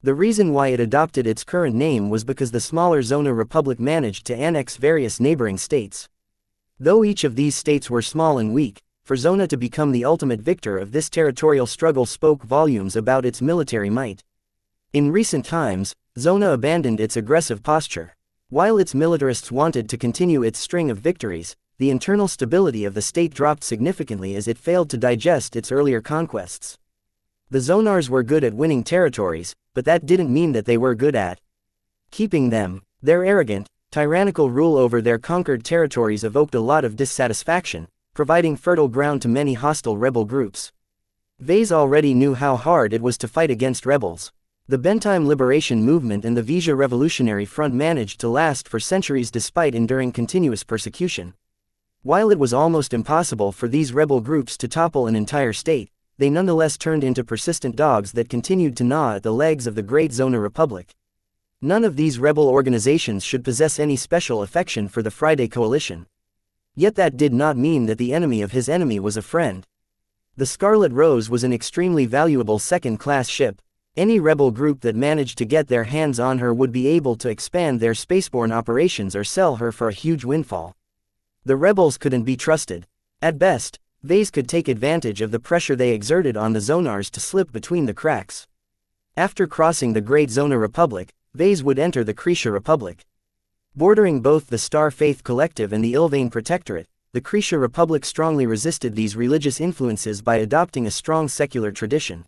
The reason why it adopted its current name was because the smaller Zona Republic managed to annex various neighboring states. Though each of these states were small and weak, for Zona to become the ultimate victor of this territorial struggle spoke volumes about its military might. In recent times, Zona abandoned its aggressive posture. While its militarists wanted to continue its string of victories, the internal stability of the state dropped significantly as it failed to digest its earlier conquests. The Zonars were good at winning territories, but that didn't mean that they were good at keeping them. Their arrogant, tyrannical rule over their conquered territories evoked a lot of dissatisfaction, providing fertile ground to many hostile rebel groups. Vase already knew how hard it was to fight against rebels. The Bentheim Liberation Movement and the Vija Revolutionary Front managed to last for centuries despite enduring continuous persecution. While it was almost impossible for these rebel groups to topple an entire state, they nonetheless turned into persistent dogs that continued to gnaw at the legs of the Great Zona Republic. None of these rebel organizations should possess any special affection for the Friday Coalition. Yet that did not mean that the enemy of his enemy was a friend. The Scarlet Rose was an extremely valuable second-class ship. Any rebel group that managed to get their hands on her would be able to expand their spaceborne operations or sell her for a huge windfall. The rebels couldn't be trusted. At best, Vase could take advantage of the pressure they exerted on the Zonars to slip between the cracks. After crossing the Great Zona Republic, Vase would enter the Krisha Republic. Bordering both the Star Faith Collective and the Ilvain Protectorate, the Krisha Republic strongly resisted these religious influences by adopting a strong secular tradition.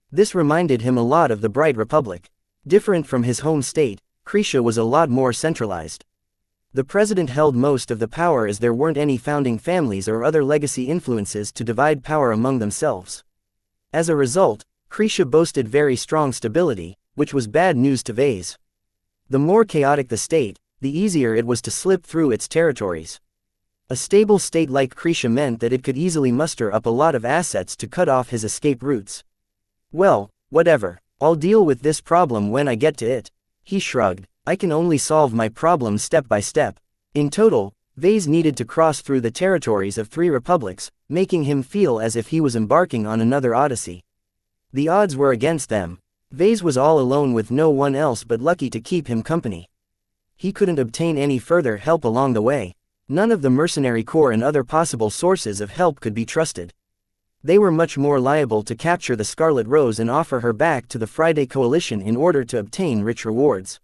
This reminded him a lot of the Bright Republic. Different from his home state, Krisha was a lot more centralized. The president held most of the power as there weren't any founding families or other legacy influences to divide power among themselves. As a result, Krisha boasted very strong stability, which was bad news to Vase. The more chaotic the state, the easier it was to slip through its territories. A stable state like xianxia meant that it could easily muster up a lot of assets to cut off his escape routes. Well, whatever, I'll deal with this problem when I get to it. He shrugged. I can only solve my problem step by step. In total, Vase needed to cross through the territories of 3 republics, making him feel as if he was embarking on another odyssey. The odds were against them. Vase was all alone with no one else but Lucky to keep him company. He couldn't obtain any further help along the way. None of the mercenary corps and other possible sources of help could be trusted. They were much more liable to capture the Scarlet Rose and offer her back to the Friday Coalition in order to obtain rich rewards.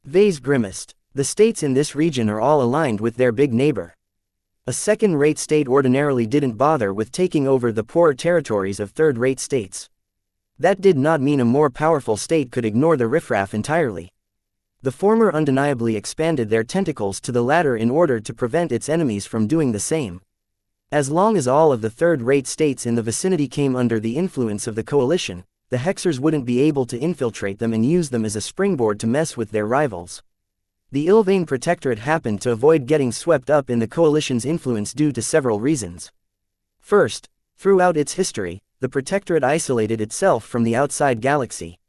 Vase grimaced. The states in this region are all aligned with their big neighbor. A second-rate state ordinarily didn't bother with taking over the poorer territories of third-rate states. That did not mean a more powerful state could ignore the riffraff entirely. The former undeniably expanded their tentacles to the latter in order to prevent its enemies from doing the same. As long as all of the third-rate states in the vicinity came under the influence of the coalition, the Hexers wouldn't be able to infiltrate them and use them as a springboard to mess with their rivals. The Ilvain Protectorate happened to avoid getting swept up in the coalition's influence due to several reasons. First, throughout its history, the Protectorate isolated itself from the outside galaxy.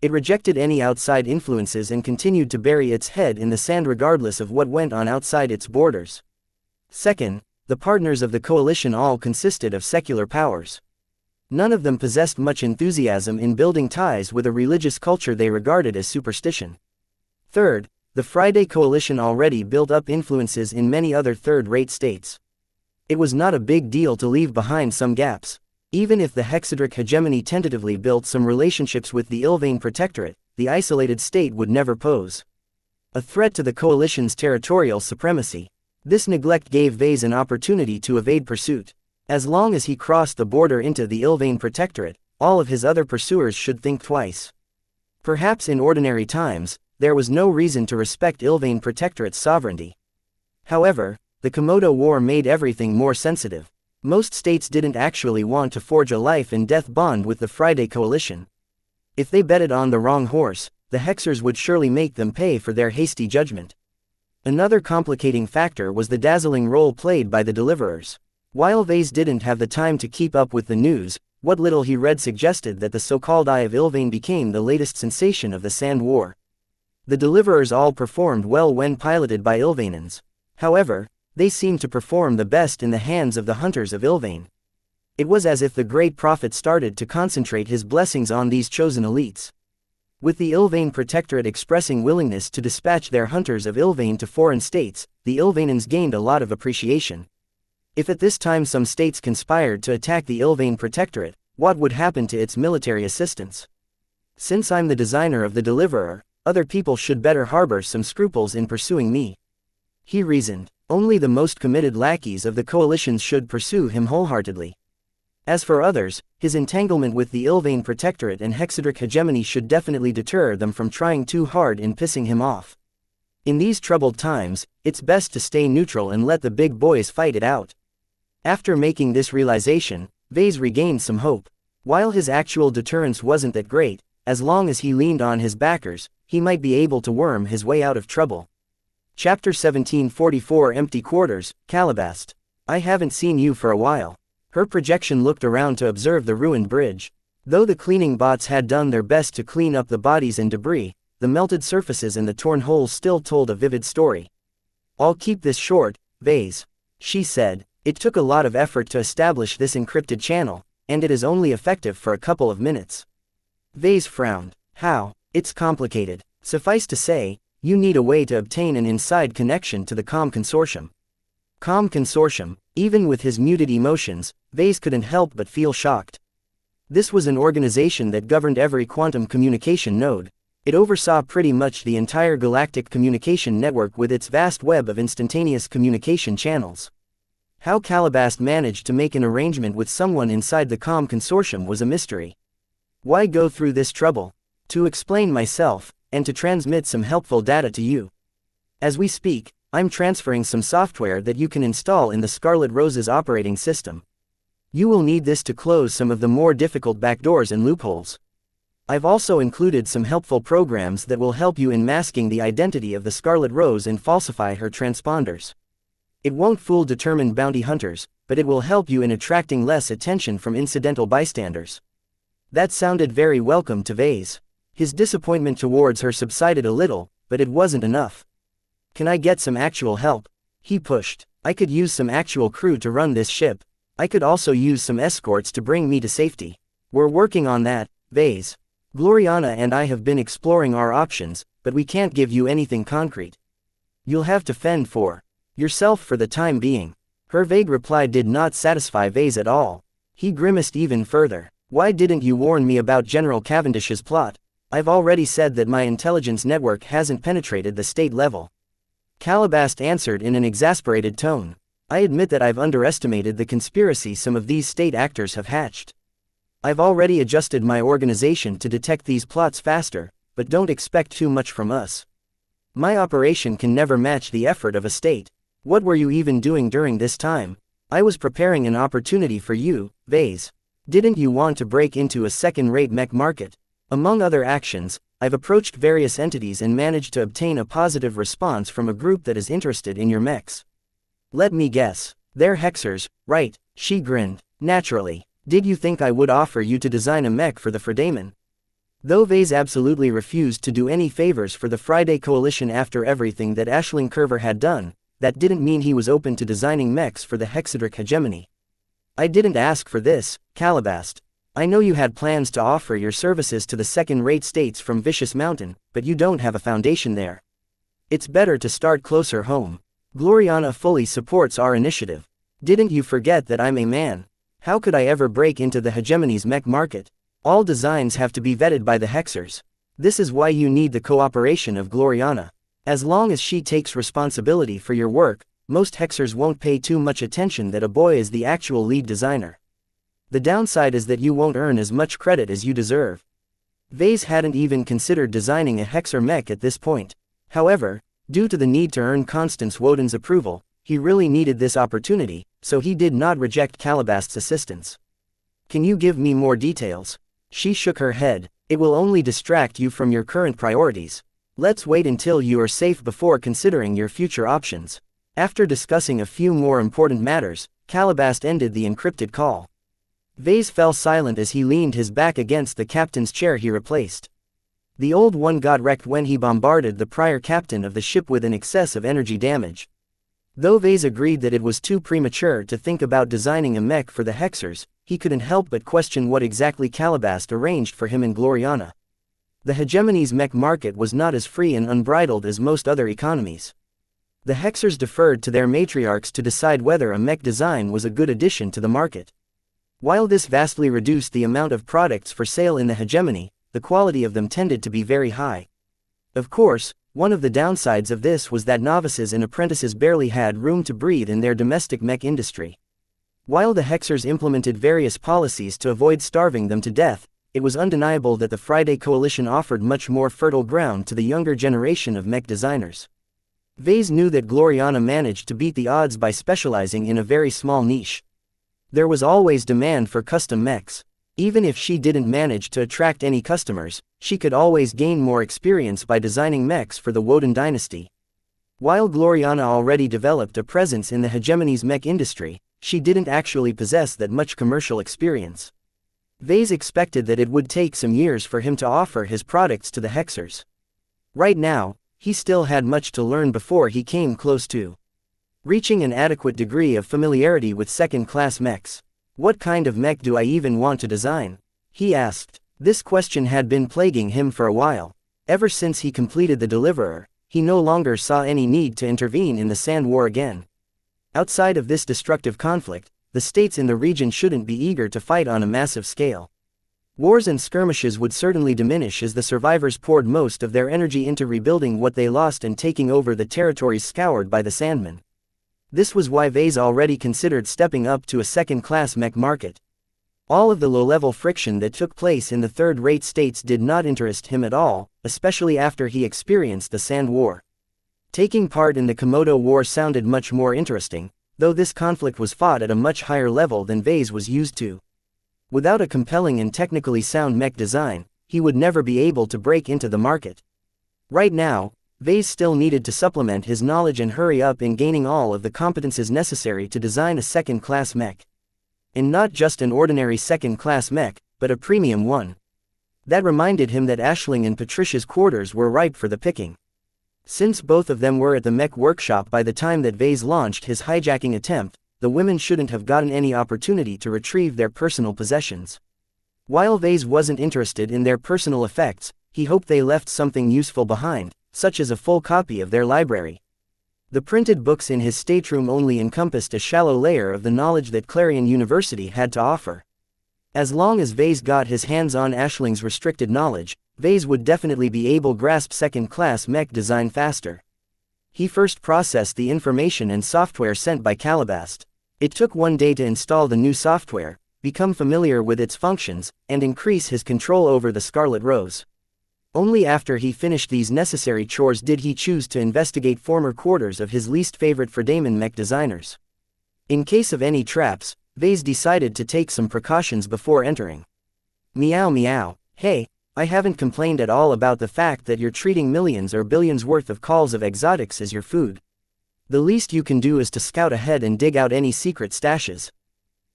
It rejected any outside influences and continued to bury its head in the sand regardless of what went on outside its borders. Second, the partners of the coalition all consisted of secular powers. None of them possessed much enthusiasm in building ties with a religious culture they regarded as superstition. Third, the Friday Coalition already built up influences in many other third-rate states. It was not a big deal to leave behind some gaps. Even if the Hexadric hegemony tentatively built some relationships with the Ilvain Protectorate, the isolated state would never pose a threat to the coalition's territorial supremacy. This neglect gave Vase an opportunity to evade pursuit. As long as he crossed the border into the Ilvain Protectorate, all of his other pursuers should think twice. Perhaps in ordinary times, there was no reason to respect Ilvain Protectorate's sovereignty. However, the Komodo War made everything more sensitive. Most states didn't actually want to forge a life-and-death bond with the Friday Coalition. If they betted on the wrong horse, the Hexers would surely make them pay for their hasty judgment. Another complicating factor was the dazzling role played by the Deliverers. While Vase didn't have the time to keep up with the news, what little he read suggested that the so-called Eye of Ilvain became the latest sensation of the Sand War. The Deliverers all performed well when piloted by Ilvainans. However, they seemed to perform the best in the hands of the Hunters of Ilvain. It was as if the Great Prophet started to concentrate his blessings on these chosen elites. With the Ilvain Protectorate expressing willingness to dispatch their Hunters of Ilvain to foreign states, the Ilvainans gained a lot of appreciation. If at this time some states conspired to attack the Ilvain Protectorate, what would happen to its military assistance? Since I'm the designer of the Deliverer, other people should better harbor some scruples in pursuing me. He reasoned. Only the most committed lackeys of the coalitions should pursue him wholeheartedly. As for others, his entanglement with the Ilvain Protectorate and Hexadric hegemony should definitely deter them from trying too hard in pissing him off. In these troubled times, it's best to stay neutral and let the big boys fight it out. After making this realization, Vase regained some hope. While his actual deterrence wasn't that great, as long as he leaned on his backers, he might be able to worm his way out of trouble. Chapter 1744 Empty Quarters, Calabast. I haven't seen you for a while. Her projection looked around to observe the ruined bridge. Though the cleaning bots had done their best to clean up the bodies and debris, the melted surfaces and the torn holes still told a vivid story. I'll keep this short, Vase. She said. It took a lot of effort to establish this encrypted channel, and it is only effective for a couple of minutes. Vase frowned. How? It's complicated. Suffice to say, you need a way to obtain an inside connection to the COM Consortium. COM Consortium. Even with his muted emotions, Vase couldn't help but feel shocked. This was an organization that governed every quantum communication node. It oversaw pretty much the entire galactic communication network with its vast web of instantaneous communication channels. How Calabast managed to make an arrangement with someone inside the COM Consortium was a mystery. Why go through this trouble? To explain myself, and to transmit some helpful data to you. As we speak, I'm transferring some software that you can install in the Scarlet Rose's operating system. You will need this to close some of the more difficult backdoors and loopholes. I've also included some helpful programs that will help you in masking the identity of the Scarlet Rose and falsify her transponders. It won't fool determined bounty hunters, but it will help you in attracting less attention from incidental bystanders. That sounded very welcome to Vase. His disappointment towards her subsided a little, but it wasn't enough. Can I get some actual help? He pushed. I could use some actual crew to run this ship. I could also use some escorts to bring me to safety. We're working on that, Vase. Gloriana and I have been exploring our options, but we can't give you anything concrete. You'll have to fend for yourself for the time being. Her vague reply did not satisfy Vase at all. He grimaced even further. Why didn't you warn me about General Cavendish's plot? I've already said that my intelligence network hasn't penetrated the state level. Calabast answered in an exasperated tone. I admit that I've underestimated the conspiracy some of these state actors have hatched. I've already adjusted my organization to detect these plots faster, but don't expect too much from us. My operation can never match the effort of a state. What were you even doing during this time? I was preparing an opportunity for you, Vase. Didn't you want to break into a second-rate mech market? Among other actions, I've approached various entities and managed to obtain a positive response from a group that is interested in your mechs. Let me guess. They're Hexers, right? She grinned. Naturally. Did you think I would offer you to design a mech for the Fredaman? Though Vase absolutely refused to do any favors for the Friday Coalition after everything that Aisling Curver had done, that didn't mean he was open to designing mechs for the Hexadric hegemony. I didn't ask for this, Calabast. I know you had plans to offer your services to the second-rate states from Vicious Mountain, but you don't have a foundation there. It's better to start closer home. Gloriana fully supports our initiative. Didn't you forget that I'm a man? How could I ever break into the hegemony's mech market? All designs have to be vetted by the Hexers. This is why you need the cooperation of Gloriana. As long as she takes responsibility for your work, most Hexers won't pay too much attention that a boy is the actual lead designer. The downside is that you won't earn as much credit as you deserve. Vase hadn't even considered designing a Hexer mech at this point. However, due to the need to earn Constance Woden's approval, he really needed this opportunity, so he did not reject Calabast's assistance. Can you give me more details? She shook her head. It will only distract you from your current priorities. Let's wait until you are safe before considering your future options. After discussing a few more important matters, Calabast ended the encrypted call. Vase fell silent as he leaned his back against the captain's chair he replaced. The old one got wrecked when he bombarded the prior captain of the ship with an excess of energy damage. Though Vase agreed that it was too premature to think about designing a mech for the Hexers, he couldn't help but question what exactly Calabast arranged for him and Gloriana. The hegemony's mech market was not as free and unbridled as most other economies. The Hexers deferred to their matriarchs to decide whether a mech design was a good addition to the market. While this vastly reduced the amount of products for sale in the hegemony, the quality of them tended to be very high. Of course, one of the downsides of this was that novices and apprentices barely had room to breathe in their domestic mech industry. While the Hexers implemented various policies to avoid starving them to death, it was undeniable that the Friday Coalition offered much more fertile ground to the younger generation of mech designers. Vase knew that Gloriana managed to beat the odds by specializing in a very small niche. There was always demand for custom mechs. Even if she didn't manage to attract any customers, she could always gain more experience by designing mechs for the Woden dynasty. While Gloriana already developed a presence in the hegemony's mech industry, she didn't actually possess that much commercial experience. Vase expected that it would take some years for him to offer his products to the Hexers. Right now, he still had much to learn before he came close to reaching an adequate degree of familiarity with second-class mechs. What kind of mech do I even want to design? He asked. This question had been plaguing him for a while. Ever since he completed the Deliverer, he no longer saw any need to intervene in the Sand War again. Outside of this destructive conflict, the states in the region shouldn't be eager to fight on a massive scale. Wars and skirmishes would certainly diminish as the survivors poured most of their energy into rebuilding what they lost and taking over the territories scoured by the Sandmen. This was why Vase already considered stepping up to a second-class mech market. All of the low-level friction that took place in the third-rate states did not interest him at all, especially after he experienced the Sand War. Taking part in the Komodo War sounded much more interesting, though this conflict was fought at a much higher level than Vase was used to. Without a compelling and technically sound mech design, he would never be able to break into the market. Right now, Vase still needed to supplement his knowledge and hurry up in gaining all of the competences necessary to design a second-class mech. And not just an ordinary second-class mech, but a premium one. That reminded him that Aisling and Patricia's quarters were ripe for the picking. Since both of them were at the mech workshop by the time that Vase launched his hijacking attempt, the women shouldn't have gotten any opportunity to retrieve their personal possessions. While Vase wasn't interested in their personal effects, he hoped they left something useful behind, such as a full copy of their library. The printed books in his stateroom only encompassed a shallow layer of the knowledge that Clarion University had to offer. As long as Vase got his hands on Aisling's restricted knowledge, Vase would definitely be able to grasp second-class mech design faster. He first processed the information and software sent by Calabast. It took one day to install the new software, become familiar with its functions, and increase his control over the Scarlet Rose. Only after he finished these necessary chores did he choose to investigate former quarters of his least favorite Fredaman mech designers. In case of any traps, Vase decided to take some precautions before entering. Meow meow, hey, I haven't complained at all about the fact that you're treating millions or billions worth of calls of exotics as your food. The least you can do is to scout ahead and dig out any secret stashes.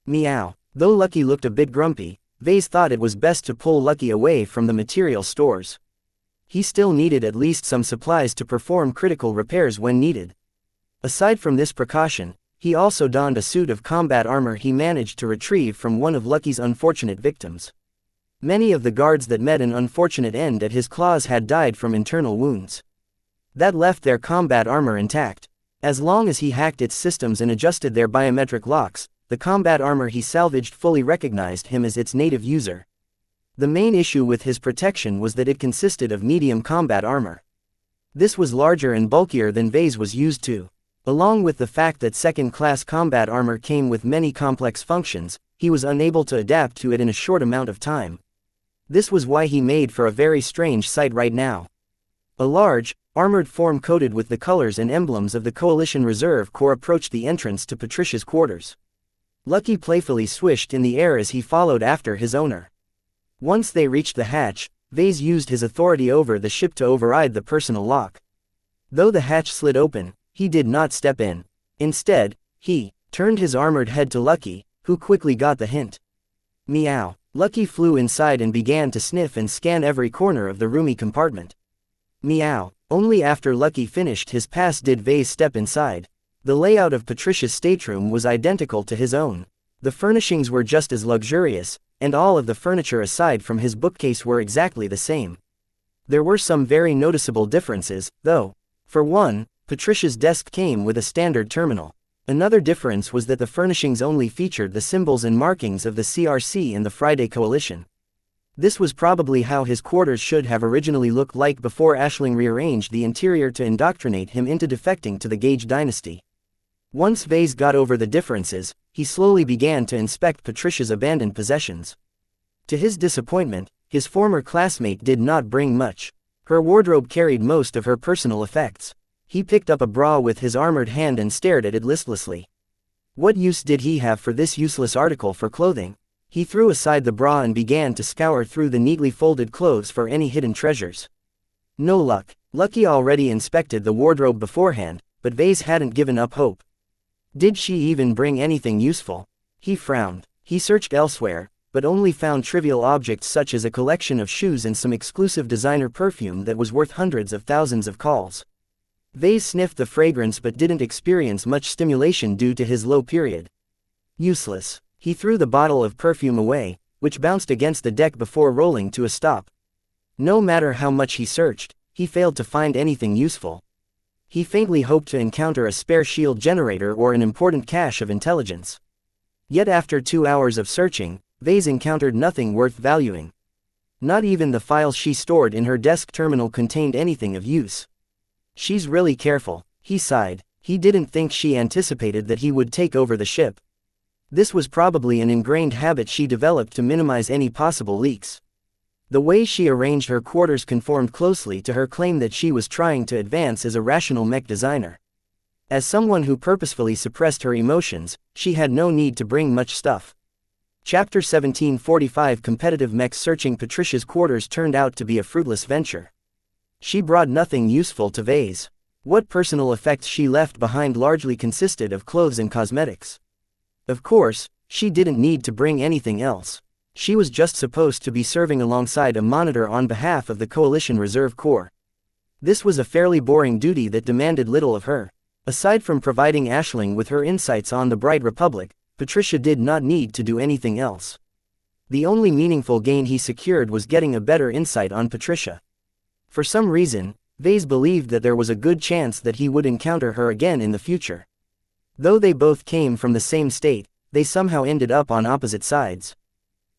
Meow. Though Lucky looked a bit grumpy, Vase thought it was best to pull Lucky away from the material stores. He still needed at least some supplies to perform critical repairs when needed. Aside from this precaution, he also donned a suit of combat armor he managed to retrieve from one of Lucky's unfortunate victims. Many of the guards that met an unfortunate end at his claws had died from internal wounds. That left their combat armor intact. As long as he hacked its systems and adjusted their biometric locks, the combat armor he salvaged fully recognized him as its native user. The main issue with his protection was that it consisted of medium combat armor. This was larger and bulkier than Vase was used to. Along with the fact that second-class combat armor came with many complex functions, he was unable to adapt to it in a short amount of time. This was why he made for a very strange sight right now. A large, armored form coated with the colors and emblems of the Coalition Reserve Corps approached the entrance to Patricia's quarters. Lucky playfully swished in the air as he followed after his owner. Once they reached the hatch, Vase used his authority over the ship to override the personal lock. Though the hatch slid open, he did not step in. Instead, he turned his armored head to Lucky, who quickly got the hint. Meow. Lucky flew inside and began to sniff and scan every corner of the roomy compartment. Meow. Only after Lucky finished his pass did Vase step inside. The layout of Patricia's stateroom was identical to his own. The furnishings were just as luxurious, and all of the furniture aside from his bookcase were exactly the same. There were some very noticeable differences, though. For one, Patricia's desk came with a standard terminal. Another difference was that the furnishings only featured the symbols and markings of the CRC and the Friday Coalition. This was probably how his quarters should have originally looked like before Aisling rearranged the interior to indoctrinate him into defecting to the Gage dynasty. Once Vase got over the differences, he slowly began to inspect Patricia's abandoned possessions. To his disappointment, his former classmate did not bring much. Her wardrobe carried most of her personal effects. He picked up a bra with his armored hand and stared at it listlessly. What use did he have for this useless article for clothing? He threw aside the bra and began to scour through the neatly folded clothes for any hidden treasures. No luck. Lucky already inspected the wardrobe beforehand, but Vase hadn't given up hope. Did she even bring anything useful? He frowned. He searched elsewhere, but only found trivial objects such as a collection of shoes and some exclusive designer perfume that was worth hundreds of thousands of calls. Vase sniffed the fragrance but didn't experience much stimulation due to his low period. Useless. He threw the bottle of perfume away, which bounced against the deck before rolling to a stop. No matter how much he searched, he failed to find anything useful. He faintly hoped to encounter a spare shield generator or an important cache of intelligence. Yet after 2 hours of searching, Vase encountered nothing worth valuing. Not even the files she stored in her desk terminal contained anything of use. She's really careful, he sighed. He didn't think she anticipated that he would take over the ship. This was probably an ingrained habit she developed to minimize any possible leaks. The way she arranged her quarters conformed closely to her claim that she was trying to advance as a rational mech designer. As someone who purposefully suppressed her emotions, she had no need to bring much stuff. Chapter 1745 Competitive Mech searching Patricia's quarters turned out to be a fruitless venture. She brought nothing useful to Vase. What personal effects she left behind largely consisted of clothes and cosmetics. Of course, she didn't need to bring anything else. She was just supposed to be serving alongside a monitor on behalf of the Coalition Reserve Corps. This was a fairly boring duty that demanded little of her. Aside from providing Aisling with her insights on the Bright Republic, Patricia did not need to do anything else. The only meaningful gain he secured was getting a better insight on Patricia. For some reason, Vase believed that there was a good chance that he would encounter her again in the future. Though they both came from the same state, they somehow ended up on opposite sides.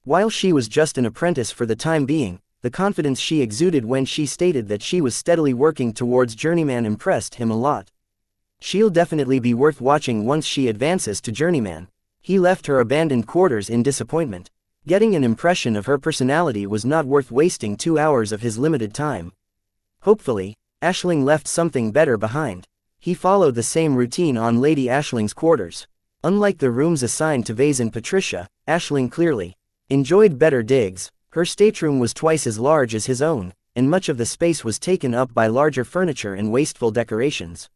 While she was just an apprentice for the time being, the confidence she exuded when she stated that she was steadily working towards journeyman impressed him a lot. She'll definitely be worth watching once she advances to journeyman. He left her abandoned quarters in disappointment. Getting an impression of her personality was not worth wasting 2 hours of his limited time. Hopefully, Aisling left something better behind. He followed the same routine on Lady Aisling's quarters. Unlike the rooms assigned to Vase and Patricia, Aisling clearly enjoyed better digs. Her stateroom was twice as large as his own, and much of the space was taken up by larger furniture and wasteful decorations.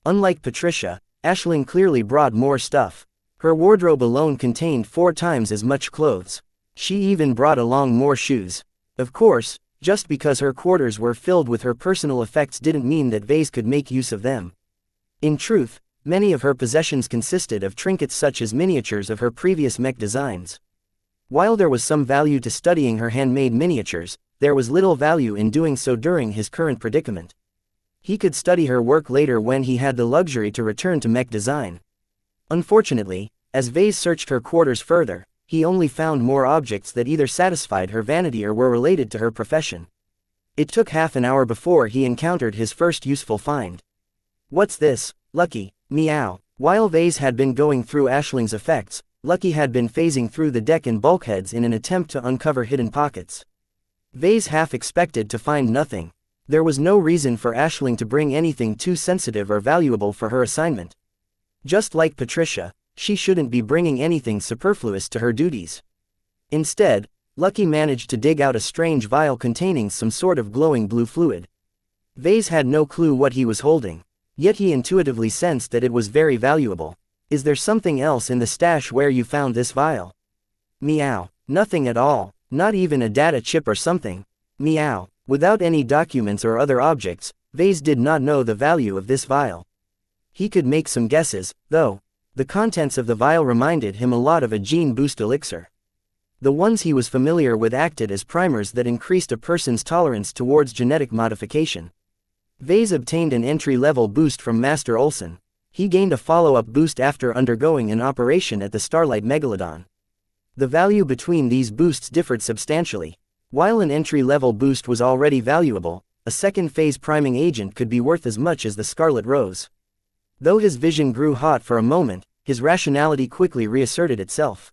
Unlike Patricia, Aisling clearly brought more stuff. Her wardrobe alone contained 4 times as much clothes. She even brought along more shoes. Of course, just because her quarters were filled with her personal effects didn't mean that Vase could make use of them. In truth, many of her possessions consisted of trinkets such as miniatures of her previous mech designs. While there was some value to studying her handmade miniatures, there was little value in doing so during his current predicament. He could study her work later when he had the luxury to return to mech design. Unfortunately, as Vase searched her quarters further, he only found more objects that either satisfied her vanity or were related to her profession. It took half an hour before he encountered his first useful find. "What's this, Lucky?" Meow. While Vase had been going through Aisling's effects, Lucky had been phasing through the deck and bulkheads in an attempt to uncover hidden pockets. Vase half expected to find nothing. There was no reason for Aisling to bring anything too sensitive or valuable for her assignment. Just like Patricia, she shouldn't be bringing anything superfluous to her duties. Instead, Lucky managed to dig out a strange vial containing some sort of glowing blue fluid. Vase had no clue what he was holding, yet he intuitively sensed that it was very valuable. "Is there something else in the stash where you found this vial?" Meow. "Nothing at all, not even a data chip or something." Meow. Without any documents or other objects, Vase did not know the value of this vial. He could make some guesses, though. The contents of the vial reminded him a lot of a gene boost elixir. The ones he was familiar with acted as primers that increased a person's tolerance towards genetic modification. Vase obtained an entry-level boost from Master Olsen. He gained a follow-up boost after undergoing an operation at the Starlight Megalodon. The value between these boosts differed substantially. While an entry-level boost was already valuable, a second-phase priming agent could be worth as much as the Scarlet Rose. Though his vision grew hot for a moment, his rationality quickly reasserted itself.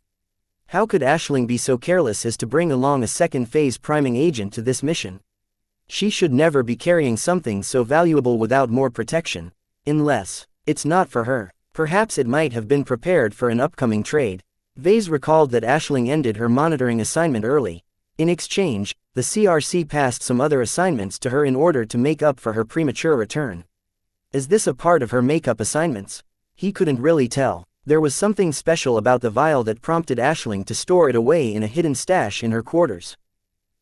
How could Aisling be so careless as to bring along a second-phase priming agent to this mission? She should never be carrying something so valuable without more protection. Unless it's not for her. Perhaps it might have been prepared for an upcoming trade. Vase recalled that Aisling ended her monitoring assignment early. In exchange, the CRC passed some other assignments to her in order to make up for her premature return. Is this a part of her makeup assignments? He couldn't really tell. There was something special about the vial that prompted Aisling to store it away in a hidden stash in her quarters.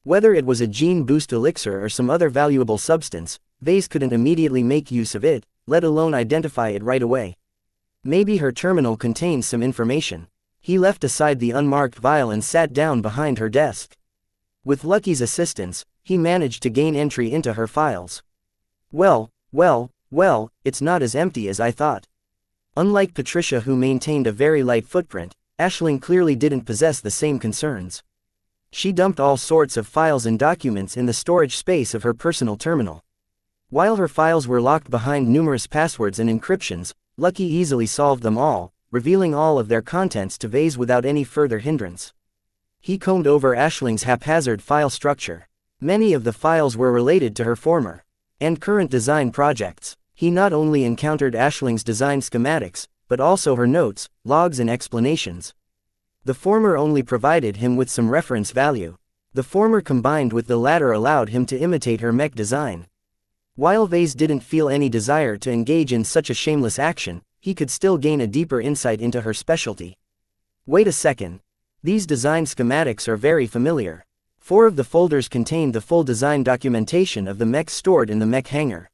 Whether it was a gene boost elixir or some other valuable substance, Vase couldn't immediately make use of it, let alone identify it right away. Maybe her terminal contained some information. He left aside the unmarked vial and sat down behind her desk. With Lucky's assistance, he managed to gain entry into her files. Well, it's not as empty as I thought. Unlike Patricia, who maintained a very light footprint, Aisling clearly didn't possess the same concerns. She dumped all sorts of files and documents in the storage space of her personal terminal. While her files were locked behind numerous passwords and encryptions, Lucky easily solved them all, revealing all of their contents to Vase without any further hindrance. He combed over Aisling's haphazard file structure. Many of the files were related to her former and current design projects. He not only encountered Aisling's design schematics, but also her notes, logs and explanations. The former only provided him with some reference value. The former combined with the latter allowed him to imitate her mech design. While Vase didn't feel any desire to engage in such a shameless action, he could still gain a deeper insight into her specialty. Wait a second. These design schematics are very familiar. 4 of the folders contained the full design documentation of the mechs stored in the mech hangar.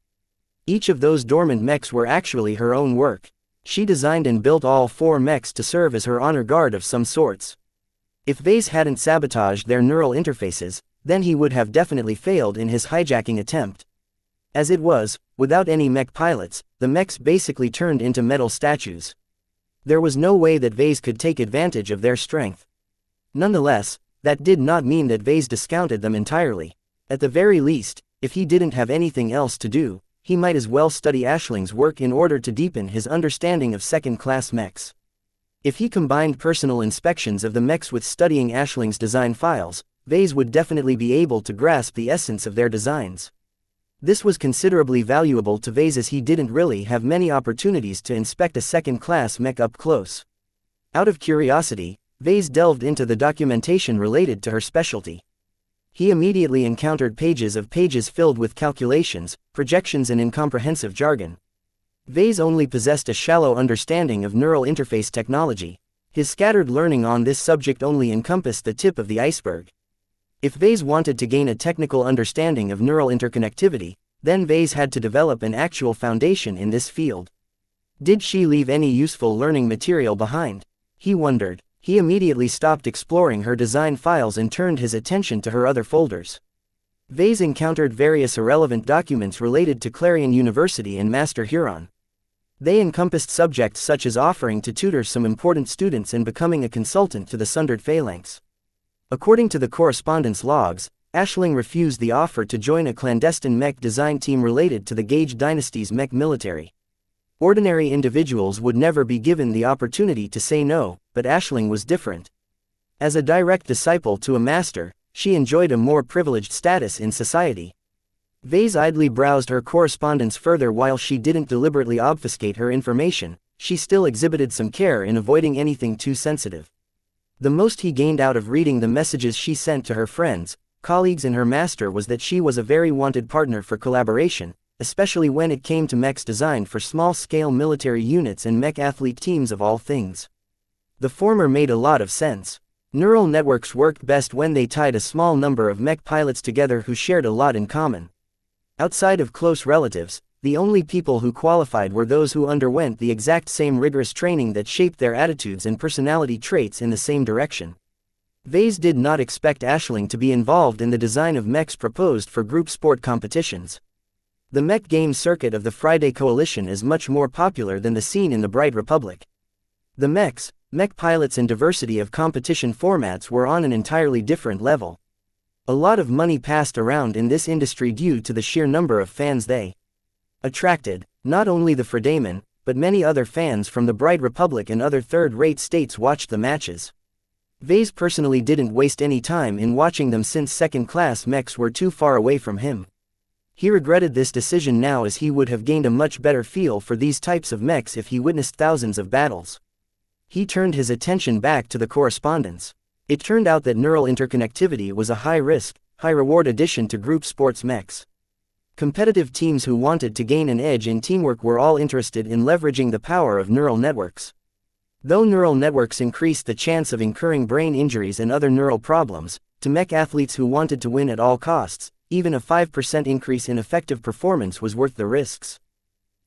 Each of those dormant mechs were actually her own work. She designed and built all 4 mechs to serve as her honor guard of some sorts. If Vase hadn't sabotaged their neural interfaces, then he would have definitely failed in his hijacking attempt. As it was, without any mech pilots, the mechs basically turned into metal statues. There was no way that Vase could take advantage of their strength. Nonetheless, that did not mean that Vase discounted them entirely. At the very least, if he didn't have anything else to do, he might as well study Aisling's work in order to deepen his understanding of second-class mechs. If he combined personal inspections of the mechs with studying Aisling's design files, Vase would definitely be able to grasp the essence of their designs. This was considerably valuable to Vase as he didn't really have many opportunities to inspect a second-class mech up close. Out of curiosity, Vase delved into the documentation related to her specialty. He immediately encountered pages filled with calculations, projections and incomprehensive jargon. Vase only possessed a shallow understanding of neural interface technology. His scattered learning on this subject only encompassed the tip of the iceberg. If Vase wanted to gain a technical understanding of neural interconnectivity, then Vase had to develop an actual foundation in this field. Did she leave any useful learning material behind? He wondered. He immediately stopped exploring her design files and turned his attention to her other folders. Vase encountered various irrelevant documents related to Clarion University and Master Huron. They encompassed subjects such as offering to tutor some important students and becoming a consultant to the Sundered Phalanx. According to the correspondence logs, Aisling refused the offer to join a clandestine mech design team related to the Gage dynasty's mech military. Ordinary individuals would never be given the opportunity to say no, but Aisling was different. As a direct disciple to a master, she enjoyed a more privileged status in society. Vase idly browsed her correspondence further. While she didn't deliberately obfuscate her information, she still exhibited some care in avoiding anything too sensitive. The most he gained out of reading the messages she sent to her friends, colleagues and her master was that she was a very wanted partner for collaboration, especially when it came to mechs designed for small-scale military units and mech athlete teams of all things. The former made a lot of sense. Neural networks worked best when they tied a small number of mech pilots together who shared a lot in common. Outside of close relatives, the only people who qualified were those who underwent the exact same rigorous training that shaped their attitudes and personality traits in the same direction. Vase did not expect Aisling to be involved in the design of mechs proposed for group sport competitions. The mech game circuit of the Friday Coalition is much more popular than the scene in the Bright Republic. The mech pilots and diversity of competition formats were on an entirely different level. A lot of money passed around in this industry due to the sheer number of fans they attracted. Not only the Fredamen, but many other fans from the Bright Republic and other third-rate states watched the matches. Vase personally didn't waste any time in watching them since second-class mechs were too far away from him. He regretted this decision now, as he would have gained a much better feel for these types of mechs if he witnessed thousands of battles. He turned his attention back to the correspondence. It turned out that neural interconnectivity was a high-risk, high-reward addition to group sports mechs. Competitive teams who wanted to gain an edge in teamwork were all interested in leveraging the power of neural networks. Though neural networks increased the chance of incurring brain injuries and other neural problems, to mech athletes who wanted to win at all costs, even a 5% increase in effective performance was worth the risks.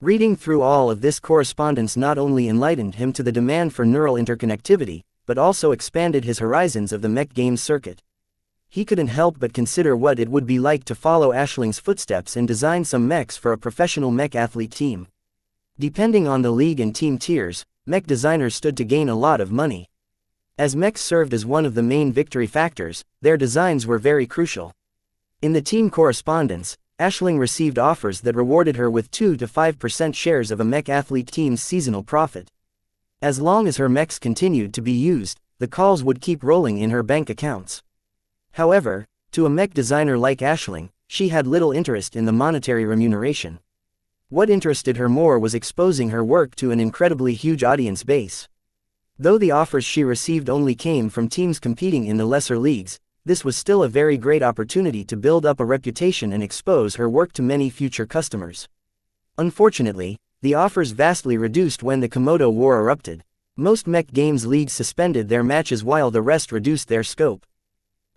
Reading through all of this correspondence not only enlightened him to the demand for neural interconnectivity, but also expanded his horizons of the mech games circuit. He couldn't help but consider what it would be like to follow Aisling's footsteps and design some mechs for a professional mech athlete team. Depending on the league and team tiers, mech designers stood to gain a lot of money. As mechs served as one of the main victory factors, their designs were very crucial. In the team correspondence, Aisling received offers that rewarded her with 2 to 5% shares of a mech athlete team's seasonal profit. As long as her mechs continued to be used, the calls would keep rolling in her bank accounts. However, to a mech designer like Aisling, she had little interest in the monetary remuneration. What interested her more was exposing her work to an incredibly huge audience base. Though the offers she received only came from teams competing in the lesser leagues, this was still a very great opportunity to build up a reputation and expose her work to many future customers. Unfortunately, the offers vastly reduced when the Komodo War erupted. Most mech games leagues suspended their matches while the rest reduced their scope.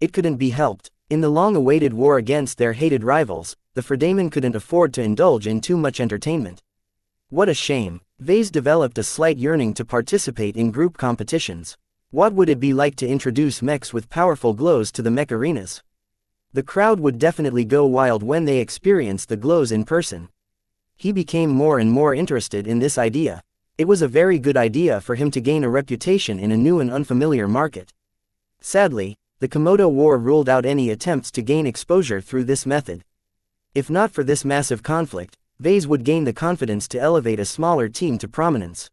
It couldn't be helped. In the long-awaited war against their hated rivals, the Fredamen couldn't afford to indulge in too much entertainment. What a shame. Vase developed a slight yearning to participate in group competitions. What would it be like to introduce mechs with powerful glows to the mech arenas? The crowd would definitely go wild when they experienced the glows in person. He became more and more interested in this idea. It was a very good idea for him to gain a reputation in a new and unfamiliar market. Sadly, the Komodo War ruled out any attempts to gain exposure through this method. If not for this massive conflict, Vase would gain the confidence to elevate a smaller team to prominence.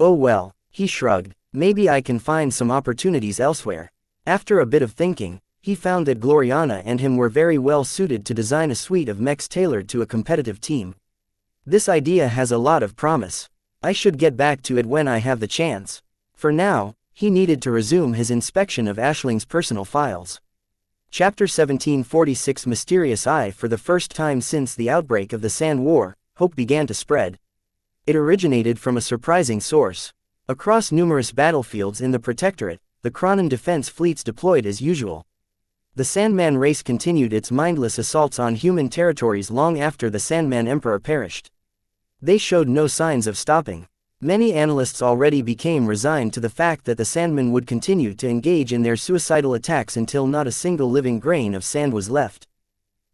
Oh well, he shrugged, maybe I can find some opportunities elsewhere. After a bit of thinking, he found that Gloriana and him were very well suited to design a suite of mechs tailored to a competitive team. This idea has a lot of promise. I should get back to it when I have the chance. For now, he needed to resume his inspection of Ashling's personal files. Chapter 1746 Mysterious Eye. For the first time since the outbreak of the Sand War, hope began to spread. It originated from a surprising source. Across numerous battlefields in the Protectorate, the Kronan defense fleets deployed as usual. The Sandman race continued its mindless assaults on human territories long after the Sandman Emperor perished. They showed no signs of stopping. Many analysts already became resigned to the fact that the Sandmen would continue to engage in their suicidal attacks until not a single living grain of sand was left.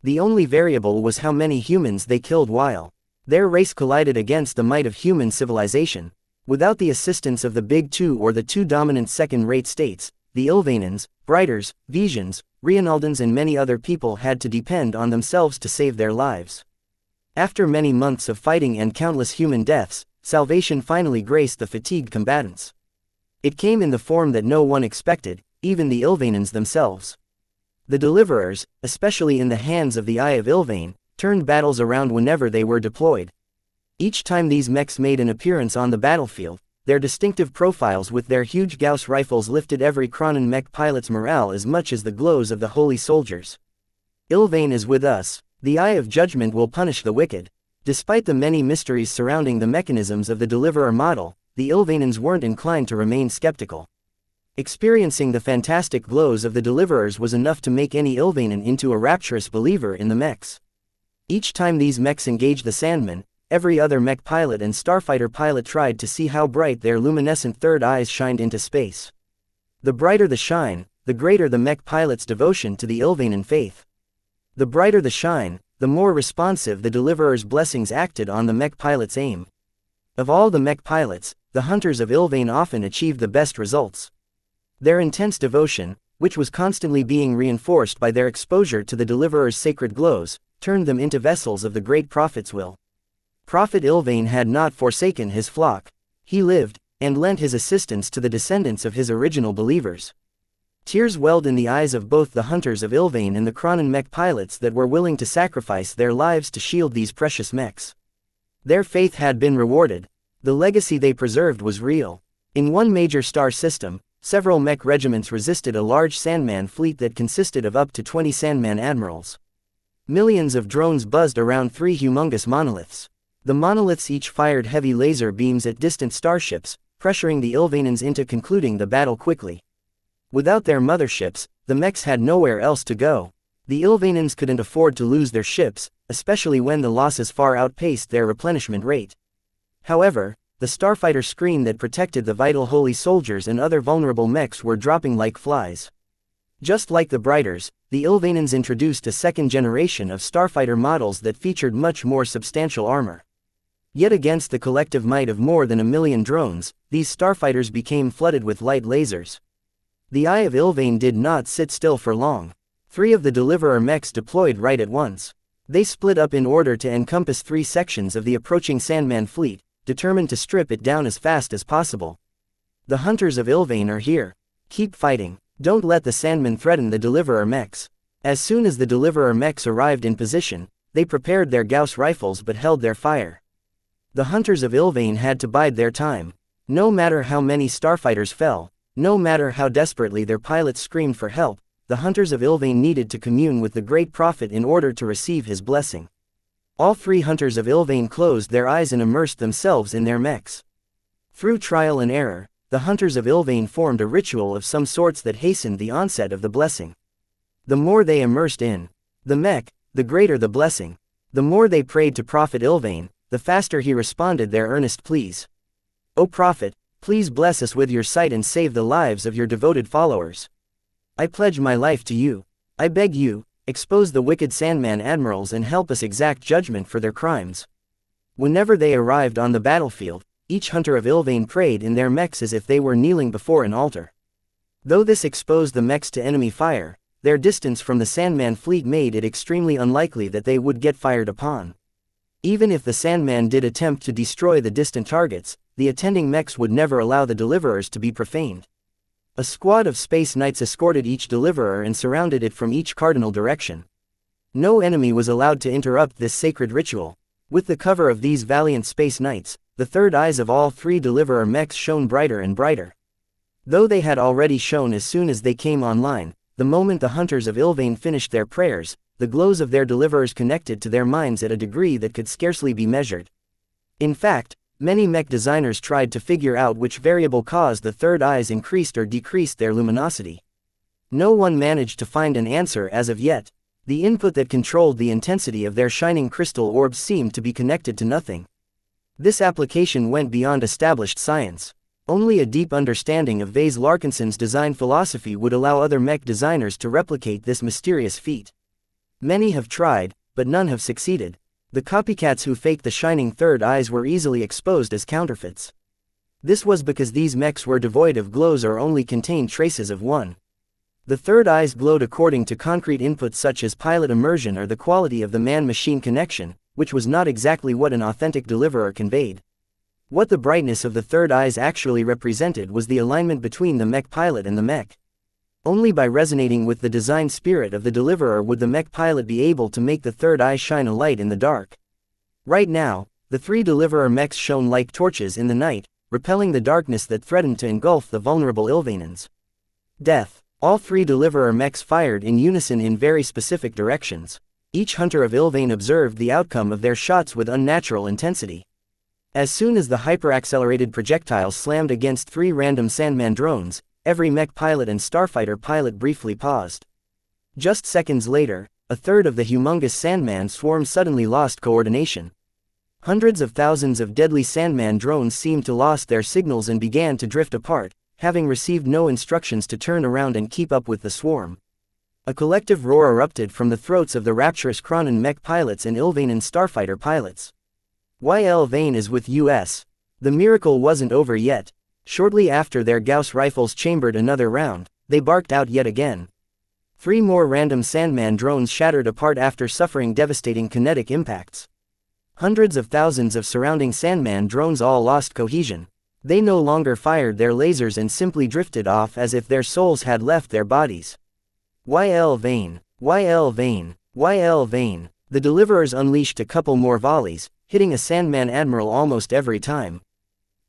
The only variable was how many humans they killed while their race collided against the might of human civilization. Without the assistance of the Big Two or the two dominant second-rate states, the Ilvanans, Briters, Visions, Rionaldans and many other people had to depend on themselves to save their lives. After many months of fighting and countless human deaths, salvation finally graced the fatigued combatants. It came in the form that no one expected, even the Ilvanans themselves. The Deliverers, especially in the hands of the Eye of Ilvain, turned battles around whenever they were deployed. Each time these mechs made an appearance on the battlefield, their distinctive profiles with their huge Gauss rifles lifted every Kronan mech pilot's morale as much as the glows of the holy soldiers. Ilvain is with us. The Eye of Judgment will punish the wicked. Despite the many mysteries surrounding the mechanisms of the Deliverer model, the Ilvanans weren't inclined to remain skeptical. Experiencing the fantastic glows of the Deliverers was enough to make any Ilvanan into a rapturous believer in the mechs. Each time these mechs engaged the Sandmen, every other mech pilot and starfighter pilot tried to see how bright their luminescent third eyes shined into space. The brighter the shine, the greater the mech pilot's devotion to the Ilvanan faith. The brighter the shine, the more responsive the Deliverer's blessings acted on the mech pilot's aim. Of all the mech pilots, the hunters of Ilvain often achieved the best results. Their intense devotion, which was constantly being reinforced by their exposure to the Deliverer's sacred glows, turned them into vessels of the great Prophet's will. Prophet Ilvain had not forsaken his flock. He lived, and lent his assistance to the descendants of his original believers. Tears welled in the eyes of both the hunters of Ilvain and the Kronan mech pilots that were willing to sacrifice their lives to shield these precious mechs. Their faith had been rewarded. The legacy they preserved was real. In one major star system, several mech regiments resisted a large Sandman fleet that consisted of up to 20 Sandman admirals. Millions of drones buzzed around three humongous monoliths. The monoliths each fired heavy laser beams at distant starships, pressuring the Ilvanans into concluding the battle quickly. Without their motherships, the mechs had nowhere else to go. The Ilvanans couldn't afford to lose their ships, especially when the losses far outpaced their replenishment rate. However, the starfighter screen that protected the vital holy soldiers and other vulnerable mechs were dropping like flies. Just like the Briters, the Ilvanans introduced a second generation of starfighter models that featured much more substantial armor. Yet against the collective might of more than 1 million drones, these starfighters became flooded with light lasers. The Eye of Ilvain did not sit still for long. 3 of the Deliverer mechs deployed right at once. They split up in order to encompass 3 sections of the approaching Sandman fleet, determined to strip it down as fast as possible. The hunters of Ilvain are here. Keep fighting. Don't let the Sandmen threaten the Deliverer mechs. As soon as the Deliverer mechs arrived in position, they prepared their Gauss rifles but held their fire. The hunters of Ilvain had to bide their time. No matter how many starfighters fell, no matter how desperately their pilots screamed for help, the hunters of Ilvain needed to commune with the great prophet in order to receive his blessing. All 3 hunters of Ilvain closed their eyes and immersed themselves in their mechs. Through trial and error, the hunters of Ilvain formed a ritual of some sorts that hastened the onset of the blessing. The more they immersed in the mech, the greater the blessing. The more they prayed to Prophet Ilvain, the faster he responded their earnest pleas. "O Prophet, please bless us with your sight and save the lives of your devoted followers. I pledge my life to you. I beg you, expose the wicked Sandman admirals and help us exact judgment for their crimes." Whenever they arrived on the battlefield, each hunter of Ilvain prayed in their mechs as if they were kneeling before an altar. Though this exposed the mechs to enemy fire, their distance from the Sandman fleet made it extremely unlikely that they would get fired upon. Even if the Sandman did attempt to destroy the distant targets, the attending mechs would never allow the deliverers to be profaned. A squad of space knights escorted each deliverer and surrounded it from each cardinal direction. No enemy was allowed to interrupt this sacred ritual. With the cover of these valiant space knights, the third eyes of all 3 deliverer mechs shone brighter and brighter. Though they had already shone as soon as they came online, the moment the hunters of Ilvain finished their prayers, the glows of their deliverers connected to their minds at a degree that could scarcely be measured. In fact, many mech designers tried to figure out which variable caused the third eyes increased or decreased their luminosity. No one managed to find an answer as of yet. The input that controlled the intensity of their shining crystal orbs seemed to be connected to nothing. This application went beyond established science. Only a deep understanding of Vase Larkinson's design philosophy would allow other mech designers to replicate this mysterious feat. Many have tried, but none have succeeded. The copycats who faked the shining third eyes were easily exposed as counterfeits. This was because these mechs were devoid of glows or only contained traces of one. The third eyes glowed according to concrete inputs such as pilot immersion or the quality of the man-machine connection, which was not exactly what an authentic deliverer conveyed. What the brightness of the third eyes actually represented was the alignment between the mech pilot and the mech. Only by resonating with the design spirit of the deliverer would the mech pilot be able to make the third eye shine a light in the dark. Right now, the 3 deliverer mechs shone like torches in the night, repelling the darkness that threatened to engulf the vulnerable Ilvainans. Death. All 3 deliverer mechs fired in unison in very specific directions. Each hunter of Ilvain observed the outcome of their shots with unnatural intensity. As soon as the hyper-accelerated projectiles slammed against 3 random Sandman drones, every mech pilot and starfighter pilot briefly paused. Just seconds later, a third of the humongous Sandman swarm suddenly lost coordination. Hundreds of thousands of deadly Sandman drones seemed to lost their signals and began to drift apart, having received no instructions to turn around and keep up with the swarm. A collective roar erupted from the throats of the rapturous Kronan mech pilots and Ilvainan starfighter pilots. Ilvain is with us. The miracle wasn't over yet. Shortly after their Gauss rifles chambered another round, they barked out yet again. 3 more random Sandman drones shattered apart after suffering devastating kinetic impacts. Hundreds of thousands of surrounding Sandman drones all lost cohesion. They no longer fired their lasers and simply drifted off as if their souls had left their bodies. Ilvain. The deliverers unleashed a couple more volleys, hitting a Sandman admiral almost every time.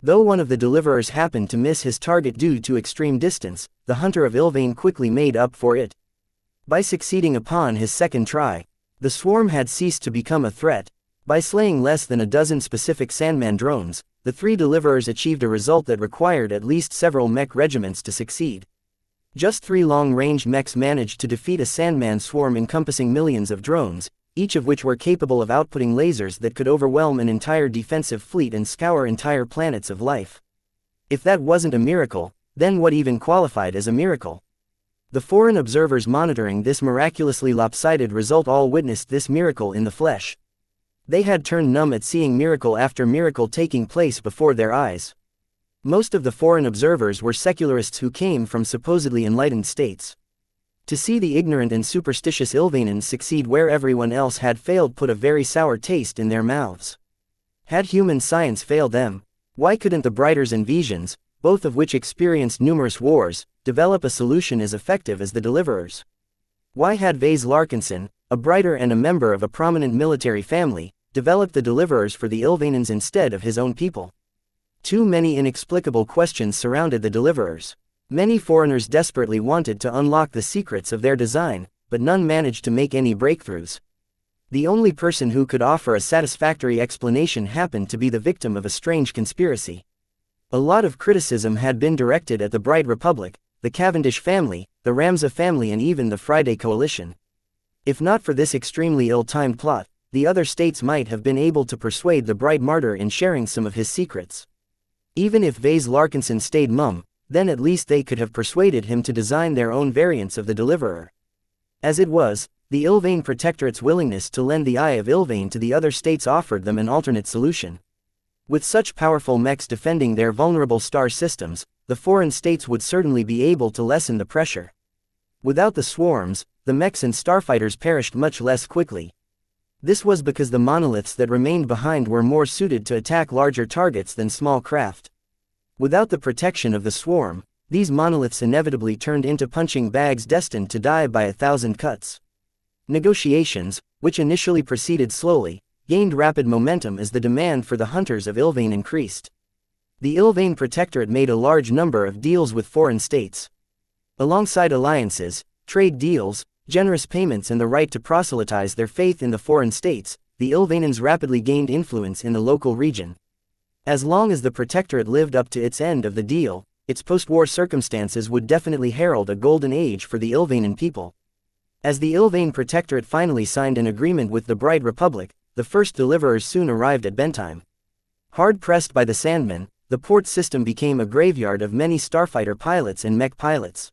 Though one of the deliverers happened to miss his target due to extreme distance, the hunter of Ilvain quickly made up for it. By succeeding upon his second try, the swarm had ceased to become a threat. By slaying less than a dozen specific Sandman drones, the 3 deliverers achieved a result that required at least several mech regiments to succeed. Just 3 long-range mechs managed to defeat a Sandman swarm encompassing millions of drones, each of which were capable of outputting lasers that could overwhelm an entire defensive fleet and scour entire planets of life. If that wasn't a miracle, then what even qualified as a miracle? The foreign observers monitoring this miraculously lopsided result all witnessed this miracle in the flesh. They had turned numb at seeing miracle after miracle taking place before their eyes. Most of the foreign observers were secularists who came from supposedly enlightened states. To see the ignorant and superstitious Ilvainans succeed where everyone else had failed put a very sour taste in their mouths. Had human science failed them? Why couldn't the Brighters and Visions, both of which experienced numerous wars, develop a solution as effective as the Deliverers? Why had Vase Larkinson, a Brighter and a member of a prominent military family, developed the Deliverers for the Ilvainans instead of his own people? Too many inexplicable questions surrounded the deliverers. Many foreigners desperately wanted to unlock the secrets of their design, but none managed to make any breakthroughs. The only person who could offer a satisfactory explanation happened to be the victim of a strange conspiracy. A lot of criticism had been directed at the Bright Republic, the Cavendish family, the Ramza family and even the Friday Coalition. If not for this extremely ill-timed plot, the other states might have been able to persuade the Bright Martyr in sharing some of his secrets. Even if Vase Larkinson stayed mum, then at least they could have persuaded him to design their own variants of the Deliverer. As it was, the Ilvain Protectorate's willingness to lend the Eye of Ilvain to the other states offered them an alternate solution. With such powerful mechs defending their vulnerable star systems, the foreign states would certainly be able to lessen the pressure. Without the swarms, the mechs and starfighters perished much less quickly. This was because the monoliths that remained behind were more suited to attack larger targets than small craft. Without the protection of the swarm, these monoliths inevitably turned into punching bags destined to die by 1,000 cuts. Negotiations, which initially proceeded slowly, gained rapid momentum as the demand for the hunters of Ilvain increased. The Ilvain Protectorate made a large number of deals with foreign states. Alongside alliances, trade deals, generous payments and the right to proselytize their faith in the foreign states, the Ilvainans rapidly gained influence in the local region. As long as the Protectorate lived up to its end of the deal, its post-war circumstances would definitely herald a golden age for the Ilvainan people. As the Ilvain Protectorate finally signed an agreement with the Bright Republic, the first deliverers soon arrived at Bentheim. Hard-pressed by the Sandmen, the port system became a graveyard of many starfighter pilots and mech pilots.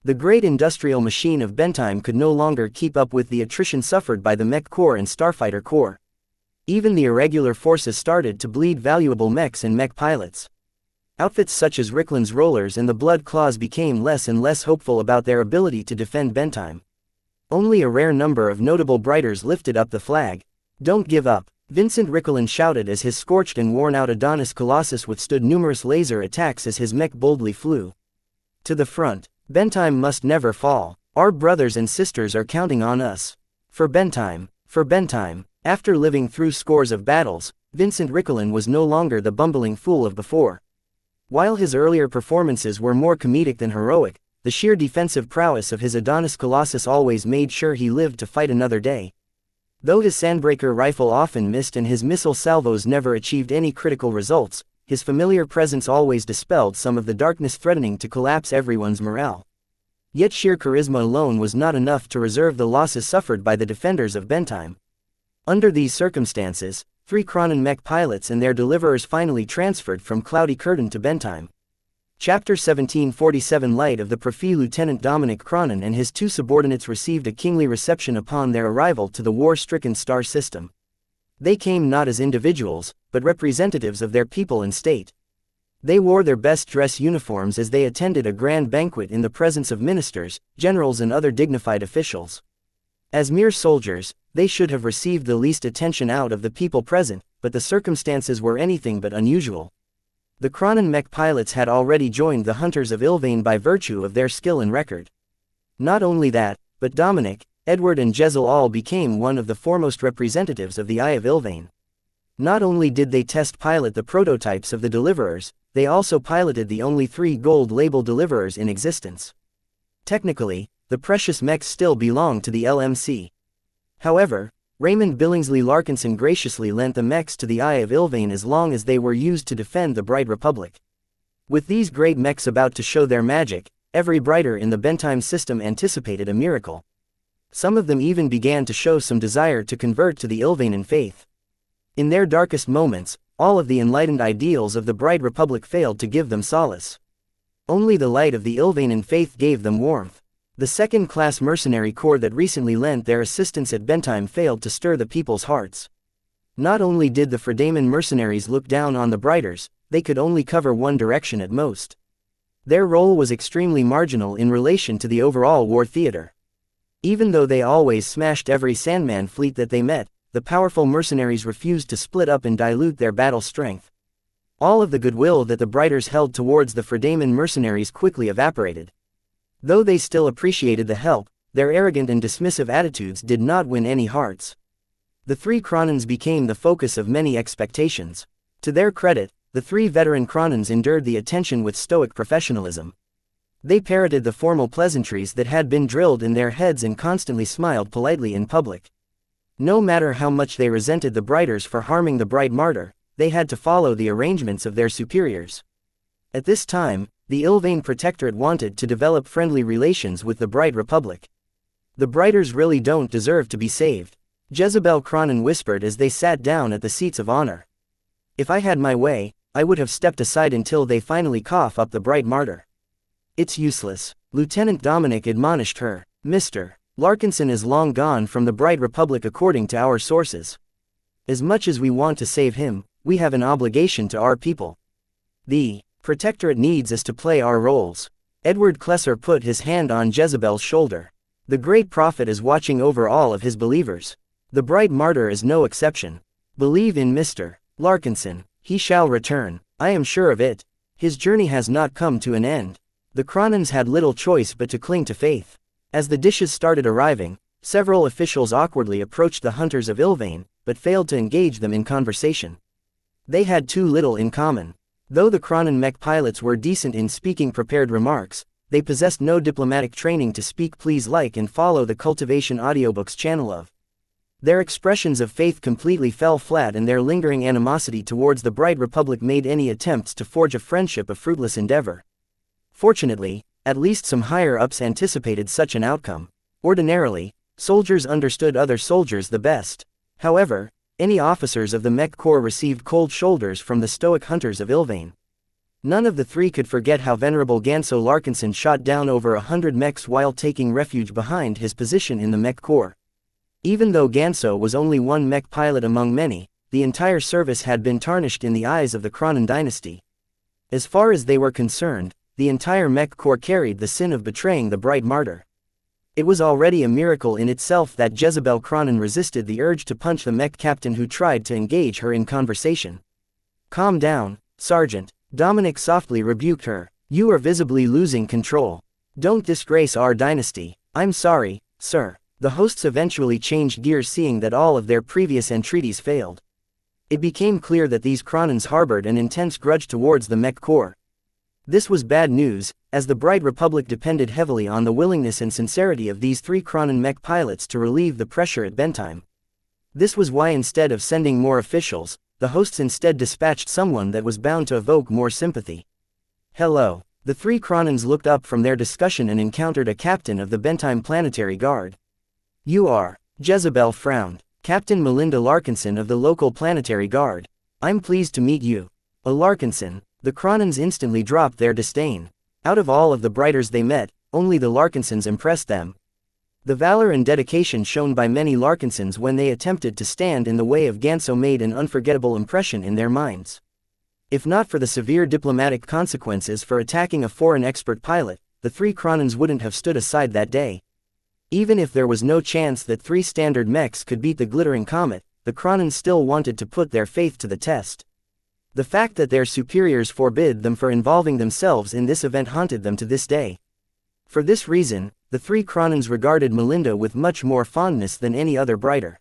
The great industrial machine of Bentheim could no longer keep up with the attrition suffered by the Mech Corps and Starfighter Corps. Even the irregular forces started to bleed valuable mechs and mech pilots. Outfits such as Rickland's Rollers and the Blood Claws became less and less hopeful about their ability to defend Bentheim. Only a rare number of notable Brighters lifted up the flag. "Don't give up," Vincent Ricklin shouted as his scorched and worn-out Adonis Colossus withstood numerous laser attacks as his mech boldly flew. "To the front. Bentheim must never fall. Our brothers and sisters are counting on us. For Bentheim. For Bentheim." After living through scores of battles, Vincent Ricklin was no longer the bumbling fool of before. While his earlier performances were more comedic than heroic, the sheer defensive prowess of his Adonis Colossus always made sure he lived to fight another day. Though his Sandbreaker rifle often missed and his missile salvos never achieved any critical results, his familiar presence always dispelled some of the darkness threatening to collapse everyone's morale. Yet sheer charisma alone was not enough to reserve the losses suffered by the defenders of Bentheim. Under these circumstances, 3 Kronen mech pilots and their deliverers finally transferred from Cloudy Curtain to Bentheim. Chapter 1747 Light of the Prophet Lieutenant Dominic Kronen and his 2 subordinates received a kingly reception upon their arrival to the war-stricken star system. They came not as individuals, but representatives of their people and state. They wore their best dress uniforms as they attended a grand banquet in the presence of ministers, generals and other dignified officials. As mere soldiers, they should have received the least attention out of the people present, but the circumstances were anything but unusual. The Kronen mech pilots had already joined the hunters of Ilvain by virtue of their skill and record. Not only that, but Dominic, Edward and Jezel all became one of the foremost representatives of the Eye of Ilvain. Not only did they test pilot the prototypes of the deliverers, they also piloted the only 3 gold-labeled deliverers in existence. Technically, the precious mechs still belonged to the LMC. However, Raymond Billingsley Larkinson graciously lent the mechs to the Eye of Ilvain as long as they were used to defend the Bright Republic. With these great mechs about to show their magic, every Brighter in the Bentheim system anticipated a miracle. Some of them even began to show some desire to convert to the Ilvainan faith. In their darkest moments, all of the enlightened ideals of the Bright Republic failed to give them solace. Only the light of the Ilvainan faith gave them warmth. The second-class mercenary corps that recently lent their assistance at Bentheim failed to stir the people's hearts. Not only did the Fredaman mercenaries look down on the Brighters, they could only cover one direction at most. Their role was extremely marginal in relation to the overall war theater. Even though they always smashed every Sandman fleet that they met, the powerful mercenaries refused to split up and dilute their battle strength. All of the goodwill that the Brighters held towards the Fredaman mercenaries quickly evaporated. Though they still appreciated the help, their arrogant and dismissive attitudes did not win any hearts. The 3 Kronens became the focus of many expectations. To their credit, the three veteran Kronins endured the attention with stoic professionalism. They parroted the formal pleasantries that had been drilled in their heads and constantly smiled politely in public. No matter how much they resented the Brighters for harming the Bright Martyr, they had to follow the arrangements of their superiors. At this time, the Ilvain Protectorate wanted to develop friendly relations with the Bright Republic. The Brighters really don't deserve to be saved, Jezebel Cronin whispered as they sat down at the seats of honor. If I had my way, I would have stepped aside until they finally cough up the Bright Martyr. It's useless, Lieutenant Dominic admonished her. Mr. Larkinson is long gone from the Bright Republic according to our sources. As much as we want to save him, we have an obligation to our people. The Protectorate needs us to play our roles. Edward Klesser put his hand on Jezebel's shoulder. The great prophet is watching over all of his believers. The Bright Martyr is no exception. Believe in Mr. Larkinson. He shall return. I am sure of it. His journey has not come to an end. The Kronins had little choice but to cling to faith. As the dishes started arriving, several officials awkwardly approached the hunters of Ilvain, but failed to engage them in conversation. They had too little in common. Though the Kronin mech pilots were decent in speaking prepared remarks, they possessed no diplomatic training to speak please like and follow the Cultivation Audiobooks channel of. Their expressions of faith completely fell flat and their lingering animosity towards the Bright Republic made any attempts to forge a friendship a fruitless endeavor. Fortunately, at least some higher-ups anticipated such an outcome. Ordinarily, soldiers understood other soldiers the best. However, any officers of the Mech Corps received cold shoulders from the stoic hunters of Ilvain. None of the three could forget how Venerable Ganso Larkinson shot down over 100 mechs while taking refuge behind his position in the Mech Corps. Even though Ganso was only one mech pilot among many, the entire service had been tarnished in the eyes of the Kronin dynasty. As far as they were concerned, the entire Mech Corps carried the sin of betraying the Bright Martyr. It was already a miracle in itself that Jezebel Cronin resisted the urge to punch the mech captain who tried to engage her in conversation. Calm down, Sergeant, Dominic softly rebuked her. You are visibly losing control. Don't disgrace our dynasty. I'm sorry, sir. The hosts eventually changed gears seeing that all of their previous entreaties failed. It became clear that these Kronins harbored an intense grudge towards the Mech Corps. This was bad news, as the Bright Republic depended heavily on the willingness and sincerity of these three Kronin mech pilots to relieve the pressure at bedtime. This was why instead of sending more officials, the hosts instead dispatched someone that was bound to evoke more sympathy. Hello. The three Kronins looked up from their discussion and encountered a captain of the Bentime Planetary Guard. You are. Jezebel frowned. Captain Melinda Larkinson of the local Planetary Guard. I'm pleased to meet you. A Larkinson. The Kronins instantly dropped their disdain. Out of all of the Brighters they met, only the Larkinsons impressed them. The valor and dedication shown by many Larkinsons when they attempted to stand in the way of Ganso made an unforgettable impression in their minds. If not for the severe diplomatic consequences for attacking a foreign expert pilot, the three Kronins wouldn't have stood aside that day. Even if there was no chance that three standard mechs could beat the glittering comet, the Kronins still wanted to put their faith to the test. The fact that their superiors forbid them for involving themselves in this event haunted them to this day. For this reason, the three Kronins regarded Melinda with much more fondness than any other Brighter.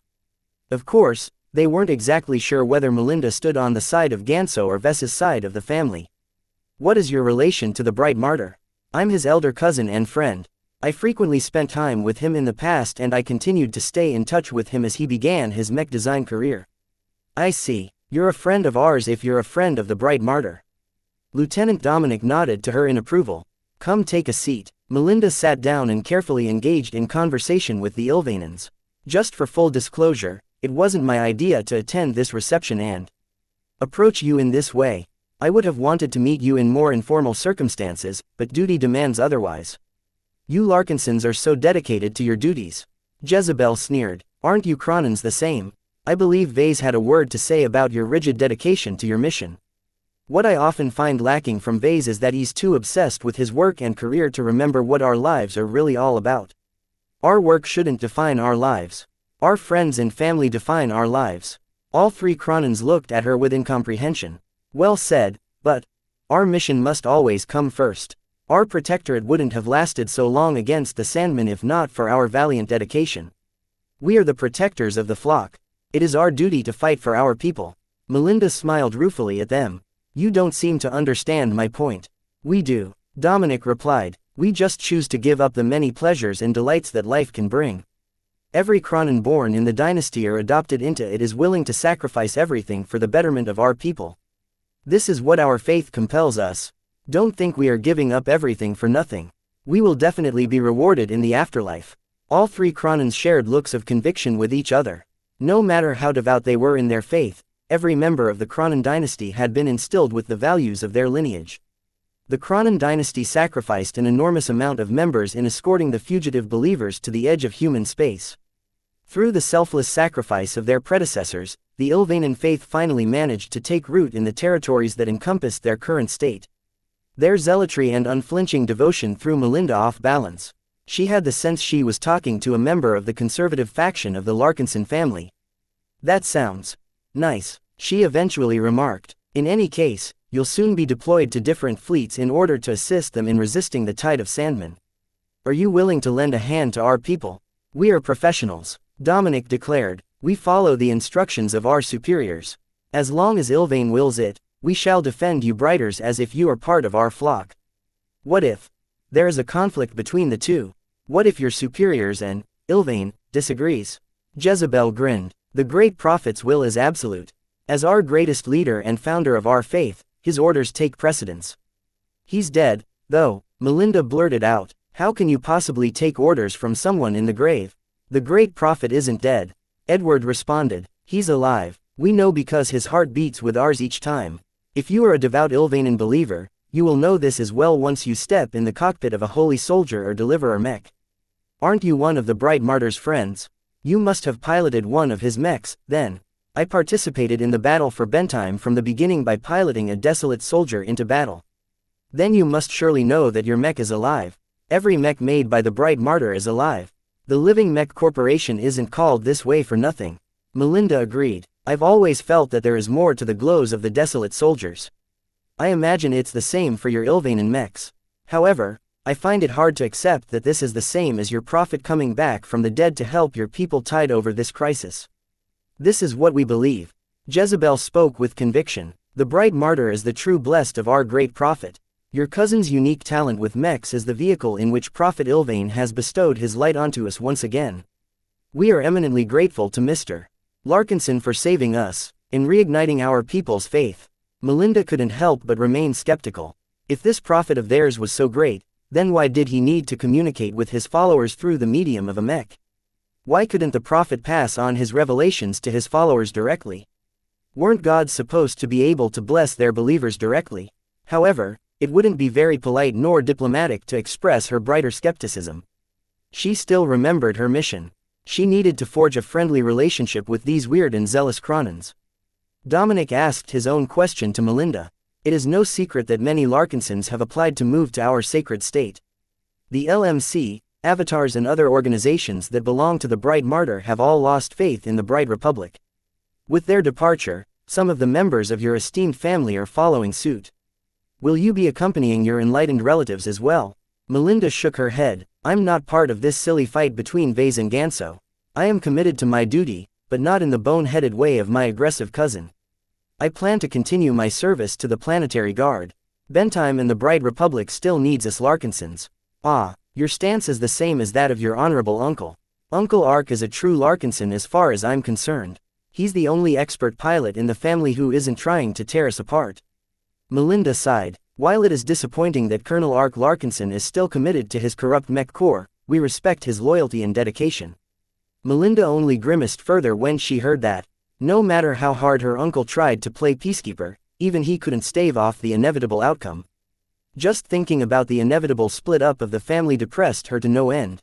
Of course, they weren't exactly sure whether Melinda stood on the side of Ganso or Vess's side of the family. What is your relation to the Bright Martyr? I'm his elder cousin and friend. I frequently spent time with him in the past and I continued to stay in touch with him as he began his mech design career. I see. You're a friend of ours if you're a friend of the Bright Martyr. Lieutenant Dominic nodded to her in approval. Come take a seat. Melinda sat down and carefully engaged in conversation with the Ilvainans. Just for full disclosure, it wasn't my idea to attend this reception and approach you in this way. I would have wanted to meet you in more informal circumstances, but duty demands otherwise. You Larkinsons are so dedicated to your duties. Jezebel sneered. Aren't you Kronins the same? I believe Vase had a word to say about your rigid dedication to your mission. What I often find lacking from Vase is that he's too obsessed with his work and career to remember what our lives are really all about. Our work shouldn't define our lives. Our friends and family define our lives. All three Kronins looked at her with incomprehension. Well said, but our mission must always come first. Our protectorate wouldn't have lasted so long against the Sandmen if not for our valiant dedication. We are the protectors of the flock. It is our duty to fight for our people. Melinda smiled ruefully at them. You don't seem to understand my point. We do, Dominic replied. We just choose to give up the many pleasures and delights that life can bring. Every Cronin born in the dynasty or adopted into it is willing to sacrifice everything for the betterment of our people. This is what our faith compels us. Don't think we are giving up everything for nothing. We will definitely be rewarded in the afterlife. All three Cronins shared looks of conviction with each other. No matter how devout they were in their faith, every member of the Cronin dynasty had been instilled with the values of their lineage. The Cronin dynasty sacrificed an enormous amount of members in escorting the fugitive believers to the edge of human space. Through the selfless sacrifice of their predecessors, the Ilvanan faith finally managed to take root in the territories that encompassed their current state. Their zealotry and unflinching devotion threw Melinda off balance. She had the sense she was talking to a member of the conservative faction of the Larkinson family. That sounds nice, she eventually remarked. In any case, you'll soon be deployed to different fleets in order to assist them in resisting the tide of Sandmen. Are you willing to lend a hand to our people? We are professionals, Dominic declared. We follow the instructions of our superiors. As long as Ilvain wills it, we shall defend you Brighters as if you are part of our flock. What if there is a conflict between the two? What if your superiors and Ilvain disagrees? Jezebel grinned. The great prophet's will is absolute. As our greatest leader and founder of our faith, his orders take precedence. He's dead, though, Melinda blurted out. How can you possibly take orders from someone in the grave? The great prophet isn't dead, Edward responded. He's alive. We know because his heart beats with ours each time. If you are a devout Ilvanan believer, you will know this as well once you step in the cockpit of a holy soldier or deliverer Mech. Aren't you one of the Bright Martyr's friends? You must have piloted one of his mechs, then. I participated in the battle for Bentheim from the beginning by piloting a desolate soldier into battle. Then you must surely know that your mech is alive. Every mech made by the Bright Martyr is alive. The Living Mech Corporation isn't called this way for nothing. Melinda agreed. I've always felt that there is more to the glows of the desolate soldiers. I imagine it's the same for your Ilvanan mechs. However, I find it hard to accept that this is the same as your prophet coming back from the dead to help your people tide over this crisis. This is what we believe. Jezebel spoke with conviction. The Bright Martyr is the true blessed of our great prophet. Your cousin's unique talent with mechs is the vehicle in which Prophet Ilvain has bestowed his light onto us once again. We are eminently grateful to Mr. Larkinson for saving us, in reigniting our people's faith. Melinda couldn't help but remain skeptical. If this prophet of theirs was so great, then why did he need to communicate with his followers through the medium of a mech? Why couldn't the prophet pass on his revelations to his followers directly? Weren't gods supposed to be able to bless their believers directly? However, it wouldn't be very polite nor diplomatic to express her brighter skepticism. She still remembered her mission. She needed to forge a friendly relationship with these weird and zealous Cronins. Dominic asked his own question to Melinda. It is no secret that many Larkinsons have applied to move to our sacred state. The LMC, Avatars and other organizations that belong to the Bright Martyr have all lost faith in the Bright Republic. With their departure, some of the members of your esteemed family are following suit. Will you be accompanying your enlightened relatives as well? Melinda shook her head. I'm not part of this silly fight between Vase and Ganso. I am committed to my duty, but not in the bone-headed way of my aggressive cousin. I plan to continue my service to the Planetary Guard. Bentheim and the Bright Republic still needs us Larkinsons. Ah, your stance is the same as that of your honorable uncle. Uncle Ark is a true Larkinson as far as I'm concerned. He's the only expert pilot in the family who isn't trying to tear us apart. Melinda sighed. While it is disappointing that Colonel Ark Larkinson is still committed to his corrupt mech corps, we respect his loyalty and dedication. Melinda only grimaced further when she heard that. No matter how hard her uncle tried to play peacekeeper, even he couldn't stave off the inevitable outcome. Just thinking about the inevitable split up of the family depressed her to no end.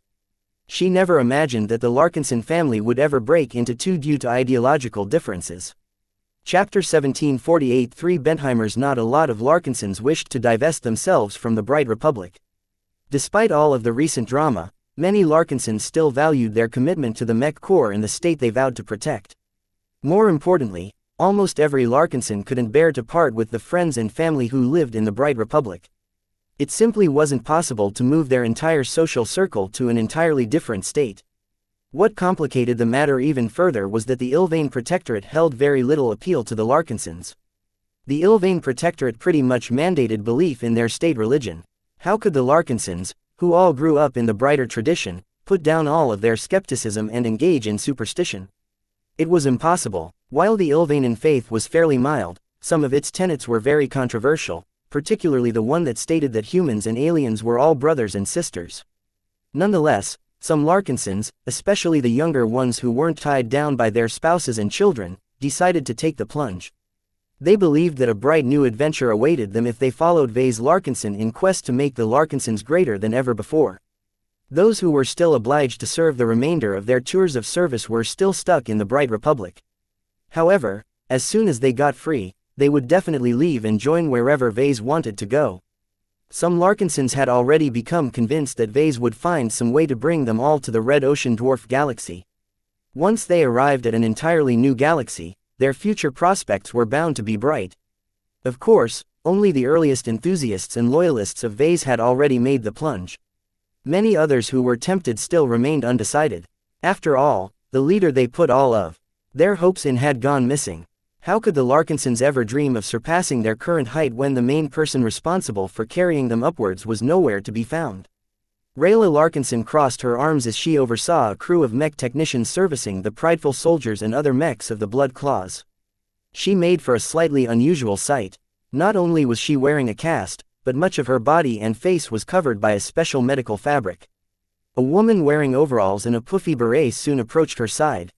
She never imagined that the Larkinson family would ever break into two due to ideological differences. Chapter 1748 Three Bentheimers. Not a lot of Larkinsons wished to divest themselves from the Bright Republic. Despite all of the recent drama, many Larkinsons still valued their commitment to the Mech Corps and the state they vowed to protect. More importantly, almost every Larkinson couldn't bear to part with the friends and family who lived in the Bright Republic. It simply wasn't possible to move their entire social circle to an entirely different state. What complicated the matter even further was that the Ilvain Protectorate held very little appeal to the Larkinsons. The Ilvain Protectorate pretty much mandated belief in their state religion. How could the Larkinsons, who all grew up in the brighter tradition, put down all of their skepticism and engage in superstition? It was impossible. While the Ilvain faith was fairly mild, some of its tenets were very controversial, particularly the one that stated that humans and aliens were all brothers and sisters. Nonetheless, some Larkinsons, especially the younger ones who weren't tied down by their spouses and children, decided to take the plunge. They believed that a bright new adventure awaited them if they followed Vase Larkinson in quest to make the Larkinsons greater than ever before. Those who were still obliged to serve the remainder of their tours of service were still stuck in the Bright Republic. However, as soon as they got free, they would definitely leave and join wherever Vase wanted to go. Some Larkinsons had already become convinced that Vase would find some way to bring them all to the Red Ocean Dwarf Galaxy. Once they arrived at an entirely new galaxy, their future prospects were bound to be bright. Of course, only the earliest enthusiasts and loyalists of Vase had already made the plunge. Many others who were tempted still remained undecided. After all, the leader they put all of their hopes in had gone missing. How could the Larkinsons ever dream of surpassing their current height when the main person responsible for carrying them upwards was nowhere to be found? Rayla Larkinson crossed her arms as she oversaw a crew of mech technicians servicing the prideful soldiers and other mechs of the Blood Claws. She made for a slightly unusual sight. Not only was she wearing a cast, but much of her body and face was covered by a special medical fabric. A woman wearing overalls and a puffy beret soon approached her side.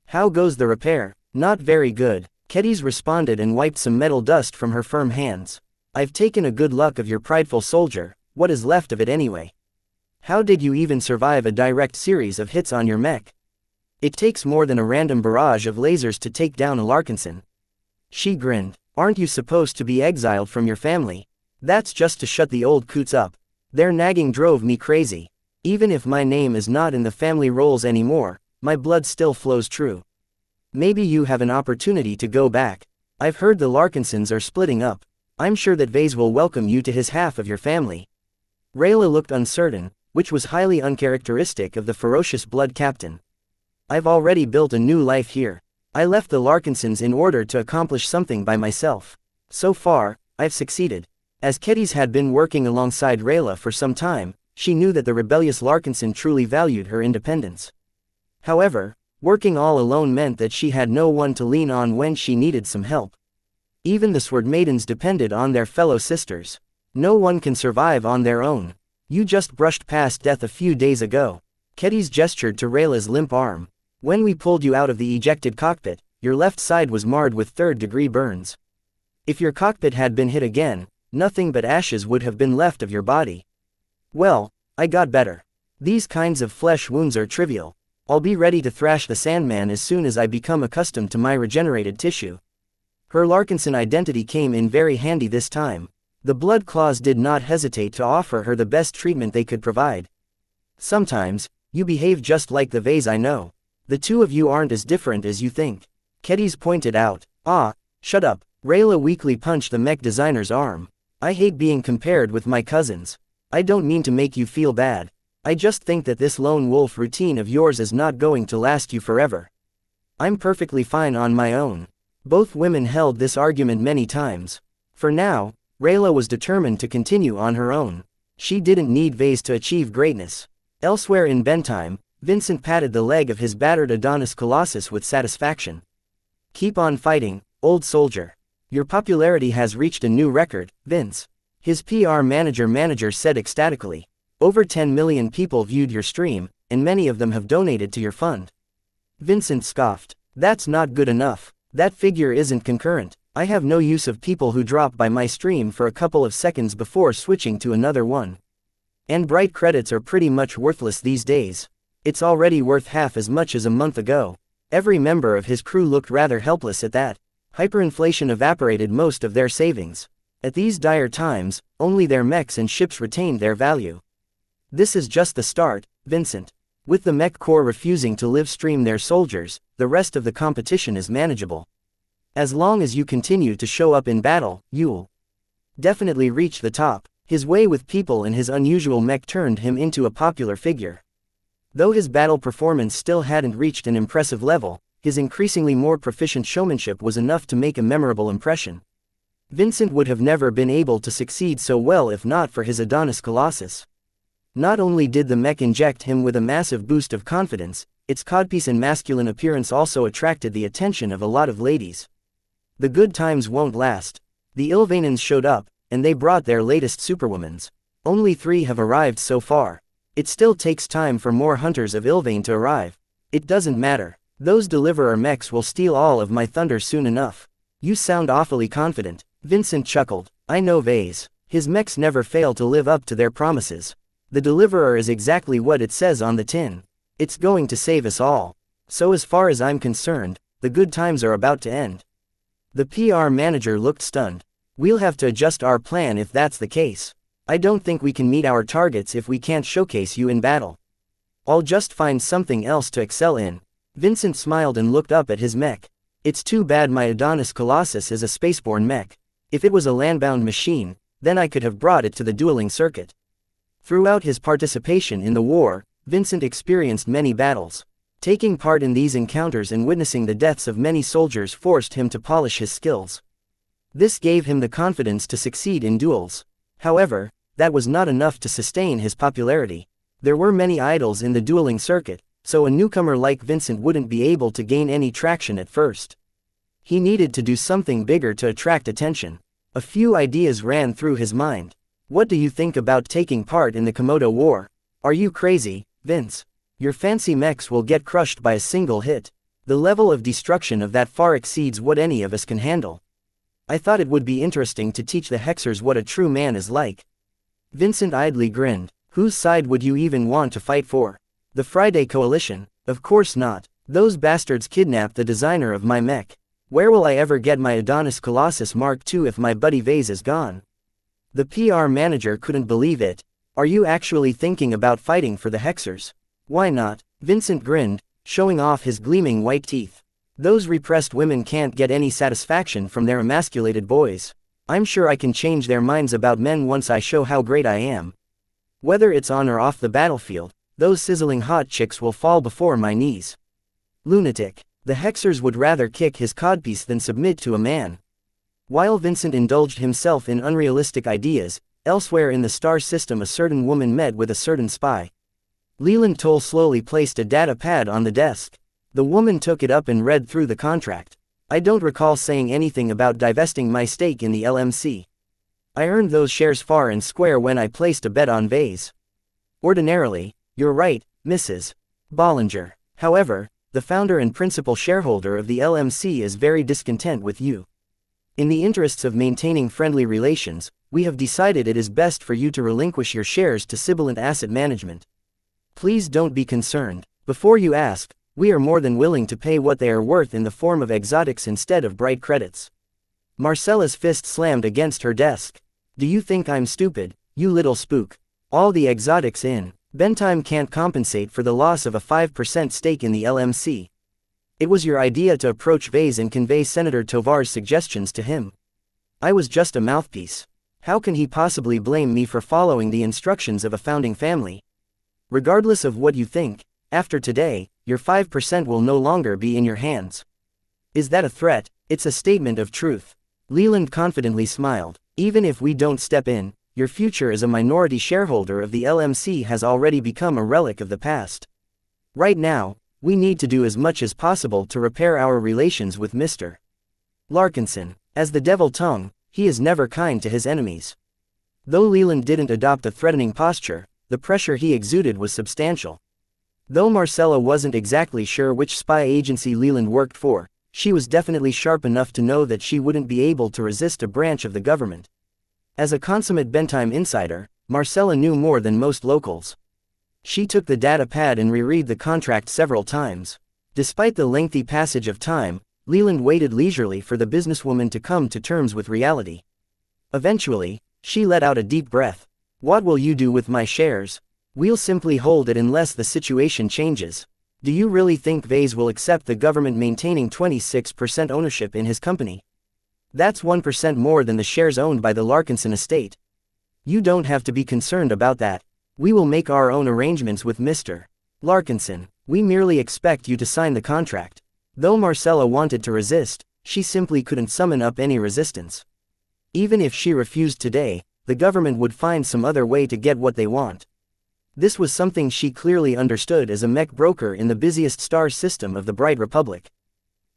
"How goes the repair?" "Not very good," Kedis responded and wiped some metal dust from her firm hands. "I've taken a good look of your prideful soldier, what is left of it anyway? How did you even survive a direct series of hits on your mech? It takes more than a random barrage of lasers to take down a Larkinson." She grinned. "Aren't you supposed to be exiled from your family? That's just to shut the old coots up. Their nagging drove me crazy. Even if my name is not in the family rolls anymore, my blood still flows true. Maybe you have an opportunity to go back. I've heard the Larkinsons are splitting up. I'm sure that Vase will welcome you to his half of your family." Rayla looked uncertain, which was highly uncharacteristic of the ferocious blood captain. "I've already built a new life here. I left the Larkinsons in order to accomplish something by myself. So far, I've succeeded." As Kedis had been working alongside Rayla for some time, she knew that the rebellious Larkinson truly valued her independence. However, working all alone meant that she had no one to lean on when she needed some help. Even the Sword Maidens depended on their fellow sisters. No one can survive on their own. "You just brushed past death a few days ago." Kedis gestured to Rayla's limp arm. "When we pulled you out of the ejected cockpit, your left side was marred with third-degree burns. If your cockpit had been hit again, nothing but ashes would have been left of your body." "Well, I got better. These kinds of flesh wounds are trivial. I'll be ready to thrash the Sandman as soon as I become accustomed to my regenerated tissue." Her Larkinson identity came in very handy this time. The Blood Claws did not hesitate to offer her the best treatment they could provide. "Sometimes, you behave just like the Vase I know. The two of you aren't as different as you think," Kedis pointed out. "Ah, shut up." Rayla weakly punched the mech designer's arm. "I hate being compared with my cousins. I don't mean to make you feel bad. I just think that this lone wolf routine of yours is not going to last you forever. I'm perfectly fine on my own." Both women held this argument many times. For now, Rayla was determined to continue on her own. She didn't need Vase to achieve greatness. Elsewhere in Bentime, Vincent patted the leg of his battered Adonis Colossus with satisfaction. "Keep on fighting, old soldier. Your popularity has reached a new record, Vince," his PR manager said ecstatically. "Over 10 million people viewed your stream, and many of them have donated to your fund." Vincent scoffed. "That's not good enough. That figure isn't concurrent. I have no use of people who drop by my stream for a couple of seconds before switching to another one. And bright credits are pretty much worthless these days. It's already worth half as much as a month ago." Every member of his crew looked rather helpless at that. Hyperinflation evaporated most of their savings. At these dire times, only their mechs and ships retained their value. "This is just the start, Vincent. With the mech corps refusing to live stream their soldiers, the rest of the competition is manageable. As long as you continue to show up in battle, you'll definitely reach the top." His way with people and his unusual mech turned him into a popular figure. Though his battle performance still hadn't reached an impressive level, his increasingly more proficient showmanship was enough to make a memorable impression. Vincent would have never been able to succeed so well if not for his Adonis Colossus. Not only did the mech inject him with a massive boost of confidence, its codpiece and masculine appearance also attracted the attention of a lot of ladies. The good times won't last. The Ilvanans showed up, and they brought their latest superwomans. Only 3 have arrived so far. It still takes time for more hunters of Ilvain to arrive. It doesn't matter. Those deliverer mechs will steal all of my thunder soon enough. You sound awfully confident. Vincent chuckled. I know Vase. His mechs never fail to live up to their promises. The deliverer is exactly what it says on the tin. It's going to save us all. So as far as I'm concerned, the good times are about to end. The PR manager looked stunned. We'll have to adjust our plan if that's the case. I don't think we can meet our targets if we can't showcase you in battle. I'll just find something else to excel in. Vincent smiled and looked up at his mech. It's too bad my Adonis Colossus is a spaceborne mech. If it was a landbound machine, then I could have brought it to the dueling circuit. Throughout his participation in the war, Vincent experienced many battles. Taking part in these encounters and witnessing the deaths of many soldiers forced him to polish his skills. This gave him the confidence to succeed in duels. However, that was not enough to sustain his popularity. There were many idols in the dueling circuit, so a newcomer like Vincent wouldn't be able to gain any traction at first. He needed to do something bigger to attract attention. A few ideas ran through his mind. What do you think about taking part in the Komodo War? Are you crazy, Vince? Your fancy mechs will get crushed by a single hit. The level of destruction of that far exceeds what any of us can handle. I thought it would be interesting to teach the Hexers what a true man is like. Vincent idly grinned. Whose side would you even want to fight for? The Friday Coalition? Of course not. Those bastards kidnapped the designer of my mech. Where will I ever get my Adonis Colossus Mark II if my buddy Vase is gone? The PR manager couldn't believe it. Are you actually thinking about fighting for the Hexers? Why not? Vincent grinned, showing off his gleaming white teeth. Those repressed women can't get any satisfaction from their emasculated boys. I'm sure I can change their minds about men once I show how great I am. Whether it's on or off the battlefield, those sizzling hot chicks will fall before my knees. Lunatic. The Hexers would rather kick his codpiece than submit to a man. While Vincent indulged himself in unrealistic ideas, elsewhere in the star system a certain woman met with a certain spy. Leland Toll slowly placed a data pad on the desk. The woman took it up and read through the contract. I don't recall saying anything about divesting my stake in the LMC. I earned those shares fair and square when I placed a bet on Vase. Ordinarily, you're right, Mrs. Bollinger. However, the founder and principal shareholder of the LMC is very discontent with you. In the interests of maintaining friendly relations, we have decided it is best for you to relinquish your shares to Sibilant Asset Management. Please don't be concerned. Before you ask, we are more than willing to pay what they are worth in the form of exotics instead of bright credits. Marcella's fist slammed against her desk. Do you think I'm stupid, you little spook? All the exotics in Bentime can't compensate for the loss of a 5% stake in the LMC. It was your idea to approach Vase and convey Senator Tovar's suggestions to him. I was just a mouthpiece. How can he possibly blame me for following the instructions of a founding family? Regardless of what you think, after today, your 5% will no longer be in your hands. Is that a threat? It's a statement of truth. Leland confidently smiled. Even if we don't step in, your future as a minority shareholder of the LMC has already become a relic of the past. Right now, we need to do as much as possible to repair our relations with Mr. Larkinson. As the devil tongue, he is never kind to his enemies. Though Leland didn't adopt a threatening posture, the pressure he exuded was substantial. Though Marcella wasn't exactly sure which spy agency Leland worked for, she was definitely sharp enough to know that she wouldn't be able to resist a branch of the government. As a consummate Bentime insider, Marcella knew more than most locals. She took the data pad and reread the contract several times. Despite the lengthy passage of time, Leland waited leisurely for the businesswoman to come to terms with reality. Eventually, she let out a deep breath. What will you do with my shares? We'll simply hold it unless the situation changes. Do you really think Vase will accept the government maintaining 26% ownership in his company? That's 1% more than the shares owned by the Larkinson estate. You don't have to be concerned about that. We will make our own arrangements with Mr. Larkinson. We merely expect you to sign the contract. Though Marcella wanted to resist, she simply couldn't summon up any resistance. Even if she refused today, the government would find some other way to get what they want. This was something she clearly understood as a mech broker in the busiest star system of the Bright Republic.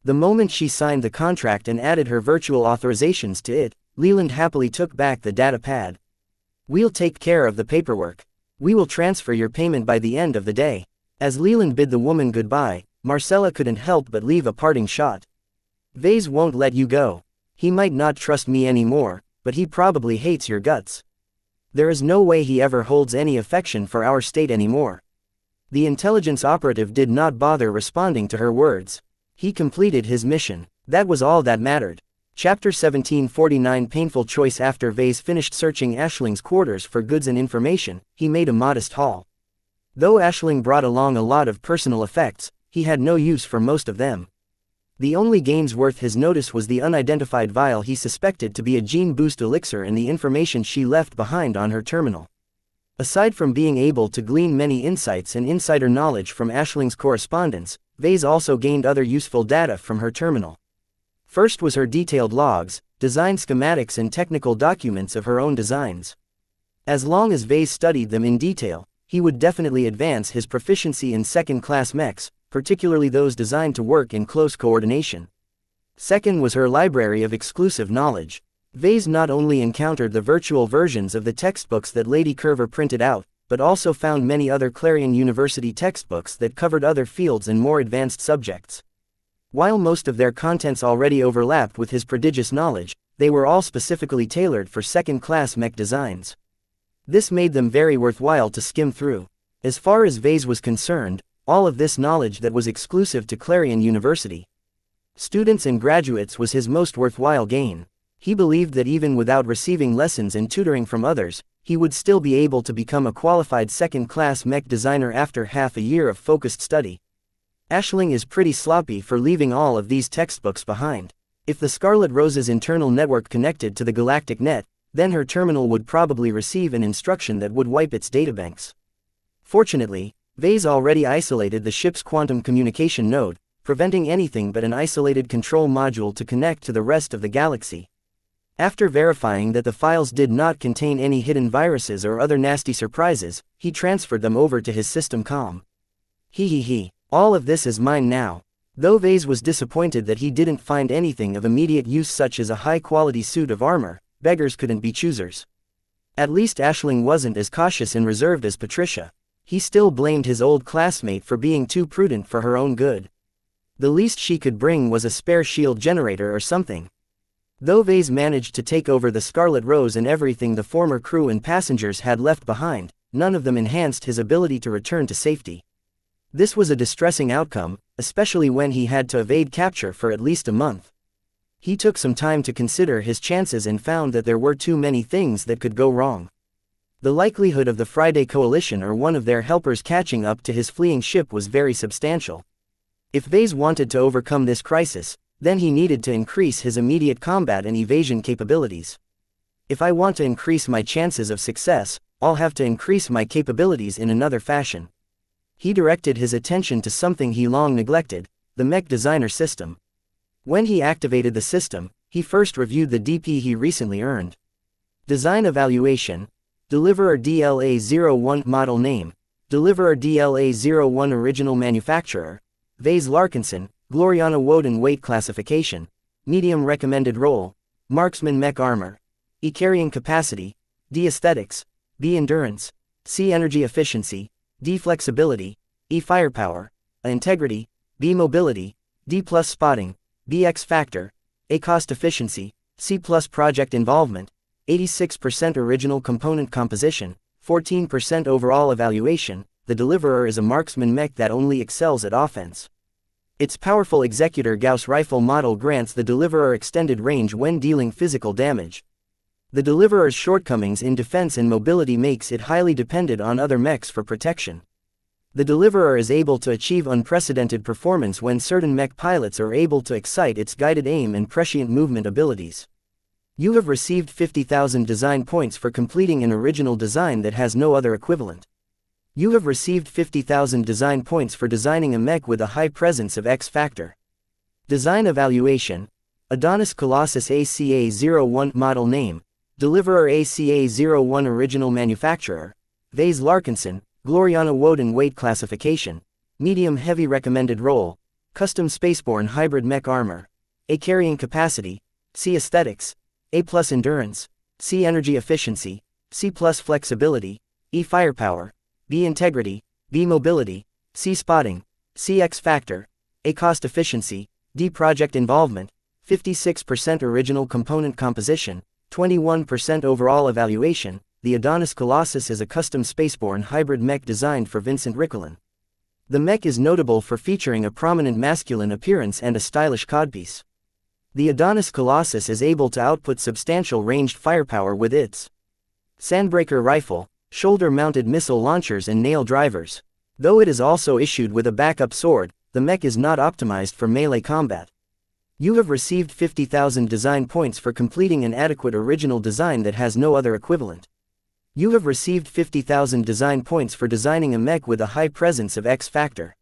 The moment she signed the contract and added her virtual authorizations to it, Leland happily took back the data pad. "We'll take care of the paperwork. We will transfer your payment by the end of the day." As Leland bid the woman goodbye, Marcella couldn't help but leave a parting shot. "Vase won't let you go. He might not trust me anymore, but he probably hates your guts. There is no way he ever holds any affection for our state anymore." The intelligence operative did not bother responding to her words. He completed his mission. That was all that mattered. Chapter 1749 Painful choice. After Vase finished searching Ashling's quarters for goods and information, he made a modest haul. Though Ashling brought along a lot of personal effects, he had no use for most of them. The only gains worth his notice was the unidentified vial he suspected to be a gene boost elixir and the information she left behind on her terminal. Aside from being able to glean many insights and insider knowledge from Ashling's correspondence, Vase also gained other useful data from her terminal. First was her detailed logs, design schematics and technical documents of her own designs. As long as Vase studied them in detail, he would definitely advance his proficiency in second-class mechs, particularly those designed to work in close coordination. Second was her library of exclusive knowledge. Vase not only encountered the virtual versions of the textbooks that Lady Curver printed out, but also found many other Clarion University textbooks that covered other fields and more advanced subjects. While most of their contents already overlapped with his prodigious knowledge, they were all specifically tailored for second-class mech designs. This made them very worthwhile to skim through. As far as Vase was concerned, all of this knowledge that was exclusive to Clarion University students and graduates was his most worthwhile gain. He believed that even without receiving lessons and tutoring from others, he would still be able to become a qualified second-class mech designer after half a year of focused study. Ashling is pretty sloppy for leaving all of these textbooks behind. If the Scarlet Rose's internal network connected to the galactic net, then her terminal would probably receive an instruction that would wipe its databanks. Fortunately, Vase already isolated the ship's quantum communication node, preventing anything but an isolated control module to connect to the rest of the galaxy. After verifying that the files did not contain any hidden viruses or other nasty surprises, he transferred them over to his system comm. He. All of this is mine now. Though Vase was disappointed that he didn't find anything of immediate use such as a high-quality suit of armor, beggars couldn't be choosers. At least Ashling wasn't as cautious and reserved as Patricia. He still blamed his old classmate for being too prudent for her own good. The least she could bring was a spare shield generator or something. Though Vase managed to take over the Scarlet Rose and everything the former crew and passengers had left behind, none of them enhanced his ability to return to safety. This was a distressing outcome, especially when he had to evade capture for at least a month. He took some time to consider his chances and found that there were too many things that could go wrong. The likelihood of the Friday Coalition or one of their helpers catching up to his fleeing ship was very substantial. If Vase wanted to overcome this crisis, then he needed to increase his immediate combat and evasion capabilities. If I want to increase my chances of success, I'll have to increase my capabilities in another fashion. He directed his attention to something he long neglected, the Mech Designer system. When he activated the system, he first reviewed the DP he recently earned. Design Evaluation. Deliverer DLA-01 Model Name. Deliverer DLA-01 Original Manufacturer. Vase Larkinson, Gloriana Woden. Weight Classification. Medium Recommended Role. Marksman Mech Armor. E Carrying Capacity. D Aesthetics. B Endurance. C Energy Efficiency. D Flexibility. E Firepower. A Integrity. B Mobility. D Plus Spotting. B X Factor. A Cost Efficiency. C Plus Project Involvement. 86% Original Component Composition. 14% Overall Evaluation. The Deliverer is a marksman mech that only excels at offense. Its powerful Executor Gauss rifle model grants the Deliverer extended range when dealing physical damage. The Deliverer's shortcomings in defense and mobility makes it highly dependent on other mechs for protection. The Deliverer is able to achieve unprecedented performance when certain mech pilots are able to excite its guided aim and prescient movement abilities. You have received 50,000 design points for completing an original design that has no other equivalent. You have received 50,000 design points for designing a mech with a high presence of X factor. Design Evaluation. Adonis Colossus ACA-01 Model Name, Deliverer ACA-01 Original Manufacturer, Vase Larkinson, Gloriana Woden Weight Classification, Medium Heavy Recommended Role, Custom Spaceborne Hybrid Mech Armor, A Carrying Capacity, C Aesthetics, A+ Endurance, C Energy Efficiency, C+ Flexibility, E Firepower, B Integrity, B Mobility, C Spotting, C X Factor, A Cost Efficiency, D Project Involvement, 56% Original Component Composition, 21% Overall Evaluation. The Adonis Colossus is a custom spaceborne hybrid mech designed for Vincent Riccolin. The mech is notable for featuring a prominent masculine appearance and a stylish codpiece. The Adonis Colossus is able to output substantial ranged firepower with its Sandbreaker rifle, shoulder-mounted missile launchers and nail drivers. Though it is also issued with a backup sword, the mech is not optimized for melee combat. You have received 50,000 design points for completing an adequate original design that has no other equivalent. You have received 50,000 design points for designing a mech with a high presence of X factor.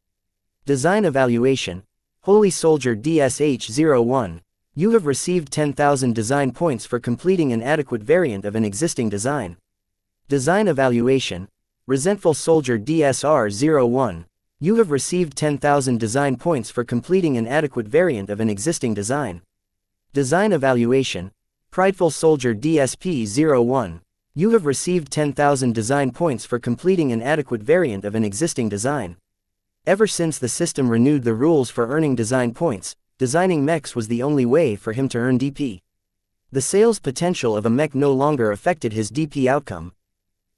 Design Evaluation, Holy Soldier DSH-01. You have received 10,000 design points for completing an adequate variant of an existing design. Design Evaluation, Resentful Soldier DSR-01. You have received 10,000 design points for completing an adequate variant of an existing design. Design Evaluation, Prideful Soldier DSP-01. You have received 10,000 design points for completing an adequate variant of an existing design. Ever since the system renewed the rules for earning design points, designing mechs was the only way for him to earn DP. The sales potential of a mech no longer affected his DP outcome.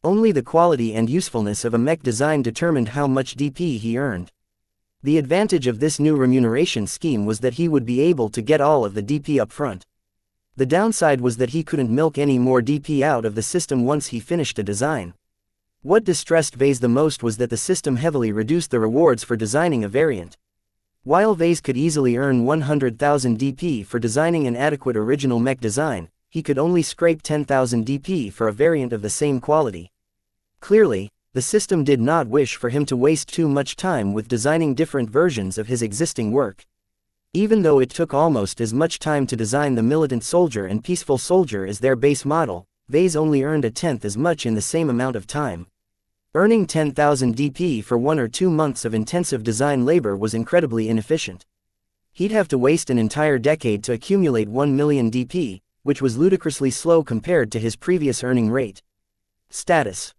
Only the quality and usefulness of a mech design determined how much DP he earned. The advantage of this new remuneration scheme was that he would be able to get all of the DP up front. The downside was that he couldn't milk any more DP out of the system once he finished a design. What distressed Vase the most was that the system heavily reduced the rewards for designing a variant. While Vase could easily earn 100,000 DP for designing an adequate original mech design, he could only scrape 10,000 DP for a variant of the same quality. Clearly, the system did not wish for him to waste too much time with designing different versions of his existing work. Even though it took almost as much time to design the Militant Soldier and Peaceful Soldier as their base model, Vase only earned a tenth as much in the same amount of time. Earning 10,000 DP for 1 or 2 months of intensive design labor was incredibly inefficient. He'd have to waste an entire decade to accumulate 1 million DP, which was ludicrously slow compared to his previous earning rate. Status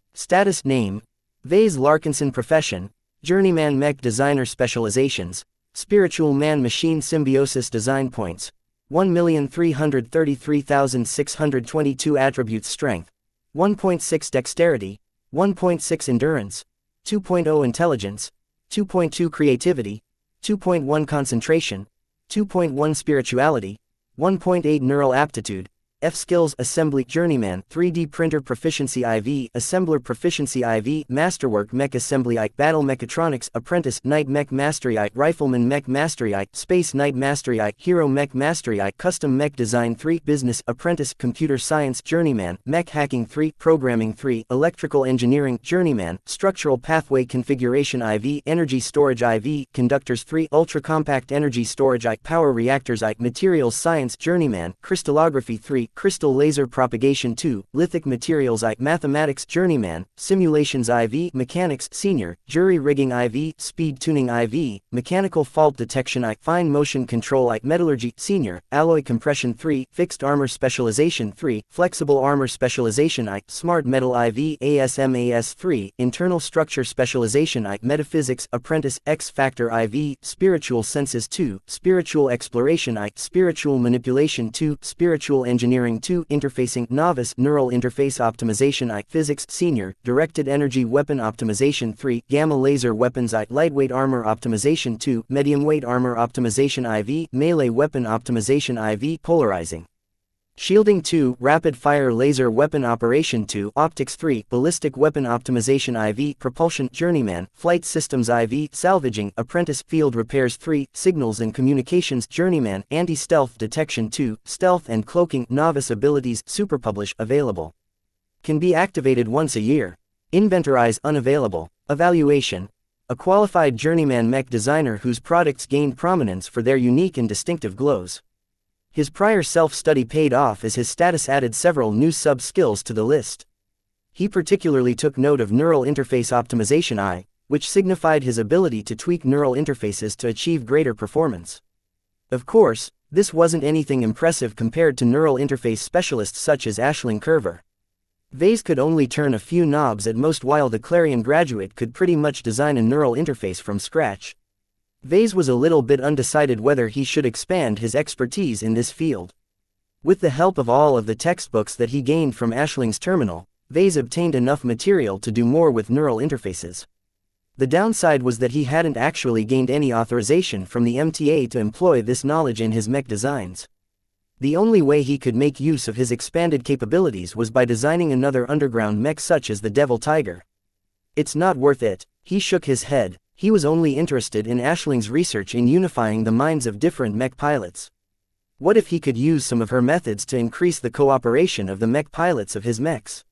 Name, Vase Larkinson. Profession, Journeyman Mech Designer. Specializations, Spiritual Man-Machine Symbiosis. Design points, 1,333,622. Attributes: Strength, 1.6 Dexterity, 1.6 Endurance, 2.0 Intelligence, 2.2 Creativity, 2.1 Concentration, 2.1 Spirituality, 1.8 Neural Aptitude. F Skills: Assembly, Journeyman, 3D Printer Proficiency IV, Assembler Proficiency IV, Masterwork Mech Assembly I, Battle Mechatronics, Apprentice, Knight Mech Mastery I, Rifleman Mech Mastery I, Space Knight Mastery I, Hero Mech Mastery I, Custom Mech Design 3, Business, Apprentice, Computer Science, Journeyman, Mech Hacking 3, Programming 3, Electrical Engineering, Journeyman, Structural Pathway Configuration IV, Energy Storage IV, Conductors 3, Ultra Compact Energy Storage I, Power Reactors I, Materials Science, Journeyman, Crystallography 3, Crystal Laser Propagation 2, Lithic Materials I, Mathematics, Journeyman, Simulations IV, Mechanics, Senior, Jury Rigging IV, Speed Tuning IV, Mechanical Fault Detection I, Fine Motion Control I, Metallurgy, Senior, Alloy Compression 3, Fixed Armor Specialization 3, Flexible Armor Specialization I, Smart Metal IV, ASMAS 3, Internal Structure Specialization I, Metaphysics, Apprentice, X Factor IV, Spiritual Senses 2, Spiritual Exploration I, Spiritual Manipulation 2, Spiritual Engineering 2, Interfacing, Novice, Neural Interface Optimization I, Physics, Senior, Directed Energy Weapon Optimization 3, Gamma Laser Weapons I, Lightweight Armor Optimization 2, Medium-Weight Armor Optimization IV, Melee Weapon Optimization IV, Polarizing, Shielding 2, Rapid Fire Laser Weapon Operation 2, Optics 3, Ballistic Weapon Optimization IV, Propulsion, Journeyman, Flight Systems IV, Salvaging, Apprentice, Field Repairs 3, Signals and Communications, Journeyman, Anti-Stealth Detection 2, Stealth and Cloaking, Novice Abilities, Superpublish, available. Can be activated once a year. Inventorize, unavailable. Evaluation, a qualified journeyman mech designer whose products gained prominence for their unique and distinctive glows. His prior self-study paid off as his status added several new sub-skills to the list. He particularly took note of neural interface optimization I, which signified his ability to tweak neural interfaces to achieve greater performance. Of course, this wasn't anything impressive compared to neural interface specialists such as Aisling Curver. Vase could only turn a few knobs at most, while the Clarion graduate could pretty much design a neural interface from scratch. Vase was a little bit undecided whether he should expand his expertise in this field. With the help of all of the textbooks that he gained from Aisling's terminal, Vase obtained enough material to do more with neural interfaces. The downside was that he hadn't actually gained any authorization from the MTA to employ this knowledge in his mech designs. The only way he could make use of his expanded capabilities was by designing another underground mech such as the Devil Tiger. It's not worth it, he shook his head. He was only interested in Aisling's research in unifying the minds of different mech pilots. What if he could use some of her methods to increase the cooperation of the mech pilots of his mechs?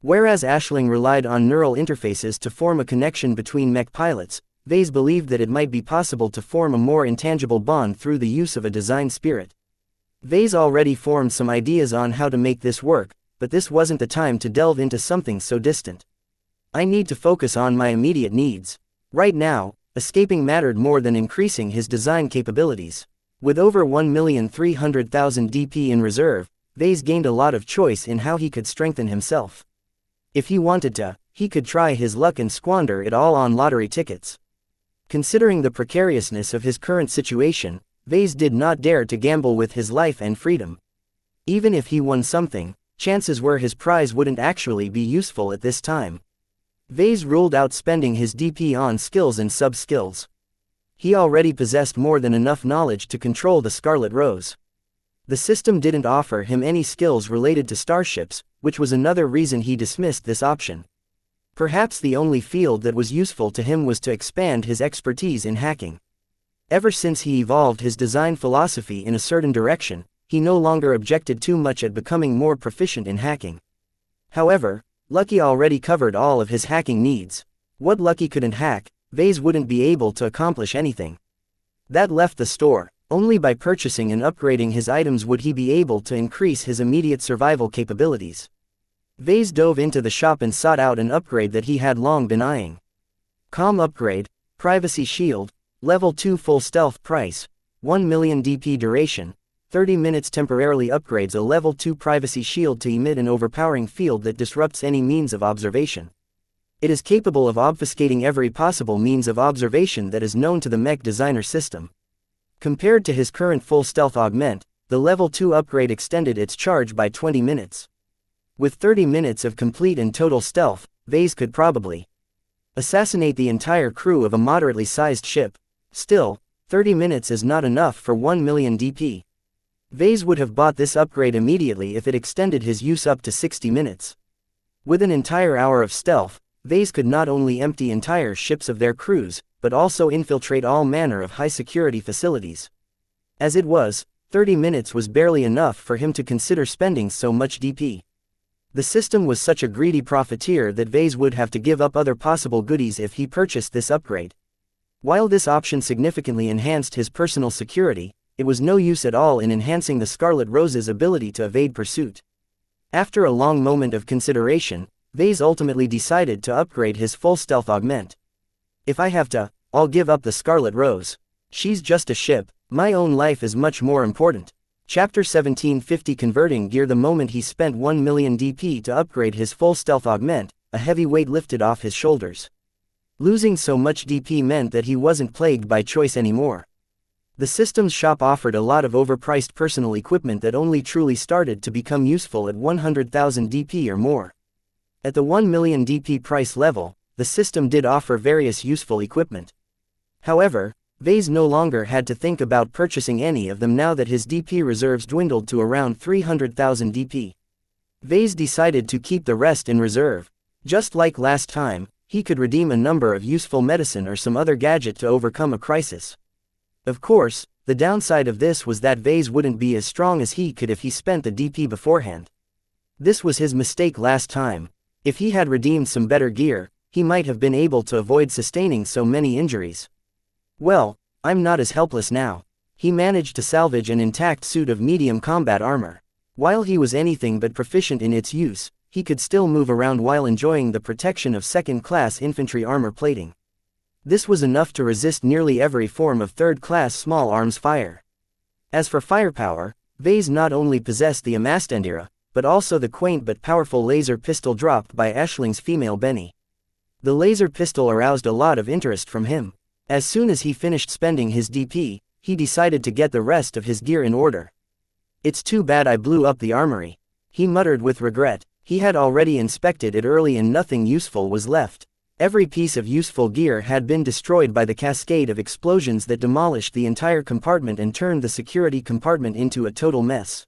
Whereas Aisling relied on neural interfaces to form a connection between mech pilots, Vase believed that it might be possible to form a more intangible bond through the use of a design spirit. Vase already formed some ideas on how to make this work, but this wasn't the time to delve into something so distant. I need to focus on my immediate needs. Right now, escaping mattered more than increasing his design capabilities. With over 1,300,000 DP in reserve, Vase gained a lot of choice in how he could strengthen himself. If he wanted to, he could try his luck and squander it all on lottery tickets. Considering the precariousness of his current situation, Vase did not dare to gamble with his life and freedom. Even if he won something, chances were his prize wouldn't actually be useful at this time. Vase ruled out spending his DP on skills and sub-skills. He already possessed more than enough knowledge to control the Scarlet Rose. The system didn't offer him any skills related to starships, which was another reason he dismissed this option. Perhaps the only field that was useful to him was to expand his expertise in hacking. Ever since he evolved his design philosophy in a certain direction, he no longer objected too much at becoming more proficient in hacking. However, Lucky already covered all of his hacking needs. What Lucky couldn't hack, Vase wouldn't be able to accomplish anything. That left the store. Only by purchasing and upgrading his items would he be able to increase his immediate survival capabilities. Vase dove into the shop and sought out an upgrade that he had long been eyeing. Calm upgrade, Privacy Shield, Level 2 full stealth price, 1 million DP duration, 30 minutes temporarily upgrades a Level 2 Privacy Shield to emit an overpowering field that disrupts any means of observation. It is capable of obfuscating every possible means of observation that is known to the mech designer system. Compared to his current full stealth augment, the Level 2 upgrade extended its charge by 20 minutes. With 30 minutes of complete and total stealth, Vase could probably assassinate the entire crew of a moderately sized ship. Still, 30 minutes is not enough for 1 million DP. Vase would have bought this upgrade immediately if it extended his use up to 60 minutes. With an entire hour of stealth, Vase could not only empty entire ships of their crews, but also infiltrate all manner of high-security facilities. As it was, 30 minutes was barely enough for him to consider spending so much DP. The system was such a greedy profiteer that Vase would have to give up other possible goodies if he purchased this upgrade. While this option significantly enhanced his personal security, it was no use at all in enhancing the Scarlet Rose's ability to evade pursuit. After a long moment of consideration, Vase ultimately decided to upgrade his full stealth augment. If I have to, I'll give up the Scarlet Rose. She's just a ship, my own life is much more important. Chapter 1750 Converting Gear. The moment he spent 1 million DP to upgrade his full stealth augment, a heavy weight lifted off his shoulders. Losing so much DP meant that he wasn't plagued by choice anymore. The system's shop offered a lot of overpriced personal equipment that only truly started to become useful at 100,000 DP or more. At the 1 million DP price level, the system did offer various useful equipment. However, Vase no longer had to think about purchasing any of them now that his DP reserves dwindled to around 300,000 DP. Vase decided to keep the rest in reserve. Just like last time, he could redeem a number of useful medicine or some other gadget to overcome a crisis. Of course, the downside of this was that Vase wouldn't be as strong as he could if he spent the DP beforehand. This was his mistake last time. If he had redeemed some better gear, he might have been able to avoid sustaining so many injuries. Well, I'm not as helpless now. he managed to salvage an intact suit of medium combat armor. While he was anything but proficient in its use, he could still move around while enjoying the protection of second-class infantry armor plating. This was enough to resist nearly every form of third-class small arms fire. As for firepower, Vase not only possessed the Amastendira, but also the quaint but powerful laser pistol dropped by Ashling's female Benny. The laser pistol aroused a lot of interest from him. As soon as he finished spending his DP, he decided to get the rest of his gear in order. "It's too bad I blew up the armory," he muttered with regret. He had already inspected it early and nothing useful was left. Every piece of useful gear had been destroyed by the cascade of explosions that demolished the entire compartment and turned the security compartment into a total mess.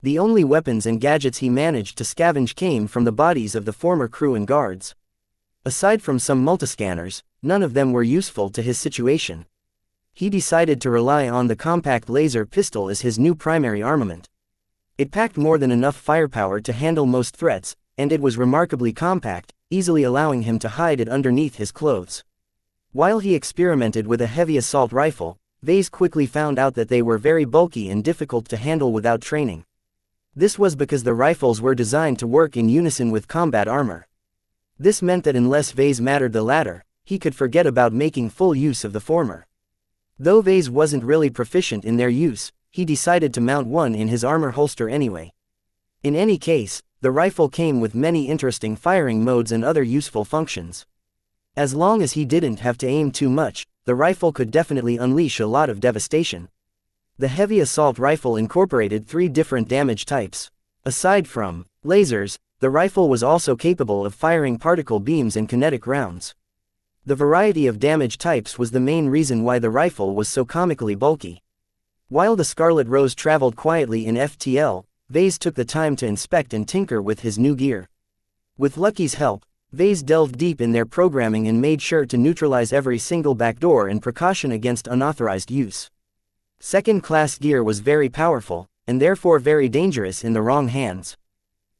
The only weapons and gadgets he managed to scavenge came from the bodies of the former crew and guards. Aside from some multiscanners, none of them were useful to his situation. He decided to rely on the compact laser pistol as his new primary armament. It packed more than enough firepower to handle most threats, and it was remarkably compact, easily allowing him to hide it underneath his clothes. While he experimented with a heavy assault rifle, Vase quickly found out that they were very bulky and difficult to handle without training. This was because the rifles were designed to work in unison with combat armor. This meant that unless Vase mattered the latter, he could forget about making full use of the former. Though Vase wasn't really proficient in their use, he decided to mount one in his armor holster anyway. In any case, the rifle came with many interesting firing modes and other useful functions. As long as he didn't have to aim too much, the rifle could definitely unleash a lot of devastation. The heavy assault rifle incorporated 3 different damage types. Aside from lasers, the rifle was also capable of firing particle beams and kinetic rounds. The variety of damage types was the main reason why the rifle was so comically bulky. While the Scarlet Rose traveled quietly in FTL, Vase took the time to inspect and tinker with his new gear. With Lucky's help, Vase delved deep in their programming and made sure to neutralize every single backdoor and precaution against unauthorized use. Second-class gear was very powerful, and therefore very dangerous in the wrong hands.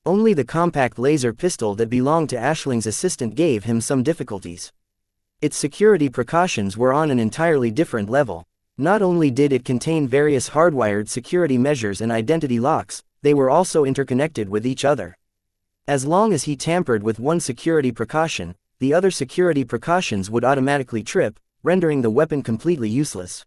Only the compact laser pistol that belonged to Ashling's assistant gave him some difficulties. Its security precautions were on an entirely different level. Not only did it contain various hardwired security measures and identity locks, they were also interconnected with each other. As long as he tampered with one security precaution, the other security precautions would automatically trip, rendering the weapon completely useless.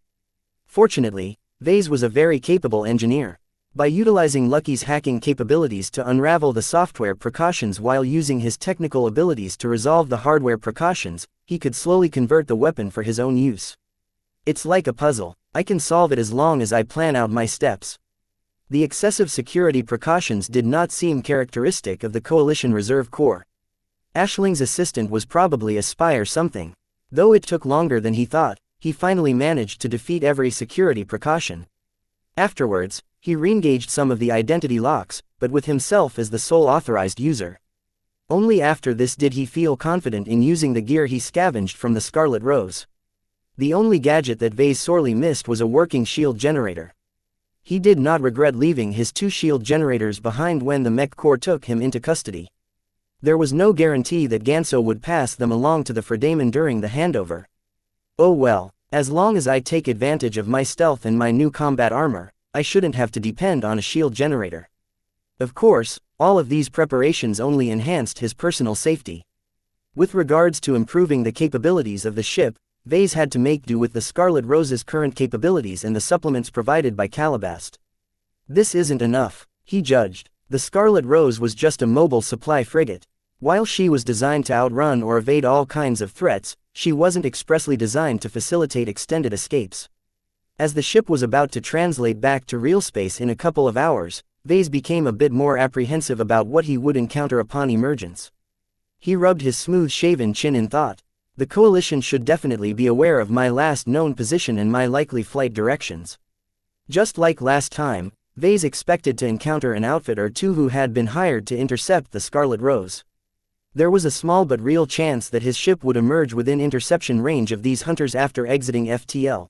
Fortunately, Vase was a very capable engineer. By utilizing Lucky's hacking capabilities to unravel the software precautions while using his technical abilities to resolve the hardware precautions, he could slowly convert the weapon for his own use. "It's like a puzzle. I can solve it as long as I plan out my steps." The excessive security precautions did not seem characteristic of the Coalition Reserve Corps. Ashling's assistant was probably a spy or something. Though it took longer than he thought, he finally managed to defeat every security precaution. Afterwards, he re-engaged some of the identity locks, but with himself as the sole authorized user. Only after this did he feel confident in using the gear he scavenged from the Scarlet Rose. The only gadget that Vase sorely missed was a working shield generator. He did not regret leaving his 2 shield generators behind when the Mech Corps took him into custody. There was no guarantee that Ganso would pass them along to the Fredaman during the handover. "Oh well, as long as I take advantage of my stealth and my new combat armor, I shouldn't have to depend on a shield generator." Of course, all of these preparations only enhanced his personal safety. With regards to improving the capabilities of the ship, Vase had to make do with the Scarlet Rose's current capabilities and the supplements provided by Calabast. This isn't enough, he judged. The Scarlet Rose was just a mobile supply frigate. While she was designed to outrun or evade all kinds of threats, she wasn't expressly designed to facilitate extended escapes. As the ship was about to translate back to real space in a couple of hours, Vase became a bit more apprehensive about what he would encounter upon emergence. He rubbed his smooth-shaven chin in thought. The Coalition should definitely be aware of my last known position and my likely flight directions. Just like last time, Vase expected to encounter an outfit or two who had been hired to intercept the Scarlet Rose. There was a small but real chance that his ship would emerge within interception range of these hunters after exiting FTL.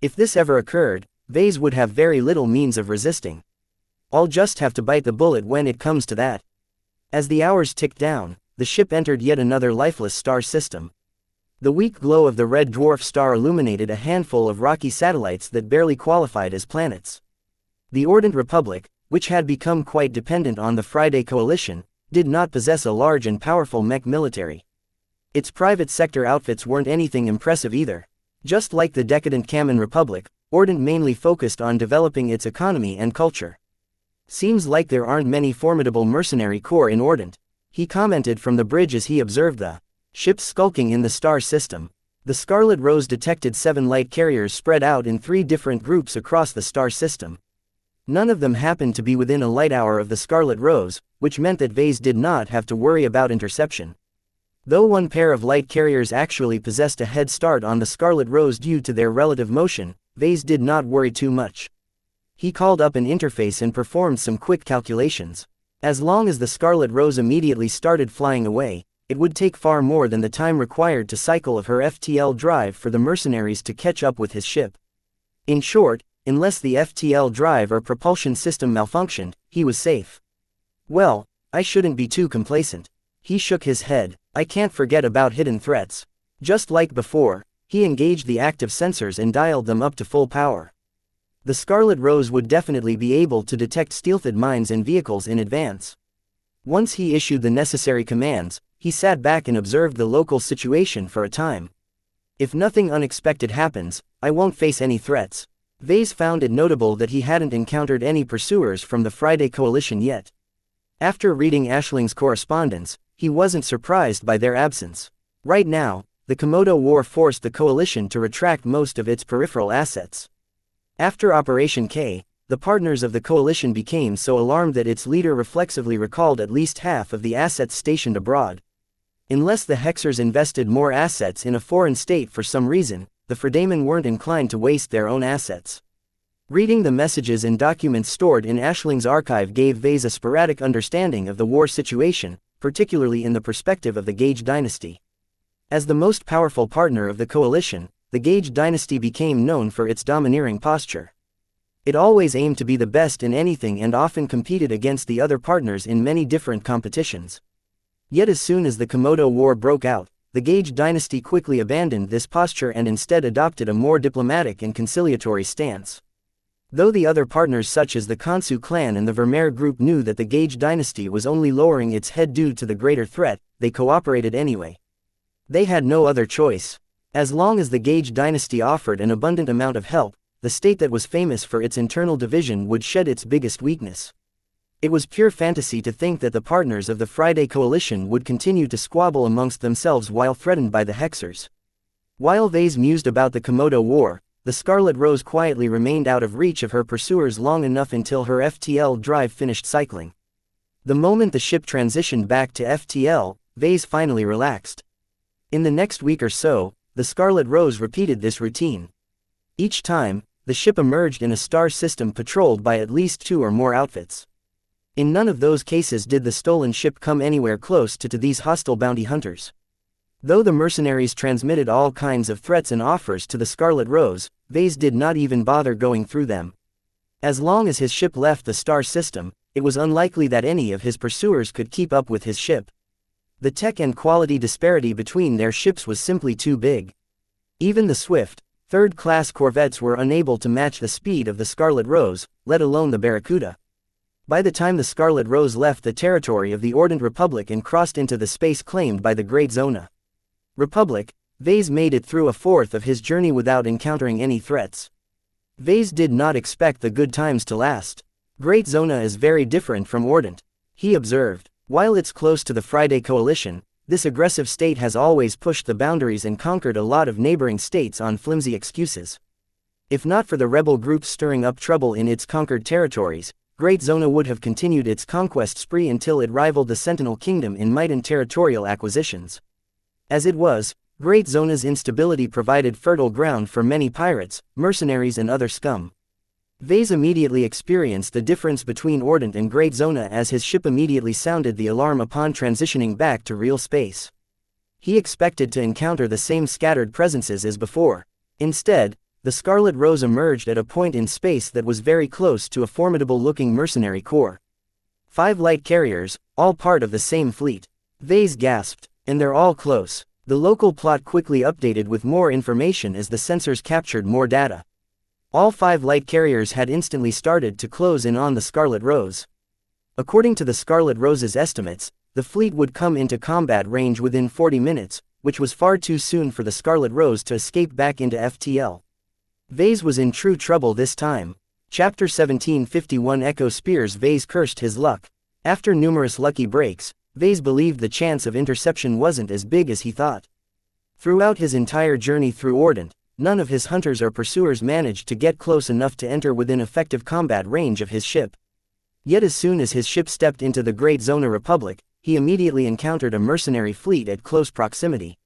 If this ever occurred, Vase would have very little means of resisting. I'll just have to bite the bullet when it comes to that. As the hours ticked down, the ship entered yet another lifeless star system. The weak glow of the red dwarf star illuminated a handful of rocky satellites that barely qualified as planets. The Ordant Republic, which had become quite dependent on the Friday Coalition, did not possess a large and powerful mech military. Its private sector outfits weren't anything impressive either. Just like the decadent Kamen Republic, Ordant mainly focused on developing its economy and culture. Seems like there aren't many formidable mercenary corps in Ordant, he commented from the bridge as he observed the ships skulking in the star system. The Scarlet Rose detected 7 light carriers spread out in 3 different groups across the star system. None of them happened to be within a light hour of the Scarlet Rose, which meant that Vase did not have to worry about interception. Though one pair of light carriers actually possessed a head start on the Scarlet Rose due to their relative motion, Vase did not worry too much. He called up an interface and performed some quick calculations. As long as the Scarlet Rose immediately started flying away, it would take far more than the time required to cycle of her FTL drive for the mercenaries to catch up with his ship. In short, unless the FTL drive or propulsion system malfunctioned, he was safe. Well, I shouldn't be too complacent. He shook his head. I can't forget about hidden threats. Just like before, he engaged the active sensors and dialed them up to full power. The Scarlet Rose would definitely be able to detect stealthed mines and vehicles in advance. Once he issued the necessary commands, he sat back and observed the local situation for a time. If nothing unexpected happens, I won't face any threats. Vase found it notable that he hadn't encountered any pursuers from the Friday Coalition yet. After reading Ashling's correspondence, he wasn't surprised by their absence. Right now, the Komodo War forced the Coalition to retract most of its peripheral assets. After Operation K, the partners of the Coalition became so alarmed that its leader reflexively recalled at least half of the assets stationed abroad. Unless the Hexers invested more assets in a foreign state for some reason, the Fredamen weren't inclined to waste their own assets. Reading the messages and documents stored in Ashling's archive gave Vase a sporadic understanding of the war situation, particularly in the perspective of the Gage dynasty. As the most powerful partner of the Coalition, the Gage dynasty became known for its domineering posture. It always aimed to be the best in anything and often competed against the other partners in many different competitions. Yet as soon as the Komodo War broke out, the Gage dynasty quickly abandoned this posture and instead adopted a more diplomatic and conciliatory stance. Though the other partners such as the Kansu clan and the Vermeer group knew that the Gage dynasty was only lowering its head due to the greater threat, they cooperated anyway. They had no other choice. As long as the Gage dynasty offered an abundant amount of help, the state that was famous for its internal division would shed its biggest weakness. It was pure fantasy to think that the partners of the Friday Coalition would continue to squabble amongst themselves while threatened by the Hexers. While Vase mused about the Komodo War, the Scarlet Rose quietly remained out of reach of her pursuers long enough until her FTL drive finished cycling. The moment the ship transitioned back to FTL, Vase finally relaxed. In the next week or so, the Scarlet Rose repeated this routine. Each time, the ship emerged in a star system patrolled by at least 2 or more outfits. In none of those cases did the stolen ship come anywhere close to these hostile bounty hunters. Though the mercenaries transmitted all kinds of threats and offers to the Scarlet Rose, Vase did not even bother going through them. As long as his ship left the star system, it was unlikely that any of his pursuers could keep up with his ship. The tech and quality disparity between their ships was simply too big. Even the swift, third-class corvettes were unable to match the speed of the Scarlet Rose, let alone the Barracuda. By the time the Scarlet Rose left the territory of the Ordant Republic and crossed into the space claimed by the Great Zona Republic, Vase made it through a fourth of his journey without encountering any threats. Vase did not expect the good times to last. Great Zona is very different from Ordant, he observed. While it's close to the Friday Coalition, this aggressive state has always pushed the boundaries and conquered a lot of neighboring states on flimsy excuses. If not for the rebel groups stirring up trouble in its conquered territories, Great Zona would have continued its conquest spree until it rivaled the Sentinel Kingdom in might and territorial acquisitions. As it was, Great Zona's instability provided fertile ground for many pirates, mercenaries and other scum. Vase immediately experienced the difference between Ordant and Great Zona as his ship immediately sounded the alarm upon transitioning back to real space. He expected to encounter the same scattered presences as before. Instead, the Scarlet Rose emerged at a point in space that was very close to a formidable-looking mercenary corps. 5 light carriers, all part of the same fleet. Vase gasped, and they're all close. The local plot quickly updated with more information as the sensors captured more data. All 5 light carriers had instantly started to close in on the Scarlet Rose. According to the Scarlet Rose's estimates, the fleet would come into combat range within 40 minutes, which was far too soon for the Scarlet Rose to escape back into FTL. Vase was in true trouble this time. Chapter 1751 Echo Spears. Vase cursed his luck. After numerous lucky breaks, Vase believed the chance of interception wasn't as big as he thought. Throughout his entire journey through Ordent, none of his hunters or pursuers managed to get close enough to enter within effective combat range of his ship. Yet as soon as his ship stepped into the Great Zona Republic, he immediately encountered a mercenary fleet at close proximity.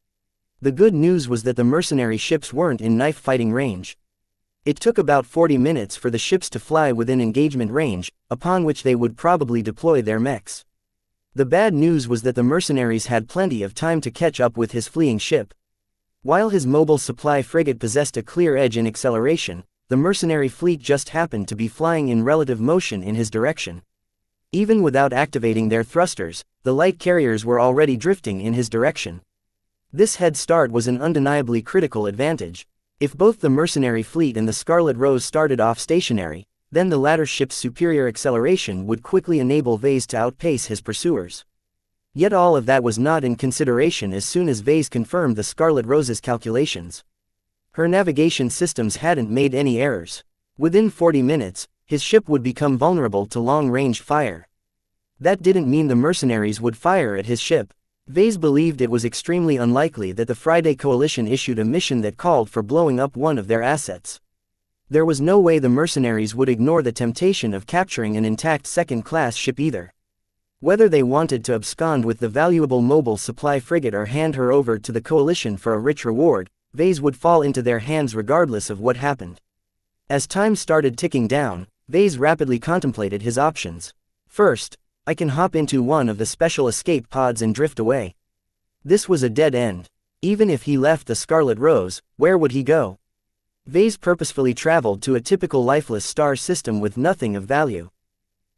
The good news was that the mercenary ships weren't in knife-fighting range. It took about 40 minutes for the ships to fly within engagement range, upon which they would probably deploy their mechs. The bad news was that the mercenaries had plenty of time to catch up with his fleeing ship. While his mobile supply frigate possessed a clear edge in acceleration, the mercenary fleet just happened to be flying in relative motion in his direction. Even without activating their thrusters, the light carriers were already drifting in his direction. This head start was an undeniably critical advantage. If both the mercenary fleet and the Scarlet Rose started off stationary, then the latter ship's superior acceleration would quickly enable Vase to outpace his pursuers. Yet all of that was not in consideration as soon as Vase confirmed the Scarlet Rose's calculations. Her navigation systems hadn't made any errors. Within 40 minutes, his ship would become vulnerable to long-range fire. That didn't mean the mercenaries would fire at his ship. Vase believed it was extremely unlikely that the Friday Coalition issued a mission that called for blowing up one of their assets. There was no way the mercenaries would ignore the temptation of capturing an intact second-class ship either. Whether they wanted to abscond with the valuable mobile supply frigate or hand her over to the Coalition for a rich reward, Vase would fall into their hands regardless of what happened. As time started ticking down, Vase rapidly contemplated his options. First, I can hop into one of the special escape pods and drift away. This was a dead end. Even if he left the Scarlet Rose, where would he go? Vase purposefully traveled to a typical lifeless star system with nothing of value.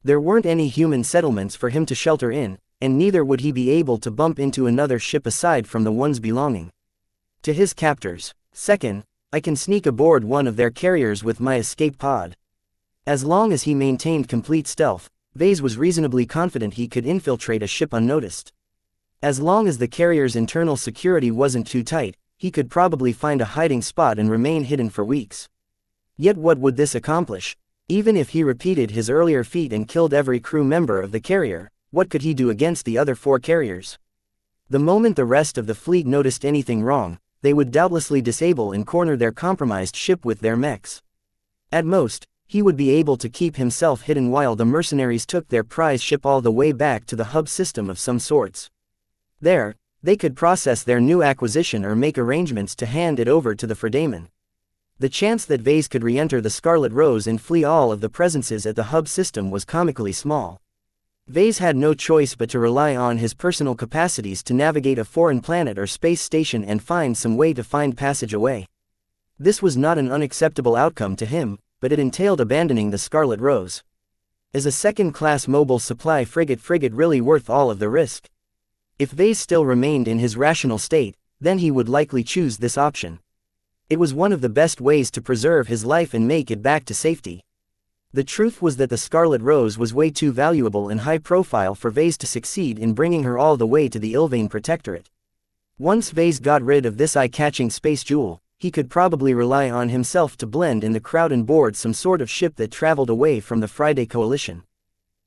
There weren't any human settlements for him to shelter in, and neither would he be able to bump into another ship aside from the ones belonging to his captors. Second, I can sneak aboard one of their carriers with my escape pod. As long as he maintained complete stealth, Vase was reasonably confident he could infiltrate a ship unnoticed. As long as the carrier's internal security wasn't too tight, he could probably find a hiding spot and remain hidden for weeks. Yet what would this accomplish? Even if he repeated his earlier feat and killed every crew member of the carrier, what could he do against the other 4 carriers? The moment the rest of the fleet noticed anything wrong, they would doubtlessly disable and corner their compromised ship with their mechs. At most, he would be able to keep himself hidden while the mercenaries took their prize ship all the way back to the hub system of some sorts. There, they could process their new acquisition or make arrangements to hand it over to the Fredaman. The chance that Vase could re-enter the Scarlet Rose and flee all of the presences at the hub system was comically small. Vase had no choice but to rely on his personal capacities to navigate a foreign planet or space station and find some way to find passage away. This was not an unacceptable outcome to him, but it entailed abandoning the Scarlet Rose. Is a second-class mobile supply frigate really worth all of the risk? If Vase still remained in his rational state, then he would likely choose this option. It was one of the best ways to preserve his life and make it back to safety. The truth was that the Scarlet Rose was way too valuable and high profile for Vase to succeed in bringing her all the way to the Ilvain Protectorate. Once Vase got rid of this eye-catching space jewel, he could probably rely on himself to blend in the crowd and board some sort of ship that traveled away from the Friday Coalition.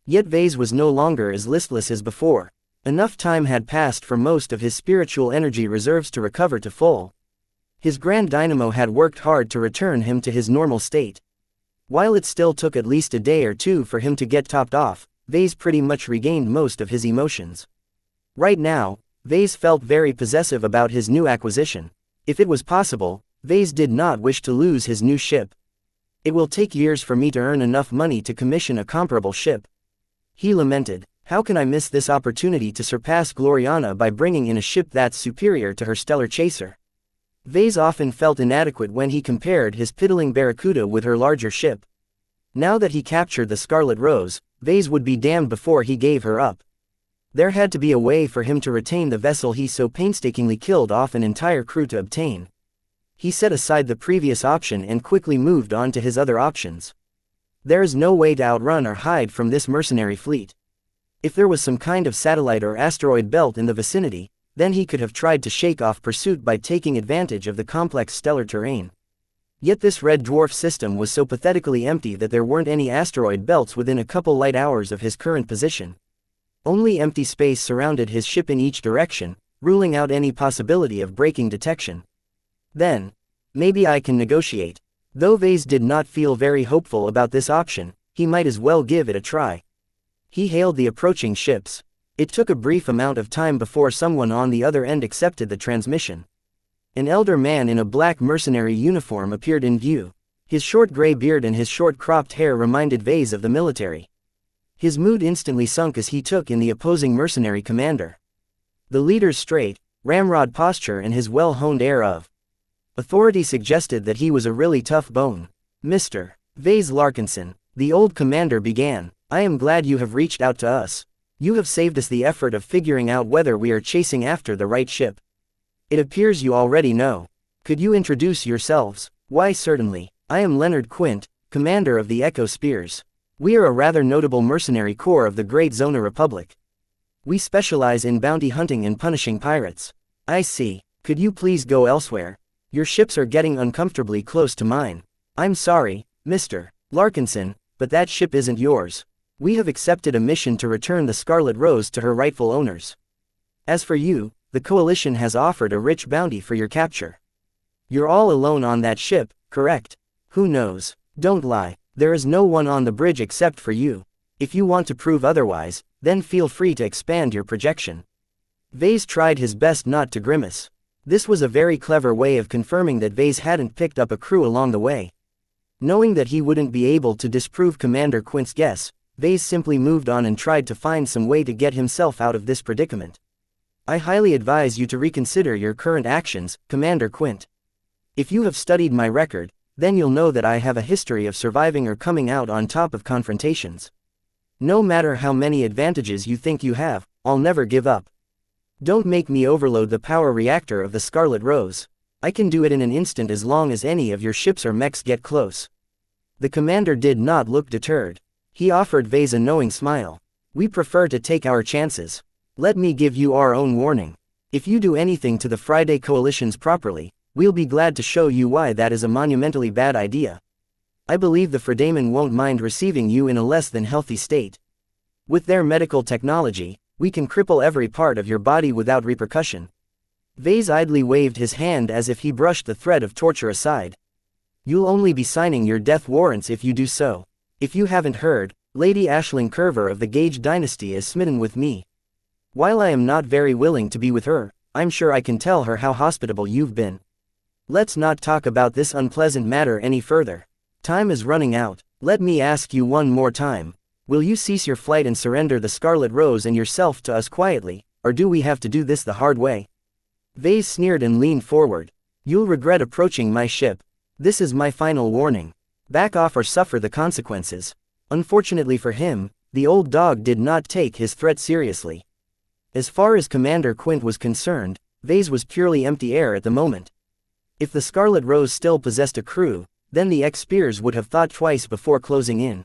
Yet Vase was no longer as listless as before. Enough time had passed for most of his spiritual energy reserves to recover to full. His grand dynamo had worked hard to return him to his normal state. While it still took at least a day or two for him to get topped off, Vase pretty much regained most of his emotions. Right now, Vase felt very possessive about his new acquisition. If it was possible, Vase did not wish to lose his new ship. It will take years for me to earn enough money to commission a comparable ship. He lamented, how can I miss this opportunity to surpass Gloriana by bringing in a ship that's superior to her stellar chaser? Vase often felt inadequate when he compared his piddling Barracuda with her larger ship. Now that he captured the Scarlet Rose, Vase would be damned before he gave her up. There had to be a way for him to retain the vessel he so painstakingly killed off an entire crew to obtain. He set aside the previous option and quickly moved on to his other options. There is no way to outrun or hide from this mercenary fleet. If there was some kind of satellite or asteroid belt in the vicinity, then he could have tried to shake off pursuit by taking advantage of the complex stellar terrain. Yet this red dwarf system was so pathetically empty that there weren't any asteroid belts within a couple light hours of his current position. Only empty space surrounded his ship in each direction, ruling out any possibility of breaking detection. Then, maybe I can negotiate. Though Vase did not feel very hopeful about this option, he might as well give it a try. He hailed the approaching ships. It took a brief amount of time before someone on the other end accepted the transmission. An elder man in a black mercenary uniform appeared in view. His short gray beard and his short cropped hair reminded Vase of the military. His mood instantly sunk as he took in the opposing mercenary commander. The leader's straight, ramrod posture and his well-honed air of authority suggested that he was a really tough bone. "Mr. Vase Larkinson," the old commander began, "I am glad you have reached out to us. You have saved us the effort of figuring out whether we are chasing after the right ship. It appears you already know. Could you introduce yourselves?" "Why, certainly. I am Leonard Quint, commander of the Echo Spears. We are a rather notable mercenary corps of the Great Zona Republic. We specialize in bounty hunting and punishing pirates." "I see. Could you please go elsewhere? Your ships are getting uncomfortably close to mine." "I'm sorry, Mr. Larkinson, but that ship isn't yours. We have accepted a mission to return the Scarlet Rose to her rightful owners. As for you, the Coalition has offered a rich bounty for your capture. You're all alone on that ship, correct?" "Who knows? Don't lie. There is no one on the bridge except for you. If you want to prove otherwise, then feel free to expand your projection." Vase tried his best not to grimace. This was a very clever way of confirming that Vase hadn't picked up a crew along the way. Knowing that he wouldn't be able to disprove Commander Quint's guess, Vase simply moved on and tried to find some way to get himself out of this predicament. "I highly advise you to reconsider your current actions, Commander Quint. If you have studied my record, then you'll know that I have a history of surviving or coming out on top of confrontations. No matter how many advantages you think you have, I'll never give up. Don't make me overload the power reactor of the Scarlet Rose. I can do it in an instant as long as any of your ships or mechs get close." The commander did not look deterred. He offered Vase a knowing smile. "We prefer to take our chances. Let me give you our own warning. If you do anything to the Friday Coalition's properly, we'll be glad to show you why that is a monumentally bad idea. I believe the Fredamen won't mind receiving you in a less than healthy state. With their medical technology, we can cripple every part of your body without repercussion." Vase idly waved his hand as if he brushed the threat of torture aside. "You'll only be signing your death warrants if you do so. If you haven't heard, Lady Aisling Curver of the Gage dynasty is smitten with me. While I am not very willing to be with her, I'm sure I can tell her how hospitable you've been. Let's not talk about this unpleasant matter any further. Time is running out. Let me ask you one more time. Will you cease your flight and surrender the Scarlet Rose and yourself to us quietly, or do we have to do this the hard way?" Vase sneered and leaned forward. "You'll regret approaching my ship. This is my final warning. Back off or suffer the consequences." Unfortunately for him, the old dog did not take his threat seriously. As far as Commander Quint was concerned, Vase was purely empty air at the moment. If the Scarlet Rose still possessed a crew, then the ex-Spears would have thought twice before closing in.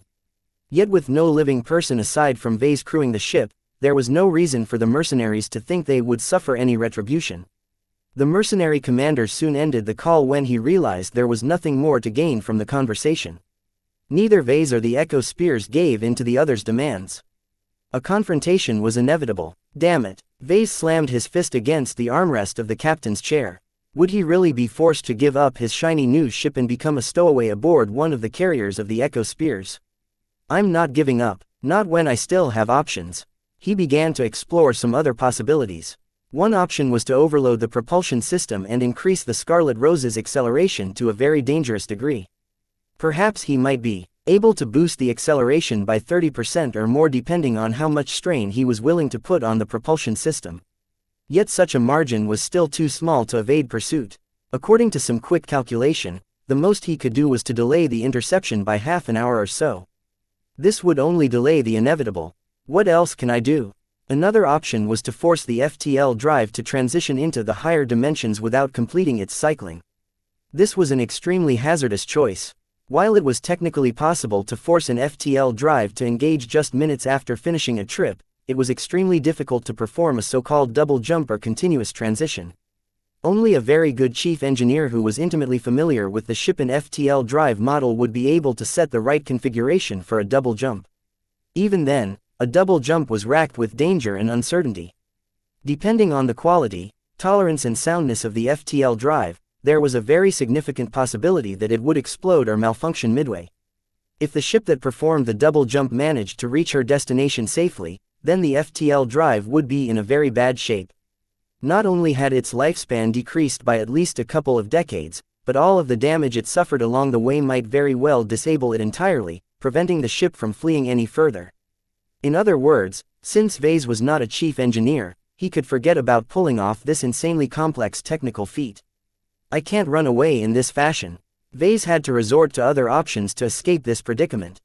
Yet with no living person aside from Vase crewing the ship, there was no reason for the mercenaries to think they would suffer any retribution. The mercenary commander soon ended the call when he realized there was nothing more to gain from the conversation. Neither Vase or the Echo Spears gave in to the other's demands. A confrontation was inevitable. Damn it! Vase slammed his fist against the armrest of the captain's chair. Would he really be forced to give up his shiny new ship and become a stowaway aboard one of the carriers of the Echo Spears? "I'm not giving up, not when I still have options." He began to explore some other possibilities. One option was to overload the propulsion system and increase the Scarlet Rose's acceleration to a very dangerous degree. Perhaps he might be able to boost the acceleration by 30% or more depending on how much strain he was willing to put on the propulsion system. Yet such a margin was still too small to evade pursuit. According to some quick calculation, the most he could do was to delay the interception by half an hour or so. This would only delay the inevitable. "What else can I do?" Another option was to force the FTL drive to transition into the higher dimensions without completing its cycling. This was an extremely hazardous choice. While it was technically possible to force an FTL drive to engage just minutes after finishing a trip, it was extremely difficult to perform a so-called double jump or continuous transition. Only a very good chief engineer who was intimately familiar with the ship and FTL drive model would be able to set the right configuration for a double jump. Even then, a double jump was racked with danger and uncertainty. Depending on the quality, tolerance and soundness of the FTL drive, there was a very significant possibility that it would explode or malfunction midway. If the ship that performed the double jump managed to reach her destination safely, then the FTL drive would be in a very bad shape. Not only had its lifespan decreased by at least a couple of decades, but all of the damage it suffered along the way might very well disable it entirely, preventing the ship from fleeing any further. In other words, since Vase was not a chief engineer, he could forget about pulling off this insanely complex technical feat. I can't run away in this fashion. Vase had to resort to other options to escape this predicament.